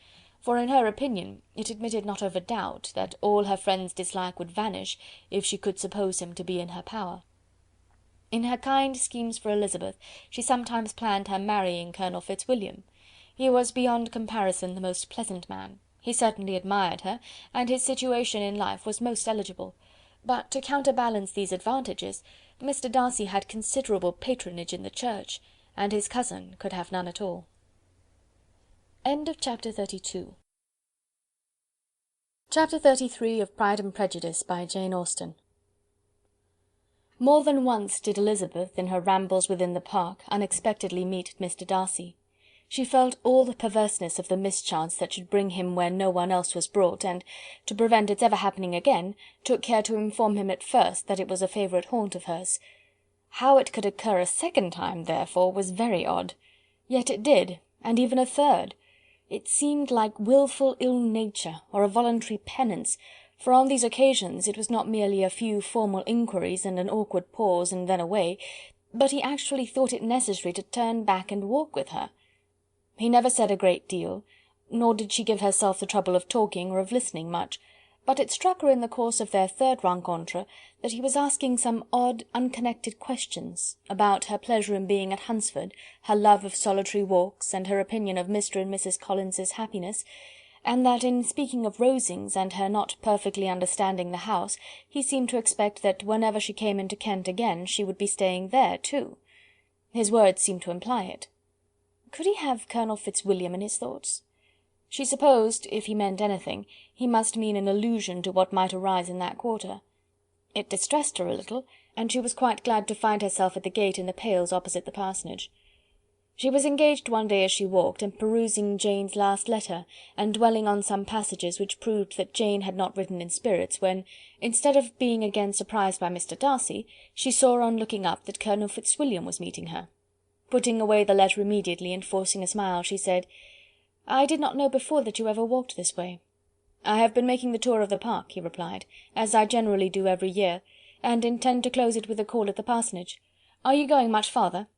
for in her opinion it admitted not of a doubt that all her friend's dislike would vanish if she could suppose him to be in her power. In her kind schemes for Elizabeth, she sometimes planned her marrying Colonel Fitzwilliam. He was beyond comparison the most pleasant man. He certainly admired her, and his situation in life was most eligible. But to counterbalance these advantages, Mr. Darcy had considerable patronage in the church, and his cousin could have none at all. Chapter 32. Chapter 33 of Pride and Prejudice by Jane Austen. More than once did Elizabeth, in her rambles within the park, unexpectedly meet Mr. Darcy. She felt all the perverseness of the mischance that should bring him where no one else was brought, and, to prevent its ever happening again, took care to inform him at first that it was a favourite haunt of hers. How it could occur a second time, therefore, was very odd. Yet it did, and even a third. It seemed like wilful ill nature, or a voluntary penance, for on these occasions it was not merely a few formal inquiries and an awkward pause and then away, but he actually thought it necessary to turn back and walk with her. He never said a great deal, nor did she give herself the trouble of talking or of listening much, but it struck her in the course of their third rencontre that he was asking some odd, unconnected questions, about her pleasure in being at Hunsford, her love of solitary walks, and her opinion of Mr. and Mrs. Collins's happiness, and that in speaking of Rosings and her not perfectly understanding the house, he seemed to expect that whenever she came into Kent again she would be staying there too. His words seemed to imply it. Could he have Colonel Fitzwilliam in his thoughts? She supposed, if he meant anything, he must mean an allusion to what might arise in that quarter. It distressed her a little, and she was quite glad to find herself at the gate in the pales opposite the parsonage. She was engaged one day as she walked, in perusing Jane's last letter, and dwelling on some passages which proved that Jane had not written in spirits, when, instead of being again surprised by Mr. Darcy, she saw on looking up that Colonel Fitzwilliam was meeting her. Putting away the letter immediately, and forcing a smile, she said, "I did not know before that you ever walked this way." "I have been making the tour of the park," he replied, "as I generally do every year, and intend to close it with a call at the parsonage. Are you going much farther?"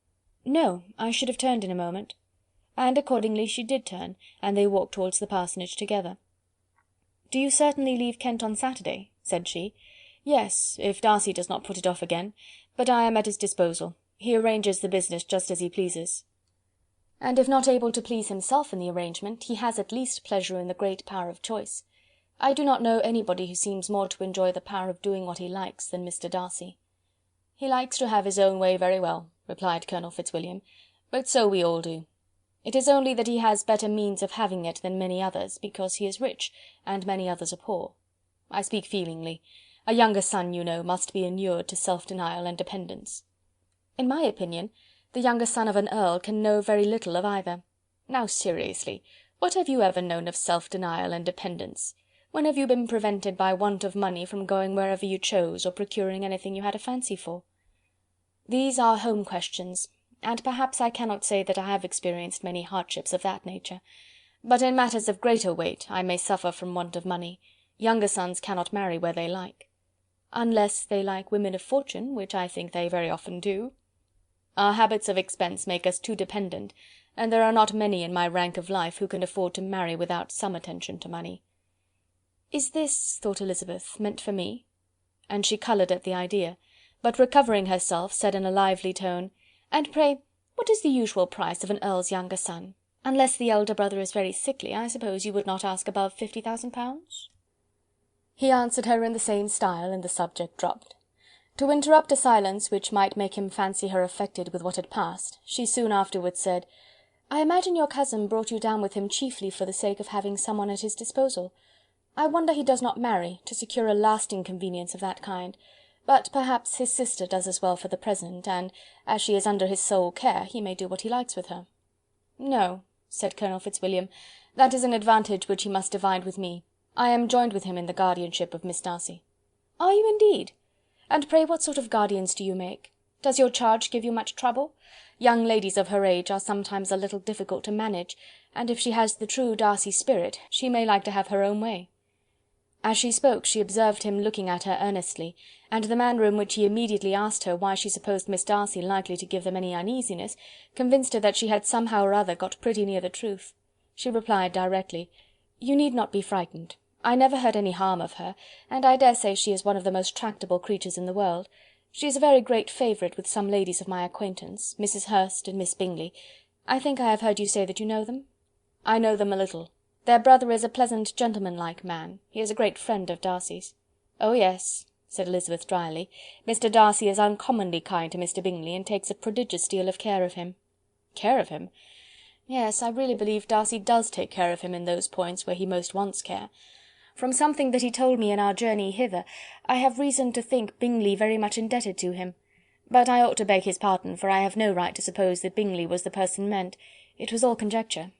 "No, I should have turned in a moment." And accordingly she did turn, and they walked towards the parsonage together. "Do you certainly leave Kent on Saturday?" said she. "Yes, if Darcy does not put it off again, but I am at his disposal. He arranges the business just as he pleases." "And if not able to please himself in the arrangement, he has at least pleasure in the great power of choice. I do not know anybody who seems more to enjoy the power of doing what he likes than Mr. Darcy." "He likes to have his own way very well," replied Colonel Fitzwilliam, "but so we all do. It is only that he has better means of having it than many others, because he is rich, and many others are poor. I speak feelingly. A younger son, you know, must be inured to self-denial and dependence." "In my opinion, the younger son of an earl can know very little of either. Now, seriously, what have you ever known of self-denial and dependence? When have you been prevented by want of money from going wherever you chose, or procuring anything you had a fancy for?" "These are home questions, and perhaps I cannot say that I have experienced many hardships of that nature. But in matters of greater weight I may suffer from want of money. Younger sons cannot marry where they like." "Unless they like women of fortune, which I think they very often do." "Our habits of expense make us too dependent, and there are not many in my rank of life who can afford to marry without some attention to money." "Is this," thought Elizabeth, "meant for me?" And she coloured at the idea, but recovering herself, said in a lively tone, "And pray, what is the usual price of an earl's younger son? Unless the elder brother is very sickly, I suppose you would not ask above 50,000 pounds?" He answered her in the same style, and the subject dropped. To interrupt a silence which might make him fancy her affected with what had passed, she soon afterwards said, "I imagine your cousin brought you down with him chiefly for the sake of having some one at his disposal. I wonder he does not marry, to secure a lasting convenience of that kind. But perhaps his sister does as well for the present, and, as she is under his sole care, he may do what he likes with her." "No," said Colonel Fitzwilliam, "that is an advantage which he must divide with me. I am joined with him in the guardianship of Miss Darcy." "Are you indeed? And pray what sort of guardians do you make? Does your charge give you much trouble? Young ladies of her age are sometimes a little difficult to manage, and if she has the true Darcy spirit, she may like to have her own way." As she spoke she observed him looking at her earnestly, and the manner in which he immediately asked her why she supposed Miss Darcy likely to give them any uneasiness, convinced her that she had somehow or other got pretty near the truth. She replied directly, "You need not be frightened. I never heard any harm of her, and I dare say she is one of the most tractable creatures in the world. She is a very great favourite with some ladies of my acquaintance, Mrs. Hurst and Miss Bingley. I think I have heard you say that you know them?" "I know them a little. Their brother is a pleasant gentlemanlike man. He is a great friend of Darcy's." "Oh yes," said Elizabeth dryly. "Mr. Darcy is uncommonly kind to Mr. Bingley, and takes a prodigious deal of care of him." "Care of him?" "Yes, I really believe Darcy does take care of him in those points where he most wants care. From something that he told me in our journey hither, I have reason to think Bingley very much indebted to him. But I ought to beg his pardon, for I have no right to suppose that Bingley was the person meant. It was all conjecture."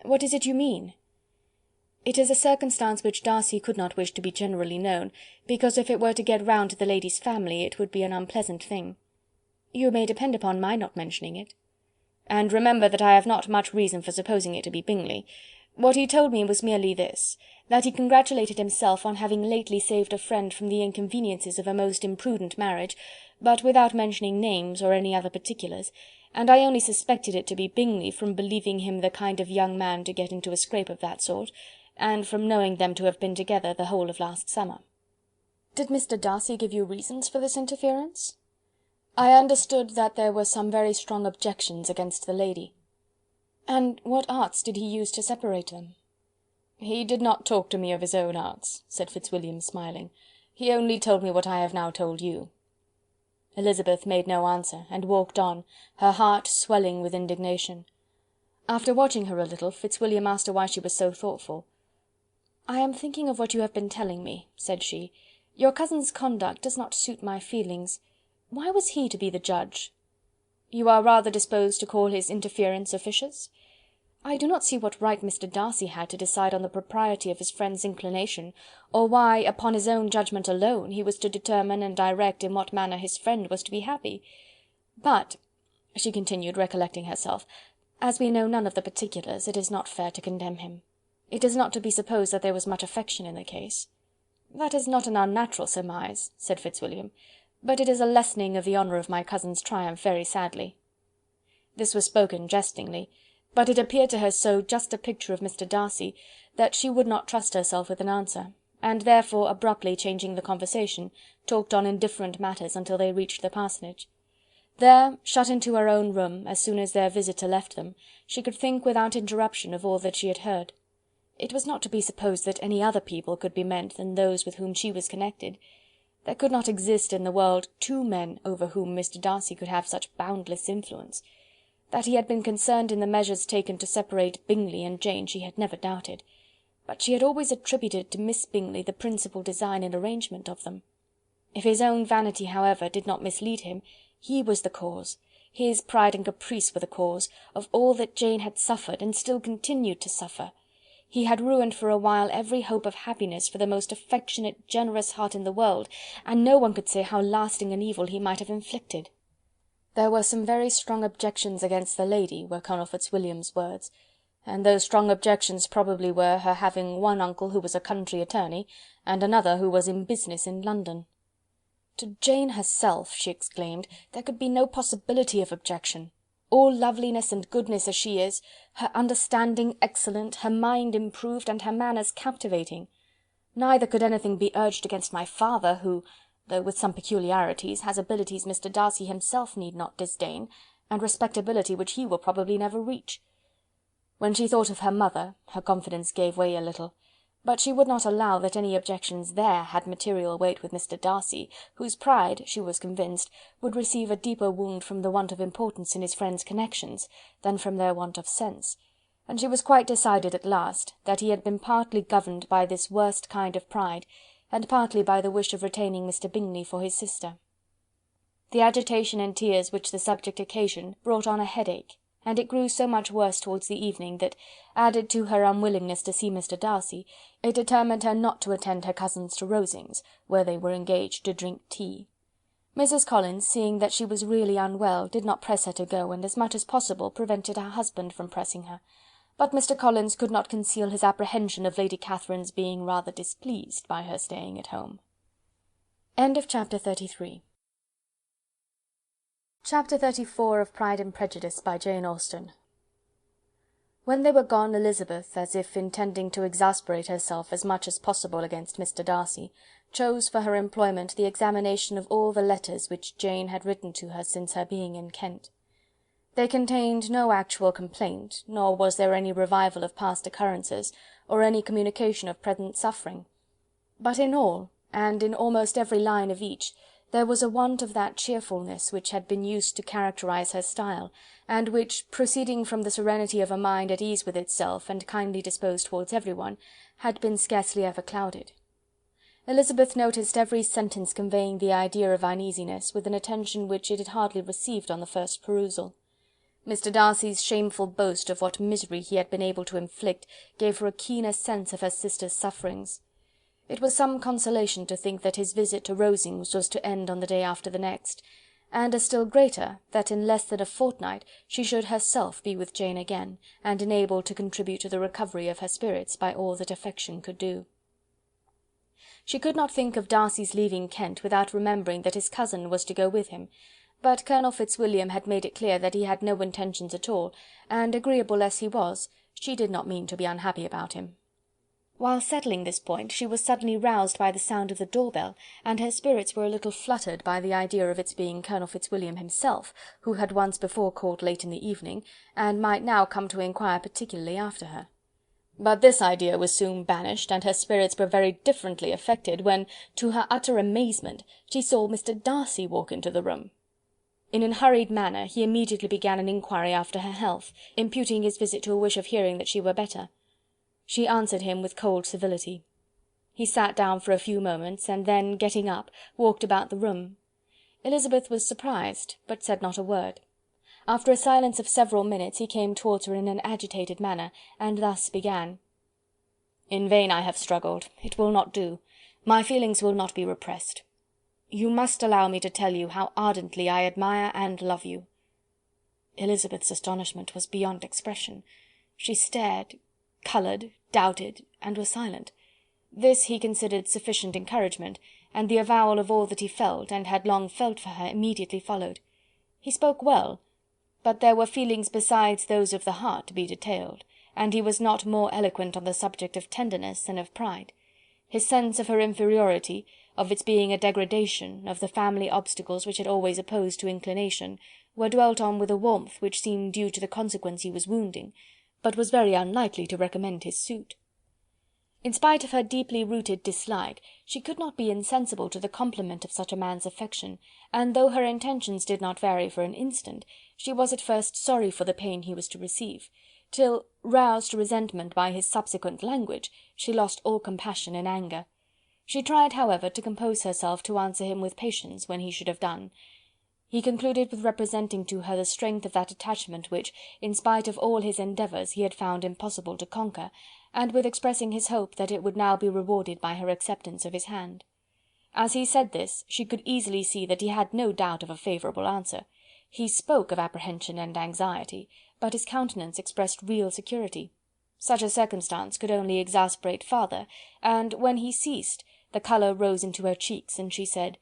"What is it you mean?" "It is a circumstance which Darcy could not wish to be generally known, because if it were to get round to the lady's family, it would be an unpleasant thing." "You may depend upon my not mentioning it." "And remember that I have not much reason for supposing it to be Bingley. What he told me was merely this, that he congratulated himself on having lately saved a friend from the inconveniences of a most imprudent marriage, but without mentioning names or any other particulars, and I only suspected it to be Bingley from believing him the kind of young man to get into a scrape of that sort, and from knowing them to have been together the whole of last summer." "Did Mr. Darcy give you reasons for this interference?" "I understood that there were some very strong objections against the lady." "And what arts did he use to separate them?" "He did not talk to me of his own arts," said Fitzwilliam, smiling. "He only told me what I have now told you." Elizabeth made no answer, and walked on, her heart swelling with indignation. After watching her a little, Fitzwilliam asked her why she was so thoughtful. "I am thinking of what you have been telling me," said she. "Your cousin's conduct does not suit my feelings. Why was he to be the judge?" "You are rather disposed to call his interference officious?" "I do not see what right Mr. Darcy had to decide on the propriety of his friend's inclination, or why, upon his own judgment alone, he was to determine and direct in what manner his friend was to be happy. But," she continued, recollecting herself, "as we know none of the particulars, it is not fair to condemn him. It is not to be supposed that there was much affection in the case." "That is not an unnatural surmise," said Fitzwilliam, "but it is a lessening of the honour of my cousin's triumph very sadly." This was spoken jestingly, but it appeared to her so just a picture of Mr. Darcy, that she would not trust herself with an answer, and therefore, abruptly changing the conversation, talked on indifferent matters until they reached the parsonage. There, shut into her own room, as soon as their visitor left them, she could think without interruption of all that she had heard. It was not to be supposed that any other people could be meant than those with whom she was connected. There could not exist in the world two men over whom Mr. Darcy could have such boundless influence. That he had been concerned in the measures taken to separate Bingley and Jane she had never doubted, but she had always attributed to Miss Bingley the principal design and arrangement of them. If his own vanity, however, did not mislead him, he was the cause, his pride and caprice were the cause, of all that Jane had suffered, and still continued to suffer. He had ruined for a while every hope of happiness for the most affectionate, generous heart in the world, and no one could say how lasting an evil he might have inflicted. There were some very strong objections against the lady, were Colonel Fitzwilliam's words, and those strong objections probably were her having one uncle who was a country attorney, and another who was in business in London. To Jane herself, she exclaimed, there could be no possibility of objection. All loveliness and goodness as she is, her understanding excellent, her mind improved, and her manners captivating. Neither could anything be urged against my father, who, though with some peculiarities, has abilities Mr. Darcy himself need not disdain, and respectability which he will probably never reach. When she thought of her mother, her confidence gave way a little, but she would not allow that any objections there had material weight with Mr. Darcy, whose pride, she was convinced, would receive a deeper wound from the want of importance in his friend's connections than from their want of sense, and she was quite decided at last that he had been partly governed by this worst kind of pride, and partly by the wish of retaining Mr. Bingley for his sister. The agitation and tears which the subject occasioned brought on a headache, and it grew so much worse towards the evening that, added to her unwillingness to see Mr. Darcy, it determined her not to attend her cousins to Rosings, where they were engaged to drink tea. Mrs. Collins, seeing that she was really unwell, did not press her to go, and as much as possible prevented her husband from pressing her, but Mr. Collins could not conceal his apprehension of Lady Catherine's being rather displeased by her staying at home. Chapter 33. Chapter 34 of Pride and Prejudice by Jane Austen. When they were gone, Elizabeth, as if intending to exasperate herself as much as possible against Mr. Darcy, chose for her employment the examination of all the letters which Jane had written to her since her being in Kent. They contained no actual complaint, nor was there any revival of past occurrences, or any communication of present suffering. But in all, and in almost every line of each, there was a want of that cheerfulness which had been used to characterize her style, and which, proceeding from the serenity of a mind at ease with itself and kindly disposed towards everyone, had been scarcely ever clouded. Elizabeth noticed every sentence conveying the idea of uneasiness with an attention which it had hardly received on the first perusal. Mr. Darcy's shameful boast of what misery he had been able to inflict gave her a keener sense of her sister's sufferings. It was some consolation to think that his visit to Rosings was to end on the day after the next, and a still greater, that in less than a fortnight she should herself be with Jane again, and enabled to contribute to the recovery of her spirits by all that affection could do. She could not think of Darcy's leaving Kent without remembering that his cousin was to go with him, but Colonel Fitzwilliam had made it clear that he had no intentions at all, and agreeable as he was, she did not mean to be unhappy about him. While settling this point, she was suddenly roused by the sound of the door-bell, and her spirits were a little fluttered by the idea of its being Colonel Fitzwilliam himself, who had once before called late in the evening, and might now come to inquire particularly after her. But this idea was soon banished, and her spirits were very differently affected, when, to her utter amazement, she saw Mr. Darcy walk into the room. In an hurried manner he immediately began an inquiry after her health, imputing his visit to a wish of hearing that she were better. She answered him with cold civility. He sat down for a few moments, and then, getting up, walked about the room. Elizabeth was surprised, but said not a word. After a silence of several minutes he came towards her in an agitated manner, and thus began: "In vain I have struggled. It will not do. My feelings will not be repressed. You must allow me to tell you how ardently I admire and love you." Elizabeth's astonishment was beyond expression. She stared, coloured, doubted, and was silent. This he considered sufficient encouragement, and the avowal of all that he felt, and had long felt for her, immediately followed. He spoke well, but there were feelings besides those of the heart to be detailed, and he was not more eloquent on the subject of tenderness than of pride. His sense of her inferiority, of its being a degradation, of the family obstacles which had always opposed to inclination, were dwelt on with a warmth which seemed due to the consequence he was wounding, but was very unlikely to recommend his suit. In spite of her deeply rooted dislike, she could not be insensible to the compliment of such a man's affection, and though her intentions did not vary for an instant, she was at first sorry for the pain he was to receive, till, roused to resentment by his subsequent language, she lost all compassion in anger. She tried, however, to compose herself to answer him with patience when he should have done. He concluded with representing to her the strength of that attachment which, in spite of all his endeavours, he had found impossible to conquer, and with expressing his hope that it would now be rewarded by her acceptance of his hand. As he said this, she could easily see that he had no doubt of a favourable answer. He spoke of apprehension and anxiety, but his countenance expressed real security. Such a circumstance could only exasperate farther, and when he ceased, the colour rose into her cheeks, and she said: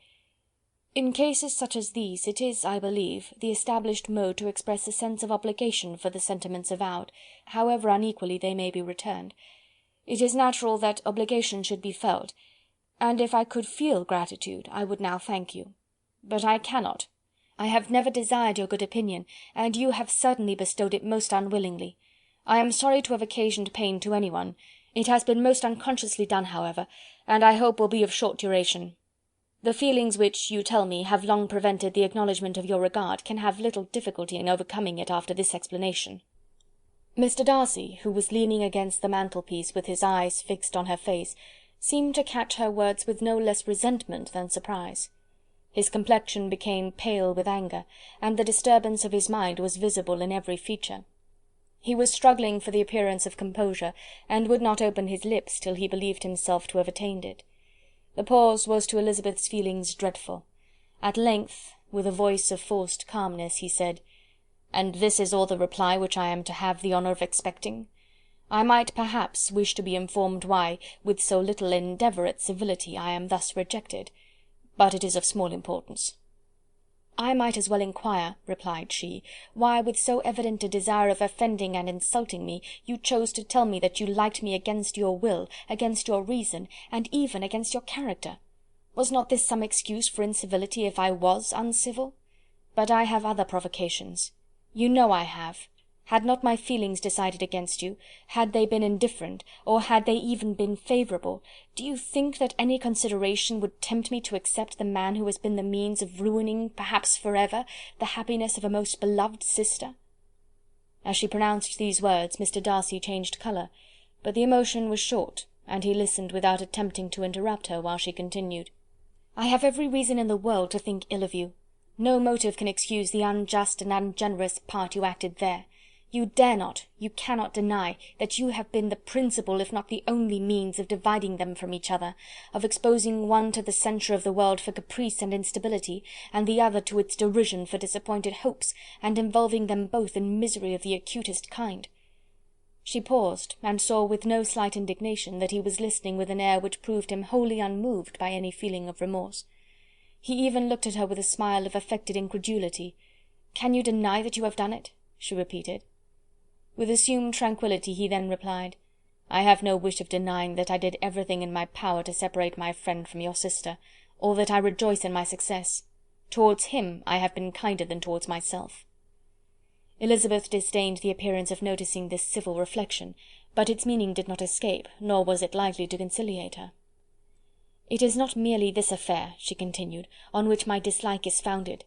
"In cases such as these, it is, I believe, the established mode to express a sense of obligation for the sentiments avowed, however unequally they may be returned. It is natural that obligation should be felt, and if I could feel gratitude, I would now thank you. But I cannot. I have never desired your good opinion, and you have certainly bestowed it most unwillingly. I am sorry to have occasioned pain to any one. It has been most unconsciously done, however, and I hope will be of short duration. The feelings which, you tell me, have long prevented the acknowledgment of your regard can have little difficulty in overcoming it after this explanation." Mr. Darcy, who was leaning against the mantelpiece with his eyes fixed on her face, seemed to catch her words with no less resentment than surprise. His complexion became pale with anger, and the disturbance of his mind was visible in every feature. He was struggling for the appearance of composure, and would not open his lips till he believed himself to have attained it. The pause was to Elizabeth's feelings dreadful. At length, with a voice of forced calmness, he said: "And this is all the reply which I am to have the honour of expecting? I might, perhaps, wish to be informed why, with so little endeavour at civility, I am thus rejected, but it is of small importance." "I might as well inquire," replied she, "why, with so evident a desire of offending and insulting me, you chose to tell me that you liked me against your will, against your reason, and even against your character. Was not this some excuse for incivility if I was uncivil? But I have other provocations. You know I have. Had not my feelings decided against you, had they been indifferent, or had they even been favourable, do you think that any consideration would tempt me to accept the man who has been the means of ruining, perhaps for ever, the happiness of a most beloved sister?" As she pronounced these words, Mr. Darcy changed colour, but the emotion was short, and he listened without attempting to interrupt her while she continued: "I have every reason in the world to think ill of you. No motive can excuse the unjust and ungenerous part you acted there. You dare not, you cannot deny, that you have been the principal, if not the only means of dividing them from each other, of exposing one to the censure of the world for caprice and instability, and the other to its derision for disappointed hopes, and involving them both in misery of the acutest kind." She paused, and saw with no slight indignation that he was listening with an air which proved him wholly unmoved by any feeling of remorse. He even looked at her with a smile of affected incredulity. "Can you deny that you have done it?" she repeated. With assumed tranquillity he then replied, "I have no wish of denying that I did everything in my power to separate my friend from your sister, or that I rejoice in my success. Towards him I have been kinder than towards myself." Elizabeth disdained the appearance of noticing this civil reflection, but its meaning did not escape, nor was it likely to conciliate her. "It is not merely this affair," she continued, "on which my dislike is founded.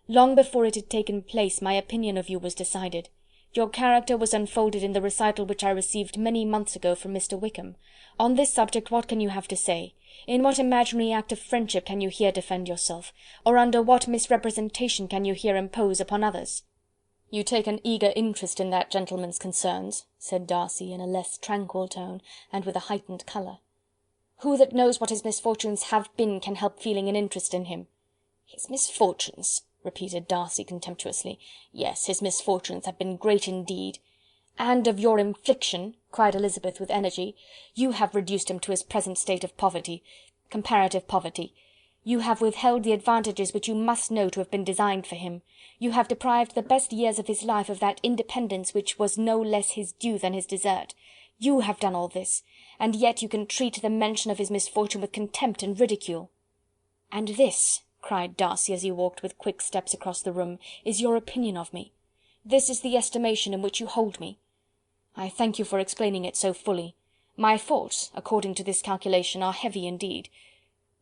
Long before it had taken place my opinion of you was decided. Your character was unfolded in the recital which I received many months ago from Mr. Wickham. On this subject what can you have to say? In what imaginary act of friendship can you here defend yourself? Or under what misrepresentation can you here impose upon others?" "You take an eager interest in that gentleman's concerns," said Darcy, in a less tranquil tone, and with a heightened colour. "Who that knows what his misfortunes have been can help feeling an interest in him?" "His misfortunes!" repeated Darcy contemptuously. "Yes, his misfortunes have been great indeed." "And of your infliction," cried Elizabeth with energy. "You have reduced him to his present state of poverty, comparative poverty. You have withheld the advantages which you must know to have been designed for him. You have deprived the best years of his life of that independence which was no less his due than his desert. You have done all this, and yet you can treat the mention of his misfortune with contempt and ridicule." "And this," cried Darcy, as he walked with quick steps across the room, "is your opinion of me? This is the estimation in which you hold me? I thank you for explaining it so fully. My faults, according to this calculation, are heavy indeed.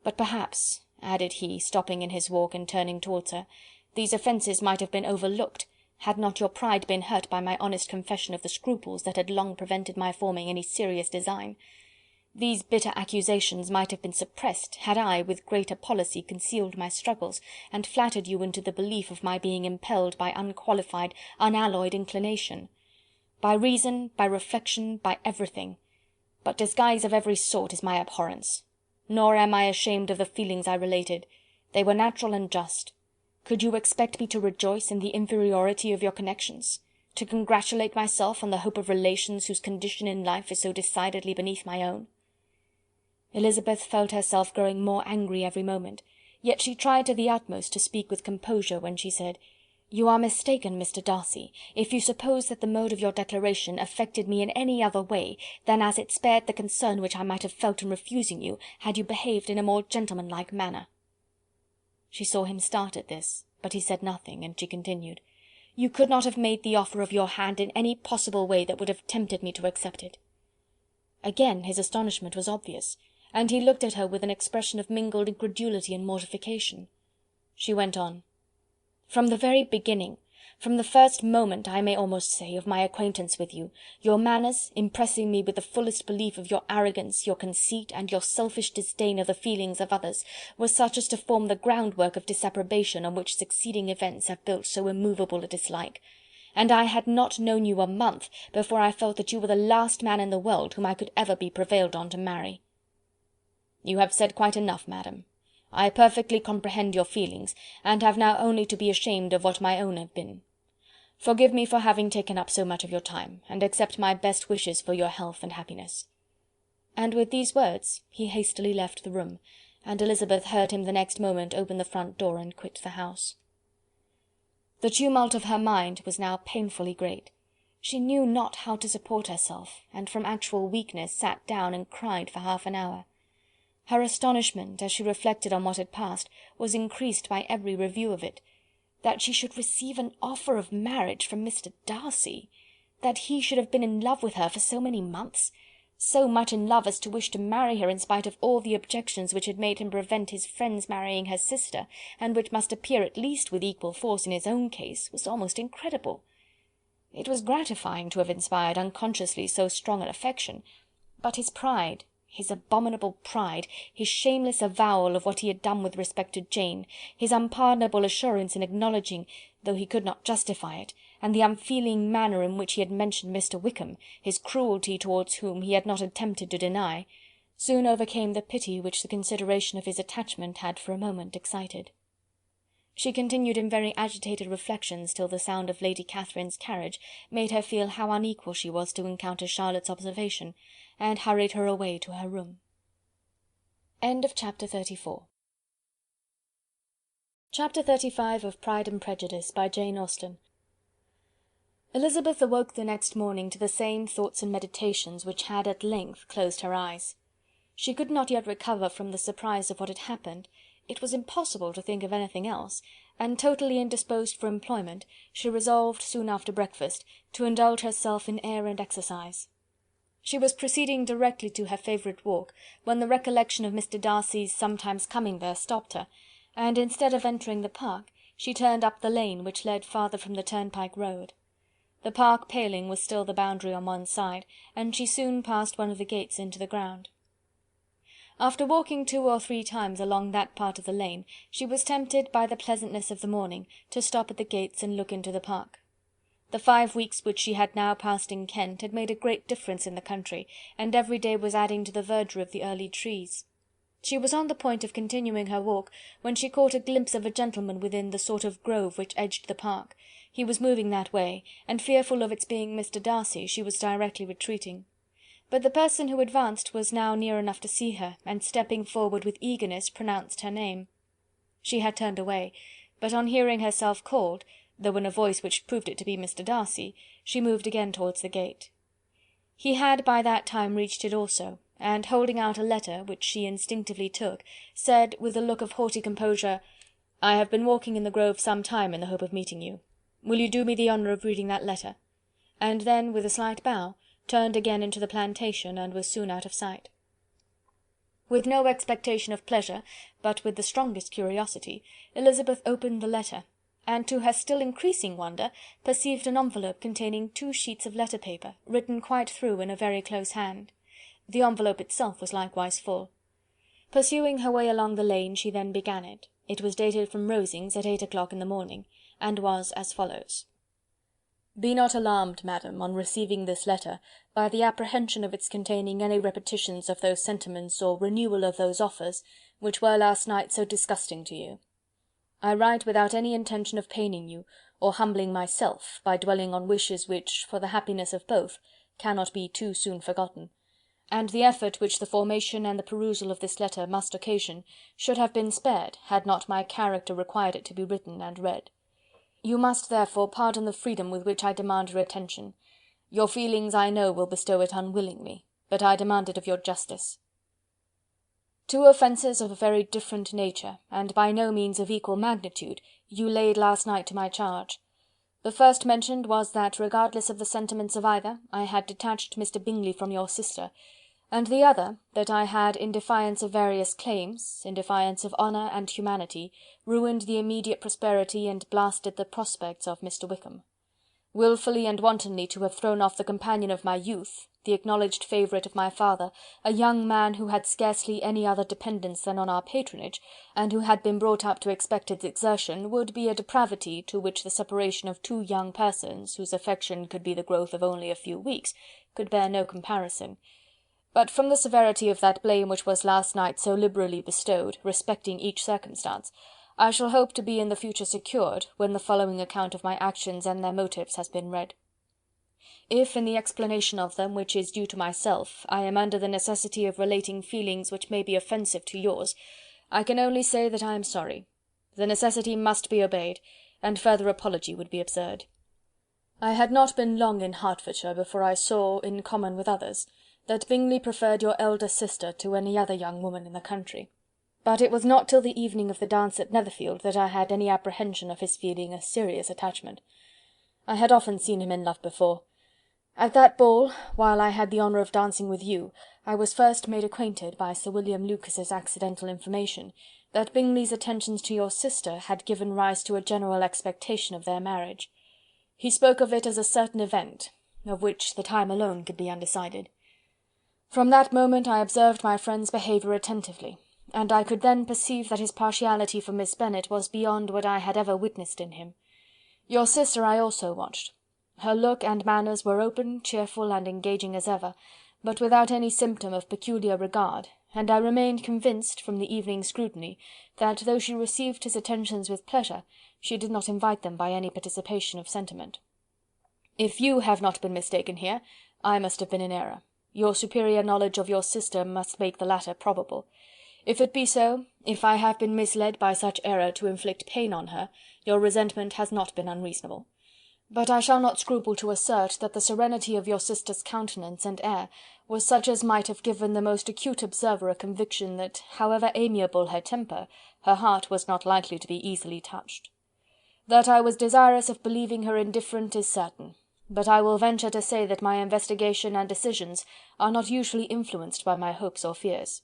But perhaps," added he, stopping in his walk and turning towards her, "these offences might have been overlooked, had not your pride been hurt by my honest confession of the scruples that had long prevented my forming any serious design. These bitter accusations might have been suppressed, had I, with greater policy, concealed my struggles, and flattered you into the belief of my being impelled by unqualified, unalloyed inclination. By reason, by reflection, by everything. But disguise of every sort is my abhorrence. Nor am I ashamed of the feelings I related. They were natural and just. Could you expect me to rejoice in the inferiority of your connections? To congratulate myself on the hope of relations whose condition in life is so decidedly beneath my own?" Elizabeth felt herself growing more angry every moment, yet she tried to the utmost to speak with composure when she said, "You are mistaken, Mr. Darcy, if you suppose that the mode of your declaration affected me in any other way than as it spared the concern which I might have felt in refusing you, had you behaved in a more gentlemanlike manner." She saw him start at this, but he said nothing, and she continued, "You could not have made the offer of your hand in any possible way that would have tempted me to accept it." Again his astonishment was obvious, and he looked at her with an expression of mingled incredulity and mortification. She went on, "From the very beginning, from the first moment, I may almost say, of my acquaintance with you, your manners, impressing me with the fullest belief of your arrogance, your conceit, and your selfish disdain of the feelings of others, were such as to form the groundwork of disapprobation on which succeeding events have built so immovable a dislike. And I had not known you a month before I felt that you were the last man in the world whom I could ever be prevailed on to marry." "You have said quite enough, madam. I perfectly comprehend your feelings, and have now only to be ashamed of what my own have been. Forgive me for having taken up so much of your time, and accept my best wishes for your health and happiness." And with these words he hastily left the room, and Elizabeth heard him the next moment open the front door and quit the house. The tumult of her mind was now painfully great. She knew not how to support herself, and from actual weakness sat down and cried for half an hour. Her astonishment, as she reflected on what had passed, was increased by every review of it. That she should receive an offer of marriage from Mr. Darcy! That he should have been in love with her for so many months! So much in love as to wish to marry her in spite of all the objections which had made him prevent his friends marrying her sister, and which must appear at least with equal force in his own case, was almost incredible. It was gratifying to have inspired unconsciously so strong an affection, but his pride, his abominable pride, his shameless avowal of what he had done with respect to Jane, his unpardonable assurance in acknowledging, though he could not justify it, and the unfeeling manner in which he had mentioned Mr. Wickham, his cruelty towards whom he had not attempted to deny, soon overcame the pity which the consideration of his attachment had for a moment excited. She continued in very agitated reflections till the sound of Lady Catherine's carriage made her feel how unequal she was to encounter Charlotte's observation, and hurried her away to her room. Chapter 34. Chapter 35 of Pride and Prejudice, by Jane Austen. Elizabeth awoke the next morning to the same thoughts and meditations which had at length closed her eyes. She could not yet recover from the surprise of what had happened. It was impossible to think of anything else, and totally indisposed for employment, she resolved, soon after breakfast, to indulge herself in air and exercise. She was proceeding directly to her favourite walk, when the recollection of Mr. Darcy's sometimes coming there stopped her, and instead of entering the park, she turned up the lane which led farther from the turnpike road. The park paling was still the boundary on one side, and she soon passed one of the gates into the ground. After walking 2 or 3 times along that part of the lane, she was tempted by the pleasantness of the morning to stop at the gates and look into the park. The 5 weeks which she had now passed in Kent had made a great difference in the country, and every day was adding to the verdure of the early trees. She was on the point of continuing her walk, when she caught a glimpse of a gentleman within the sort of grove which edged the park. He was moving that way, and fearful of its being Mr. Darcy, she was directly retreating. But the person who advanced was now near enough to see her, and stepping forward with eagerness, pronounced her name. She had turned away, but on hearing herself called, though in a voice which proved it to be Mr. Darcy, she moved again towards the gate. He had by that time reached it also, and holding out a letter, which she instinctively took, said, with a look of haughty composure, "I have been walking in the grove some time in the hope of meeting you. Will you do me the honour of reading that letter?" And then, with a slight bow, turned again into the plantation, and was soon out of sight. With no expectation of pleasure, but with the strongest curiosity, Elizabeth opened the letter, and to her still increasing wonder, perceived an envelope containing 2 sheets of letter paper, written quite through in a very close hand. The envelope itself was likewise full. Pursuing her way along the lane, she then began it. It was dated from Rosings at 8 o'clock in the morning, and was as follows: "Be not alarmed, madam, on receiving this letter, by the apprehension of its containing any repetitions of those sentiments or renewal of those offers, which were last night so disgusting to you. I write without any intention of paining you, or humbling myself, by dwelling on wishes which, for the happiness of both, cannot be too soon forgotten, and the effort which the formation and the perusal of this letter must occasion, should have been spared, had not my character required it to be written and read. You must, therefore, pardon the freedom with which I demand your attention. Your feelings, I know, will bestow it unwillingly, but I demand it of your justice. 2 offences of a very different nature, and by no means of equal magnitude, you laid last night to my charge. The first mentioned was that, regardless of the sentiments of either, I had detached Mr. Bingley from your sister, and the other, that I had, in defiance of various claims, in defiance of honour and humanity, ruined the immediate prosperity and blasted the prospects of Mr. Wickham. Wilfully and wantonly to have thrown off the companion of my youth, the acknowledged favourite of my father, a young man who had scarcely any other dependence than on our patronage, and who had been brought up to expect its exertion, would be a depravity to which the separation of 2 young persons, whose affection could be the growth of only a few weeks, could bear no comparison. But from the severity of that blame which was last night so liberally bestowed, respecting each circumstance, I shall hope to be in the future secured, when the following account of my actions and their motives has been read. If, in the explanation of them, which is due to myself, I am under the necessity of relating feelings which may be offensive to yours, I can only say that I am sorry. The necessity must be obeyed, and further apology would be absurd. I had not been long in Hertfordshire before I saw, in common with others, that Bingley preferred your elder sister to any other young woman in the country. But it was not till the evening of the dance at Netherfield that I had any apprehension of his feeling a serious attachment. I had often seen him in love before. At that ball, while I had the honour of dancing with you, I was first made acquainted, by Sir William Lucas's accidental information, that Bingley's attentions to your sister had given rise to a general expectation of their marriage. He spoke of it as a certain event, of which the time alone could be undecided. From that moment I observed my friend's behaviour attentively, and I could then perceive that his partiality for Miss Bennet was beyond what I had ever witnessed in him. Your sister I also watched. Her look and manners were open, cheerful, and engaging as ever, but without any symptom of peculiar regard, and I remained convinced, from the evening's scrutiny, that though she received his attentions with pleasure, she did not invite them by any participation of sentiment. If you have not been mistaken here, I must have been in error. Your superior knowledge of your sister must make the latter probable. If it be so, if I have been misled by such error to inflict pain on her, your resentment has not been unreasonable. But I shall not scruple to assert that the serenity of your sister's countenance and air was such as might have given the most acute observer a conviction that, however amiable her temper, her heart was not likely to be easily touched. That I was desirous of believing her indifferent is certain, but I will venture to say that my investigation and decisions are not usually influenced by my hopes or fears.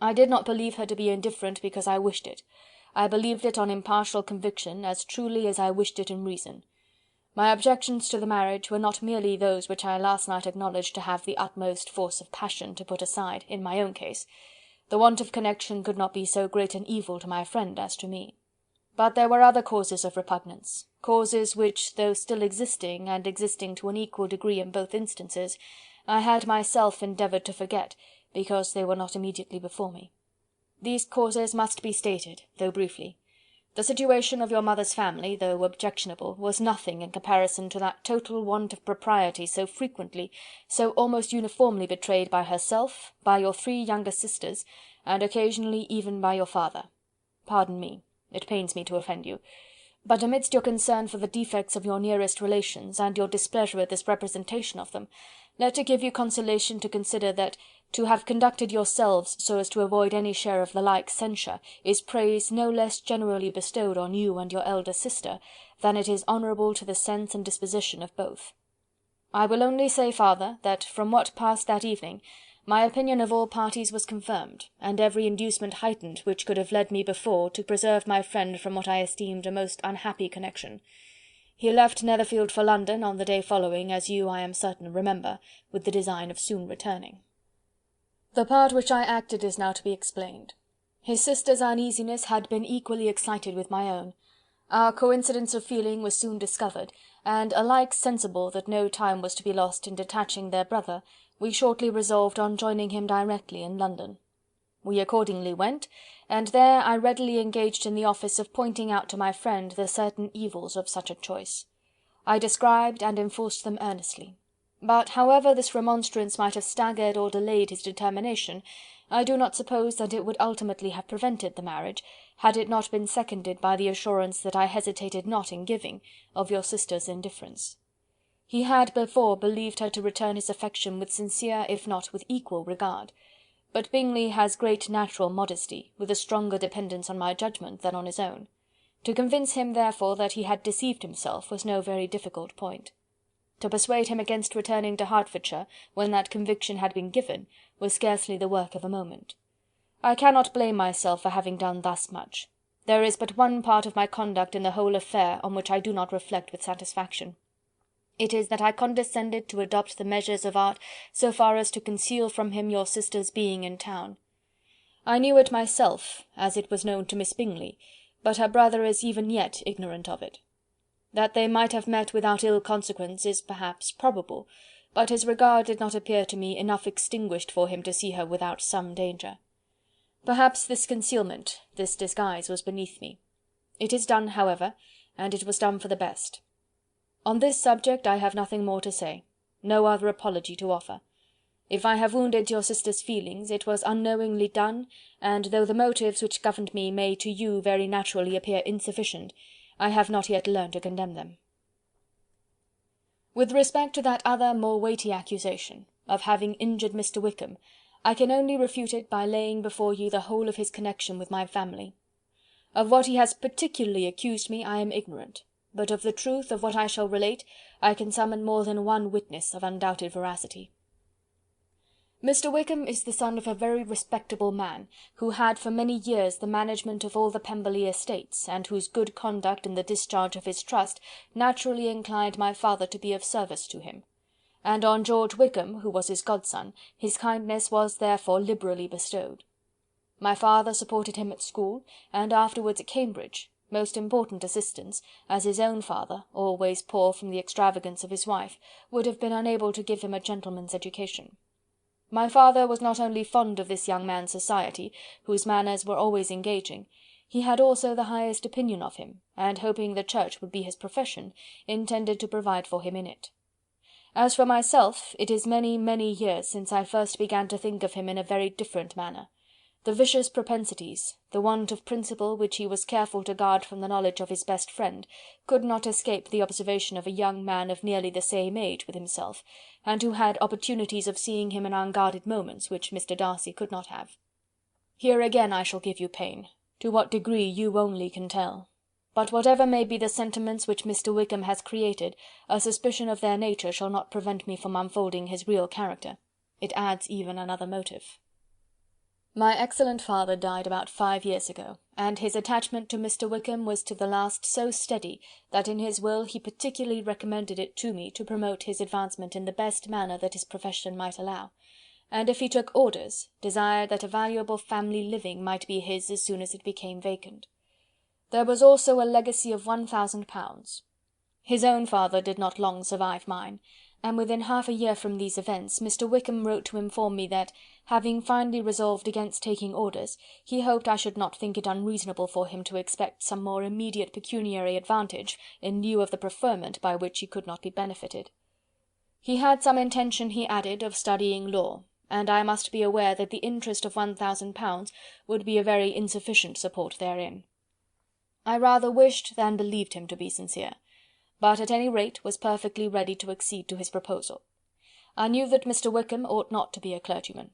I did not believe her to be indifferent because I wished it. I believed it on impartial conviction as truly as I wished it in reason. My objections to the marriage were not merely those which I last night acknowledged to have the utmost force of passion to put aside, in my own case. The want of connection could not be so great an evil to my friend as to me. But there were other causes of repugnance, causes which, though still existing, and existing to an equal degree in both instances, I had myself endeavoured to forget, because they were not immediately before me. These causes must be stated, though briefly. The situation of your mother's family, though objectionable, was nothing in comparison to that total want of propriety so frequently, so almost uniformly betrayed by herself, by your 3 younger sisters, and occasionally even by your father. Pardon me, it pains me to offend you, but amidst your concern for the defects of your nearest relations, and your displeasure at this representation of them, let it give you consolation to consider that to have conducted yourselves so as to avoid any share of the like censure is praise no less generally bestowed on you and your elder sister than it is honourable to the sense and disposition of both. I will only say farther, that from what passed that evening, my opinion of all parties was confirmed, and every inducement heightened which could have led me before to preserve my friend from what I esteemed a most unhappy connection. He left Netherfield for London on the day following, as you, I am certain, remember, with the design of soon returning. The part which I acted is now to be explained. His sister's uneasiness had been equally excited with my own. Our coincidence of feeling was soon discovered, and, alike sensible that no time was to be lost in detaching their brother, we shortly resolved on joining him directly in London. We accordingly went, and there I readily engaged in the office of pointing out to my friend the certain evils of such a choice. I described and enforced them earnestly. But however this remonstrance might have staggered or delayed his determination, I do not suppose that it would ultimately have prevented the marriage, had it not been seconded by the assurance that I hesitated not in giving, of your sister's indifference. He had before believed her to return his affection with sincere, if not with equal regard. But Bingley has great natural modesty, with a stronger dependence on my judgment than on his own. To convince him, therefore, that he had deceived himself was no very difficult point. To persuade him against returning to Hertfordshire, when that conviction had been given, was scarcely the work of a moment. I cannot blame myself for having done thus much. There is but one part of my conduct in the whole affair on which I do not reflect with satisfaction. It is that I condescended to adopt the measures of art so far as to conceal from him your sister's being in town. I knew it myself, as it was known to Miss Bingley, but her brother is even yet ignorant of it. That they might have met without ill consequence is perhaps probable, but his regard did not appear to me enough extinguished for him to see her without some danger. Perhaps this concealment, this disguise, was beneath me. It is done, however, and it was done for the best. On this subject I have nothing more to say, no other apology to offer. If I have wounded your sister's feelings, it was unknowingly done, and though the motives which governed me may to you very naturally appear insufficient, I have not yet learned to condemn them. With respect to that other more weighty accusation, of having injured Mr. Wickham, I can only refute it by laying before you the whole of his connection with my family. Of what he has particularly accused me I am ignorant, but of the truth of what I shall relate I can summon more than one witness of undoubted veracity. Mr. Wickham is the son of a very respectable man, who had for many years the management of all the Pemberley estates, and whose good conduct in the discharge of his trust naturally inclined my father to be of service to him. and on George Wickham, who was his godson, his kindness was therefore liberally bestowed. My father supported him at school, and afterwards at Cambridge, most important assistance, as his own father, always poor from the extravagance of his wife, would have been unable to give him a gentleman's education. My father was not only fond of this young man's society, whose manners were always engaging, he had also the highest opinion of him, and hoping the church would be his profession, intended to provide for him in it. As for myself, it is many, many years since I first began to think of him in a very different manner. The vicious propensities, the want of principle which he was careful to guard from the knowledge of his best friend, could not escape the observation of a young man of nearly the same age with himself, and who had opportunities of seeing him in unguarded moments, which Mr. Darcy could not have. Here again I shall give you pain, to what degree you only can tell. But whatever may be the sentiments which Mr. Wickham has created, a suspicion of their nature shall not prevent me from unfolding his real character. It adds even another motive. My excellent father died about 5 years ago, and his attachment to Mr. Wickham was to the last so steady, that in his will he particularly recommended it to me to promote his advancement in the best manner that his profession might allow, and if he took orders, desired that a valuable family living might be his as soon as it became vacant. There was also a legacy of £1000. His own father did not long survive mine, and within half a year from these events, Mr. Wickham wrote to inform me that, having finally resolved against taking orders, he hoped I should not think it unreasonable for him to expect some more immediate pecuniary advantage in lieu of the preferment by which he could not be benefited. He had some intention, he added, of studying law, and I must be aware that the interest of £1000 would be a very insufficient support therein. I rather wished than believed him to be sincere, but at any rate was perfectly ready to accede to his proposal. I knew that Mr. Wickham ought not to be a clergyman.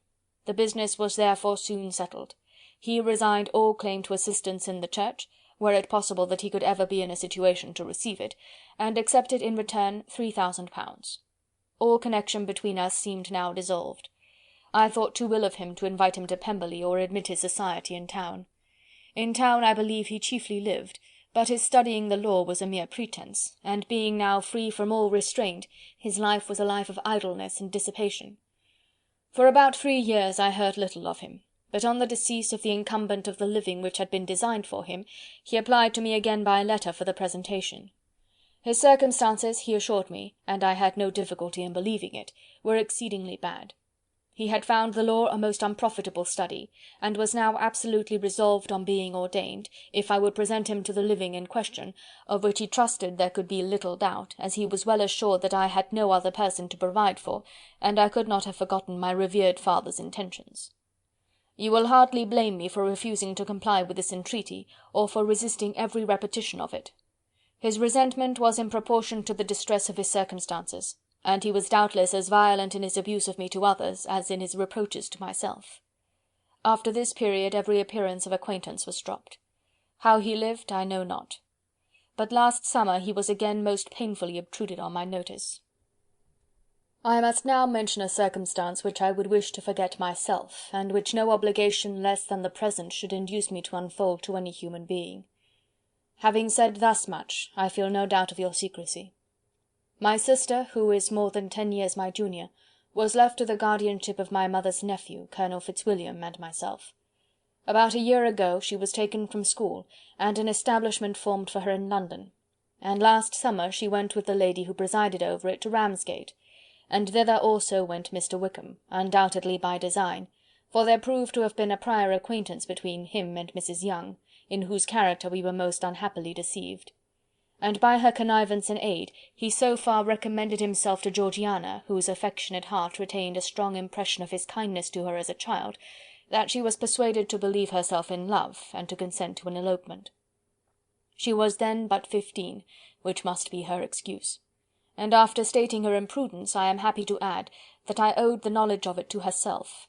The business was therefore soon settled. He resigned all claim to assistance in the church, were it possible that he could ever be in a situation to receive it, and accepted in return £3000. All connection between us seemed now dissolved. I thought too ill of him to invite him to Pemberley or admit his society in town. In town I believe he chiefly lived, but his studying the law was a mere pretence, and being now free from all restraint, his life was a life of idleness and dissipation. For about 3 years I heard little of him, but on the decease of the incumbent of the living which had been designed for him, he applied to me again by letter for the presentation. His circumstances, he assured me, and I had no difficulty in believing it, were exceedingly bad. He had found the law a most unprofitable study, and was now absolutely resolved on being ordained, if I would present him to the living in question, of which he trusted there could be little doubt, as he was well assured that I had no other person to provide for, and I could not have forgotten my revered father's intentions. You will hardly blame me for refusing to comply with this entreaty, or for resisting every repetition of it. His resentment was in proportion to the distress of his circumstances, and he was doubtless as violent in his abuse of me to others as in his reproaches to myself. After this period every appearance of acquaintance was dropped. How he lived I know not. But last summer he was again most painfully obtruded on my notice. I must now mention a circumstance which I would wish to forget myself, and which no obligation less than the present should induce me to unfold to any human being. Having said thus much, I feel no doubt of your secrecy. My sister, who is more than 10 years my junior, was left to the guardianship of my mother's nephew, Colonel Fitzwilliam, and myself. About a year ago she was taken from school, and an establishment formed for her in London, and last summer she went with the lady who presided over it to Ramsgate, and thither also went Mr. Wickham, undoubtedly by design, for there proved to have been a prior acquaintance between him and Mrs. Younge, in whose character we were most unhappily deceived. And by her connivance and aid, he so far recommended himself to Georgiana, whose affectionate heart retained a strong impression of his kindness to her as a child, that she was persuaded to believe herself in love, and to consent to an elopement. She was then but 15, which must be her excuse, and after stating her imprudence, I am happy to add, that I owed the knowledge of it to herself.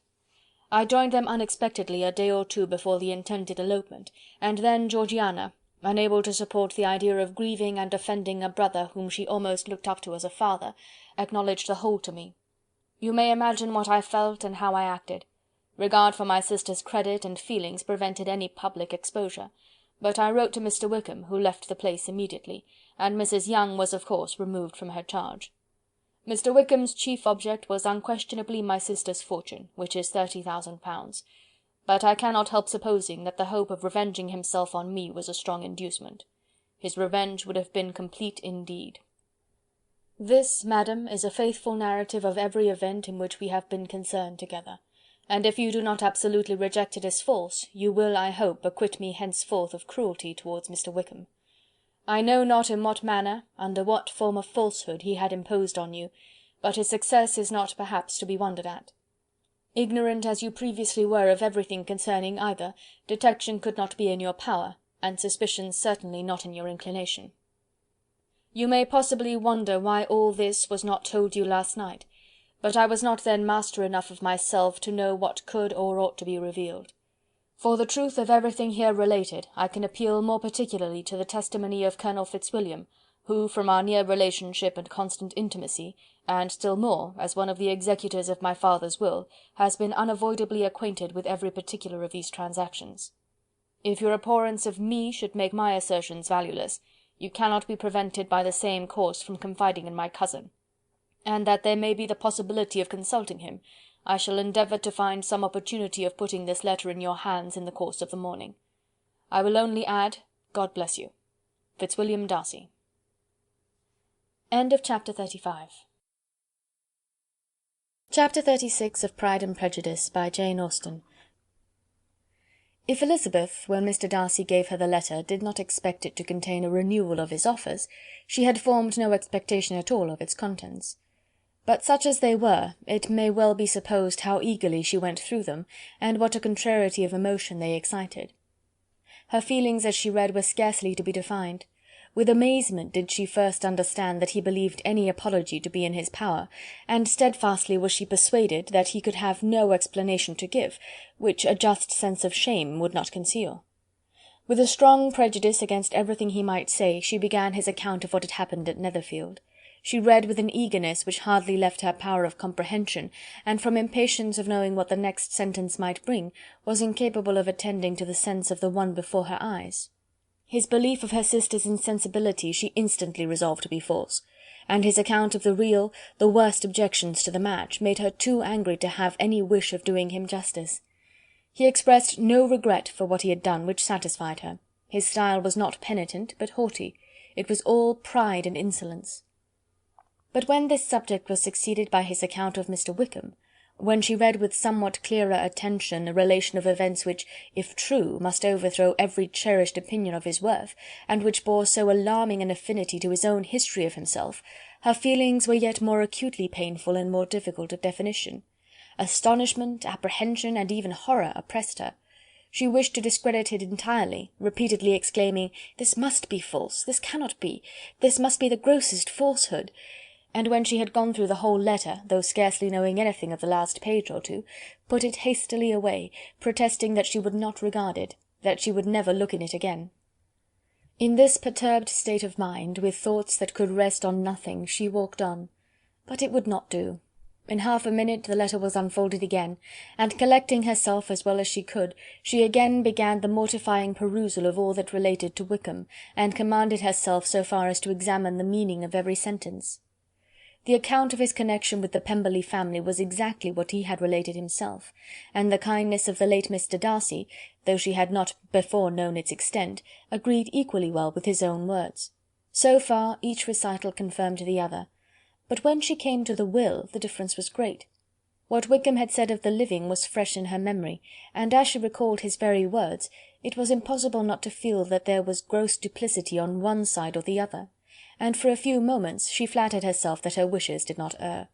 I joined them unexpectedly a day or two before the intended elopement, and then Georgiana, unable to support the idea of grieving and offending a brother whom she almost looked up to as a father, acknowledged the whole to me. You may imagine what I felt and how I acted. Regard for my sister's credit and feelings prevented any public exposure, but I wrote to Mr. Wickham, who left the place immediately, and Mrs. Younge was of course removed from her charge. Mr. Wickham's chief object was unquestionably my sister's fortune, which is 30,000 pounds, but I cannot help supposing that the hope of revenging himself on me was a strong inducement. His revenge would have been complete indeed. This, madam, is a faithful narrative of every event in which we have been concerned together, and if you do not absolutely reject it as false, you will, I hope, acquit me henceforth of cruelty towards Mr. Wickham. I know not in what manner, under what form of falsehood he had imposed on you, but his success is not perhaps to be wondered at. Ignorant as you previously were of everything concerning either, detection could not be in your power, and suspicion certainly not in your inclination. You may possibly wonder why all this was not told you last night, but I was not then master enough of myself to know what could or ought to be revealed. For the truth of everything here related, I can appeal more particularly to the testimony of Colonel Fitzwilliam, who, from our near relationship and constant intimacy, and still more, as one of the executors of my father's will, has been unavoidably acquainted with every particular of these transactions. If your abhorrence of me should make my assertions valueless, you cannot be prevented by the same course from confiding in my cousin, and that there may be the possibility of consulting him, I shall endeavour to find some opportunity of putting this letter in your hands in the course of the morning. I will only add, God bless you. Fitzwilliam Darcy. End of chapter 35. Chapter 36 of Pride and Prejudice, by Jane Austen. If Elizabeth, when Mr. Darcy gave her the letter, did not expect it to contain a renewal of his offers, she had formed no expectation at all of its contents. But such as they were, it may well be supposed how eagerly she went through them, and what a contrariety of emotion they excited. Her feelings as she read were scarcely to be defined. With amazement did she first understand that he believed any apology to be in his power, and steadfastly was she persuaded that he could have no explanation to give, which a just sense of shame would not conceal. With a strong prejudice against everything he might say, she began his account of what had happened at Netherfield. She read with an eagerness which hardly left her power of comprehension, and from impatience of knowing what the next sentence might bring, was incapable of attending to the sense of the one before her eyes. His belief of her sister's insensibility she instantly resolved to be false, and his account of the real, the worst objections to the match, made her too angry to have any wish of doing him justice. He expressed no regret for what he had done, which satisfied her. His style was not penitent, but haughty. It was all pride and insolence. But when this subject was succeeded by his account of Mr. Wickham, when she read with somewhat clearer attention a relation of events which, if true, must overthrow every cherished opinion of his worth, and which bore so alarming an affinity to his own history of himself, her feelings were yet more acutely painful and more difficult of definition. Astonishment, apprehension, and even horror oppressed her. She wished to discredit it entirely, repeatedly exclaiming, "This must be false, this cannot be, this must be the grossest falsehood," and when she had gone through the whole letter, though scarcely knowing anything of the last page or two, put it hastily away, protesting that she would not regard it, that she would never look in it again. In this perturbed state of mind, with thoughts that could rest on nothing, she walked on. But it would not do. In half a minute the letter was unfolded again, and collecting herself as well as she could, she again began the mortifying perusal of all that related to Wickham, and commanded herself so far as to examine the meaning of every sentence. The account of his connection with the Pemberley family was exactly what he had related himself, and the kindness of the late Mr. Darcy, though she had not before known its extent, agreed equally well with his own words. So far each recital confirmed the other. But when she came to the will, the difference was great. What Wickham had said of the living was fresh in her memory, and as she recalled his very words, it was impossible not to feel that there was gross duplicity on one side or the other, and for a few moments she flattered herself that her wishes did not err.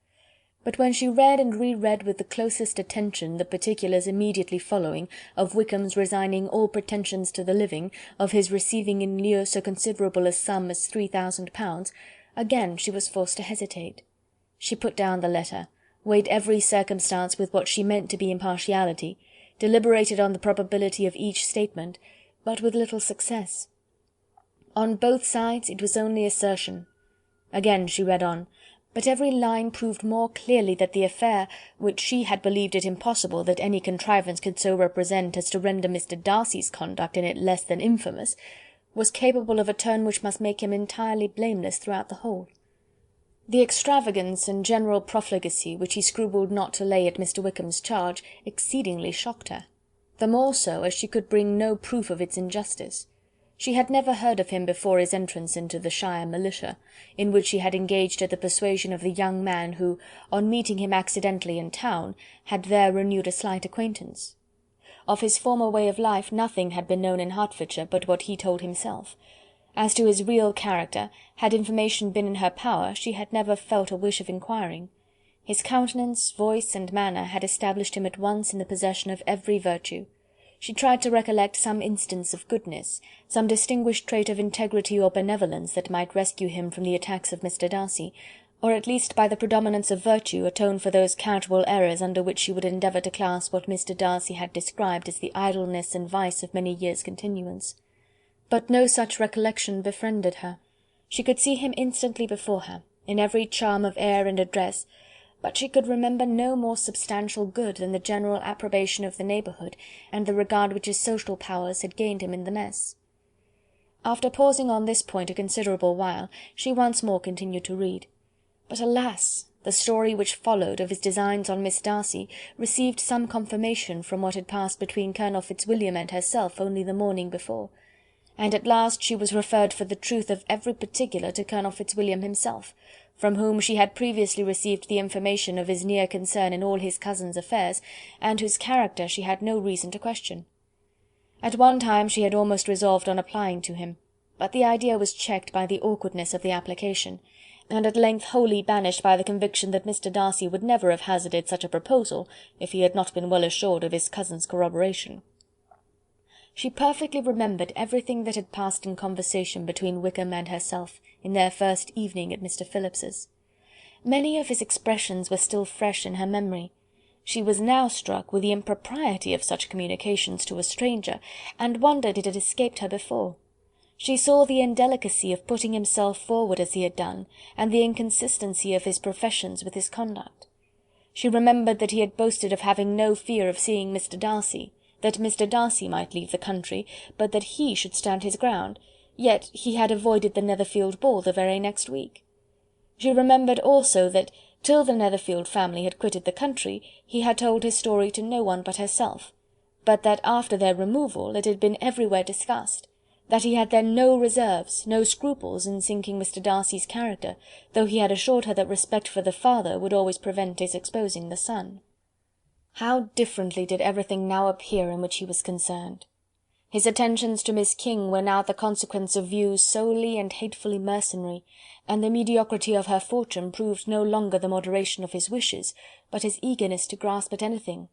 But when she read and re-read with the closest attention the particulars immediately following, of Wickham's resigning all pretensions to the living, of his receiving in lieu so considerable a sum as 3000 pounds, again she was forced to hesitate. She put down the letter, weighed every circumstance with what she meant to be impartiality, deliberated on the probability of each statement, but with little success. On both sides it was only assertion. Again she read on, but every line proved more clearly that the affair, which she had believed it impossible that any contrivance could so represent as to render Mr. Darcy's conduct in it less than infamous, was capable of a turn which must make him entirely blameless throughout the whole. The extravagance and general profligacy which he scrupled not to lay at Mr. Wickham's charge exceedingly shocked her, the more so as she could bring no proof of its injustice. She had never heard of him before his entrance into the shire militia, in which he had engaged at the persuasion of the young man who, on meeting him accidentally in town, had there renewed a slight acquaintance. Of his former way of life nothing had been known in Hertfordshire but what he told himself. As to his real character, had information been in her power, she had never felt a wish of inquiring. His countenance, voice, and manner had established him at once in the possession of every virtue. She tried to recollect some instance of goodness, some distinguished trait of integrity or benevolence that might rescue him from the attacks of Mr. Darcy, or at least by the predominance of virtue atone for those casual errors under which she would endeavour to class what Mr. Darcy had described as the idleness and vice of many years' continuance. But no such recollection befriended her. She could see him instantly before her, in every charm of air and address, but she could remember no more substantial good than the general approbation of the neighbourhood, and the regard which his social powers had gained him in the mess. After pausing on this point a considerable while, she once more continued to read. But alas! the story which followed of his designs on Miss Darcy received some confirmation from what had passed between Colonel Fitzwilliam and herself only the morning before, and at last she was referred for the truth of every particular to Colonel Fitzwilliam himself, from whom she had previously received the information of his near concern in all his cousin's affairs, and whose character she had no reason to question. At one time she had almost resolved on applying to him, but the idea was checked by the awkwardness of the application, and at length wholly banished by the conviction that Mr. Darcy would never have hazarded such a proposal if he had not been well assured of his cousin's corroboration. She perfectly remembered everything that had passed in conversation between Wickham and herself in their first evening at Mr. Phillips's. Many of his expressions were still fresh in her memory. She was now struck with the impropriety of such communications to a stranger, and wondered it had escaped her before. She saw the indelicacy of putting himself forward as he had done, and the inconsistency of his professions with his conduct. She remembered that he had boasted of having no fear of seeing Mr. Darcy, that Mr. Darcy might leave the country, but that he should stand his ground, yet he had avoided the Netherfield ball the very next week. She remembered also that, till the Netherfield family had quitted the country, he had told his story to no one but herself, but that after their removal it had been everywhere discussed, that he had then no reserves, no scruples in sinking Mr. Darcy's character, though he had assured her that respect for the father would always prevent his exposing the son. How differently did everything now appear in which he was concerned! His attentions to Miss King were now the consequence of views solely and hatefully mercenary, and the mediocrity of her fortune proved no longer the moderation of his wishes, but his eagerness to grasp at anything.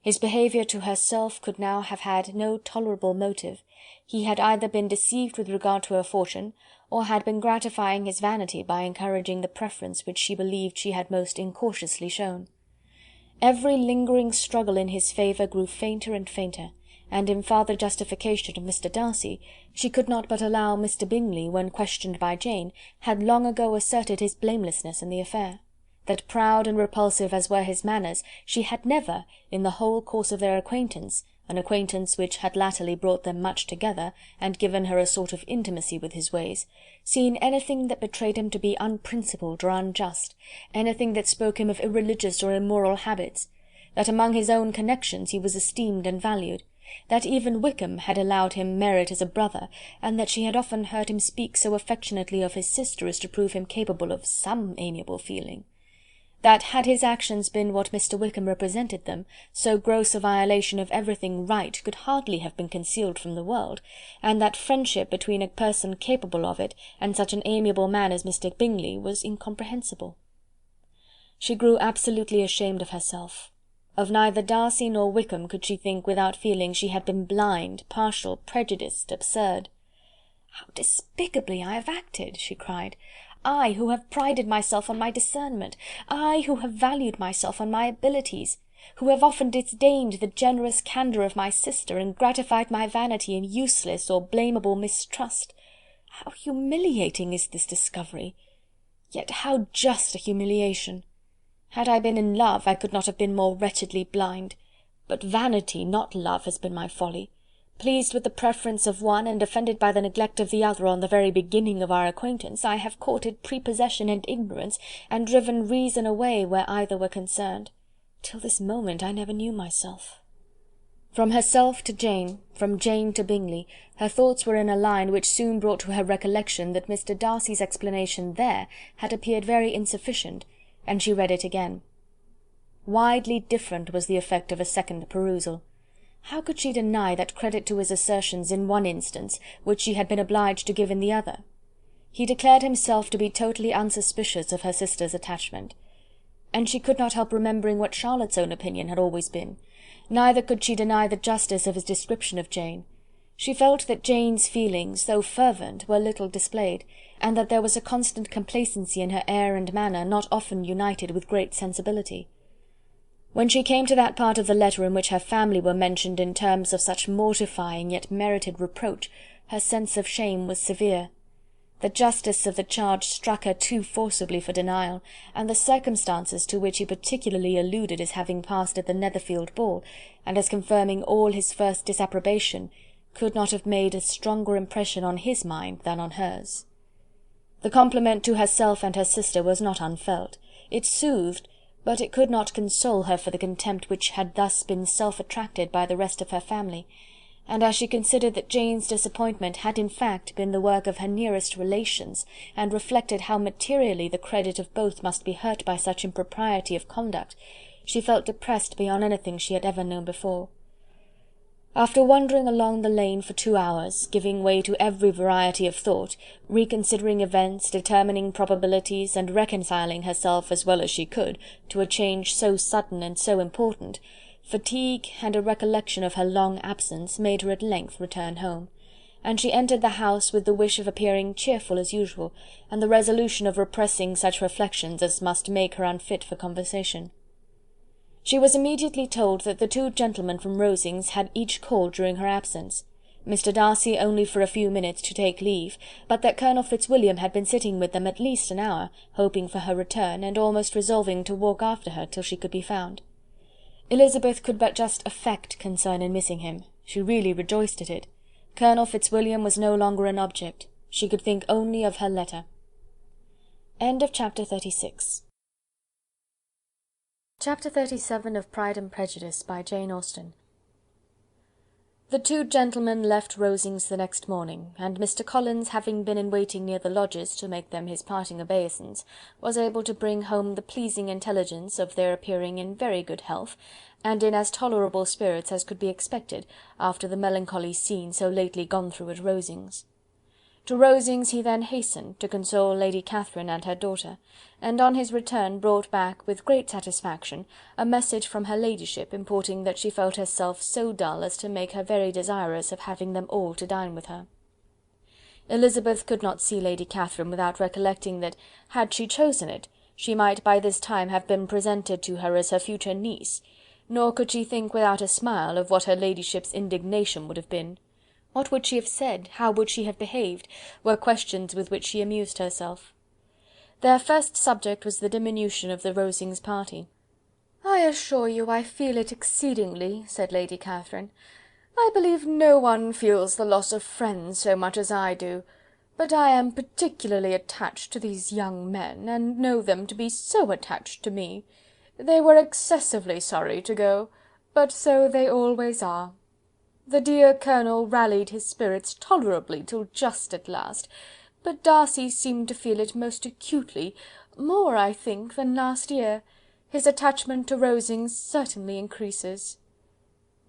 His behaviour to herself could now have had no tolerable motive. He had either been deceived with regard to her fortune, or had been gratifying his vanity by encouraging the preference which she believed she had most incautiously shown. Every lingering struggle in his favour grew fainter and fainter, and in farther justification of Mr. Darcy, she could not but allow Mr. Bingley, when questioned by Jane, had long ago asserted his blamelessness in the affair, that proud and repulsive as were his manners, she had never, in the whole course of their acquaintance, an acquaintance which had latterly brought them much together, and given her a sort of intimacy with his ways, seen anything that betrayed him to be unprincipled or unjust, anything that spoke him of irreligious or immoral habits, that among his own connections he was esteemed and valued, that even Wickham had allowed him merit as a brother, and that she had often heard him speak so affectionately of his sister as to prove him capable of some amiable feeling, that had his actions been what Mr. Wickham represented them, so gross a violation of everything right could hardly have been concealed from the world, and that friendship between a person capable of it and such an amiable man as Mr. Bingley was incomprehensible. She grew absolutely ashamed of herself. Of neither Darcy nor Wickham could she think without feeling she had been blind, partial, prejudiced, absurd. "How despicably I have acted!" she cried. "I, who have prided myself on my discernment, I, who have valued myself on my abilities, who have often disdained the generous candour of my sister, and gratified my vanity in useless or blameable mistrust. How humiliating is this discovery! Yet how just a humiliation! Had I been in love, I could not have been more wretchedly blind. But vanity, not love, has been my folly. Pleased with the preference of one, and offended by the neglect of the other on the very beginning of our acquaintance, I have courted prepossession and ignorance, and driven reason away where either were concerned. Till this moment I never knew myself." From herself to Jane, from Jane to Bingley, her thoughts were in a line which soon brought to her recollection that Mr. Darcy's explanation there had appeared very insufficient, and she read it again. Widely different was the effect of a second perusal. How could she deny that credit to his assertions in one instance, which she had been obliged to give in the other? He declared himself to be totally unsuspicious of her sister's attachment, and she could not help remembering what Charlotte's own opinion had always been. Neither could she deny the justice of his description of Jane. She felt that Jane's feelings, though fervent, were little displayed, and that there was a constant complacency in her air and manner not often united with great sensibility. When she came to that part of the letter in which her family were mentioned in terms of such mortifying yet merited reproach, her sense of shame was severe. The justice of the charge struck her too forcibly for denial, and the circumstances to which he particularly alluded as having passed at the Netherfield ball, and as confirming all his first disapprobation, could not have made a stronger impression on his mind than on hers. The compliment to herself and her sister was not unfelt. It soothed, but it could not console her for the contempt which had thus been self-attracted by the rest of her family, and as she considered that Jane's disappointment had in fact been the work of her nearest relations, and reflected how materially the credit of both must be hurt by such impropriety of conduct, she felt depressed beyond anything she had ever known before. After wandering along the lane for 2 hours, giving way to every variety of thought, reconsidering events, determining probabilities, and reconciling herself as well as she could to a change so sudden and so important, fatigue and a recollection of her long absence made her at length return home, and she entered the house with the wish of appearing cheerful as usual, and the resolution of repressing such reflections as must make her unfit for conversation. She was immediately told that the 2 gentlemen from Rosings had each called during her absence, Mr. Darcy only for a few minutes to take leave, but that Colonel Fitzwilliam had been sitting with them at least an hour, hoping for her return, and almost resolving to walk after her till she could be found. Elizabeth could but just affect concern in missing him. She really rejoiced at it. Colonel Fitzwilliam was no longer an object. She could think only of her letter. End of chapter 36. Chapter 37 of Pride and Prejudice by Jane Austen. The 2 gentlemen left Rosings the next morning, and Mr. Collins, having been in waiting near the lodges to make them his parting obeisance, was able to bring home the pleasing intelligence of their appearing in very good health, and in as tolerable spirits as could be expected after the melancholy scene so lately gone through at Rosings. To Rosings he then hastened, to console Lady Catherine and her daughter, and on his return brought back, with great satisfaction, a message from her ladyship, importing that she felt herself so dull as to make her very desirous of having them all to dine with her. Elizabeth could not see Lady Catherine without recollecting that, had she chosen it, she might by this time have been presented to her as her future niece, nor could she think without a smile of what her ladyship's indignation would have been. What would she have said, how would she have behaved, were questions with which she amused herself. Their first subject was the diminution of the Rosings party. "I assure you I feel it exceedingly," said Lady Catherine. "I believe no one feels the loss of friends so much as I do, but I am particularly attached to these young men, and know them to be so attached to me. They were excessively sorry to go, but so they always are. The dear Colonel rallied his spirits tolerably till just at last, but Darcy seemed to feel it most acutely, more, I think, than last year. His attachment to Rosings certainly increases."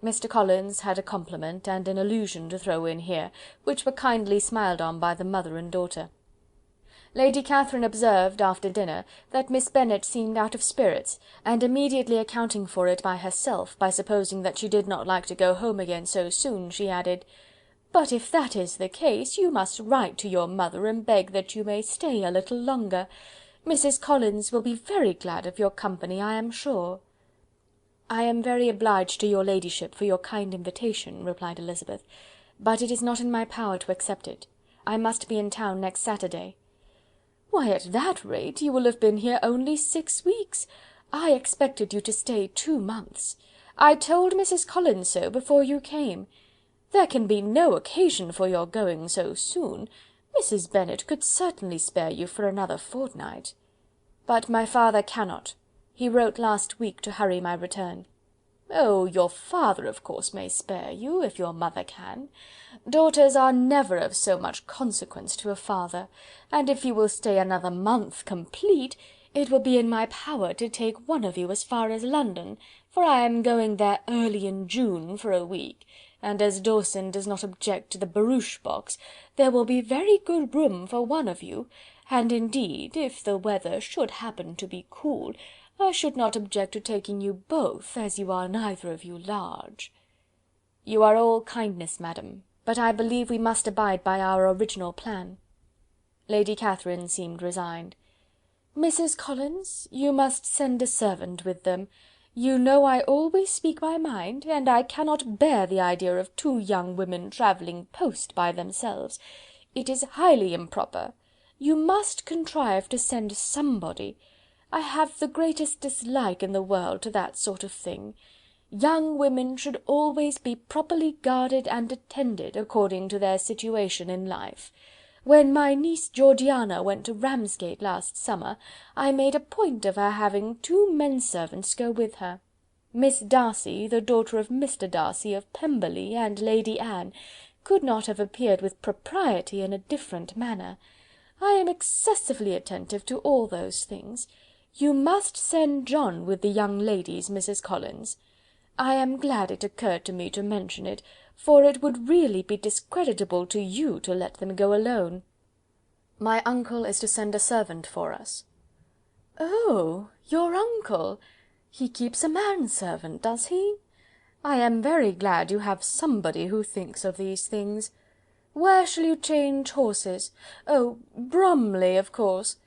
Mr. Collins had a compliment and an allusion to throw in here, which were kindly smiled on by the mother and daughter. Lady Catherine observed, after dinner, that Miss Bennet seemed out of spirits, and immediately accounting for it by herself, by supposing that she did not like to go home again so soon, she added, "But if that is the case, you must write to your mother and beg that you may stay a little longer. Mrs. Collins will be very glad of your company, I am sure." "I am very obliged to your ladyship for your kind invitation," replied Elizabeth, "but it is not in my power to accept it. I must be in town next Saturday." "Why, at that rate, you will have been here only 6 weeks. I expected you to stay 2 months. I told Mrs. Collins so before you came. There can be no occasion for your going so soon. Mrs. Bennet could certainly spare you for another fortnight." "But my father cannot. He wrote last week to hurry my return." "Oh, your father, of course, may spare you, if your mother can. Daughters are never of so much consequence to a father, and if you will stay another month complete, it will be in my power to take one of you as far as London, for I am going there early in June for a week, and as Dawson does not object to the barouche box, there will be very good room for one of you, and indeed, if the weather should happen to be cool, I should not object to taking you both, as you are neither of you large." "You are all kindness, madam, but I believe we must abide by our original plan." Lady Catherine seemed resigned. "Mrs. Collins, you must send a servant with them. You know I always speak my mind, and I cannot bear the idea of two young women travelling post by themselves. It is highly improper. You must contrive to send somebody. I have the greatest dislike in the world to that sort of thing. Young women should always be properly guarded and attended, according to their situation in life. When my niece Georgiana went to Ramsgate last summer, I made a point of her having 2 men-servants go with her. Miss Darcy, the daughter of Mr. Darcy of Pemberley, and Lady Anne, could not have appeared with propriety in a different manner. I am excessively attentive to all those things. You must send John with the young ladies, Mrs. Collins. I am glad it occurred to me to mention it, for it would really be discreditable to you to let them go alone." "My uncle is to send a servant for us." "Oh, your uncle! He keeps a manservant, does he? I am very glad you have somebody who thinks of these things. Where shall you change horses? Oh, Bromley, of course.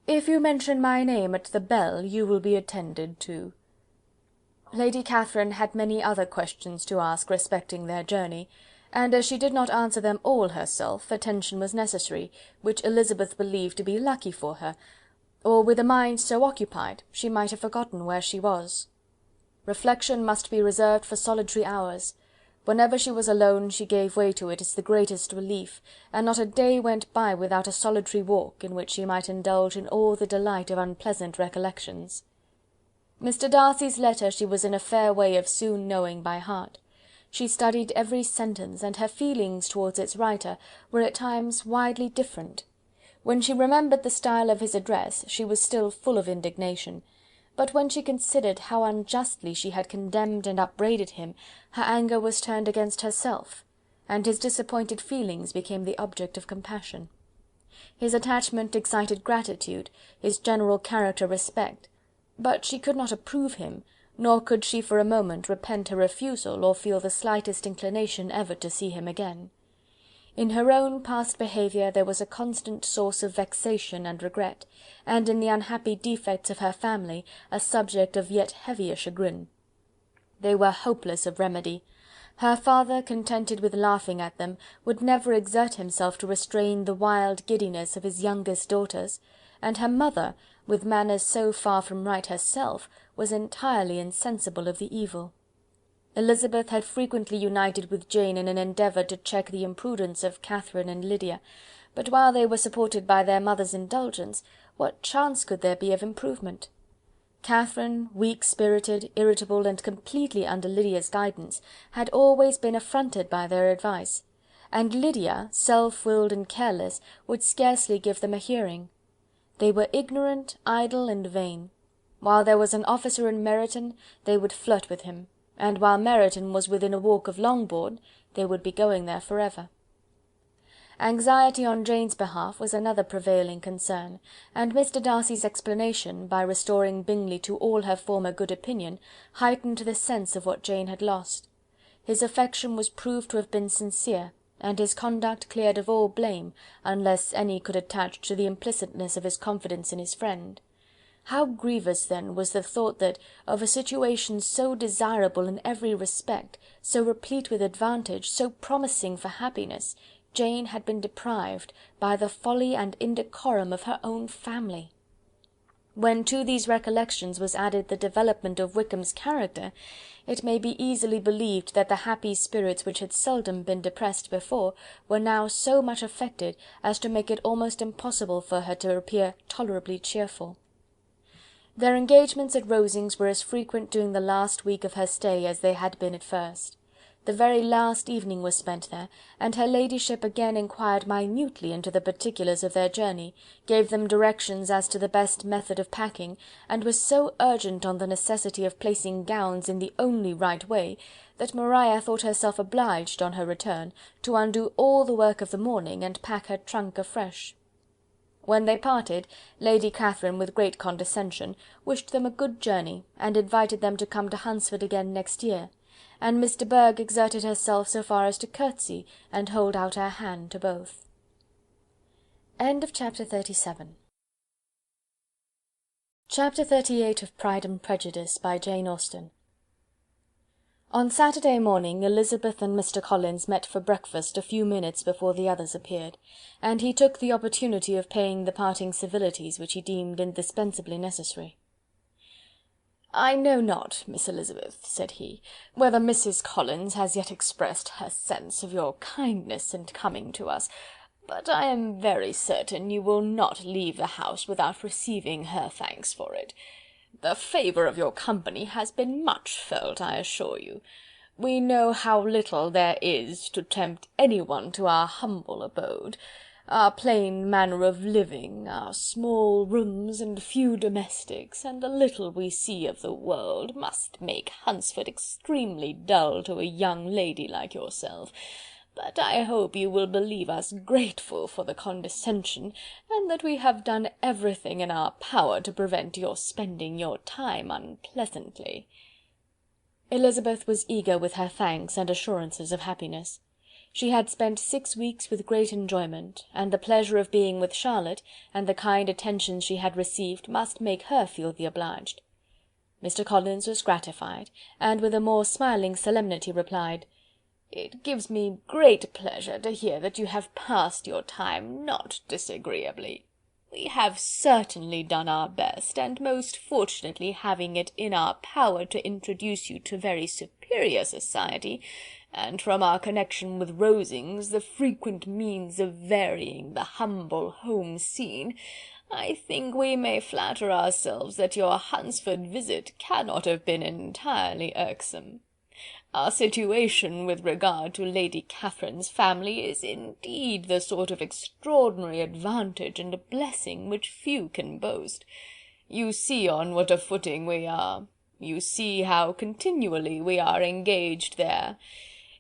If you mention my name at the bell, you will be attended to." Lady Catherine had many other questions to ask respecting their journey, and as she did not answer them all herself, attention was necessary, which Elizabeth believed to be lucky for her, or with a mind so occupied, she might have forgotten where she was. Reflection must be reserved for solitary hours. Whenever she was alone, she gave way to it as the greatest relief, and not a day went by without a solitary walk, in which she might indulge in all the delight of unpleasant recollections. Mr. Darcy's letter she was in a fair way of soon knowing by heart. She studied every sentence, and her feelings towards its writer were at times widely different. When she remembered the style of his address, she was still full of indignation, but when she considered how unjustly she had condemned and upbraided him, her anger was turned against herself, and his disappointed feelings became the object of compassion. His attachment excited gratitude, his general character respect, but she could not approve him, nor could she for a moment repent her refusal, or feel the slightest inclination ever to see him again. In her own past behaviour there was a constant source of vexation and regret, and in the unhappy defects of her family a subject of yet heavier chagrin. They were hopeless of remedy. Her father, contented with laughing at them, would never exert himself to restrain the wild giddiness of his youngest daughters, and her mother, with manners so far from right herself, was entirely insensible of the evil. Elizabeth had frequently united with Jane in an endeavour to check the imprudence of Catherine and Lydia, but while they were supported by their mother's indulgence, what chance could there be of improvement? Catherine, weak-spirited, irritable, and completely under Lydia's guidance, had always been affronted by their advice, and Lydia, self-willed and careless, would scarcely give them a hearing. They were ignorant, idle, and vain. While there was an officer in Meryton, they would flirt with him, and while Meryton was within a walk of Longbourn, they would be going there for ever. Anxiety on Jane's behalf was another prevailing concern, and Mr. Darcy's explanation, by restoring Bingley to all her former good opinion, heightened the sense of what Jane had lost. His affection was proved to have been sincere, and his conduct cleared of all blame, unless any could attach to the implicitness of his confidence in his friend. How grievous, then, was the thought that, of a situation so desirable in every respect, so replete with advantage, so promising for happiness, Jane had been deprived by the folly and indecorum of her own family! When to these recollections was added the development of Wickham's character, it may be easily believed that the happy spirits which had seldom been depressed before were now so much affected as to make it almost impossible for her to appear tolerably cheerful. Their engagements at Rosings were as frequent during the last week of her stay as they had been at first. The very last evening was spent there, and her ladyship again inquired minutely into the particulars of their journey, gave them directions as to the best method of packing, and was so urgent on the necessity of placing gowns in the only right way, that Maria thought herself obliged, on her return, to undo all the work of the morning, and pack her trunk afresh. When they parted, Lady Catherine, with great condescension, wished them a good journey, and invited them to come to Hunsford again next year, and Miss de Bourgh exerted herself so far as to curtsy and hold out her hand to both. Chapter 37. Chapter 38 of Pride and Prejudice, by Jane Austen. On Saturday morning Elizabeth and Mr. Collins met for breakfast a few minutes before the others appeared, and he took the opportunity of paying the parting civilities which he deemed indispensably necessary. "I know not, Miss Elizabeth," said he, "whether Mrs. Collins has yet expressed her sense of your kindness in coming to us, but I am very certain you will not leave the house without receiving her thanks for it. The favour of your company has been much felt, I assure you. We know how little there is to tempt anyone to our humble abode. Our plain manner of living, our small rooms and few domestics, and the little we see of the world, must make Hunsford extremely dull to a young lady like yourself, but I hope you will believe us grateful for the condescension, and that we have done everything in our power to prevent your spending your time unpleasantly." Elizabeth was eager with her thanks and assurances of happiness. She had spent 6 weeks with great enjoyment, and the pleasure of being with Charlotte, and the kind attentions she had received, must make her feel the obliged. Mr. Collins was gratified, and with a more smiling solemnity replied, "It gives me great pleasure to hear that you have passed your time not disagreeably. We have certainly done our best, and most fortunately having it in our power to introduce you to very superior society, and from our connection with Rosings, the frequent means of varying the humble home scene, I think we may flatter ourselves that your Hunsford visit cannot have been entirely irksome. Our situation with regard to Lady Catherine's family is indeed the sort of extraordinary advantage and blessing which few can boast. You see on what a footing we are. You see how continually we are engaged there.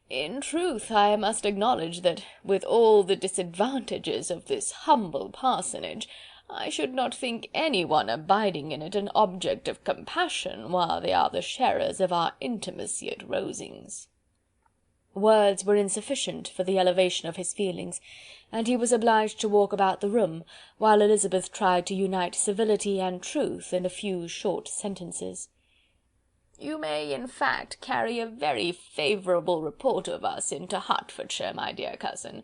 In truth, I must acknowledge that, with all the disadvantages of this humble parsonage, I should not think anyone abiding in it an object of compassion, while they are the sharers of our intimacy at Rosings." Words were insufficient for the elevation of his feelings, and he was obliged to walk about the room, while Elizabeth tried to unite civility and truth in a few short sentences. "You may, in fact, carry a very favourable report of us into Hertfordshire, my dear cousin.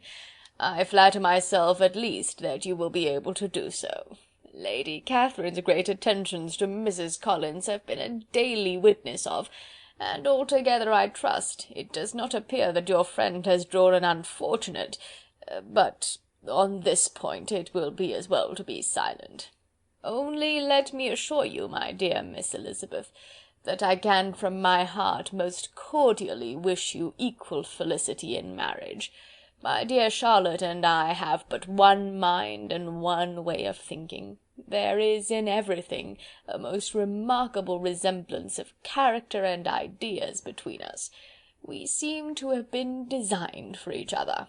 I flatter myself, at least, that you will be able to do so. Lady Catherine's great attentions to Mrs. Collins have been a daily witness of, and altogether, I trust, it does not appear that your friend has drawn an unfortunate... but on this point it will be as well to be silent. Only let me assure you, my dear Miss Elizabeth, that I can from my heart most cordially wish you equal felicity in marriage. My dear Charlotte and I have but one mind and one way of thinking. There is in everything a most remarkable resemblance of character and ideas between us. We seem to have been designed for each other."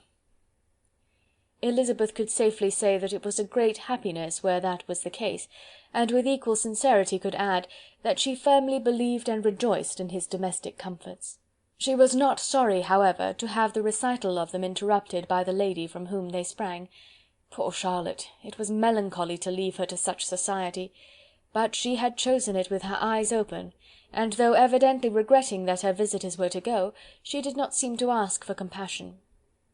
Elizabeth could safely say that it was a great happiness where that was the case, and with equal sincerity could add, that she firmly believed and rejoiced in his domestic comforts. She was not sorry, however, to have the recital of them interrupted by the lady from whom they sprang. Poor Charlotte! It was melancholy to leave her to such society, but she had chosen it with her eyes open, and though evidently regretting that her visitors were to go, she did not seem to ask for compassion.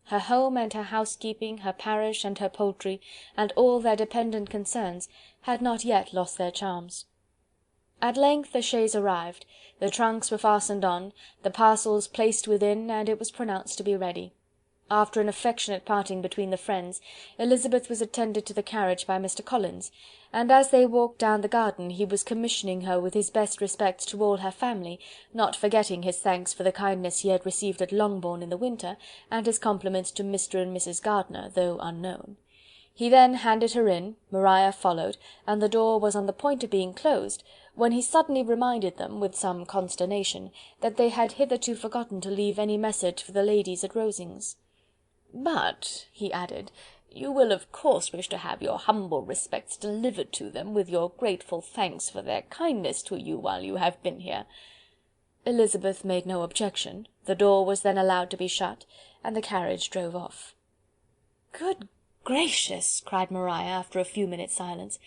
Her home and her housekeeping, her parish and her poultry, and all their dependent concerns, had not yet lost their charms. At length the chaise arrived, the trunks were fastened on, the parcels placed within, and it was pronounced to be ready. After an affectionate parting between the friends, Elizabeth was attended to the carriage by Mr. Collins, and as they walked down the garden he was commissioning her with his best respects to all her family, not forgetting his thanks for the kindness he had received at Longbourn in the winter, and his compliments to Mr. and Mrs. Gardiner, though unknown. He then handed her in, Maria followed, and the door was on the point of being closed, when he suddenly reminded them, with some consternation, that they had hitherto forgotten to leave any message for the ladies at Rosings. "But," he added, "you will of course wish to have your humble respects delivered to them, with your grateful thanks for their kindness to you while you have been here." Elizabeth made no objection, the door was then allowed to be shut, and the carriage drove off. "Good gracious!" cried Maria, after a few minutes' silence,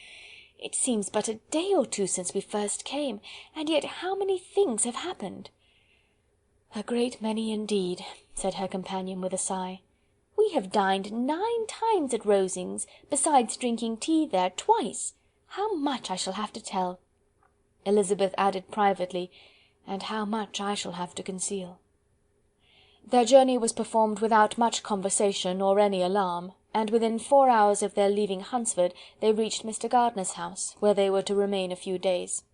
"it seems but a day or two since we first came, and yet how many things have happened!" "A great many indeed," said her companion with a sigh. "We have dined 9 times at Rosings, besides drinking tea there twice. How much I shall have to tell!" Elizabeth added privately, "and how much I shall have to conceal." Their journey was performed without much conversation or any alarm, and within 4 hours of their leaving Hunsford they reached Mr. Gardiner's house, where they were to remain a few days.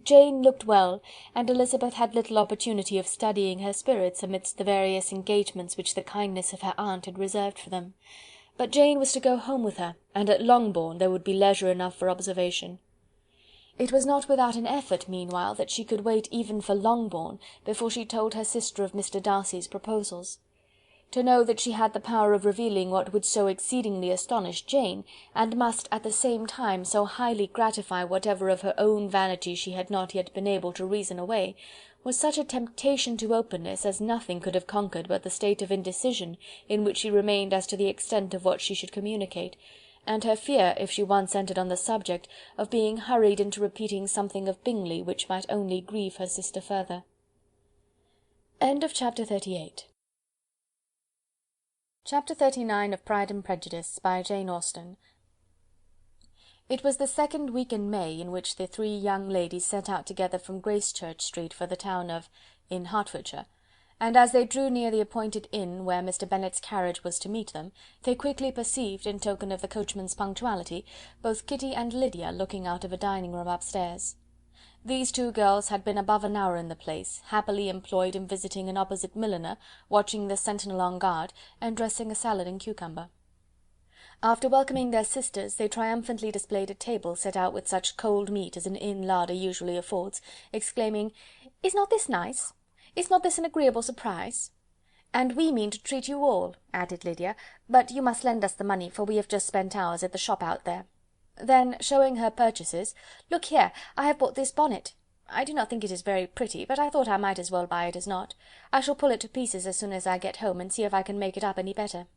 Jane looked well, and Elizabeth had little opportunity of studying her spirits amidst the various engagements which the kindness of her aunt had reserved for them. But Jane was to go home with her, and at Longbourn there would be leisure enough for observation. It was not without an effort, meanwhile, that she could wait even for Longbourn before she told her sister of Mr. Darcy's proposals. To know that she had the power of revealing what would so exceedingly astonish Jane, and must at the same time so highly gratify whatever of her own vanity she had not yet been able to reason away, was such a temptation to openness as nothing could have conquered but the state of indecision in which she remained as to the extent of what she should communicate, and her fear, if she once entered on the subject, of being hurried into repeating something of Bingley which might only grieve her sister further. Chapter 38. Chapter 39 of Pride and Prejudice, by Jane Austen. It was the second week in May in which the 3 young ladies set out together from Gracechurch Street for the town of in Hertfordshire, and as they drew near the appointed inn where Mr. Bennet's carriage was to meet them, they quickly perceived, in token of the coachman's punctuality, both Kitty and Lydia looking out of a dining-room upstairs. These 2 girls had been above an hour in the place, happily employed in visiting an opposite milliner, watching the sentinel on guard, and dressing a salad and cucumber. After welcoming their sisters, they triumphantly displayed a table set out with such cold meat as an inn larder usually affords, exclaiming, "Is not this nice? Is not this an agreeable surprise? And we mean to treat you all," added Lydia, "but you must lend us the money, for we have just spent ours at the shop out there." Then, showing her purchases, "Look here, I have bought this bonnet. I do not think it is very pretty, but I thought I might as well buy it as not. I shall pull it to pieces as soon as I get home, and see if I can make it up any better."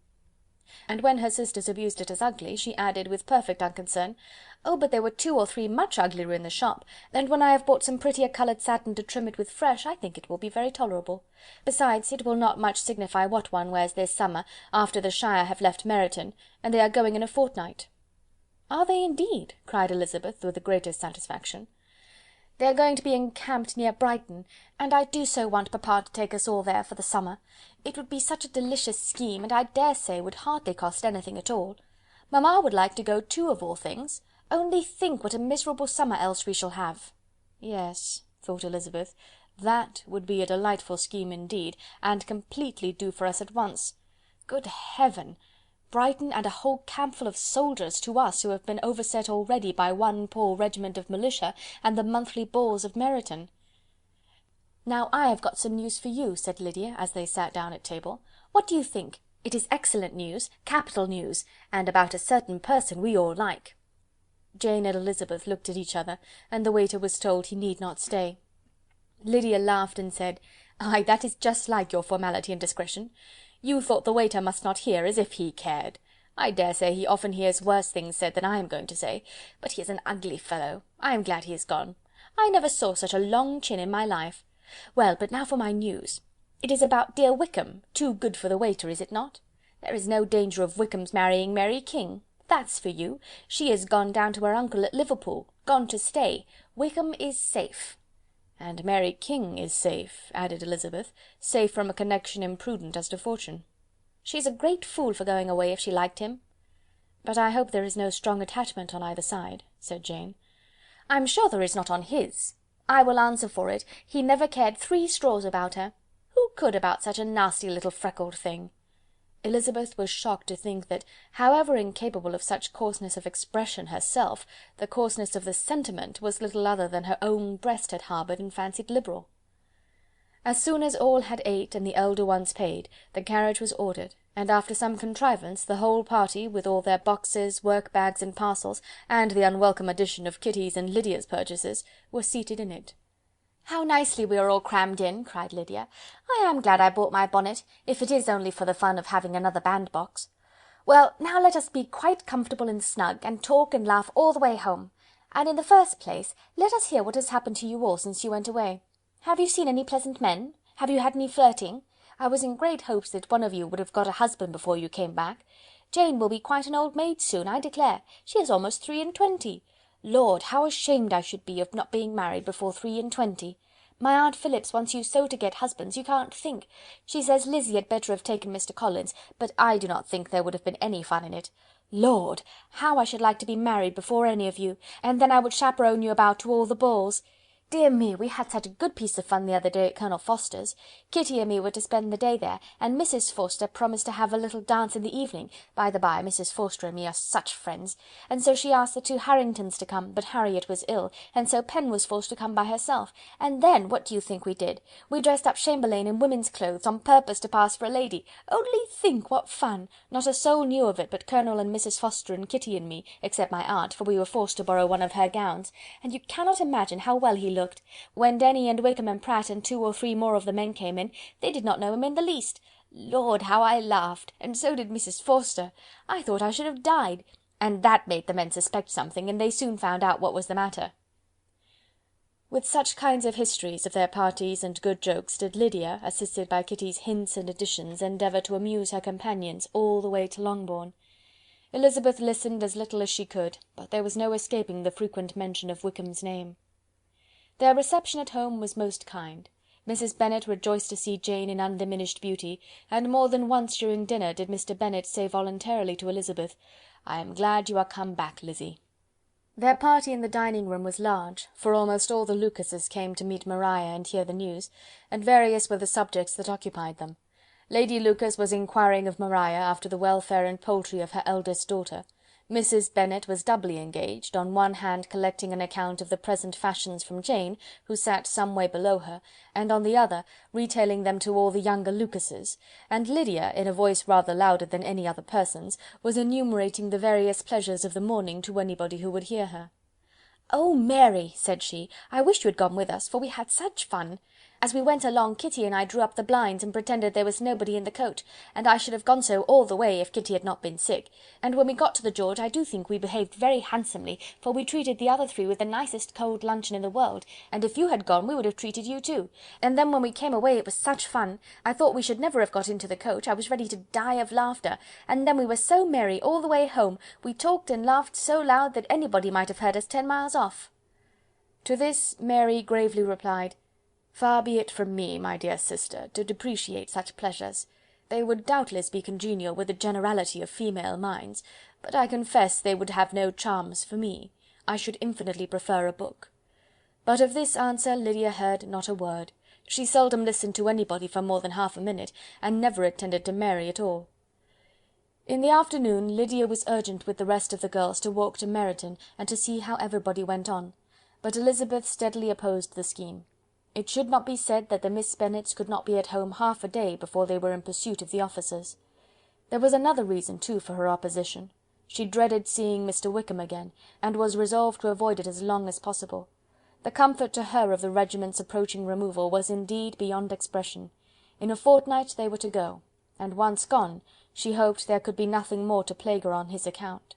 And when her sisters abused it as ugly, she added, with perfect unconcern, "Oh, but there were 2 or 3 much uglier in the shop, and when I have bought some prettier coloured satin to trim it with fresh, I think it will be very tolerable. Besides, it will not much signify what one wears this summer, after the Shire have left Meryton, and they are going in a fortnight." "Are they indeed?" cried Elizabeth, with the greatest satisfaction. "They are going to be encamped near Brighton, and I do so want papa to take us all there for the summer. It would be such a delicious scheme, and I dare say would hardly cost anything at all. Mamma would like to go too, of all things. Only think what a miserable summer else we shall have." Yes, thought Elizabeth, that would be a delightful scheme indeed, and completely do for us at once. Good heaven! Brighton and a whole campful of soldiers to us, who have been overset already by one poor regiment of militia and the monthly balls of Meryton. "Now I have got some news for you," said Lydia, as they sat down at table. "What do you think? It is excellent news, capital news, and about a certain person we all like." Jane and Elizabeth looked at each other, and the waiter was told he need not stay. Lydia laughed and said, "Aye, that is just like your formality and discretion. You thought the waiter must not hear, as if he cared. I dare say he often hears worse things said than I am going to say, but he is an ugly fellow. I am glad he is gone. I never saw such a long chin in my life. Well, but now for my news. It is about dear Wickham, too good for the waiter, is it not? There is no danger of Wickham's marrying Mary King. That's for you. She is gone down to her uncle at Liverpool, gone to stay. Wickham is safe." "And Mary King is safe," added Elizabeth, "safe from a connection imprudent as to fortune." "She's a great fool for going away if she liked him." "But I hope there is no strong attachment on either side," said Jane. "I'm sure there is not on his. I will answer for it, he never cared 3 straws about her. Who could about such a nasty little freckled thing?" Elizabeth was shocked to think that, however incapable of such coarseness of expression herself, the coarseness of the sentiment was little other than her own breast had harboured and fancied liberal. As soon as all had ate and the elder ones paid, the carriage was ordered, and after some contrivance, the whole party, with all their boxes, work-bags and parcels, and the unwelcome addition of Kitty's and Lydia's purchases, were seated in it. "How nicely we are all crammed in," cried Lydia. "I am glad I bought my bonnet, if it is only for the fun of having another bandbox. Well, now let us be quite comfortable and snug, and talk and laugh all the way home. And in the first place, let us hear what has happened to you all since you went away. Have you seen any pleasant men? Have you had any flirting? I was in great hopes that one of you would have got a husband before you came back. Jane will be quite an old maid soon, I declare. She is almost 23. Lord, how ashamed I should be of not being married before 23. My Aunt Phillips wants you so to get husbands, you can't think. She says Lizzie had better have taken Mr. Collins, but I do not think there would have been any fun in it. Lord, how I should like to be married before any of you, and then I would chaperone you about to all the balls. Dear me, we had such a good piece of fun the other day at Colonel Forster's. Kitty and me were to spend the day there, and Mrs. Forster promised to have a little dance in the evening. By the by, Mrs. Forster and me are such friends, and so she asked the 2 Harringtons to come, but Harriet was ill, and so Pen was forced to come by herself. And then, what do you think we did? We dressed up Chamberlain in women's clothes, on purpose to pass for a lady. Only think what fun! Not a soul knew of it but Colonel and Mrs. Forster and Kitty and me, except my aunt, for we were forced to borrow one of her gowns, and you cannot imagine how well he looked. When Denny and Wickham and Pratt and 2 or 3 more of the men came in, they did not know him in the least. Lord, how I laughed, and so did Mrs. Forster. I thought I should have died, and that made the men suspect something, and they soon found out what was the matter." With such kinds of histories of their parties and good jokes did Lydia, assisted by Kitty's hints and additions, endeavour to amuse her companions all the way to Longbourn. Elizabeth listened as little as she could, but there was no escaping the frequent mention of Wickham's name. Their reception at home was most kind. Mrs. Bennet rejoiced to see Jane in undiminished beauty, and more than once during dinner did Mr. Bennet say voluntarily to Elizabeth, "I am glad you are come back, Lizzie." Their party in the dining-room was large, for almost all the Lucases came to meet Maria and hear the news, and various were the subjects that occupied them. Lady Lucas was inquiring of Maria after the welfare and poultry of her eldest daughter. Mrs. Bennet was doubly engaged, on one hand collecting an account of the present fashions from Jane, who sat some way below her, and on the other retailing them to all the younger Lucases, and Lydia, in a voice rather louder than any other person's, was enumerating the various pleasures of the morning to anybody who would hear her. "Oh, Mary," said she, "I wish you had gone with us, for we had such fun. As we went along, Kitty and I drew up the blinds and pretended there was nobody in the coach, and I should have gone so all the way if Kitty had not been sick, and when we got to the George I do think we behaved very handsomely, for we treated the other 3 with the nicest cold luncheon in the world, and if you had gone we would have treated you too, and then when we came away it was such fun, I thought we should never have got into the coach, I was ready to die of laughter, and then we were so merry all the way home, we talked and laughed so loud that anybody might have heard us 10 miles off." To this Mary gravely replied, "Far be it from me, my dear sister, to depreciate such pleasures. They would doubtless be congenial with the generality of female minds, but I confess they would have no charms for me. I should infinitely prefer a book." But of this answer Lydia heard not a word. She seldom listened to anybody for more than half a minute, and never attended to Mary at all. In the afternoon Lydia was urgent with the rest of the girls to walk to Meryton, and to see how everybody went on, but Elizabeth steadily opposed the scheme. It should not be said that the Miss Bennets could not be at home half a day before they were in pursuit of the officers. There was another reason, too, for her opposition. She dreaded seeing Mr. Wickham again, and was resolved to avoid it as long as possible. The comfort to her of the regiment's approaching removal was indeed beyond expression. In a fortnight they were to go, and once gone, she hoped there could be nothing more to plague her on his account.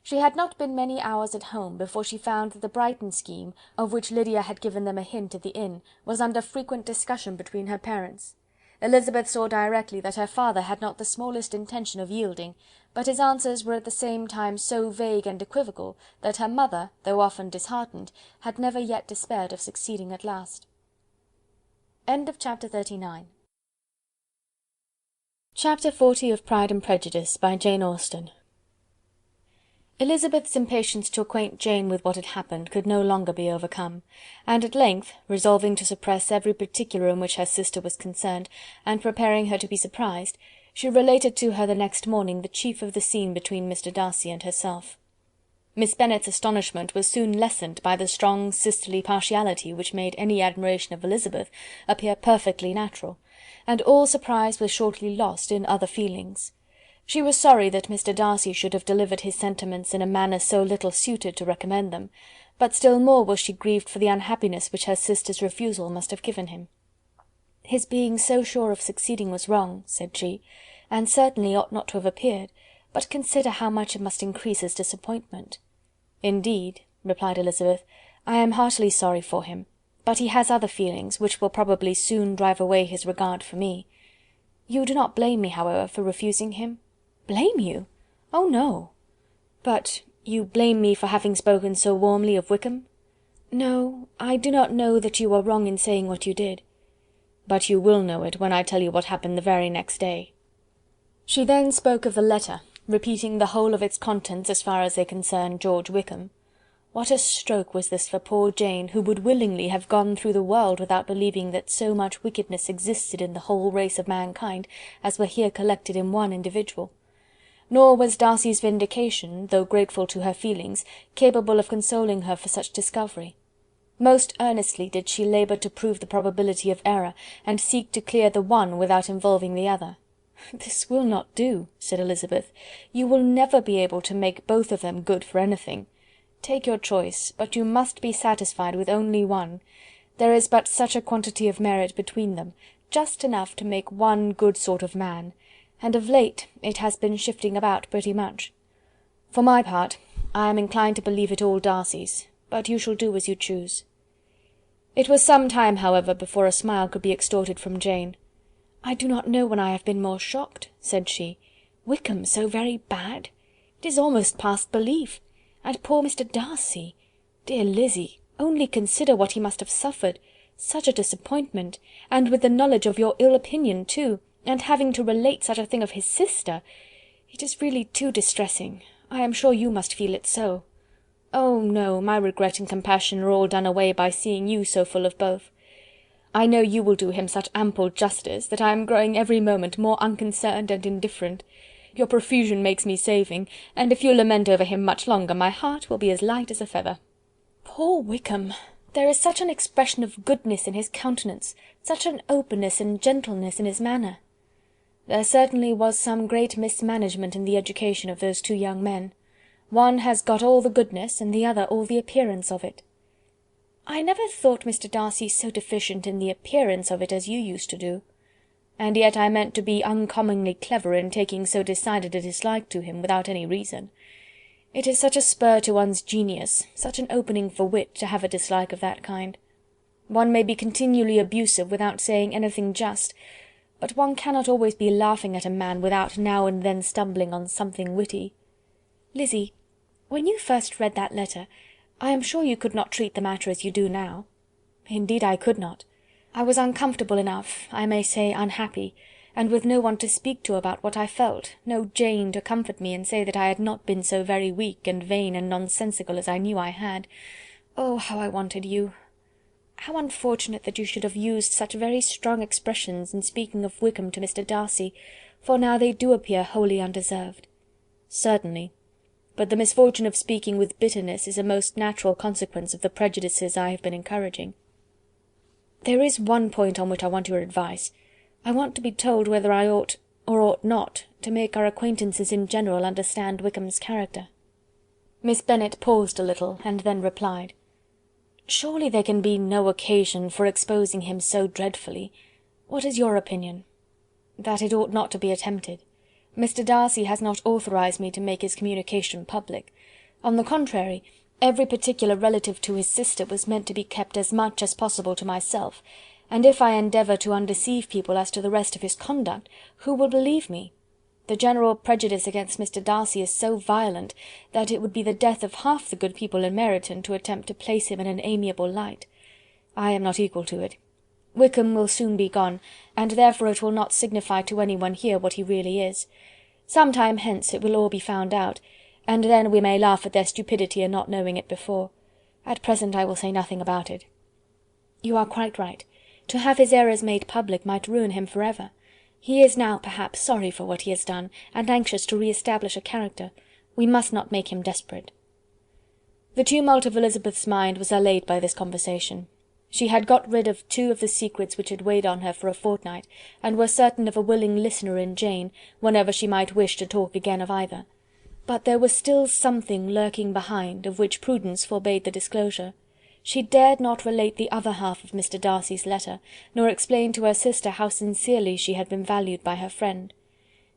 She had not been many hours at home before she found that the Brighton scheme, of which Lydia had given them a hint at the inn, was under frequent discussion between her parents. Elizabeth saw directly that her father had not the smallest intention of yielding, but his answers were at the same time so vague and equivocal, that her mother, though often disheartened, had never yet despaired of succeeding at last. Chapter 40 of Pride and Prejudice, by Jane Austen. Elizabeth's impatience to acquaint Jane with what had happened could no longer be overcome, and at length, resolving to suppress every particular in which her sister was concerned, and preparing her to be surprised, she related to her the next morning the chief of the scene between Mr. Darcy and herself. Miss Bennet's astonishment was soon lessened by the strong sisterly partiality which made any admiration of Elizabeth appear perfectly natural, and all surprise was shortly lost in other feelings. She was sorry that Mr. Darcy should have delivered his sentiments in a manner so little suited to recommend them, but still more was she grieved for the unhappiness which her sister's refusal must have given him. "His being so sure of succeeding was wrong," said she, "and certainly ought not to have appeared, but consider how much it must increase his disappointment." "Indeed," replied Elizabeth, "I am heartily sorry for him, but he has other feelings, which will probably soon drive away his regard for me. You do not blame me, however, for refusing him?" "Blame you? Oh, no." "But you blame me for having spoken so warmly of Wickham?" "No, I do not know that you are wrong in saying what you did." "But you will know it when I tell you what happened the very next day." She then spoke of the letter, repeating the whole of its contents as far as they concerned George Wickham. What a stroke was this for poor Jane, who would willingly have gone through the world without believing that so much wickedness existed in the whole race of mankind as were here collected in one individual. Nor was Darcy's vindication, though grateful to her feelings, capable of consoling her for such discovery. Most earnestly did she labour to prove the probability of error, and seek to clear the one without involving the other. "This will not do," said Elizabeth. "You will never be able to make both of them good for anything. Take your choice, but you must be satisfied with only one. There is but such a quantity of merit between them, just enough to make one good sort of man, and of late it has been shifting about pretty much. For my part, I am inclined to believe it all Darcy's, but you shall do as you choose." It was some time, however, before a smile could be extorted from Jane. "I do not know when I have been more shocked," said she. "Wickham so very bad? It is almost past belief. And poor Mr. Darcy! Dear Lizzy, only consider what he must have suffered. Such a disappointment, and with the knowledge of your ill opinion too, and having to relate such a thing of his sister. It is really too distressing. I am sure you must feel it so." "Oh, no, my regret and compassion are all done away by seeing you so full of both. I know you will do him such ample justice, that I am growing every moment more unconcerned and indifferent. Your profusion makes me saving, and if you lament over him much longer, my heart will be as light as a feather." "Poor Wickham! There is such an expression of goodness in his countenance, such an openness and gentleness in his manner." "There certainly was some great mismanagement in the education of those two young men. One has got all the goodness, and the other all the appearance of it." "I never thought Mr. Darcy so deficient in the appearance of it as you used to do." "And yet I meant to be uncommonly clever in taking so decided a dislike to him without any reason. It is such a spur to one's genius, such an opening for wit, to have a dislike of that kind. One may be continually abusive without saying anything just, but one cannot always be laughing at a man without now and then stumbling on something witty. Lizzy, when you first read that letter, I am sure you could not treat the matter as you do now." "Indeed I could not. I was uncomfortable enough, I may say unhappy, and with no one to speak to about what I felt, no Jane to comfort me and say that I had not been so very weak and vain and nonsensical as I knew I had. Oh, how I wanted you! How unfortunate that you should have used such very strong expressions in speaking of Wickham to Mr. Darcy, for now they do appear wholly undeserved." "Certainly. But the misfortune of speaking with bitterness is a most natural consequence of the prejudices I have been encouraging. There is one point on which I want your advice. I want to be told whether I ought or ought not to make our acquaintances in general understand Wickham's character." Miss Bennet paused a little, and then replied, "Surely there can be no occasion for exposing him so dreadfully. What is your opinion?" "That it ought not to be attempted. Mr. Darcy has not authorized me to make his communication public. On the contrary, every particular relative to his sister was meant to be kept as much as possible to myself, and if I endeavour to undeceive people as to the rest of his conduct, who will believe me? The general prejudice against Mr. Darcy is so violent, that it would be the death of half the good people in Meryton to attempt to place him in an amiable light. I am not equal to it. Wickham will soon be gone, and therefore it will not signify to any one here what he really is. Some time hence it will all be found out, and then we may laugh at their stupidity in not knowing it before. At present I will say nothing about it. You are quite right. To have his errors made public might ruin him for ever. He is now, perhaps, sorry for what he has done, and anxious to re-establish a character. We must not make him desperate. The tumult of Elizabeth's mind was allayed by this conversation. She had got rid of 2 of the secrets which had weighed on her for a fortnight, and was certain of a willing listener in Jane, whenever she might wish to talk again of either. But there was still something lurking behind, of which prudence forbade the disclosure. She dared not relate the other half of Mr. Darcy's letter, nor explain to her sister how sincerely she had been valued by her friend.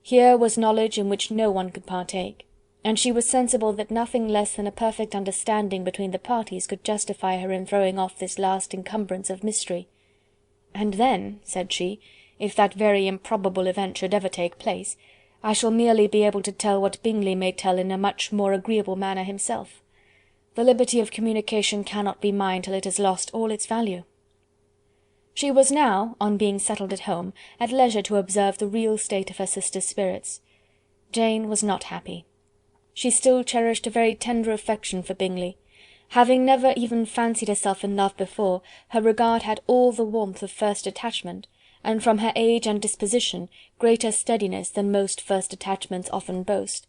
Here was knowledge in which no one could partake, and she was sensible that nothing less than a perfect understanding between the parties could justify her in throwing off this last encumbrance of mystery. "And then," said she, "if that very improbable event should ever take place, I shall merely be able to tell what Bingley may tell in a much more agreeable manner himself. The liberty of communication cannot be mine till it has lost all its value." She was now, on being settled at home, at leisure to observe the real state of her sister's spirits. Jane was not happy. She still cherished a very tender affection for Bingley. Having never even fancied herself in love before, her regard had all the warmth of first attachment, and from her age and disposition, greater steadiness than most first attachments often boast.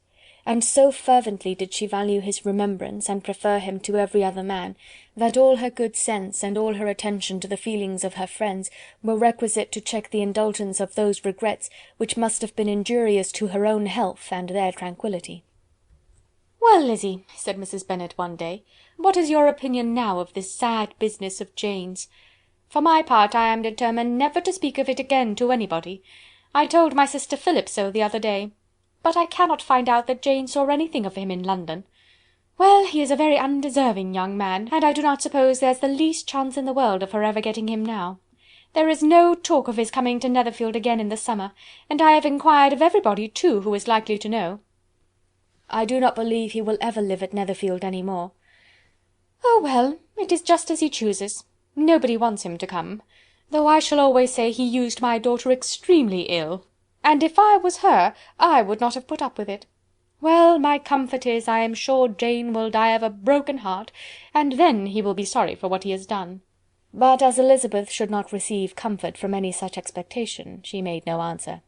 And so fervently did she value his remembrance, and prefer him to every other man, that all her good sense, and all her attention to the feelings of her friends, were requisite to check the indulgence of those regrets which must have been injurious to her own health and their tranquillity. "Well, Lizzy," said Mrs. Bennet one day, "what is your opinion now of this sad business of Jane's? For my part, I am determined never to speak of it again to anybody. I told my sister Philip so the other day. But I cannot find out that Jane saw anything of him in London. Well, he is a very undeserving young man, and I do not suppose there's the least chance in the world of her ever getting him now. There is no talk of his coming to Netherfield again in the summer, and I have inquired of everybody, too, who is likely to know." "I do not believe he will ever live at Netherfield any more." "Oh, well, it is just as he chooses. Nobody wants him to come, though I shall always say he used my daughter extremely ill. And if I was her, I would not have put up with it. Well, my comfort is, I am sure Jane will die of a broken heart, and then he will be sorry for what he has done." But as Elizabeth should not receive comfort from any such expectation, she made no answer.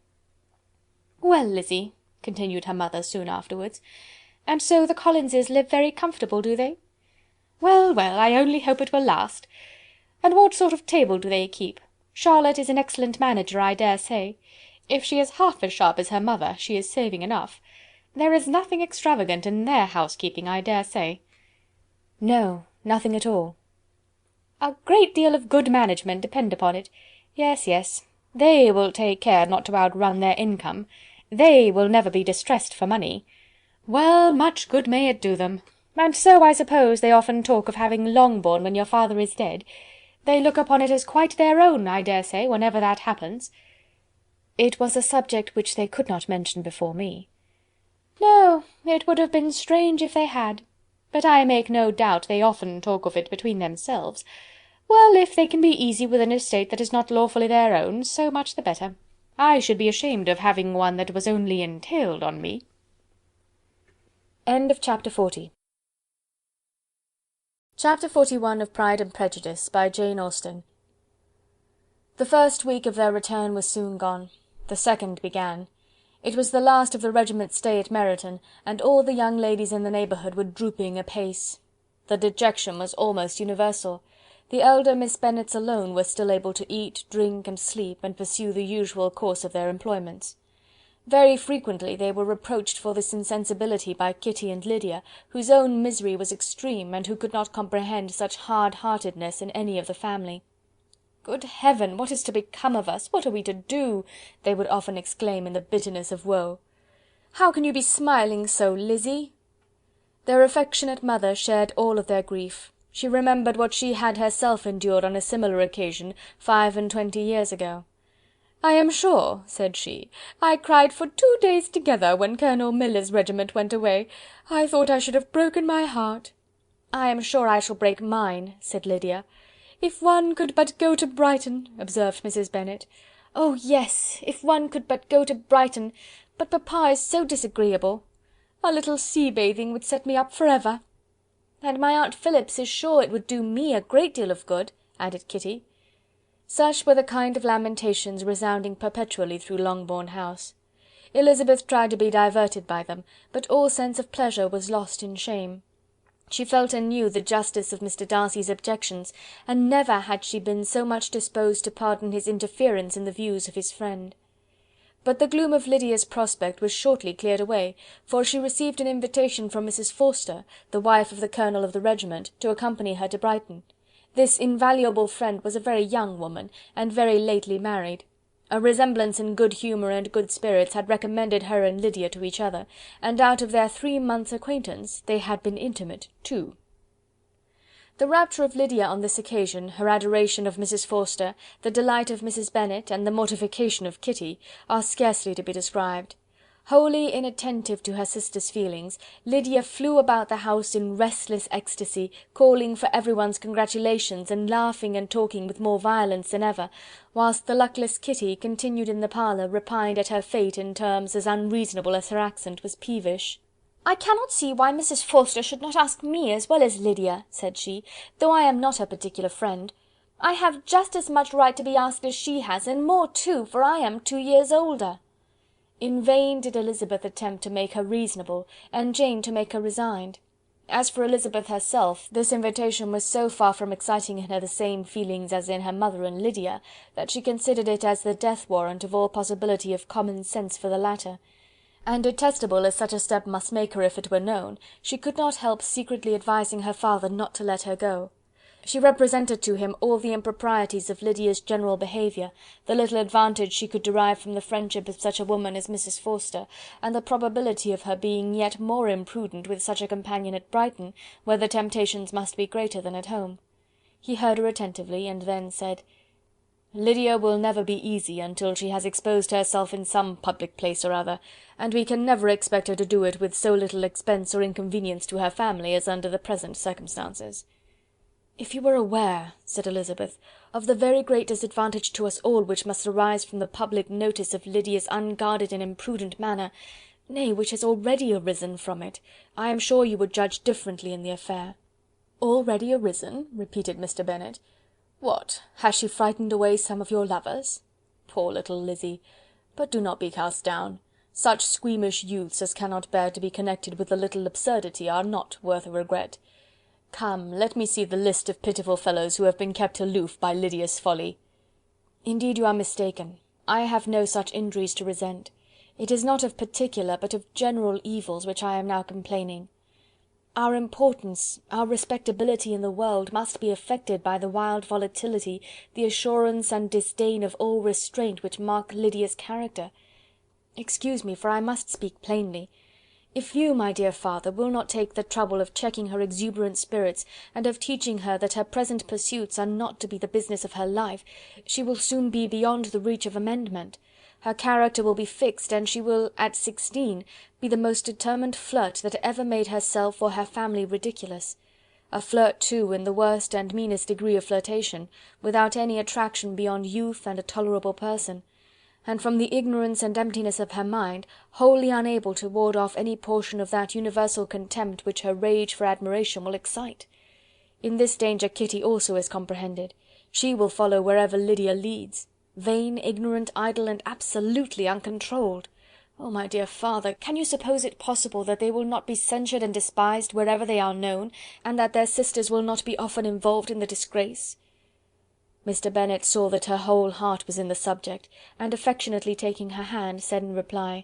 "Well, Lizzy," continued her mother soon afterwards, "and so the Collinses live very comfortable, do they? Well, well, I only hope it will last. And what sort of table do they keep? Charlotte is an excellent manager, I dare say. If she is half as sharp as her mother, she is saving enough. There is nothing extravagant in their housekeeping, I dare say." "No, nothing at all." "A great deal of good management, depend upon it. Yes, yes, they will take care not to outrun their income. They will never be distressed for money. Well, much good may it do them. And so, I suppose, they often talk of having Longbourn when your father is dead. They look upon it as quite their own, I dare say, whenever that happens." "It was a subject which they could not mention before me." "No, it would have been strange if they had. But I make no doubt they often talk of it between themselves. Well, if they can be easy with an estate that is not lawfully their own, so much the better. I should be ashamed of having one that was only entailed on me." End of Chapter 40. Chapter 41 of Pride and Prejudice, by Jane Austen. The first week of their return was soon gone. The second began. It was the last of the regiment's stay at Meryton, and all the young ladies in the neighbourhood were drooping apace. The dejection was almost universal. The elder Miss Bennets alone were still able to eat, drink, and sleep, and pursue the usual course of their employments. Very frequently they were reproached for this insensibility by Kitty and Lydia, whose own misery was extreme, and who could not comprehend such hard-heartedness in any of the family. "Good heaven! What is to become of us? What are we to do?" they would often exclaim in the bitterness of woe. "How can you be smiling so, Lizzy?" Their affectionate mother shared all of their grief. She remembered what she had herself endured on a similar occasion 25 years ago. "I am sure," said she, "I cried for 2 days together when Colonel Miller's regiment went away. I thought I should have broken my heart." "I am sure I shall break mine," said Lydia. "If one could but go to Brighton," observed Mrs. Bennet. "Oh yes, if one could but go to Brighton, but papa is so disagreeable. A little sea bathing would set me up for ever." "And my Aunt Phillips is sure it would do me a great deal of good," added Kitty. Such were the kind of lamentations resounding perpetually through Longbourn House. Elizabeth tried to be diverted by them, but all sense of pleasure was lost in shame. She felt anew the justice of Mr. Darcy's objections, and never had she been so much disposed to pardon his interference in the views of his friend. But the gloom of Lydia's prospect was shortly cleared away, for she received an invitation from Mrs. Forster, the wife of the colonel of the regiment, to accompany her to Brighton. This invaluable friend was a very young woman, and very lately married. A resemblance in good humour and good spirits had recommended her and Lydia to each other, and out of their 3 months' acquaintance they had been intimate too. The rapture of Lydia on this occasion, her adoration of Mrs. Forster, the delight of Mrs. Bennet, and the mortification of Kitty, are scarcely to be described. Wholly inattentive to her sister's feelings, Lydia flew about the house in restless ecstasy, calling for everyone's congratulations, and laughing and talking with more violence than ever, whilst the luckless Kitty continued in the parlour, repined at her fate in terms as unreasonable as her accent was peevish. "I cannot see why Mrs. Forster should not ask me as well as Lydia," said she, "though I am not her particular friend. I have just as much right to be asked as she has, and more too, for I am 2 years older." In vain did Elizabeth attempt to make her reasonable, and Jane to make her resigned. As for Elizabeth herself, this invitation was so far from exciting in her the same feelings as in her mother and Lydia, that she considered it as the death warrant of all possibility of common sense for the latter; and detestable as such a step must make her if it were known, she could not help secretly advising her father not to let her go. She represented to him all the improprieties of Lydia's general behaviour, the little advantage she could derive from the friendship of such a woman as Mrs. Forster, and the probability of her being yet more imprudent with such a companion at Brighton, where the temptations must be greater than at home. He heard her attentively, and then said: "Lydia will never be easy until she has exposed herself in some public place or other, and we can never expect her to do it with so little expense or inconvenience to her family as under the present circumstances." "If you were aware," said Elizabeth, "of the very great disadvantage to us all which must arise from the public notice of Lydia's unguarded and imprudent manner, nay, which has already arisen from it, I am sure you would judge differently in the affair." "Already arisen?" repeated Mr. Bennet. "What, has she frightened away some of your lovers? Poor little Lizzy! But do not be cast down. Such squeamish youths as cannot bear to be connected with a little absurdity are not worth a regret. Come, let me see the list of pitiful fellows who have been kept aloof by Lydia's folly." "Indeed you are mistaken. I have no such injuries to resent. It is not of particular, but of general evils which I am now complaining. Our importance, our respectability in the world, must be affected by the wild volatility, the assurance and disdain of all restraint which mark Lydia's character. Excuse me, for I must speak plainly. If you, my dear father, will not take the trouble of checking her exuberant spirits, and of teaching her that her present pursuits are not to be the business of her life, she will soon be beyond the reach of amendment. Her character will be fixed, and she will, at 16, be the most determined flirt that ever made herself or her family ridiculous. A flirt, too, in the worst and meanest degree of flirtation, without any attraction beyond youth and a tolerable person, and from the ignorance and emptiness of her mind, wholly unable to ward off any portion of that universal contempt which her rage for admiration will excite. In this danger Kitty also is comprehended. She will follow wherever Lydia leads. Vain, ignorant, idle, and absolutely uncontrolled. Oh, my dear father, can you suppose it possible that they will not be censured and despised wherever they are known, and that their sisters will not be often involved in the disgrace?" Mr. Bennet saw that her whole heart was in the subject, and affectionately taking her hand, said in reply: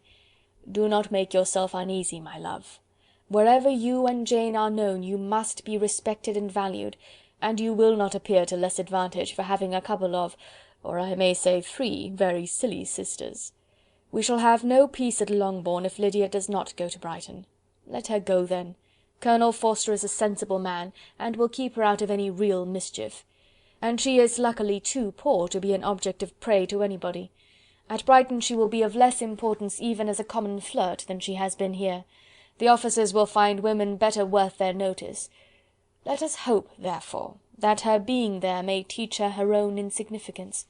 "Do not make yourself uneasy, my love. Wherever you and Jane are known, you must be respected and valued, and you will not appear to less advantage for having a couple of, or I may say 3, very silly sisters. We shall have no peace at Longbourn if Lydia does not go to Brighton. Let her go then. Colonel Forster is a sensible man, and will keep her out of any real mischief. And she is luckily too poor to be an object of prey to anybody. At Brighton she will be of less importance even as a common flirt than she has been here. The officers will find women better worth their notice. Let us hope, therefore, that her being there may teach her her own insignificance.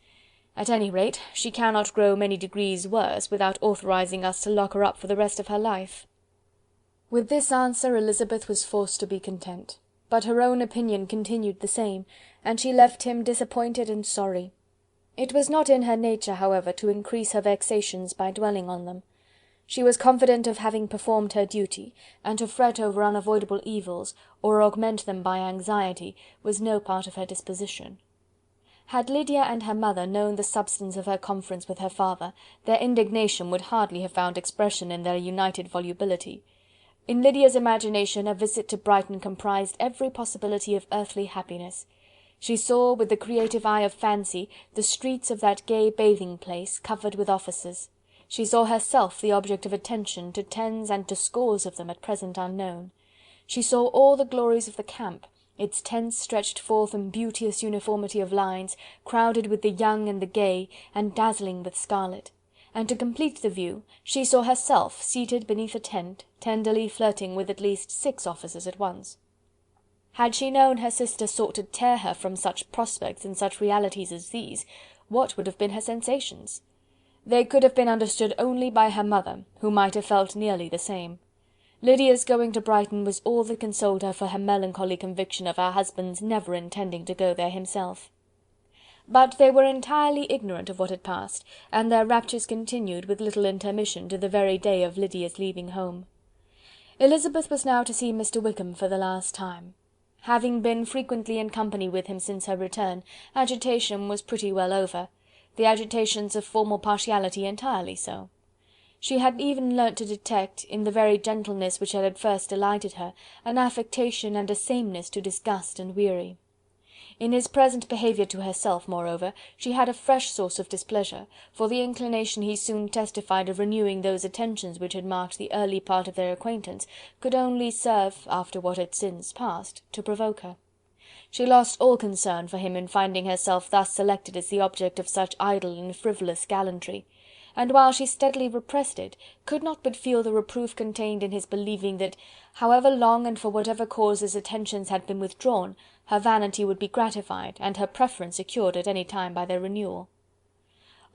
At any rate, she cannot grow many degrees worse without authorizing us to lock her up for the rest of her life." With this answer Elizabeth was forced to be content, but her own opinion continued the same, and she left him disappointed and sorry. It was not in her nature, however, to increase her vexations by dwelling on them. She was confident of having performed her duty, and to fret over unavoidable evils, or augment them by anxiety, was no part of her disposition. Had Lydia and her mother known the substance of her conference with her father, their indignation would hardly have found expression in their united volubility. In Lydia's imagination a visit to Brighton comprised every possibility of earthly happiness. She saw, with the creative eye of fancy, the streets of that gay bathing place covered with officers. She saw herself the object of attention to tens and to scores of them at present unknown. She saw all the glories of the camp, its tents stretched forth in beauteous uniformity of lines, crowded with the young and the gay, and dazzling with scarlet. And to complete the view, she saw herself seated beneath a tent, tenderly flirting with at least 6 officers at once. Had she known her sister sought to tear her from such prospects and such realities as these, what would have been her sensations? They could have been understood only by her mother, who might have felt nearly the same. Lydia's going to Brighton was all that consoled her for her melancholy conviction of her husband's never intending to go there himself. But they were entirely ignorant of what had passed, and their raptures continued with little intermission to the very day of Lydia's leaving home. Elizabeth was now to see Mr. Wickham for the last time. Having been frequently in company with him since her return, agitation was pretty well over, the agitations of formal partiality entirely so. She had even learnt to detect, in the very gentleness which had at first delighted her, an affectation and a sameness to disgust and weary. In his present behaviour to herself, moreover, she had a fresh source of displeasure, for the inclination he soon testified of renewing those attentions which had marked the early part of their acquaintance could only serve, after what had since passed, to provoke her. She lost all concern for him in finding herself thus selected as the object of such idle and frivolous gallantry, and while she steadily repressed it, could not but feel the reproof contained in his believing that, however long and for whatever cause his attentions had been withdrawn, her vanity would be gratified, and her preference secured at any time by their renewal.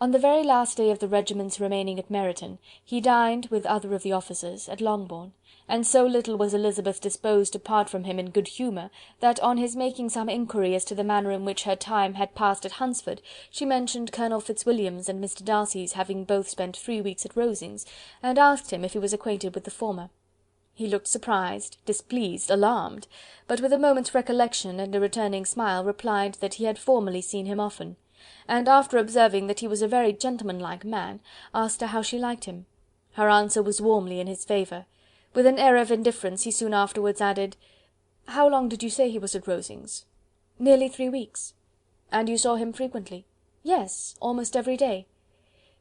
On the very last day of the regiment's remaining at Meryton, he dined, with other of the officers, at Longbourn, and so little was Elizabeth disposed to part from him in good humour, that on his making some inquiry as to the manner in which her time had passed at Hunsford, she mentioned Colonel Fitzwilliam's and Mr. Darcy's having both spent 3 weeks at Rosings, and asked him if he was acquainted with the former. He looked surprised, displeased, alarmed, but with a moment's recollection and a returning smile replied that he had formerly seen him often, and after observing that he was a very gentlemanlike man, asked her how she liked him. Her answer was warmly in his favour. With an air of indifference he soon afterwards added, "How long did you say he was at Rosings?" "Nearly 3 weeks." "And you saw him frequently?" "Yes, almost every day."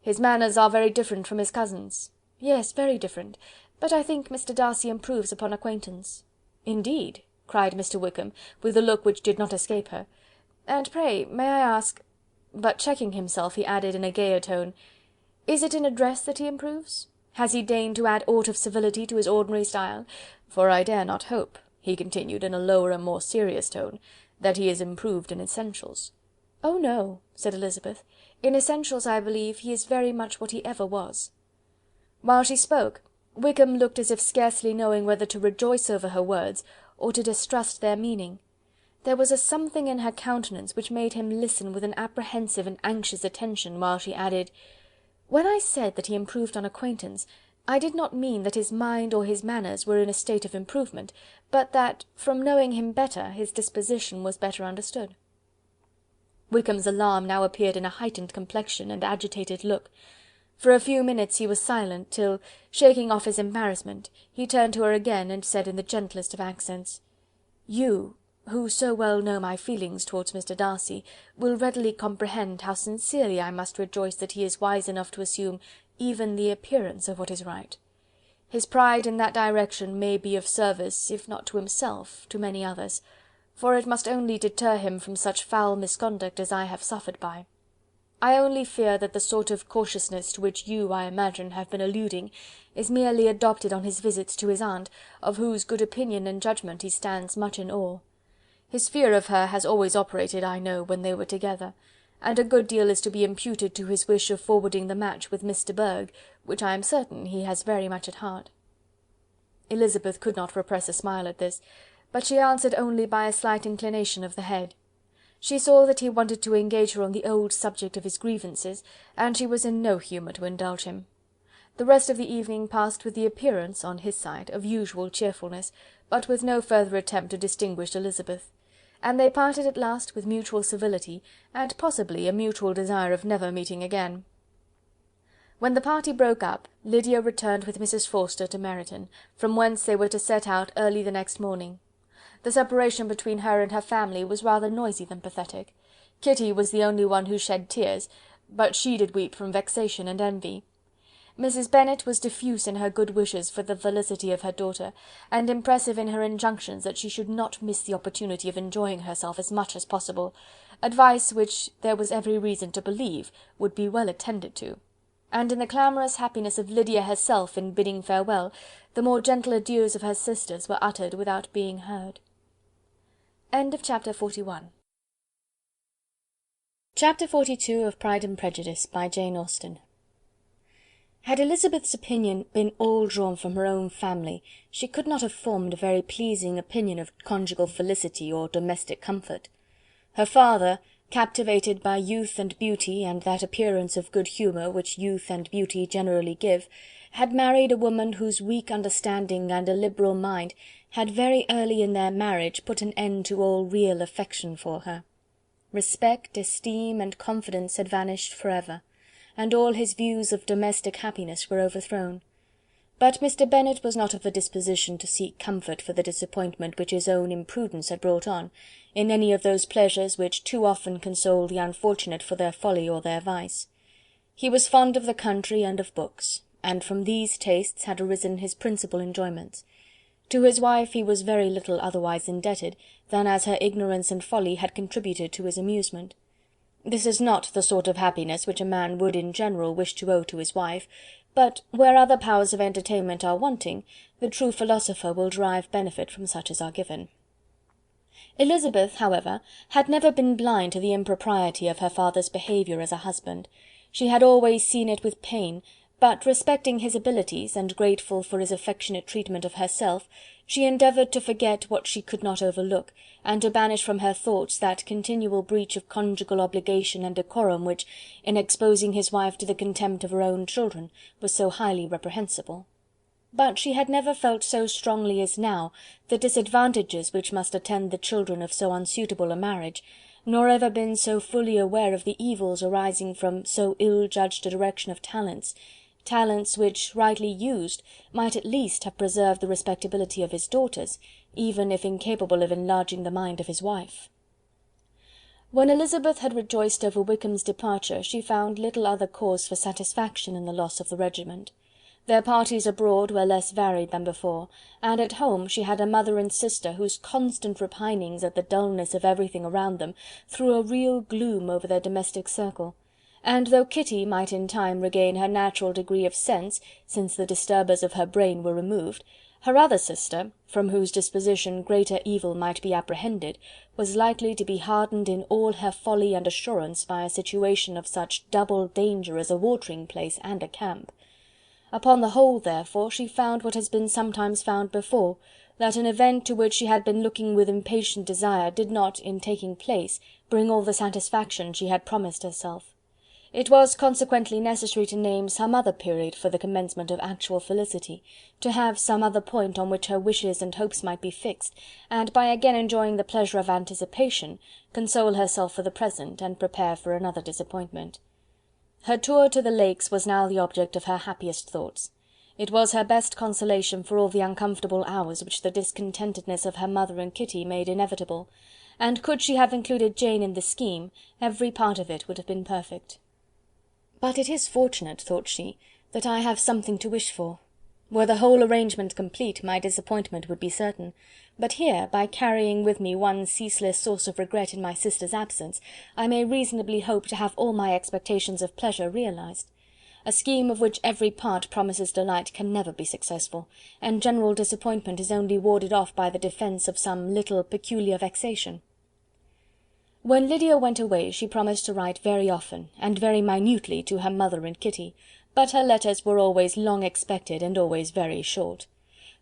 "His manners are very different from his cousin's." "Yes, very different, but I think Mr. Darcy improves upon acquaintance." "Indeed!" cried Mr. Wickham, with a look which did not escape her. "And pray, may I ask—" but checking himself, he added in a gayer tone, "is it in address that he improves? Has he deigned to add aught of civility to his ordinary style? For I dare not hope," he continued in a lower and more serious tone, "that he is improved in essentials." "Oh no," said Elizabeth, "in essentials, I believe, he is very much what he ever was." While she spoke, Wickham looked as if scarcely knowing whether to rejoice over her words, or to distrust their meaning. There was a something in her countenance which made him listen with an apprehensive and anxious attention, while she added, "When I said that he improved on acquaintance, I did not mean that his mind or his manners were in a state of improvement, but that, from knowing him better, his disposition was better understood." Wickham's alarm now appeared in a heightened complexion and agitated look. For a few minutes he was silent, till, shaking off his embarrassment, he turned to her again, and said in the gentlest of accents, "You, who so well know my feelings towards Mr. Darcy, will readily comprehend how sincerely I must rejoice that he is wise enough to assume even the appearance of what is right. His pride in that direction may be of service, if not to himself, to many others, for it must only deter him from such foul misconduct as I have suffered by. I only fear that the sort of cautiousness to which you, I imagine, have been alluding, is merely adopted on his visits to his aunt, of whose good opinion and judgment he stands much in awe. His fear of her has always operated, I know, when they were together, and a good deal is to be imputed to his wish of forwarding the match with Miss de Bourgh, which I am certain he has very much at heart." Elizabeth could not repress a smile at this, but she answered only by a slight inclination of the head. She saw that he wanted to engage her on the old subject of his grievances, and she was in no humour to indulge him. The rest of the evening passed with the appearance, on his side, of usual cheerfulness, but with no further attempt to distinguish Elizabeth, and they parted at last with mutual civility, and possibly a mutual desire of never meeting again. When the party broke up, Lydia returned with Mrs. Forster to Meryton, from whence they were to set out early the next morning. The separation between her and her family was rather noisy than pathetic. Kitty was the only one who shed tears, but she did weep from vexation and envy. Mrs. Bennet was diffuse in her good wishes for the felicity of her daughter, and impressive in her injunctions that she should not miss the opportunity of enjoying herself as much as possible, advice which there was every reason to believe would be well attended to. And in the clamorous happiness of Lydia herself in bidding farewell, the more gentle adieus of her sisters were uttered without being heard. Chapter 41. Chapter 42 of Pride and Prejudice, by Jane Austen. Had Elizabeth's opinion been all drawn from her own family, she could not have formed a very pleasing opinion of conjugal felicity or domestic comfort. Her father, captivated by youth and beauty, and that appearance of good humour which youth and beauty generally give, had married a woman whose weak understanding and illiberal mind had very early in their marriage put an end to all real affection for her. Respect, esteem, and confidence had vanished for ever, and all his views of domestic happiness were overthrown. But Mr. Bennet was not of a disposition to seek comfort for the disappointment which his own imprudence had brought on, in any of those pleasures which too often console the unfortunate for their folly or their vice. He was fond of the country and of books, and from these tastes had arisen his principal enjoyments. To his wife he was very little otherwise indebted than as her ignorance and folly had contributed to his amusement. This is not the sort of happiness which a man would in general wish to owe to his wife, but where other powers of entertainment are wanting, the true philosopher will derive benefit from such as are given. Elizabeth, however, had never been blind to the impropriety of her father's behaviour as a husband. She had always seen it with pain, but respecting his abilities, and grateful for his affectionate treatment of herself, she endeavoured to forget what she could not overlook, and to banish from her thoughts that continual breach of conjugal obligation and decorum which, in exposing his wife to the contempt of her own children, was so highly reprehensible. But she had never felt so strongly as now the disadvantages which must attend the children of so unsuitable a marriage, nor ever been so fully aware of the evils arising from so ill-judged a direction of talents, which, rightly used, might at least have preserved the respectability of his daughters, even if incapable of enlarging the mind of his wife. When Elizabeth had rejoiced over Wickham's departure, she found little other cause for satisfaction in the loss of the regiment. Their parties abroad were less varied than before, and at home she had a mother and sister whose constant repinings at the dullness of everything around them threw a real gloom over their domestic circle. And though Kitty might in time regain her natural degree of sense, since the disturbers of her brain were removed, her other sister, from whose disposition greater evil might be apprehended, was likely to be hardened in all her folly and assurance by a situation of such double danger as a watering-place and a camp. Upon the whole, therefore, she found what has been sometimes found before, that an event to which she had been looking with impatient desire did not, in taking place, bring all the satisfaction she had promised herself. It was consequently necessary to name some other period for the commencement of actual felicity, to have some other point on which her wishes and hopes might be fixed, and by again enjoying the pleasure of anticipation, console herself for the present, and prepare for another disappointment. Her tour to the Lakes was now the object of her happiest thoughts. It was her best consolation for all the uncomfortable hours which the discontentedness of her mother and Kitty made inevitable, and could she have included Jane in the scheme, every part of it would have been perfect. "But it is fortunate," thought she, "that I have something to wish for. Were the whole arrangement complete, my disappointment would be certain, but here, by carrying with me one ceaseless source of regret in my sister's absence, I may reasonably hope to have all my expectations of pleasure realized. A scheme of which every part promises delight can never be successful, and general disappointment is only warded off by the defence of some little peculiar vexation. When Lydia went away she promised to write very often, and very minutely, to her mother and Kitty, but her letters were always long expected and always very short.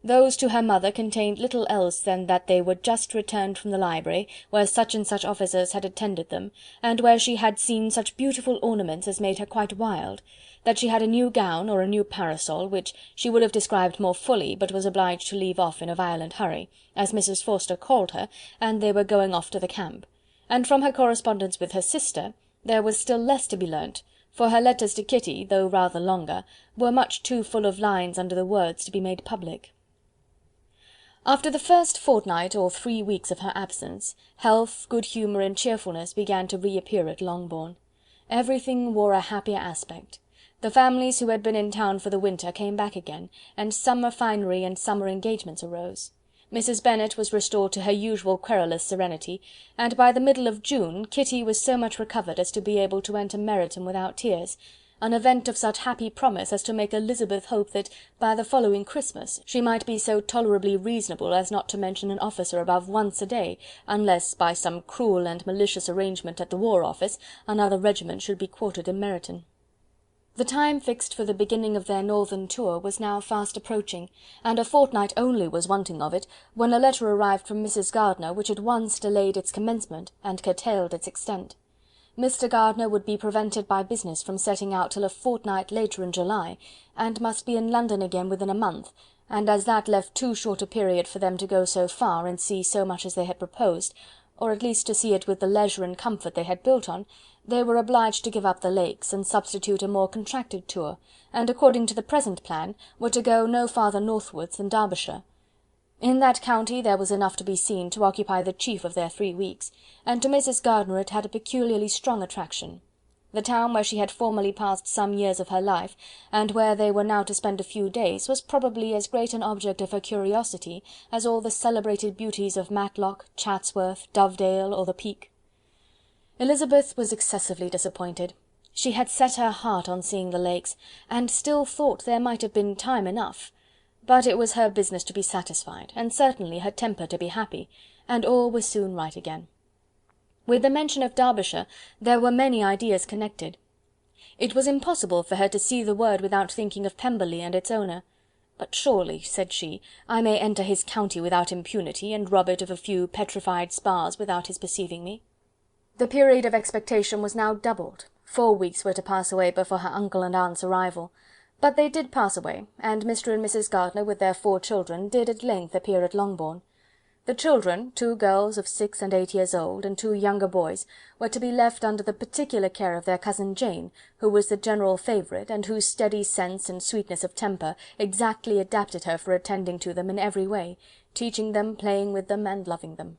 Those to her mother contained little else than that they were just returned from the library, where such and such officers had attended them, and where she had seen such beautiful ornaments as made her quite wild, that she had a new gown or a new parasol, which she would have described more fully, but was obliged to leave off in a violent hurry, as Mrs. Forster called her, and they were going off to the camp. And from her correspondence with her sister there was still less to be learnt, for her letters to Kitty, though rather longer, were much too full of lines under the words to be made public. After the first fortnight or 3 weeks of her absence, health, good humour and cheerfulness began to reappear at Longbourn. Everything wore a happier aspect. The families who had been in town for the winter came back again, and summer finery and summer engagements arose. Mrs. Bennet was restored to her usual querulous serenity, and by the middle of June Kitty was so much recovered as to be able to enter Meryton without tears, an event of such happy promise as to make Elizabeth hope that by the following Christmas she might be so tolerably reasonable as not to mention an officer above once a day, unless, by some cruel and malicious arrangement at the War Office, another regiment should be quartered in Meryton. The time fixed for the beginning of their northern tour was now fast approaching, and a fortnight only was wanting of it, when a letter arrived from Mrs. Gardiner which at once delayed its commencement and curtailed its extent. Mr. Gardiner would be prevented by business from setting out till a fortnight later in July, and must be in London again within a month, and as that left too short a period for them to go so far and see so much as they had proposed, or at least to see it with the leisure and comfort they had built on, they were obliged to give up the Lakes, and substitute a more contracted tour, and according to the present plan, were to go no farther northwards than Derbyshire. In that county there was enough to be seen to occupy the chief of their 3 weeks, and to Mrs. Gardiner it had a peculiarly strong attraction. The town where she had formerly passed some years of her life, and where they were now to spend a few days, was probably as great an object of her curiosity as all the celebrated beauties of Matlock, Chatsworth, Dovedale, or the Peak. Elizabeth was excessively disappointed. She had set her heart on seeing the Lakes, and still thought there might have been time enough, but it was her business to be satisfied, and certainly her temper to be happy, and all was soon right again. With the mention of Derbyshire there were many ideas connected. It was impossible for her to see the word without thinking of Pemberley and its owner. "But surely," said she, "I may enter his county without impunity, and rob it of a few petrified spars without his perceiving me." The period of expectation was now doubled. 4 weeks were to pass away before her uncle and aunt's arrival. But they did pass away, and Mr. and Mrs. Gardiner, with their 4 children, did at length appear at Longbourn. The children, 2 girls of 6 and 8 years old, and 2 younger boys, were to be left under the particular care of their cousin Jane, who was the general favourite, and whose steady sense and sweetness of temper exactly adapted her for attending to them in every way, teaching them, playing with them, and loving them.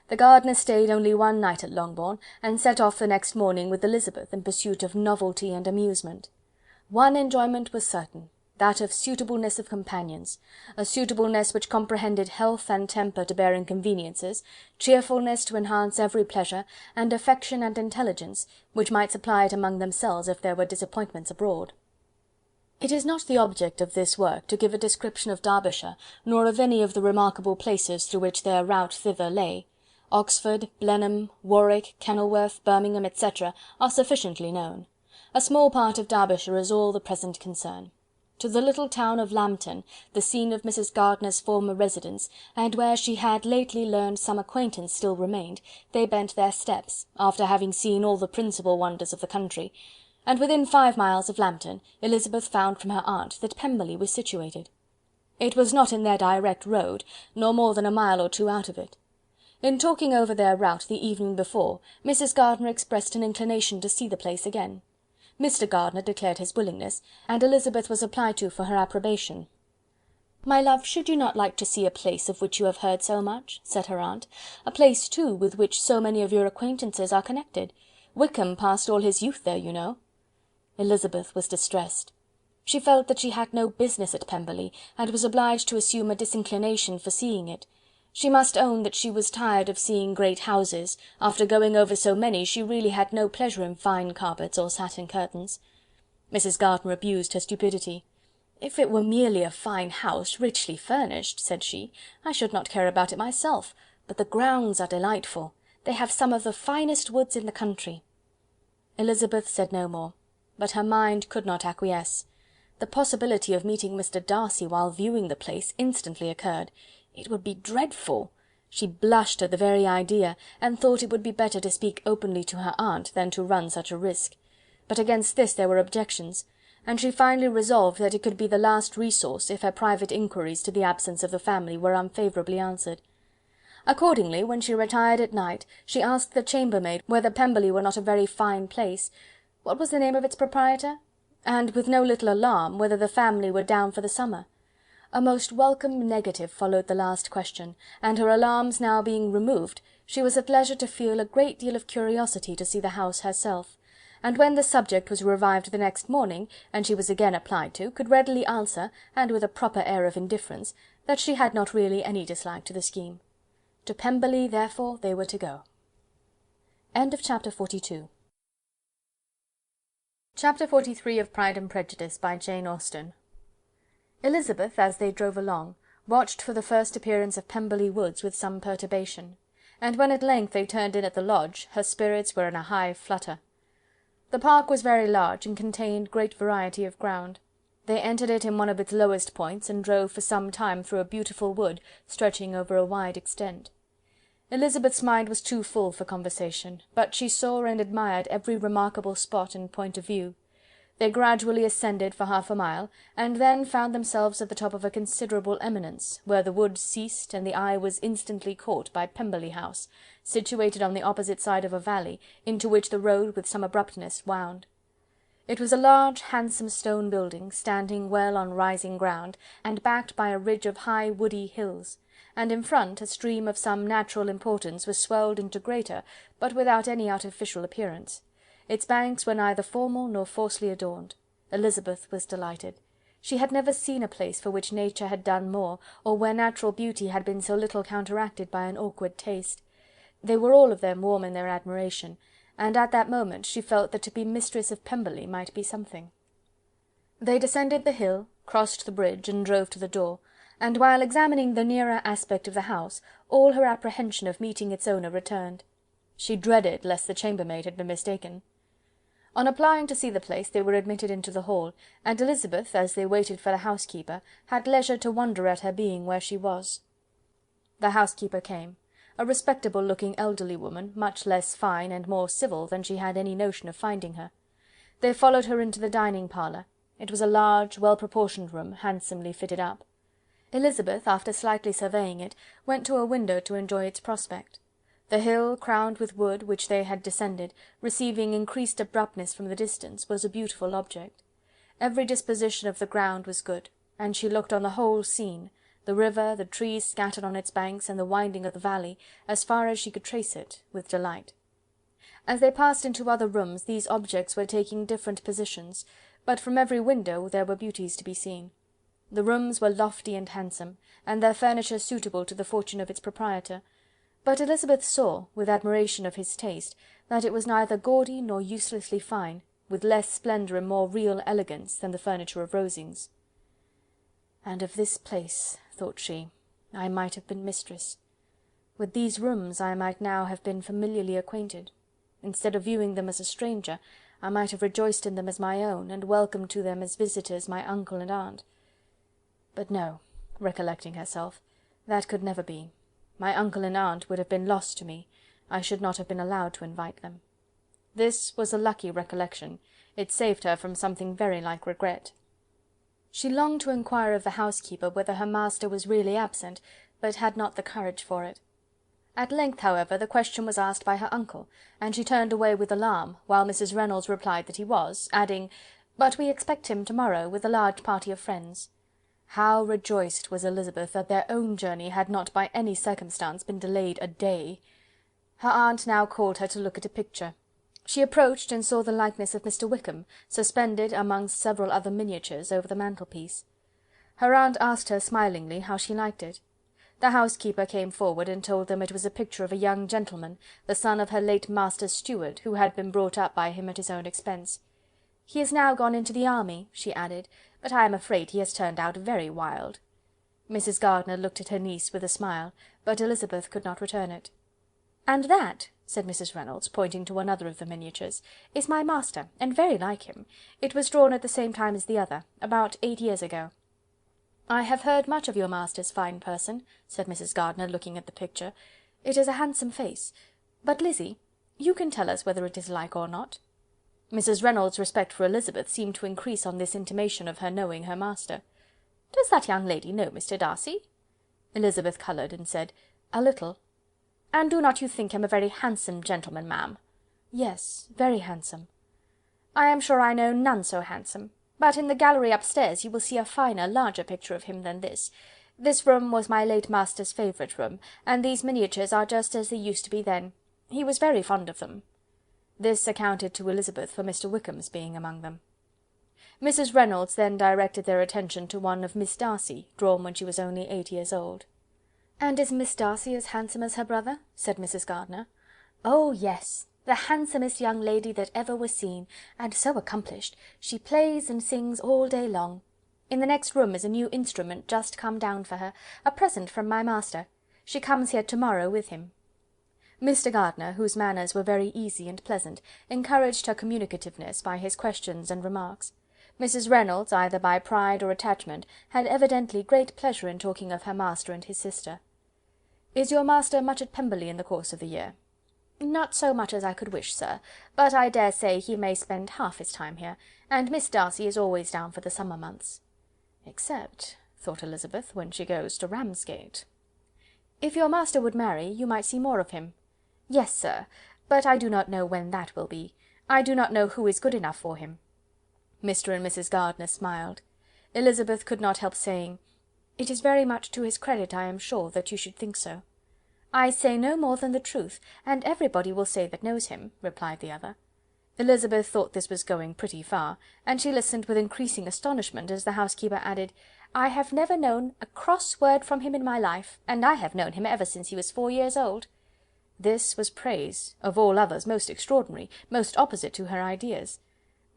The Gardiner stayed only 1 night at Longbourn, and set off the next morning with Elizabeth in pursuit of novelty and amusement. One enjoyment was certain, that of suitableness of companions, a suitableness which comprehended health and temper to bear inconveniences, cheerfulness to enhance every pleasure, and affection and intelligence, which might supply it among themselves if there were disappointments abroad. It is not the object of this work to give a description of Derbyshire, nor of any of the remarkable places through which their route thither lay. Oxford, Blenheim, Warwick, Kenilworth, Birmingham, etc., are sufficiently known. A small part of Derbyshire is all the present concern. To the little town of Lambton, the scene of Mrs. Gardiner's former residence, and where she had lately learned some acquaintance still remained, they bent their steps, after having seen all the principal wonders of the country, and within 5 miles of Lambton Elizabeth found from her aunt that Pemberley was situated. It was not in their direct road, nor more than a mile or 2 out of it. In talking over their route the evening before, Mrs. Gardiner expressed an inclination to see the place again. Mr. Gardiner declared his willingness, and Elizabeth was applied to for her approbation. "My love, should you not like to see a place of which you have heard so much?" said her aunt, "a place, too, with which so many of your acquaintances are connected. Wickham passed all his youth there, you know." Elizabeth was distressed. She felt that she had no business at Pemberley, and was obliged to assume a disinclination for seeing it. She must own that she was tired of seeing great houses; after going over so many, she really had no pleasure in fine carpets or satin curtains. Mrs. Gardiner abused her stupidity. "If it were merely a fine house, richly furnished," said she, "I should not care about it myself, but the grounds are delightful. They have some of the finest woods in the country." Elizabeth said no more, but her mind could not acquiesce. The possibility of meeting Mr. Darcy while viewing the place instantly occurred. It would be dreadful! She blushed at the very idea, and thought it would be better to speak openly to her aunt than to run such a risk. But against this there were objections, and she finally resolved that it could be the last resource if her private inquiries to the absence of the family were unfavourably answered. Accordingly, when she retired at night, she asked the chambermaid whether Pemberley were not a very fine place. What was the name of its proprietor? And, with no little alarm, whether the family were down for the summer. A most welcome negative followed the last question, and her alarms now being removed, she was at leisure to feel a great deal of curiosity to see the house herself, and when the subject was revived the next morning, and she was again applied to, could readily answer, and with a proper air of indifference, that she had not really any dislike to the scheme. To Pemberley, therefore, they were to go. End of chapter 42. Chapter 43 of Pride and Prejudice, by Jane Austen. Elizabeth, as they drove along, watched for the first appearance of Pemberley Woods with some perturbation, and when at length they turned in at the lodge, her spirits were in a high flutter. The park was very large, and contained great variety of ground. They entered it in one of its lowest points, and drove for some time through a beautiful wood, stretching over a wide extent. Elizabeth's mind was too full for conversation, but she saw and admired every remarkable spot and point of view. They gradually ascended for half a mile, and then found themselves at the top of a considerable eminence, where the wood ceased, and the eye was instantly caught by Pemberley House, situated on the opposite side of a valley, into which the road with some abruptness wound. It was a large, handsome stone building, standing well on rising ground, and backed by a ridge of high woody hills, and in front a stream of some natural importance was swelled into greater, but without any artificial appearance. Its banks were neither formal nor falsely adorned. Elizabeth was delighted. She had never seen a place for which nature had done more, or where natural beauty had been so little counteracted by an awkward taste. They were all of them warm in their admiration, and at that moment she felt that to be mistress of Pemberley might be something. They descended the hill, crossed the bridge, and drove to the door, and while examining the nearer aspect of the house, all her apprehension of meeting its owner returned. She dreaded lest the chambermaid had been mistaken. On applying to see the place, they were admitted into the hall, and Elizabeth, as they waited for the housekeeper, had leisure to wonder at her being where she was. The housekeeper came, a respectable-looking elderly woman, much less fine and more civil than she had any notion of finding her. They followed her into the dining-parlour. It was a large, well-proportioned room, handsomely fitted up. Elizabeth, after slightly surveying it, went to a window to enjoy its prospect. The hill, crowned with wood, which they had descended, receiving increased abruptness from the distance, was a beautiful object. Every disposition of the ground was good, and she looked on the whole scene, the river, the trees scattered on its banks, and the winding of the valley, as far as she could trace it, with delight. As they passed into other rooms, these objects were taking different positions, but from every window there were beauties to be seen. The rooms were lofty and handsome, and their furniture suitable to the fortune of its proprietor, but Elizabeth saw, with admiration of his taste, that it was neither gaudy nor uselessly fine, with less splendour and more real elegance than the furniture of Rosings. "And of this place," thought she, "I might have been mistress. With these rooms I might now have been familiarly acquainted. Instead of viewing them as a stranger, I might have rejoiced in them as my own, and welcomed to them as visitors my uncle and aunt. But no," recollecting herself, "that could never be. My uncle and aunt would have been lost to me. I should not have been allowed to invite them." This was a lucky recollection. It saved her from something very like regret. She longed to inquire of the housekeeper whether her master was really absent, but had not the courage for it. At length, however, the question was asked by her uncle, and she turned away with alarm, while Mrs. Reynolds replied that he was, adding, "But we expect him to-morrow, with a large party of friends." How rejoiced was Elizabeth that their own journey had not by any circumstance been delayed a day! Her aunt now called her to look at a picture. She approached and saw the likeness of Mr. Wickham, suspended amongst several other miniatures, over the mantelpiece. Her aunt asked her smilingly how she liked it. The housekeeper came forward and told them it was a picture of a young gentleman, the son of her late master's steward, who had been brought up by him at his own expense. "He is now gone into the army," she added, "but I am afraid he has turned out very wild." Mrs. Gardiner looked at her niece with a smile, but Elizabeth could not return it. "And that," said Mrs. Reynolds, pointing to another of the miniatures, "is my master, and very like him. It was drawn at the same time as the other, about 8 years ago." "I have heard much of your master's fine person," said Mrs. Gardiner, looking at the picture. "It is a handsome face. But, Lizzy, you can tell us whether it is like or not." Mrs. Reynolds' respect for Elizabeth seemed to increase on this intimation of her knowing her master. "Does that young lady know Mr. Darcy?" Elizabeth coloured, and said, "A little." "And do not you think him a very handsome gentleman, ma'am?" "Yes, very handsome." "I am sure I know none so handsome. But in the gallery upstairs you will see a finer, larger picture of him than this. This room was my late master's favourite room, and these miniatures are just as they used to be then. He was very fond of them." This accounted to Elizabeth for Mr. Wickham's being among them. Mrs. Reynolds then directed their attention to one of Miss Darcy, drawn when she was only 8 years old. "And is Miss Darcy as handsome as her brother?" said Mrs. Gardiner. "Oh, yes! The handsomest young lady that ever was seen, and so accomplished. She plays and sings all day long. In the next room is a new instrument just come down for her, a present from my master. She comes here to-morrow with him." Mr. Gardiner, whose manners were very easy and pleasant, encouraged her communicativeness by his questions and remarks. Mrs. Reynolds, either by pride or attachment, had evidently great pleasure in talking of her master and his sister. "Is your master much at Pemberley in the course of the year?" "Not so much as I could wish, sir, but I dare say he may spend half his time here, and Miss Darcy is always down for the summer months." "Except," thought Elizabeth, "when she goes to Ramsgate." "If your master would marry, you might see more of him." "Yes, sir, but I do not know when that will be. I do not know who is good enough for him." Mr. and Mrs. Gardiner smiled. Elizabeth could not help saying, "It is very much to his credit, I am sure, that you should think so." "I say no more than the truth, and everybody will say that knows him," replied the other. Elizabeth thought this was going pretty far, and she listened with increasing astonishment as the housekeeper added, "I have never known a cross word from him in my life, and I have known him ever since he was 4 years old." This was praise, of all others most extraordinary, most opposite to her ideas.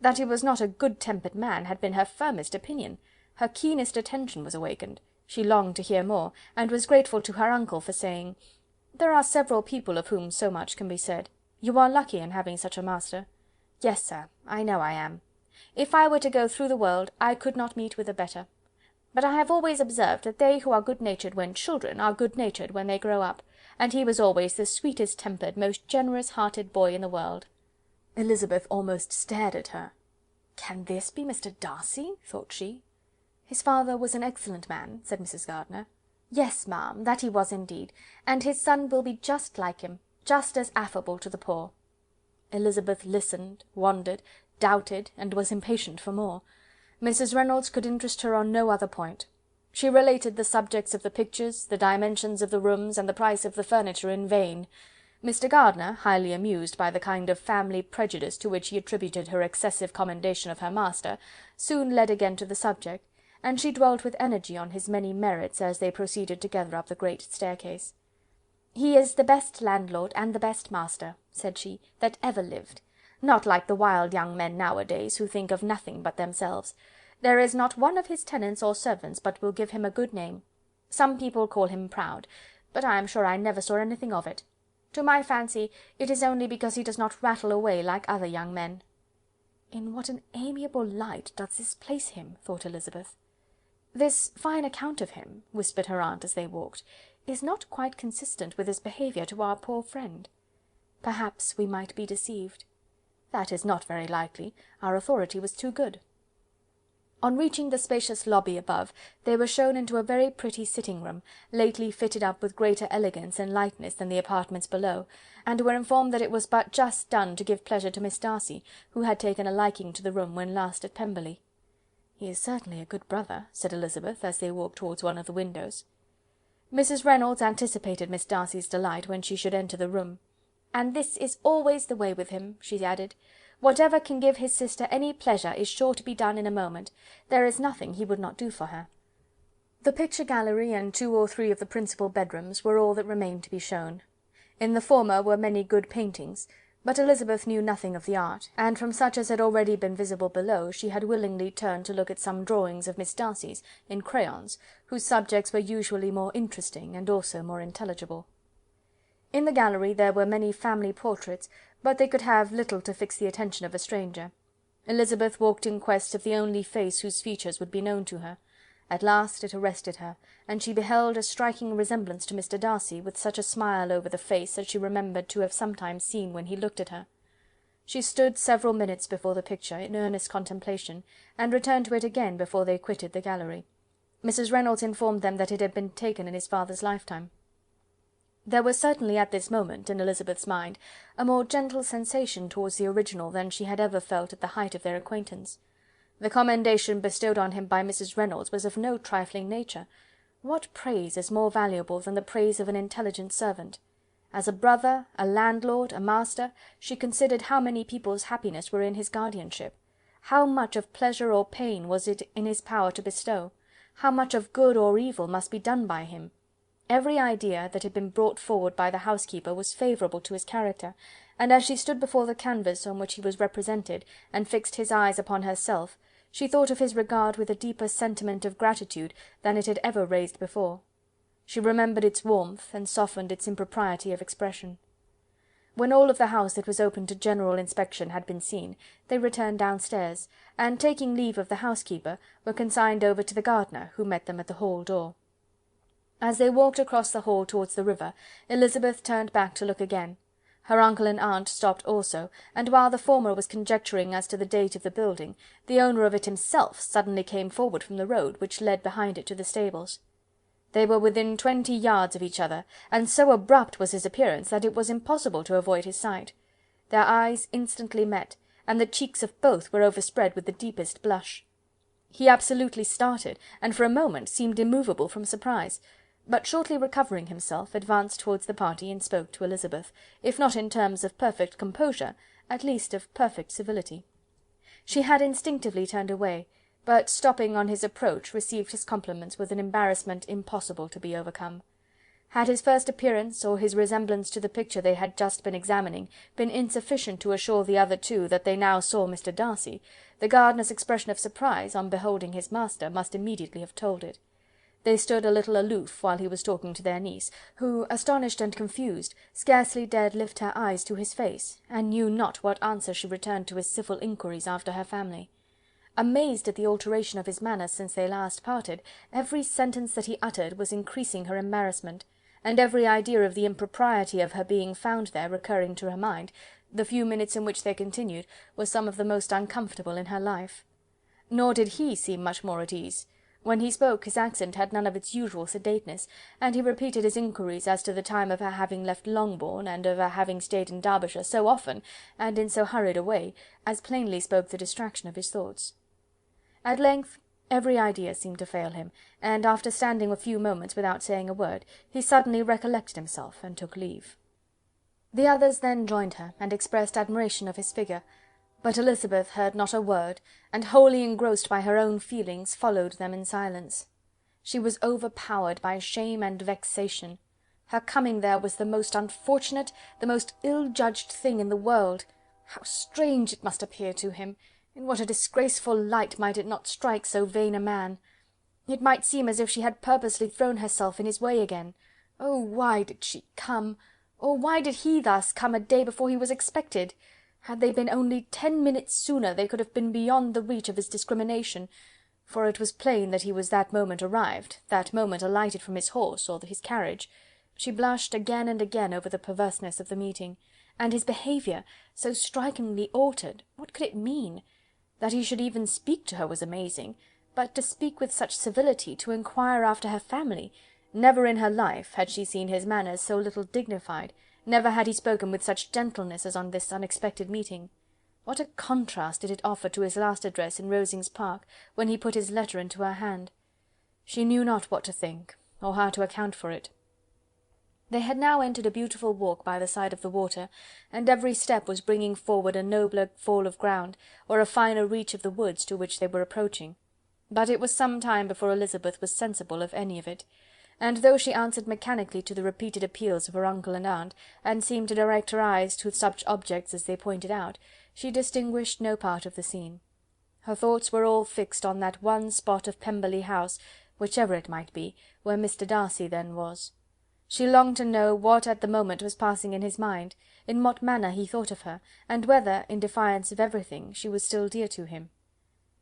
That he was not a good-tempered man had been her firmest opinion. Her keenest attention was awakened. She longed to hear more, and was grateful to her uncle for saying, "There are several people of whom so much can be said. You are lucky in having such a master." "Yes, sir, I know I am. If I were to go through the world, I could not meet with a better. But I have always observed that they who are good-natured when children are good-natured when they grow up, and he was always the sweetest-tempered, most generous-hearted boy in the world." Elizabeth almost stared at her. "Can this be Mr. Darcy?" thought she. "His father was an excellent man," said Mrs. Gardiner. "Yes, ma'am, that he was indeed, and his son will be just like him, just as affable to the poor." Elizabeth listened, wondered, doubted, and was impatient for more. Mrs. Reynolds could interest her on no other point. She related the subjects of the pictures, the dimensions of the rooms, and the price of the furniture in vain. Mr. Gardiner, highly amused by the kind of family prejudice to which he attributed her excessive commendation of her master, soon led again to the subject, and she dwelt with energy on his many merits as they proceeded together up the great staircase. "He is the best landlord and the best master," said she, "that ever lived. Not like the wild young men nowadays, who think of nothing but themselves. There is not one of his tenants or servants but will give him a good name. Some people call him proud, but I am sure I never saw anything of it. To my fancy, it is only because he does not rattle away like other young men." "In what an amiable light does this place him!" thought Elizabeth. "This fine account of him," whispered her aunt as they walked, "is not quite consistent with his behaviour to our poor friend. Perhaps we might be deceived. That is not very likely. Our authority was too good." On reaching the spacious lobby above, they were shown into a very pretty sitting-room, lately fitted up with greater elegance and lightness than the apartments below, and were informed that it was but just done to give pleasure to Miss Darcy, who had taken a liking to the room when last at Pemberley. "He is certainly a good brother," said Elizabeth, as they walked towards one of the windows. Mrs. Reynolds anticipated Miss Darcy's delight when she should enter the room. "And this is always the way with him," she added. "Whatever can give his sister any pleasure is sure to be done in a moment. There is nothing he would not do for her." The picture gallery and 2 or 3 of the principal bedrooms were all that remained to be shown. In the former were many good paintings, but Elizabeth knew nothing of the art, and from such as had already been visible below, she had willingly turned to look at some drawings of Miss Darcy's, in crayons, whose subjects were usually more interesting and also more intelligible. In the gallery there were many family portraits, but they could have little to fix the attention of a stranger. Elizabeth walked in quest of the only face whose features would be known to her. At last it arrested her, and she beheld a striking resemblance to Mr. Darcy, with such a smile over the face as she remembered to have sometimes seen when he looked at her. She stood several minutes before the picture, in earnest contemplation, and returned to it again before they quitted the gallery. Mrs. Reynolds informed them that it had been taken in his father's lifetime. There was certainly at this moment, in Elizabeth's mind, a more gentle sensation towards the original than she had ever felt at the height of their acquaintance. The commendation bestowed on him by Mrs. Reynolds was of no trifling nature. What praise is more valuable than the praise of an intelligent servant? As a brother, a landlord, a master, she considered how many people's happiness were in his guardianship. How much of pleasure or pain was it in his power to bestow? How much of good or evil must be done by him? Every idea that had been brought forward by the housekeeper was favourable to his character, and as she stood before the canvas on which he was represented, and fixed his eyes upon herself, she thought of his regard with a deeper sentiment of gratitude than it had ever raised before. She remembered its warmth, and softened its impropriety of expression. When all of the house that was open to general inspection had been seen, they returned downstairs, and taking leave of the housekeeper, were consigned over to the gardener, who met them at the hall door. As they walked across the hall towards the river, Elizabeth turned back to look again. Her uncle and aunt stopped also, and while the former was conjecturing as to the date of the building, the owner of it himself suddenly came forward from the road, which led behind it to the stables. They were within 20 yards of each other, and so abrupt was his appearance that it was impossible to avoid his sight. Their eyes instantly met, and the cheeks of both were overspread with the deepest blush. He absolutely started, and for a moment seemed immovable from surprise, but shortly recovering himself, advanced towards the party and spoke to Elizabeth, if not in terms of perfect composure, at least of perfect civility. She had instinctively turned away, but stopping on his approach, received his compliments with an embarrassment impossible to be overcome. Had his first appearance, or his resemblance to the picture they had just been examining, been insufficient to assure the other two that they now saw Mr. Darcy, the gardener's expression of surprise, on beholding his master, must immediately have told it. They stood a little aloof while he was talking to their niece, who, astonished and confused, scarcely dared lift her eyes to his face, and knew not what answer she returned to his civil inquiries after her family. Amazed at the alteration of his manner since they last parted, every sentence that he uttered was increasing her embarrassment, and every idea of the impropriety of her being found there recurring to her mind, the few minutes in which they continued were some of the most uncomfortable in her life. Nor did he seem much more at ease. When he spoke, his accent had none of its usual sedateness, and he repeated his inquiries as to the time of her having left Longbourn, and of her having stayed in Derbyshire so often, and in so hurried a way, as plainly spoke the distraction of his thoughts. At length every idea seemed to fail him, and after standing a few moments without saying a word, he suddenly recollected himself, and took leave. The others then joined her, and expressed admiration of his figure, but Elizabeth heard not a word, and wholly engrossed by her own feelings, followed them in silence. She was overpowered by shame and vexation. Her coming there was the most unfortunate, the most ill-judged thing in the world. How strange it must appear to him! In what a disgraceful light might it not strike so vain a man! It might seem as if she had purposely thrown herself in his way again. Oh, why did she come? Or why did he thus come a day before he was expected? Had they been only 10 minutes sooner, they could have been beyond the reach of his discrimination, for it was plain that he was that moment arrived, that moment alighted from his horse, or his carriage. She blushed again and again over the perverseness of the meeting, and his behaviour, so strikingly altered, what could it mean? That he should even speak to her was amazing, but to speak with such civility, to inquire after her family, never in her life had she seen his manners so little dignified, never had he spoken with such gentleness as on this unexpected meeting. What a contrast did it offer to his last address in Rosings Park, when he put his letter into her hand! She knew not what to think, or how to account for it. They had now entered a beautiful walk by the side of the water, and every step was bringing forward a nobler fall of ground, or a finer reach of the woods to which they were approaching. But it was some time before Elizabeth was sensible of any of it, and though she answered mechanically to the repeated appeals of her uncle and aunt, and seemed to direct her eyes to such objects as they pointed out, she distinguished no part of the scene. Her thoughts were all fixed on that one spot of Pemberley House, whichever it might be, where Mr. Darcy then was. She longed to know what at the moment was passing in his mind, in what manner he thought of her, and whether, in defiance of everything, she was still dear to him.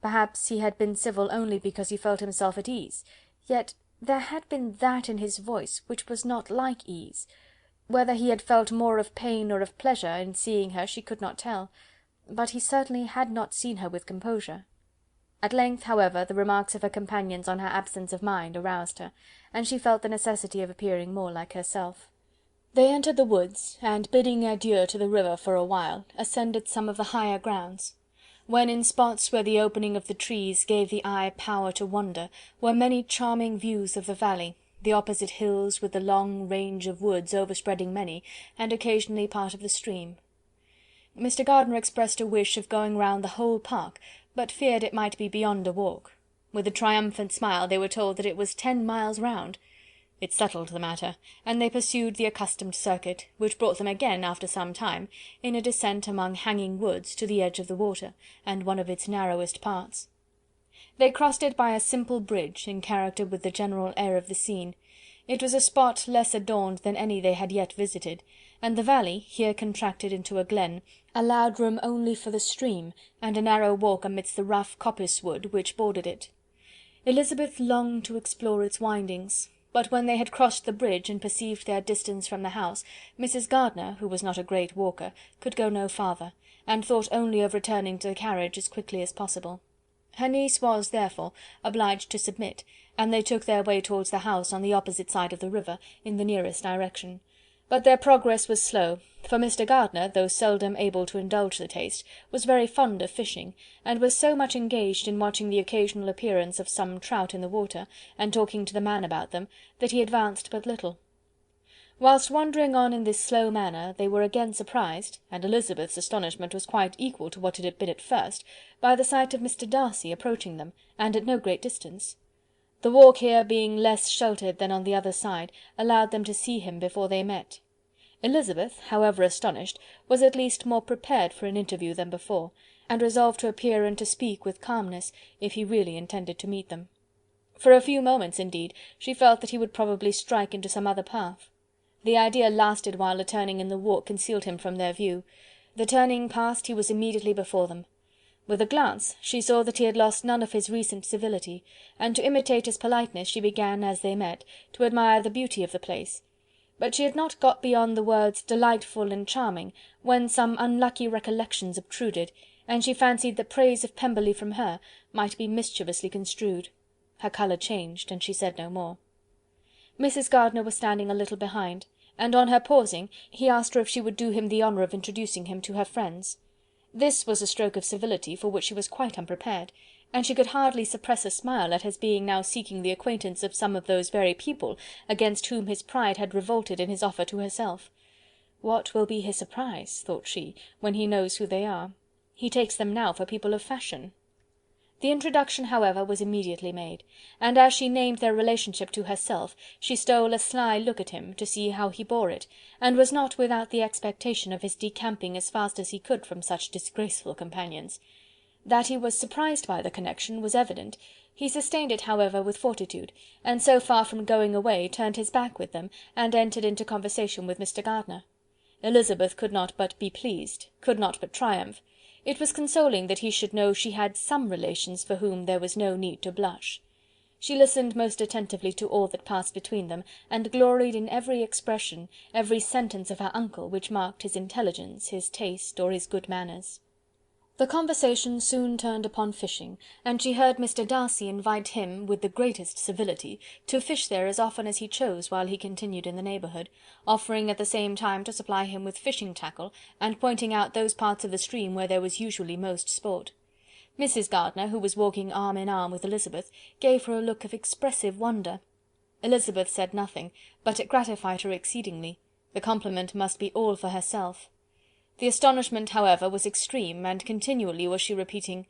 Perhaps he had been civil only because he felt himself at ease, yet there had been that in his voice which was not like ease. Whether he had felt more of pain or of pleasure in seeing her she could not tell, but he certainly had not seen her with composure. At length, however, the remarks of her companions on her absence of mind aroused her, and she felt the necessity of appearing more like herself. They entered the woods, and bidding adieu to the river for a while, ascended some of the higher grounds, when in spots where the opening of the trees gave the eye power to wander, were many charming views of the valley, the opposite hills with the long range of woods overspreading many, and occasionally part of the stream. Mr. Gardiner expressed a wish of going round the whole park, but feared it might be beyond a walk. With a triumphant smile they were told that it was 10 miles round. It settled the matter, and they pursued the accustomed circuit, which brought them again, after some time, in a descent among hanging woods, to the edge of the water, and one of its narrowest parts. They crossed it by a simple bridge, in character with the general air of the scene. It was a spot less adorned than any they had yet visited, and the valley, here contracted into a glen, allowed room only for the stream, and a narrow walk amidst the rough coppice wood which bordered it. Elizabeth longed to explore its windings, but when they had crossed the bridge and perceived their distance from the house, Mrs. Gardiner, who was not a great walker, could go no farther, and thought only of returning to the carriage as quickly as possible. Her niece was, therefore, obliged to submit, and they took their way towards the house on the opposite side of the river, in the nearest direction. But their progress was slow, for Mr. Gardiner, though seldom able to indulge the taste, was very fond of fishing, and was so much engaged in watching the occasional appearance of some trout in the water, and talking to the man about them, that he advanced but little. Whilst wandering on in this slow manner, they were again surprised, and Elizabeth's astonishment was quite equal to what it had been at first, by the sight of Mr. Darcy approaching them, and at no great distance. The walk here being less sheltered than on the other side, allowed them to see him before they met. Elizabeth, however astonished, was at least more prepared for an interview than before, and resolved to appear and to speak with calmness, if he really intended to meet them. For a few moments, indeed, she felt that he would probably strike into some other path. The idea lasted while a turning in the walk concealed him from their view. The turning past, he was immediately before them. With a glance she saw that he had lost none of his recent civility, and to imitate his politeness she began, as they met, to admire the beauty of the place. But she had not got beyond the words delightful and charming, when some unlucky recollections obtruded, and she fancied that praise of Pemberley from her might be mischievously construed. Her colour changed, and she said no more. Mrs. Gardiner was standing a little behind, and on her pausing, he asked her if she would do him the honour of introducing him to her friends. This was a stroke of civility for which she was quite unprepared, and she could hardly suppress a smile at his being now seeking the acquaintance of some of those very people against whom his pride had revolted in his offer to herself. What will be his surprise, thought she, when he knows who they are? He takes them now for people of fashion. The introduction, however, was immediately made, and as she named their relationship to herself, she stole a sly look at him, to see how he bore it, and was not without the expectation of his decamping as fast as he could from such disgraceful companions. That he was surprised by the connection was evident. He sustained it, however, with fortitude, and so far from going away, turned his back with them, and entered into conversation with Mr. Gardiner. Elizabeth could not but be pleased, could not but triumph. It was consoling that he should know she had some relations for whom there was no need to blush. She listened most attentively to all that passed between them, and gloried in every expression, every sentence of her uncle which marked his intelligence, his taste, or his good manners. The conversation soon turned upon fishing, and she heard Mr. Darcy invite him, with the greatest civility, to fish there as often as he chose while he continued in the neighbourhood, offering at the same time to supply him with fishing tackle, and pointing out those parts of the stream where there was usually most sport. Mrs. Gardiner, who was walking arm in arm with Elizabeth, gave her a look of expressive wonder. Elizabeth said nothing, but it gratified her exceedingly. The compliment must be all for herself. The astonishment, however, was extreme, and continually was she repeating,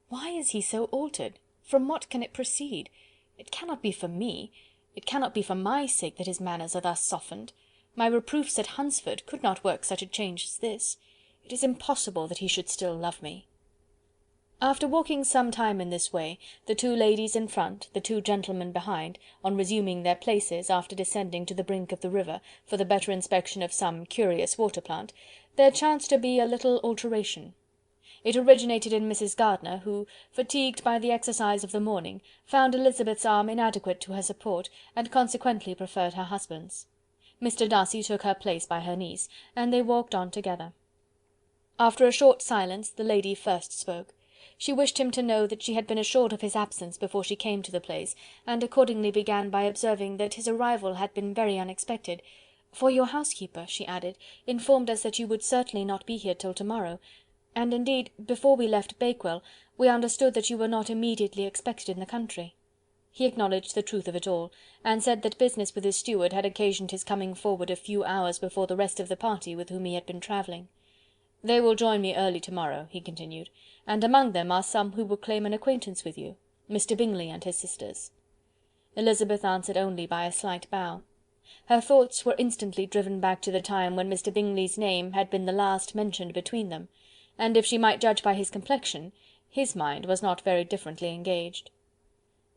"Why is he so altered? From what can it proceed? It cannot be for me, it cannot be for my sake that his manners are thus softened. My reproofs at Hunsford could not work such a change as this. It is impossible that he should still love me." After walking some time in this way, the two ladies in front, the two gentlemen behind, on resuming their places, after descending to the brink of the river, for the better inspection of some curious water plant, there chanced to be a little alteration. It originated in Mrs. Gardiner, who, fatigued by the exercise of the morning, found Elizabeth's arm inadequate to her support, and consequently preferred her husband's. Mr. Darcy took her place by her niece, and they walked on together. After a short silence, the lady first spoke. She wished him to know that she had been assured of his absence before she came to the place, and accordingly began by observing that his arrival had been very unexpected, "for your housekeeper," she added, "informed us that you would certainly not be here till to-morrow, and indeed, before we left Bakewell, we understood that you were not immediately expected in the country." He acknowledged the truth of it all, and said that business with his steward had occasioned his coming forward a few hours before the rest of the party with whom he had been travelling. "They will join me early to-morrow," he continued, "and among them are some who will claim an acquaintance with you, Mr. Bingley and his sisters." Elizabeth answered only by a slight bow. Her thoughts were instantly driven back to the time when Mr. Bingley's name had been the last mentioned between them, and if she might judge by his complexion, his mind was not very differently engaged.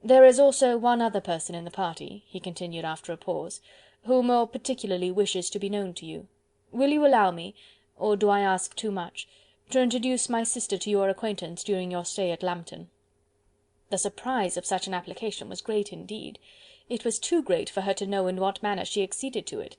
"There is also one other person in the party," he continued after a pause, "who more particularly wishes to be known to you. Will you allow me, or do I ask too much, to introduce my sister to your acquaintance during your stay at Lambton?" The surprise of such an application was great indeed. It was too great for her to know in what manner she acceded to it.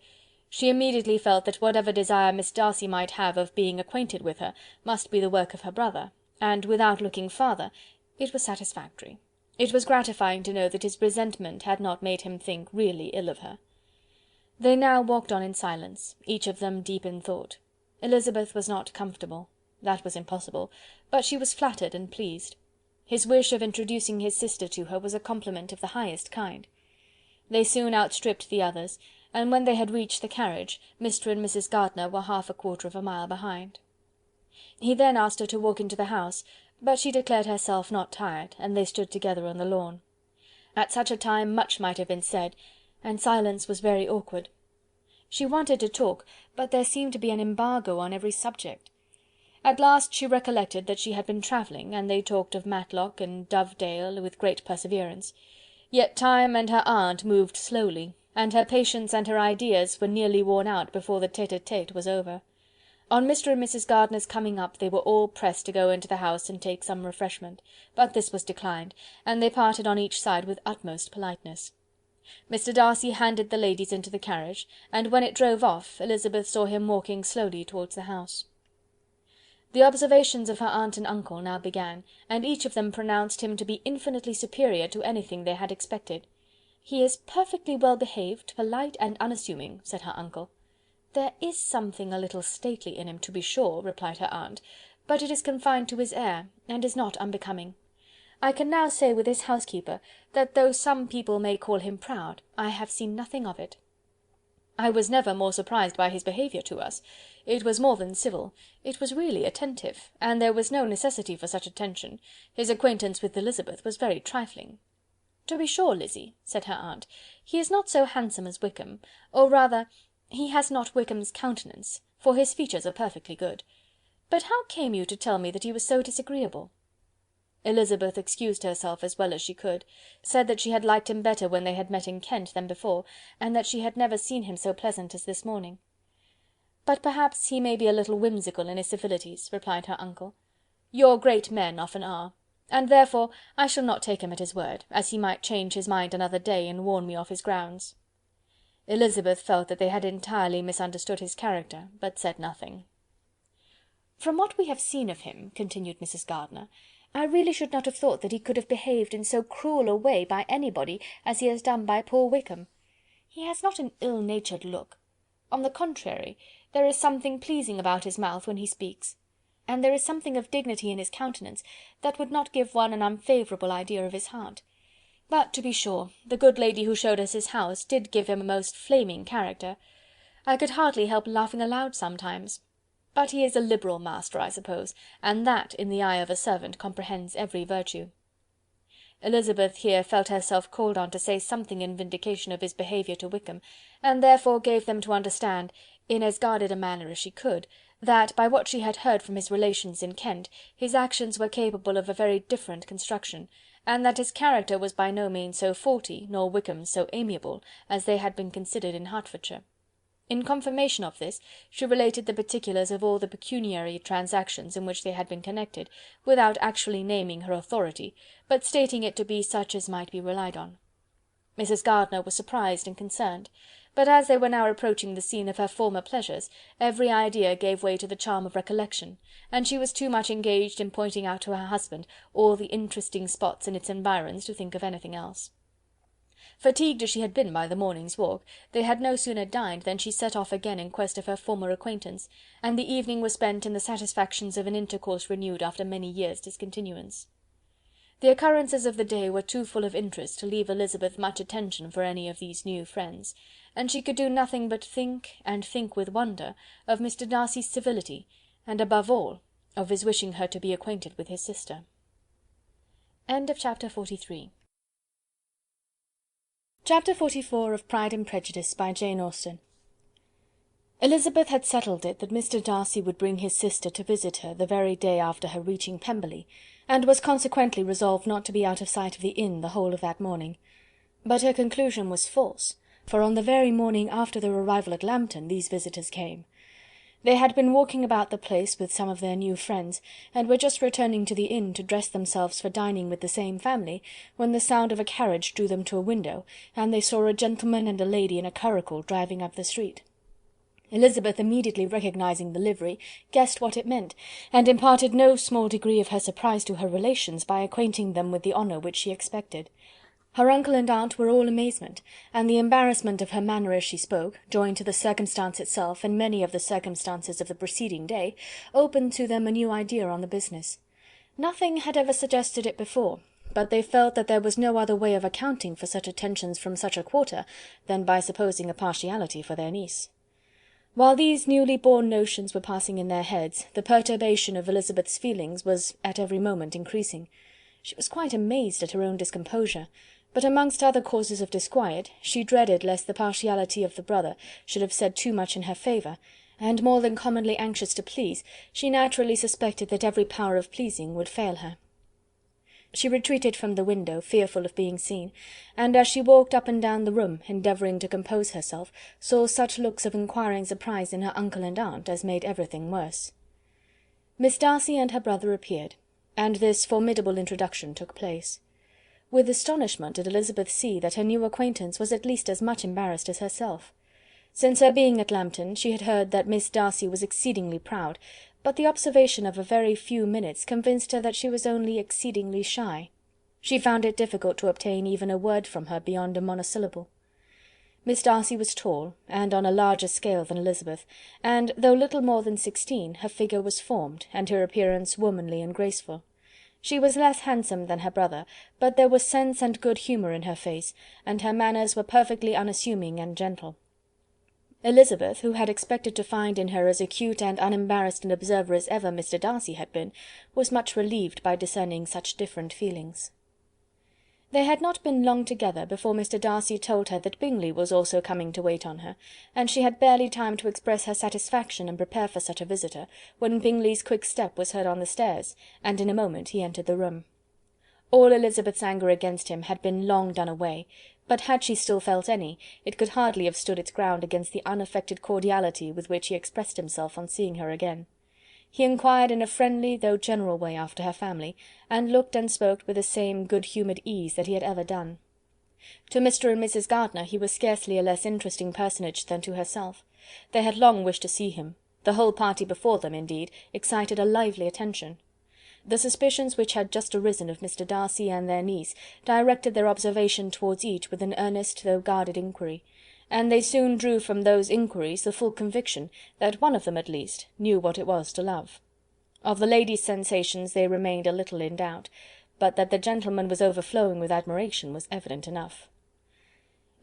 She immediately felt that whatever desire Miss Darcy might have of being acquainted with her must be the work of her brother, and without looking farther, it was satisfactory. It was gratifying to know that his resentment had not made him think really ill of her. They now walked on in silence, each of them deep in thought. Elizabeth was not comfortable. That was impossible, but she was flattered and pleased. His wish of introducing his sister to her was a compliment of the highest kind. They soon outstripped the others, and when they had reached the carriage, Mr. and Mrs. Gardiner were half a quarter of a mile behind. He then asked her to walk into the house, but she declared herself not tired, and they stood together on the lawn. At such a time much might have been said, and silence was very awkward. She wanted to talk, but there seemed to be an embargo on every subject. At last she recollected that she had been travelling, and they talked of Matlock and Dovedale with great perseverance. Yet time and her aunt moved slowly, and her patience and her ideas were nearly worn out before the tete-a-tete was over. On Mr. and Mrs. Gardiner's coming up, they were all pressed to go into the house and take some refreshment, but this was declined, and they parted on each side with utmost politeness. Mr. Darcy handed the ladies into the carriage, and when it drove off, Elizabeth saw him walking slowly towards the house. The observations of her aunt and uncle now began, and each of them pronounced him to be infinitely superior to anything they had expected. "He is perfectly well behaved, polite and unassuming," said her uncle. "There is something a little stately in him, to be sure," replied her aunt, "but it is confined to his air, and is not unbecoming. I can now say with his housekeeper, that though some people may call him proud, I have seen nothing of it. I was never more surprised by his behaviour to us. It was more than civil, it was really attentive, and there was no necessity for such attention. His acquaintance with Elizabeth was very trifling." "To be sure, Lizzy," said her aunt, "he is not so handsome as Wickham, or rather, he has not Wickham's countenance, for his features are perfectly good. But how came you to tell me that he was so disagreeable?" Elizabeth excused herself as well as she could, said that she had liked him better when they had met in Kent than before, and that she had never seen him so pleasant as this morning. "But perhaps he may be a little whimsical in his civilities," replied her uncle. "Your great men often are, and therefore I shall not take him at his word, as he might change his mind another day and warn me off his grounds." Elizabeth felt that they had entirely misunderstood his character, but said nothing. "From what we have seen of him," continued Mrs. Gardiner, "I really should not have thought that he could have behaved in so cruel a way by anybody as he has done by poor Wickham. He has not an ill-natured look. On the contrary, there is something pleasing about his mouth when he speaks, and there is something of dignity in his countenance that would not give one an unfavourable idea of his heart. But, to be sure, the good lady who showed us his house did give him a most flaming character. I could hardly help laughing aloud sometimes. But he is a liberal master, I suppose, and that, in the eye of a servant, comprehends every virtue." Elizabeth here felt herself called on to say something in vindication of his behaviour to Wickham, and therefore gave them to understand, in as guarded a manner as she could, that, by what she had heard from his relations in Kent, his actions were capable of a very different construction, and that his character was by no means so faulty, nor Wickham's so amiable, as they had been considered in Hertfordshire. In confirmation of this, she related the particulars of all the pecuniary transactions in which they had been connected, without actually naming her authority, but stating it to be such as might be relied on. Mrs. Gardiner was surprised and concerned, but as they were now approaching the scene of her former pleasures, every idea gave way to the charm of recollection, and she was too much engaged in pointing out to her husband all the interesting spots in its environs to think of anything else. Fatigued as she had been by the morning's walk, they had no sooner dined than she set off again in quest of her former acquaintance, and the evening was spent in the satisfactions of an intercourse renewed after many years' discontinuance. The occurrences of the day were too full of interest to leave Elizabeth much attention for any of these new friends, and she could do nothing but think, and think with wonder, of Mr. Darcy's civility, and above all, of his wishing her to be acquainted with his sister. Chapter 43. Chapter 44 of Pride and Prejudice by Jane Austen. Elizabeth had settled it that Mr. Darcy would bring his sister to visit her the very day after her reaching Pemberley, and was consequently resolved not to be out of sight of the inn the whole of that morning. But her conclusion was false, for on the very morning after their arrival at Lambton these visitors came. They had been walking about the place with some of their new friends, and were just returning to the inn to dress themselves for dining with the same family, when the sound of a carriage drew them to a window, and they saw a gentleman and a lady in a curricle driving up the street. Elizabeth, immediately recognizing the livery, guessed what it meant, and imparted no small degree of her surprise to her relations by acquainting them with the honour which she expected. Her uncle and aunt were all amazement, and the embarrassment of her manner as she spoke, joined to the circumstance itself and many of the circumstances of the preceding day, opened to them a new idea on the business. Nothing had ever suggested it before, but they felt that there was no other way of accounting for such attentions from such a quarter than by supposing a partiality for their niece. While these newly born notions were passing in their heads, the perturbation of Elizabeth's feelings was at every moment increasing. She was quite amazed at her own discomposure, but amongst other causes of disquiet, she dreaded lest the partiality of the brother should have said too much in her favour, and more than commonly anxious to please, she naturally suspected that every power of pleasing would fail her. She retreated from the window, fearful of being seen, and as she walked up and down the room, endeavouring to compose herself, saw such looks of inquiring surprise in her uncle and aunt as made everything worse. Miss Darcy and her brother appeared, and this formidable introduction took place. With astonishment did Elizabeth see that her new acquaintance was at least as much embarrassed as herself. Since her being at Lambton, she had heard that Miss Darcy was exceedingly proud, but the observation of a very few minutes convinced her that she was only exceedingly shy. She found it difficult to obtain even a word from her beyond a monosyllable. Miss Darcy was tall, and on a larger scale than Elizabeth, and, though little more than 16, her figure was formed, and her appearance womanly and graceful. She was less handsome than her brother, but there was sense and good humour in her face, and her manners were perfectly unassuming and gentle. Elizabeth, who had expected to find in her as acute and unembarrassed an observer as ever Mr. Darcy had been, was much relieved by discerning such different feelings. They had not been long together before Mr. Darcy told her that Bingley was also coming to wait on her, and she had barely time to express her satisfaction and prepare for such a visitor, when Bingley's quick step was heard on the stairs, and in a moment he entered the room. All Elizabeth's anger against him had been long done away, but had she still felt any, it could hardly have stood its ground against the unaffected cordiality with which he expressed himself on seeing her again. He inquired in a friendly though general way after her family, and looked and spoke with the same good-humoured ease that he had ever done. To Mr. and Mrs. Gardiner he was scarcely a less interesting personage than to herself. They had long wished to see him. The whole party before them, indeed, excited a lively attention. The suspicions which had just arisen of Mr. Darcy and their niece directed their observation towards each with an earnest though guarded inquiry, and they soon drew from those inquiries the full conviction that one of them at least knew what it was to love. Of the lady's sensations they remained a little in doubt, but that the gentleman was overflowing with admiration was evident enough.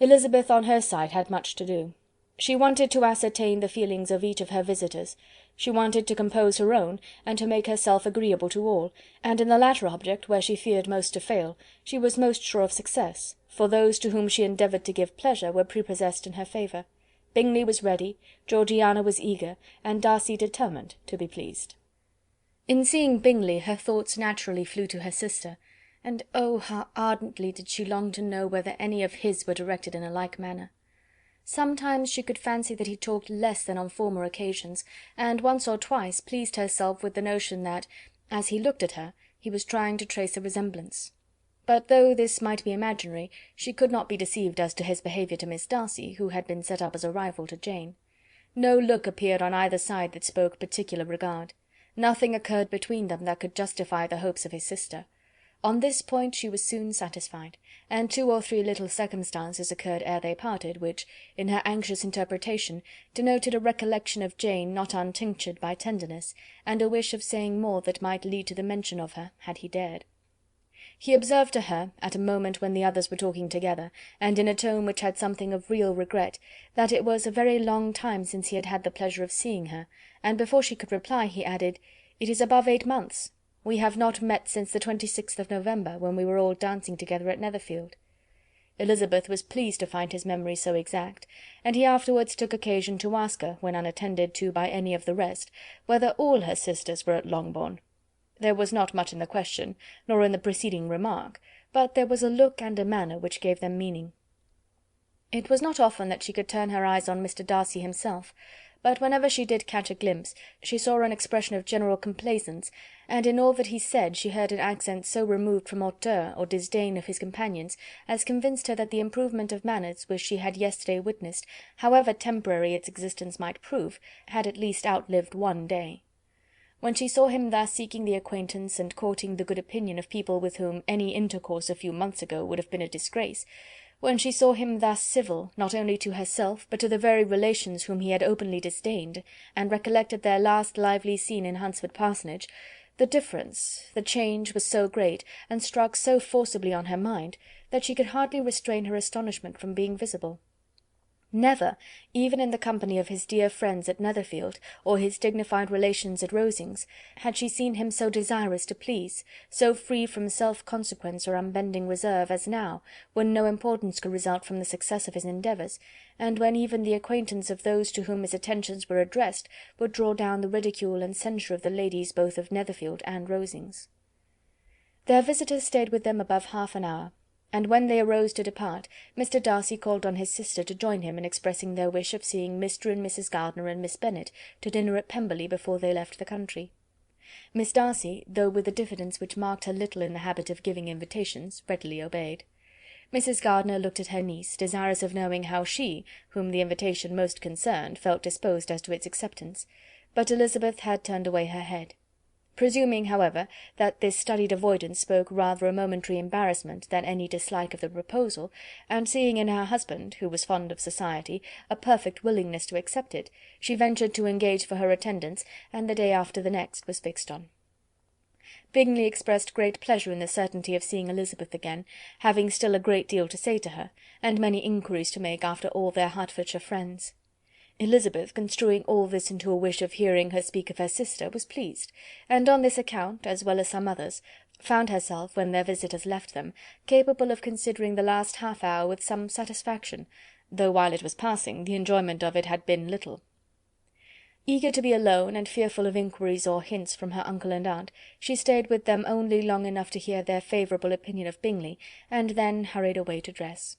Elizabeth on her side had much to do. She wanted to ascertain the feelings of each of her visitors, she wanted to compose her own, and to make herself agreeable to all, and in the latter object, where she feared most to fail, she was most sure of success, for those to whom she endeavoured to give pleasure were prepossessed in her favour. Bingley was ready, Georgiana was eager, and Darcy determined to be pleased. In seeing Bingley her thoughts naturally flew to her sister, and oh, how ardently did she long to know whether any of his were directed in a like manner. Sometimes she could fancy that he talked less than on former occasions, and once or twice pleased herself with the notion that, as he looked at her, he was trying to trace a resemblance. But though this might be imaginary, she could not be deceived as to his behaviour to Miss Darcy, who had been set up as a rival to Jane. No look appeared on either side that spoke particular regard. Nothing occurred between them that could justify the hopes of his sister. On this point she was soon satisfied, and 2 or 3 little circumstances occurred ere they parted, which, in her anxious interpretation, denoted a recollection of Jane not untinctured by tenderness, and a wish of saying more that might lead to the mention of her, had he dared. He observed to her, at a moment when the others were talking together, and in a tone which had something of real regret, that it was a very long time since he had had the pleasure of seeing her, and before she could reply, he added, "It is above 8 months. We have not met since the 26th of November, when we were all dancing together at Netherfield." Elizabeth was pleased to find his memory so exact, and he afterwards took occasion to ask her, when unattended to by any of the rest, whether all her sisters were at Longbourn. There was not much in the question, nor in the preceding remark, but there was a look and a manner which gave them meaning. It was not often that she could turn her eyes on Mr. Darcy himself, but whenever she did catch a glimpse, she saw an expression of general complaisance, and in all that he said she heard an accent so removed from hauteur or disdain of his companions, as convinced her that the improvement of manners which she had yesterday witnessed, however temporary its existence might prove, had at least outlived 1 day. When she saw him thus seeking the acquaintance and courting the good opinion of people with whom any intercourse a few months ago would have been a disgrace, when she saw him thus civil, not only to herself, but to the very relations whom he had openly disdained, and recollected their last lively scene in Hunsford Parsonage, the difference, the change was so great, and struck so forcibly on her mind, that she could hardly restrain her astonishment from being visible. Never, even in the company of his dear friends at Netherfield, or his dignified relations at Rosings, had she seen him so desirous to please, so free from self-consequence or unbending reserve, as now, when no importance could result from the success of his endeavours, and when even the acquaintance of those to whom his attentions were addressed would draw down the ridicule and censure of the ladies both of Netherfield and Rosings. Their visitors stayed with them above half an hour, and when they arose to depart, Mr. Darcy called on his sister to join him in expressing their wish of seeing Mr. and Mrs. Gardiner and Miss Bennet to dinner at Pemberley before they left the country. Miss Darcy, though with a diffidence which marked her little in the habit of giving invitations, readily obeyed. Mrs. Gardiner looked at her niece, desirous of knowing how she, whom the invitation most concerned, felt disposed as to its acceptance, but Elizabeth had turned away her head. Presuming, however, that this studied avoidance spoke rather a momentary embarrassment than any dislike of the proposal, and seeing in her husband, who was fond of society, a perfect willingness to accept it, she ventured to engage for her attendance, and the day after the next was fixed on. Bingley expressed great pleasure in the certainty of seeing Elizabeth again, having still a great deal to say to her, and many inquiries to make after all their Hertfordshire friends. Elizabeth, construing all this into a wish of hearing her speak of her sister, was pleased, and on this account, as well as some others, found herself, when their visitors left them, capable of considering the last half-hour with some satisfaction, though while it was passing, the enjoyment of it had been little. Eager to be alone, and fearful of inquiries or hints from her uncle and aunt, she stayed with them only long enough to hear their favourable opinion of Bingley, and then hurried away to dress.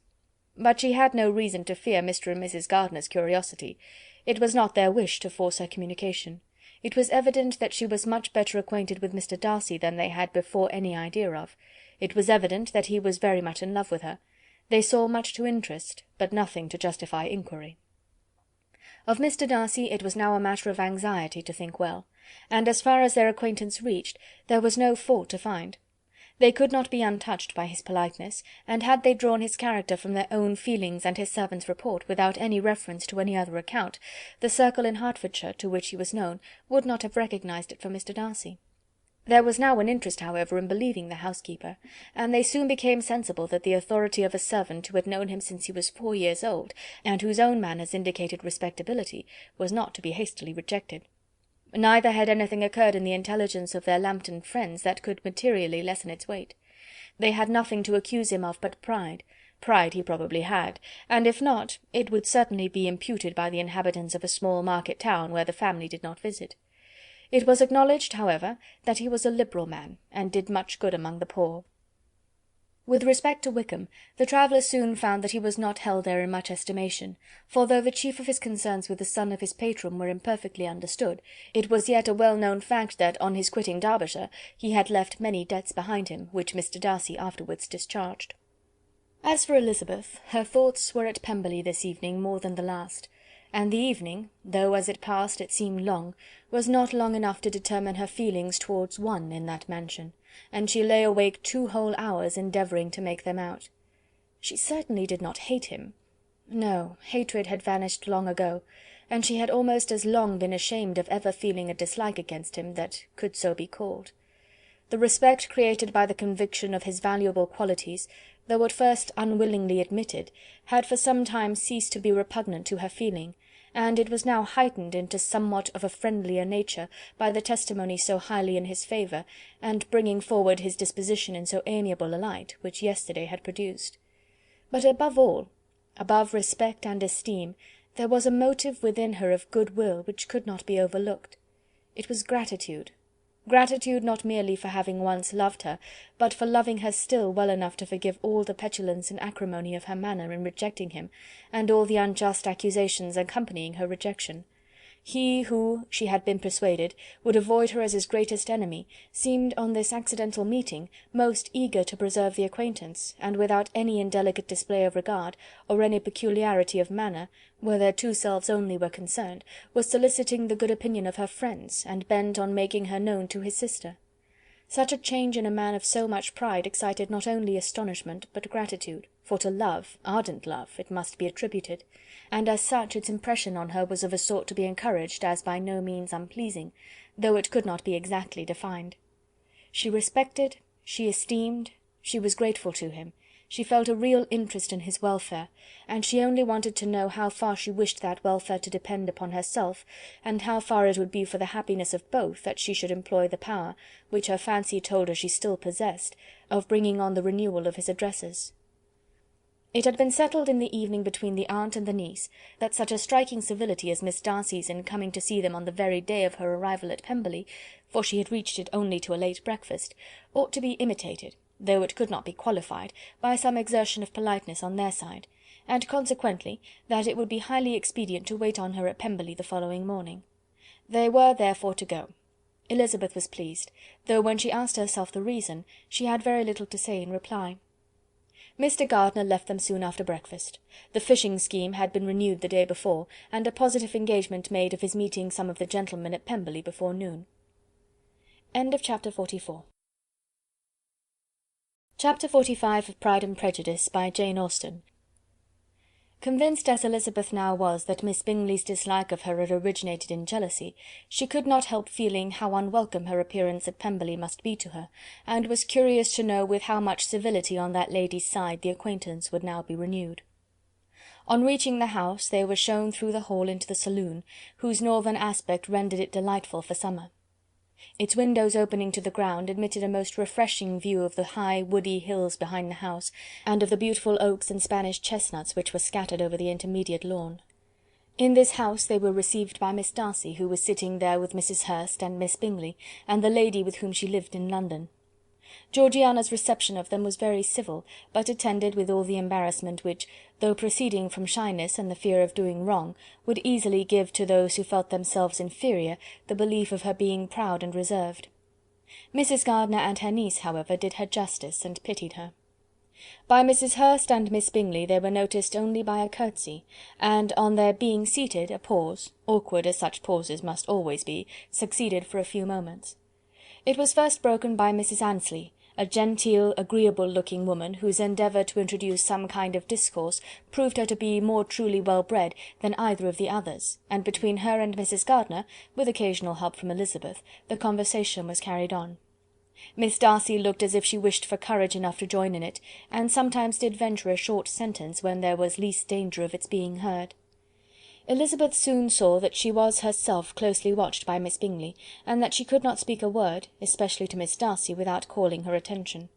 But she had no reason to fear Mr. and Mrs. Gardiner's curiosity. It was not their wish to force her communication. It was evident that she was much better acquainted with Mr. Darcy than they had before any idea of. It was evident that he was very much in love with her. They saw much to interest, but nothing to justify inquiry. Of Mr. Darcy it was now a matter of anxiety to think well, and as far as their acquaintance reached, there was no fault to find. They could not be untouched by his politeness, and had they drawn his character from their own feelings and his servant's report, without any reference to any other account, the circle in Hertfordshire, to which he was known, would not have recognised it for Mr. Darcy. There was now an interest, however, in believing the housekeeper, and they soon became sensible that the authority of a servant who had known him since he was 4 years old, and whose own manners indicated respectability, was not to be hastily rejected. Neither had anything occurred in the intelligence of their Lambton friends that could materially lessen its weight. They had nothing to accuse him of but pride. Pride he probably had, and if not, it would certainly be imputed by the inhabitants of a small market town where the family did not visit. It was acknowledged, however, that he was a liberal man, and did much good among the poor. With respect to Wickham, the travellers soon found that he was not held there in much estimation, for though the chief of his concerns with the son of his patron were imperfectly understood, it was yet a well-known fact that, on his quitting Derbyshire, he had left many debts behind him, which Mr. Darcy afterwards discharged. As for Elizabeth, her thoughts were at Pemberley this evening more than the last, and the evening, though as it passed it seemed long, was not long enough to determine her feelings towards one in that mansion, and she lay awake 2 whole hours endeavouring to make them out. She certainly did not hate him. No, hatred had vanished long ago, and she had almost as long been ashamed of ever feeling a dislike against him that could so be called. The respect created by the conviction of his valuable qualities, though at first unwillingly admitted, had for some time ceased to be repugnant to her feeling, and it was now heightened into somewhat of a friendlier nature by the testimony so highly in his favour, and bringing forward his disposition in so amiable a light, which yesterday had produced. But above all, above respect and esteem, there was a motive within her of good-will which could not be overlooked. It was gratitude. Gratitude not merely for having once loved her, but for loving her still well enough to forgive all the petulance and acrimony of her manner in rejecting him, and all the unjust accusations accompanying her rejection. He who, she had been persuaded, would avoid her as his greatest enemy, seemed on this accidental meeting most eager to preserve the acquaintance, and without any indelicate display of regard, or any peculiarity of manner, where their 2 selves only were concerned, was soliciting the good opinion of her friends, and bent on making her known to his sister. Such a change in a man of so much pride excited not only astonishment but gratitude, for to love, ardent love, it must be attributed, and as such its impression on her was of a sort to be encouraged as by no means unpleasing, though it could not be exactly defined. She respected, she esteemed, she was grateful to him, she felt a real interest in his welfare, and she only wanted to know how far she wished that welfare to depend upon herself, and how far it would be for the happiness of both that she should employ the power, which her fancy told her she still possessed, of bringing on the renewal of his addresses. It had been settled in the evening between the aunt and the niece, that such a striking civility as Miss Darcy's in coming to see them on the very day of her arrival at Pemberley, for she had reached it only to a late breakfast, ought to be imitated, though it could not be qualified, by some exertion of politeness on their side, and consequently that it would be highly expedient to wait on her at Pemberley the following morning. They were therefore to go. Elizabeth was pleased, though when she asked herself the reason, she had very little to say in reply. Mr. Gardiner left them soon after breakfast. The fishing scheme had been renewed the day before, and a positive engagement made of his meeting some of the gentlemen at Pemberley before noon. Chapter 44. Chapter 45 of Pride and Prejudice, by Jane Austen. Convinced as Elizabeth now was that Miss Bingley's dislike of her had originated in jealousy, she could not help feeling how unwelcome her appearance at Pemberley must be to her, and was curious to know with how much civility on that lady's side the acquaintance would now be renewed. On reaching the house, they were shown through the hall into the saloon, whose northern aspect rendered it delightful for summer. Its windows opening to the ground admitted a most refreshing view of the high woody hills behind the house, and of the beautiful oaks and Spanish chestnuts which were scattered over the intermediate lawn. In this house they were received by Miss Darcy, who was sitting there with Mrs. Hurst and Miss Bingley, and the lady with whom she lived in London. Georgiana's reception of them was very civil, but attended with all the embarrassment which, though proceeding from shyness and the fear of doing wrong, would easily give to those who felt themselves inferior the belief of her being proud and reserved. Mrs. Gardiner and her niece, however, did her justice, and pitied her. By Mrs. Hurst and Miss Bingley they were noticed only by a curtsy, and on their being seated a pause, awkward as such pauses must always be, succeeded for a few moments. It was first broken by Mrs. Annesley, a genteel, agreeable-looking woman, whose endeavour to introduce some kind of discourse proved her to be more truly well-bred than either of the others, and between her and Mrs. Gardiner, with occasional help from Elizabeth, the conversation was carried on. Miss Darcy looked as if she wished for courage enough to join in it, and sometimes did venture a short sentence when there was least danger of its being heard. Elizabeth soon saw that she was herself closely watched by Miss Bingley, and that she could not speak a word, especially to Miss Darcy, without calling her attention.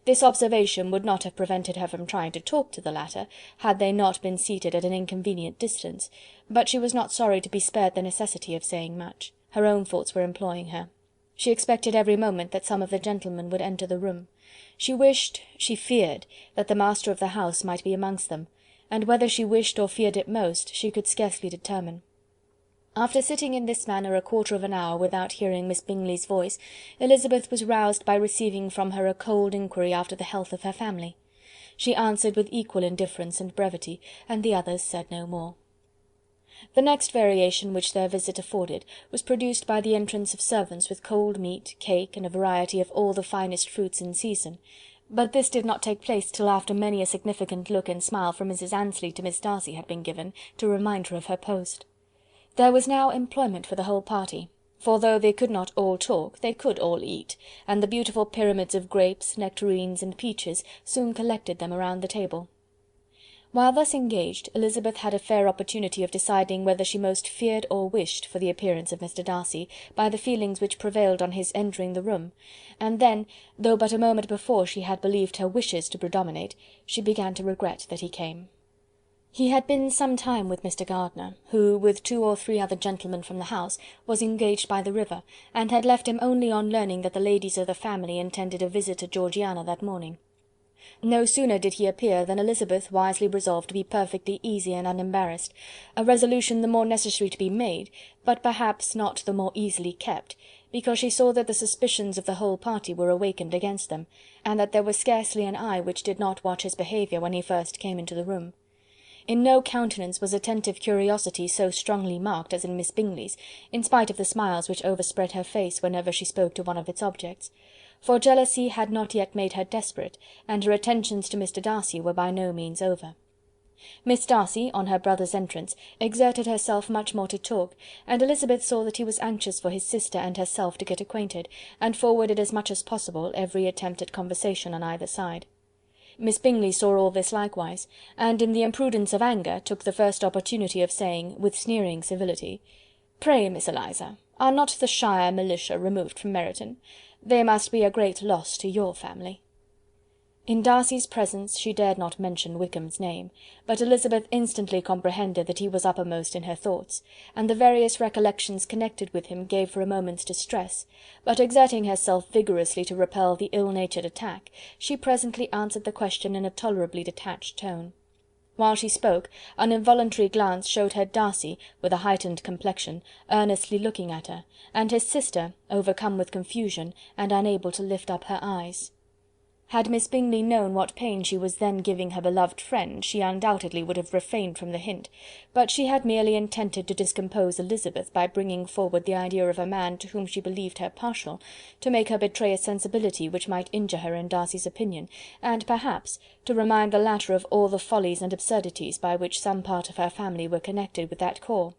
This observation would not have prevented her from trying to talk to the latter, had they not been seated at an inconvenient distance, but she was not sorry to be spared the necessity of saying much. Her own thoughts were employing her. She expected every moment that some of the gentlemen would enter the room. She wished, she feared, that the master of the house might be amongst them, and whether she wished or feared it most, she could scarcely determine. After sitting in this manner a quarter of an hour without hearing Miss Bingley's voice, Elizabeth was roused by receiving from her a cold inquiry after the health of her family. She answered with equal indifference and brevity, and the others said no more. The next variation which their visit afforded was produced by the entrance of servants with cold meat, cake, and a variety of all the finest fruits in season, but this did not take place till after many a significant look and smile from Mrs. Annesley to Miss Darcy had been given, to remind her of her post. There was now employment for the whole party, for though they could not all talk, they could all eat, and the beautiful pyramids of grapes, nectarines, and peaches soon collected them around the table. While thus engaged, Elizabeth had a fair opportunity of deciding whether she most feared or wished for the appearance of Mr. Darcy, by the feelings which prevailed on his entering the room, and then, though but a moment before she had believed her wishes to predominate, she began to regret that he came. He had been some time with Mr. Gardiner, who, with 2 or 3 other gentlemen from the house, was engaged by the river, and had left him only on learning that the ladies of the family intended a visit to Georgiana that morning. No sooner did he appear than Elizabeth wisely resolved to be perfectly easy and unembarrassed, a resolution the more necessary to be made, but perhaps not the more easily kept, because she saw that the suspicions of the whole party were awakened against them, and that there was scarcely an eye which did not watch his behaviour when he first came into the room. In no countenance was attentive curiosity so strongly marked as in Miss Bingley's, in spite of the smiles which overspread her face whenever she spoke to one of its objects; for jealousy had not yet made her desperate, and her attentions to Mr. Darcy were by no means over. Miss Darcy, on her brother's entrance, exerted herself much more to talk, and Elizabeth saw that he was anxious for his sister and herself to get acquainted, and forwarded as much as possible every attempt at conversation on either side. Miss Bingley saw all this likewise, and in the imprudence of anger took the first opportunity of saying, with sneering civility, "Pray, Miss Eliza, are not the shire militia removed from Meryton? They must be a great loss to your family." In Darcy's presence she dared not mention Wickham's name, but Elizabeth instantly comprehended that he was uppermost in her thoughts, and the various recollections connected with him gave her a moment's distress, but exerting herself vigorously to repel the ill-natured attack, she presently answered the question in a tolerably detached tone. While she spoke, an involuntary glance showed her Darcy, with a heightened complexion, earnestly looking at her, and his sister, overcome with confusion, and unable to lift up her eyes. Had Miss Bingley known what pain she was then giving her beloved friend, she undoubtedly would have refrained from the hint, but she had merely intended to discompose Elizabeth by bringing forward the idea of a man to whom she believed her partial, to make her betray a sensibility which might injure her in Darcy's opinion, and perhaps to remind the latter of all the follies and absurdities by which some part of her family were connected with that corps.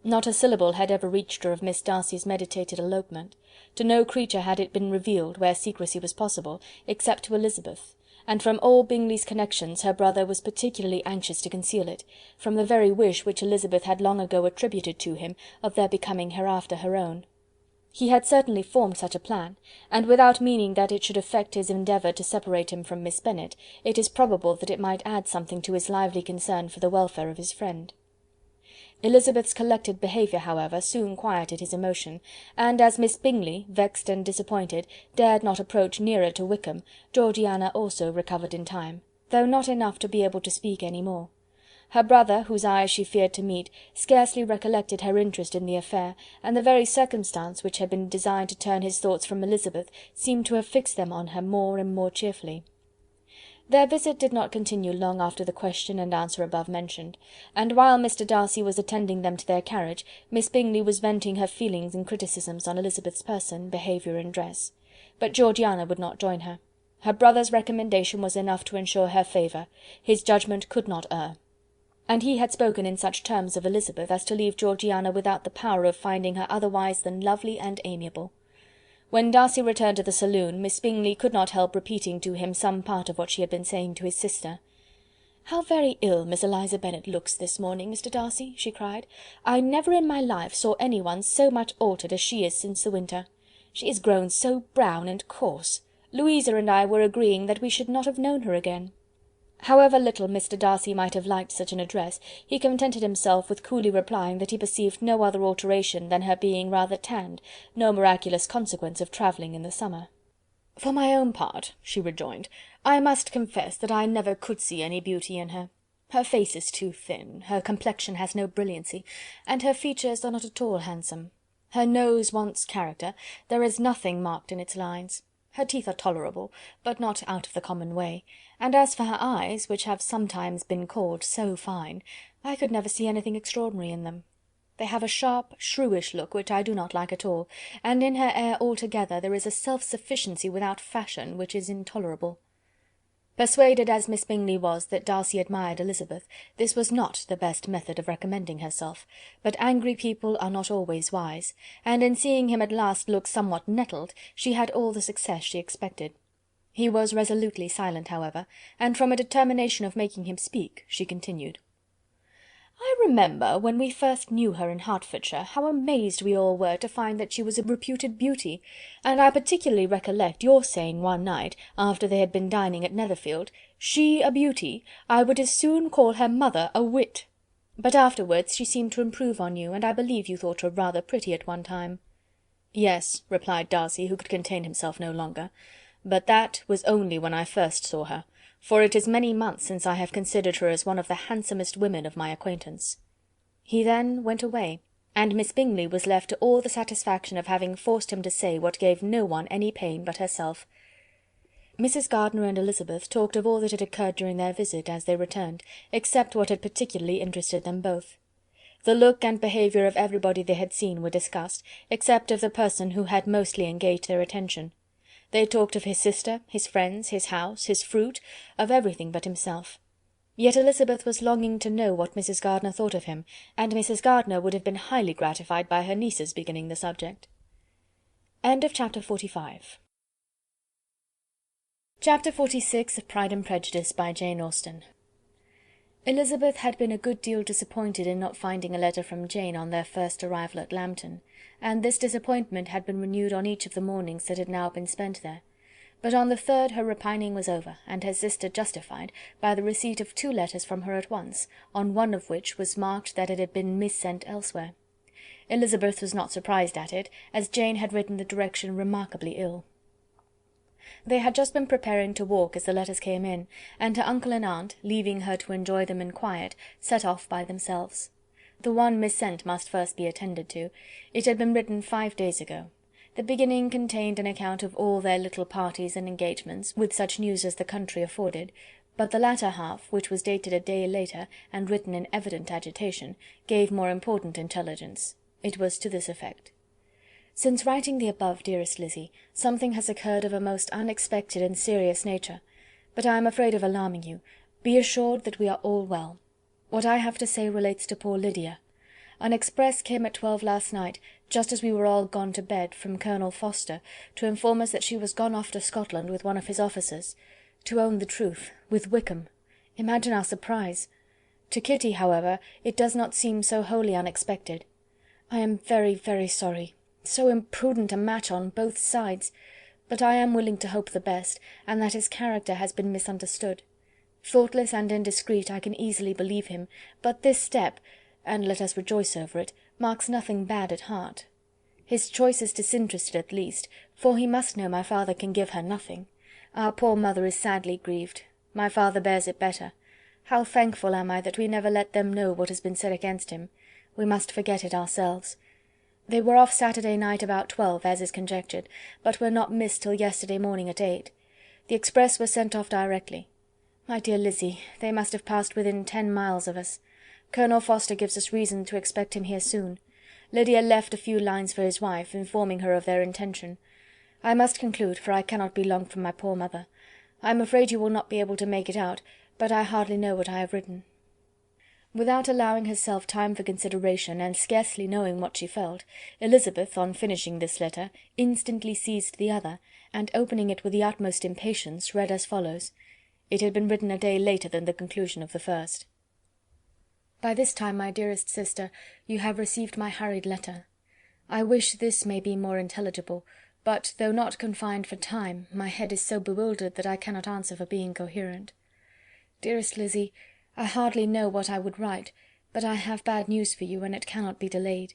Not a syllable had ever reached her of Miss Darcy's meditated elopement. To no creature had it been revealed, where secrecy was possible, except to Elizabeth, and from all Bingley's connections her brother was particularly anxious to conceal it, from the very wish which Elizabeth had long ago attributed to him of their becoming hereafter her own. He had certainly formed such a plan, and without meaning that it should affect his endeavour to separate him from Miss Bennet, it is probable that it might add something to his lively concern for the welfare of his friend. Elizabeth's collected behaviour, however, soon quieted his emotion, and as Miss Bingley, vexed and disappointed, dared not approach nearer to Wickham, Georgiana also recovered in time, though not enough to be able to speak any more. Her brother, whose eyes she feared to meet, scarcely recollected her interest in the affair, and the very circumstance which had been designed to turn his thoughts from Elizabeth seemed to have fixed them on her more and more cheerfully. Their visit did not continue long after the question and answer above mentioned, and while Mr. Darcy was attending them to their carriage, Miss Bingley was venting her feelings in criticisms on Elizabeth's person, behaviour, and dress. But Georgiana would not join her. Her brother's recommendation was enough to ensure her favour. His judgment could not err. And he had spoken in such terms of Elizabeth as to leave Georgiana without the power of finding her otherwise than lovely and amiable. When Darcy returned to the saloon, Miss Bingley could not help repeating to him some part of what she had been saying to his sister. "How very ill Miss Eliza Bennet looks this morning, Mr. Darcy," she cried. "I never in my life saw any one so much altered as she is since the winter. She is grown so brown and coarse. Louisa and I were agreeing that we should not have known her again." However little Mr. Darcy might have liked such an address, he contented himself with coolly replying that he perceived no other alteration than her being rather tanned, no miraculous consequence of travelling in the summer. "For my own part," she rejoined, "I must confess that I never could see any beauty in her. Her face is too thin, her complexion has no brilliancy, and her features are not at all handsome. Her nose wants character, there is nothing marked in its lines. Her teeth are tolerable, but not out of the common way, and as for her eyes, which have sometimes been called so fine, I could never see anything extraordinary in them. They have a sharp, shrewish look, which I do not like at all, and in her air altogether there is a self-sufficiency without fashion, which is intolerable." Persuaded as Miss Bingley was that Darcy admired Elizabeth, this was not the best method of recommending herself, but angry people are not always wise, and in seeing him at last look somewhat nettled, she had all the success she expected. He was resolutely silent, however, and from a determination of making him speak, she continued. "I remember, when we first knew her in Hertfordshire, how amazed we all were to find that she was a reputed beauty, and I particularly recollect your saying one night, after they had been dining at Netherfield, 'She a beauty! I would as soon call her mother a wit.' But afterwards she seemed to improve on you, and I believe you thought her rather pretty at one time." "Yes," replied Darcy, who could contain himself no longer, "but that was only when I first saw her, for it is many months since I have considered her as one of the handsomest women of my acquaintance." He then went away, and Miss Bingley was left to all the satisfaction of having forced him to say what gave no one any pain but herself. Mrs. Gardiner and Elizabeth talked of all that had occurred during their visit, as they returned, except what had particularly interested them both. The look and behaviour of everybody they had seen were discussed, except of the person who had mostly engaged their attention. They talked of his sister, his friends, his house, his fruit, of everything but himself. Yet Elizabeth was longing to know what Mrs. Gardiner thought of him, and Mrs. Gardiner would have been highly gratified by her niece's beginning the subject. Chapter 45. Chapter 46 of Pride and Prejudice by Jane Austen. Elizabeth had been a good deal disappointed in not finding a letter from Jane on their first arrival at Lambton, and this disappointment had been renewed on each of the mornings that had now been spent there. But on the third her repining was over, and her sister justified, by the receipt of 2 letters from her at once, on one of which was marked that it had been missent elsewhere. Elizabeth was not surprised at it, as Jane had written the direction remarkably ill. They had just been preparing to walk as the letters came in, and her uncle and aunt, leaving her to enjoy them in quiet, set off by themselves. The one missent must first be attended to. It had been written 5 days ago. The beginning contained an account of all their little parties and engagements, with such news as the country afforded, but the latter half, which was dated a day later, and written in evident agitation, gave more important intelligence. It was to this effect: "Since writing the above, dearest Lizzy, something has occurred of a most unexpected and serious nature, but I am afraid of alarming you. Be assured that we are all well. What I have to say relates to poor Lydia. An express came at 12 last night, just as we were all gone to bed, from Colonel Forster, to inform us that she was gone off to Scotland with one of his officers. To own the truth, with Wickham. Imagine our surprise. To Kitty, however, it does not seem so wholly unexpected. I am very, very sorry. So imprudent a match on both sides, but I am willing to hope the best, and that his character has been misunderstood. Thoughtless and indiscreet, I can easily believe him, but this step, and let us rejoice over it, marks nothing bad at heart. His choice is disinterested at least, for he must know my father can give her nothing. Our poor mother is sadly grieved. My father bears it better. How thankful am I that we never let them know what has been said against him. We must forget it ourselves. They were off Saturday night about 12, as is conjectured, but were not missed till yesterday morning at 8. The express was sent off directly. My dear Lizzy, they must have passed within 10 miles of us. Colonel Forster gives us reason to expect him here soon. Lydia left a few lines for his wife, informing her of their intention. I must conclude, for I cannot be long from my poor mother. I am afraid you will not be able to make it out, but I hardly know what I have written. Without allowing herself time for consideration, and scarcely knowing what she felt, Elizabeth, on finishing this letter, instantly seized the other, and opening it with the utmost impatience, read as follows. It had been written a day later than the conclusion of the first. By this time, my dearest sister, you have received my hurried letter. I wish this may be more intelligible, but, though not confined for time, my head is so bewildered that I cannot answer for being coherent. Dearest Lizzy, I hardly know what I would write, but I have bad news for you, and it cannot be delayed.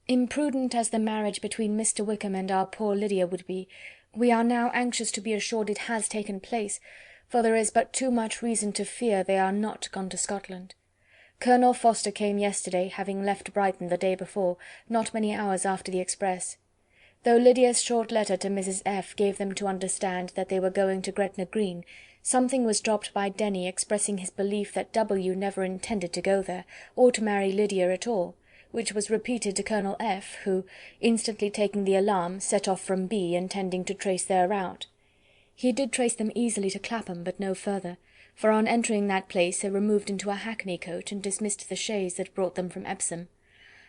Imprudent as the marriage between Mr. Wickham and our poor Lydia would be, we are now anxious to be assured it has taken place, for there is but too much reason to fear they are not gone to Scotland. Colonel Forster came yesterday, having left Brighton the day before, not many hours after the express. Though Lydia's short letter to Mrs. F. gave them to understand that they were going to Gretna Green, something was dropped by Denny expressing his belief that W. never intended to go there, or to marry Lydia at all, which was repeated to Colonel F., who, instantly taking the alarm, set off from B., intending to trace their route. He did trace them easily to Clapham, but no further, for on entering that place they removed into a hackney coach and dismissed the chaise that brought them from Epsom.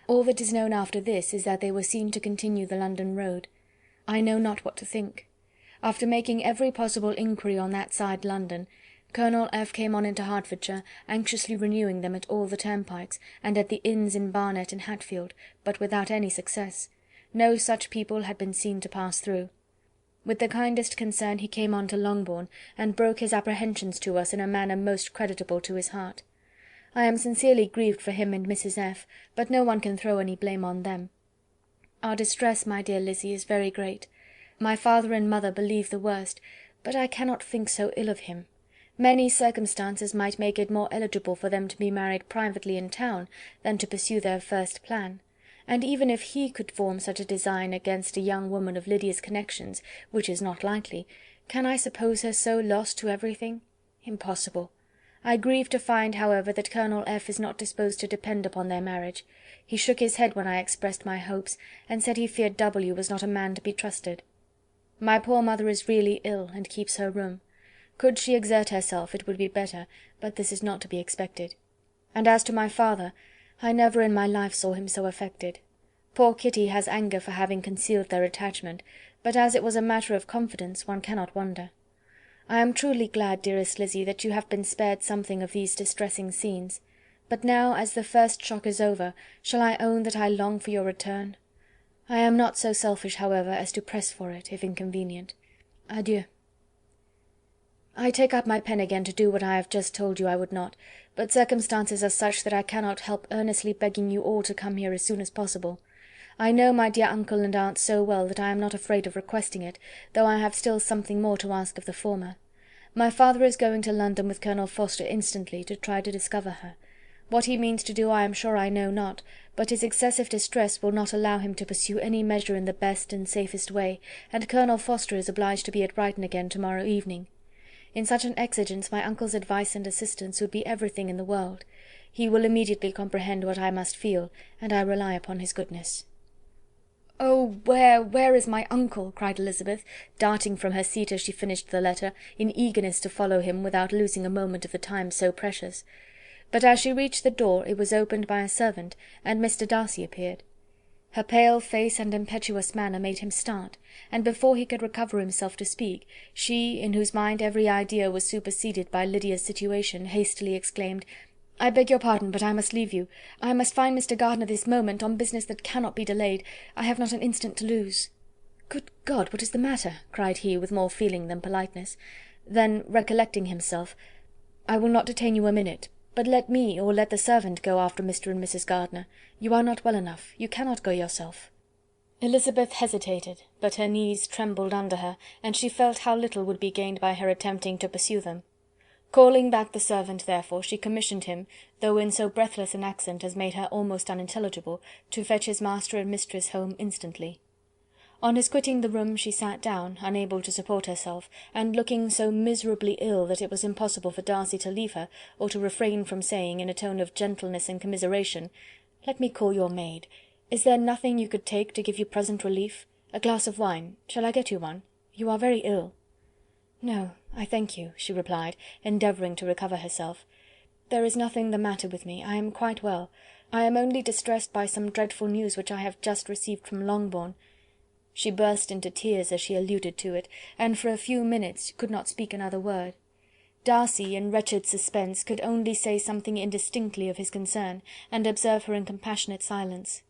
All that is known after this is that they were seen to continue the London road. I know not what to think. After making every possible inquiry on that side London, Colonel F. came on into Hertfordshire, anxiously renewing them at all the turnpikes, and at the inns in Barnet and Hatfield, but without any success. No such people had been seen to pass through. With the kindest concern he came on to Longbourn, and broke his apprehensions to us in a manner most creditable to his heart. I am sincerely grieved for him and Mrs. F., but no one can throw any blame on them. Our distress, my dear Lizzy, is very great. My father and mother believe the worst, but I cannot think so ill of him. Many circumstances might make it more eligible for them to be married privately in town than to pursue their first plan, and even if he could form such a design against a young woman of Lydia's connections, which is not likely, can I suppose her so lost to everything? Impossible. I grieve to find, however, that Colonel F. is not disposed to depend upon their marriage. He shook his head when I expressed my hopes, and said he feared W. was not a man to be trusted. My poor mother is really ill, and keeps her room. Could she exert herself, it would be better, but this is not to be expected. And as to my father, I never in my life saw him so affected. Poor Kitty has anger for having concealed their attachment, but as it was a matter of confidence, one cannot wonder. I am truly glad, dearest Lizzy, that you have been spared something of these distressing scenes. But now, as the first shock is over, shall I own that I long for your return? I am not so selfish, however, as to press for it, if inconvenient. Adieu. I take up my pen again to do what I have just told you I would not, but circumstances are such that I cannot help earnestly begging you all to come here as soon as possible. I know my dear uncle and aunt so well that I am not afraid of requesting it, though I have still something more to ask of the former. My father is going to London with Colonel Forster instantly, to try to discover her. What he means to do I am sure I know not, but his excessive distress will not allow him to pursue any measure in the best and safest way, and Colonel Forster is obliged to be at Brighton again to-morrow evening. In such an exigence my uncle's advice and assistance would be everything in the world. He will immediately comprehend what I must feel, and I rely upon his goodness. "Oh, where is my uncle?" cried Elizabeth, darting from her seat as she finished the letter, in eagerness to follow him without losing a moment of the time so precious. But as she reached the door it was opened by a servant, and Mr. Darcy appeared. Her pale face and impetuous manner made him start, and before he could recover himself to speak, she, in whose mind every idea was superseded by Lydia's situation, hastily exclaimed, "I beg your pardon, but I must leave you. I must find Mr. Gardiner this moment, on business that cannot be delayed. I have not an instant to lose." "Good God, what is the matter?" cried he, with more feeling than politeness. Then, recollecting himself, "I will not detain you a minute, but let me, or let the servant, go after Mr. and Mrs. Gardiner. You are not well enough. You cannot go yourself." Elizabeth hesitated, but her knees trembled under her, and she felt how little would be gained by her attempting to pursue them. Calling back the servant, therefore, she commissioned him, though in so breathless an accent as made her almost unintelligible, to fetch his master and mistress home instantly. On his quitting the room she sat down, unable to support herself, and looking so miserably ill that it was impossible for Darcy to leave her, or to refrain from saying, in a tone of gentleness and commiseration, "Let me call your maid. Is there nothing you could take to give you present relief? A glass of wine. Shall I get you one? You are very ill." "No, I thank you," she replied, endeavouring to recover herself. "There is nothing the matter with me. I am quite well. I am only distressed by some dreadful news which I have just received from Longbourn." She burst into tears as she alluded to it, and for a few minutes could not speak another word. Darcy, in wretched suspense, could only say something indistinctly of his concern, and observe her in compassionate silence.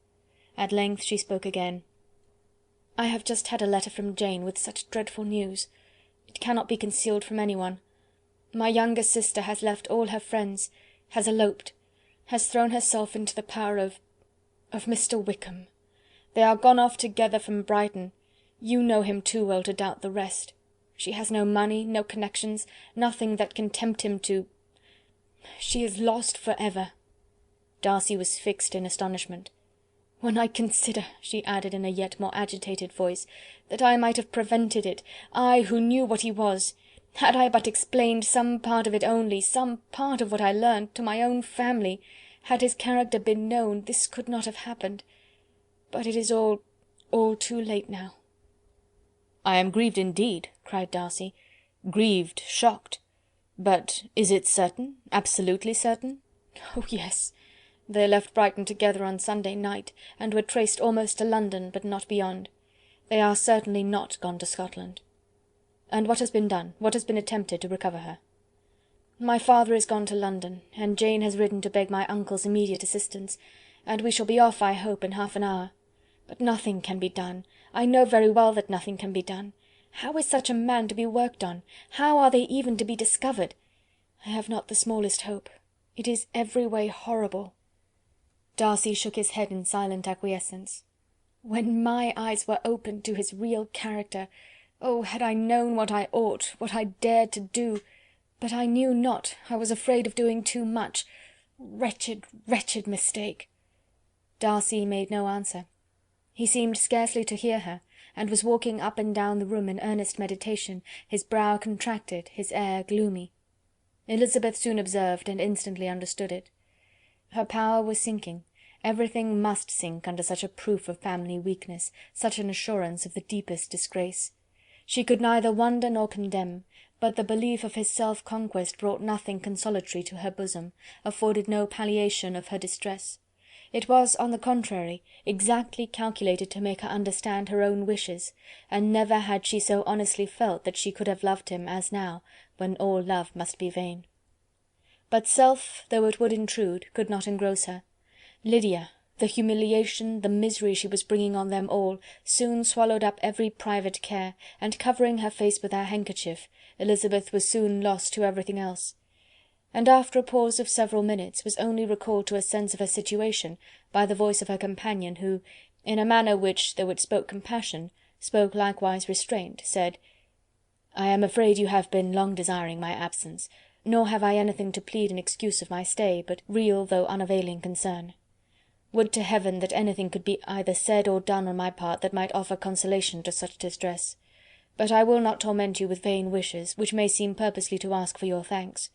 At length she spoke again. "I have just had a letter from Jane with such dreadful news. It cannot be concealed from anyone. My younger sister has left all her friends, has eloped, has thrown herself into the power of Mr. Wickham. They are gone off together from Brighton. You know him too well to doubt the rest. She has no money, no connections, nothing that can tempt him to... She is lost for ever." Darcy was fixed in astonishment. "When I consider," she added in a yet more agitated voice, "that I might have prevented it, I who knew what he was. Had I but explained some part of it only, some part of what I learned, to my own family, had his character been known, this could not have happened. But it is all too late now." "I am grieved indeed," cried Darcy. "Grieved, shocked. But is it certain, absolutely certain?" "Oh, yes. They left Brighton together on Sunday night, and were traced almost to London, but not beyond. They are certainly not gone to Scotland." "And what has been done, what has been attempted to recover her?" "My father is gone to London, and Jane has ridden to beg my uncle's immediate assistance, and we shall be off, I hope, in half an hour. But nothing can be done. I know very well that nothing can be done. How is such a man to be worked on? How are they even to be discovered? I have not the smallest hope. It is every way horrible." Darcy shook his head in silent acquiescence. "When my eyes were opened to his real character, oh, had I known what I ought, what I dared to do! But I knew not, I was afraid of doing too much. Wretched, wretched mistake!" Darcy made no answer. He seemed scarcely to hear her, and was walking up and down the room in earnest meditation, his brow contracted, his air gloomy. Elizabeth soon observed, and instantly understood it. Her power was sinking. Everything must sink under such a proof of family weakness, such an assurance of the deepest disgrace. She could neither wonder nor condemn, but the belief of his self-conquest brought nothing consolatory to her bosom, afforded no palliation of her distress. It was, on the contrary, exactly calculated to make her understand her own wishes, and never had she so honestly felt that she could have loved him as now, when all love must be vain. But self, though it would intrude, could not engross her. Lydia, the humiliation, the misery she was bringing on them all, soon swallowed up every private care, and covering her face with her handkerchief, Elizabeth was soon lost to everything else, and after a pause of several minutes was only recalled to a sense of her situation by the voice of her companion, who, in a manner which, though it spoke compassion, spoke likewise restraint, said, "I am afraid you have been long desiring my absence, nor have I anything to plead in excuse of my stay, but real though unavailing concern. Would to heaven that anything could be either said or done on my part that might offer consolation to such distress. But I will not torment you with vain wishes, which may seem purposely to ask for your thanks.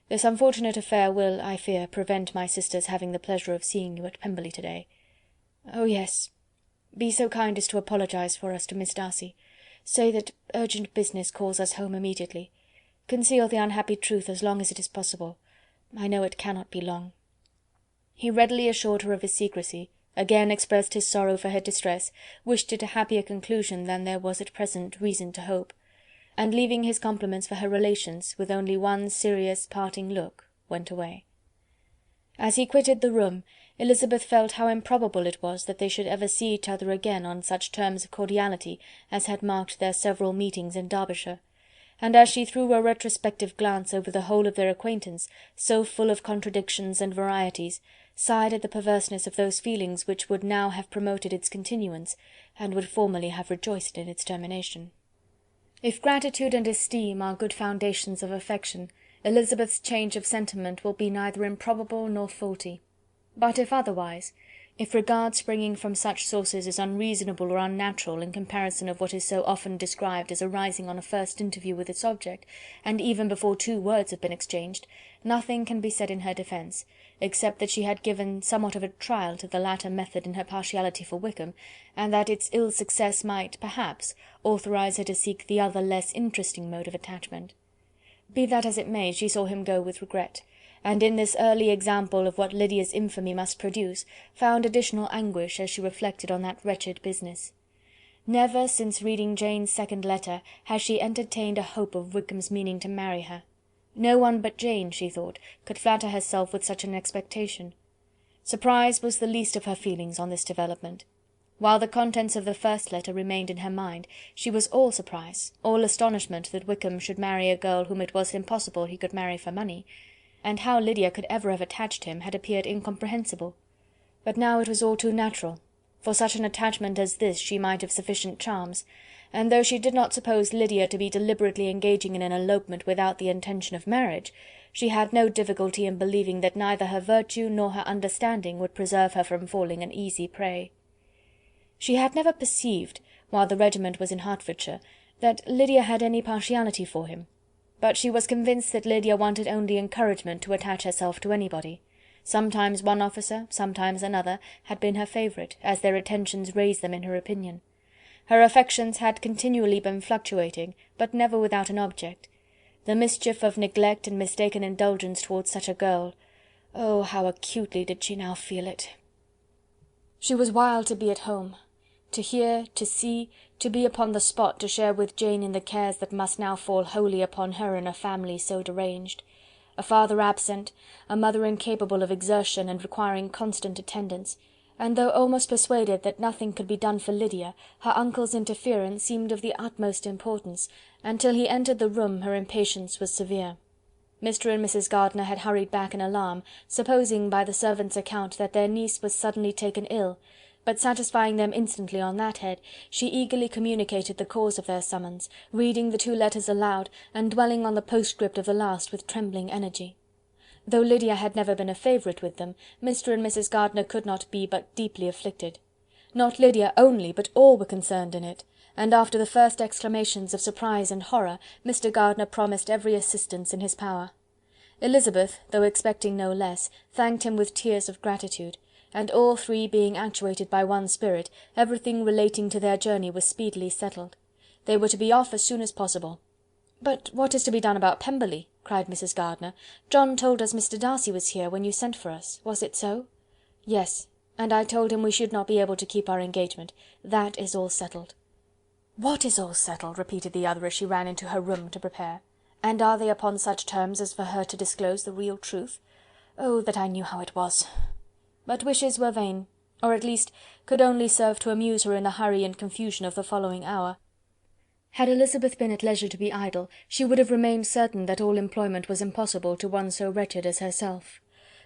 This unfortunate affair will, I fear, prevent my sister's having the pleasure of seeing you at Pemberley to-day. Oh, yes. Be so kind as to apologize for us to Miss Darcy. Say that urgent business calls us home immediately. Conceal the unhappy truth as long as it is possible. I know it cannot be long." He readily assured her of his secrecy, again expressed his sorrow for her distress, wished it a happier conclusion than there was at present reason to hope, and leaving his compliments for her relations, with only one serious parting look, went away. As he quitted the room, Elizabeth felt how improbable it was that they should ever see each other again on such terms of cordiality as had marked their several meetings in Derbyshire, and as she threw a retrospective glance over the whole of their acquaintance, so full of contradictions and varieties, sighed at the perverseness of those feelings which would now have promoted its continuance, and would formerly have rejoiced in its termination. If gratitude and esteem are good foundations of affection, Elizabeth's change of sentiment will be neither improbable nor faulty. But if otherwise, if regard springing from such sources is unreasonable or unnatural in comparison of what is so often described as arising on a first interview with its object, and even before 2 words have been exchanged, nothing can be said in her defence, except that she had given somewhat of a trial to the latter method in her partiality for Wickham, and that its ill success might, perhaps, authorize her to seek the other less interesting mode of attachment. Be that as it may, she saw him go with regret, and in this early example of what Lydia's infamy must produce, found additional anguish as she reflected on that wretched business. Never, since reading Jane's second letter, had she entertained a hope of Wickham's meaning to marry her. No one but Jane, she thought, could flatter herself with such an expectation. Surprise was the least of her feelings on this development. While the contents of the first letter remained in her mind, she was all surprise, all astonishment that Wickham should marry a girl whom it was impossible he could marry for money, and how Lydia could ever have attached him had appeared incomprehensible. But now it was all too natural. For such an attachment as this she might have sufficient charms, and though she did not suppose Lydia to be deliberately engaging in an elopement without the intention of marriage, she had no difficulty in believing that neither her virtue nor her understanding would preserve her from falling an easy prey. She had never perceived, while the regiment was in Hertfordshire, that Lydia had any partiality for him, but she was convinced that Lydia wanted only encouragement to attach herself to anybody. Sometimes one officer, sometimes another, had been her favourite, as their attentions raised them in her opinion. Her affections had continually been fluctuating, but never without an object. The mischief of neglect and mistaken indulgence towards such a girl, oh, how acutely did she now feel it! She was wild to be at home, to hear, to see, to be upon the spot to share with Jane in the cares that must now fall wholly upon her in a family so deranged. A father absent, a mother incapable of exertion and requiring constant attendance, and though almost persuaded that nothing could be done for Lydia, her uncle's interference seemed of the utmost importance, and till he entered the room her impatience was severe. Mr. and Mrs. Gardiner had hurried back in alarm, supposing by the servant's account that their niece was suddenly taken ill, but satisfying them instantly on that head, she eagerly communicated the cause of their summons, reading the 2 letters aloud, and dwelling on the postscript of the last with trembling energy. Though Lydia had never been a favourite with them, Mr. and Mrs. Gardiner could not be but deeply afflicted. Not Lydia only, but all were concerned in it, and after the first exclamations of surprise and horror, Mr. Gardiner promised every assistance in his power. Elizabeth, though expecting no less, thanked him with tears of gratitude, and all 3 being actuated by one spirit, everything relating to their journey was speedily settled. They were to be off as soon as possible. "But what is to be done about Pemberley?" cried Mrs. Gardiner. "John told us Mr. Darcy was here when you sent for us. Was it so?" "Yes, and I told him we should not be able to keep our engagement. That is all settled." "What is all settled?" repeated the other as she ran into her room to prepare. "And are they upon such terms as for her to disclose the real truth? Oh, that I knew how it was!" But wishes were vain, or at least could only serve to amuse her in the hurry and confusion of the following hour. Had Elizabeth been at leisure to be idle, she would have remained certain that all employment was impossible to one so wretched as herself.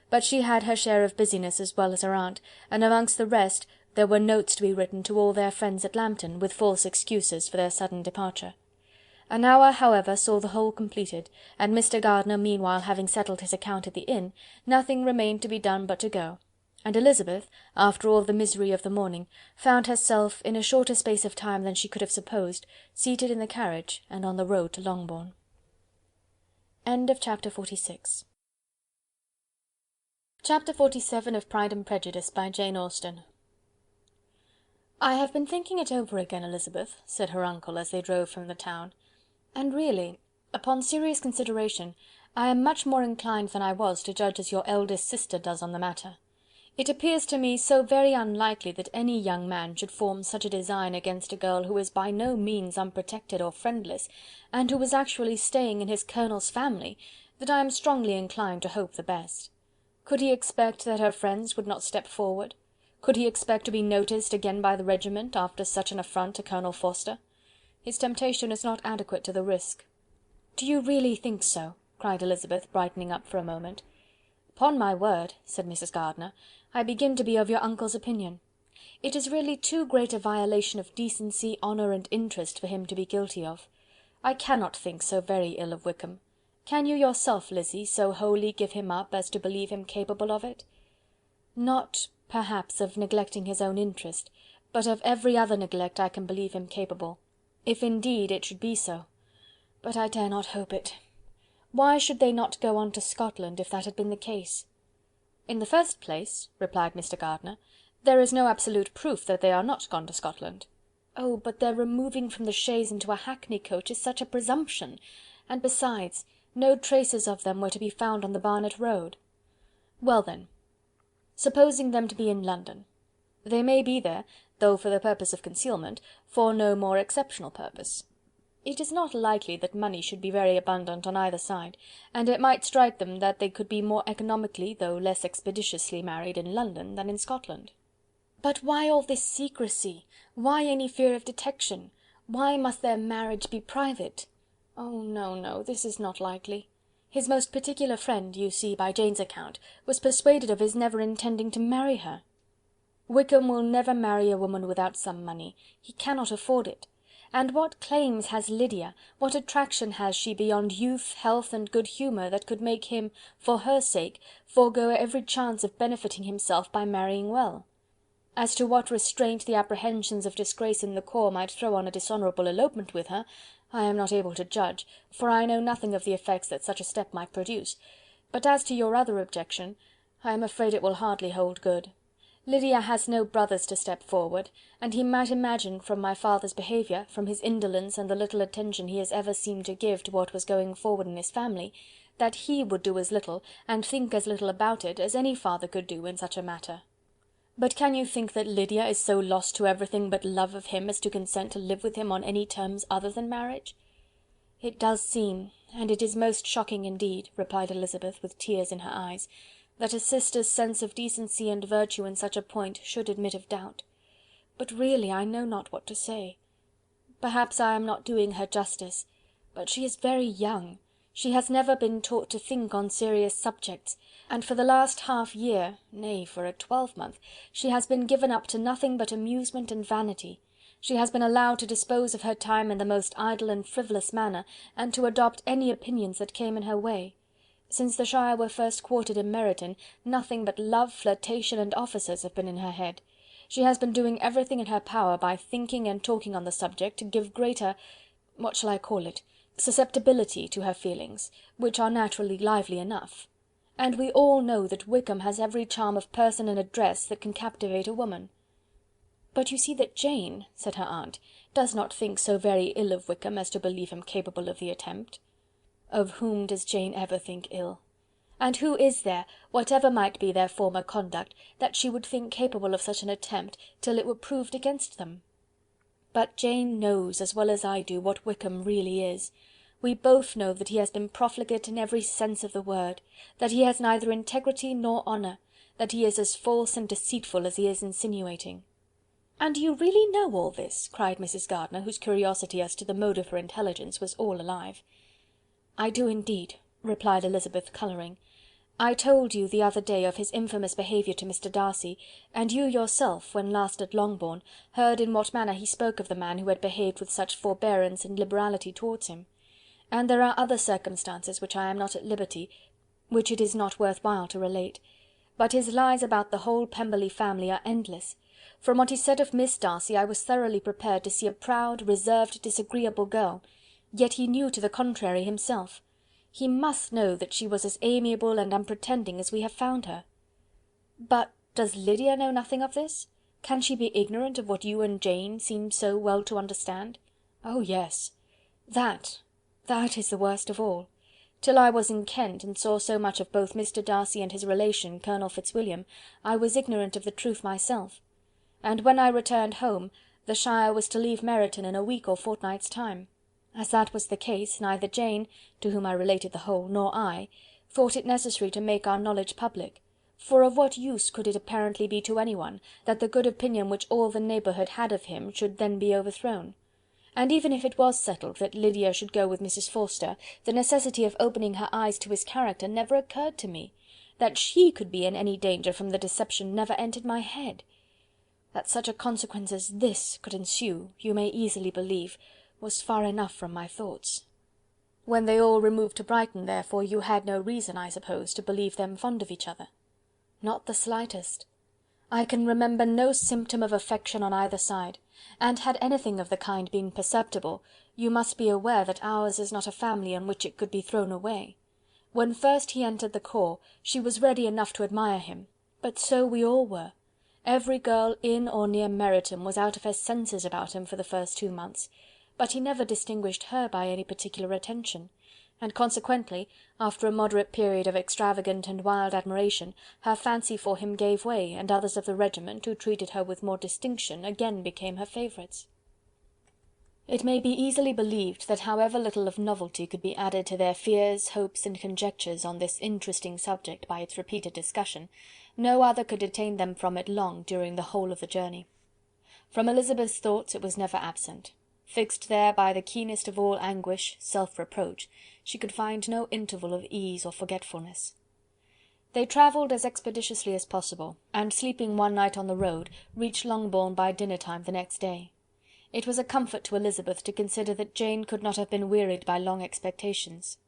But she had her share of busyness as well as her aunt, and amongst the rest there were notes to be written to all their friends at Lambton, with false excuses for their sudden departure. An hour, however, saw the whole completed, and Mr. Gardiner meanwhile having settled his account at the inn, nothing remained to be done but to go, and Elizabeth, after all the misery of the morning, found herself, in a shorter space of time than she could have supposed, seated in the carriage and on the road to Longbourn. Chapter 46. Chapter 47 of Pride and Prejudice, by Jane Austen. "I have been thinking it over again, Elizabeth," said her uncle, as they drove from the town, "and really, upon serious consideration, I am much more inclined than I was to judge as your eldest sister does on the matter. It appears to me so very unlikely that any young man should form such a design against a girl who is by no means unprotected or friendless, and who was actually staying in his colonel's family, that I am strongly inclined to hope the best. Could he expect that her friends would not step forward? Could he expect to be noticed again by the regiment, after such an affront to Colonel Forster? His temptation is not adequate to the risk." "Do you really think so?" cried Elizabeth, brightening up for a moment. "Upon my word," said Mrs. Gardiner, "I begin to be of your uncle's opinion. It is really too great a violation of decency, honour, and interest for him to be guilty of. I cannot think so very ill of Wickham. Can you yourself, Lizzy, so wholly give him up as to believe him capable of it?" "Not, perhaps, of neglecting his own interest, but of every other neglect I can believe him capable, if indeed it should be so. But I dare not hope it. Why should they not go on to Scotland, if that had been the case?" "In the first place," replied Mr. Gardiner, "there is no absolute proof that they are not gone to Scotland." "Oh, but their removing from the chaise into a hackney coach is such a presumption! And besides, No traces of them were to be found on the Barnet Road. Well then, supposing them to be in London. They may be there, though for the purpose of concealment, for no more exceptional purpose. It is not likely that money should be very abundant on either side, and it might strike them that they could be more economically, though less expeditiously married in London than in Scotland. But why all this secrecy? Why any fear of detection? Why must their marriage be private? Oh no, no, this is not likely. His most particular friend, you see by Jane's account, was persuaded of his never intending to marry her. Wickham will never marry a woman without some money. He cannot afford it. And what claims has Lydia, what attraction has she beyond youth, health, and good humour, that could make him, for her sake, forego every chance of benefiting himself by marrying well? As to what restraint the apprehensions of disgrace in the corps might throw on a dishonourable elopement with her, I am not able to judge, for I know nothing of the effects that such a step might produce. But as to your other objection, I am afraid it will hardly hold good. Lydia has no brothers to step forward, and he might imagine from my father's behaviour, from his indolence and the little attention he has ever seemed to give to what was going forward in his family, that he would do as little, and think as little about it, as any father could do in such a matter. But can you think that Lydia is so lost to everything but love of him as to consent to live with him on any terms other than marriage? It does seem, and it is most shocking indeed, replied Elizabeth, with tears in her eyes, that a sister's sense of decency and virtue in such a point should admit of doubt. But really I know not what to say. Perhaps I am not doing her justice, but she is very young. She has never been taught to think on serious subjects, and for the last half year, nay, for a 12-month, she has been given up to nothing but amusement and vanity. She has been allowed to dispose of her time in the most idle and frivolous manner, and to adopt any opinions that came in her way. Since the Shire were first quartered in Meryton, nothing but love, flirtation, and officers have been in her head. She has been doing everything in her power by thinking and talking on the subject, to give greater, what shall I call it, susceptibility to her feelings, which are naturally lively enough. And we all know that Wickham has every charm of person and address that can captivate a woman. But you see that Jane, said her aunt, does not think so very ill of Wickham as to believe him capable of the attempt. Of whom does Jane ever think ill? And who is there, whatever might be their former conduct, that she would think capable of such an attempt, till it were proved against them? But Jane knows, as well as I do, what Wickham really is. We both know that he has been profligate in every sense of the word, that he has neither integrity nor honour, that he is as false and deceitful as he is insinuating. "And you really know all this?" cried Mrs. Gardiner, whose curiosity as to the mode of her intelligence was all alive. "I do indeed," replied Elizabeth, colouring. "I told you the other day of his infamous behaviour to Mr. Darcy, and you yourself, when last at Longbourn, heard in what manner he spoke of the man who had behaved with such forbearance and liberality towards him. And there are other circumstances which I am not at liberty, which it is not worth while to relate. But his lies about the whole Pemberley family are endless. From what he said of Miss Darcy, I was thoroughly prepared to see a proud, reserved, disagreeable girl, yet he knew to the contrary himself. He must know that she was as amiable and unpretending as we have found her." "But does Lydia know nothing of this? Can she be ignorant of what you and Jane seem so well to understand?" "Oh yes. That is the worst of all. Till I was in Kent, and saw so much of both Mr. Darcy and his relation, Colonel Fitzwilliam, I was ignorant of the truth myself. And when I returned home, the Shire was to leave Meryton in a week or fortnight's time. As that was the case, neither Jane, to whom I related the whole, nor I, thought it necessary to make our knowledge public, for of what use could it apparently be to anyone, that the good opinion which all the neighbourhood had of him should then be overthrown? And even if it was settled that Lydia should go with Mrs. Forster, the necessity of opening her eyes to his character never occurred to me. That she could be in any danger from the deception never entered my head. That such a consequence as this could ensue, you may easily believe, was far enough from my thoughts." "When they all removed to Brighton, therefore, you had no reason, I suppose, to believe them fond of each other?" "Not the slightest. I can remember no symptom of affection on either side, and had anything of the kind been perceptible, you must be aware that ours is not a family on which it could be thrown away. When first he entered the corps, she was ready enough to admire him, but so we all were. Every girl in or near Meryton was out of her senses about him for the first 2 months, but he never distinguished her by any particular attention, and consequently, after a moderate period of extravagant and wild admiration, her fancy for him gave way, and others of the regiment, who treated her with more distinction, again became her favourites. It may be easily believed that however little of novelty could be added to their fears, hopes, and conjectures on this interesting subject by its repeated discussion, no other could detain them from it long during the whole of the journey. From Elizabeth's thoughts it was never absent. Fixed there by the keenest of all anguish, self-reproach, she could find no interval of ease or forgetfulness. They travelled as expeditiously as possible, and sleeping one night on the road, reached Longbourn by dinner-time the next day. It was a comfort to Elizabeth to consider that Jane could not have been wearied by long expectations.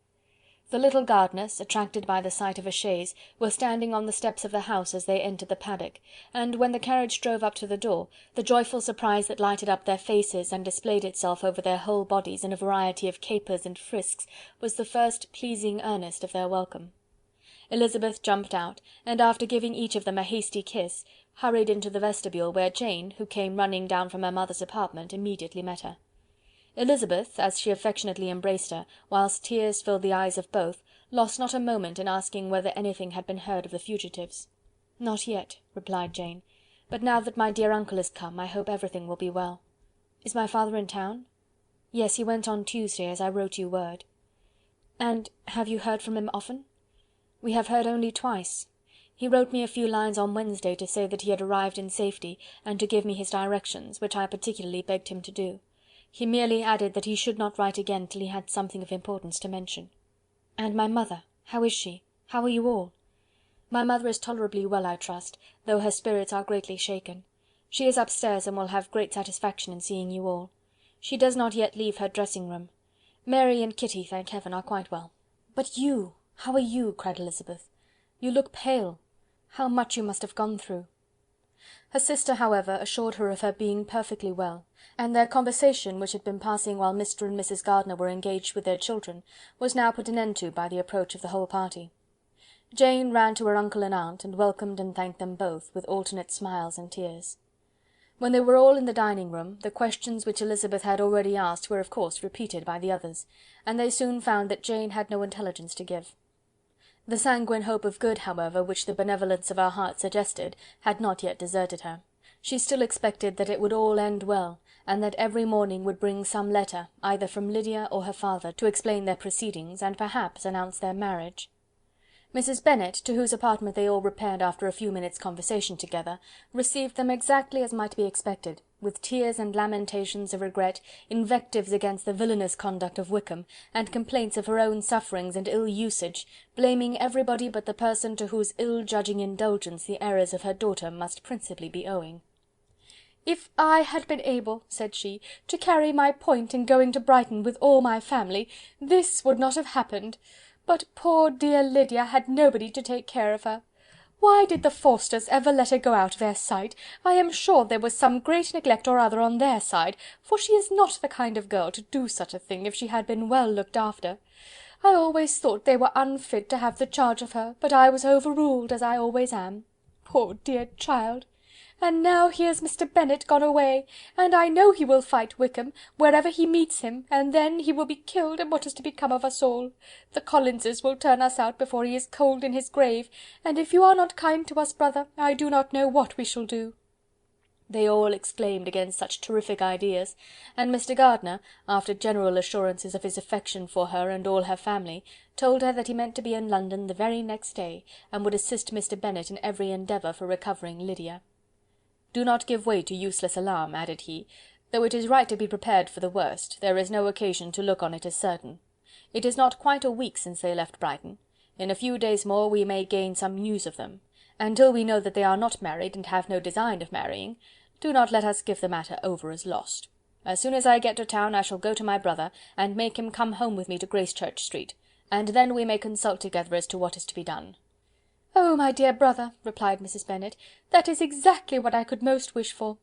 The little Gardiners, attracted by the sight of a chaise, were standing on the steps of the house as they entered the paddock, and when the carriage drove up to the door, the joyful surprise that lighted up their faces and displayed itself over their whole bodies in a variety of capers and frisks was the first pleasing earnest of their welcome. Elizabeth jumped out, and after giving each of them a hasty kiss, hurried into the vestibule, where Jane, who came running down from her mother's apartment, immediately met her. Elizabeth, as she affectionately embraced her, whilst tears filled the eyes of both, lost not a moment in asking whether anything had been heard of the fugitives. "Not yet," replied Jane, "but now that my dear uncle has come, I hope everything will be well. Is my father in town?" "Yes, he went on Tuesday, as I wrote you word." "And have you heard from him often?" "We have heard only twice. He wrote me a few lines on Wednesday to say that he had arrived in safety, and to give me his directions, which I particularly begged him to do. He merely added that he should not write again till he had something of importance to mention." "And my mother, how is she? How are you all?" "My mother is tolerably well, I trust, though her spirits are greatly shaken. She is upstairs, and will have great satisfaction in seeing you all. She does not yet leave her dressing-room. Mary and Kitty, thank heaven, are quite well." "But you, how are you?" cried Elizabeth. "You look pale. How much you must have gone through." Her sister, however, assured her of her being perfectly well, and their conversation, which had been passing while Mr. and Mrs. Gardiner were engaged with their children, was now put an end to by the approach of the whole party. Jane ran to her uncle and aunt, and welcomed and thanked them both, with alternate smiles and tears. When they were all in the dining-room, the questions which Elizabeth had already asked were of course repeated by the others, and they soon found that Jane had no intelligence to give. The sanguine hope of good, however, which the benevolence of her heart suggested, had not yet deserted her. She still expected that it would all end well, and that every morning would bring some letter, either from Lydia or her father, to explain their proceedings, and perhaps announce their marriage. Mrs. Bennet, to whose apartment they all repaired after a few minutes' conversation together, received them exactly as might be expected, with tears and lamentations of regret, invectives against the villainous conduct of Wickham, and complaints of her own sufferings and ill usage, blaming everybody but the person to whose ill-judging indulgence the errors of her daughter must principally be owing. "If I had been able," said she, "to carry my point in going to Brighton with all my family, this would not have happened. But poor dear Lydia had nobody to take care of her. Why did the Forsters ever let her go out of their sight? I am sure there was some great neglect or other on their side, for she is not the kind of girl to do such a thing if she had been well looked after. I always thought they were unfit to have the charge of her, but I was overruled, as I always am. Poor dear child! And now here's Mr. Bennet gone away, and I know he will fight Wickham, wherever he meets him, and then he will be killed, and what is to become of us all? The Collinses will turn us out before he is cold in his grave, and if you are not kind to us, brother, I do not know what we shall do." They all exclaimed against such terrific ideas, and Mr. Gardiner, after general assurances of his affection for her and all her family, told her that he meant to be in London the very next day, and would assist Mr. Bennet in every endeavour for recovering Lydia. "Do not give way to useless alarm," added he. "Though it is right to be prepared for the worst, there is no occasion to look on it as certain. It is not quite a week since they left Brighton. In a few days more we may gain some news of them, and till we know that they are not married, and have no design of marrying, do not let us give the matter over as lost. As soon as I get to town I shall go to my brother, and make him come home with me to Gracechurch Street, and then we may consult together as to what is to be done." "Oh, my dear brother," replied Mrs. Bennet, "that is exactly what I could most wish for.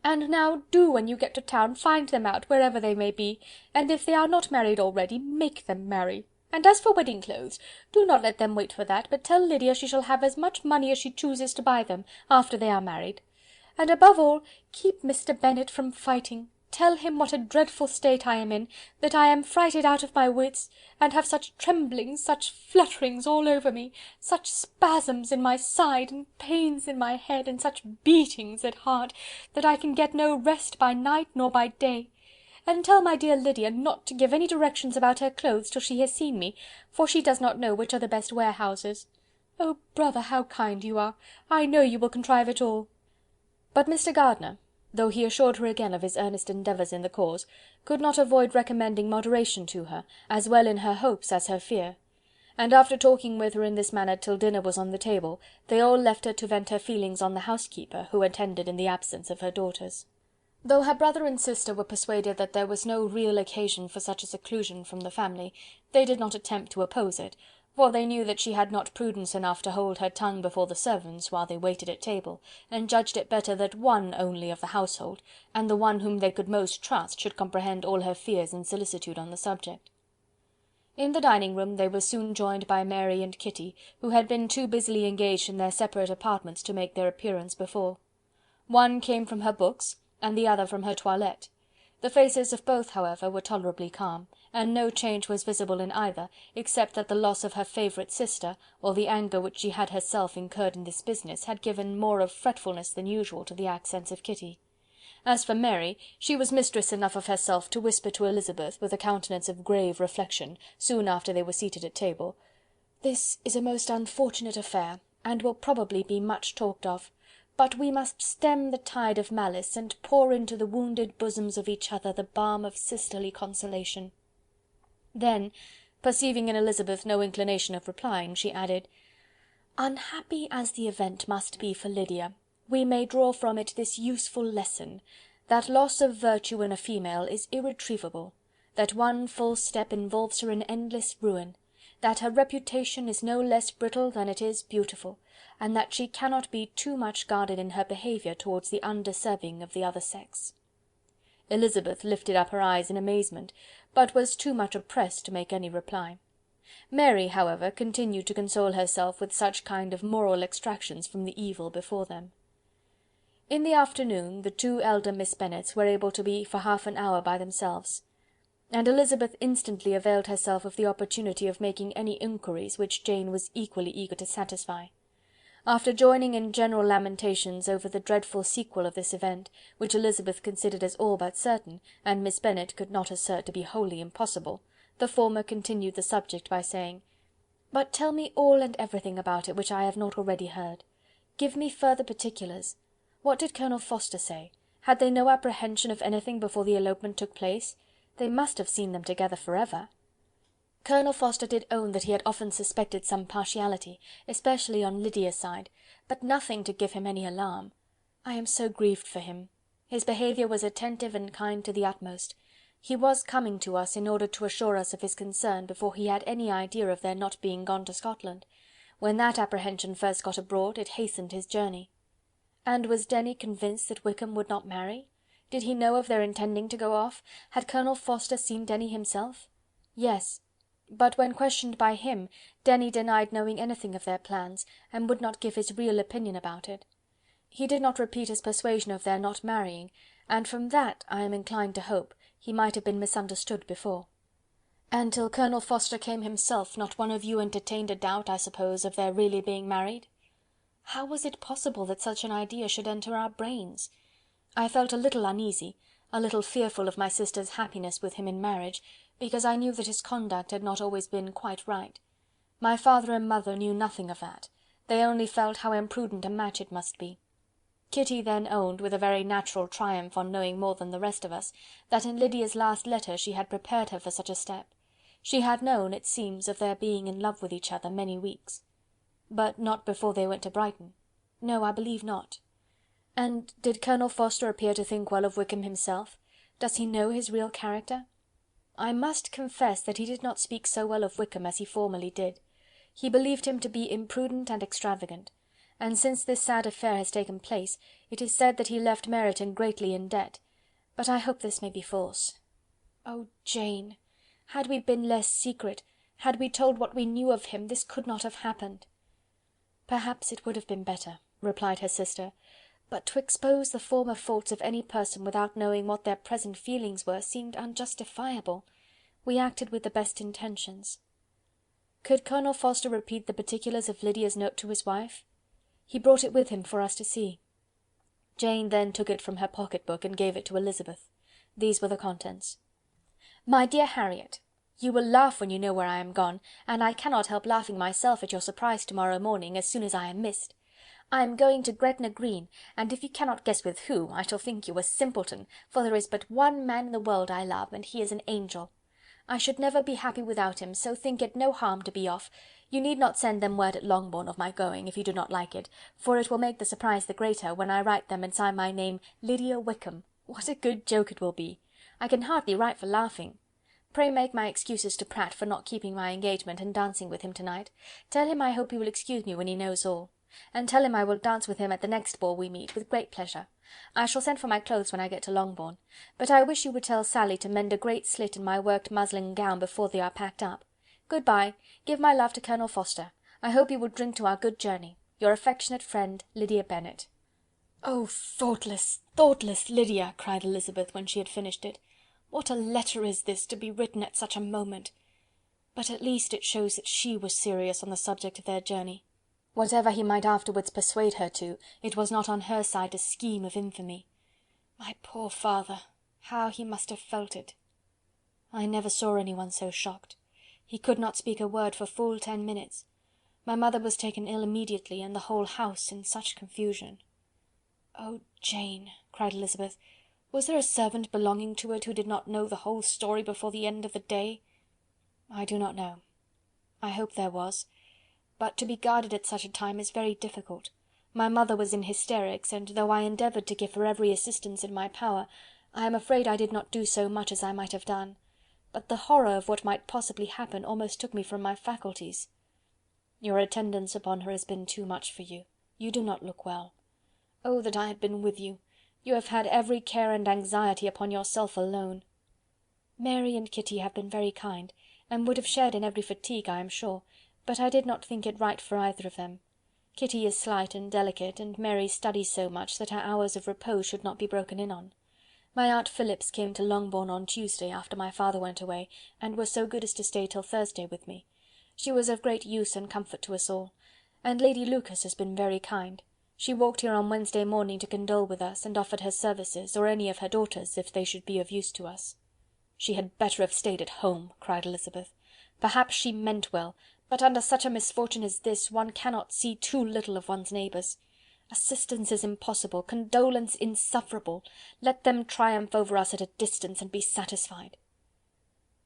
And now do, when you get to town, find them out, wherever they may be, and if they are not married already, make them marry. And as for wedding clothes, do not let them wait for that, but tell Lydia she shall have as much money as she chooses to buy them, after they are married. And above all, keep Mr. Bennet from fighting. tell him what a dreadful state I am in, that I am frighted out of my wits, and have such tremblings, such flutterings all over me, such spasms in my side, and pains in my head, and such beatings at heart, that I can get no rest by night nor by day. And tell my dear Lydia not to give any directions about her clothes till she has seen me, for she does not know which are the best warehouses. Oh, brother, how kind you are! I know you will contrive it all." But Mr. Gardiner, though he assured her again of his earnest endeavours in the cause, could not avoid recommending moderation to her, as well in her hopes as her fear; and after talking with her in this manner till dinner was on the table, they all left her to vent her feelings on the housekeeper, who attended in the absence of her daughters. Though her brother and sister were persuaded that there was no real occasion for such a seclusion from the family, they did not attempt to oppose it, for they knew that she had not prudence enough to hold her tongue before the servants while they waited at table, and judged it better that one only of the household, and the one whom they could most trust, should comprehend all her fears and solicitude on the subject. In the dining-room they were soon joined by Mary and Kitty, who had been too busily engaged in their separate apartments to make their appearance before. One came from her books, and the other from her toilette. The faces of both, however, were tolerably calm, and no change was visible in either, except that the loss of her favourite sister, or the anger which she had herself incurred in this business, had given more of fretfulness than usual to the accents of Kitty. As for Mary, she was mistress enough of herself to whisper to Elizabeth, with a countenance of grave reflection, soon after they were seated at table, "This is a most unfortunate affair, and will probably be much talked of. But we must stem the tide of malice, and pour into the wounded bosoms of each other the balm of sisterly consolation." Then, perceiving in Elizabeth no inclination of replying, she added, "Unhappy as the event must be for Lydia, we may draw from it this useful lesson, that loss of virtue in a female is irretrievable, that one false step involves her in endless ruin, that her reputation is no less brittle than it is beautiful, and that she cannot be too much guarded in her behaviour towards the undeserving of the other sex." Elizabeth lifted up her eyes in amazement, but was too much oppressed to make any reply. Mary, however, continued to console herself with such kind of moral extractions from the evil before them. In the afternoon the two elder Miss Bennets were able to be for half an hour by themselves, and Elizabeth instantly availed herself of the opportunity of making any inquiries which Jane was equally eager to satisfy. After joining in general lamentations over the dreadful sequel of this event, which Elizabeth considered as all but certain, and Miss Bennet could not assert to be wholly impossible, the former continued the subject by saying, "But tell me all and everything about it which I have not already heard. Give me further particulars. What did Colonel Forster say? Had they no apprehension of anything before the elopement took place? They must have seen them together for ever." Colonel Forster did own that he had often suspected some partiality, especially on Lydia's side, but nothing to give him any alarm. I am so grieved for him. His behaviour was attentive and kind to the utmost. He was coming to us in order to assure us of his concern before he had any idea of their not being gone to Scotland. When that apprehension first got abroad, it hastened his journey. And was Denny convinced that Wickham would not marry? Did he know of their intending to go off? Had Colonel Forster seen Denny himself? Yes. But when questioned by him, Denny denied knowing anything of their plans, and would not give his real opinion about it. He did not repeat his persuasion of their not marrying, and from that, I am inclined to hope, he might have been misunderstood before. And till Colonel Forster came himself, not one of you entertained a doubt, I suppose, of their really being married? How was it possible that such an idea should enter our brains? I felt a little uneasy, a little fearful of my sister's happiness with him in marriage, because I knew that his conduct had not always been quite right. My father and mother knew nothing of that. They only felt how imprudent a match it must be. Kitty then owned, with a very natural triumph on knowing more than the rest of us, that in Lydia's last letter she had prepared her for such a step. She had known, it seems, of their being in love with each other many weeks. But not before they went to Brighton. No, I believe not. And did Colonel Forster appear to think well of Wickham himself? Does he know his real character? I must confess that he did not speak so well of Wickham as he formerly did. He believed him to be imprudent and extravagant, and since this sad affair has taken place, it is said that he left Meryton greatly in debt, but I hope this may be false. Oh, Jane! Had we been less secret, had we told what we knew of him, this could not have happened. Perhaps it would have been better, replied her sister, but to expose the former faults of any person without knowing what their present feelings were seemed unjustifiable. We acted with the best intentions. Could Colonel Forster repeat the particulars of Lydia's note to his wife? He brought it with him for us to see. Jane then took it from her pocket-book and gave it to Elizabeth. These were the contents. "My dear Harriet, you will laugh when you know where I am gone, and I cannot help laughing myself at your surprise to-morrow morning, as soon as I am missed. I am going to Gretna Green, and if you cannot guess with who, I shall think you a simpleton, for there is but one man in the world I love, and he is an angel. I should never be happy without him, so think it no harm to be off. You need not send them word at Longbourn of my going, if you do not like it, for it will make the surprise the greater, when I write them and sign my name Lydia Wickham. What a good joke it will be! I can hardly write for laughing. Pray make my excuses to Pratt for not keeping my engagement and dancing with him to-night. Tell him I hope he will excuse me when he knows all. And tell him I will dance with him at the next ball we meet, with great pleasure. I shall send for my clothes when I get to Longbourn. But I wish you would tell Sally to mend a great slit in my worked muslin gown before they are packed up. Good-bye. Give my love to Colonel Forster. I hope he will drink to our good journey. Your affectionate friend, Lydia Bennet." "Oh, thoughtless, thoughtless Lydia!" cried Elizabeth, when she had finished it. "What a letter is this, to be written at such a moment! But at least it shows that she was serious on the subject of their journey. Whatever he might afterwards persuade her to, it was not on her side a scheme of infamy. My poor father, how he must have felt it! I never saw anyone so shocked. He could not speak a word for full 10 minutes. My mother was taken ill immediately, and the whole house in such confusion." "Oh, Jane," cried Elizabeth, "was there a servant belonging to it who did not know the whole story before the end of the day?" "I do not know. I hope there was. But to be guarded at such a time is very difficult. My mother was in hysterics, and though I endeavoured to give her every assistance in my power, I am afraid I did not do so much as I might have done. But the horror of what might possibly happen almost took me from my faculties. Your attendance upon her has been too much for you. You do not look well. Oh, that I had been with you! You have had every care and anxiety upon yourself alone. Mary and Kitty have been very kind, and would have shared in every fatigue, I am sure, but I did not think it right for either of them. Kitty is slight and delicate, and Mary studies so much that her hours of repose should not be broken in on. My aunt Phillips came to Longbourn on Tuesday, after my father went away, and was so good as to stay till Thursday with me. She was of great use and comfort to us all. And Lady Lucas has been very kind. She walked here on Wednesday morning to condole with us, and offered her services, or any of her daughters, if they should be of use to us." "She had better have stayed at home," cried Elizabeth. "Perhaps she meant well, but under such a misfortune as this, one cannot see too little of one's neighbours. Assistance is impossible, condolence insufferable. Let them triumph over us at a distance, and be satisfied."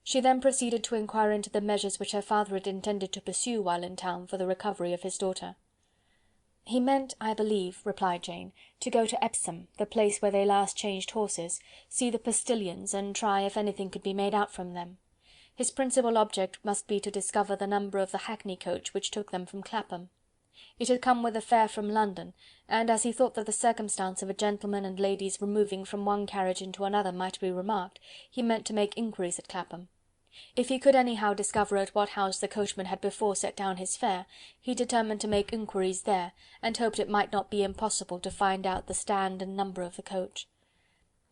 She then proceeded to inquire into the measures which her father had intended to pursue while in town for the recovery of his daughter. "He meant, I believe," replied Jane, "to go to Epsom, the place where they last changed horses, see the postillions, and try if anything could be made out from them. His principal object must be to discover the number of the hackney coach which took them from Clapham. It had come with a fare from London, and as he thought that the circumstance of a gentleman and ladies removing from one carriage into another might be remarked, he meant to make inquiries at Clapham. If he could anyhow discover at what house the coachman had before set down his fare, he determined to make inquiries there, and hoped it might not be impossible to find out the stand and number of the coach.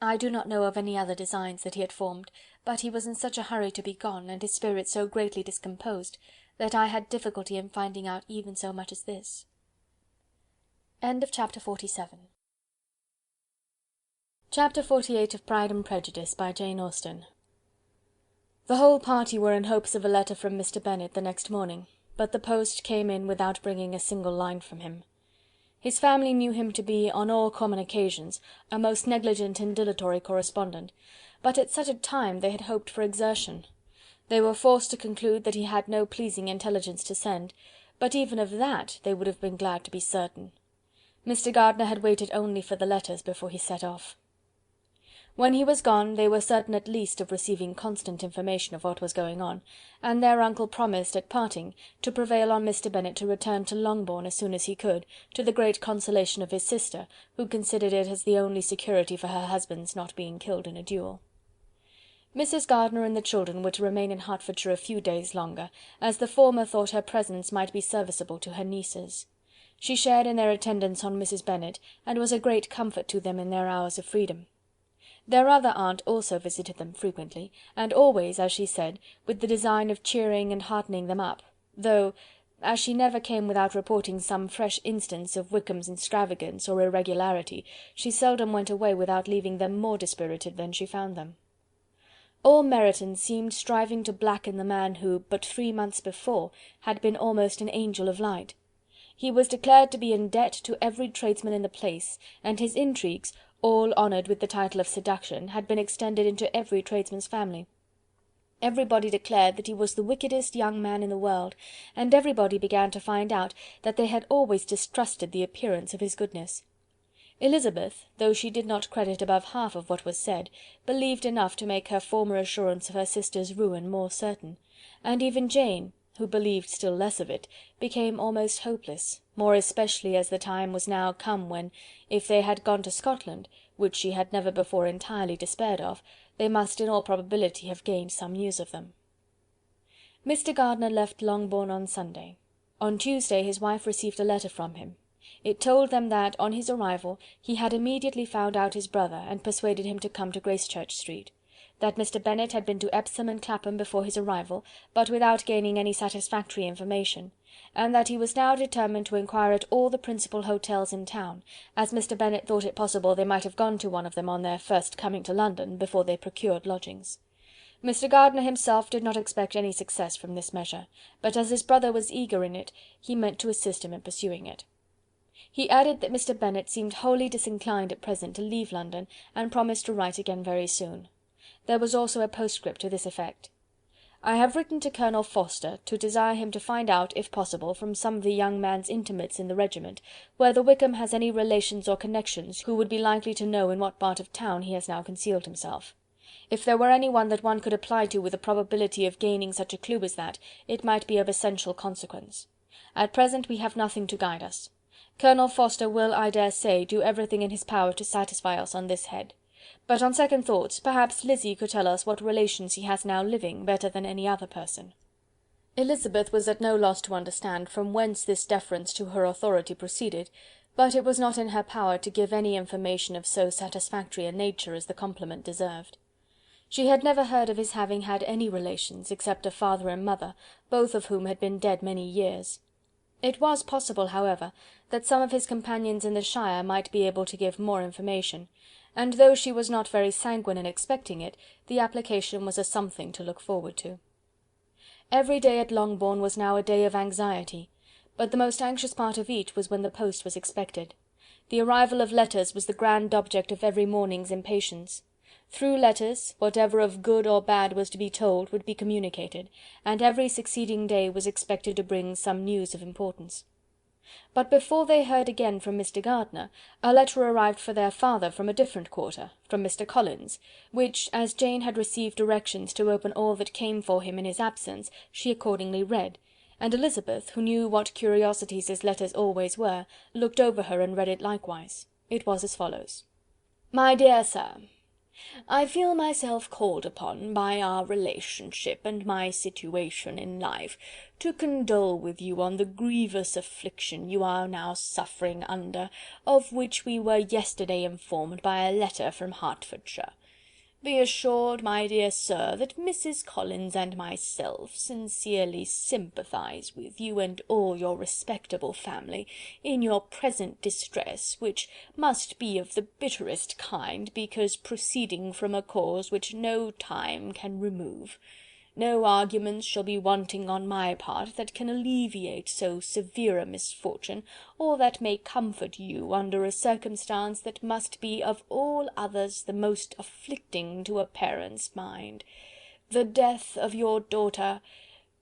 I do not know of any other designs that he had formed, but he was in such a hurry to be gone, and his spirits so greatly discomposed, that I had difficulty in finding out even so much as this." Chapter 47. Chapter 48 of Pride and Prejudice, by Jane Austen. The whole party were in hopes of a letter from Mr. Bennet the next morning, but the post came in without bringing a single line from him. His family knew him to be, on all common occasions, a most negligent and dilatory correspondent, but at such a time they had hoped for exertion. They were forced to conclude that he had no pleasing intelligence to send, but even of that they would have been glad to be certain. Mr. Gardiner had waited only for the letters before he set off. When he was gone, they were certain at least of receiving constant information of what was going on, and their uncle promised, at parting, to prevail on Mr. Bennet to return to Longbourn as soon as he could, to the great consolation of his sister, who considered it as the only security for her husband's not being killed in a duel. Mrs. Gardiner and the children were to remain in Hertfordshire a few days longer, as the former thought her presence might be serviceable to her nieces. She shared in their attendance on Mrs. Bennet, and was a great comfort to them in their hours of freedom. Their other aunt also visited them frequently, and always, as she said, with the design of cheering and heartening them up, though, as she never came without reporting some fresh instance of Wickham's extravagance or irregularity, she seldom went away without leaving them more dispirited than she found them. All Meryton seemed striving to blacken the man who, but 3 months before, had been almost an angel of light. He was declared to be in debt to every tradesman in the place, and his intrigues, all honoured with the title of seduction, had been extended into every tradesman's family. Everybody declared that he was the wickedest young man in the world, and everybody began to find out that they had always distrusted the appearance of his goodness. Elizabeth, though she did not credit above half of what was said, believed enough to make her former assurance of her sister's ruin more certain, and even Jane, who believed still less of it, became almost hopeless, more especially as the time was now come when, if they had gone to Scotland, which she had never before entirely despaired of, they must in all probability have gained some news of them. Mr. Gardiner left Longbourn on Sunday. On Tuesday his wife received a letter from him. It told them that, on his arrival, he had immediately found out his brother, and persuaded him to come to Gracechurch Street; that Mr. Bennet had been to Epsom and Clapham before his arrival, but without gaining any satisfactory information, and that he was now determined to inquire at all the principal hotels in town, as Mr. Bennet thought it possible they might have gone to one of them on their first coming to London, before they procured lodgings. Mr. Gardiner himself did not expect any success from this measure, but as his brother was eager in it, he meant to assist him in pursuing it. He added that Mr. Bennet seemed wholly disinclined at present to leave London, and promised to write again very soon. There was also a postscript to this effect: "I have written to Colonel Forster to desire him to find out, if possible, from some of the young man's intimates in the regiment, whether Wickham has any relations or connections who would be likely to know in what part of town he has now concealed himself. If there were any one that one could apply to with a probability of gaining such a clue as that, it might be of essential consequence. At present we have nothing to guide us. Colonel Forster will, I dare say, do everything in his power to satisfy us on this head. But on second thoughts, perhaps Lizzy could tell us what relations he has now living, better than any other person." Elizabeth was at no loss to understand from whence this deference to her authority proceeded, but it was not in her power to give any information of so satisfactory a nature as the compliment deserved. She had never heard of his having had any relations, except a father and mother, both of whom had been dead many years. It was possible, however, that some of his companions in the shire might be able to give more information, and though she was not very sanguine in expecting it, the application was a something to look forward to. Every day at Longbourn was now a day of anxiety, but the most anxious part of each was when the post was expected. The arrival of letters was the grand object of every morning's impatience. Through letters, whatever of good or bad was to be told would be communicated, and every succeeding day was expected to bring some news of importance. But before they heard again from Mr. Gardiner, a letter arrived for their father from a different quarter, from Mr. Collins, which, as Jane had received directions to open all that came for him in his absence, she accordingly read, and Elizabeth, who knew what curiosities his letters always were, looked over her and read it likewise. It was as follows: "My dear Sir, I feel myself called upon, by our relationship and my situation in life, to condole with you on the grievous affliction you are now suffering under, of which we were yesterday informed by a letter from Hertfordshire. Be assured, my dear sir, that Mrs. Collins and myself sincerely sympathise with you and all your respectable family in your present distress, which must be of the bitterest kind, because proceeding from a cause which no time can remove. No arguments shall be wanting on my part that can alleviate so severe a misfortune, or that may comfort you under a circumstance that must be of all others the most afflicting to a parent's mind. The death of your daughter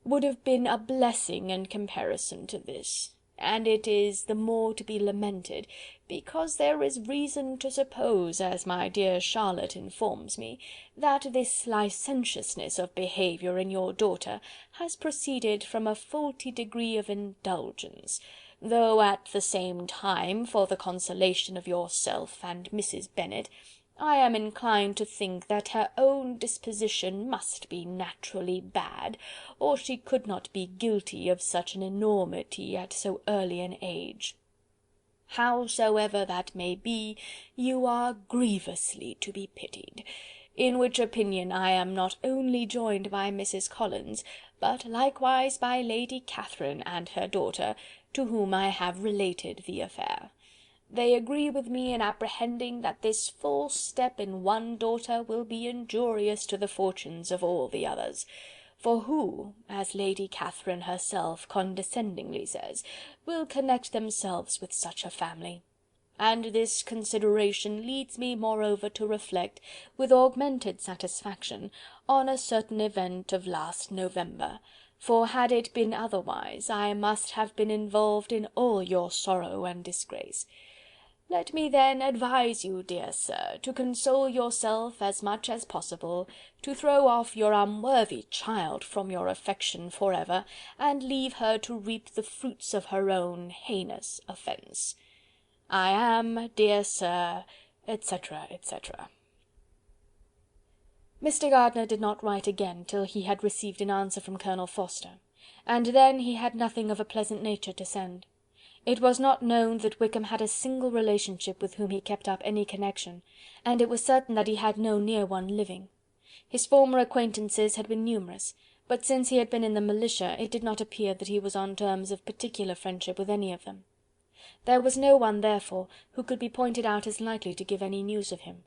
would have been a blessing in comparison to this, and it is the more to be lamented, because there is reason to suppose, as my dear Charlotte informs me, that this licentiousness of behaviour in your daughter has proceeded from a faulty degree of indulgence, though at the same time, for the consolation of yourself and Mrs. Bennet, I am inclined to think that her own disposition must be naturally bad, or she could not be guilty of such an enormity at so early an age. Howsoever that may be, you are grievously to be pitied, in which opinion I am not only joined by Mrs. Collins, but likewise by Lady Catherine and her daughter, to whom I have related the affair. They agree with me in apprehending that this false step in one daughter will be injurious to the fortunes of all the others. For who, as Lady Catherine herself condescendingly says, will connect themselves with such a family? And this consideration leads me moreover to reflect, with augmented satisfaction, on a certain event of last November, for had it been otherwise, I must have been involved in all your sorrow and disgrace. Let me then advise you, dear sir, to console yourself as much as possible, to throw off your unworthy child from your affection for ever, and leave her to reap the fruits of her own heinous offence. I am, dear sir, etc., etc. Mr. Gardiner did not write again till he had received an answer from Colonel Forster, and then he had nothing of a pleasant nature to send. It was not known that Wickham had a single relationship with whom he kept up any connection, and it was certain that he had no near one living. His former acquaintances had been numerous, but since he had been in the militia it did not appear that he was on terms of particular friendship with any of them. There was no one, therefore, who could be pointed out as likely to give any news of him,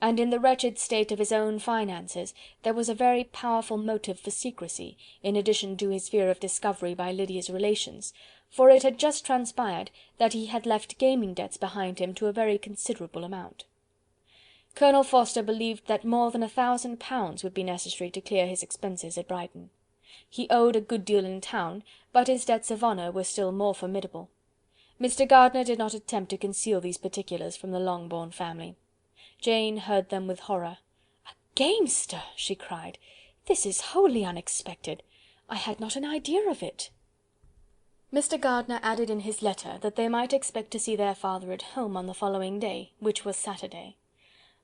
and in the wretched state of his own finances there was a very powerful motive for secrecy, in addition to his fear of discovery by Lydia's relations, for it had just transpired that he had left gaming debts behind him to a very considerable amount. Colonel Forster believed that more than £1,000 would be necessary to clear his expenses at Brighton. He owed a good deal in town, but his debts of honour were still more formidable. Mr. Gardiner did not attempt to conceal these particulars from the Longbourn family. Jane heard them with horror. "A gamester!" she cried. "This is wholly unexpected. I had not an idea of it." Mr. Gardiner added in his letter that they might expect to see their father at home on the following day, which was Saturday.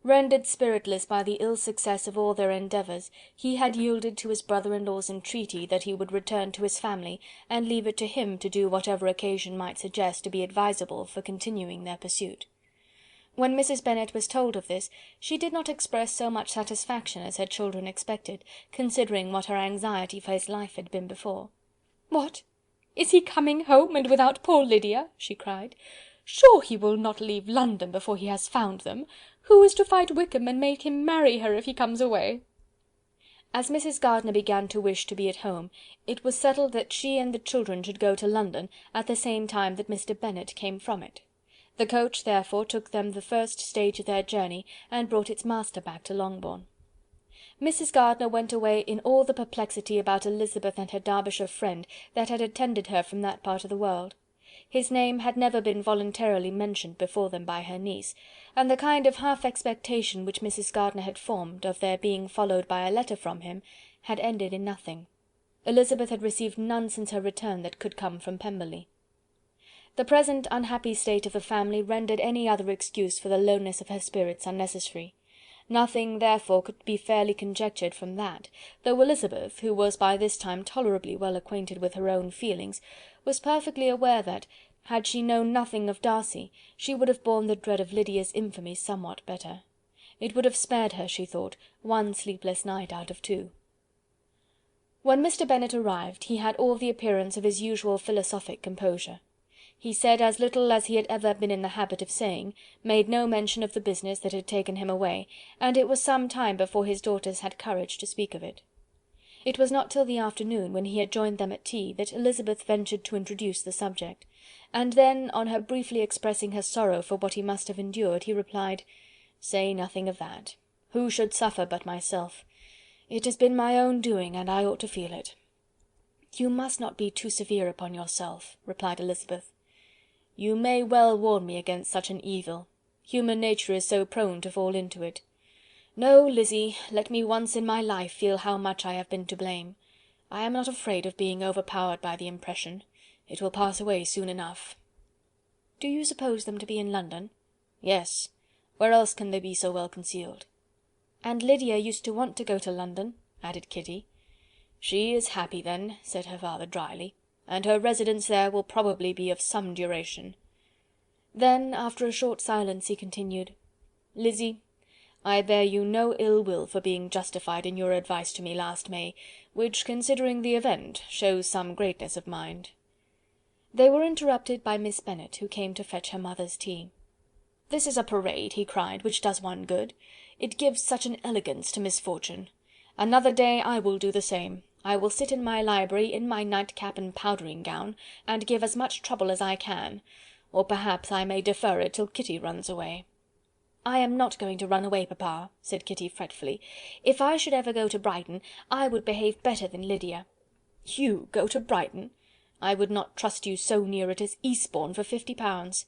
Rendered spiritless by the ill success of all their endeavours, he had yielded to his brother-in-law's entreaty that he would return to his family, and leave it to him to do whatever occasion might suggest to be advisable for continuing their pursuit. When Mrs. Bennet was told of this, she did not express so much satisfaction as her children expected, considering what her anxiety for his life had been before. "What! Is he coming home, and without poor Lydia?" she cried. "Sure he will not leave London before he has found them. Who is to fight Wickham and make him marry her if he comes away?" As Mrs. Gardiner began to wish to be at home, it was settled that she and the children should go to London at the same time that Mr. Bennet came from it. The coach therefore took them the first stage of their journey, and brought its master back to Longbourn. Mrs. Gardiner went away in all the perplexity about Elizabeth and her Derbyshire friend that had attended her from that part of the world. His name had never been voluntarily mentioned before them by her niece, and the kind of half expectation which Mrs. Gardiner had formed, of their being followed by a letter from him, had ended in nothing. Elizabeth had received none since her return that could come from Pemberley. The present unhappy state of the family rendered any other excuse for the lowness of her spirits unnecessary. Nothing, therefore, could be fairly conjectured from that, though Elizabeth, who was by this time tolerably well acquainted with her own feelings, was perfectly aware that, had she known nothing of Darcy, she would have borne the dread of Lydia's infamy somewhat better. It would have spared her, she thought, one sleepless night out of two. When Mr. Bennet arrived, he had all the appearance of his usual philosophic composure. He said as little as he had ever been in the habit of saying, made no mention of the business that had taken him away, and it was some time before his daughters had courage to speak of it. It was not till the afternoon, when he had joined them at tea, that Elizabeth ventured to introduce the subject, and then, on her briefly expressing her sorrow for what he must have endured, he replied, "Say nothing of that. Who should suffer but myself? It has been my own doing, and I ought to feel it." "You must not be too severe upon yourself," replied Elizabeth. "You may well warn me against such an evil. Human nature is so prone to fall into it. No, Lizzy, let me once in my life feel how much I have been to blame. I am not afraid of being overpowered by the impression. It will pass away soon enough." "Do you suppose them to be in London?" "Yes. Where else can they be so well concealed?" "And Lydia used to want to go to London," added Kitty. "She is happy then," said her father drily, "and her residence there will probably be of some duration." Then, after a short silence, he continued: "Lizzy, I bear you no ill will for being justified in your advice to me last May, which, considering the event, shows some greatness of mind." They were interrupted by Miss Bennet, who came to fetch her mother's tea. "This is a parade," he cried, "which does one good. It gives such an elegance to misfortune. Another day I will do the same. I will sit in my library, in my nightcap and powdering gown, and give as much trouble as I can, or perhaps I may defer it till Kitty runs away." "I am not going to run away, papa," said Kitty fretfully. "If I should ever go to Brighton, I would behave better than Lydia." "You go to Brighton! I would not trust you so near it as Eastbourne for £50.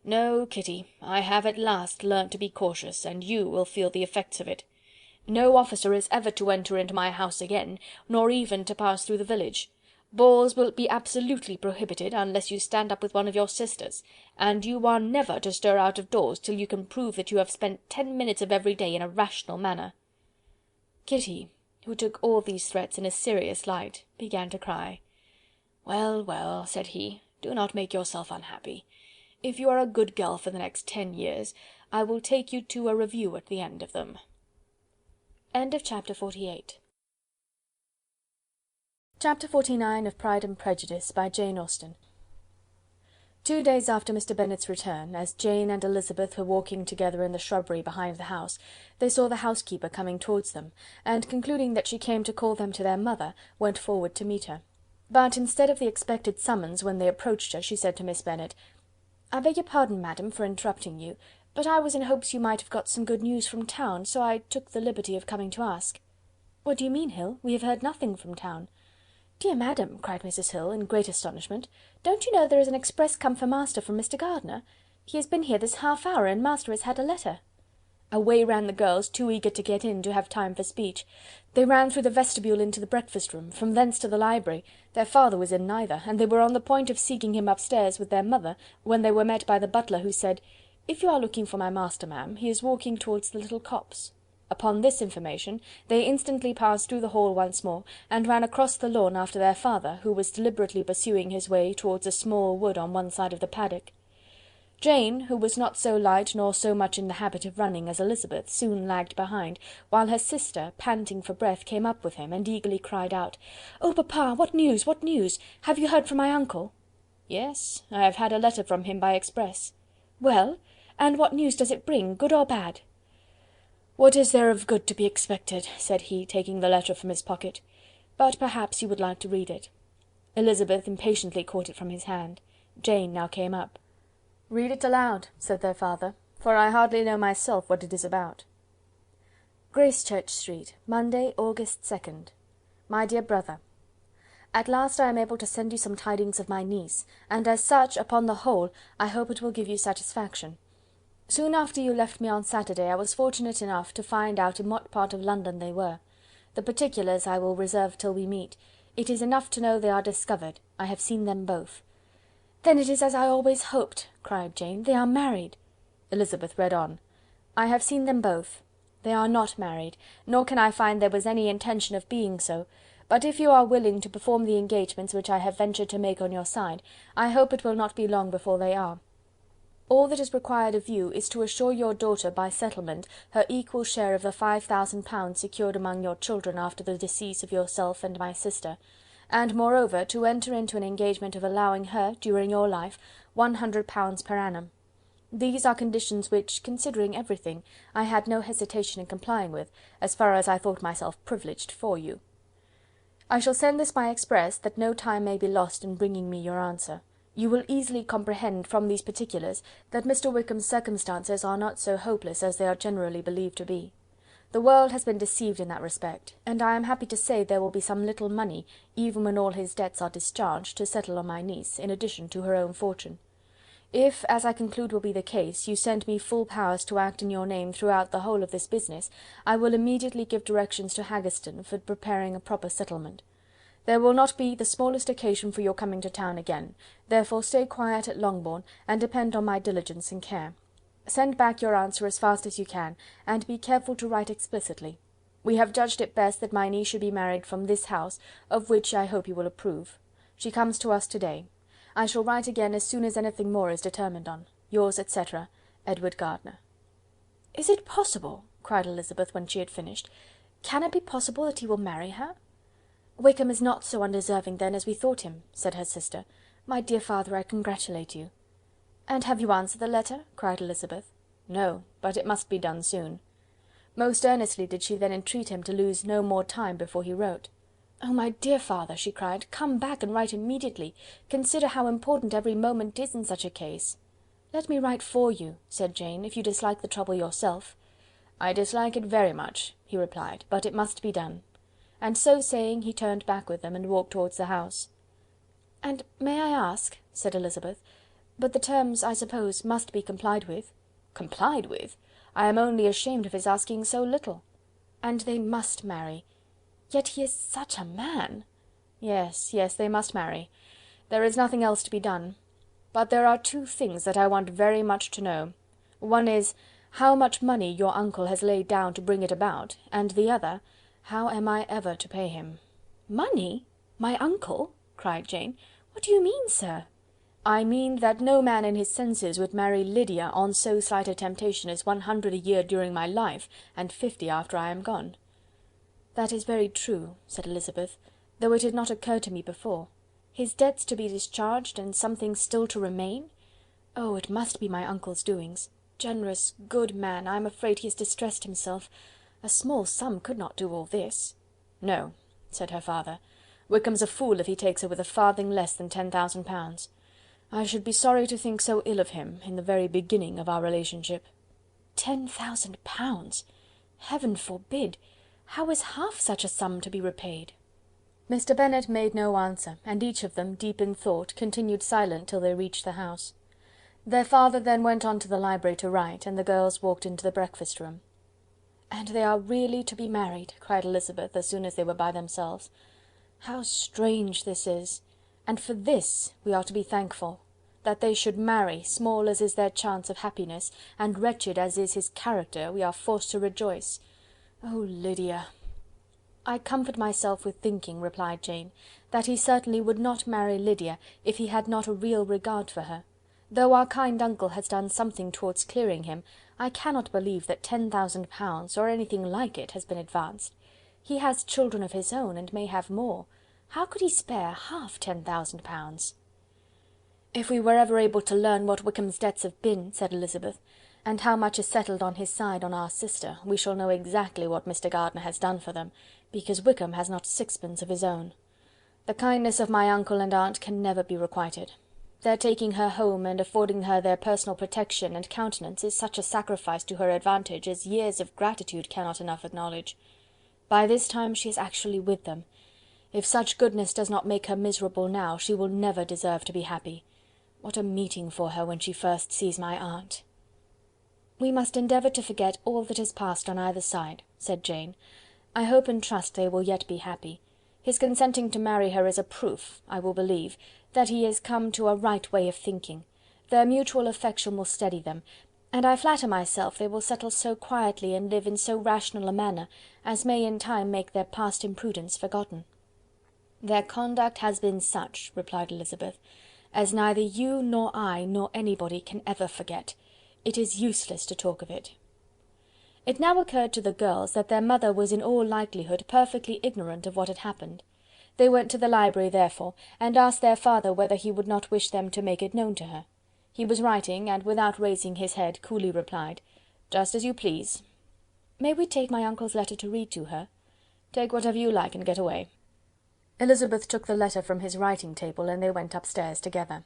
No, Kitty, I have at last learnt to be cautious, and you will feel the effects of it. No officer is ever to enter into my house again, nor even to pass through the village. Balls will be absolutely prohibited, unless you stand up with one of your sisters, and you are never to stir out of doors till you can prove that you have spent 10 minutes of every day in a rational manner." Kitty, who took all these threats in a serious light, began to cry. "Well, well," said he, "do not make yourself unhappy. If you are a good girl for the next 10 years, I will take you to a review at the end of them." Chapter 48. Chapter 49 of Pride and Prejudice, by Jane Austen. 2 days after Mr. Bennet's return, as Jane and Elizabeth were walking together in the shrubbery behind the house, they saw the housekeeper coming towards them, and concluding that she came to call them to their mother, went forward to meet her. But instead of the expected summons, when they approached her, she said to Miss Bennet: "I beg your pardon, madam, for interrupting you, but I was in hopes you might have got some good news from town, so I took the liberty of coming to ask." "What do you mean, Hill? We have heard nothing from town." "Dear madam," cried Mrs. Hill, in great astonishment, "don't you know there is an express come for master from Mr. Gardiner? He has been here this half hour, and master has had a letter." Away ran the girls, too eager to get in to have time for speech. They ran through the vestibule into the breakfast room, from thence to the library. Their father was in neither, and they were on the point of seeking him upstairs with their mother, when they were met by the butler, who said: "If you are looking for my master, ma'am, he is walking towards the little copse." Upon this information, they instantly passed through the hall once more, and ran across the lawn after their father, who was deliberately pursuing his way towards a small wood on one side of the paddock. Jane, who was not so light nor so much in the habit of running as Elizabeth, soon lagged behind, while her sister, panting for breath, came up with him, and eagerly cried out: "Oh, papa, what news? What news? Have you heard from my uncle?" "Yes, I have had a letter from him by express." "Well, and what news does it bring, good or bad?" "What is there of good to be expected?" said he, taking the letter from his pocket. "But perhaps you would like to read it." Elizabeth impatiently caught it from his hand. Jane now came up. "Read it aloud," said their father, "for I hardly know myself what it is about." Gracechurch Street, Monday, August 2nd. My dear brother, at last I am able to send you some tidings of my niece, and as such, upon the whole, I hope it will give you satisfaction. Soon after you left me on Saturday, I was fortunate enough to find out in what part of London they were. The particulars I will reserve till we meet. It is enough to know they are discovered. I have seen them both. "Then it is as I always hoped," cried Jane. "They are married." Elizabeth read on. "I have seen them both. They are not married, nor can I find there was any intention of being so, but if you are willing to perform the engagements which I have ventured to make on your side, I hope it will not be long before they are. All that is required of you is to assure your daughter by settlement her equal share of the £5000 secured among your children after the decease of yourself and my sister, and moreover to enter into an engagement of allowing her, during your life, £100 per annum. These are conditions which, considering everything, I had no hesitation in complying with, as far as I thought myself privileged for you. I shall send this by express, that no time may be lost in bringing me your answer. You will easily comprehend from these particulars that Mr. Wickham's circumstances are not so hopeless as they are generally believed to be. The world has been deceived in that respect, and I am happy to say there will be some little money, even when all his debts are discharged, to settle on my niece, in addition to her own fortune. If, as I conclude will be the case, you send me full powers to act in your name throughout the whole of this business, I will immediately give directions to Haggerston for preparing a proper settlement. There will not be the smallest occasion for your coming to town again, therefore stay quiet at Longbourn, and depend on my diligence and care. Send back your answer as fast as you can, and be careful to write explicitly. We have judged it best that my niece should be married from this house, of which I hope you will approve. She comes to us to-day. I shall write again as soon as anything more is determined on. Yours, etc., Edward Gardiner. "Is it possible?" cried Elizabeth, when she had finished. "Can it be possible that he will marry her?" "Wickham is not so undeserving, then, as we thought him," said her sister. "My dear father, I congratulate you." "And have you answered the letter?" cried Elizabeth. "No, but it must be done soon." Most earnestly did she then entreat him to lose no more time before he wrote. "Oh, my dear father," she cried, "come back and write immediately. Consider how important every moment is in such a case." "Let me write for you," said Jane, "if you dislike the trouble yourself." "I dislike it very much," he replied, "but it must be done." And so saying, he turned back with them, and walked towards the house. "And may I ask," said Elizabeth, "but the terms, I suppose, must be complied with?" "Complied with? I am only ashamed of his asking so little." "And they must marry. Yet he is such a man!" "Yes, yes, they must marry. There is nothing else to be done. But there are two things that I want very much to know. One is, how much money your uncle has laid down to bring it about, and the other, how am I ever to pay him?" "Money? My uncle?" cried Jane. "What do you mean, sir?" "I mean that no man in his senses would marry Lydia on so slight a temptation as 100 a year during my life, and 50 after I am gone." "That is very true," said Elizabeth, "though it had not occurred to me before. His debts to be discharged, and something still to remain! Oh, it must be my uncle's doings. Generous, good man, I am afraid he has distressed himself. A small sum could not do all this." "No," said her father. "Wickham's a fool if he takes her with a farthing less than 10,000 pounds. I should be sorry to think so ill of him in the very beginning of our relationship." 10,000 pounds! Heaven forbid! How is half such a sum to be repaid? Mr. Bennet made no answer, and each of them, deep in thought, continued silent till they reached the house. Their father then went on to the library to write, and the girls walked into the breakfast room. "And they are really to be married," cried Elizabeth, as soon as they were by themselves. "How strange this is! And for this we are to be thankful. That they should marry, small as is their chance of happiness, and wretched as is his character, we are forced to rejoice. Oh, Lydia!" "I comfort myself with thinking," replied Jane, "that he certainly would not marry Lydia if he had not a real regard for her. Though our kind uncle has done something towards clearing him, I cannot believe that 10,000 pounds, or anything like it, has been advanced. He has children of his own, and may have more. How could he spare half 10,000 pounds?" "If we were ever able to learn what Wickham's debts have been," said Elizabeth, "and how much is settled on his side on our sister, we shall know exactly what Mr. Gardiner has done for them, because Wickham has not sixpence of his own. The kindness of my uncle and aunt can never be requited. Their taking her home and affording her their personal protection and countenance is such a sacrifice to her advantage as years of gratitude cannot enough acknowledge. By this time she is actually with them. If such goodness does not make her miserable now, she will never deserve to be happy. What a meeting for her when she first sees my aunt!" "We must endeavour to forget all that has passed on either side," said Jane. "I hope and trust they will yet be happy. His consenting to marry her is a proof, I will believe, that he is come to a right way of thinking. Their mutual affection will steady them, and I flatter myself they will settle so quietly and live in so rational a manner as may in time make their past imprudence forgotten." "Their conduct has been such," replied Elizabeth, "as neither you nor I nor anybody can ever forget. It is useless to talk of it." It now occurred to the girls that their mother was in all likelihood perfectly ignorant of what had happened. They went to the library, therefore, and asked their father whether he would not wish them to make it known to her. He was writing, and without raising his head, coolly replied, "Just as you please." "May we take my uncle's letter to read to her?" "Take whatever you like and get away." Elizabeth took the letter from his writing table, and they went upstairs together.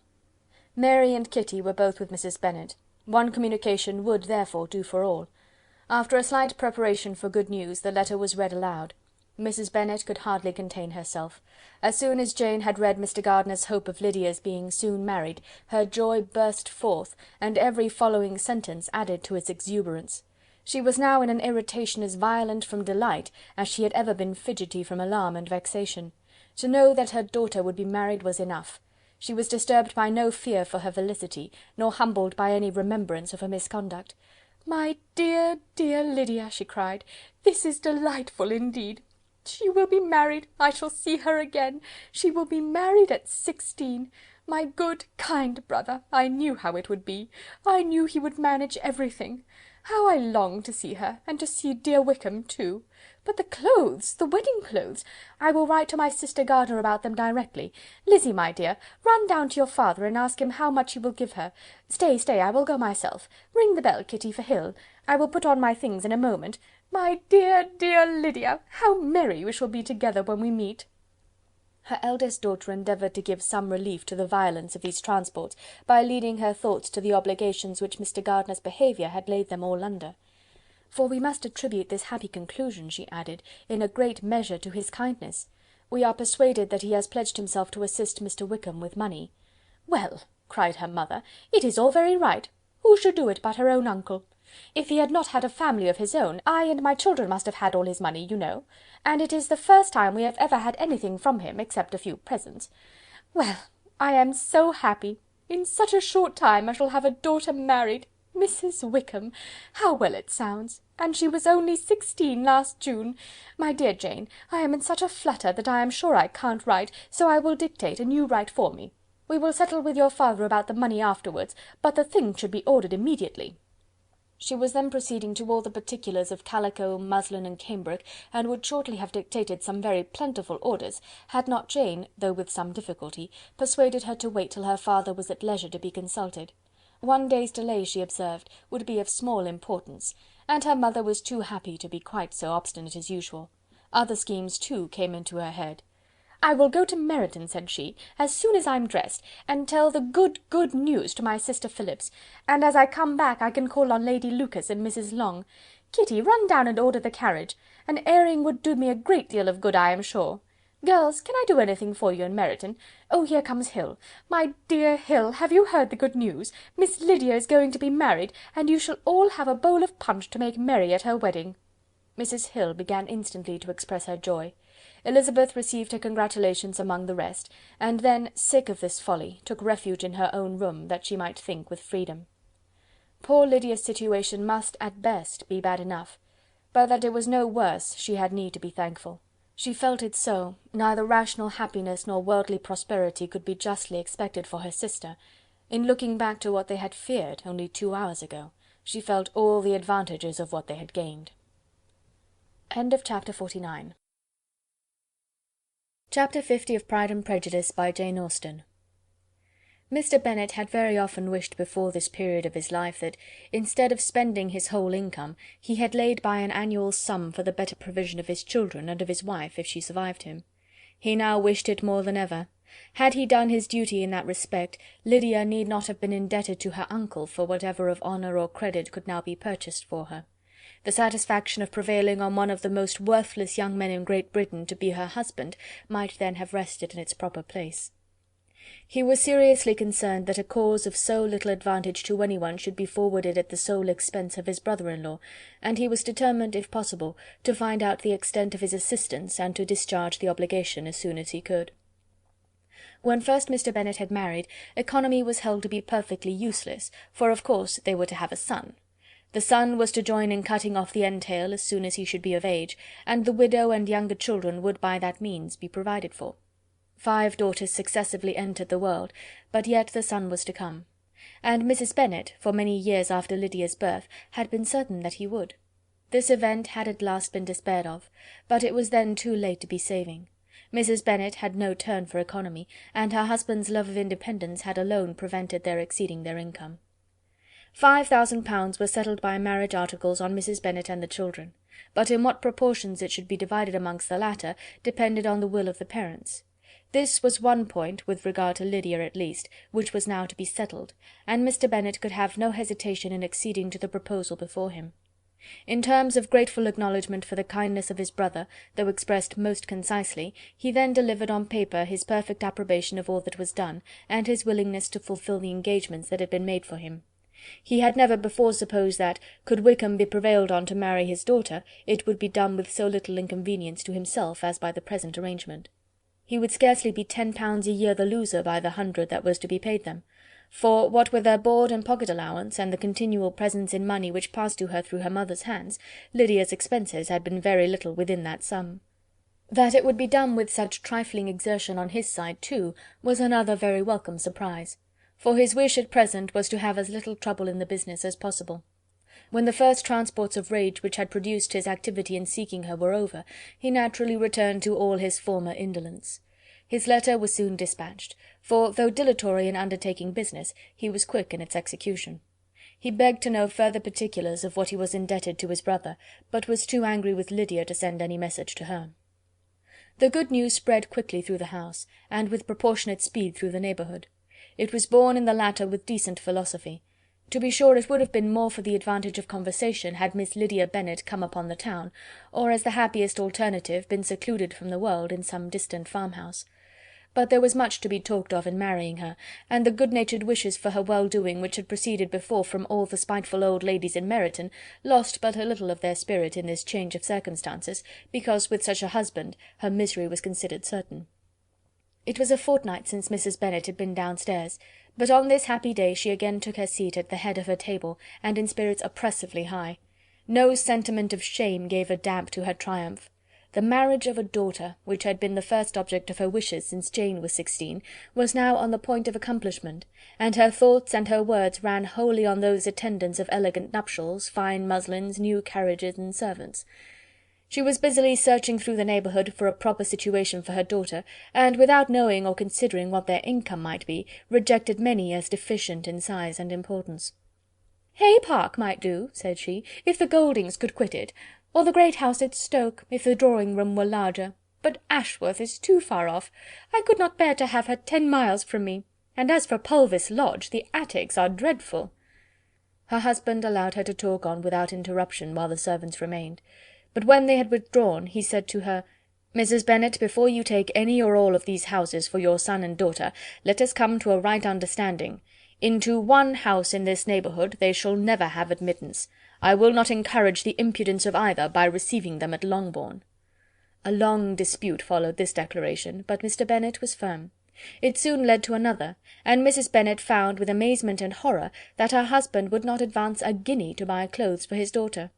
Mary and Kitty were both with Mrs. Bennet. One communication would, therefore, do for all. After a slight preparation for good news, the letter was read aloud. Mrs. Bennet could hardly contain herself. As soon as Jane had read Mr. Gardiner's hope of Lydia's being soon married, her joy burst forth, and every following sentence added to its exuberance. She was now in an irritation as violent from delight as she had ever been fidgety from alarm and vexation. To know that her daughter would be married was enough. She was disturbed by no fear for her felicity, nor humbled by any remembrance of her misconduct. "My dear, dear Lydia," she cried, "this is delightful indeed! She will be married! I shall see her again! She will be married at 16! My good, kind brother! I knew how it would be. I knew he would manage everything. How I long to see her, and to see dear Wickham too! But the clothes, the wedding clothes! I will write to my sister Gardiner about them directly. Lizzy, my dear, run down to your father and ask him how much he will give her. Stay, stay, I will go myself. Ring the bell, Kitty, for Hill. I will put on my things in a moment. My dear, dear Lydia, how merry we shall be together when we meet!" Her eldest daughter endeavoured to give some relief to the violence of these transports by leading her thoughts to the obligations which Mr. Gardiner's behaviour had laid them all under. "For we must attribute this happy conclusion," she added, "in a great measure to his kindness. We are persuaded that he has pledged himself to assist Mr. Wickham with money." "Well," cried her mother, "it is all very right. Who should do it but her own uncle? If he had not had a family of his own, I and my children must have had all his money, you know, and it is the first time we have ever had anything from him, except a few presents. Well, I am so happy! In such a short time I shall have a daughter married. Mrs. Wickham! How well it sounds! And she was only 16 last June. My dear Jane, I am in such a flutter that I am sure I can't write, so I will dictate and you write for me. We will settle with your father about the money afterwards, but the things should be ordered immediately." She was then proceeding to all the particulars of calico, muslin, and cambric, and would shortly have dictated some very plentiful orders, had not Jane, though with some difficulty, persuaded her to wait till her father was at leisure to be consulted. One day's delay, she observed, would be of small importance, and her mother was too happy to be quite so obstinate as usual. Other schemes, too, came into her head. "I will go to Meryton," said she, "as soon as I'm dressed, and tell the good news to my sister Phillips, and as I come back I can call on Lady Lucas and Mrs. Long. Kitty, run down and order the carriage. An airing would do me a great deal of good, I am sure. Girls, can I do anything for you in Meryton? Oh, here comes Hill. My dear Hill, have you heard the good news? Miss Lydia is going to be married, and you shall all have a bowl of punch to make merry at her wedding." Mrs. Hill began instantly to express her joy. Elizabeth received her congratulations among the rest, and then, sick of this folly, took refuge in her own room, that she might think with freedom. Poor Lydia's situation must, at best, be bad enough, but that it was no worse she had need to be thankful. She felt it so, neither rational happiness nor worldly prosperity could be justly expected for her sister. In looking back to what they had feared only 2 hours ago, she felt all the advantages of what they had gained. Chapter 49. Chapter 50 of Pride and Prejudice by Jane Austen. Mr. Bennet had very often wished before this period of his life that, instead of spending his whole income, he had laid by an annual sum for the better provision of his children and of his wife, if she survived him. He now wished it more than ever. Had he done his duty in that respect, Lydia need not have been indebted to her uncle for whatever of honour or credit could now be purchased for her. The satisfaction of prevailing on one of the most worthless young men in Great Britain to be her husband might then have rested in its proper place. He was seriously concerned that a cause of so little advantage to anyone should be forwarded at the sole expense of his brother-in-law, and he was determined, if possible, to find out the extent of his assistance and to discharge the obligation as soon as he could. When first Mr. Bennet had married, economy was held to be perfectly useless, for of course they were to have a son. The son was to join in cutting off the entail as soon as he should be of age, and the widow and younger children would by that means be provided for. 5 daughters successively entered the world, but yet the son was to come. And Mrs. Bennet, for many years after Lydia's birth, had been certain that he would. This event had at last been despaired of, but it was then too late to be saving. Mrs. Bennet had no turn for economy, and her husband's love of independence had alone prevented their exceeding their income. £5,000 were settled by marriage articles on Mrs. Bennet and the children, but in what proportions it should be divided amongst the latter depended on the will of the parents. This was one point, with regard to Lydia at least, which was now to be settled, and Mr. Bennet could have no hesitation in acceding to the proposal before him. In terms of grateful acknowledgment for the kindness of his brother, though expressed most concisely, he then delivered on paper his perfect approbation of all that was done, and his willingness to fulfil the engagements that had been made for him. He had never before supposed that, could Wickham be prevailed on to marry his daughter, it would be done with so little inconvenience to himself as by the present arrangement. He would scarcely be £10 a year the loser by the 100 that was to be paid them, for, what with their board and pocket allowance, and the continual presents in money which passed to her through her mother's hands, Lydia's expenses had been very little within that sum. That it would be done with such trifling exertion on his side too, was another very welcome surprise, for his wish at present was to have as little trouble in the business as possible. When the first transports of rage which had produced his activity in seeking her were over, he naturally returned to all his former indolence. His letter was soon dispatched, for, though dilatory in undertaking business, he was quick in its execution. He begged to know further particulars of what he was indebted to his brother, but was too angry with Lydia to send any message to her. The good news spread quickly through the house, and with proportionate speed through the neighbourhood. It was borne in the latter with decent philosophy. To be sure, it would have been more for the advantage of conversation had Miss Lydia Bennet come upon the town, or as the happiest alternative been secluded from the world in some distant farmhouse. But there was much to be talked of in marrying her, and the good-natured wishes for her well-doing which had proceeded before from all the spiteful old ladies in Meryton lost but a little of their spirit in this change of circumstances, because with such a husband her misery was considered certain. It was a fortnight since Mrs. Bennet had been downstairs, but on this happy day she again took her seat at the head of her table, and in spirits oppressively high. No sentiment of shame gave a damp to her triumph. The marriage of a daughter, which had been the first object of her wishes since Jane was 16, was now on the point of accomplishment, and her thoughts and her words ran wholly on those attendants of elegant nuptials, fine muslins, new carriages, and servants. She was busily searching through the neighbourhood for a proper situation for her daughter, and, without knowing or considering what their income might be, rejected many as deficient in size and importance. "Hay Park might do," said she, "if the Gouldings could quit it, or the great house at Stoke, if the drawing-room were larger. But Ashworth is too far off. I could not bear to have her 10 miles from me. And as for Pulvis Lodge, the attics are dreadful." Her husband allowed her to talk on without interruption while the servants remained. But when they had withdrawn, he said to her, "Mrs. Bennet, before you take any or all of these houses for your son and daughter, let us come to a right understanding. Into one house in this neighbourhood they shall never have admittance. I will not encourage the impudence of either by receiving them at Longbourn." A long dispute followed this declaration, but Mr. Bennet was firm. It soon led to another, and Mrs. Bennet found with amazement and horror that her husband would not advance a guinea to buy clothes for his daughter.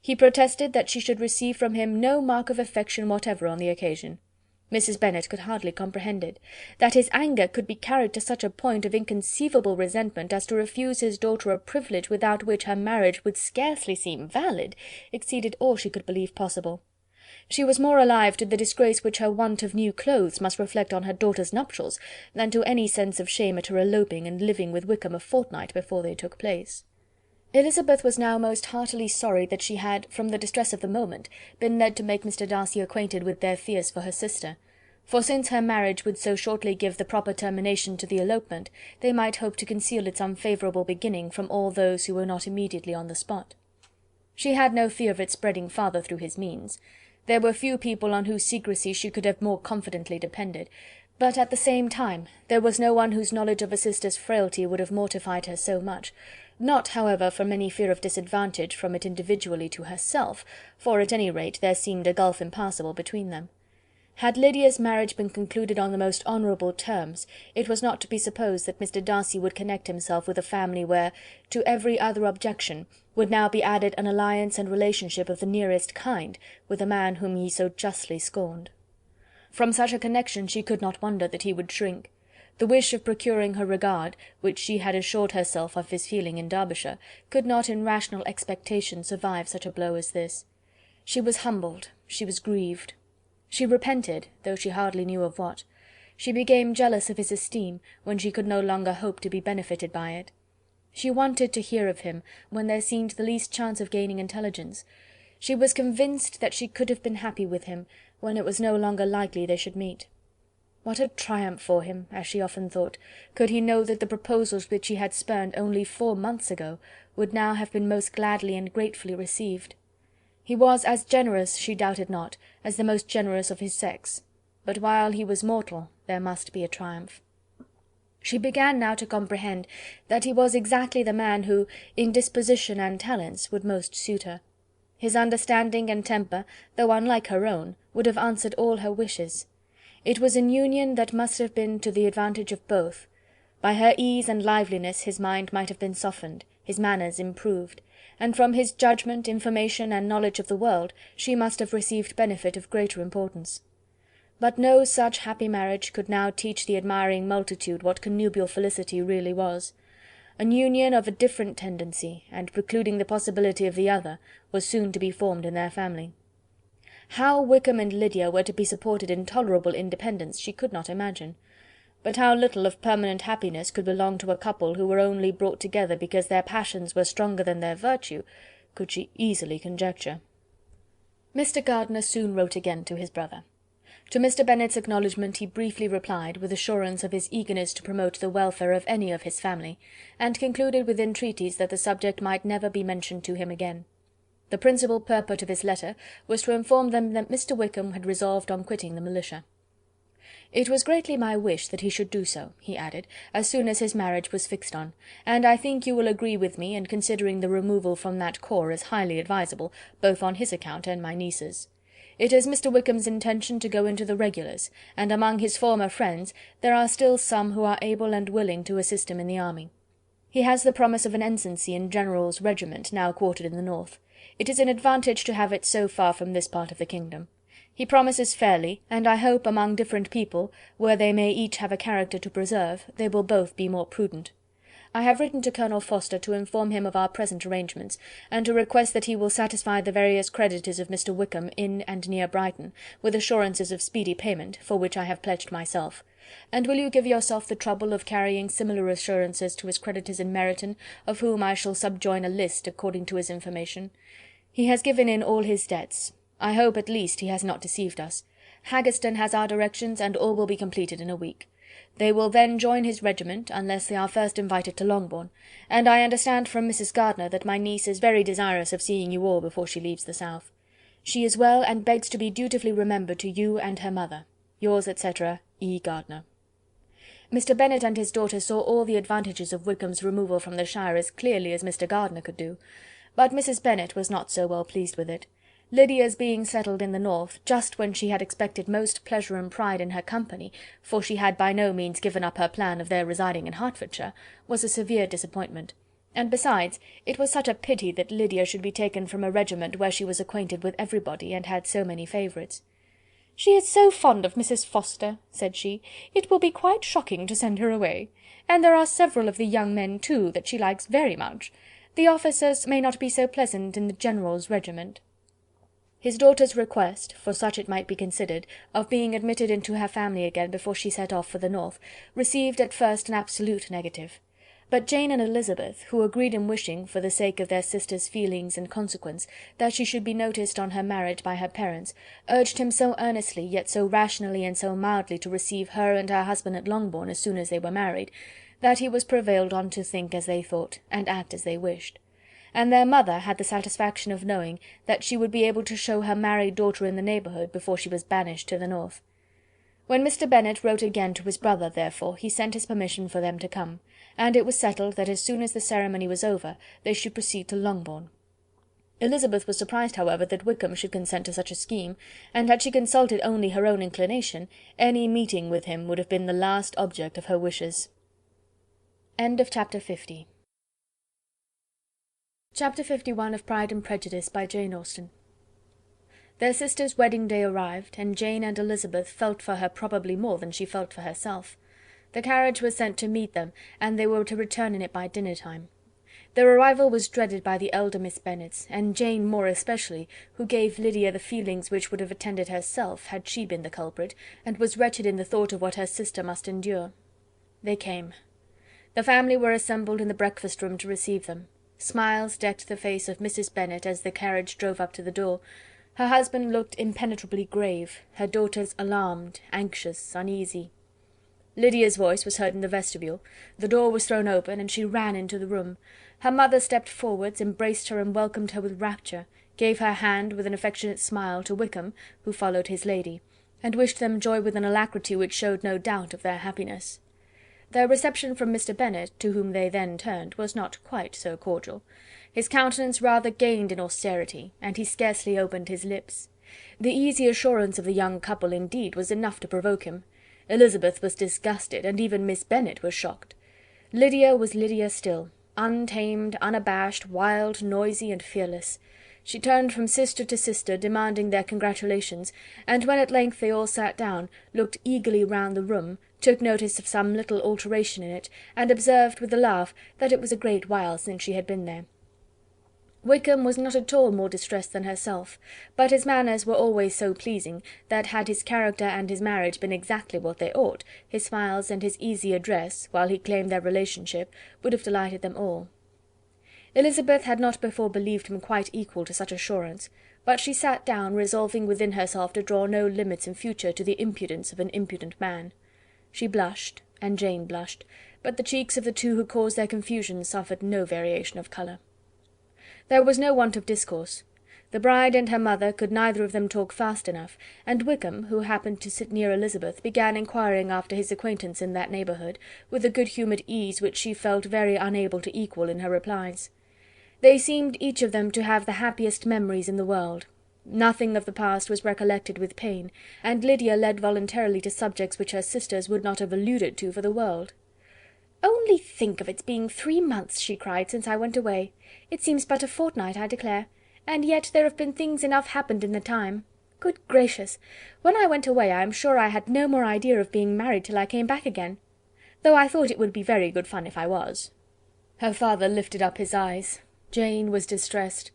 He protested that she should receive from him no mark of affection whatever on the occasion. Mrs. Bennet could hardly comprehend it. That his anger could be carried to such a point of inconceivable resentment as to refuse his daughter a privilege without which her marriage would scarcely seem valid, exceeded all she could believe possible. She was more alive to the disgrace which her want of new clothes must reflect on her daughter's nuptials, than to any sense of shame at her eloping and living with Wickham a fortnight before they took place. Elizabeth was now most heartily sorry that she had, from the distress of the moment, been led to make Mr. Darcy acquainted with their fears for her sister, for since her marriage would so shortly give the proper termination to the elopement, they might hope to conceal its unfavourable beginning from all those who were not immediately on the spot. She had no fear of its spreading farther through his means. There were few people on whose secrecy she could have more confidently depended, but at the same time there was no one whose knowledge of a sister's frailty would have mortified her so much, not, however, from any fear of disadvantage from it individually to herself, for at any rate there seemed a gulf impassable between them. Had Lydia's marriage been concluded on the most honourable terms, it was not to be supposed that Mr. Darcy would connect himself with a family where, to every other objection, would now be added an alliance and relationship of the nearest kind with a man whom he so justly scorned. From such a connection she could not wonder that he would shrink. The wish of procuring her regard, which she had assured herself of his feeling in Derbyshire, could not in rational expectation survive such a blow as this. She was humbled, she was grieved. She repented, though she hardly knew of what. She became jealous of his esteem, when she could no longer hope to be benefited by it. She wanted to hear of him, when there seemed the least chance of gaining intelligence. She was convinced that she could have been happy with him, when it was no longer likely they should meet. What a triumph for him, as she often thought, could he know that the proposals which he had spurned only 4 months ago would now have been most gladly and gratefully received. He was as generous, she doubted not, as the most generous of his sex, but while he was mortal there must be a triumph. She began now to comprehend that he was exactly the man who, in disposition and talents, would most suit her. His understanding and temper, though unlike her own, would have answered all her wishes. It was an union that must have been to the advantage of both. By her ease and liveliness his mind might have been softened, his manners improved, and from his judgment, information, and knowledge of the world, she must have received benefit of greater importance. But no such happy marriage could now teach the admiring multitude what connubial felicity really was. An union of a different tendency, and precluding the possibility of the other, was soon to be formed in their family. How Wickham and Lydia were to be supported in tolerable independence she could not imagine. But how little of permanent happiness could belong to a couple who were only brought together because their passions were stronger than their virtue, could she easily conjecture. Mr. Gardiner soon wrote again to his brother. To Mr. Bennet's acknowledgment he briefly replied, with assurance of his eagerness to promote the welfare of any of his family, and concluded with entreaties that the subject might never be mentioned to him again. The principal purport of his letter was to inform them that Mr. Wickham had resolved on quitting the militia. It was greatly my wish that he should do so, he added, as soon as his marriage was fixed on, and I think you will agree with me in considering the removal from that corps as highly advisable, both on his account and my niece's. It is Mr. Wickham's intention to go into the regulars, and among his former friends there are still some who are able and willing to assist him in the army. He has the promise of an ensigncy in General's regiment now quartered in the north. It is an advantage to have it so far from this part of the kingdom. He promises fairly, and I hope among different people, where they may each have a character to preserve, they will both be more prudent. I have written to Colonel Forster to inform him of our present arrangements, and to request that he will satisfy the various creditors of Mr. Wickham in and near Brighton, with assurances of speedy payment, for which I have pledged myself. And will you give yourself the trouble of carrying similar assurances to his creditors in Meryton, of whom I shall subjoin a list according to his information? He has given in all his debts. I hope at least he has not deceived us. Haggerston has our directions, and all will be completed in a week. They will then join his regiment, unless they are first invited to Longbourn, and I understand from Mrs. Gardiner that my niece is very desirous of seeing you all before she leaves the south. She is well, and begs to be dutifully remembered to you and her mother. Yours, etc., E. Gardiner. Mr. Bennet and his daughter saw all the advantages of Wickham's removal from the shire as clearly as Mr. Gardiner could do, but Mrs. Bennet was not so well pleased with it. Lydia's being settled in the north, just when she had expected most pleasure and pride in her company, for she had by no means given up her plan of their residing in Hertfordshire, was a severe disappointment. And besides, it was such a pity that Lydia should be taken from a regiment where she was acquainted with everybody, and had so many favourites. "She is so fond of Mrs. Forster," said she, "it will be quite shocking to send her away. And there are several of the young men, too, that she likes very much. The officers may not be so pleasant in the General's regiment." His daughter's request, for such it might be considered, of being admitted into her family again before she set off for the north, received at first an absolute negative. But Jane and Elizabeth, who agreed in wishing, for the sake of their sister's feelings and consequence, that she should be noticed on her marriage by her parents, urged him so earnestly, yet so rationally and so mildly to receive her and her husband at Longbourn as soon as they were married, that he was prevailed on to think as they thought, and act as they wished. And their mother had the satisfaction of knowing that she would be able to show her married daughter in the neighbourhood before she was banished to the north. When Mr. Bennet wrote again to his brother, therefore, he sent his permission for them to come, and it was settled that as soon as the ceremony was over they should proceed to Longbourn. Elizabeth was surprised, however, that Wickham should consent to such a scheme, and had she consulted only her own inclination, any meeting with him would have been the last object of her wishes. End of Chapter 50. Chapter 51 of Pride and Prejudice by Jane Austen. Their sister's wedding day arrived, and Jane and Elizabeth felt for her probably more than she felt for herself. The carriage was sent to meet them, and they were to return in it by dinner time. Their arrival was dreaded by the elder Miss Bennets, and Jane more especially, who gave Lydia the feelings which would have attended herself, had she been the culprit, and was wretched in the thought of what her sister must endure. They came. The family were assembled in the breakfast-room to receive them. Smiles decked the face of Mrs. Bennet as the carriage drove up to the door. Her husband looked impenetrably grave, her daughters alarmed, anxious, uneasy. Lydia's voice was heard in the vestibule. The door was thrown open, and she ran into the room. Her mother stepped forwards, embraced her and welcomed her with rapture, gave her hand with an affectionate smile to Wickham, who followed his lady, and wished them joy with an alacrity which showed no doubt of their happiness. Their reception from Mr. Bennet, to whom they then turned, was not quite so cordial. His countenance rather gained in austerity, and he scarcely opened his lips. The easy assurance of the young couple, indeed, was enough to provoke him. Elizabeth was disgusted, and even Miss Bennet was shocked. Lydia was Lydia still, untamed, unabashed, wild, noisy, and fearless. She turned from sister to sister, demanding their congratulations, and when at length they all sat down, looked eagerly round the room, took notice of some little alteration in it, and observed with a laugh that it was a great while since she had been there. Wickham was not at all more distressed than herself, but his manners were always so pleasing, that had his character and his marriage been exactly what they ought, his smiles and his easy address, while he claimed their relationship, would have delighted them all. Elizabeth had not before believed him quite equal to such assurance, but she sat down, resolving within herself to draw no limits in future to the impudence of an impudent man. She blushed, and Jane blushed, but the cheeks of the two who caused their confusion suffered no variation of colour. There was no want of discourse. The bride and her mother could neither of them talk fast enough, and Wickham, who happened to sit near Elizabeth, began inquiring after his acquaintance in that neighbourhood, with a good-humoured ease which she felt very unable to equal in her replies. They seemed each of them to have the happiest memories in the world. Nothing of the past was recollected with pain, and Lydia led voluntarily to subjects which her sisters would not have alluded to for the world. "Only think of its being 3 months," she cried, "since I went away! It seems but a fortnight, I declare, and yet there have been things enough happened in the time. Good gracious! When I went away I am sure I had no more idea of being married till I came back again, though I thought it would be very good fun if I was." Her father lifted up his eyes. Jane was distressed.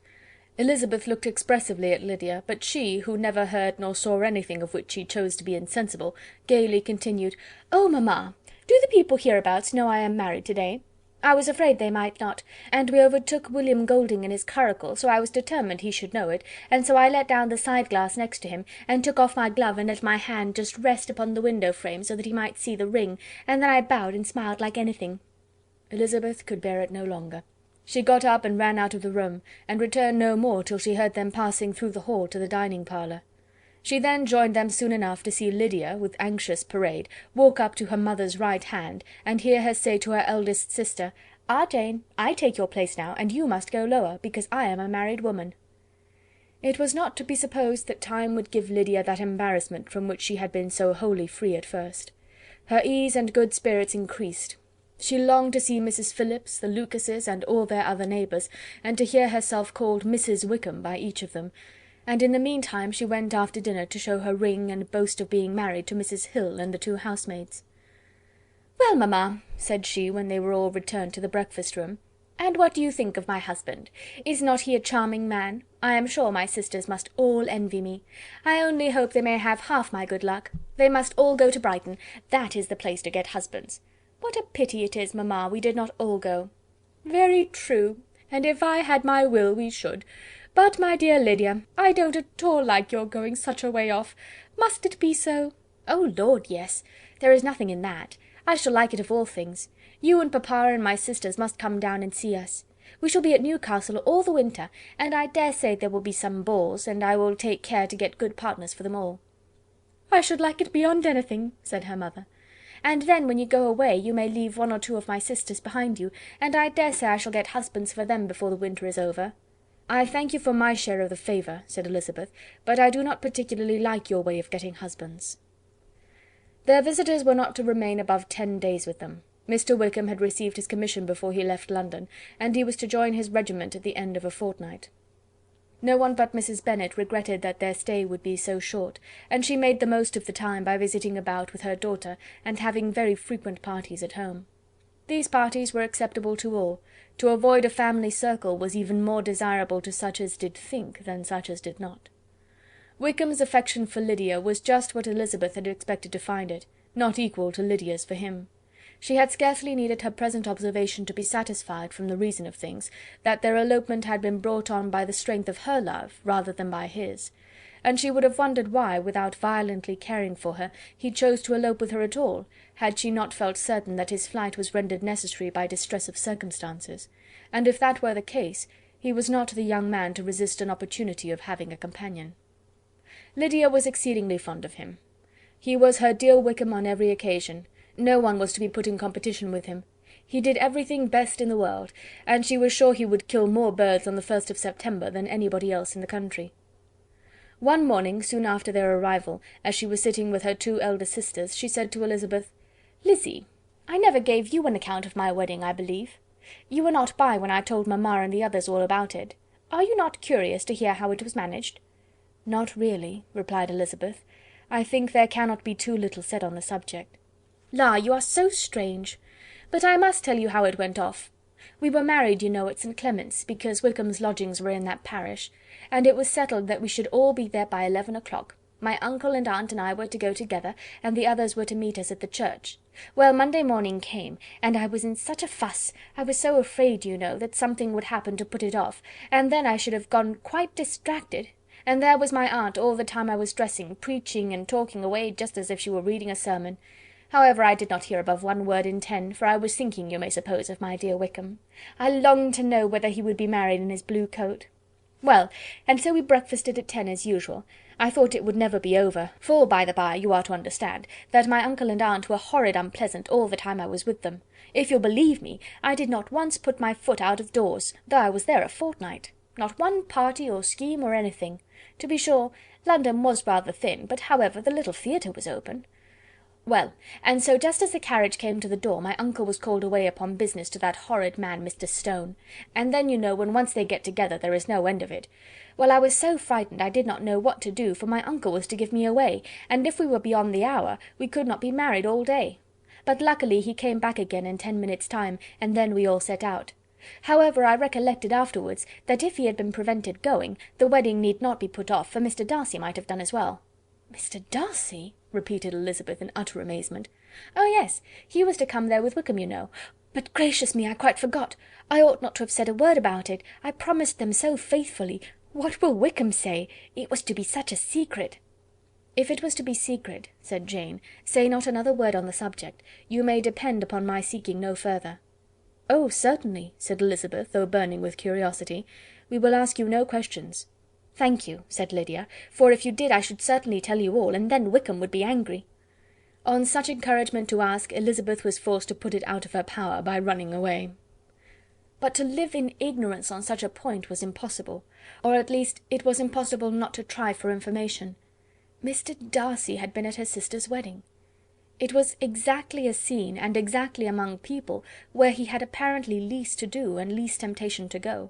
Elizabeth looked expressively at Lydia, but she, who never heard nor saw anything of which she chose to be insensible, gaily continued, "Oh, mamma! Do the people hereabouts know I am married to-day? I was afraid they might not, and we overtook William Golding in his curricle, so I was determined he should know it, and so I let down the side-glass next to him, and took off my glove and let my hand just rest upon the window-frame, so that he might see the ring, and then I bowed and smiled like anything." Elizabeth could bear it no longer. She got up and ran out of the room, and returned no more till she heard them passing through the hall to the dining-parlour. She then joined them soon enough to see Lydia, with anxious parade, walk up to her mother's right hand, and hear her say to her eldest sister, "Ah, Jane, I take your place now, and you must go lower, because I am a married woman." It was not to be supposed that time would give Lydia that embarrassment from which she had been so wholly free at first. Her ease and good spirits increased. She longed to see Mrs. Phillips, the Lucases, and all their other neighbours, and to hear herself called Mrs. Wickham by each of them, and in the meantime she went after dinner to show her ring and boast of being married to Mrs. Hill and the 2 housemaids. "Well, mamma," said she, when they were all returned to the breakfast-room, "and what do you think of my husband? Is not he a charming man? I am sure my sisters must all envy me. I only hope they may have half my good luck. They must all go to Brighton. That is the place to get husbands. What a pity it is, mamma, we did not all go." "Very true, and if I had my will we should. But, my dear Lydia, I don't at all like your going such a way off. Must it be so?" "Oh, Lord, yes! There is nothing in that. I shall like it of all things. You and papa and my sisters must come down and see us. We shall be at Newcastle all the winter, and I dare say there will be some balls, and I will take care to get good partners for them all." "I should like it beyond anything," said her mother. "And then when you go away you may leave 1 or 2 of my sisters behind you, and I dare say I shall get husbands for them before the winter is over." "I thank you for my share of the favour," said Elizabeth, "but I do not particularly like your way of getting husbands." Their visitors were not to remain above 10 days with them. Mr. Wickham had received his commission before he left London, and he was to join his regiment at the end of a fortnight. No one but Mrs. Bennet regretted that their stay would be so short, and she made the most of the time by visiting about with her daughter, and having very frequent parties at home. These parties were acceptable to all. To avoid a family circle was even more desirable to such as did think than such as did not. Wickham's affection for Lydia was just what Elizabeth had expected to find it, not equal to Lydia's for him. She had scarcely needed her present observation to be satisfied, from the reason of things, that their elopement had been brought on by the strength of her love rather than by his, and she would have wondered why, without violently caring for her, he chose to elope with her at all, had she not felt certain that his flight was rendered necessary by distress of circumstances, and if that were the case, he was not the young man to resist an opportunity of having a companion. Lydia was exceedingly fond of him. He was her dear Wickham on every occasion. No one was to be put in competition with him. He did everything best in the world, and she was sure he would kill more birds on the 1st of September than anybody else in the country. One morning, soon after their arrival, as she was sitting with her 2 elder sisters, she said to Elizabeth, "Lizzy, I never gave you an account of my wedding, I believe. You were not by when I told mamma and the others all about it. Are you not curious to hear how it was managed?" "Not really," replied Elizabeth. "I think there cannot be too little said on the subject." "La, you are so strange! But I must tell you how it went off. We were married, you know, at St. Clement's, because Wickham's lodgings were in that parish, and it was settled that we should all be there by 11 o'clock. My uncle and aunt and I were to go together, and the others were to meet us at the church. Well, Monday morning came, and I was in such a fuss, I was so afraid, you know, that something would happen to put it off, and then I should have gone quite distracted, and there was my aunt all the time I was dressing, preaching and talking away just as if she were reading a sermon. However, I did not hear above 1 word in 10, for I was thinking, you may suppose, of my dear Wickham. I longed to know whether he would be married in his blue coat. Well, and so we breakfasted at 10 as usual. I thought it would never be over, for, by the by, you are to understand, that my uncle and aunt were horrid unpleasant all the time I was with them. If you'll believe me, I did not once put my foot out of doors, though I was there a fortnight. Not one party or scheme or anything. To be sure, London was rather thin, but however, the little theatre was open. Well, and so just as the carriage came to the door, my uncle was called away upon business to that horrid man, Mr. Stone, and then, you know, when once they get together, there is no end of it. Well, I was so frightened I did not know what to do, for my uncle was to give me away, and if we were beyond the hour, we could not be married all day. But luckily he came back again in 10 minutes' time, and then we all set out. However, I recollected afterwards, that if he had been prevented going, the wedding need not be put off, for Mr. Darcy might have done as well." "Mr. Darcy?" repeated Elizabeth in utter amazement. "Oh yes, he was to come there with Wickham, you know. But gracious me, I quite forgot. I ought not to have said a word about it. I promised them so faithfully. What will Wickham say? It was to be such a secret." "If it was to be secret," said Jane, "say not another word on the subject. You may depend upon my seeking no further." "Oh, certainly," said Elizabeth, though burning with curiosity. "We will ask you no questions." "Thank you," said Lydia, "for if you did I should certainly tell you all, and then Wickham would be angry." On such encouragement to ask, Elizabeth was forced to put it out of her power by running away. But to live in ignorance on such a point was impossible, or at least it was impossible not to try for information. Mr. Darcy had been at her sister's wedding. It was exactly a scene, and exactly among people, where he had apparently least to do and least temptation to go.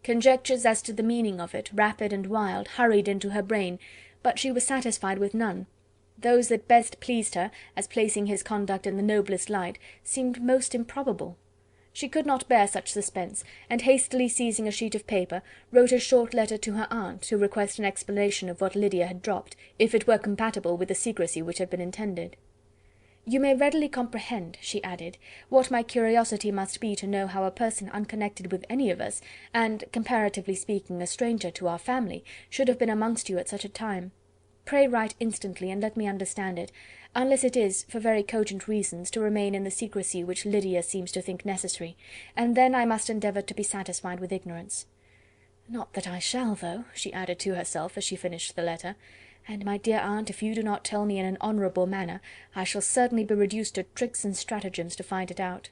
Conjectures as to the meaning of it, rapid and wild, hurried into her brain, but she was satisfied with none. Those that best pleased her, as placing his conduct in the noblest light, seemed most improbable. She could not bear such suspense, and hastily seizing a sheet of paper, wrote a short letter to her aunt, to request an explanation of what Lydia had dropped, if it were compatible with the secrecy which had been intended. "You may readily comprehend," she added, "what my curiosity must be to know how a person unconnected with any of us, and, comparatively speaking, a stranger to our family, should have been amongst you at such a time. Pray write instantly, and let me understand it, unless it is, for very cogent reasons, to remain in the secrecy which Lydia seems to think necessary, and then I must endeavour to be satisfied with ignorance. Not that I shall, though," she added to herself, as she finished the letter. "And, my dear aunt, if you do not tell me in an honourable manner, I shall certainly be reduced to tricks and stratagems to find it out."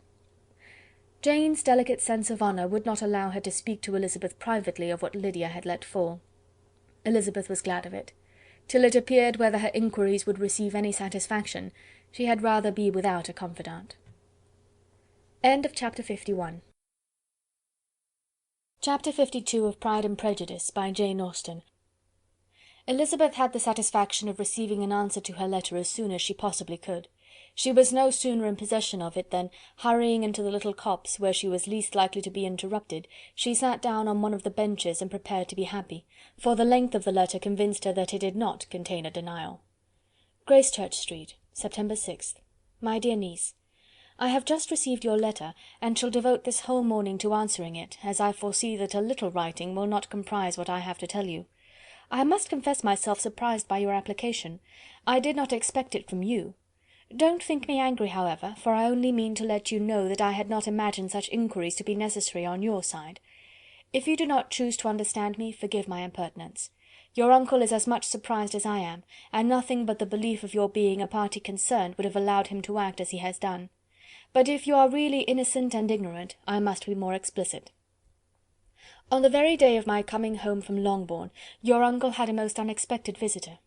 Jane's delicate sense of honour would not allow her to speak to Elizabeth privately of what Lydia had let fall. Elizabeth was glad of it. Till it appeared whether her inquiries would receive any satisfaction, she had rather be without a confidant. Chapter 51. Chapter 52 of Pride and Prejudice, by Jane Austen. Elizabeth had the satisfaction of receiving an answer to her letter as soon as she possibly could. She was no sooner in possession of it than, hurrying into the little copse where she was least likely to be interrupted, she sat down on one of the benches and prepared to be happy, for the length of the letter convinced her that it did not contain a denial. Gracechurch Street, September 6th. My dear niece, I have just received your letter, and shall devote this whole morning to answering it, as I foresee that a little writing will not comprise what I have to tell you. I must confess myself surprised by your application. I did not expect it from you. Don't think me angry, however, for I only mean to let you know that I had not imagined such inquiries to be necessary on your side. If you do not choose to understand me, forgive my impertinence. Your uncle is as much surprised as I am, and nothing but the belief of your being a party concerned would have allowed him to act as he has done. But if you are really innocent and ignorant, I must be more explicit. On the very day of my coming home from Longbourn, your uncle had a most unexpected visitor.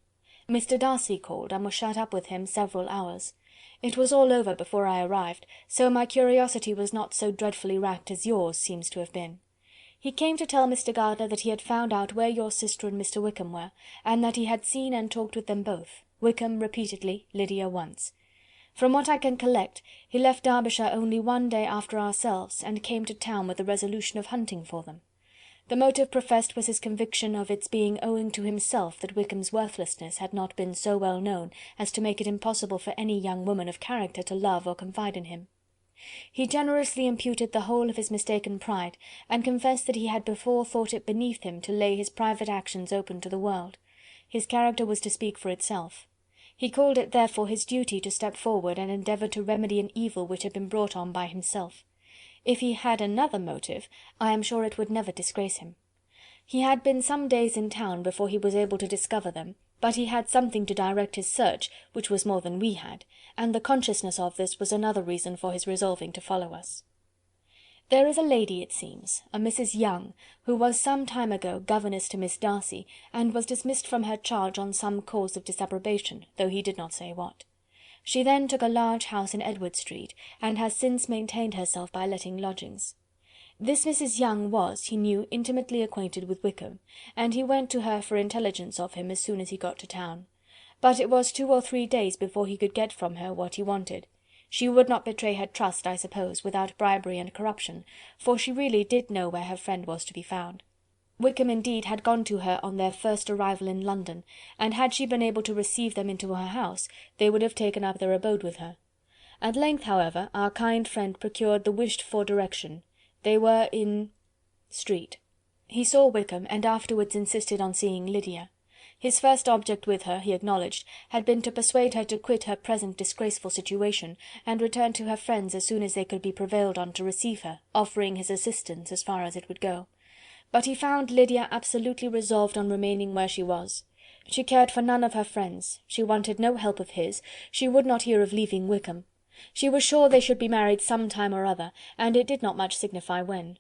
Mr. Darcy called, and was shut up with him several hours. It was all over before I arrived, so my curiosity was not so dreadfully racked as yours seems to have been. He came to tell Mr. Gardiner that he had found out where your sister and Mr. Wickham were, and that he had seen and talked with them both, Wickham repeatedly, Lydia once. From what I can collect, he left Derbyshire only one day after ourselves, and came to town with the resolution of hunting for them. The motive professed was his conviction of its being owing to himself that Wickham's worthlessness had not been so well known as to make it impossible for any young woman of character to love or confide in him. He generously imputed the whole of his mistaken pride, and confessed that he had before thought it beneath him to lay his private actions open to the world. His character was to speak for itself. He called it therefore his duty to step forward and endeavour to remedy an evil which had been brought on by himself. If he had another motive, I am sure it would never disgrace him. He had been some days in town before he was able to discover them, but he had something to direct his search, which was more than we had, and the consciousness of this was another reason for his resolving to follow us. There is a lady, it seems, a Mrs. Young, who was some time ago governess to Miss Darcy, and was dismissed from her charge on some cause of disapprobation, though he did not say what. She then took a large house in Edward Street, and has since maintained herself by letting lodgings. This Mrs. Young was, he knew, intimately acquainted with Wickham, and he went to her for intelligence of him as soon as he got to town. But it was 2 or 3 days before he could get from her what he wanted. She would not betray her trust, I suppose, without bribery and corruption, for she really did know where her friend was to be found. Wickham indeed had gone to her on their first arrival in London, and had she been able to receive them into her house, they would have taken up their abode with her. At length, however, our kind friend procured the wished-for direction. They were in Street. He saw Wickham, and afterwards insisted on seeing Lydia. His first object with her, he acknowledged, had been to persuade her to quit her present disgraceful situation, and return to her friends as soon as they could be prevailed on to receive her, offering his assistance as far as it would go. But he found Lydia absolutely resolved on remaining where she was. She cared for none of her friends, she wanted no help of his, she would not hear of leaving Wickham. She was sure they should be married some time or other, and it did not much signify when.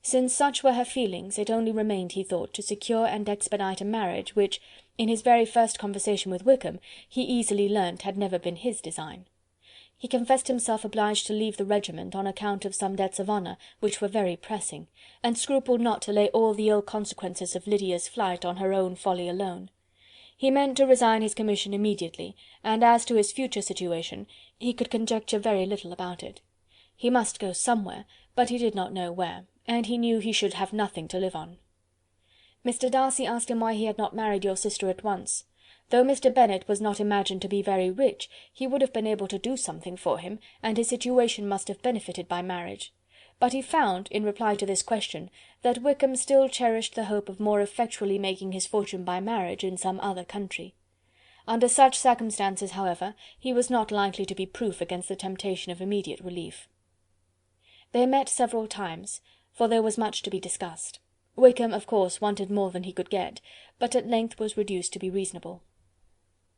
Since such were her feelings, it only remained, he thought, to secure and expedite a marriage, which, in his very first conversation with Wickham, he easily learnt had never been his design. He confessed himself obliged to leave the regiment on account of some debts of honour, which were very pressing, and scrupled not to lay all the ill consequences of Lydia's flight on her own folly alone. He meant to resign his commission immediately, and as to his future situation, he could conjecture very little about it. He must go somewhere, but he did not know where, and he knew he should have nothing to live on. Mr. Darcy asked him why he had not married your sister at once. Though Mr. Bennet was not imagined to be very rich, he would have been able to do something for him, and his situation must have benefited by marriage. But he found, in reply to this question, that Wickham still cherished the hope of more effectually making his fortune by marriage in some other country. Under such circumstances, however, he was not likely to be proof against the temptation of immediate relief. They met several times, for there was much to be discussed. Wickham, of course, wanted more than he could get, but at length was reduced to be reasonable.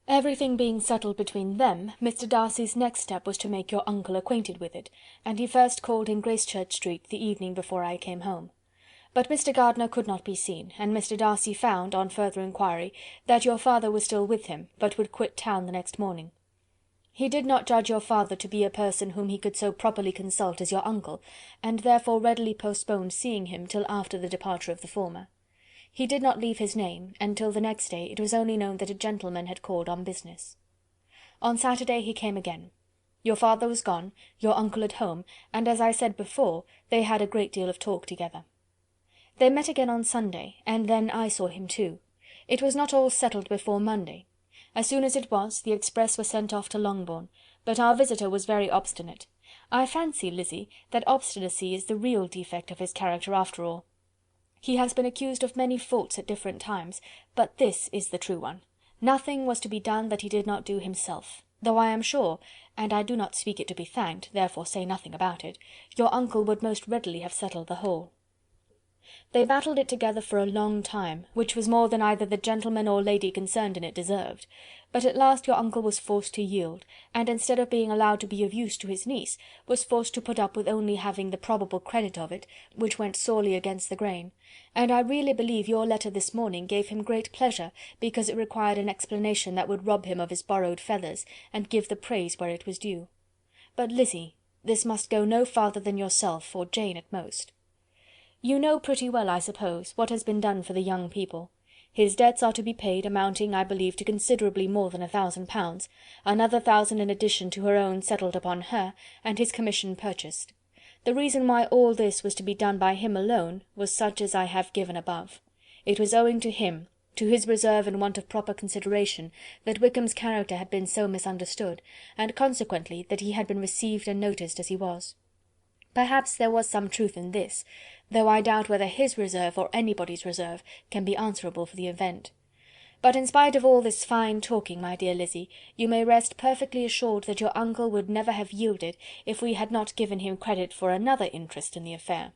Everything being settled between them, Mr. Darcy's next step was to make your uncle acquainted with it, and he first called in Gracechurch Street the evening before I came home. But Mr. Gardiner could not be seen, and Mr. Darcy found, on further inquiry, that your father was still with him, but would quit town the next morning. He did not judge your father to be a person whom he could so properly consult as your uncle, and therefore readily postponed seeing him till after the departure of the former. He did not leave his name, and till the next day it was only known that a gentleman had called on business. On Saturday he came again. Your father was gone, your uncle at home, and, as I said before, they had a great deal of talk together. They met again on Sunday, and then I saw him too. It was not all settled before Monday. As soon as it was, the express was sent off to Longbourn, but our visitor was very obstinate. I fancy, Lizzy, that obstinacy is the real defect of his character after all. He has been accused of many faults at different times, but this is the true one. Nothing was to be done that he did not do himself, though I am sure, and I do not speak it to be thanked, therefore say nothing about it, your uncle would most readily have settled the whole. They battled it together for a long time, which was more than either the gentleman or lady concerned in it deserved, but at last your uncle was forced to yield, and instead of being allowed to be of use to his niece, was forced to put up with only having the probable credit of it, which went sorely against the grain, and I really believe your letter this morning gave him great pleasure, because it required an explanation that would rob him of his borrowed feathers, and give the praise where it was due. But, Lizzy, this must go no farther than yourself, or Jane at most. You know pretty well, I suppose, what has been done for the young people. His debts are to be paid, amounting, I believe, to considerably more than £1,000, another 1,000 in addition to her own settled upon her, and his commission purchased. The reason why all this was to be done by him alone was such as I have given above. It was owing to him, to his reserve and want of proper consideration, that Wickham's character had been so misunderstood, and consequently that he had been received and noticed as he was. Perhaps there was some truth in this, though I doubt whether his reserve or anybody's reserve can be answerable for the event. But in spite of all this fine talking, my dear Lizzy, you may rest perfectly assured that your uncle would never have yielded if we had not given him credit for another interest in the affair.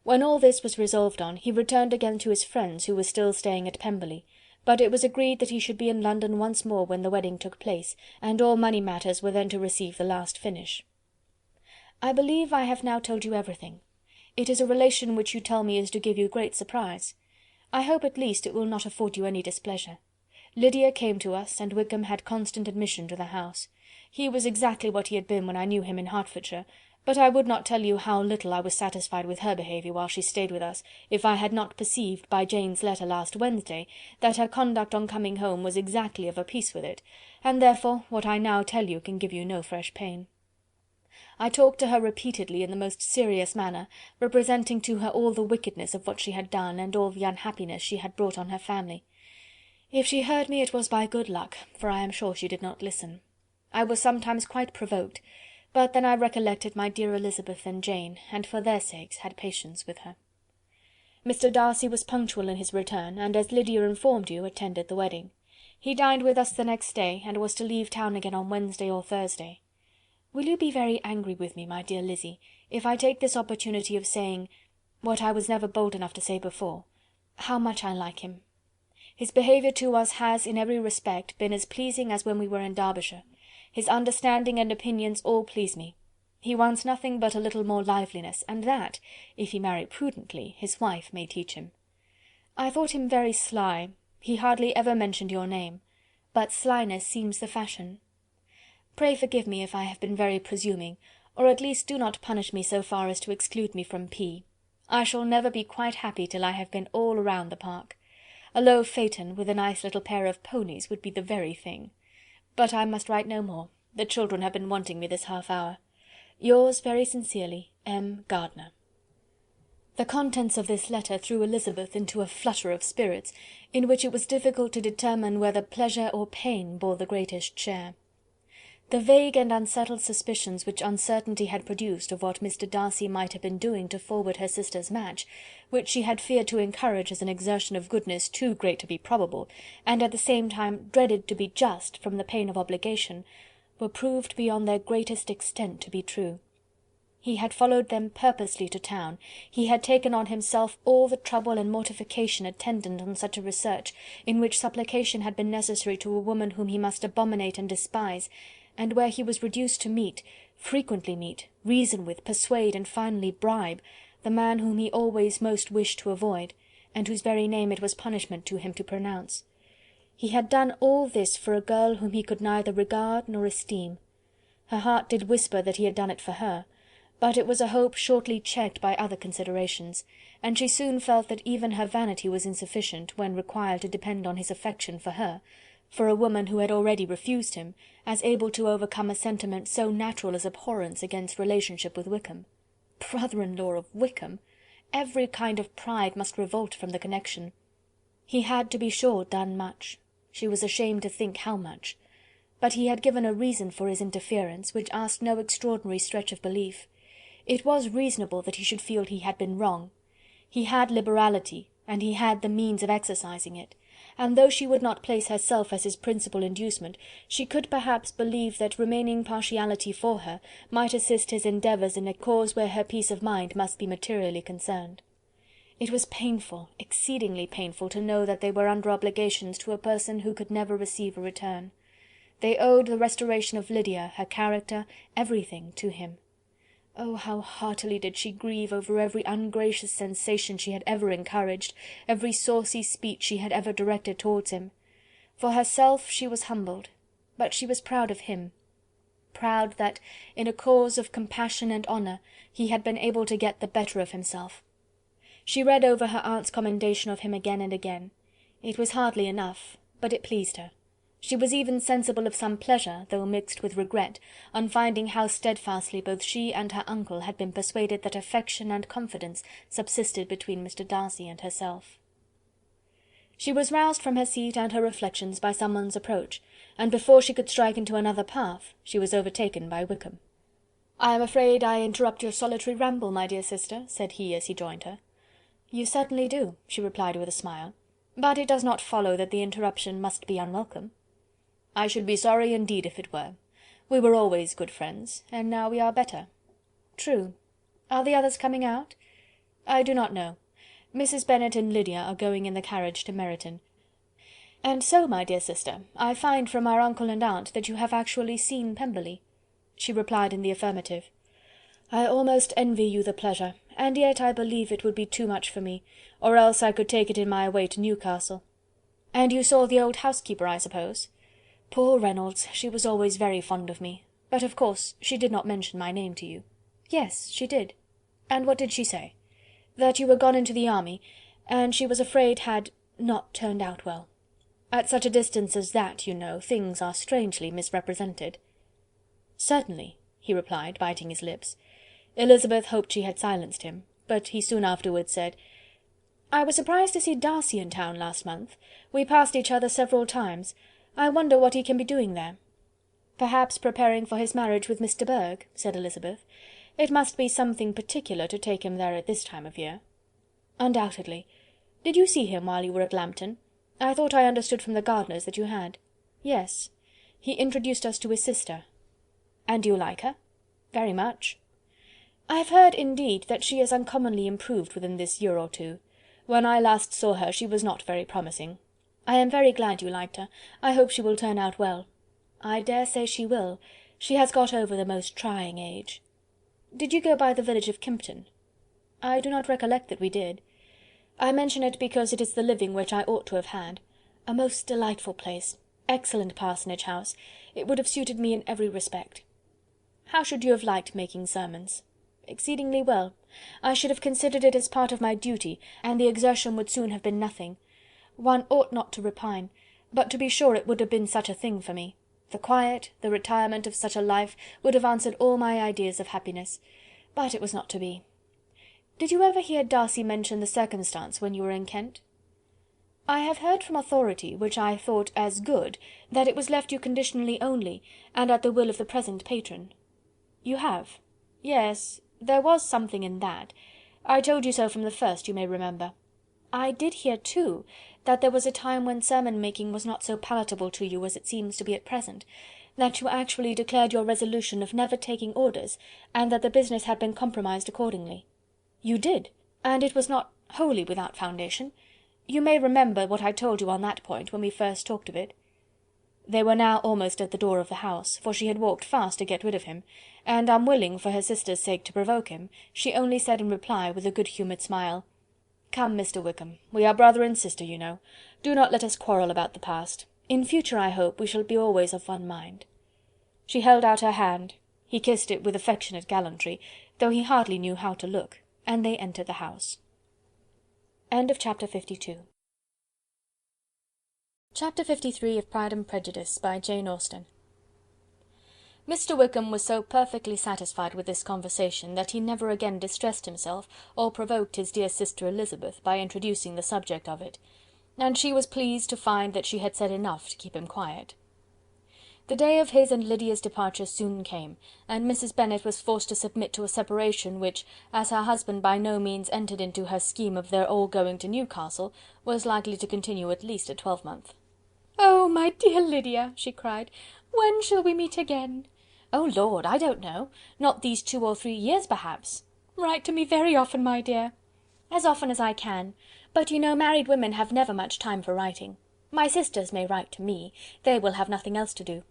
When all this was resolved on, he returned again to his friends who were still staying at Pemberley, but it was agreed that he should be in London once more when the wedding took place, and all money matters were then to receive the last finish. I believe I have now told you everything. It is a relation which you tell me is to give you great surprise. I hope at least it will not afford you any displeasure. Lydia came to us, and Wickham had constant admission to the house. He was exactly what he had been when I knew him in Hertfordshire, but I would not tell you how little I was satisfied with her behaviour while she stayed with us, if I had not perceived, by Jane's letter last Wednesday, that her conduct on coming home was exactly of a piece with it, and therefore what I now tell you can give you no fresh pain. I talked to her repeatedly in the most serious manner, representing to her all the wickedness of what she had done, and all the unhappiness she had brought on her family. If she heard me, it was by good luck, for I am sure she did not listen. I was sometimes quite provoked, but then I recollected my dear Elizabeth and Jane, and for their sakes had patience with her. Mr. Darcy was punctual in his return, and, as Lydia informed you, attended the wedding. He dined with us the next day, and was to leave town again on Wednesday or Thursday. Will you be very angry with me, my dear Lizzy, if I take this opportunity of saying, what I was never bold enough to say before, how much I like him? His behaviour to us has, in every respect, been as pleasing as when we were in Derbyshire. His understanding and opinions all please me. He wants nothing but a little more liveliness, and that, if he marry prudently, his wife may teach him. I thought him very sly. He hardly ever mentioned your name, but slyness seems the fashion. Pray forgive me if I have been very presuming, or at least do not punish me so far as to exclude me from P. I shall never be quite happy till I have been all round the park. A low phaeton, with a nice little pair of ponies, would be the very thing. But I must write no more. The children have been wanting me this half-hour. Yours very sincerely, M. Gardiner. The contents of this letter threw Elizabeth into a flutter of spirits, in which it was difficult to determine whether pleasure or pain bore the greatest share. The vague and unsettled suspicions which uncertainty had produced of what Mr. Darcy might have been doing to forward her sister's match, which she had feared to encourage as an exertion of goodness too great to be probable, and at the same time dreaded to be just from the pain of obligation, were proved beyond their greatest extent to be true. He had followed them purposely to town, he had taken on himself all the trouble and mortification attendant on such a research, in which supplication had been necessary to a woman whom he must abominate and despise, and where he was reduced to meet, frequently meet, reason with, persuade, and finally bribe, the man whom he always most wished to avoid, and whose very name it was punishment to him to pronounce. He had done all this for a girl whom he could neither regard nor esteem. Her heart did whisper that he had done it for her, but it was a hope shortly checked by other considerations, and she soon felt that even her vanity was insufficient, when required to depend on his affection for her, for a woman who had already refused him, as able to overcome a sentiment so natural as abhorrence against relationship with Wickham. Brother-in-law of Wickham! Every kind of pride must revolt from the connection. He had, to be sure, done much. She was ashamed to think how much. But he had given a reason for his interference, which asked no extraordinary stretch of belief. It was reasonable that he should feel he had been wrong. He had liberality, and he had the means of exercising it, and though she would not place herself as his principal inducement, she could perhaps believe that remaining partiality for her might assist his endeavours in a cause where her peace of mind must be materially concerned. It was painful, exceedingly painful, to know that they were under obligations to a person who could never receive a return. They owed the restoration of Lydia, her character, everything, to him. Oh, how heartily did she grieve over every ungracious sensation she had ever encouraged, every saucy speech she had ever directed towards him. For herself she was humbled, but she was proud of him. Proud that, in a cause of compassion and honour, he had been able to get the better of himself. She read over her aunt's commendation of him again and again. It was hardly enough, but it pleased her. She was even sensible of some pleasure, though mixed with regret, on finding how steadfastly both she and her uncle had been persuaded that affection and confidence subsisted between Mr. Darcy and herself. She was roused from her seat and her reflections by someone's approach, and before she could strike into another path, she was overtaken by Wickham. "I am afraid I interrupt your solitary ramble, my dear sister," said he as he joined her. "You certainly do," she replied with a smile, "but it does not follow that the interruption must be unwelcome." "I should be sorry indeed if it were. We were always good friends, and now we are better." "True. Are the others coming out?" "I do not know. Mrs. Bennet and Lydia are going in the carriage to Meryton. And so, my dear sister, I find from our uncle and aunt that you have actually seen Pemberley." She replied in the affirmative. "I almost envy you the pleasure, and yet I believe it would be too much for me, or else I could take it in my way to Newcastle." "And you saw the old housekeeper, I suppose?" "Poor Reynolds, she was always very fond of me, but of course she did not mention my name to you." "Yes, she did." "And what did she say?" "That you were gone into the army, and she was afraid had not turned out well. At such a distance as that, you know, things are strangely misrepresented." "Certainly," he replied, biting his lips. Elizabeth hoped she had silenced him, but he soon afterwards said, "I was surprised to see Darcy in town last month. We passed each other several times. I wonder what he can be doing there." "Perhaps preparing for his marriage with Miss de Bourgh," said Elizabeth. "It must be something particular to take him there at this time of year." "Undoubtedly. Did you see him while you were at Lambton? I thought I understood from the gardeners that you had." "Yes. He introduced us to his sister." "And do you like her?" "Very much." "I have heard, indeed, that she is uncommonly improved within this year or two. When I last saw her she was not very promising. I am very glad you liked her. I hope she will turn out well." "I dare say she will. She has got over the most trying age." "Did you go by the village of Kympton?" "I do not recollect that we did. I mention it because it is the living which I ought to have had. A most delightful place. Excellent parsonage house. It would have suited me in every respect." "How should you have liked making sermons?" "Exceedingly well. I should have considered it as part of my duty, and the exertion would soon have been nothing. One ought not to repine, but to be sure it would have been such a thing for me. The quiet, the retirement of such a life would have answered all my ideas of happiness. But it was not to be. Did you ever hear Darcy mention the circumstance when you were in Kent?" "I have heard from authority, which I thought as good, that it was left you conditionally only, and at the will of the present patron." "You have?" "Yes, there was something in that. I told you so from the first, you may remember. I did hear, too, that there was a time when sermon making was not so palatable to you as it seems to be at present, that you actually declared your resolution of never taking orders, and that the business had been compromised accordingly." "You did? And it was not wholly without foundation? You may remember what I told you on that point when we first talked of it." They were now almost at the door of the house, for she had walked fast to get rid of him, and unwilling for her sister's sake to provoke him, she only said in reply, with a good-humoured smile, "Come, Mr. Wickham, we are brother and sister, you know. Do not let us quarrel about the past. In future, I hope, we shall be always of one mind." She held out her hand. He kissed it with affectionate gallantry, though he hardly knew how to look, and they entered the house. Chapter 52. Chapter 53 of Pride and Prejudice, by Jane Austen. Mr. Wickham was so perfectly satisfied with this conversation that he never again distressed himself or provoked his dear sister Elizabeth by introducing the subject of it, and she was pleased to find that she had said enough to keep him quiet. The day of his and Lydia's departure soon came, and Mrs. Bennet was forced to submit to a separation which, as her husband by no means entered into her scheme of their all going to Newcastle, was likely to continue at least a twelvemonth. "Oh, my dear Lydia!" she cried, "when shall we meet again?" "Oh Lord, I don't know. Not these 2 or 3 years, perhaps." "Write to me very often, my dear." "As often as I can. But you know married women have never much time for writing. My sisters may write to me. They will have nothing else to do."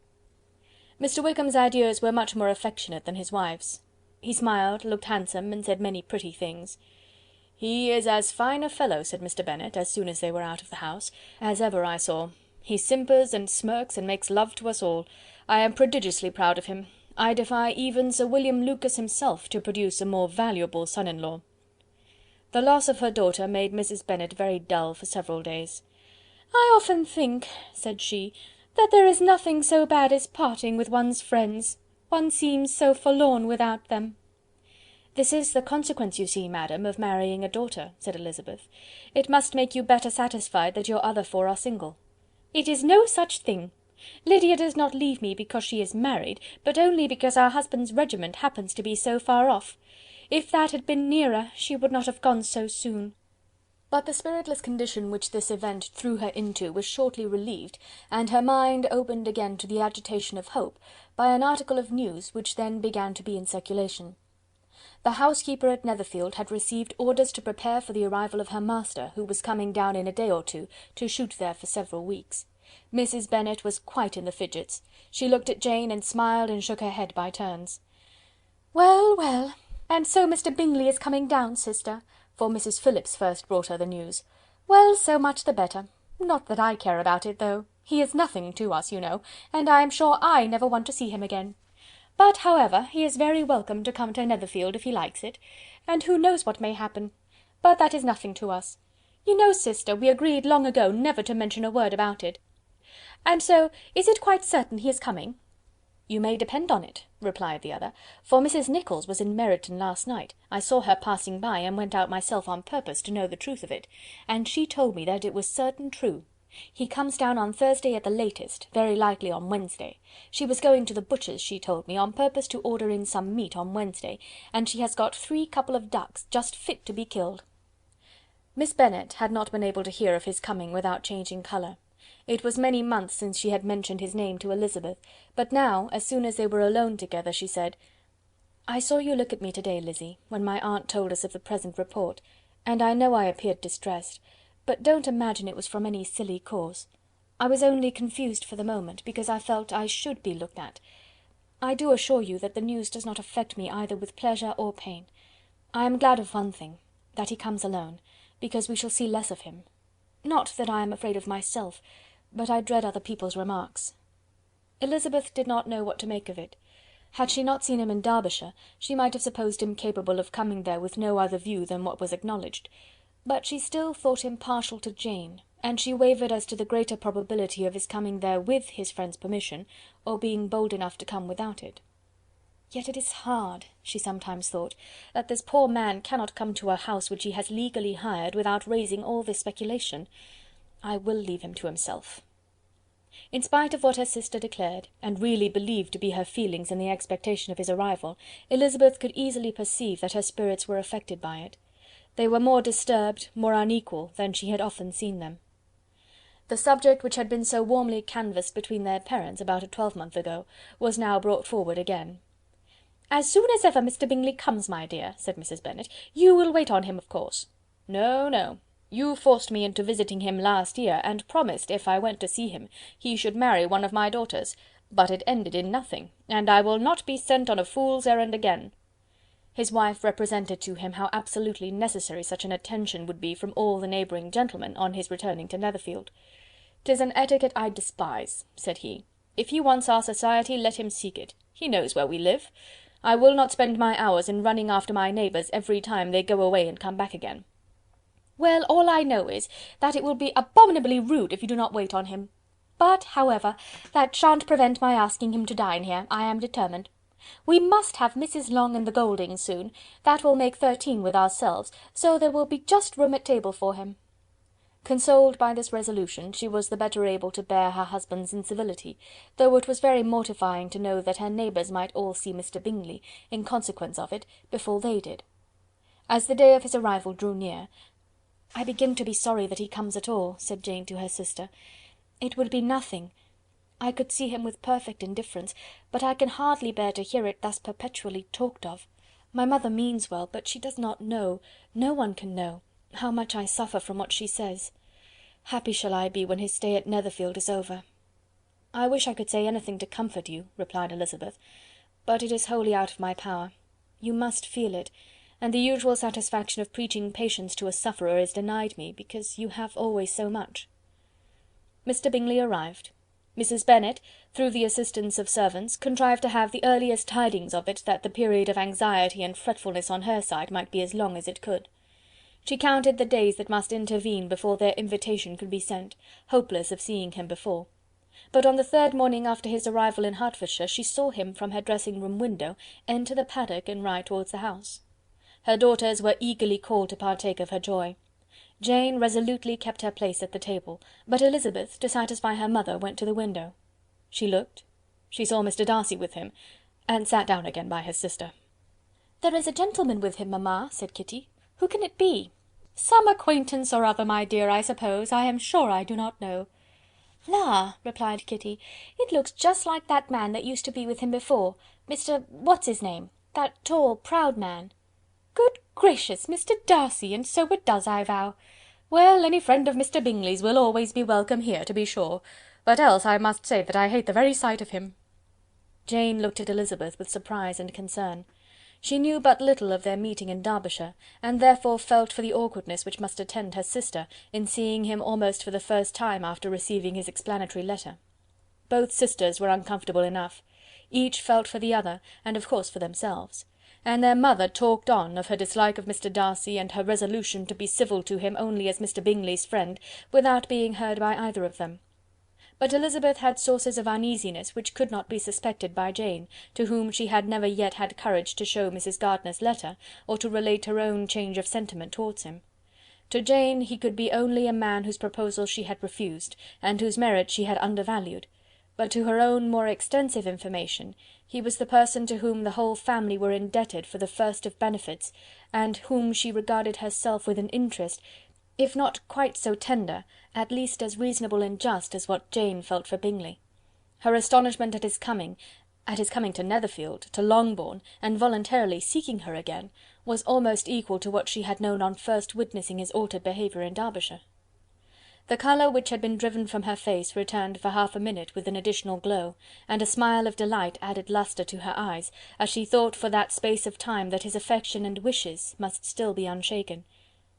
Mr. Wickham's adieus were much more affectionate than his wife's. He smiled, looked handsome, and said many pretty things. "He is as fine a fellow," said Mr. Bennet, as soon as they were out of the house, "as ever I saw. He simpers and smirks and makes love to us all. I am prodigiously proud of him. I defy even Sir William Lucas himself to produce a more valuable son-in-law." The loss of her daughter made Mrs. Bennet very dull for several days. "I often think," said she, "that there is nothing so bad as parting with one's friends. One seems so forlorn without them." "This is the consequence, you see, madam, of marrying a daughter," said Elizabeth. "It must make you better satisfied that your other four are single." "It is no such thing. Lydia does not leave me because she is married, but only because our husband's regiment happens to be so far off. If that had been nearer, she would not have gone so soon." But the spiritless condition which this event threw her into was shortly relieved, and her mind opened again to the agitation of hope, by an article of news which then began to be in circulation. The housekeeper at Netherfield had received orders to prepare for the arrival of her master, who was coming down in a day or two, to shoot there for several weeks. Mrs. Bennet was quite in the fidgets. She looked at Jane, and smiled and shook her head by turns. "Well, well, and so Mr. Bingley is coming down, sister?" for Mrs. Phillips first brought her the news. "Well, so much the better. Not that I care about it, though. He is nothing to us, you know, and I am sure I never want to see him again. But, however, he is very welcome to come to Netherfield if he likes it, and who knows what may happen? But that is nothing to us. You know, sister, we agreed long ago never to mention a word about it. And so, is it quite certain he is coming?" "You may depend on it," replied the other, "for Mrs. Nicholls was in Meryton last night. I saw her passing by, and went out myself on purpose to know the truth of it, and she told me that it was certain true. He comes down on Thursday at the latest, very likely on Wednesday. She was going to the butcher's, she told me, on purpose to order in some meat on Wednesday, and she has got 3 couple of ducks, just fit to be killed." Miss Bennet had not been able to hear of his coming without changing colour. It was many months since she had mentioned his name to Elizabeth, but now, as soon as they were alone together, she said, "I saw you look at me to-day, Lizzy, when my aunt told us of the present report, and I know I appeared distressed, but don't imagine it was from any silly cause. I was only confused for the moment, because I felt I should be looked at. I do assure you that the news does not affect me either with pleasure or pain. I am glad of one thing, that he comes alone, because we shall see less of him. Not that I am afraid of myself, but I dread other people's remarks." Elizabeth did not know what to make of it. Had she not seen him in Derbyshire, she might have supposed him capable of coming there with no other view than what was acknowledged, but she still thought him partial to Jane, and she wavered as to the greater probability of his coming there with his friend's permission, or being bold enough to come without it. "Yet it is hard," she sometimes thought, "that this poor man cannot come to a house which he has legally hired, without raising all this speculation. I will leave him to himself." In spite of what her sister declared, and really believed to be her feelings in the expectation of his arrival, Elizabeth could easily perceive that her spirits were affected by it. They were more disturbed, more unequal, than she had often seen them. The subject which had been so warmly canvassed between their parents about a twelvemonth ago, was now brought forward again. "As soon as ever Mr. Bingley comes, my dear," said Mrs. Bennet, "you will wait on him, of course." "No, no. You forced me into visiting him last year, and promised, if I went to see him, he should marry one of my daughters, but it ended in nothing, and I will not be sent on a fool's errand again." His wife represented to him how absolutely necessary such an attention would be from all the neighbouring gentlemen, on his returning to Netherfield. "'Tis an etiquette I despise," said he. "If he wants our society, let him seek it. He knows where we live. I will not spend my hours in running after my neighbours every time they go away and come back again." "Well, all I know is, that it will be abominably rude if you do not wait on him. But, however, that shan't prevent my asking him to dine here, I am determined. We must have Mrs. Long and the Gouldings soon. That will make 13 with ourselves, so there will be just room at table for him." Consoled by this resolution, she was the better able to bear her husband's incivility, though it was very mortifying to know that her neighbours might all see Mr. Bingley, in consequence of it, before they did. As the day of his arrival drew near, "I begin to be sorry that he comes at all," said Jane to her sister. "It would be nothing. I could see him with perfect indifference, but I can hardly bear to hear it thus perpetually talked of. My mother means well, but she does not know, no one can know, how much I suffer from what she says. Happy shall I be when his stay at Netherfield is over." "I wish I could say anything to comfort you," replied Elizabeth, "but it is wholly out of my power. You must feel it, and the usual satisfaction of preaching patience to a sufferer is denied me, because you have always so much." Mr. Bingley arrived. Mrs. Bennet, through the assistance of servants, contrived to have the earliest tidings of it, that the period of anxiety and fretfulness on her side might be as long as it could. She counted the days that must intervene before their invitation could be sent, hopeless of seeing him before. But on the third morning after his arrival in Hertfordshire, she saw him from her dressing-room window enter the paddock and ride towards the house. Her daughters were eagerly called to partake of her joy. Jane resolutely kept her place at the table, but Elizabeth, to satisfy her mother, went to the window. She looked, she saw Mr. Darcy with him, and sat down again by his sister. "There is a gentleman with him, mamma," said Kitty. "Who can it be?" "Some acquaintance or other, my dear, I suppose. I am sure I do not know." "La!" replied Kitty, "it looks just like that man that used to be with him before, Mr. what's his name, that tall, proud man." "Good gracious! Mr. Darcy, and so it does, I vow. Well, any friend of Mr. Bingley's will always be welcome here, to be sure, but else I must say that I hate the very sight of him." Jane looked at Elizabeth with surprise and concern. She knew but little of their meeting in Derbyshire, and therefore felt for the awkwardness which must attend her sister in seeing him almost for the first time after receiving his explanatory letter. Both sisters were uncomfortable enough. Each felt for the other, and of course for themselves. And their mother talked on of her dislike of Mr. Darcy, and her resolution to be civil to him only as Mr. Bingley's friend, without being heard by either of them. But Elizabeth had sources of uneasiness which could not be suspected by Jane, to whom she had never yet had courage to show Mrs. Gardiner's letter, or to relate her own change of sentiment towards him. To Jane he could be only a man whose proposal she had refused, and whose merit she had undervalued, but to her own more extensive information, he was the person to whom the whole family were indebted for the first of benefits, and whom she regarded herself with an interest, if not quite so tender, at least as reasonable and just as what Jane felt for Bingley. Her astonishment at his coming to Netherfield, to Longbourn, and voluntarily seeking her again, was almost equal to what she had known on first witnessing his altered behaviour in Derbyshire. The colour which had been driven from her face returned for half a minute with an additional glow, and a smile of delight added lustre to her eyes, as she thought for that space of time that his affection and wishes must still be unshaken.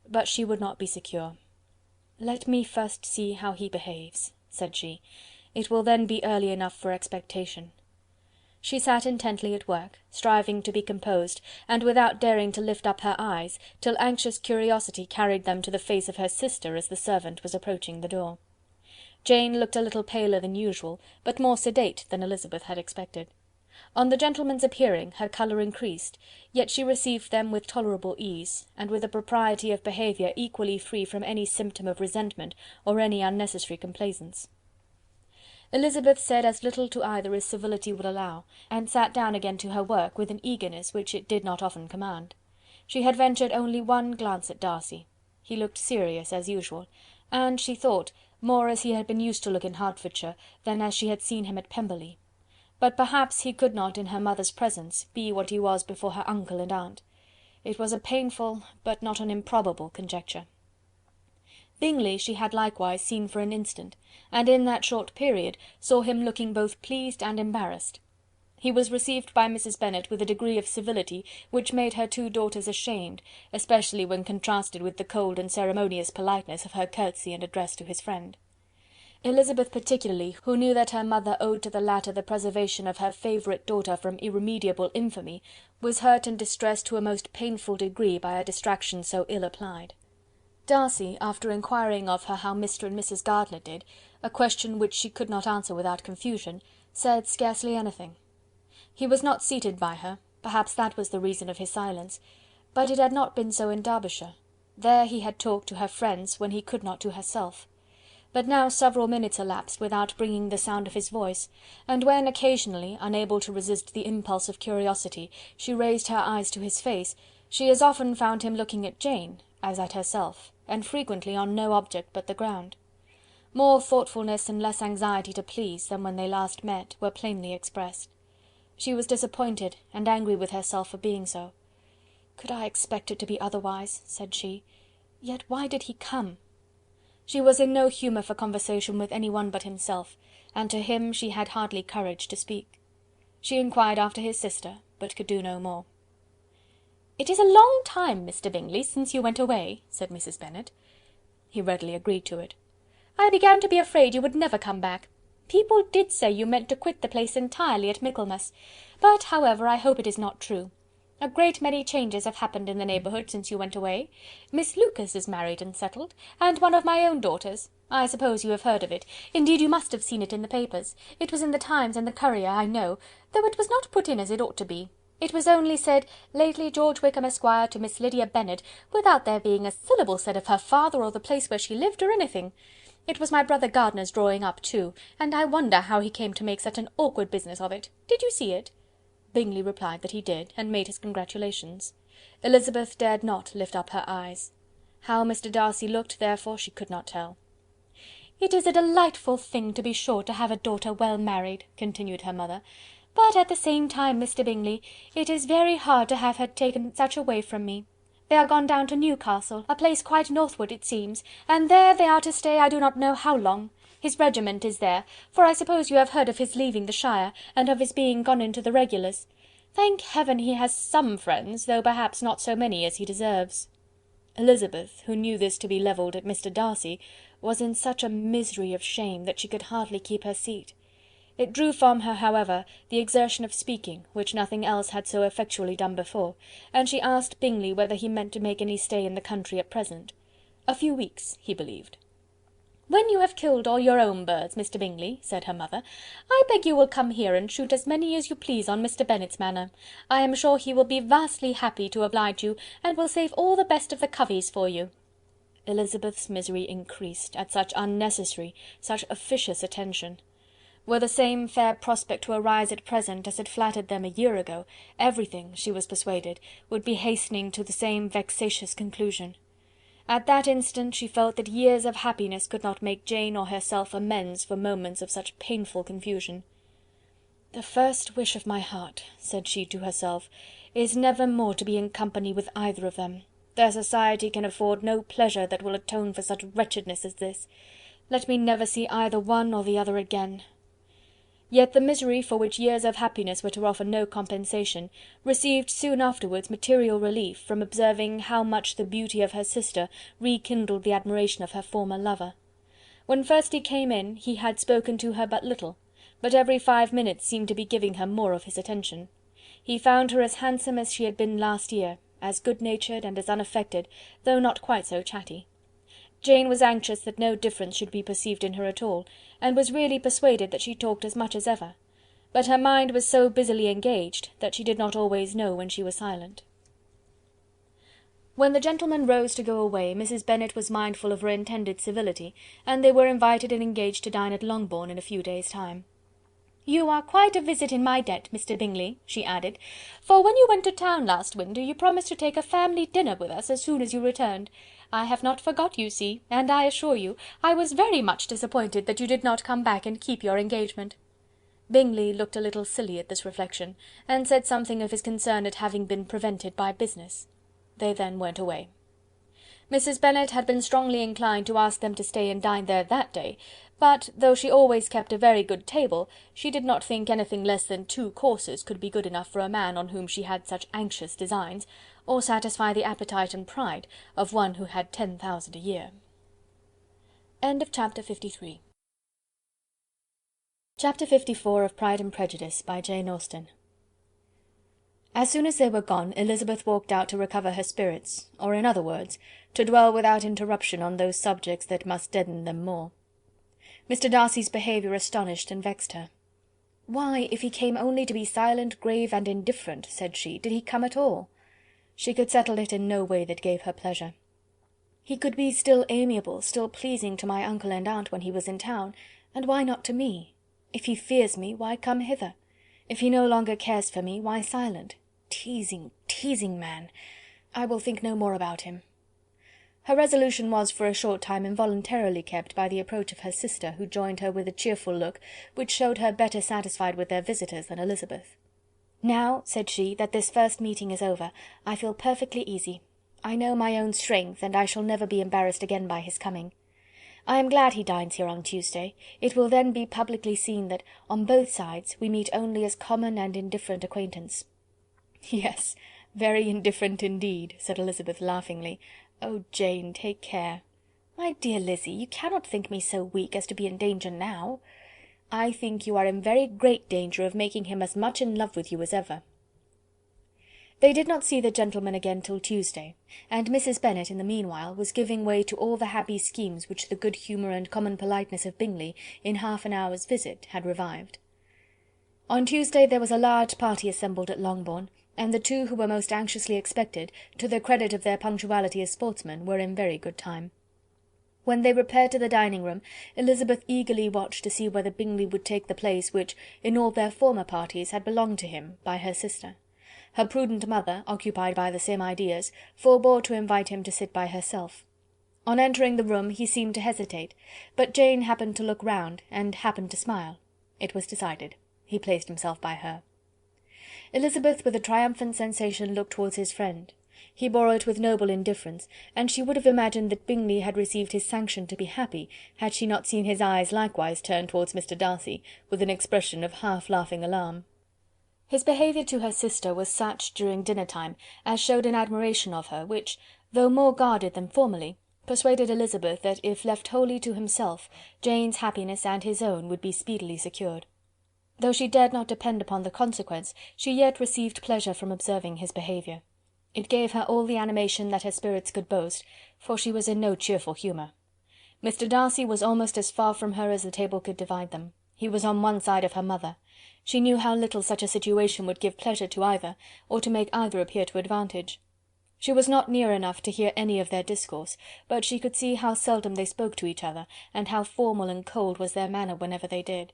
But she would not be secure. "Let me first see how he behaves," said she. "It will then be early enough for expectation." She sat intently at work, striving to be composed, and without daring to lift up her eyes, till anxious curiosity carried them to the face of her sister as the servant was approaching the door. Jane looked a little paler than usual, but more sedate than Elizabeth had expected. On the gentlemen's appearing, her colour increased, yet she received them with tolerable ease, and with a propriety of behaviour equally free from any symptom of resentment or any unnecessary complaisance. Elizabeth said as little to either as civility would allow, and sat down again to her work with an eagerness which it did not often command. She had ventured only one glance at Darcy. He looked serious as usual, and, she thought, more as he had been used to look in Hertfordshire than as she had seen him at Pemberley. But perhaps he could not in her mother's presence be what he was before her uncle and aunt. It was a painful but not an improbable conjecture. Bingley she had likewise seen for an instant, and in that short period saw him looking both pleased and embarrassed. He was received by Mrs. Bennet with a degree of civility which made her two daughters ashamed, especially when contrasted with the cold and ceremonious politeness of her curtsey and address to his friend. Elizabeth particularly, who knew that her mother owed to the latter the preservation of her favourite daughter from irremediable infamy, was hurt and distressed to a most painful degree by a distraction so ill applied. Darcy, after inquiring of her how Mr. and Mrs. Gardiner did, a question which she could not answer without confusion, said scarcely anything. He was not seated by her, perhaps that was the reason of his silence, but it had not been so in Derbyshire. There he had talked to her friends when he could not to herself. But now several minutes elapsed without bringing the sound of his voice, and when occasionally, unable to resist the impulse of curiosity, she raised her eyes to his face, she as often found him looking at Jane as at herself, and frequently on no object but the ground. More thoughtfulness and less anxiety to please than when they last met were plainly expressed. She was disappointed and angry with herself for being so. "Could I expect it to be otherwise?" said she. "Yet why did he come?" She was in no humour for conversation with any one but himself, and to him she had hardly courage to speak. She inquired after his sister, but could do no more. "It is a long time, Mr. Bingley, since you went away," said Mrs. Bennet. He readily agreed to it. "I began to be afraid you would never come back. People did say you meant to quit the place entirely at Michaelmas, but, however, I hope it is not true. A great many changes have happened in the neighbourhood since you went away. Miss Lucas is married and settled, and one of my own daughters. I suppose you have heard of it. Indeed, you must have seen it in the papers. It was in the Times and the Courier, I know, though it was not put in as it ought to be. It was only said, 'Lately George Wickham, Esquire, to Miss Lydia Bennet,' without there being a syllable said of her father or the place where she lived, or anything. It was my brother Gardiner's drawing up too, and I wonder how he came to make such an awkward business of it. Did you see it?" Bingley replied that he did, and made his congratulations. Elizabeth dared not lift up her eyes. How Mr. Darcy looked, therefore, she could not tell. "It is a delightful thing, to be sure, to have a daughter well married," continued her mother, "but at the same time, Mr. Bingley, it is very hard to have her taken such away from me. They are gone down to Newcastle, a place quite northward it seems, and there they are to stay I do not know how long. His regiment is there, for I suppose you have heard of his leaving the shire, and of his being gone into the regulars. Thank heaven he has some friends, though perhaps not so many as he deserves." Elizabeth, who knew this to be levelled at Mr. Darcy, was in such a misery of shame that she could hardly keep her seat. It drew from her, however, the exertion of speaking, which nothing else had so effectually done before, and she asked Bingley whether he meant to make any stay in the country at present. A few weeks, he believed. "When you have killed all your own birds, Mr. Bingley," said her mother, "I beg you will come here and shoot as many as you please on Mr. Bennet's manor. I am sure he will be vastly happy to oblige you, and will save all the best of the coveys for you." Elizabeth's misery increased, at such unnecessary, such officious attention. Were the same fair prospect to arise at present as had flattered them a year ago, everything, she was persuaded, would be hastening to the same vexatious conclusion. At that instant she felt that years of happiness could not make Jane or herself amends for moments of such painful confusion. "The first wish of my heart," said she to herself, "is never more to be in company with either of them. Their society can afford no pleasure that will atone for such wretchedness as this. Let me never see either one or the other again." Yet the misery for which years of happiness were to offer no compensation, received soon afterwards material relief from observing how much the beauty of her sister rekindled the admiration of her former lover. When first he came in, he had spoken to her but little, but every 5 minutes seemed to be giving her more of his attention. He found her as handsome as she had been last year, as good-natured and as unaffected, though not quite so chatty. Jane was anxious that no difference should be perceived in her at all, and was really persuaded that she talked as much as ever; but her mind was so busily engaged that she did not always know when she was silent. When the gentlemen rose to go away, Mrs. Bennet was mindful of her intended civility, and they were invited and engaged to dine at Longbourn in a few days' time. "You are quite a visit in my debt, Mr. Bingley," she added, "for when you went to town last winter, you promised to take a family dinner with us as soon as you returned. I have not forgot, you see, and I assure you, I was very much disappointed that you did not come back and keep your engagement." Bingley looked a little silly at this reflection, and said something of his concern at having been prevented by business. They then went away. Mrs. Bennet had been strongly inclined to ask them to stay and dine there that day, but, though she always kept a very good table, she did not think anything less than 2 courses could be good enough for a man on whom she had such anxious designs, or satisfy the appetite and pride of one who had 10,000 a year. Chapter 53. Chapter 54 of Pride and Prejudice, by Jane Austen. As soon as they were gone, Elizabeth walked out to recover her spirits, or in other words, to dwell without interruption on those subjects that must deaden them more. Mr. Darcy's behaviour astonished and vexed her. "Why, if he came only to be silent, grave, and indifferent," said she, "did he come at all?" She could settle it in no way that gave her pleasure. "He could be still amiable, still pleasing to my uncle and aunt when he was in town, and why not to me? If he fears me, why come hither? If he no longer cares for me, why silent? Teasing, teasing man! I will think no more about him." Her resolution was for a short time involuntarily kept by the approach of her sister, who joined her with a cheerful look, which showed her better satisfied with their visitors than Elizabeth. "Now," said she, "that this first meeting is over, I feel perfectly easy. I know my own strength, and I shall never be embarrassed again by his coming. I am glad he dines here on Tuesday. It will then be publicly seen that, on both sides, we meet only as common and indifferent acquaintance." "Yes, very indifferent indeed," said Elizabeth laughingly. "Oh, Jane, take care." "My dear Lizzy, you cannot think me so weak as to be in danger now." "I think you are in very great danger of making him as much in love with you as ever." They did not see the gentlemen again till Tuesday, and Mrs. Bennet in the meanwhile was giving way to all the happy schemes which the good humour and common politeness of Bingley, in half an hour's visit, had revived. On Tuesday there was a large party assembled at Longbourn, and the two who were most anxiously expected, to the credit of their punctuality as sportsmen, were in very good time. When they repaired to the dining-room, Elizabeth eagerly watched to see whether Bingley would take the place which, in all their former parties, had belonged to him, by her sister. Her prudent mother, occupied by the same ideas, forbore to invite him to sit by herself. On entering the room he seemed to hesitate, but Jane happened to look round, and happened to smile. It was decided. He placed himself by her. Elizabeth, with a triumphant sensation, looked towards his friend. He bore it with noble indifference, and she would have imagined that Bingley had received his sanction to be happy, had she not seen his eyes likewise turn towards Mr. Darcy, with an expression of half-laughing alarm. His behaviour to her sister was such, during dinner-time, as showed an admiration of her, which, though more guarded than formerly, persuaded Elizabeth that if left wholly to himself, Jane's happiness and his own would be speedily secured. Though she dared not depend upon the consequence, she yet received pleasure from observing his behaviour. It gave her all the animation that her spirits could boast, for she was in no cheerful humour. Mr. Darcy was almost as far from her as the table could divide them. He was on one side of her mother. She knew how little such a situation would give pleasure to either, or to make either appear to advantage. She was not near enough to hear any of their discourse, but she could see how seldom they spoke to each other, and how formal and cold was their manner whenever they did.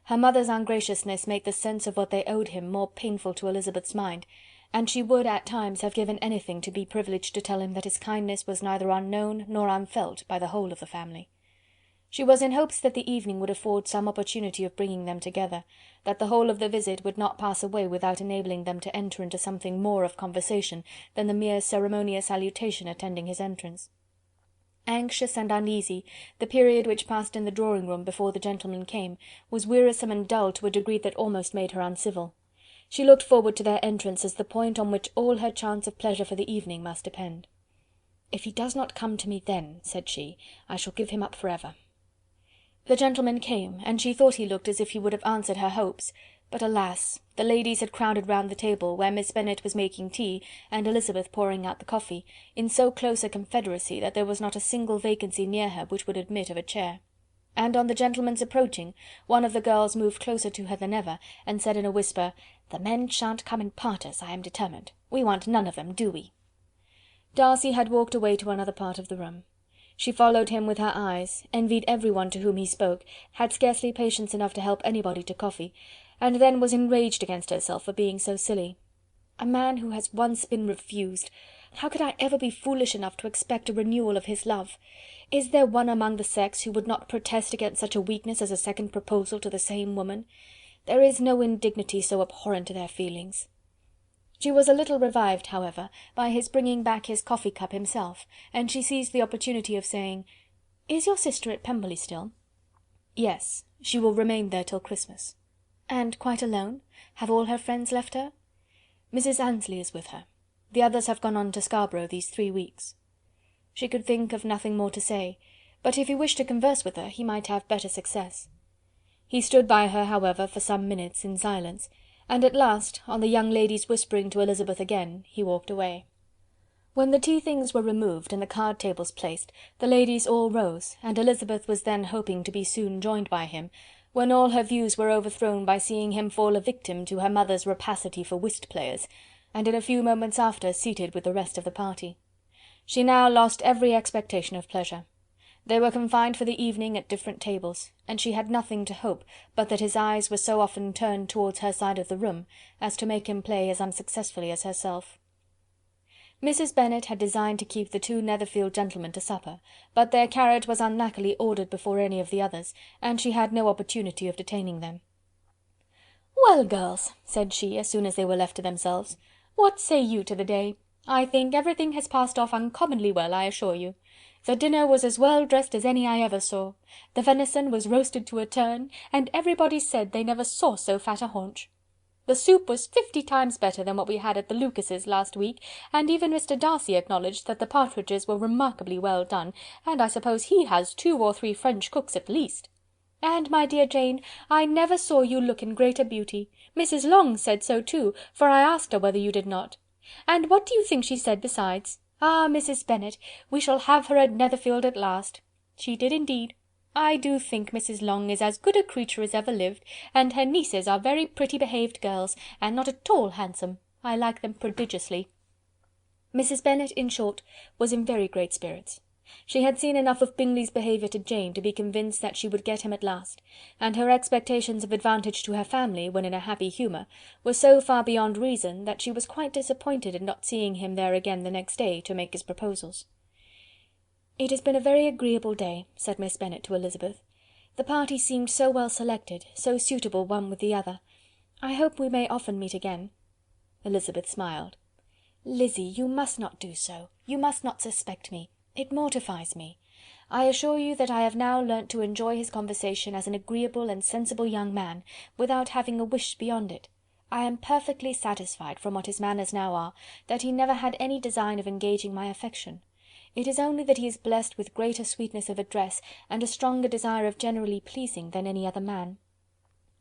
Her mother's ungraciousness made the sense of what they owed him more painful to Elizabeth's mind, and she would at times have given anything to be privileged to tell him that his kindness was neither unknown nor unfelt by the whole of the family. She was in hopes that the evening would afford some opportunity of bringing them together, that the whole of the visit would not pass away without enabling them to enter into something more of conversation than the mere ceremonious salutation attending his entrance. Anxious and uneasy, the period which passed in the drawing-room before the gentlemen came was wearisome and dull to a degree that almost made her uncivil. She looked forward to their entrance as the point on which all her chance of pleasure for the evening must depend. "If he does not come to me then," said she, "I shall give him up for ever." The gentleman came, and she thought he looked as if he would have answered her hopes, but alas! the ladies had crowded round the table, where Miss Bennet was making tea, and Elizabeth pouring out the coffee, in so close a confederacy that there was not a single vacancy near her which would admit of a chair. And on the gentleman's approaching, one of the girls moved closer to her than ever, and said in a whisper, "The men shan't come and part us, I am determined. We want none of them, do we?" Darcy had walked away to another part of the room. She followed him with her eyes, envied everyone to whom he spoke, had scarcely patience enough to help anybody to coffee, and then was enraged against herself for being so silly. A man who has once been refused! How could I ever be foolish enough to expect a renewal of his love? Is there one among the sex who would not protest against such a weakness as a second proposal to the same woman? There is no indignity so abhorrent to their feelings. She was a little revived, however, by his bringing back his coffee-cup himself, and she seized the opportunity of saying, "Is your sister at Pemberley still?" "Yes, she will remain there till Christmas." "And quite alone? Have all her friends left her?" "Mrs. Annesley is with her. The others have gone on to Scarborough these 3 weeks." She could think of nothing more to say, but if he wished to converse with her, he might have better success. He stood by her, however, for some minutes in silence, and at last, on the young lady's whispering to Elizabeth again, he walked away. When the tea-things were removed and the card-tables placed, the ladies all rose, and Elizabeth was then hoping to be soon joined by him, when all her views were overthrown by seeing him fall a victim to her mother's rapacity for whist-players, and in a few moments after seated with the rest of the party. She now lost every expectation of pleasure. They were confined for the evening at different tables, and she had nothing to hope but that his eyes were so often turned towards her side of the room as to make him play as unsuccessfully as herself. Mrs. Bennet had designed to keep the 2 Netherfield gentlemen to supper, but their carriage was unluckily ordered before any of the others, and she had no opportunity of detaining them. "Well, girls," said she, as soon as they were left to themselves, "what say you to the day? I think everything has passed off uncommonly well, I assure you. The dinner was as well dressed as any I ever saw. The venison was roasted to a turn, and everybody said they never saw so fat a haunch. The soup was 50 times better than what we had at the Lucases last week, and even Mr. Darcy acknowledged that the partridges were remarkably well done, and I suppose he has 2 or 3 French cooks at least. And, my dear Jane, I never saw you look in greater beauty. Mrs. Long said so too, for I asked her whether you did not. And what do you think she said besides? Ah, Mrs. Bennet, we shall have her at Netherfield at last. She did indeed. I do think Mrs. Long is as good a creature as ever lived, and her nieces are very pretty behaved girls, and not at all handsome. I like them prodigiously." Mrs. Bennet, in short, was in very great spirits. She had seen enough of Bingley's behaviour to Jane to be convinced that she would get him at last, and her expectations of advantage to her family, when in a happy humour, were so far beyond reason, that she was quite disappointed in not seeing him there again the next day to make his proposals. "It has been a very agreeable day," said Miss Bennet to Elizabeth. "The party seemed so well selected, so suitable one with the other. I hope we may often meet again." Elizabeth smiled. "Lizzy, you must not do so. You must not suspect me. It mortifies me. I assure you that I have now learnt to enjoy his conversation as an agreeable and sensible young man, without having a wish beyond it. I am perfectly satisfied, from what his manners now are, that he never had any design of engaging my affection. It is only that he is blessed with greater sweetness of address, and a stronger desire of generally pleasing, than any other man."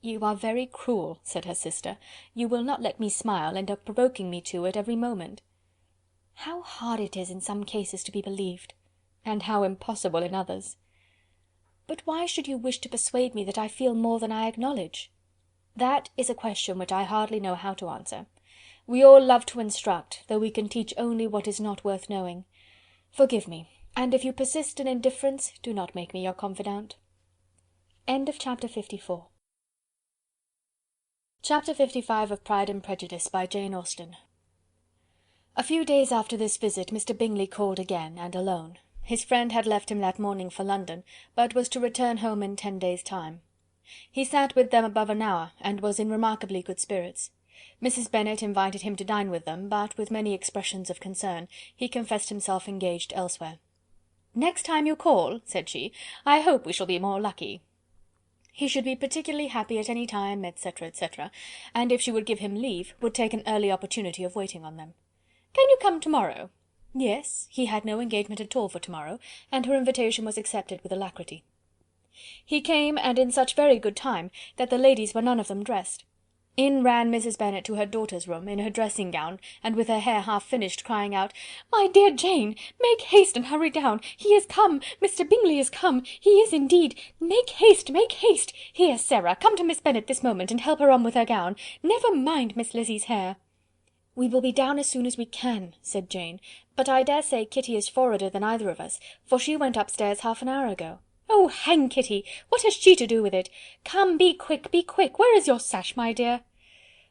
"You are very cruel," said her sister. "You will not let me smile, and are provoking me to it every moment." "How hard it is in some cases to be believed!" "And how impossible in others." "But why should you wish to persuade me that I feel more than I acknowledge?" "That is a question which I hardly know how to answer. We all love to instruct, though we can teach only what is not worth knowing. Forgive me, and if you persist in indifference, do not make me your confidante." Chapter 54. Chapter 55 of Pride and Prejudice, by Jane Austen. A few days after this visit Mr. Bingley called again, and alone. His friend had left him that morning for London, but was to return home in 10 days' time. He sat with them above an hour, and was in remarkably good spirits. Mrs. Bennet invited him to dine with them, but, with many expressions of concern, he confessed himself engaged elsewhere. "Next time you call," said she, "I hope we shall be more lucky." He should be particularly happy at any time, etc., etc., and if she would give him leave, would take an early opportunity of waiting on them. "Can you come to-morrow?" Yes, he had no engagement at all for to-morrow, and her invitation was accepted with alacrity. He came, and in such very good time, that the ladies were none of them dressed. In ran Mrs. Bennet to her daughter's room, in her dressing gown, and with her hair half finished, crying out, "My dear Jane, make haste and hurry down. He is come, Mr. Bingley is come, he is indeed. Make haste, make haste. Here, Sarah, come to Miss Bennet this moment, and help her on with her gown. Never mind Miss Lizzie's hair." "We will be down as soon as we can," said Jane, "but I dare say Kitty is forwarder than either of us, for she went upstairs half an hour ago." "Oh, hang Kitty! What has she to do with it? Come, be quick, be quick. Where is your sash, my dear?"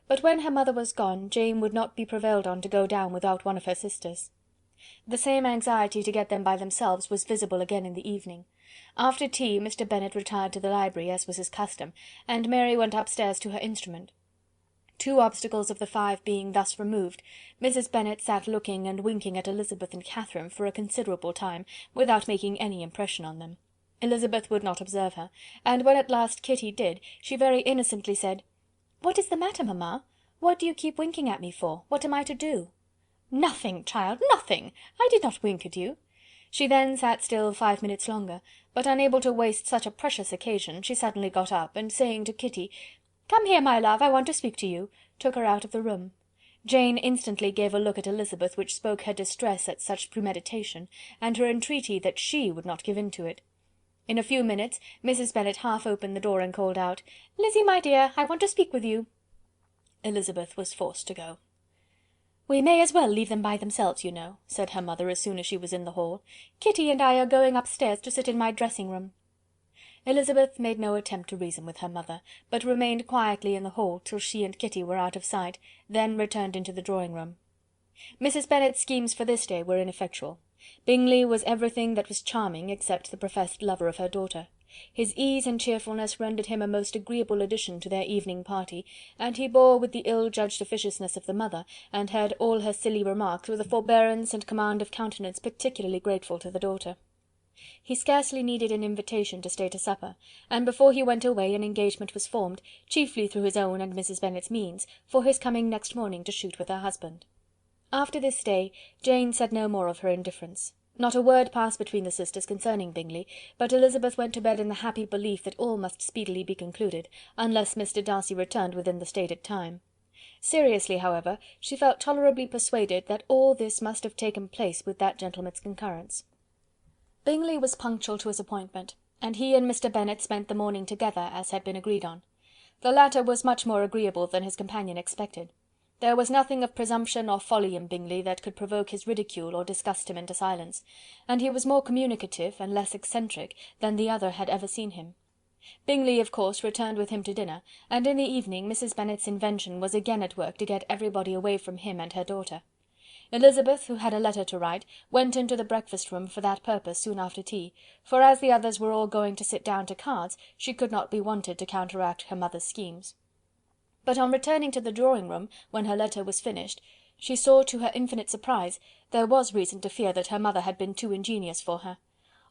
But when her mother was gone, Jane would not be prevailed on to go down without one of her sisters. The same anxiety to get them by themselves was visible again in the evening. After tea Mr. Bennet retired to the library, as was his custom, and Mary went upstairs to her instrument. 2 obstacles of the 5 being thus removed, Mrs. Bennet sat looking and winking at Elizabeth and Catherine for a considerable time, without making any impression on them. Elizabeth would not observe her, and when at last Kitty did, she very innocently said, "What is the matter, mamma? What do you keep winking at me for? What am I to do?" "Nothing, child, nothing. I did not wink at you." She then sat still 5 minutes longer, but unable to waste such a precious occasion, she suddenly got up, and saying to Kitty, "Come here, my love, I want to speak to you," took her out of the room. Jane instantly gave a look at Elizabeth which spoke her distress at such premeditation, and her entreaty that she would not give in to it. In a few minutes Mrs. Bennet half opened the door and called out, "Lizzie, my dear, I want to speak with you." Elizabeth was forced to go. "We may as well leave them by themselves, you know," said her mother as soon as she was in the hall. "Kitty and I are going upstairs to sit in my dressing room." Elizabeth made no attempt to reason with her mother, but remained quietly in the hall till she and Kitty were out of sight, then returned into the drawing-room. Mrs. Bennet's schemes for this day were ineffectual. Bingley was everything that was charming, except the professed lover of her daughter. His ease and cheerfulness rendered him a most agreeable addition to their evening party, and he bore with the ill-judged officiousness of the mother, and heard all her silly remarks with a forbearance and command of countenance particularly grateful to the daughter. He scarcely needed an invitation to stay to supper, and before he went away an engagement was formed, chiefly through his own and Mrs. Bennet's means, for his coming next morning to shoot with her husband. After this day, Jane said no more of her indifference. Not a word passed between the sisters concerning Bingley, but Elizabeth went to bed in the happy belief that all must speedily be concluded, unless Mr. Darcy returned within the stated time. Seriously, however, she felt tolerably persuaded that all this must have taken place with that gentleman's concurrence. Bingley was punctual to his appointment, and he and Mr. Bennet spent the morning together, as had been agreed on. The latter was much more agreeable than his companion expected. There was nothing of presumption or folly in Bingley that could provoke his ridicule or disgust him into silence, and he was more communicative and less eccentric than the other had ever seen him. Bingley, of course, returned with him to dinner, and in the evening Mrs. Bennet's invention was again at work to get everybody away from him and her daughter. Elizabeth, who had a letter to write, went into the breakfast-room for that purpose soon after tea, for as the others were all going to sit down to cards, she could not be wanted to counteract her mother's schemes. But on returning to the drawing-room, when her letter was finished, she saw, to her infinite surprise, there was reason to fear that her mother had been too ingenious for her.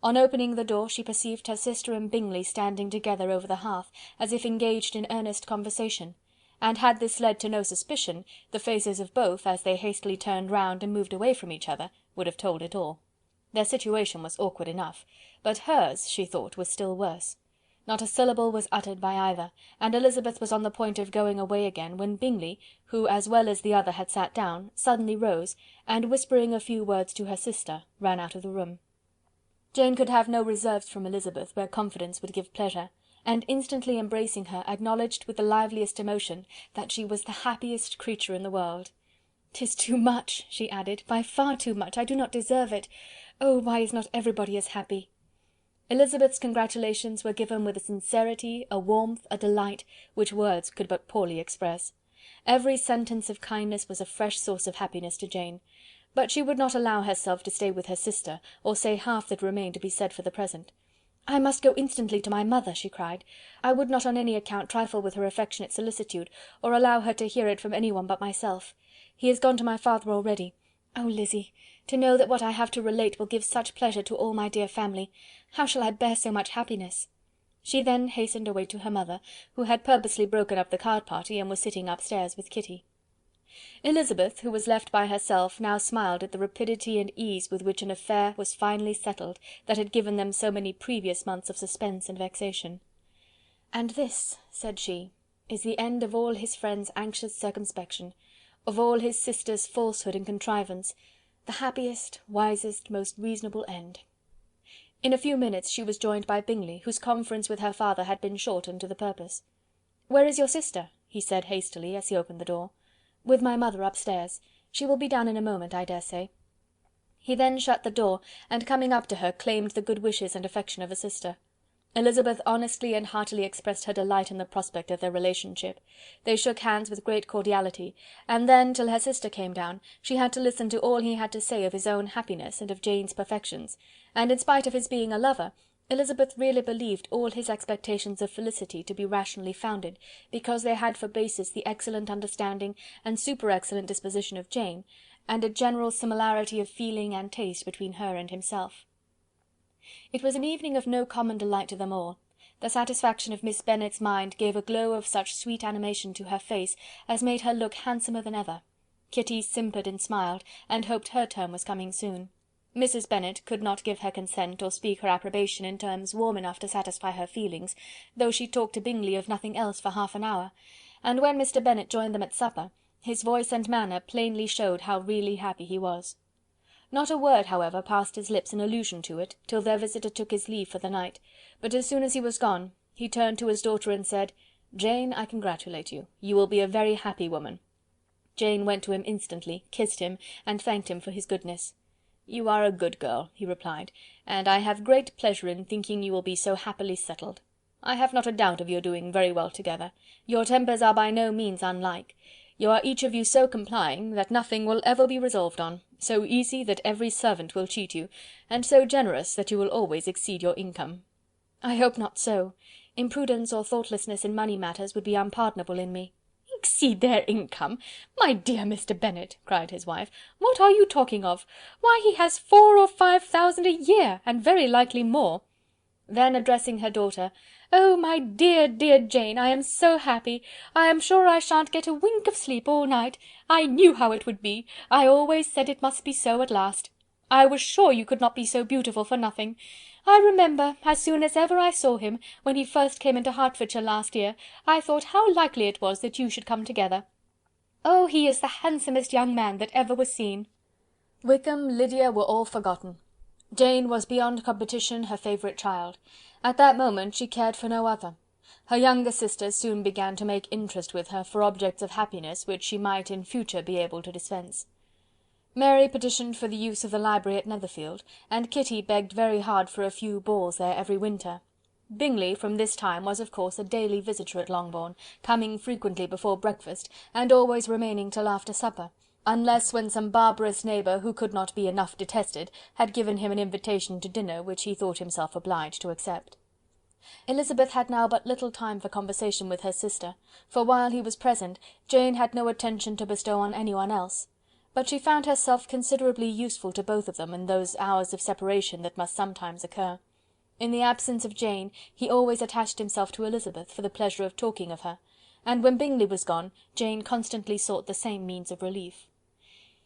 On opening the door, she perceived her sister and Bingley standing together over the hearth, as if engaged in earnest conversation, and had this led to no suspicion, the faces of both, as they hastily turned round and moved away from each other, would have told it all. Their situation was awkward enough, but hers, she thought, was still worse. Not a syllable was uttered by either, and Elizabeth was on the point of going away again, when Bingley, who as well as the other had sat down, suddenly rose, and whispering a few words to her sister, ran out of the room. Jane could have no reserves from Elizabeth where confidence would give pleasure, and instantly embracing her, acknowledged with the liveliest emotion that she was the happiest creature in the world. "'Tis too much," she added, "by far too much. I do not deserve it. Oh, why is not everybody as happy?" Elizabeth's congratulations were given with a sincerity, a warmth, a delight, which words could but poorly express. Every sentence of kindness was a fresh source of happiness to Jane, but she would not allow herself to stay with her sister, or say half that remained to be said for the present. "I must go instantly to my mother," she cried. "I would not on any account trifle with her affectionate solicitude, or allow her to hear it from any one but myself. He is gone to my father already. Oh, Lizzy! to know that what I have to relate will give such pleasure to all my dear family! How shall I bear so much happiness?" She then hastened away to her mother, who had purposely broken up the card party, and was sitting upstairs with Kitty. Elizabeth, who was left by herself, now smiled at the rapidity and ease with which an affair was finally settled that had given them so many previous months of suspense and vexation. "And this," said she, "is the end of all his friends' anxious circumspection, of all his sister's falsehood and contrivance, the happiest, wisest, most reasonable end." In a few minutes she was joined by Bingley, whose conference with her father had been short and to the purpose. "Where is your sister?" he said hastily, as he opened the door. "With my mother upstairs. She will be down in a moment, I dare say." He then shut the door, and coming up to her, claimed the good wishes and affection of a sister. Elizabeth honestly and heartily expressed her delight in the prospect of their relationship. They shook hands with great cordiality, and then, till her sister came down, she had to listen to all he had to say of his own happiness and of Jane's perfections, and in spite of his being a lover, Elizabeth really believed all his expectations of felicity to be rationally founded, because they had for basis the excellent understanding and super-excellent disposition of Jane, and a general similarity of feeling and taste between her and himself. It was an evening of no common delight to them all. The satisfaction of Miss Bennet's mind gave a glow of such sweet animation to her face as made her look handsomer than ever. Kitty simpered and smiled, and hoped her turn was coming soon. Mrs. Bennet could not give her consent or speak her approbation in terms warm enough to satisfy her feelings, though she talked to Bingley of nothing else for half an hour, and when Mr. Bennet joined them at supper, his voice and manner plainly showed how really happy he was. Not a word, however, passed his lips in allusion to it, till their visitor took his leave for the night, but as soon as he was gone, he turned to his daughter and said, "Jane, I congratulate you. You will be a very happy woman." Jane went to him instantly, kissed him, and thanked him for his goodness. "You are a good girl," he replied, "and I have great pleasure in thinking you will be so happily settled. I have not a doubt of your doing very well together. Your tempers are by no means unlike. You are each of you so complying, that nothing will ever be resolved on, so easy that every servant will cheat you, and so generous that you will always exceed your income." "I hope not so. Imprudence or thoughtlessness in money matters would be unpardonable in me." "Exceed their income! My dear Mr. Bennet," cried his wife, "what are you talking of? Why, he has 4,000 or 5,000 a year, and very likely more." Then addressing her daughter, "Oh, my dear, dear Jane, I am so happy! I am sure I shan't get a wink of sleep all night. I knew how it would be. I always said it must be so at last. I was sure you could not be so beautiful for nothing. I remember, as soon as ever I saw him, when he first came into Hertfordshire last year, I thought how likely it was that you should come together." Oh, he is the handsomest young man that ever was seen." Wickham, Lydia were all forgotten. Jane was beyond competition her favourite child. At that moment she cared for no other. Her younger sisters soon began to make interest with her for objects of happiness which she might in future be able to dispense. Mary petitioned for the use of the library at Netherfield, and Kitty begged very hard for a few balls there every winter. Bingley from this time was of course a daily visitor at Longbourn, coming frequently before breakfast, and always remaining till after supper, unless when some barbarous neighbour, who could not be enough detested, had given him an invitation to dinner which he thought himself obliged to accept. Elizabeth had now but little time for conversation with her sister, for while he was present, Jane had no attention to bestow on any one else; but she found herself considerably useful to both of them in those hours of separation that must sometimes occur. In the absence of Jane, he always attached himself to Elizabeth for the pleasure of talking of her, and when Bingley was gone, Jane constantly sought the same means of relief.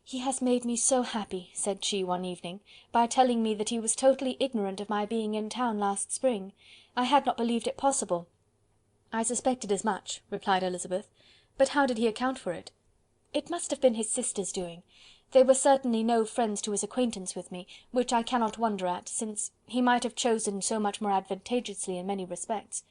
"He has made me so happy," said she one evening, "by telling me that he was totally ignorant of my being in town last spring. I had not believed it possible." "I suspected as much," replied Elizabeth. "But how did he account for it?" "It must have been his sister's doing. They were certainly no friends to his acquaintance with me, which I cannot wonder at, since he might have chosen so much more advantageously in many respects.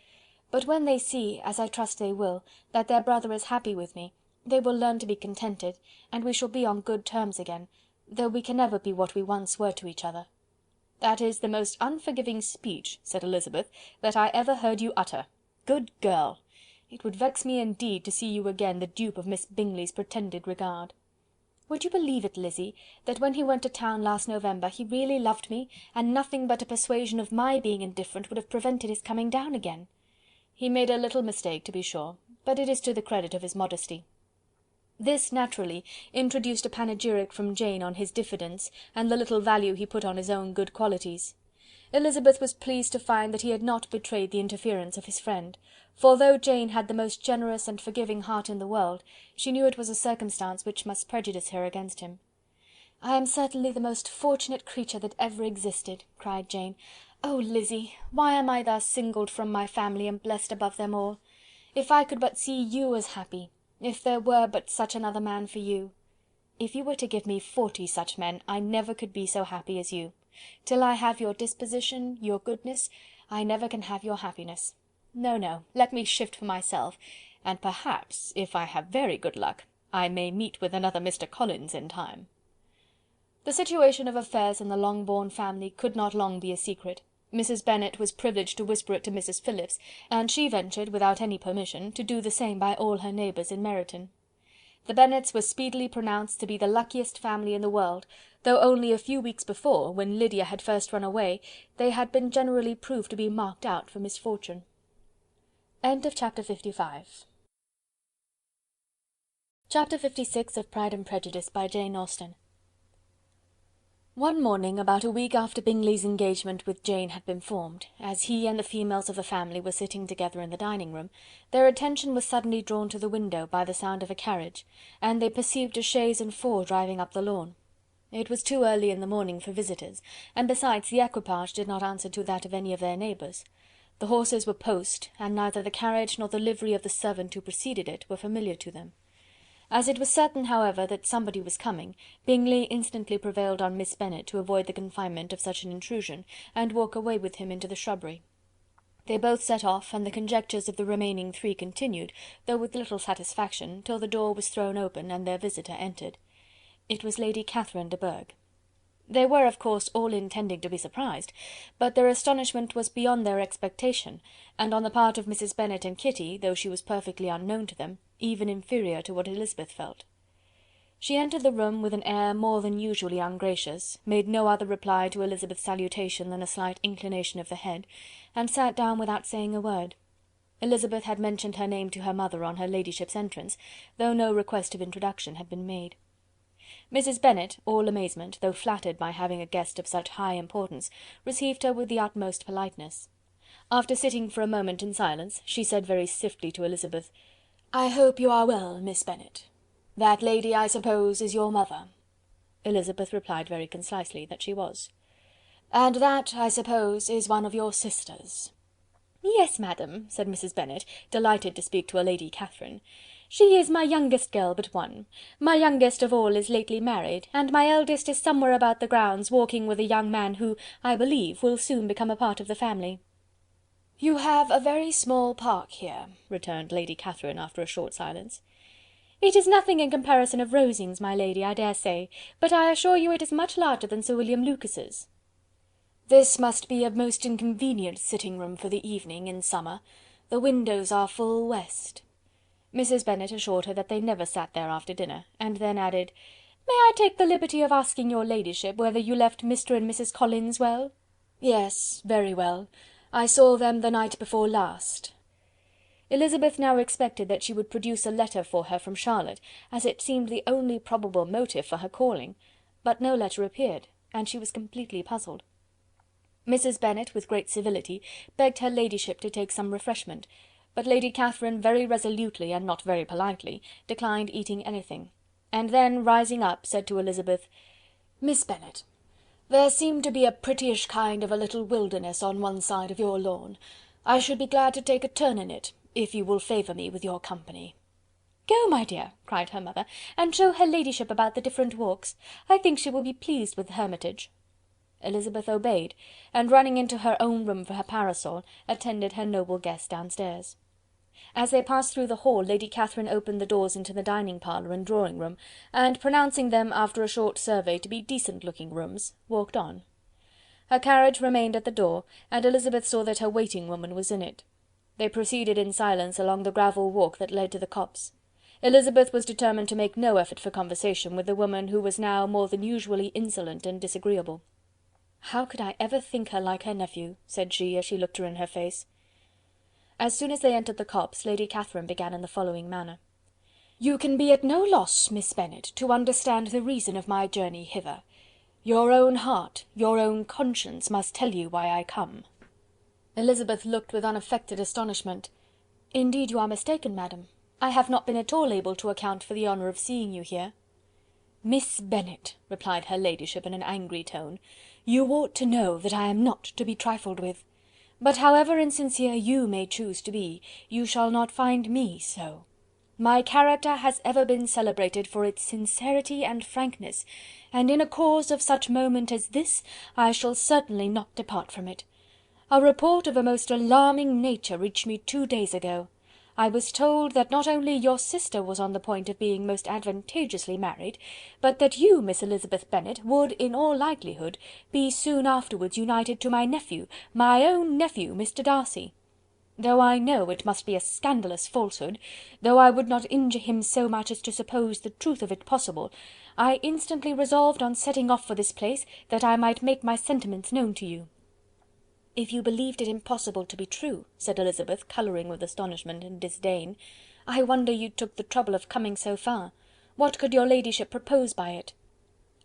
But when they see, as I trust they will, that their brother is happy with me, they will learn to be contented, and we shall be on good terms again, though we can never be what we once were to each other." "That is the most unforgiving speech," said Elizabeth, "that I ever heard you utter. Good girl! It would vex me indeed to see you again the dupe of Miss Bingley's pretended regard." "Would you believe it, Lizzy, that when he went to town last November he really loved me, and nothing but a persuasion of my being indifferent would have prevented his coming down again?" "He made a little mistake, to be sure, but it is to the credit of his modesty." This naturally introduced a panegyric from Jane on his diffidence, and the little value he put on his own good qualities. Elizabeth was pleased to find that he had not betrayed the interference of his friend, for though Jane had the most generous and forgiving heart in the world, she knew it was a circumstance which must prejudice her against him. "I am certainly the most fortunate creature that ever existed," cried Jane. "Oh, Lizzy, why am I thus singled from my family and blessed above them all? If I could but see you as happy! If there were but such another man for you! If you were to give me 40 such men, I never could be so happy as you. Till I have your disposition, your goodness, I never can have your happiness. No, no, let me shift for myself, and perhaps, if I have very good luck, I may meet with another Mr. Collins in time." The situation of affairs in the Longbourn family could not long be a secret. Mrs. Bennet was privileged to whisper it to Mrs. Phillips, and she ventured, without any permission, to do the same by all her neighbours in Meryton. The Bennets were speedily pronounced to be the luckiest family in the world, though only a few weeks before, when Lydia had first run away, they had been generally proved to be marked out for misfortune. Chapter 55. Chapter 56 of Pride and Prejudice, by Jane Austen. One morning, about a week after Bingley's engagement with Jane had been formed, as he and the females of the family were sitting together in the dining-room, their attention was suddenly drawn to the window by the sound of a carriage, and they perceived a chaise and four driving up the lawn. It was too early in the morning for visitors, and besides the equipage did not answer to that of any of their neighbours. The horses were post, and neither the carriage nor the livery of the servant who preceded it were familiar to them. As it was certain, however, that somebody was coming, Bingley instantly prevailed on Miss Bennet to avoid the confinement of such an intrusion, and walk away with him into the shrubbery. They both set off, and the conjectures of the remaining three continued, though with little satisfaction, till the door was thrown open, and their visitor entered. It was Lady Catherine de Bourgh. They were, of course, all intending to be surprised, but their astonishment was beyond their expectation, and on the part of Mrs. Bennet and Kitty, though she was perfectly unknown to them, even inferior to what Elizabeth felt. She entered the room with an air more than usually ungracious, made no other reply to Elizabeth's salutation than a slight inclination of the head, and sat down without saying a word. Elizabeth had mentioned her name to her mother on her ladyship's entrance, though no request of introduction had been made. Mrs. Bennet, all amazement, though flattered by having a guest of such high importance, received her with the utmost politeness. After sitting for a moment in silence, she said very stiffly to Elizabeth, "I hope you are well, Miss Bennet. That lady, I suppose, is your mother?" Elizabeth replied very concisely that she was. "And that, I suppose, is one of your sisters?" "Yes, madam," said Mrs. Bennet, delighted to speak to a Lady Catherine. She is my youngest girl but one. My youngest of all is lately married, and my eldest is somewhere about the grounds walking with a young man who, I believe, will soon become a part of the family." "You have a very small park here," returned Lady Catherine after a short silence. "It is nothing in comparison of Rosings, my lady, I dare say, but I assure you it is much larger than Sir William Lucas's." "This must be a most inconvenient sitting room for the evening, in summer. The windows are full west." Mrs. Bennet assured her that they never sat there after dinner, and then added, "May I take the liberty of asking your ladyship whether you left Mr. and Mrs. Collins well?" "Yes, very well. I saw them the night before last." Elizabeth now expected that she would produce a letter for her from Charlotte, as it seemed the only probable motive for her calling, but no letter appeared, and she was completely puzzled. Mrs. Bennet, with great civility, begged her ladyship to take some refreshment, but Lady Catherine very resolutely, and not very politely, declined eating anything, and then, rising up, said to Elizabeth, "Miss Bennet, there seemed to be a prettyish kind of a little wilderness on one side of your lawn. I should be glad to take a turn in it, if you will favour me with your company." "Go, my dear," cried her mother, "and show her ladyship about the different walks. I think she will be pleased with the Hermitage." Elizabeth obeyed, and running into her own room for her parasol, attended her noble guest downstairs. As they passed through the hall, Lady Catherine opened the doors into the dining parlour and drawing room, and pronouncing them, after a short survey, to be decent-looking rooms, walked on. Her carriage remained at the door, and Elizabeth saw that her waiting-woman was in it. They proceeded in silence along the gravel walk that led to the copse. Elizabeth was determined to make no effort for conversation with the woman who was now more than usually insolent and disagreeable. "How could I ever think her like her nephew?" said she, as she looked her in her face. As soon as they entered the copse, Lady Catherine began in the following manner. "You can be at no loss, Miss Bennet, to understand the reason of my journey hither. Your own heart, your own conscience must tell you why I come." Elizabeth looked with unaffected astonishment. "Indeed you are mistaken, madam. I have not been at all able to account for the honour of seeing you here." "Miss Bennet," replied her ladyship in an angry tone, "you ought to know that I am not to be trifled with. But however insincere you may choose to be, you shall not find me so. My character has ever been celebrated for its sincerity and frankness, and in a cause of such moment as this, I shall certainly not depart from it. A report of a most alarming nature reached me 2 days ago. I was told that not only your sister was on the point of being most advantageously married, but that you, Miss Elizabeth Bennet, would, in all likelihood, be soon afterwards united to my nephew, my own nephew, Mr. Darcy. Though I know it must be a scandalous falsehood, though I would not injure him so much as to suppose the truth of it possible, I instantly resolved on setting off for this place, that I might make my sentiments known to you." "If you believed it impossible to be true," said Elizabeth, colouring with astonishment and disdain, "I wonder you took the trouble of coming so far. What could your ladyship propose by it?"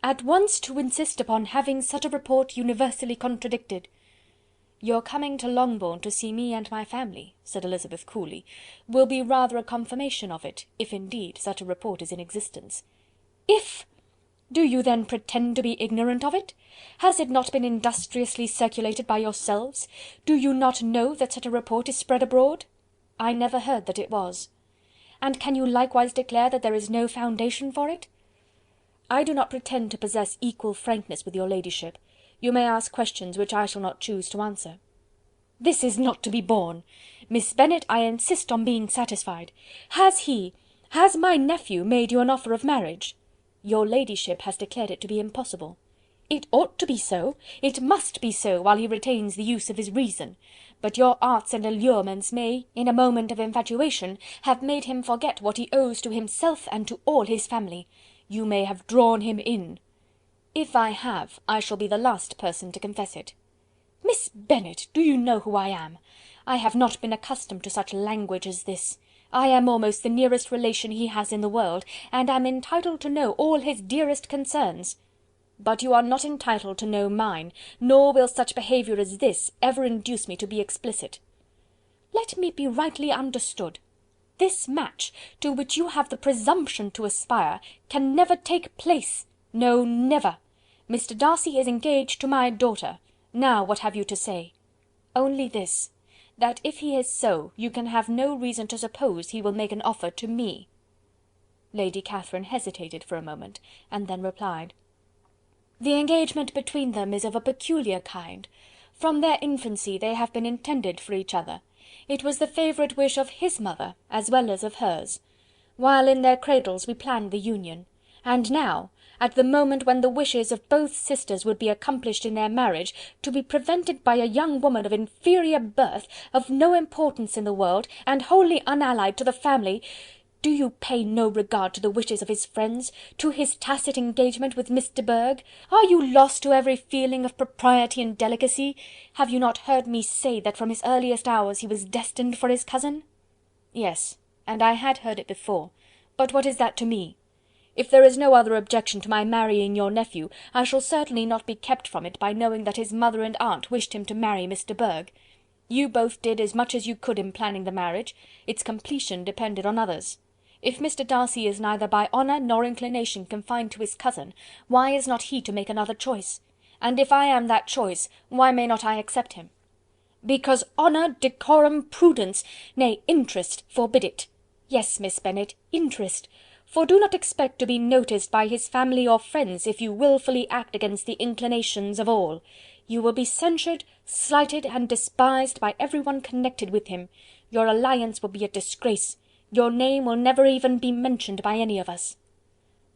"At once to insist upon having such a report universally contradicted." "Your coming to Longbourn to see me and my family," said Elizabeth coolly, "will be rather a confirmation of it, if indeed such a report is in existence." "If! Do you then pretend to be ignorant of it? Has it not been industriously circulated by yourselves? Do you not know that such a report is spread abroad?" "I never heard that it was." "And can you likewise declare that there is no foundation for it?" "I do not pretend to possess equal frankness with your ladyship. You may ask questions which I shall not choose to answer." "This is not to be borne. Miss Bennet, I insist on being satisfied. Has my nephew made you an offer of marriage?" "Your ladyship has declared it to be impossible." "It ought to be so, it must be so, while he retains the use of his reason. But your arts and allurements may, in a moment of infatuation, have made him forget what he owes to himself and to all his family. You may have drawn him in." "If I have, I shall be the last person to confess it." "Miss Bennet, do you know who I am? I have not been accustomed to such language as this. I am almost the nearest relation he has in the world, and am entitled to know all his dearest concerns." "But you are not entitled to know mine, nor will such behaviour as this ever induce me to be explicit." "Let me be rightly understood. This match, to which you have the presumption to aspire, can never take place. No, never. Mr. Darcy is engaged to my daughter. Now what have you to say?" "Only this, that if he is so, you can have no reason to suppose he will make an offer to me." Lady Catherine hesitated for a moment, and then replied: "The engagement between them is of a peculiar kind. From their infancy they have been intended for each other. It was the favourite wish of his mother as well as of hers. While in their cradles we planned the union, and now, at the moment when the wishes of both sisters would be accomplished in their marriage, to be prevented by a young woman of inferior birth, of no importance in the world, and wholly unallied to the family. Do you pay no regard to the wishes of his friends, to his tacit engagement with Miss de Bourgh? Are you lost to every feeling of propriety and delicacy? Have you not heard me say that from his earliest hours he was destined for his cousin?" "Yes, and I had heard it before, but what is that to me? If there is no other objection to my marrying your nephew, I shall certainly not be kept from it by knowing that his mother and aunt wished him to marry Miss de Bourgh. You both did as much as you could in planning the marriage; its completion depended on others. If Mr. Darcy is neither by honour nor inclination confined to his cousin, why is not he to make another choice? And if I am that choice, why may not I accept him?" "Because honour, decorum, prudence, nay, interest, forbid it. Yes, Miss Bennet, interest. For do not expect to be noticed by his family or friends if you wilfully act against the inclinations of all. You will be censured, slighted, and despised by every one connected with him. Your alliance will be a disgrace. Your name will never even be mentioned by any of us."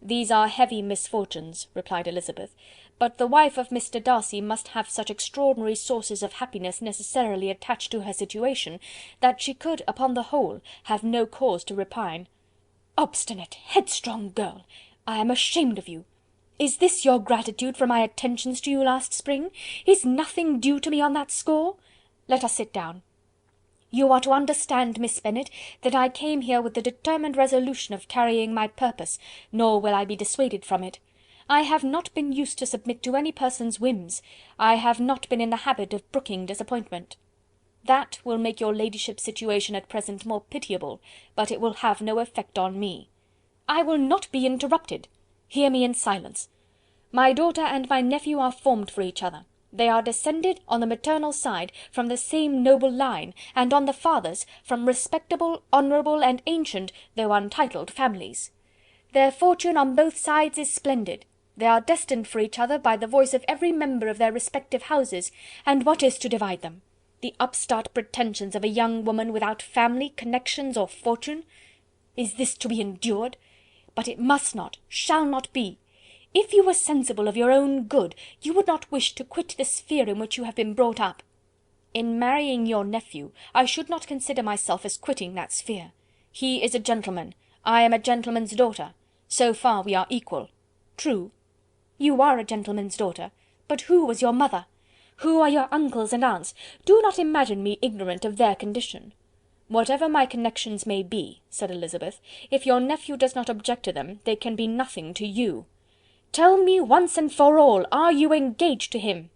"These are heavy misfortunes," replied Elizabeth, "but the wife of Mr. Darcy must have such extraordinary sources of happiness necessarily attached to her situation, that she could, upon the whole, have no cause to repine." "Obstinate, headstrong girl! I am ashamed of you. Is this your gratitude for my attentions to you last spring? Is nothing due to me on that score? Let us sit down. You are to understand, Miss Bennet, that I came here with the determined resolution of carrying my purpose, nor will I be dissuaded from it. I have not been used to submit to any person's whims. I have not been in the habit of brooking disappointment. That will make your ladyship's situation at present more pitiable, but it will have no effect on me. I will not be interrupted. Hear me in silence. My daughter and my nephew are formed for each other. They are descended, on the maternal side, from the same noble line, and on the father's, from respectable, honourable, and ancient, though untitled families. Their fortune on both sides is splendid. They are destined for each other by the voice of every member of their respective houses, and what is to divide them? The upstart pretensions of a young woman without family, connections, or fortune? Is this to be endured? But it must not, shall not be. If you were sensible of your own good, you would not wish to quit the sphere in which you have been brought up. In marrying your nephew, I should not consider myself as quitting that sphere. He is a gentleman, I am a gentleman's daughter. So far we are equal. True. You are a gentleman's daughter, but who was your mother? Who are your uncles and aunts? Do not imagine me ignorant of their condition. Whatever my connections may be, said Elizabeth, if your nephew does not object to them, they can be nothing to you. Tell me once and for all, are you engaged to him?"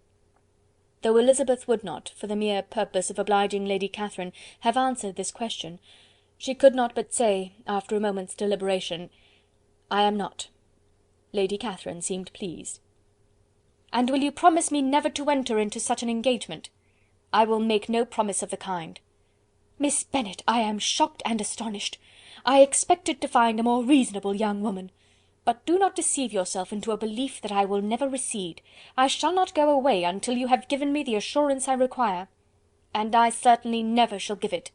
Though Elizabeth would not, for the mere purpose of obliging Lady Catherine, have answered this question, she could not but say, after a moment's deliberation, "I am not." Lady Catherine seemed pleased. "And will you promise me never to enter into such an engagement?" "I will make no promise of the kind." "Miss Bennet, I am shocked and astonished. I expected to find a more reasonable young woman. But do not deceive yourself into a belief that I will never recede. I shall not go away until you have given me the assurance I require. And I certainly never shall give it.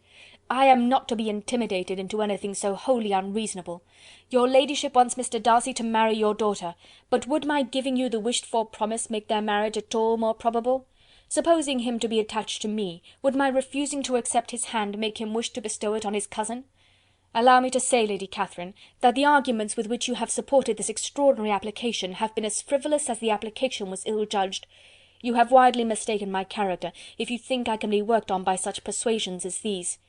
I am not to be intimidated into anything so wholly unreasonable. Your ladyship wants Mr. Darcy to marry your daughter, but would my giving you the wished-for promise make their marriage at all more probable? Supposing him to be attached to me, would my refusing to accept his hand make him wish to bestow it on his cousin? Allow me to say, Lady Catherine, that the arguments with which you have supported this extraordinary application have been as frivolous as the application was ill-judged. You have widely mistaken my character, if you think I can be worked on by such persuasions as these.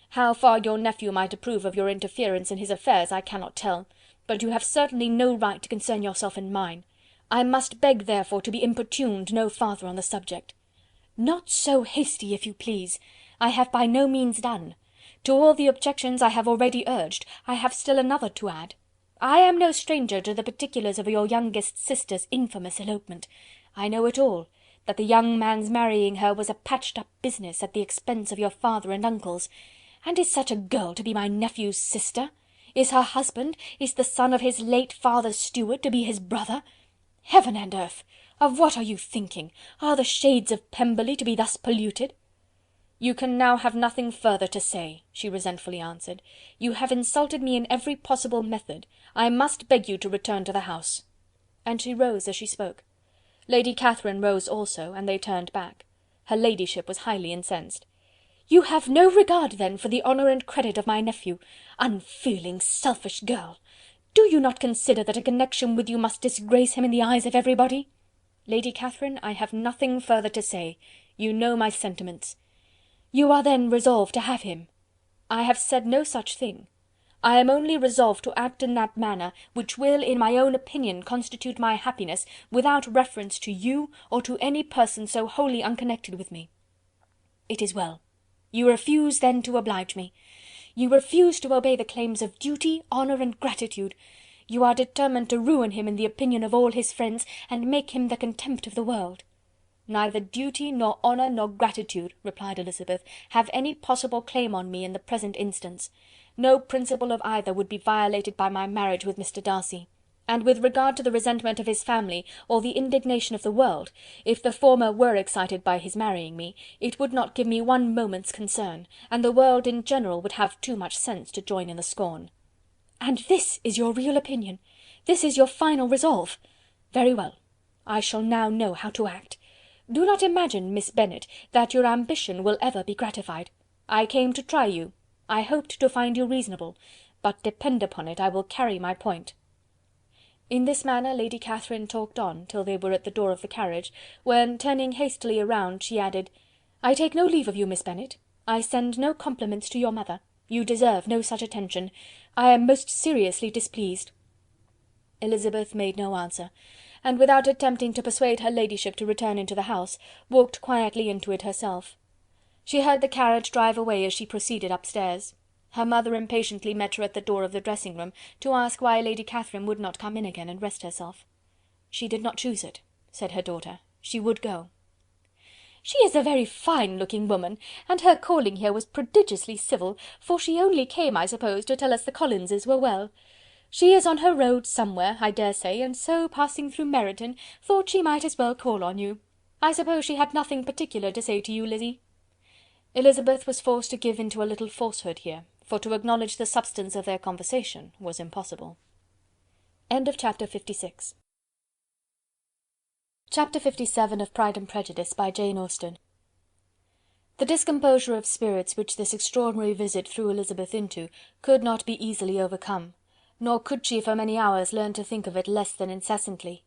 How far your nephew might approve of your interference in his affairs I cannot tell, but you have certainly no right to concern yourself in mine. I must beg, therefore, to be importuned no farther on the subject." "Not so hasty, if you please. I have by no means done. To all the objections I have already urged, I have still another to add. I am no stranger to the particulars of your youngest sister's infamous elopement. I know it all, that the young man's marrying her was a patched-up business at the expense of your father and uncles. And is such a girl to be my nephew's sister? Is her husband, is the son of his late father's steward, to be his brother? Heaven and earth! Of what are you thinking? Are the shades of Pemberley to be thus polluted?" "You can now have nothing further to say," she resentfully answered. "You have insulted me in every possible method. I must beg you to return to the house." And she rose as she spoke. Lady Catherine rose also, and they turned back. Her ladyship was highly incensed. "You have no regard, then, for the honour and credit of my nephew. Unfeeling, selfish girl! Do you not consider that a connection with you must disgrace him in the eyes of everybody?" "Lady Catherine, I have nothing further to say. You know my sentiments." "You are then resolved to have him?" "I have said no such thing. I am only resolved to act in that manner which will, in my own opinion, constitute my happiness, without reference to you, or to any person so wholly unconnected with me." "It is well. You refuse, then, to oblige me. You refuse to obey the claims of duty, honour and gratitude. You are determined to ruin him in the opinion of all his friends, and make him the contempt of the world." "Neither duty, nor honour, nor gratitude," replied Elizabeth, "have any possible claim on me in the present instance. No principle of either would be violated by my marriage with Mr. Darcy. And with regard to the resentment of his family, or the indignation of the world, if the former were excited by his marrying me, it would not give me one moment's concern, and the world in general would have too much sense to join in the scorn." "And this is your real opinion? This is your final resolve? Very well, I shall now know how to act. Do not imagine, Miss Bennet, that your ambition will ever be gratified. I came to try you. I hoped to find you reasonable, but depend upon it I will carry my point." In this manner Lady Catherine talked on, till they were at the door of the carriage, when, turning hastily around, she added, "I take no leave of you, Miss Bennet. I send no compliments to your mother. You deserve no such attention. I am most seriously displeased." Elizabeth made no answer, and without attempting to persuade her ladyship to return into the house, walked quietly into it herself. She heard the carriage drive away as she proceeded upstairs. Her mother impatiently met her at the door of the dressing room, to ask why Lady Catherine would not come in again and rest herself. "She did not choose it," said her daughter. "She would go." "She is a very fine looking woman, and her calling here was prodigiously civil, for she only came, I suppose, to tell us the Collinses were well. She is on her road somewhere, I dare say, and so, passing through Meryton, thought she might as well call on you. I suppose she had nothing particular to say to you, Lizzy?" Elizabeth was forced to give into a little falsehood here, for to acknowledge the substance of their conversation was impossible. Chapter 56. Chapter 57 of Pride and Prejudice, by Jane Austen. The discomposure of spirits which this extraordinary visit threw Elizabeth into could not be easily overcome, nor could she for many hours learn to think of it less than incessantly.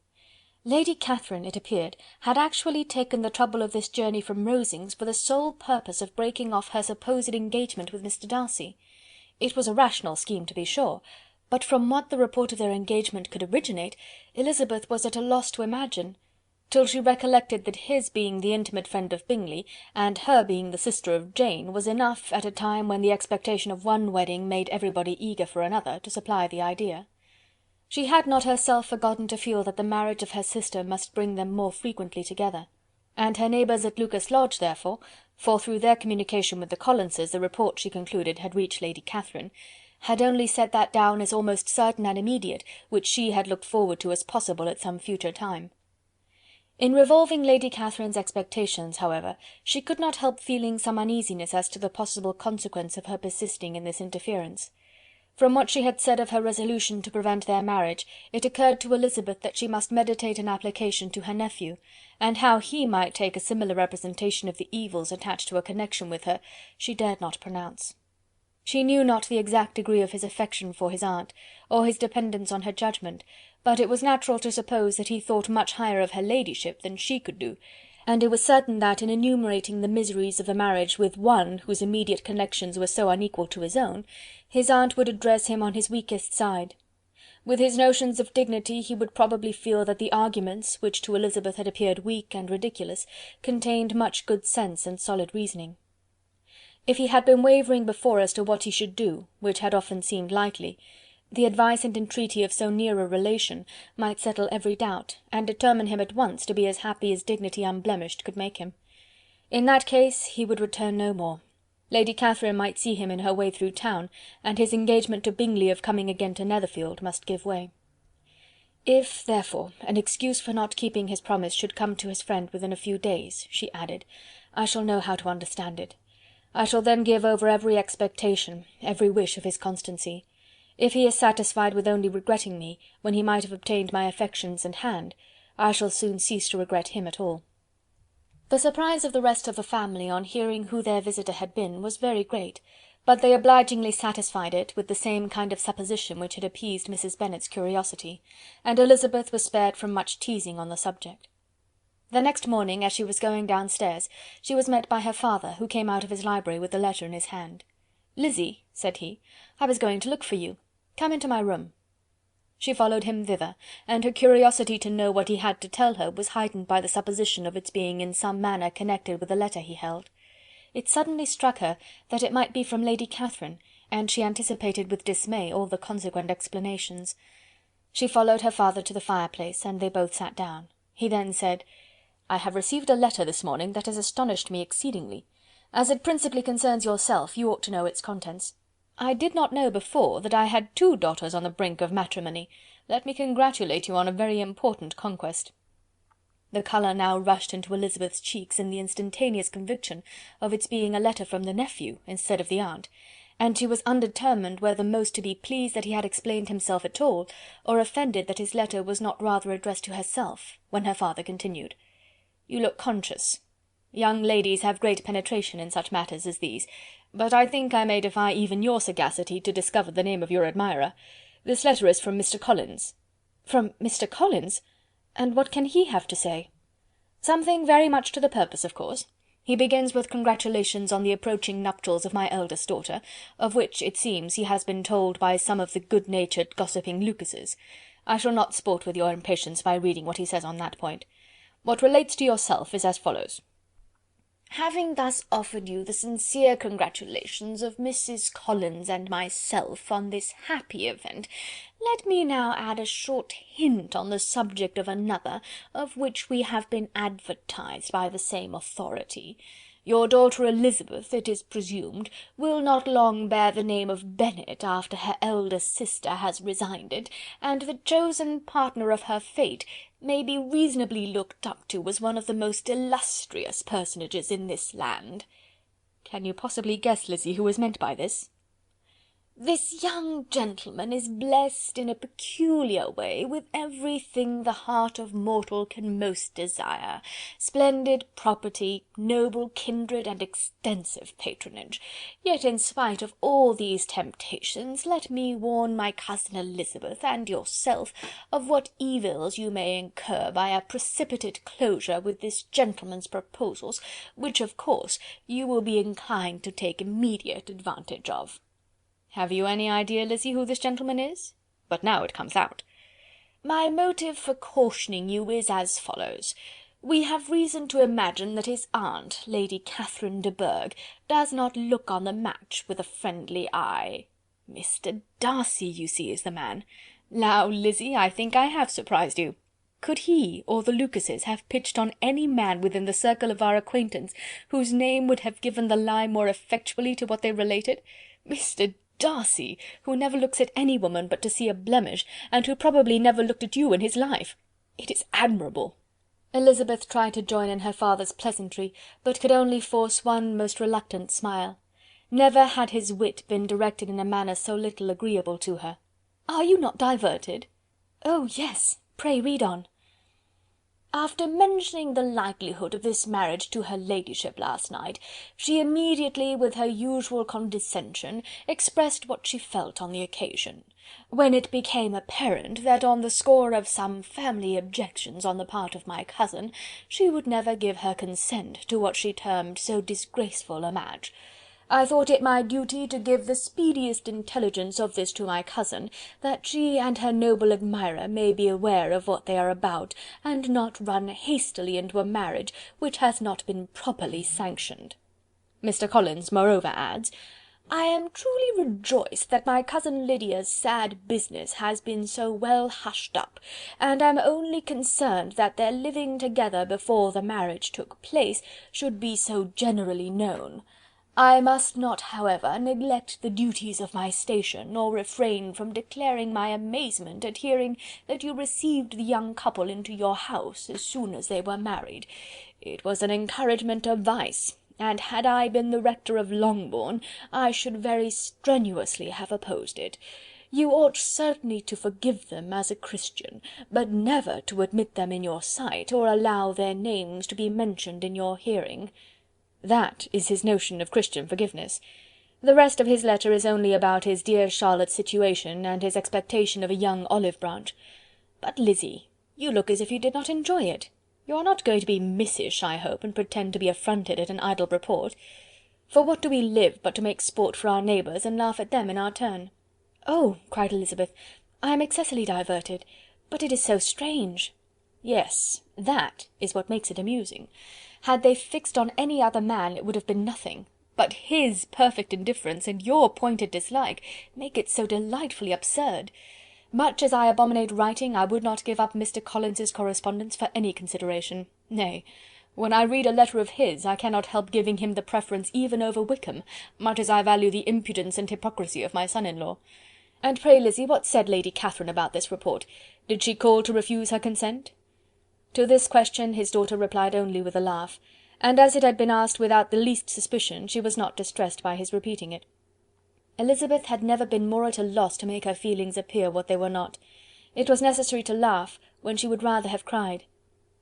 Lady Catherine, it appeared, had actually taken the trouble of this journey from Rosings for the sole purpose of breaking off her supposed engagement with Mr. Darcy. It was a rational scheme, to be sure, but from what the report of their engagement could originate, Elizabeth was at a loss to imagine, till she recollected that his being the intimate friend of Bingley, and her being the sister of Jane, was enough, at a time when the expectation of one wedding made everybody eager for another, to supply the idea. She had not herself forgotten to feel that the marriage of her sister must bring them more frequently together, and her neighbours at Lucas Lodge, therefore, for through their communication with the Collinses the report, she concluded, had reached Lady Catherine, had only set that down as almost certain and immediate, which she had looked forward to as possible at some future time. In revolving Lady Catherine's expectations, however, she could not help feeling some uneasiness as to the possible consequence of her persisting in this interference. From what she had said of her resolution to prevent their marriage, it occurred to Elizabeth that she must meditate an application to her nephew, and how he might take a similar representation of the evils attached to a connection with her, she dared not pronounce. She knew not the exact degree of his affection for his aunt, or his dependence on her judgment, but it was natural to suppose that he thought much higher of her ladyship than she could do, and it was certain that, in enumerating the miseries of the marriage with one whose immediate connections were so unequal to his own, his aunt would address him on his weakest side. With his notions of dignity he would probably feel that the arguments, which to Elizabeth had appeared weak and ridiculous, contained much good sense and solid reasoning. If he had been wavering before as to what he should do, which had often seemed likely, the advice and entreaty of so near a relation might settle every doubt, and determine him at once to be as happy as dignity unblemished could make him. In that case he would return no more. Lady Catherine might see him in her way through town, and his engagement to Bingley of coming again to Netherfield must give way. "If, therefore, an excuse for not keeping his promise should come to his friend within a few days," she added, "I shall know how to understand it. I shall then give over every expectation, every wish of his constancy. If he is satisfied with only regretting me, when he might have obtained my affections and hand, I shall soon cease to regret him at all." The surprise of the rest of the family on hearing who their visitor had been was very great, but they obligingly satisfied it with the same kind of supposition which had appeased Mrs. Bennet's curiosity, and Elizabeth was spared from much teasing on the subject. The next morning, as she was going downstairs, she was met by her father, who came out of his library with the letter in his hand. "Lizzy," said he, "I was going to look for you. Come into my room." She followed him thither, and her curiosity to know what he had to tell her was heightened by the supposition of its being in some manner connected with the letter he held. It suddenly struck her that it might be from Lady Catherine, and she anticipated with dismay all the consequent explanations. She followed her father to the fireplace, and they both sat down. He then said: "I have received a letter this morning that has astonished me exceedingly. As it principally concerns yourself, you ought to know its contents. I did not know before that I had 2 daughters on the brink of matrimony. Let me congratulate you on a very important conquest." The colour now rushed into Elizabeth's cheeks in the instantaneous conviction of its being a letter from the nephew instead of the aunt, and she was undetermined whether most to be pleased that he had explained himself at all, or offended that his letter was not rather addressed to herself, when her father continued: "You look conscious. Young ladies have great penetration in such matters as these, but I think I may defy even your sagacity to discover the name of your admirer. This letter is from Mr. Collins." "From Mr. Collins? And what can he have to say?" "Something very much to the purpose, of course. He begins with congratulations on the approaching nuptials of my eldest daughter, of which, it seems, he has been told by some of the good-natured gossiping Lucases. I shall not sport with your impatience by reading what he says on that point. What relates to yourself is as follows: "Having thus offered you the sincere congratulations of Mrs. Collins and myself on this happy event, let me now add a short hint on the subject of another, of which we have been advertised by the same authority. Your daughter Elizabeth, it is presumed, will not long bear the name of Bennet after her eldest sister has resigned it, and the chosen partner of her fate may be reasonably looked up to as one of the most illustrious personages in this land." "Can you possibly guess, Lizzy, who is meant by this?" "This young gentleman is blessed in a peculiar way with everything the heart of mortal can most desire: splendid property, noble kindred, and extensive patronage. Yet in spite of all these temptations, let me warn my cousin Elizabeth, and yourself, of what evils you may incur by a precipitate closure with this gentleman's proposals, which, of course, you will be inclined to take immediate advantage of." "Have you any idea, Lizzy, who this gentleman is? But now it comes out." "My motive for cautioning you is as follows. We have reason to imagine that his aunt, Lady Catherine de Bourgh, does not look on the match with a friendly eye. Mr. Darcy, you see, is the man. Now, Lizzy, I think I have surprised you. Could he or the Lucases have pitched on any man within the circle of our acquaintance, whose name would have given the lie more effectually to what they related? Mr. Darcy, who never looks at any woman but to see a blemish, and who probably never looked at you in his life. It is admirable." Elizabeth tried to join in her father's pleasantry, but could only force one most reluctant smile. Never had his wit been directed in a manner so little agreeable to her. "Are you not diverted?" "Oh, yes! Pray read on." "After mentioning the likelihood of this marriage to her ladyship last night, she immediately, with her usual condescension, expressed what she felt on the occasion. When it became apparent that on the score of some family objections on the part of my cousin, she would never give her consent to what she termed so disgraceful a match, I thought it my duty to give the speediest intelligence of this to my cousin, that she and her noble admirer may be aware of what they are about, and not run hastily into a marriage which has not been properly sanctioned." Mr. Collins moreover adds: "I am truly rejoiced that my cousin Lydia's sad business has been so well hushed up, and am only concerned that their living together before the marriage took place should be so generally known. I must not, however, neglect the duties of my station, nor refrain from declaring my amazement at hearing that you received the young couple into your house as soon as they were married. It was an encouragement of vice, and had I been the rector of Longbourn, I should very strenuously have opposed it. You ought certainly to forgive them as a Christian, but never to admit them in your sight, or allow their names to be mentioned in your hearing. That is his notion of Christian forgiveness. The rest of his letter is only about his dear Charlotte's situation, and his expectation of a young olive branch. But, Lizzy, you look as if you did not enjoy it. You are not going to be missish, I hope, and pretend to be affronted at an idle report. For what do we live but to make sport for our neighbours, and laugh at them in our turn?" "Oh!" cried Elizabeth, "I am excessively diverted, but it is so strange." "Yes, that is what makes it amusing. Had they fixed on any other man it would have been nothing, but his perfect indifference and your pointed dislike make it so delightfully absurd. Much as I abominate writing, I would not give up Mr. Collins's correspondence for any consideration. Nay, when I read a letter of his, I cannot help giving him the preference even over Wickham, much as I value the impudence and hypocrisy of my son-in-law. And pray, Lizzy, what said Lady Catherine about this report? Did she call to refuse her consent?" To this question his daughter replied only with a laugh, and as it had been asked without the least suspicion, she was not distressed by his repeating it. Elizabeth had never been more at a loss to make her feelings appear what they were not. It was necessary to laugh, when she would rather have cried.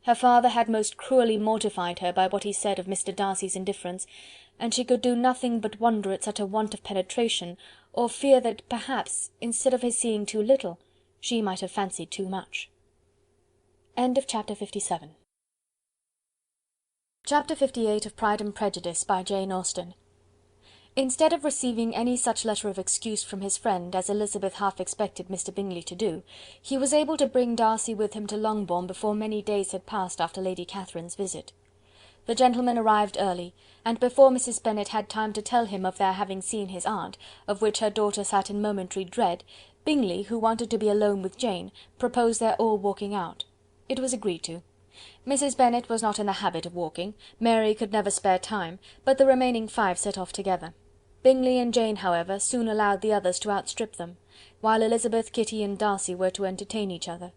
Her father had most cruelly mortified her by what he said of Mr. Darcy's indifference, and she could do nothing but wonder at such a want of penetration, or fear that, perhaps, instead of his seeing too little, she might have fancied too much. Chapter 57. Chapter 58 of Pride and Prejudice, by Jane Austen. Instead of receiving any such letter of excuse from his friend as Elizabeth half expected Mr. Bingley to do, he was able to bring Darcy with him to Longbourn before many days had passed after Lady Catherine's visit. The gentlemen arrived early, and before Mrs. Bennet had time to tell him of their having seen his aunt, of which her daughter sat in momentary dread, Bingley, who wanted to be alone with Jane, proposed their all walking out. It was agreed to. Mrs. Bennet was not in the habit of walking, Mary could never spare time, but the remaining 5 set off together. Bingley and Jane, however, soon allowed the others to outstrip them, while Elizabeth, Kitty, and Darcy were to entertain each other.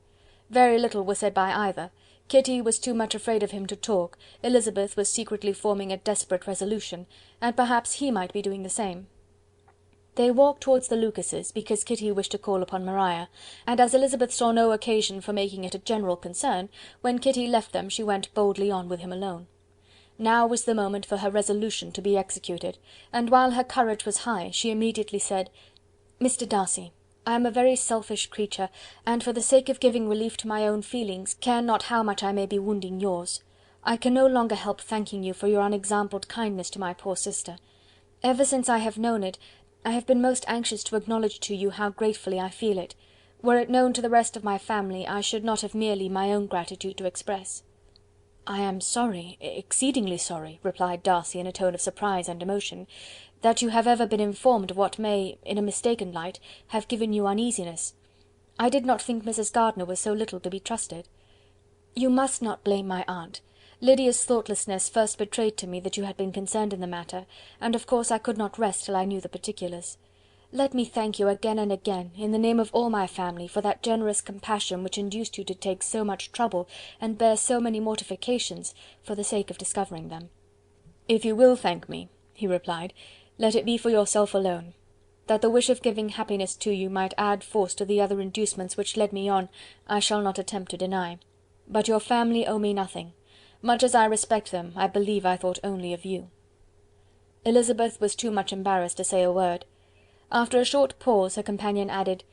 Very little was said by either. Kitty was too much afraid of him to talk, Elizabeth was secretly forming a desperate resolution, and perhaps he might be doing the same. They walked towards the Lucases, because Kitty wished to call upon Maria, and as Elizabeth saw no occasion for making it a general concern, when Kitty left them she went boldly on with him alone. Now was the moment for her resolution to be executed, and while her courage was high, she immediately said, "Mr. Darcy, I am a very selfish creature, and for the sake of giving relief to my own feelings, care not how much I may be wounding yours. I can no longer help thanking you for your unexampled kindness to my poor sister. Ever since I have known it, I have been most anxious to acknowledge to you how gratefully I feel it. Were it known to the rest of my family, I should not have merely my own gratitude to express." "I am sorry, exceedingly sorry," replied Darcy in a tone of surprise and emotion, "that you have ever been informed of what may, in a mistaken light, have given you uneasiness. I did not think Mrs. Gardiner was so little to be trusted. You must not blame my aunt. Lydia's thoughtlessness first betrayed to me that you had been concerned in the matter, and of course I could not rest till I knew the particulars. Let me thank you again and again, in the name of all my family, for that generous compassion which induced you to take so much trouble and bear so many mortifications for the sake of discovering them." "If you will thank me," he replied, "let it be for yourself alone. That the wish of giving happiness to you might add force to the other inducements which led me on, I shall not attempt to deny. But your family owe me nothing. Much as I respect them, I believe I thought only of you." Elizabeth was too much embarrassed to say a word. After a short pause her companion added,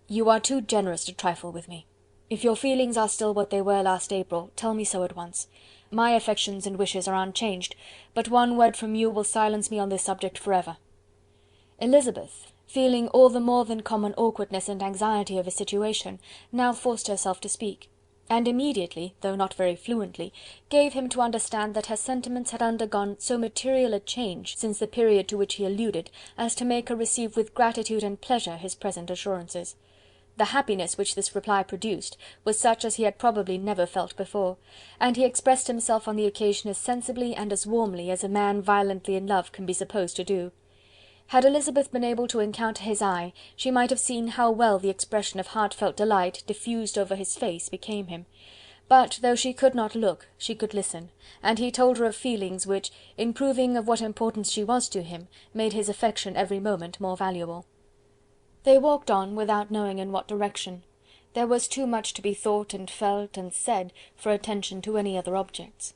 "You are too generous to trifle with me. If your feelings are still what they were last April, tell me so at once. My affections and wishes are unchanged, but one word from you will silence me on this subject for ever." Elizabeth, feeling all the more than common awkwardness and anxiety of his situation, now forced herself to speak, and immediately, though not very fluently, gave him to understand that her sentiments had undergone so material a change since the period to which he alluded, as to make her receive with gratitude and pleasure his present assurances. The happiness which this reply produced was such as he had probably never felt before, and he expressed himself on the occasion as sensibly and as warmly as a man violently in love can be supposed to do. Had Elizabeth been able to encounter his eye, she might have seen how well the expression of heartfelt delight diffused over his face became him. But though she could not look, she could listen, and he told her of feelings which, in proving of what importance she was to him, made his affection every moment more valuable. They walked on without knowing in what direction. There was too much to be thought and felt and said for attention to any other objects.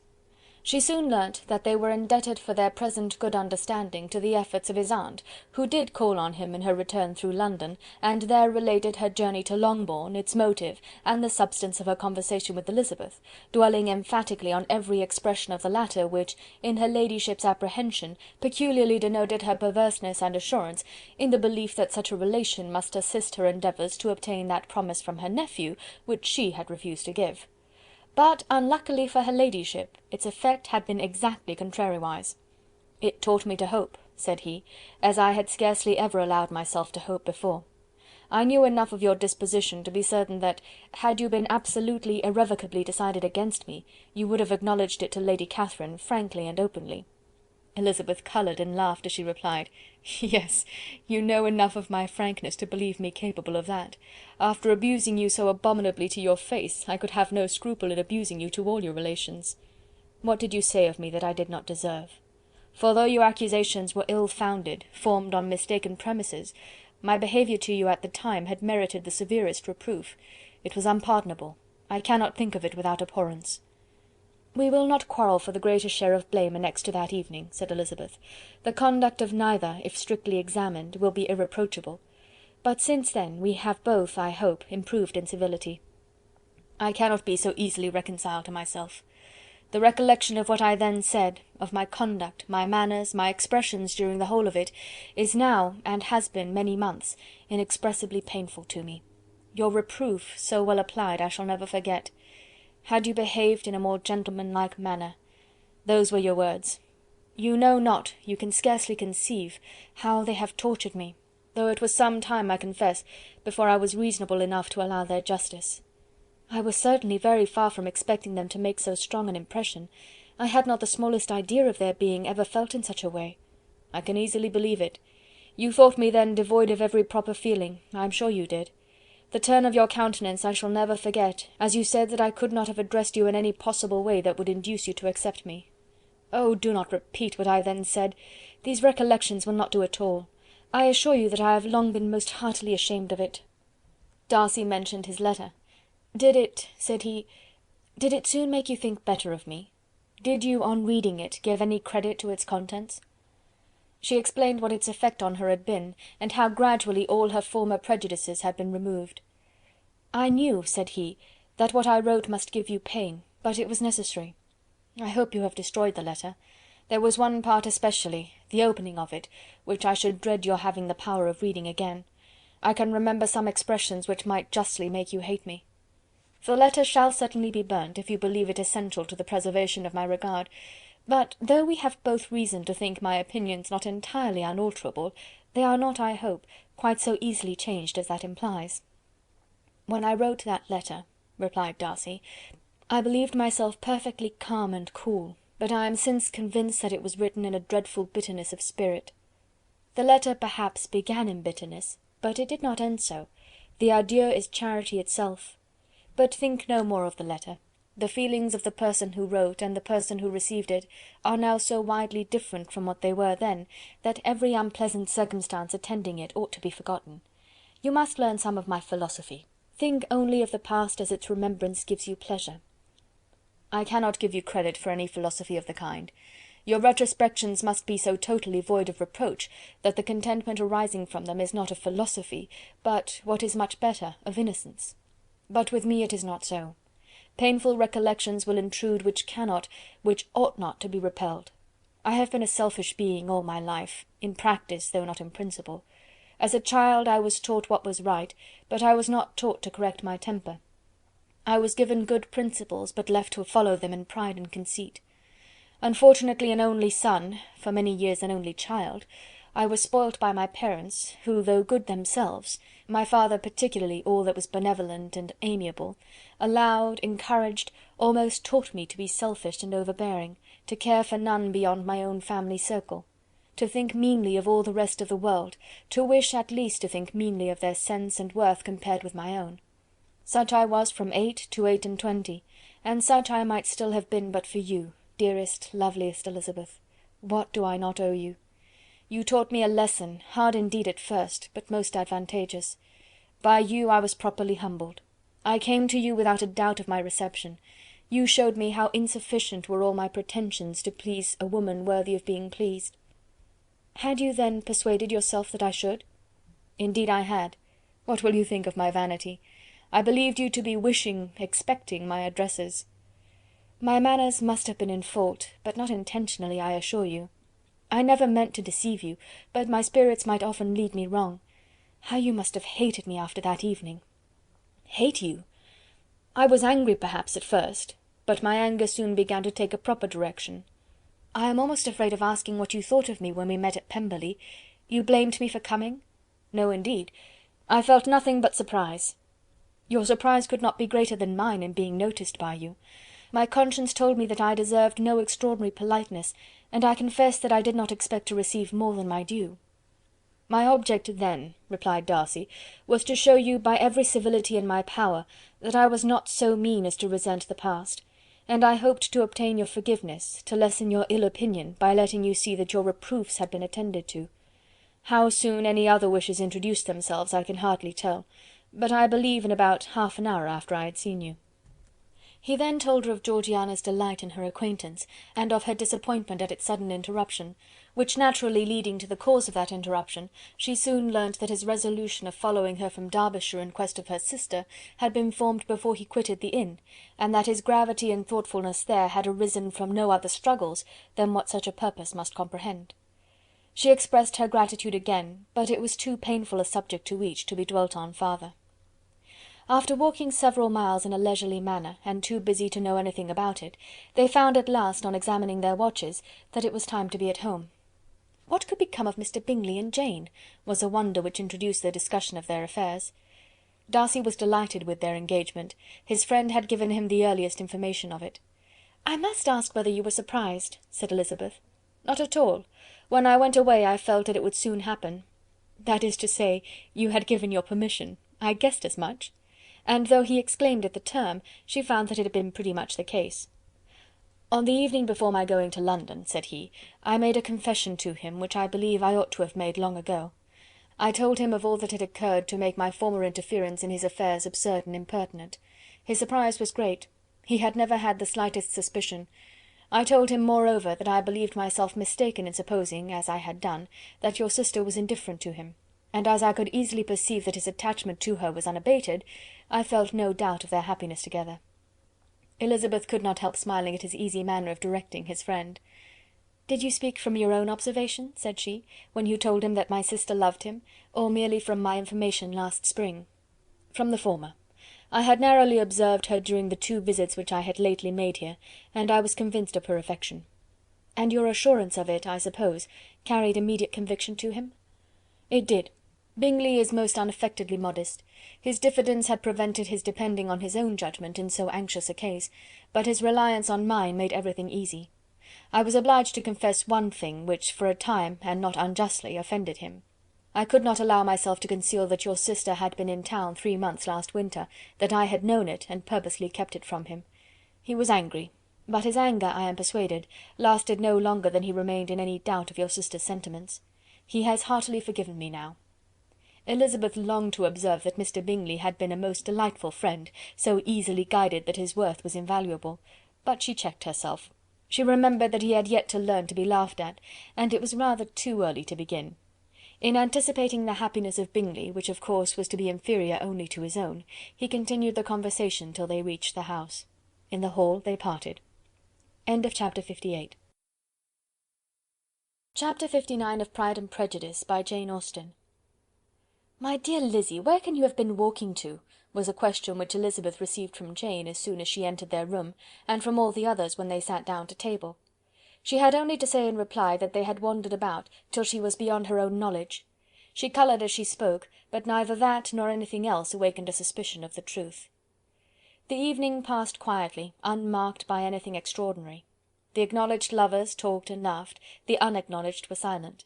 She soon learnt that they were indebted for their present good understanding to the efforts of his aunt, who did call on him in her return through London, and there related her journey to Longbourn, its motive, and the substance of her conversation with Elizabeth, dwelling emphatically on every expression of the latter which, in her ladyship's apprehension, peculiarly denoted her perverseness and assurance, in the belief that such a relation must assist her endeavours to obtain that promise from her nephew, which she had refused to give. But, unluckily for her ladyship, its effect had been exactly contrariwise. "It taught me to hope," said he, "as I had scarcely ever allowed myself to hope before. I knew enough of your disposition to be certain that, had you been absolutely, irrevocably decided against me, you would have acknowledged it to Lady Catherine, frankly and openly." Elizabeth coloured and laughed as she replied, "Yes, you know enough of my frankness to believe me capable of that. After abusing you so abominably to your face, I could have no scruple in abusing you to all your relations. What did you say of me that I did not deserve? For though your accusations were ill-founded, formed on mistaken premises, my behaviour to you at the time had merited the severest reproof. It was unpardonable. I cannot think of it without abhorrence." "We will not quarrel for the greater share of blame annexed to that evening," said Elizabeth. "The conduct of neither, if strictly examined, will be irreproachable. But since then we have both, I hope, improved in civility. I cannot be so easily reconciled to myself. The recollection of what I then said, of my conduct, my manners, my expressions during the whole of it, is now, and has been many months, inexpressibly painful to me. Your reproof, so well applied, I shall never forget. Had you behaved in a more gentlemanlike manner, those were your words. You know not, you can scarcely conceive, how they have tortured me, though it was some time, I confess, before I was reasonable enough to allow their justice. I was certainly very far from expecting them to make so strong an impression. I had not the smallest idea of their being ever felt in such a way." "I can easily believe it. You thought me then devoid of every proper feeling, I am sure you did. The turn of your countenance I shall never forget, as you said that I could not have addressed you in any possible way that would induce you to accept me. Oh, do not repeat what I then said. These recollections will not do at all. I assure you that I have long been most heartily ashamed of it." Darcy mentioned his letter. "Did it," said he, "did it soon make you think better of me? Did you, on reading it, give any credit to its contents?" She explained what its effect on her had been, and how gradually all her former prejudices had been removed. "I knew," said he, "that what I wrote must give you pain, but it was necessary. I hope you have destroyed the letter. There was one part especially, the opening of it, which I should dread your having the power of reading again. I can remember some expressions which might justly make you hate me. The letter shall certainly be burnt, if you believe it essential to the preservation of my regard. But though we have both reason to think my opinions not entirely unalterable, they are not, I hope, quite so easily changed as that implies." "When I wrote that letter," replied Darcy, "I believed myself perfectly calm and cool, but I am since convinced that it was written in a dreadful bitterness of spirit. The letter, perhaps, began in bitterness, but it did not end so. The adieu is charity itself. But think no more of the letter. The feelings of the person who wrote and the person who received it are now so widely different from what they were then, that every unpleasant circumstance attending it ought to be forgotten. You must learn some of my philosophy. Think only of the past as its remembrance gives you pleasure." "I cannot give you credit for any philosophy of the kind. Your retrospections must be so totally void of reproach, that the contentment arising from them is not of philosophy, but, what is much better, of innocence. But with me it is not so. Painful recollections will intrude which cannot, which ought not to be repelled. I have been a selfish being all my life, in practice though not in principle. As a child I was taught what was right, but I was not taught to correct my temper. I was given good principles, but left to follow them in pride and conceit. Unfortunately an only son, for many years an only child, I was spoilt by my parents, who, though good themselves, my father particularly all that was benevolent and amiable, allowed, encouraged, almost taught me to be selfish and overbearing, to care for none beyond my own family circle, to think meanly of all the rest of the world, to wish at least to think meanly of their sense and worth compared with my own. Such I was from 8 to 28, and such I might still have been but for you, dearest, loveliest Elizabeth. What do I not owe you? You taught me a lesson, hard indeed at first, but most advantageous. By you I was properly humbled. I came to you without a doubt of my reception. You showed me how insufficient were all my pretensions to please a woman worthy of being pleased. Had you then persuaded yourself that I should? Indeed I had. What will you think of my vanity? I believed you to be wishing, expecting my addresses. My manners must have been in fault, but not intentionally, I assure you. I never meant to deceive you, but my spirits might often lead me wrong. How you must have hated me after that evening! Hate you? I was angry perhaps at first, but my anger soon began to take a proper direction. I am almost afraid of asking what you thought of me when we met at Pemberley. You blamed me for coming? No, indeed. I felt nothing but surprise. Your surprise could not be greater than mine in being noticed by you. My conscience told me that I deserved no extraordinary politeness, and I confess that I did not expect to receive more than my due. My object then, replied Darcy, was to show you by every civility in my power that I was not so mean as to resent the past, and I hoped to obtain your forgiveness, to lessen your ill opinion by letting you see that your reproofs had been attended to. How soon any other wishes introduced themselves I can hardly tell, but I believe in about half an hour after I had seen you. He then told her of Georgiana's delight in her acquaintance, and of her disappointment at its sudden interruption, which naturally leading to the cause of that interruption, she soon learnt that his resolution of following her from Derbyshire in quest of her sister had been formed before he quitted the inn, and that his gravity and thoughtfulness there had arisen from no other struggles than what such a purpose must comprehend. She expressed her gratitude again, but it was too painful a subject to each to be dwelt on farther. After walking several miles in a leisurely manner, and too busy to know anything about it, they found at last, on examining their watches, that it was time to be at home. What could become of Mr. Bingley and Jane, was a wonder which introduced the discussion of their affairs. Darcy was delighted with their engagement. His friend had given him the earliest information of it. "I must ask whether you were surprised," said Elizabeth. "Not at all. When I went away I felt that it would soon happen. That is to say, you had given your permission. I guessed as much." And though he exclaimed at the term, she found that it had been pretty much the case. "On the evening before my going to London," said he, "I made a confession to him, which I believe I ought to have made long ago. I told him of all that had occurred to make my former interference in his affairs absurd and impertinent. His surprise was great. He had never had the slightest suspicion. I told him, moreover, that I believed myself mistaken in supposing, as I had done, that your sister was indifferent to him, and as I could easily perceive that his attachment to her was unabated, I felt no doubt of their happiness together." Elizabeth could not help smiling at his easy manner of directing his friend. "Did you speak from your own observation," said she, "when you told him that my sister loved him, or merely from my information last spring?" "From the former. I had narrowly observed her during the 2 visits which I had lately made here, and I was convinced of her affection." "And your assurance of it, I suppose, carried immediate conviction to him?" "It did. Bingley is most unaffectedly modest. His diffidence had prevented his depending on his own judgment in so anxious a case, but his reliance on mine made everything easy. I was obliged to confess one thing, which for a time, and not unjustly, offended him. I could not allow myself to conceal that your sister had been in town 3 months last winter, that I had known it, and purposely kept it from him. He was angry, but his anger, I am persuaded, lasted no longer than he remained in any doubt of your sister's sentiments. He has heartily forgiven me now." Elizabeth longed to observe that Mr. Bingley had been a most delightful friend, so easily guided that his worth was invaluable, but she checked herself. She remembered that he had yet to learn to be laughed at, and it was rather too early to begin. In anticipating the happiness of Bingley, which of course was to be inferior only to his own, he continued the conversation till they reached the house. In the hall they parted. Chapter 58. Chapter 59 of Pride and Prejudice, by Jane Austen. "My dear Lizzy, where can you have been walking to?" was a question which Elizabeth received from Jane as soon as she entered their room, and from all the others when they sat down to table. She had only to say in reply that they had wandered about till she was beyond her own knowledge. She coloured as she spoke, but neither that nor anything else awakened a suspicion of the truth. The evening passed quietly, unmarked by anything extraordinary. The acknowledged lovers talked and laughed, the unacknowledged were silent.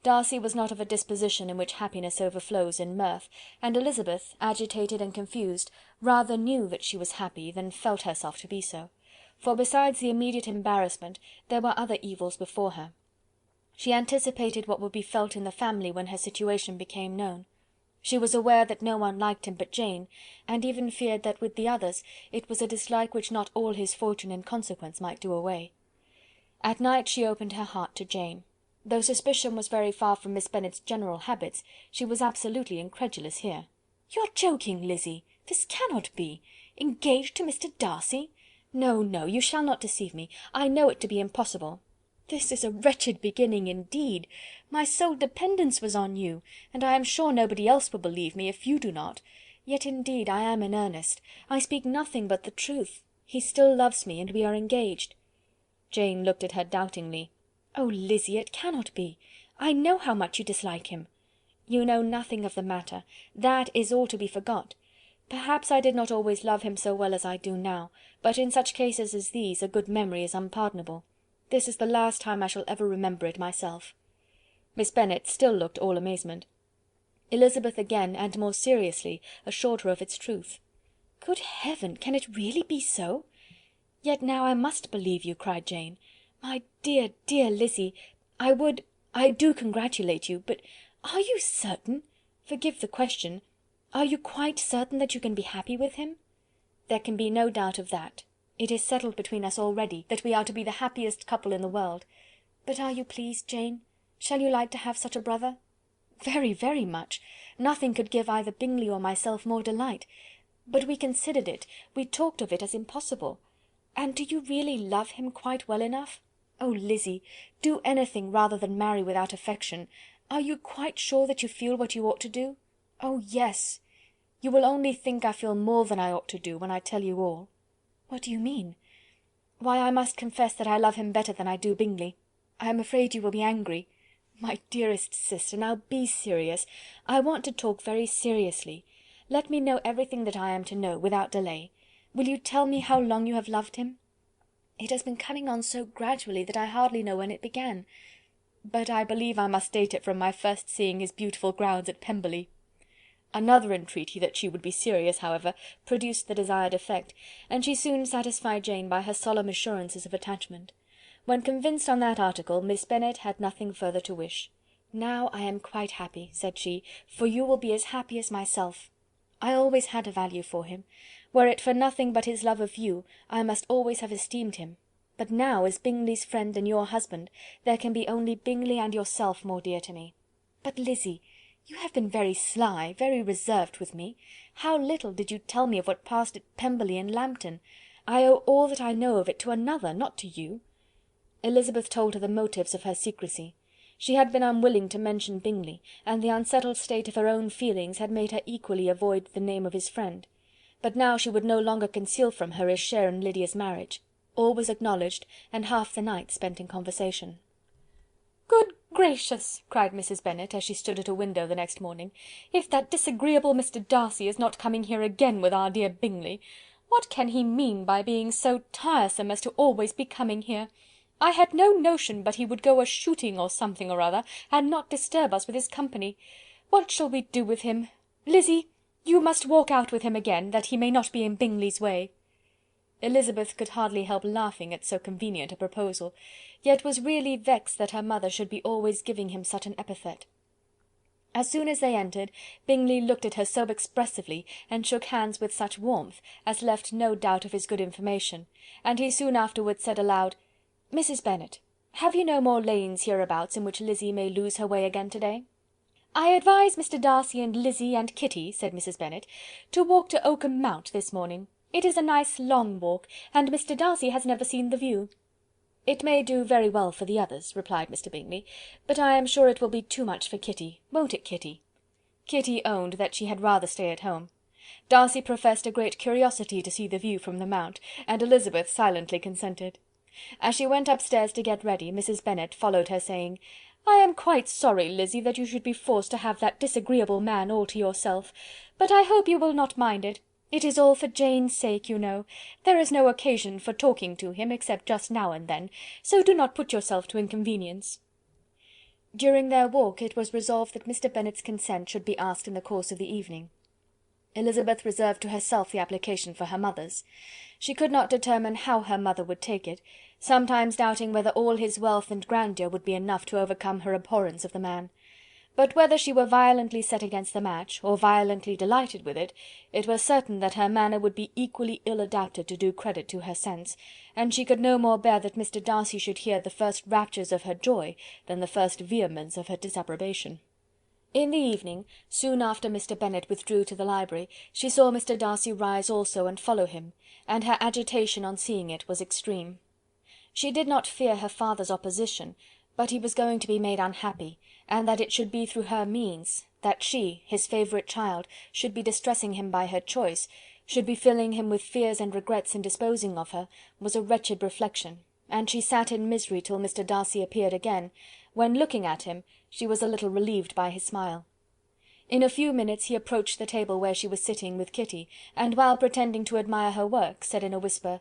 Darcy was not of a disposition in which happiness overflows in mirth, and Elizabeth, agitated and confused, rather knew that she was happy than felt herself to be so, for besides the immediate embarrassment, there were other evils before her. She anticipated what would be felt in the family when her situation became known. She was aware that no one liked him but Jane, and even feared that with the others it was a dislike which not all his fortune and consequence might do away. At night she opened her heart to Jane. Though suspicion was very far from Miss Bennet's general habits, she was absolutely incredulous here. "You are joking, Lizzy! This cannot be! Engaged to Mr. Darcy? No, no, you shall not deceive me. I know it to be impossible. This is a wretched beginning indeed. My sole dependence was on you, and I am sure nobody else will believe me, if you do not. Yet indeed I am in earnest. I speak nothing but the truth. He still loves me, and we are engaged." Jane looked at her doubtingly. "Oh, Lizzy, it cannot be. I know how much you dislike him." "You know nothing of the matter. That is all to be forgot. Perhaps I did not always love him so well as I do now, but in such cases as these a good memory is unpardonable. This is the last time I shall ever remember it myself." Miss Bennet still looked all amazement. Elizabeth again, and more seriously, assured her of its truth. "Good heaven! Can it really be so? Yet now I must believe you," cried Jane. "My dear, dear Lizzy, I do congratulate you, but are you certain? Forgive the question. Are you quite certain that you can be happy with him?" "There can be no doubt of that. It is settled between us already, that we are to be the happiest couple in the world. But are you pleased, Jane? Shall you like to have such a brother?" "Very, very much. Nothing could give either Bingley or myself more delight. But we considered it, we talked of it as impossible. And do you really love him quite well enough? Oh, Lizzy, do anything rather than marry without affection. Are you quite sure that you feel what you ought to do?" "Oh, yes." "You will only think I feel more than I ought to do, when I tell you all." "What do you mean?" "Why, I must confess that I love him better than I do Bingley. I am afraid you will be angry." "My dearest sister, now be serious. I want to talk very seriously. Let me know everything that I am to know, without delay. Will you tell me how long you have loved him?" "It has been coming on so gradually that I hardly know when it began. But I believe I must date it from my first seeing his beautiful grounds at Pemberley." Another entreaty that she would be serious, however, produced the desired effect, and she soon satisfied Jane by her solemn assurances of attachment. When convinced on that article, Miss Bennet had nothing further to wish. "Now I am quite happy," said she, "for you will be as happy as myself. I always had a value for him. Were it for nothing but his love of you, I must always have esteemed him. But now, as Bingley's friend and your husband, there can be only Bingley and yourself more dear to me." "But, Lizzy, you have been very sly, very reserved with me. How little did you tell me of what passed at Pemberley and Lambton! I owe all that I know of it to another, not to you." Elizabeth told her the motives of her secrecy. She had been unwilling to mention Bingley, and the unsettled state of her own feelings had made her equally avoid the name of his friend. But now she would no longer conceal from her his share in Lydia's marriage. All was acknowledged, and half the night spent in conversation. "Good gracious!" cried Mrs. Bennet, as she stood at a window the next morning, "if that disagreeable Mr. Darcy is not coming here again with our dear Bingley! What can he mean by being so tiresome as to always be coming here? I had no notion but he would go a shooting or something or other, and not disturb us with his company. What shall we do with him? Lizzy, you must walk out with him again, that he may not be in Bingley's way." Elizabeth could hardly help laughing at so convenient a proposal, yet was really vexed that her mother should be always giving him such an epithet. As soon as they entered, Bingley looked at her so expressively, and shook hands with such warmth, as left no doubt of his good information, and he soon afterwards said aloud, "Mrs. Bennet, have you no more lanes hereabouts in which Lizzy may lose her way again to-day?" "I advise Mr. Darcy and Lizzy and Kitty," said Mrs. Bennet, "to walk to Oakham Mount this morning. It is a nice long walk, and Mr. Darcy has never seen the view." "It may do very well for the others," replied Mr. Bingley, "but I am sure it will be too much for Kitty. Won't it, Kitty?" Kitty owned that she had rather stay at home. Darcy professed a great curiosity to see the view from the Mount, and Elizabeth silently consented. As she went upstairs to get ready, Mrs. Bennet followed her, saying, "I am quite sorry, Lizzy, that you should be forced to have that disagreeable man all to yourself, but I hope you will not mind it. It is all for Jane's sake, you know. There is no occasion for talking to him, except just now and then, so do not put yourself to inconvenience." During their walk it was resolved that Mr. Bennet's consent should be asked in the course of the evening. Elizabeth reserved to herself the application for her mother's. She could not determine how her mother would take it, sometimes doubting whether all his wealth and grandeur would be enough to overcome her abhorrence of the man. But whether she were violently set against the match, or violently delighted with it, it was certain that her manner would be equally ill adapted to do credit to her sense, and she could no more bear that Mr. Darcy should hear the first raptures of her joy than the first vehemence of her disapprobation. In the evening, soon after Mr. Bennet withdrew to the library, she saw Mr. Darcy rise also and follow him, and her agitation on seeing it was extreme. She did not fear her father's opposition, but he was going to be made unhappy, and that it should be through her means, that she, his favourite child, should be distressing him by her choice, should be filling him with fears and regrets in disposing of her, was a wretched reflection, and she sat in misery till Mr. Darcy appeared again, when, looking at him, she was a little relieved by his smile. In a few minutes he approached the table where she was sitting with Kitty, and while pretending to admire her work, said in a whisper,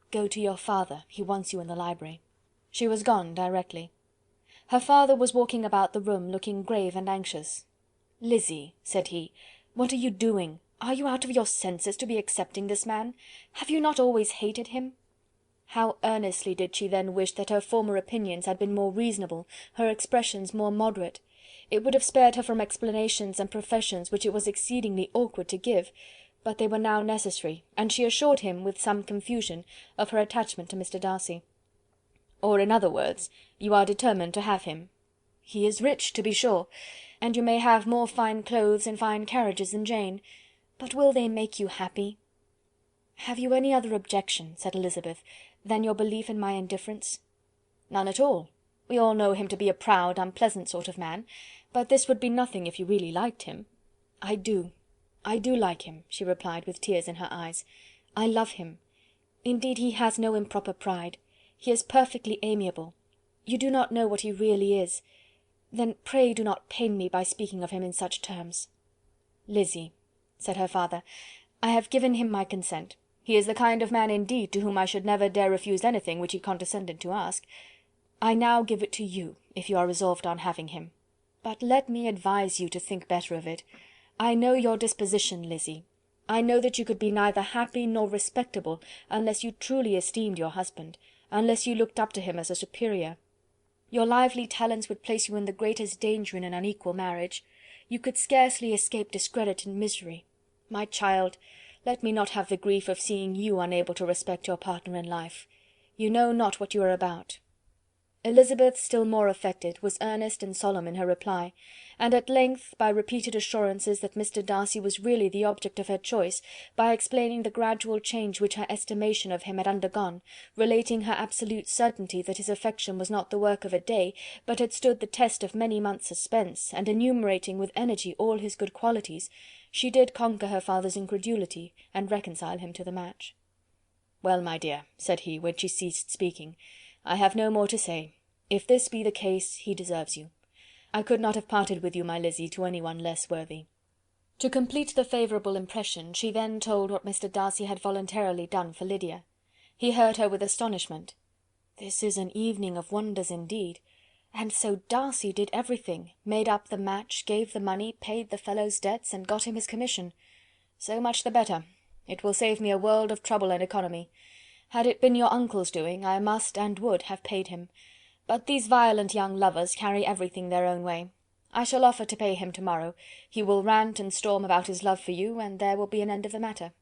"Go to your father, he wants you in the library." She was gone directly. Her father was walking about the room, looking grave and anxious. "Lizzy," said he, "what are you doing? Are you out of your senses to be accepting this man? Have you not always hated him?" How earnestly did she then wish that her former opinions had been more reasonable, her expressions more moderate! It would have spared her from explanations and professions which it was exceedingly awkward to give, but they were now necessary, and she assured him, with some confusion, of her attachment to Mr. Darcy. "Or, in other words, you are determined to have him. He is rich, to be sure, and you may have more fine clothes and fine carriages than Jane, but will they make you happy?" "Have you any other objection," said Elizabeth, "than your belief in my indifference?" "None at all. We all know him to be a proud, unpleasant sort of man, but this would be nothing if you really liked him." I do like him," she replied, with tears in her eyes. "I love him. Indeed, he has no improper pride. He is perfectly amiable. You do not know what he really is. Then pray do not pain me by speaking of him in such terms." "Lizzy," said her father, "I have given him my consent. He is the kind of man indeed to whom I should never dare refuse anything which he condescended to ask. I now give it to you, if you are resolved on having him. But let me advise you to think better of it. I know your disposition, Lizzy. I know that you could be neither happy nor respectable unless you truly esteemed your husband, unless you looked up to him as a superior. Your lively talents would place you in the greatest danger in an unequal marriage. You could scarcely escape discredit and misery. My child, let me not have the grief of seeing you unable to respect your partner in life. You know not what you are about." Elizabeth, still more affected, was earnest and solemn in her reply, and at length, by repeated assurances that Mr. Darcy was really the object of her choice, by explaining the gradual change which her estimation of him had undergone, relating her absolute certainty that his affection was not the work of a day, but had stood the test of many months' suspense, and enumerating with energy all his good qualities, she did conquer her father's incredulity, and reconcile him to the match. "Well, my dear," said he, when she ceased speaking, "I have no more to say. If this be the case, he deserves you. I could not have parted with you, my Lizzy, to any one less worthy." To complete the favourable impression, she then told what Mr. Darcy had voluntarily done for Lydia. He heard her with astonishment. "This is an evening of wonders indeed! And so Darcy did everything, made up the match, gave the money, paid the fellow's debts, and got him his commission. So much the better. It will save me a world of trouble and economy. Had it been your uncle's doing, I must and would have paid him. But these violent young lovers carry everything their own way. I shall offer to pay him to-morrow. He will rant and storm about his love for you, and there will be an end of the matter."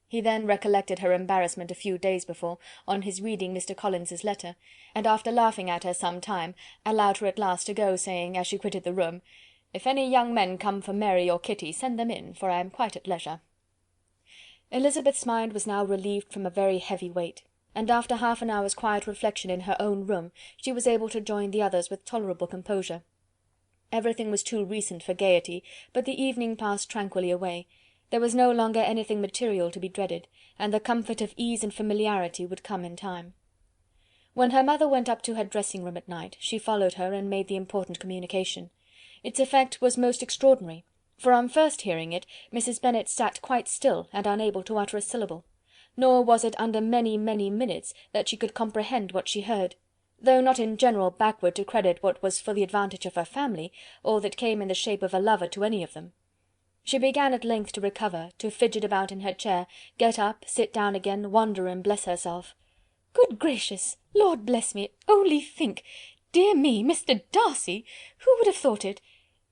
He then recollected her embarrassment a few days before, on his reading Mr. Collins's letter, and after laughing at her some time, allowed her at last to go, saying, as she quitted the room, "If any young men come for Mary or Kitty, send them in, for I am quite at leisure." Elizabeth's mind was now relieved from a very heavy weight, and after half an hour's quiet reflection in her own room, she was able to join the others with tolerable composure. Everything was too recent for gaiety, but the evening passed tranquilly away. There was no longer anything material to be dreaded, and the comfort of ease and familiarity would come in time. When her mother went up to her dressing-room at night, she followed her and made the important communication. Its effect was most extraordinary, for on first hearing it, Mrs. Bennet sat quite still and unable to utter a syllable. Nor was it under many, many minutes that she could comprehend what she heard, though not in general backward to credit what was for the advantage of her family, or that came in the shape of a lover to any of them. She began at length to recover, to fidget about in her chair, get up, sit down again, wonder and bless herself. "Good gracious! Lord bless me! Only think! Dear me, Mr. Darcy! Who would have thought it?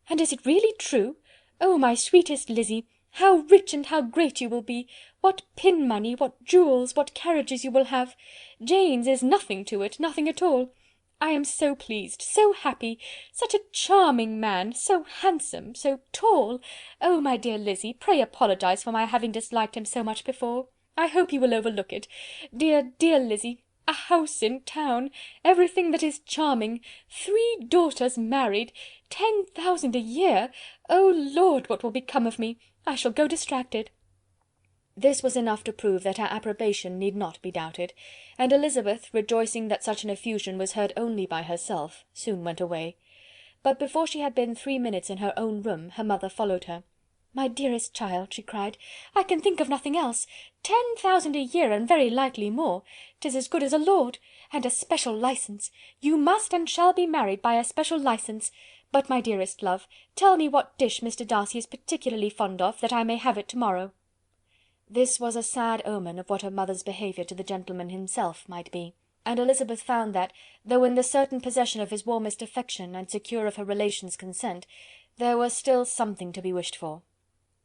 And is it really true? Oh, my sweetest Lizzy! How rich and how great you will be! What pin money, what jewels, what carriages you will have! Jane's is nothing to it, nothing at all. I am so pleased, so happy! Such a charming man, so handsome, so tall! Oh, my dear Lizzy, pray apologize for my having disliked him so much before. I hope you will overlook it. Dear, dear Lizzy, a house in town, everything that is charming, 3 daughters married, 10,000 a year! Oh Lord, what will become of me? I shall go distracted." This was enough to prove that her approbation need not be doubted, and Elizabeth, rejoicing that such an effusion was heard only by herself, soon went away. But before she had been 3 minutes in her own room, her mother followed her. "My dearest child," she cried, "I can think of nothing else. 10,000 a year, and very likely more. 'Tis as good as a lord. And a special licence. You must and shall be married by a special licence. But, my dearest love, tell me what dish Mr. Darcy is particularly fond of, that I may have it to-morrow." This was a sad omen of what her mother's behaviour to the gentleman himself might be, and Elizabeth found that, though in the certain possession of his warmest affection, and secure of her relations' consent, there was still something to be wished for.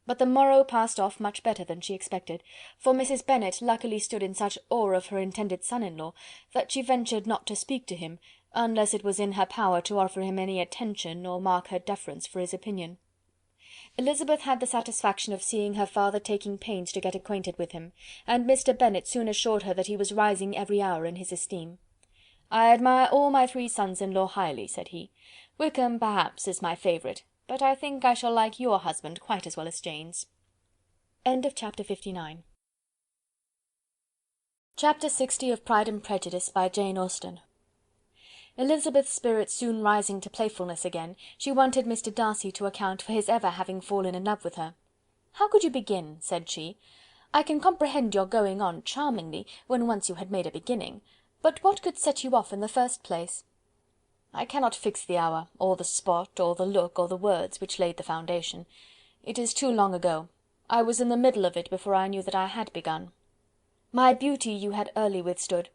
But the morrow passed off much better than she expected, for Mrs. Bennet luckily stood in such awe of her intended son-in-law, that she ventured not to speak to him, unless it was in her power to offer him any attention, or mark her deference for his opinion. Elizabeth had the satisfaction of seeing her father taking pains to get acquainted with him, and Mr. Bennet soon assured her that he was rising every hour in his esteem. "I admire all my 3 sons-in-law highly," said he. "Wickham, perhaps, is my favourite, but I think I shall like your husband quite as well as Jane's." Chapter 59. Chapter 60 of Pride and Prejudice, by Jane Austen. Elizabeth's spirits soon rising to playfulness again, she wanted Mr. Darcy to account for his ever having fallen in love with her. "How could you begin?" said she. "I can comprehend your going on charmingly, when once you had made a beginning, but what could set you off in the first place?" "I cannot fix the hour, or the spot, or the look, or the words, which laid the foundation. It is too long ago. I was in the middle of it before I knew that I had begun. My beauty you had early withstood,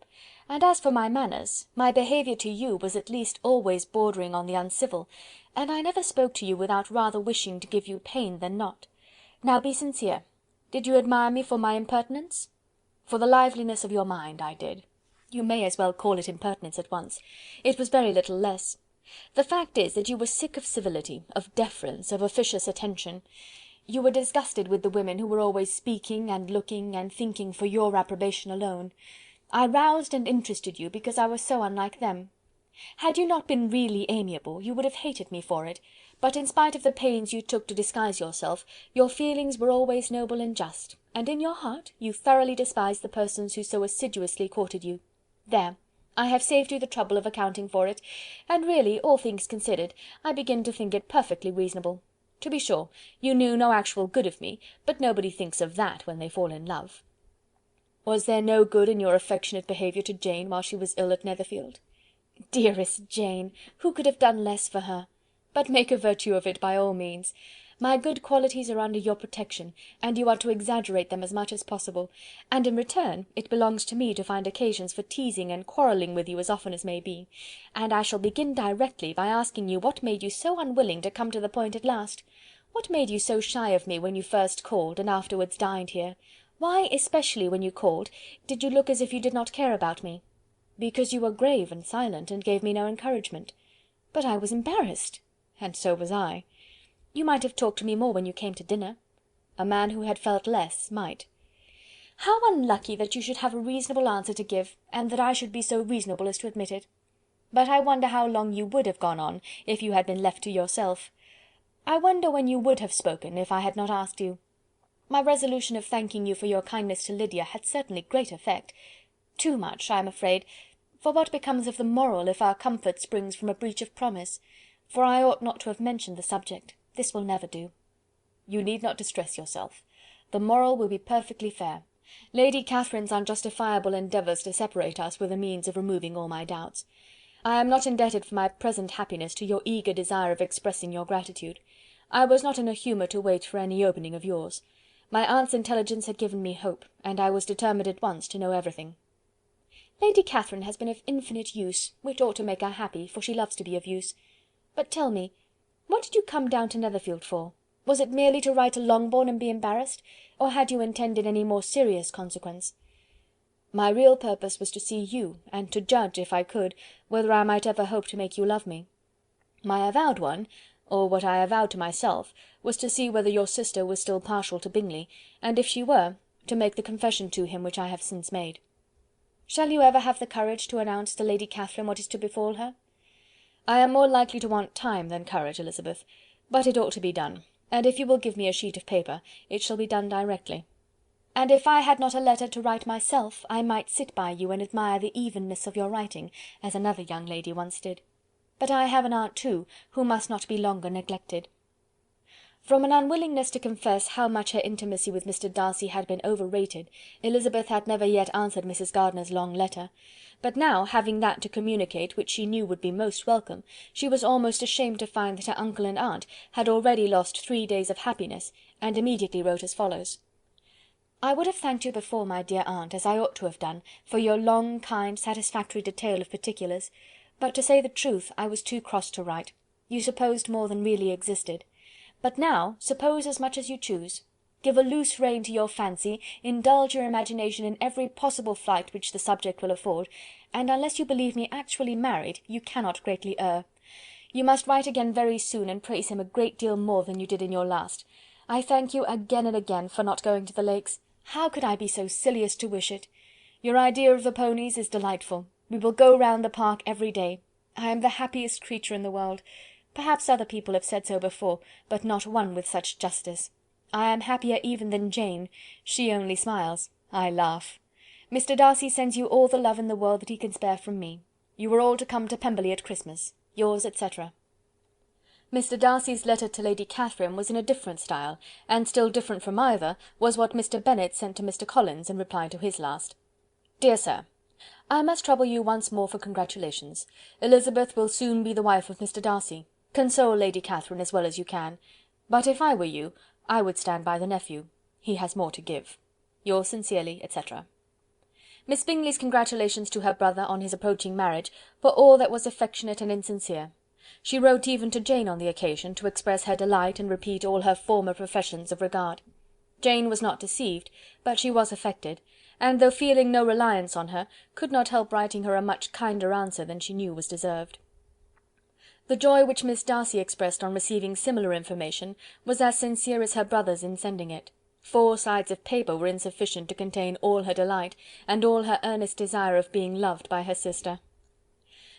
and as for my manners, my behaviour to you was at least always bordering on the uncivil, and I never spoke to you without rather wishing to give you pain than not. Now be sincere. Did you admire me for my impertinence?" "For the liveliness of your mind, I did." "You may as well call it impertinence at once. It was very little less. The fact is that you were sick of civility, of deference, of officious attention. You were disgusted with the women who were always speaking, and looking, and thinking for your approbation alone. I roused and interested you because I was so unlike them. Had you not been really amiable, you would have hated me for it, but in spite of the pains you took to disguise yourself, your feelings were always noble and just, and in your heart you thoroughly despised the persons who so assiduously courted you. There, I have saved you the trouble of accounting for it, and really, all things considered, I begin to think it perfectly reasonable. To be sure, you knew no actual good of me, but nobody thinks of that when they fall in love." "Was there no good in your affectionate behaviour to Jane while she was ill at Netherfield?" "Dearest Jane! Who could have done less for her? But make a virtue of it by all means. My good qualities are under your protection, and you are to exaggerate them as much as possible, and in return it belongs to me to find occasions for teasing and quarrelling with you as often as may be. And I shall begin directly by asking you what made you so unwilling to come to the point at last? What made you so shy of me when you first called, and afterwards dined here? Why, especially when you called, did you look as if you did not care about me?" "Because you were grave and silent, and gave me no encouragement." "But I was embarrassed." "And so was I." "You might have talked to me more when you came to dinner." "A man who had felt less might." "How unlucky that you should have a reasonable answer to give, and that I should be so reasonable as to admit it. But I wonder how long you would have gone on, if you had been left to yourself. I wonder when you would have spoken, if I had not asked you. My resolution of thanking you for your kindness to Lydia had certainly great effect. Too much, I am afraid, For what becomes of the moral if our comfort springs from a breach of promise? For I ought not to have mentioned the subject. This will never do." "You need not distress yourself. The moral will be perfectly fair. Lady Catherine's unjustifiable endeavours to separate us were the means of removing all my doubts. I am not indebted for my present happiness to your eager desire of expressing your gratitude. I was not in a humour to wait for any opening of yours. My aunt's intelligence had given me hope, and I was determined at once to know everything." "Lady Catherine has been of infinite use, which ought to make her happy, for she loves to be of use. But tell me, what did you come down to Netherfield for? Was it merely to write to Longbourn and be embarrassed, or had you intended any more serious consequence?" "My real purpose was to see you, and to judge, if I could, whether I might ever hope to make you love me. My avowed one, or what I avowed to myself, was to see whether your sister was still partial to Bingley, and if she were, to make the confession to him which I have since made. Shall you ever have the courage to announce to Lady Catherine what is to befall her?" "I am more likely to want time than courage, Elizabeth, but it ought to be done, and if you will give me a sheet of paper, it shall be done directly." "And if I had not a letter to write myself, I might sit by you and admire the evenness of your writing, as another young lady once did. But I have an aunt too, who must not be longer neglected." From an unwillingness to confess how much her intimacy with Mr. Darcy had been overrated, Elizabeth had never yet answered Mrs. Gardiner's long letter; but now, having that to communicate which she knew would be most welcome, she was almost ashamed to find that her uncle and aunt had already lost 3 days of happiness, and immediately wrote as follows: "I would have thanked you before, my dear aunt, as I ought to have done, for your long, kind, satisfactory detail of particulars; but to say the truth, I was too cross to write. You supposed more than really existed. But now suppose as much as you choose. Give a loose rein to your fancy, indulge your imagination in every possible flight which the subject will afford, and unless you believe me actually married, you cannot greatly err. You must write again very soon, and praise him a great deal more than you did in your last. I thank you again and again for not going to the Lakes. How could I be so silly as to wish it? Your idea of the ponies is delightful. We will go round the park every day. I am the happiest creature in the world. Perhaps other people have said so before, but not one with such justice. I am happier even than Jane. She only smiles. I laugh. Mr. Darcy sends you all the love in the world that he can spare from me. You are all to come to Pemberley at Christmas. Yours, etc." Mr. Darcy's letter to Lady Catherine was in a different style, and still different from either was what Mr. Bennet sent to Mr. Collins in reply to his last. "Dear Sir, I must trouble you once more for congratulations. Elizabeth will soon be the wife of Mr. Darcy. Console Lady Catherine as well as you can. But if I were you, I would stand by the nephew. He has more to give. Yours sincerely, etc." Miss Bingley's congratulations to her brother on his approaching marriage were all that was affectionate and insincere. She wrote even to Jane on the occasion, to express her delight and repeat all her former professions of regard. Jane was not deceived, but she was affected, and though feeling no reliance on her, could not help writing her a much kinder answer than she knew was deserved. The joy which Miss Darcy expressed on receiving similar information was as sincere as her brother's in sending it. 4 sides of paper were insufficient to contain all her delight, and all her earnest desire of being loved by her sister.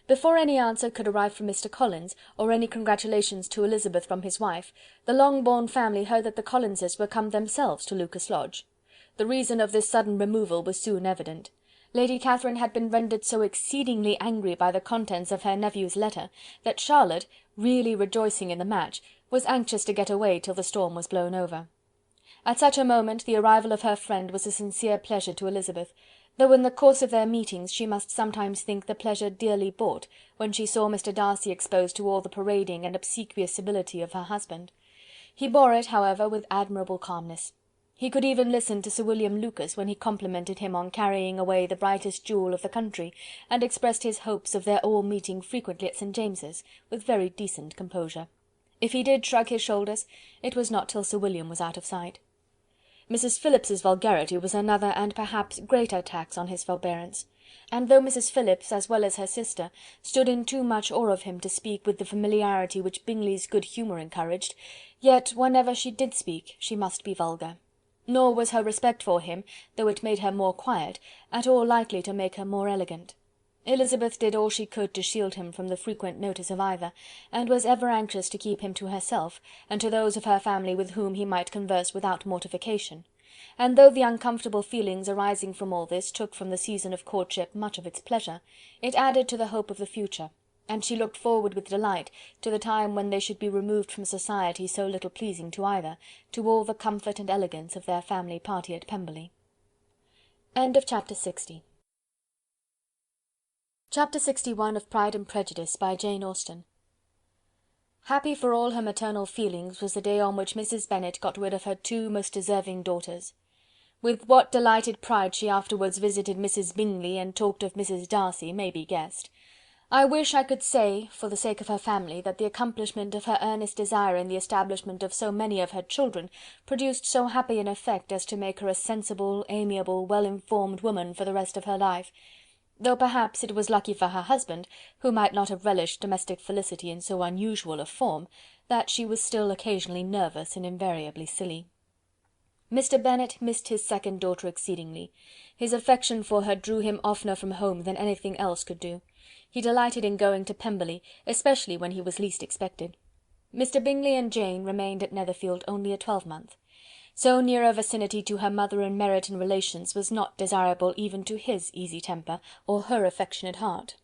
Before any answer could arrive from Mr. Collins, or any congratulations to Elizabeth from his wife, the Longbourn family heard that the Collinses were come themselves to Lucas Lodge. The reason of this sudden removal was soon evident. Lady Catherine had been rendered so exceedingly angry by the contents of her nephew's letter, that Charlotte, really rejoicing in the match, was anxious to get away till the storm was blown over. At such a moment the arrival of her friend was a sincere pleasure to Elizabeth, though in the course of their meetings she must sometimes think the pleasure dearly bought, when she saw Mr. Darcy exposed to all the parading and obsequious civility of her husband. He bore it, however, with admirable calmness. He could even listen to Sir William Lucas when he complimented him on carrying away the brightest jewel of the country, and expressed his hopes of their all meeting frequently at St. James's, with very decent composure. If he did shrug his shoulders, it was not till Sir William was out of sight. Mrs. Phillips's vulgarity was another and perhaps greater tax on his forbearance, and though Mrs. Phillips, as well as her sister, stood in too much awe of him to speak with the familiarity which Bingley's good humour encouraged, yet whenever she did speak she must be vulgar. Nor was her respect for him, though it made her more quiet, at all likely to make her more elegant. Elizabeth did all she could to shield him from the frequent notice of either, and was ever anxious to keep him to herself, and to those of her family with whom he might converse without mortification. and though the uncomfortable feelings arising from all this took from the season of courtship much of its pleasure, it added to the hope of the future, and she looked forward with delight to the time when they should be removed from society so little pleasing to either, to all the comfort and elegance of their family party at Pemberley. Chapter 60. Chapter 61 of Pride and Prejudice, by Jane Austen. Happy for all her maternal feelings was the day on which Mrs. Bennet got rid of her two most deserving daughters. With what delighted pride she afterwards visited Mrs. Bingley and talked of Mrs. Darcy may be guessed. I wish I could say, for the sake of her family, that the accomplishment of her earnest desire in the establishment of so many of her children produced so happy an effect as to make her a sensible, amiable, well-informed woman for the rest of her life, though perhaps it was lucky for her husband, who might not have relished domestic felicity in so unusual a form, that she was still occasionally nervous and invariably silly. Mr. Bennet missed his second daughter exceedingly. His affection for her drew him oftener from home than anything else could do. He delighted in going to Pemberley, especially when he was least expected. Mr. Bingley and Jane remained at Netherfield only a twelvemonth. So near a vicinity to her mother in merit and relations was not desirable even to his easy temper, or her affectionate heart.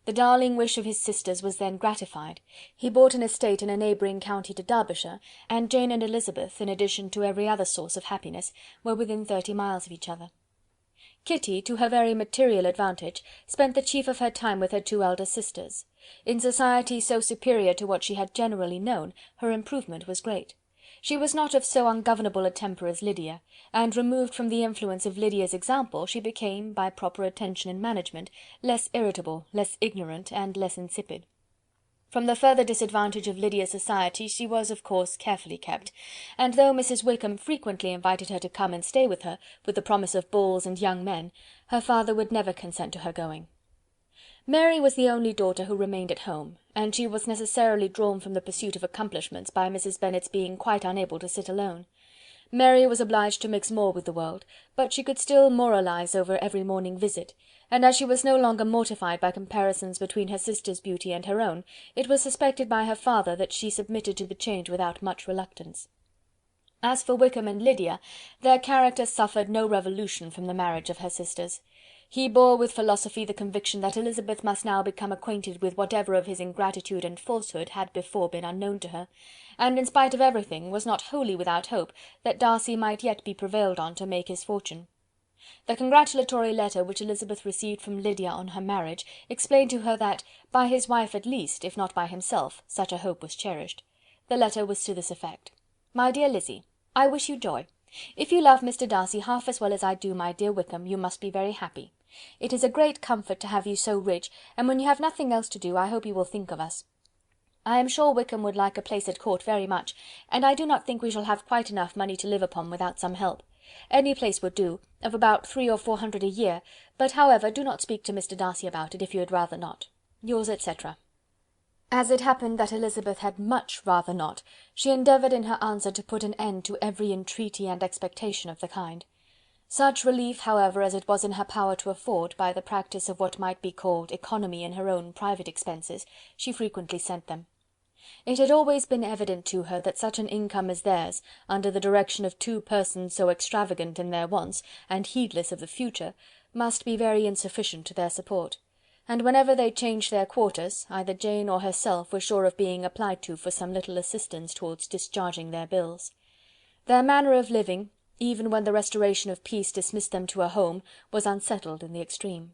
The darling wish of his sisters was then gratified. He bought an estate in a neighbouring county to Derbyshire, and Jane and Elizabeth, in addition to every other source of happiness, were within 30 miles of each other. Kitty, to her very material advantage, spent the chief of her time with her two elder sisters. In society so superior to what she had generally known, her improvement was great. She was not of so ungovernable a temper as Lydia, and removed from the influence of Lydia's example, she became, by proper attention and management, less irritable, less ignorant, and less insipid. From the further disadvantage of Lydia's society she was, of course, carefully kept, and though Mrs. Wickham frequently invited her to come and stay with her, with the promise of balls and young men, her father would never consent to her going. Mary was the only daughter who remained at home, and she was necessarily drawn from the pursuit of accomplishments by Mrs. Bennet's being quite unable to sit alone. Mary was obliged to mix more with the world, but she could still moralize over every morning visit, and as she was no longer mortified by comparisons between her sister's beauty and her own, it was suspected by her father that she submitted to the change without much reluctance. As for Wickham and Lydia, their characters suffered no revolution from the marriage of her sisters. He bore with philosophy the conviction that Elizabeth must now become acquainted with whatever of his ingratitude and falsehood had before been unknown to her, and in spite of everything was not wholly without hope that Darcy might yet be prevailed on to make his fortune. The congratulatory letter which Elizabeth received from Lydia on her marriage explained to her that, by his wife at least, if not by himself, such a hope was cherished. The letter was to this effect: "My dear Lizzy, I wish you joy. If you love Mr. Darcy half as well as I do my dear Wickham, you must be very happy. It is a great comfort to have you so rich, and when you have nothing else to do, I hope you will think of us. I am sure Wickham would like a place at court very much, and I do not think we shall have quite enough money to live upon without some help. Any place would do, of about 300 or 400 a year, but however, do not speak to Mr. Darcy about it, if you had rather not. Yours, etc." As it happened that Elizabeth had much rather not, she endeavoured in her answer to put an end to every entreaty and expectation of the kind. Such relief, however, as it was in her power to afford, by the practice of what might be called economy in her own private expenses, she frequently sent them. It had always been evident to her that such an income as theirs, under the direction of two persons so extravagant in their wants, and heedless of the future, must be very insufficient to their support, and whenever they changed their quarters, either Jane or herself were sure of being applied to for some little assistance towards discharging their bills. Their manner of living, even when the restoration of peace dismissed them to a home, was unsettled in the extreme.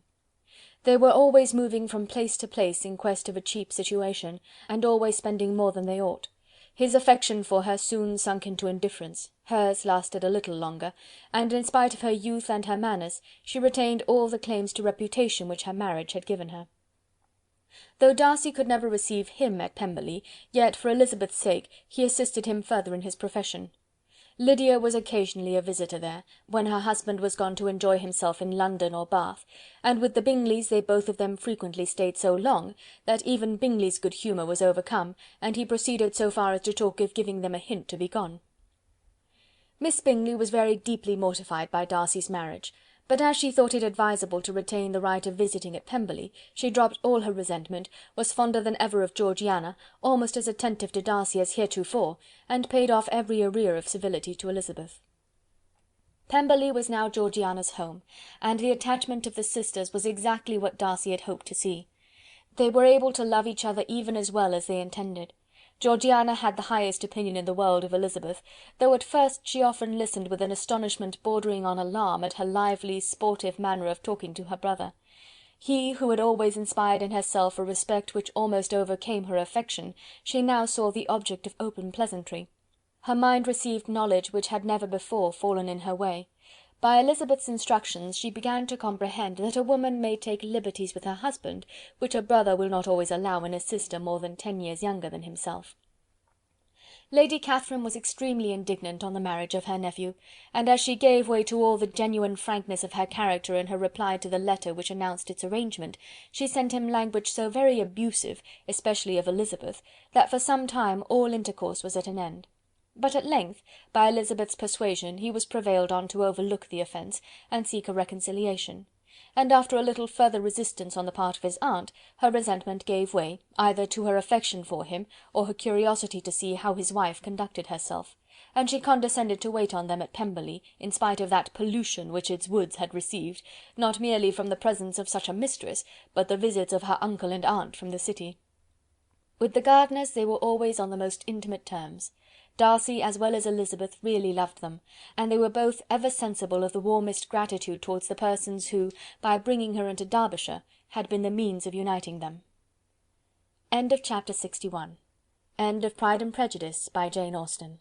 They were always moving from place to place in quest of a cheap situation, and always spending more than they ought. His affection for her soon sunk into indifference, hers lasted a little longer, and in spite of her youth and her manners, she retained all the claims to reputation which her marriage had given her. Though Darcy could never receive him at Pemberley, yet for Elizabeth's sake he assisted him further in his profession. Lydia was occasionally a visitor there, when her husband was gone to enjoy himself in London or Bath, and with the Bingleys they both of them frequently stayed so long, that even Bingley's good humour was overcome, and he proceeded so far as to talk of giving them a hint to be gone. Miss Bingley was very deeply mortified by Darcy's marriage, but as she thought it advisable to retain the right of visiting at Pemberley, she dropped all her resentment, was fonder than ever of Georgiana, almost as attentive to Darcy as heretofore, and paid off every arrear of civility to Elizabeth. Pemberley was now Georgiana's home, and the attachment of the sisters was exactly what Darcy had hoped to see. They were able to love each other even as well as they intended. Georgiana had the highest opinion in the world of Elizabeth, though at first she often listened with an astonishment bordering on alarm at her lively, sportive manner of talking to her brother. He, who had always inspired in herself a respect which almost overcame her affection, she now saw the object of open pleasantry. Her mind received knowledge which had never before fallen in her way. By Elizabeth's instructions she began to comprehend that a woman may take liberties with her husband, which a brother will not always allow in a sister more than 10 years younger than himself. Lady Catherine was extremely indignant on the marriage of her nephew, and as she gave way to all the genuine frankness of her character in her reply to the letter which announced its arrangement, she sent him language so very abusive, especially of Elizabeth, that for some time all intercourse was at an end. But at length, by Elizabeth's persuasion, he was prevailed on to overlook the offence, and seek a reconciliation; and after a little further resistance on the part of his aunt, her resentment gave way, either to her affection for him, or her curiosity to see how his wife conducted herself, and she condescended to wait on them at Pemberley, in spite of that pollution which its woods had received, not merely from the presence of such a mistress, but the visits of her uncle and aunt from the city. With the Gardiners they were always on the most intimate terms. Darcy, as well as Elizabeth, really loved them, and they were both ever sensible of the warmest gratitude towards the persons who, by bringing her into Derbyshire, had been the means of uniting them. End of Chapter 61. End of Pride and Prejudice by Jane Austen.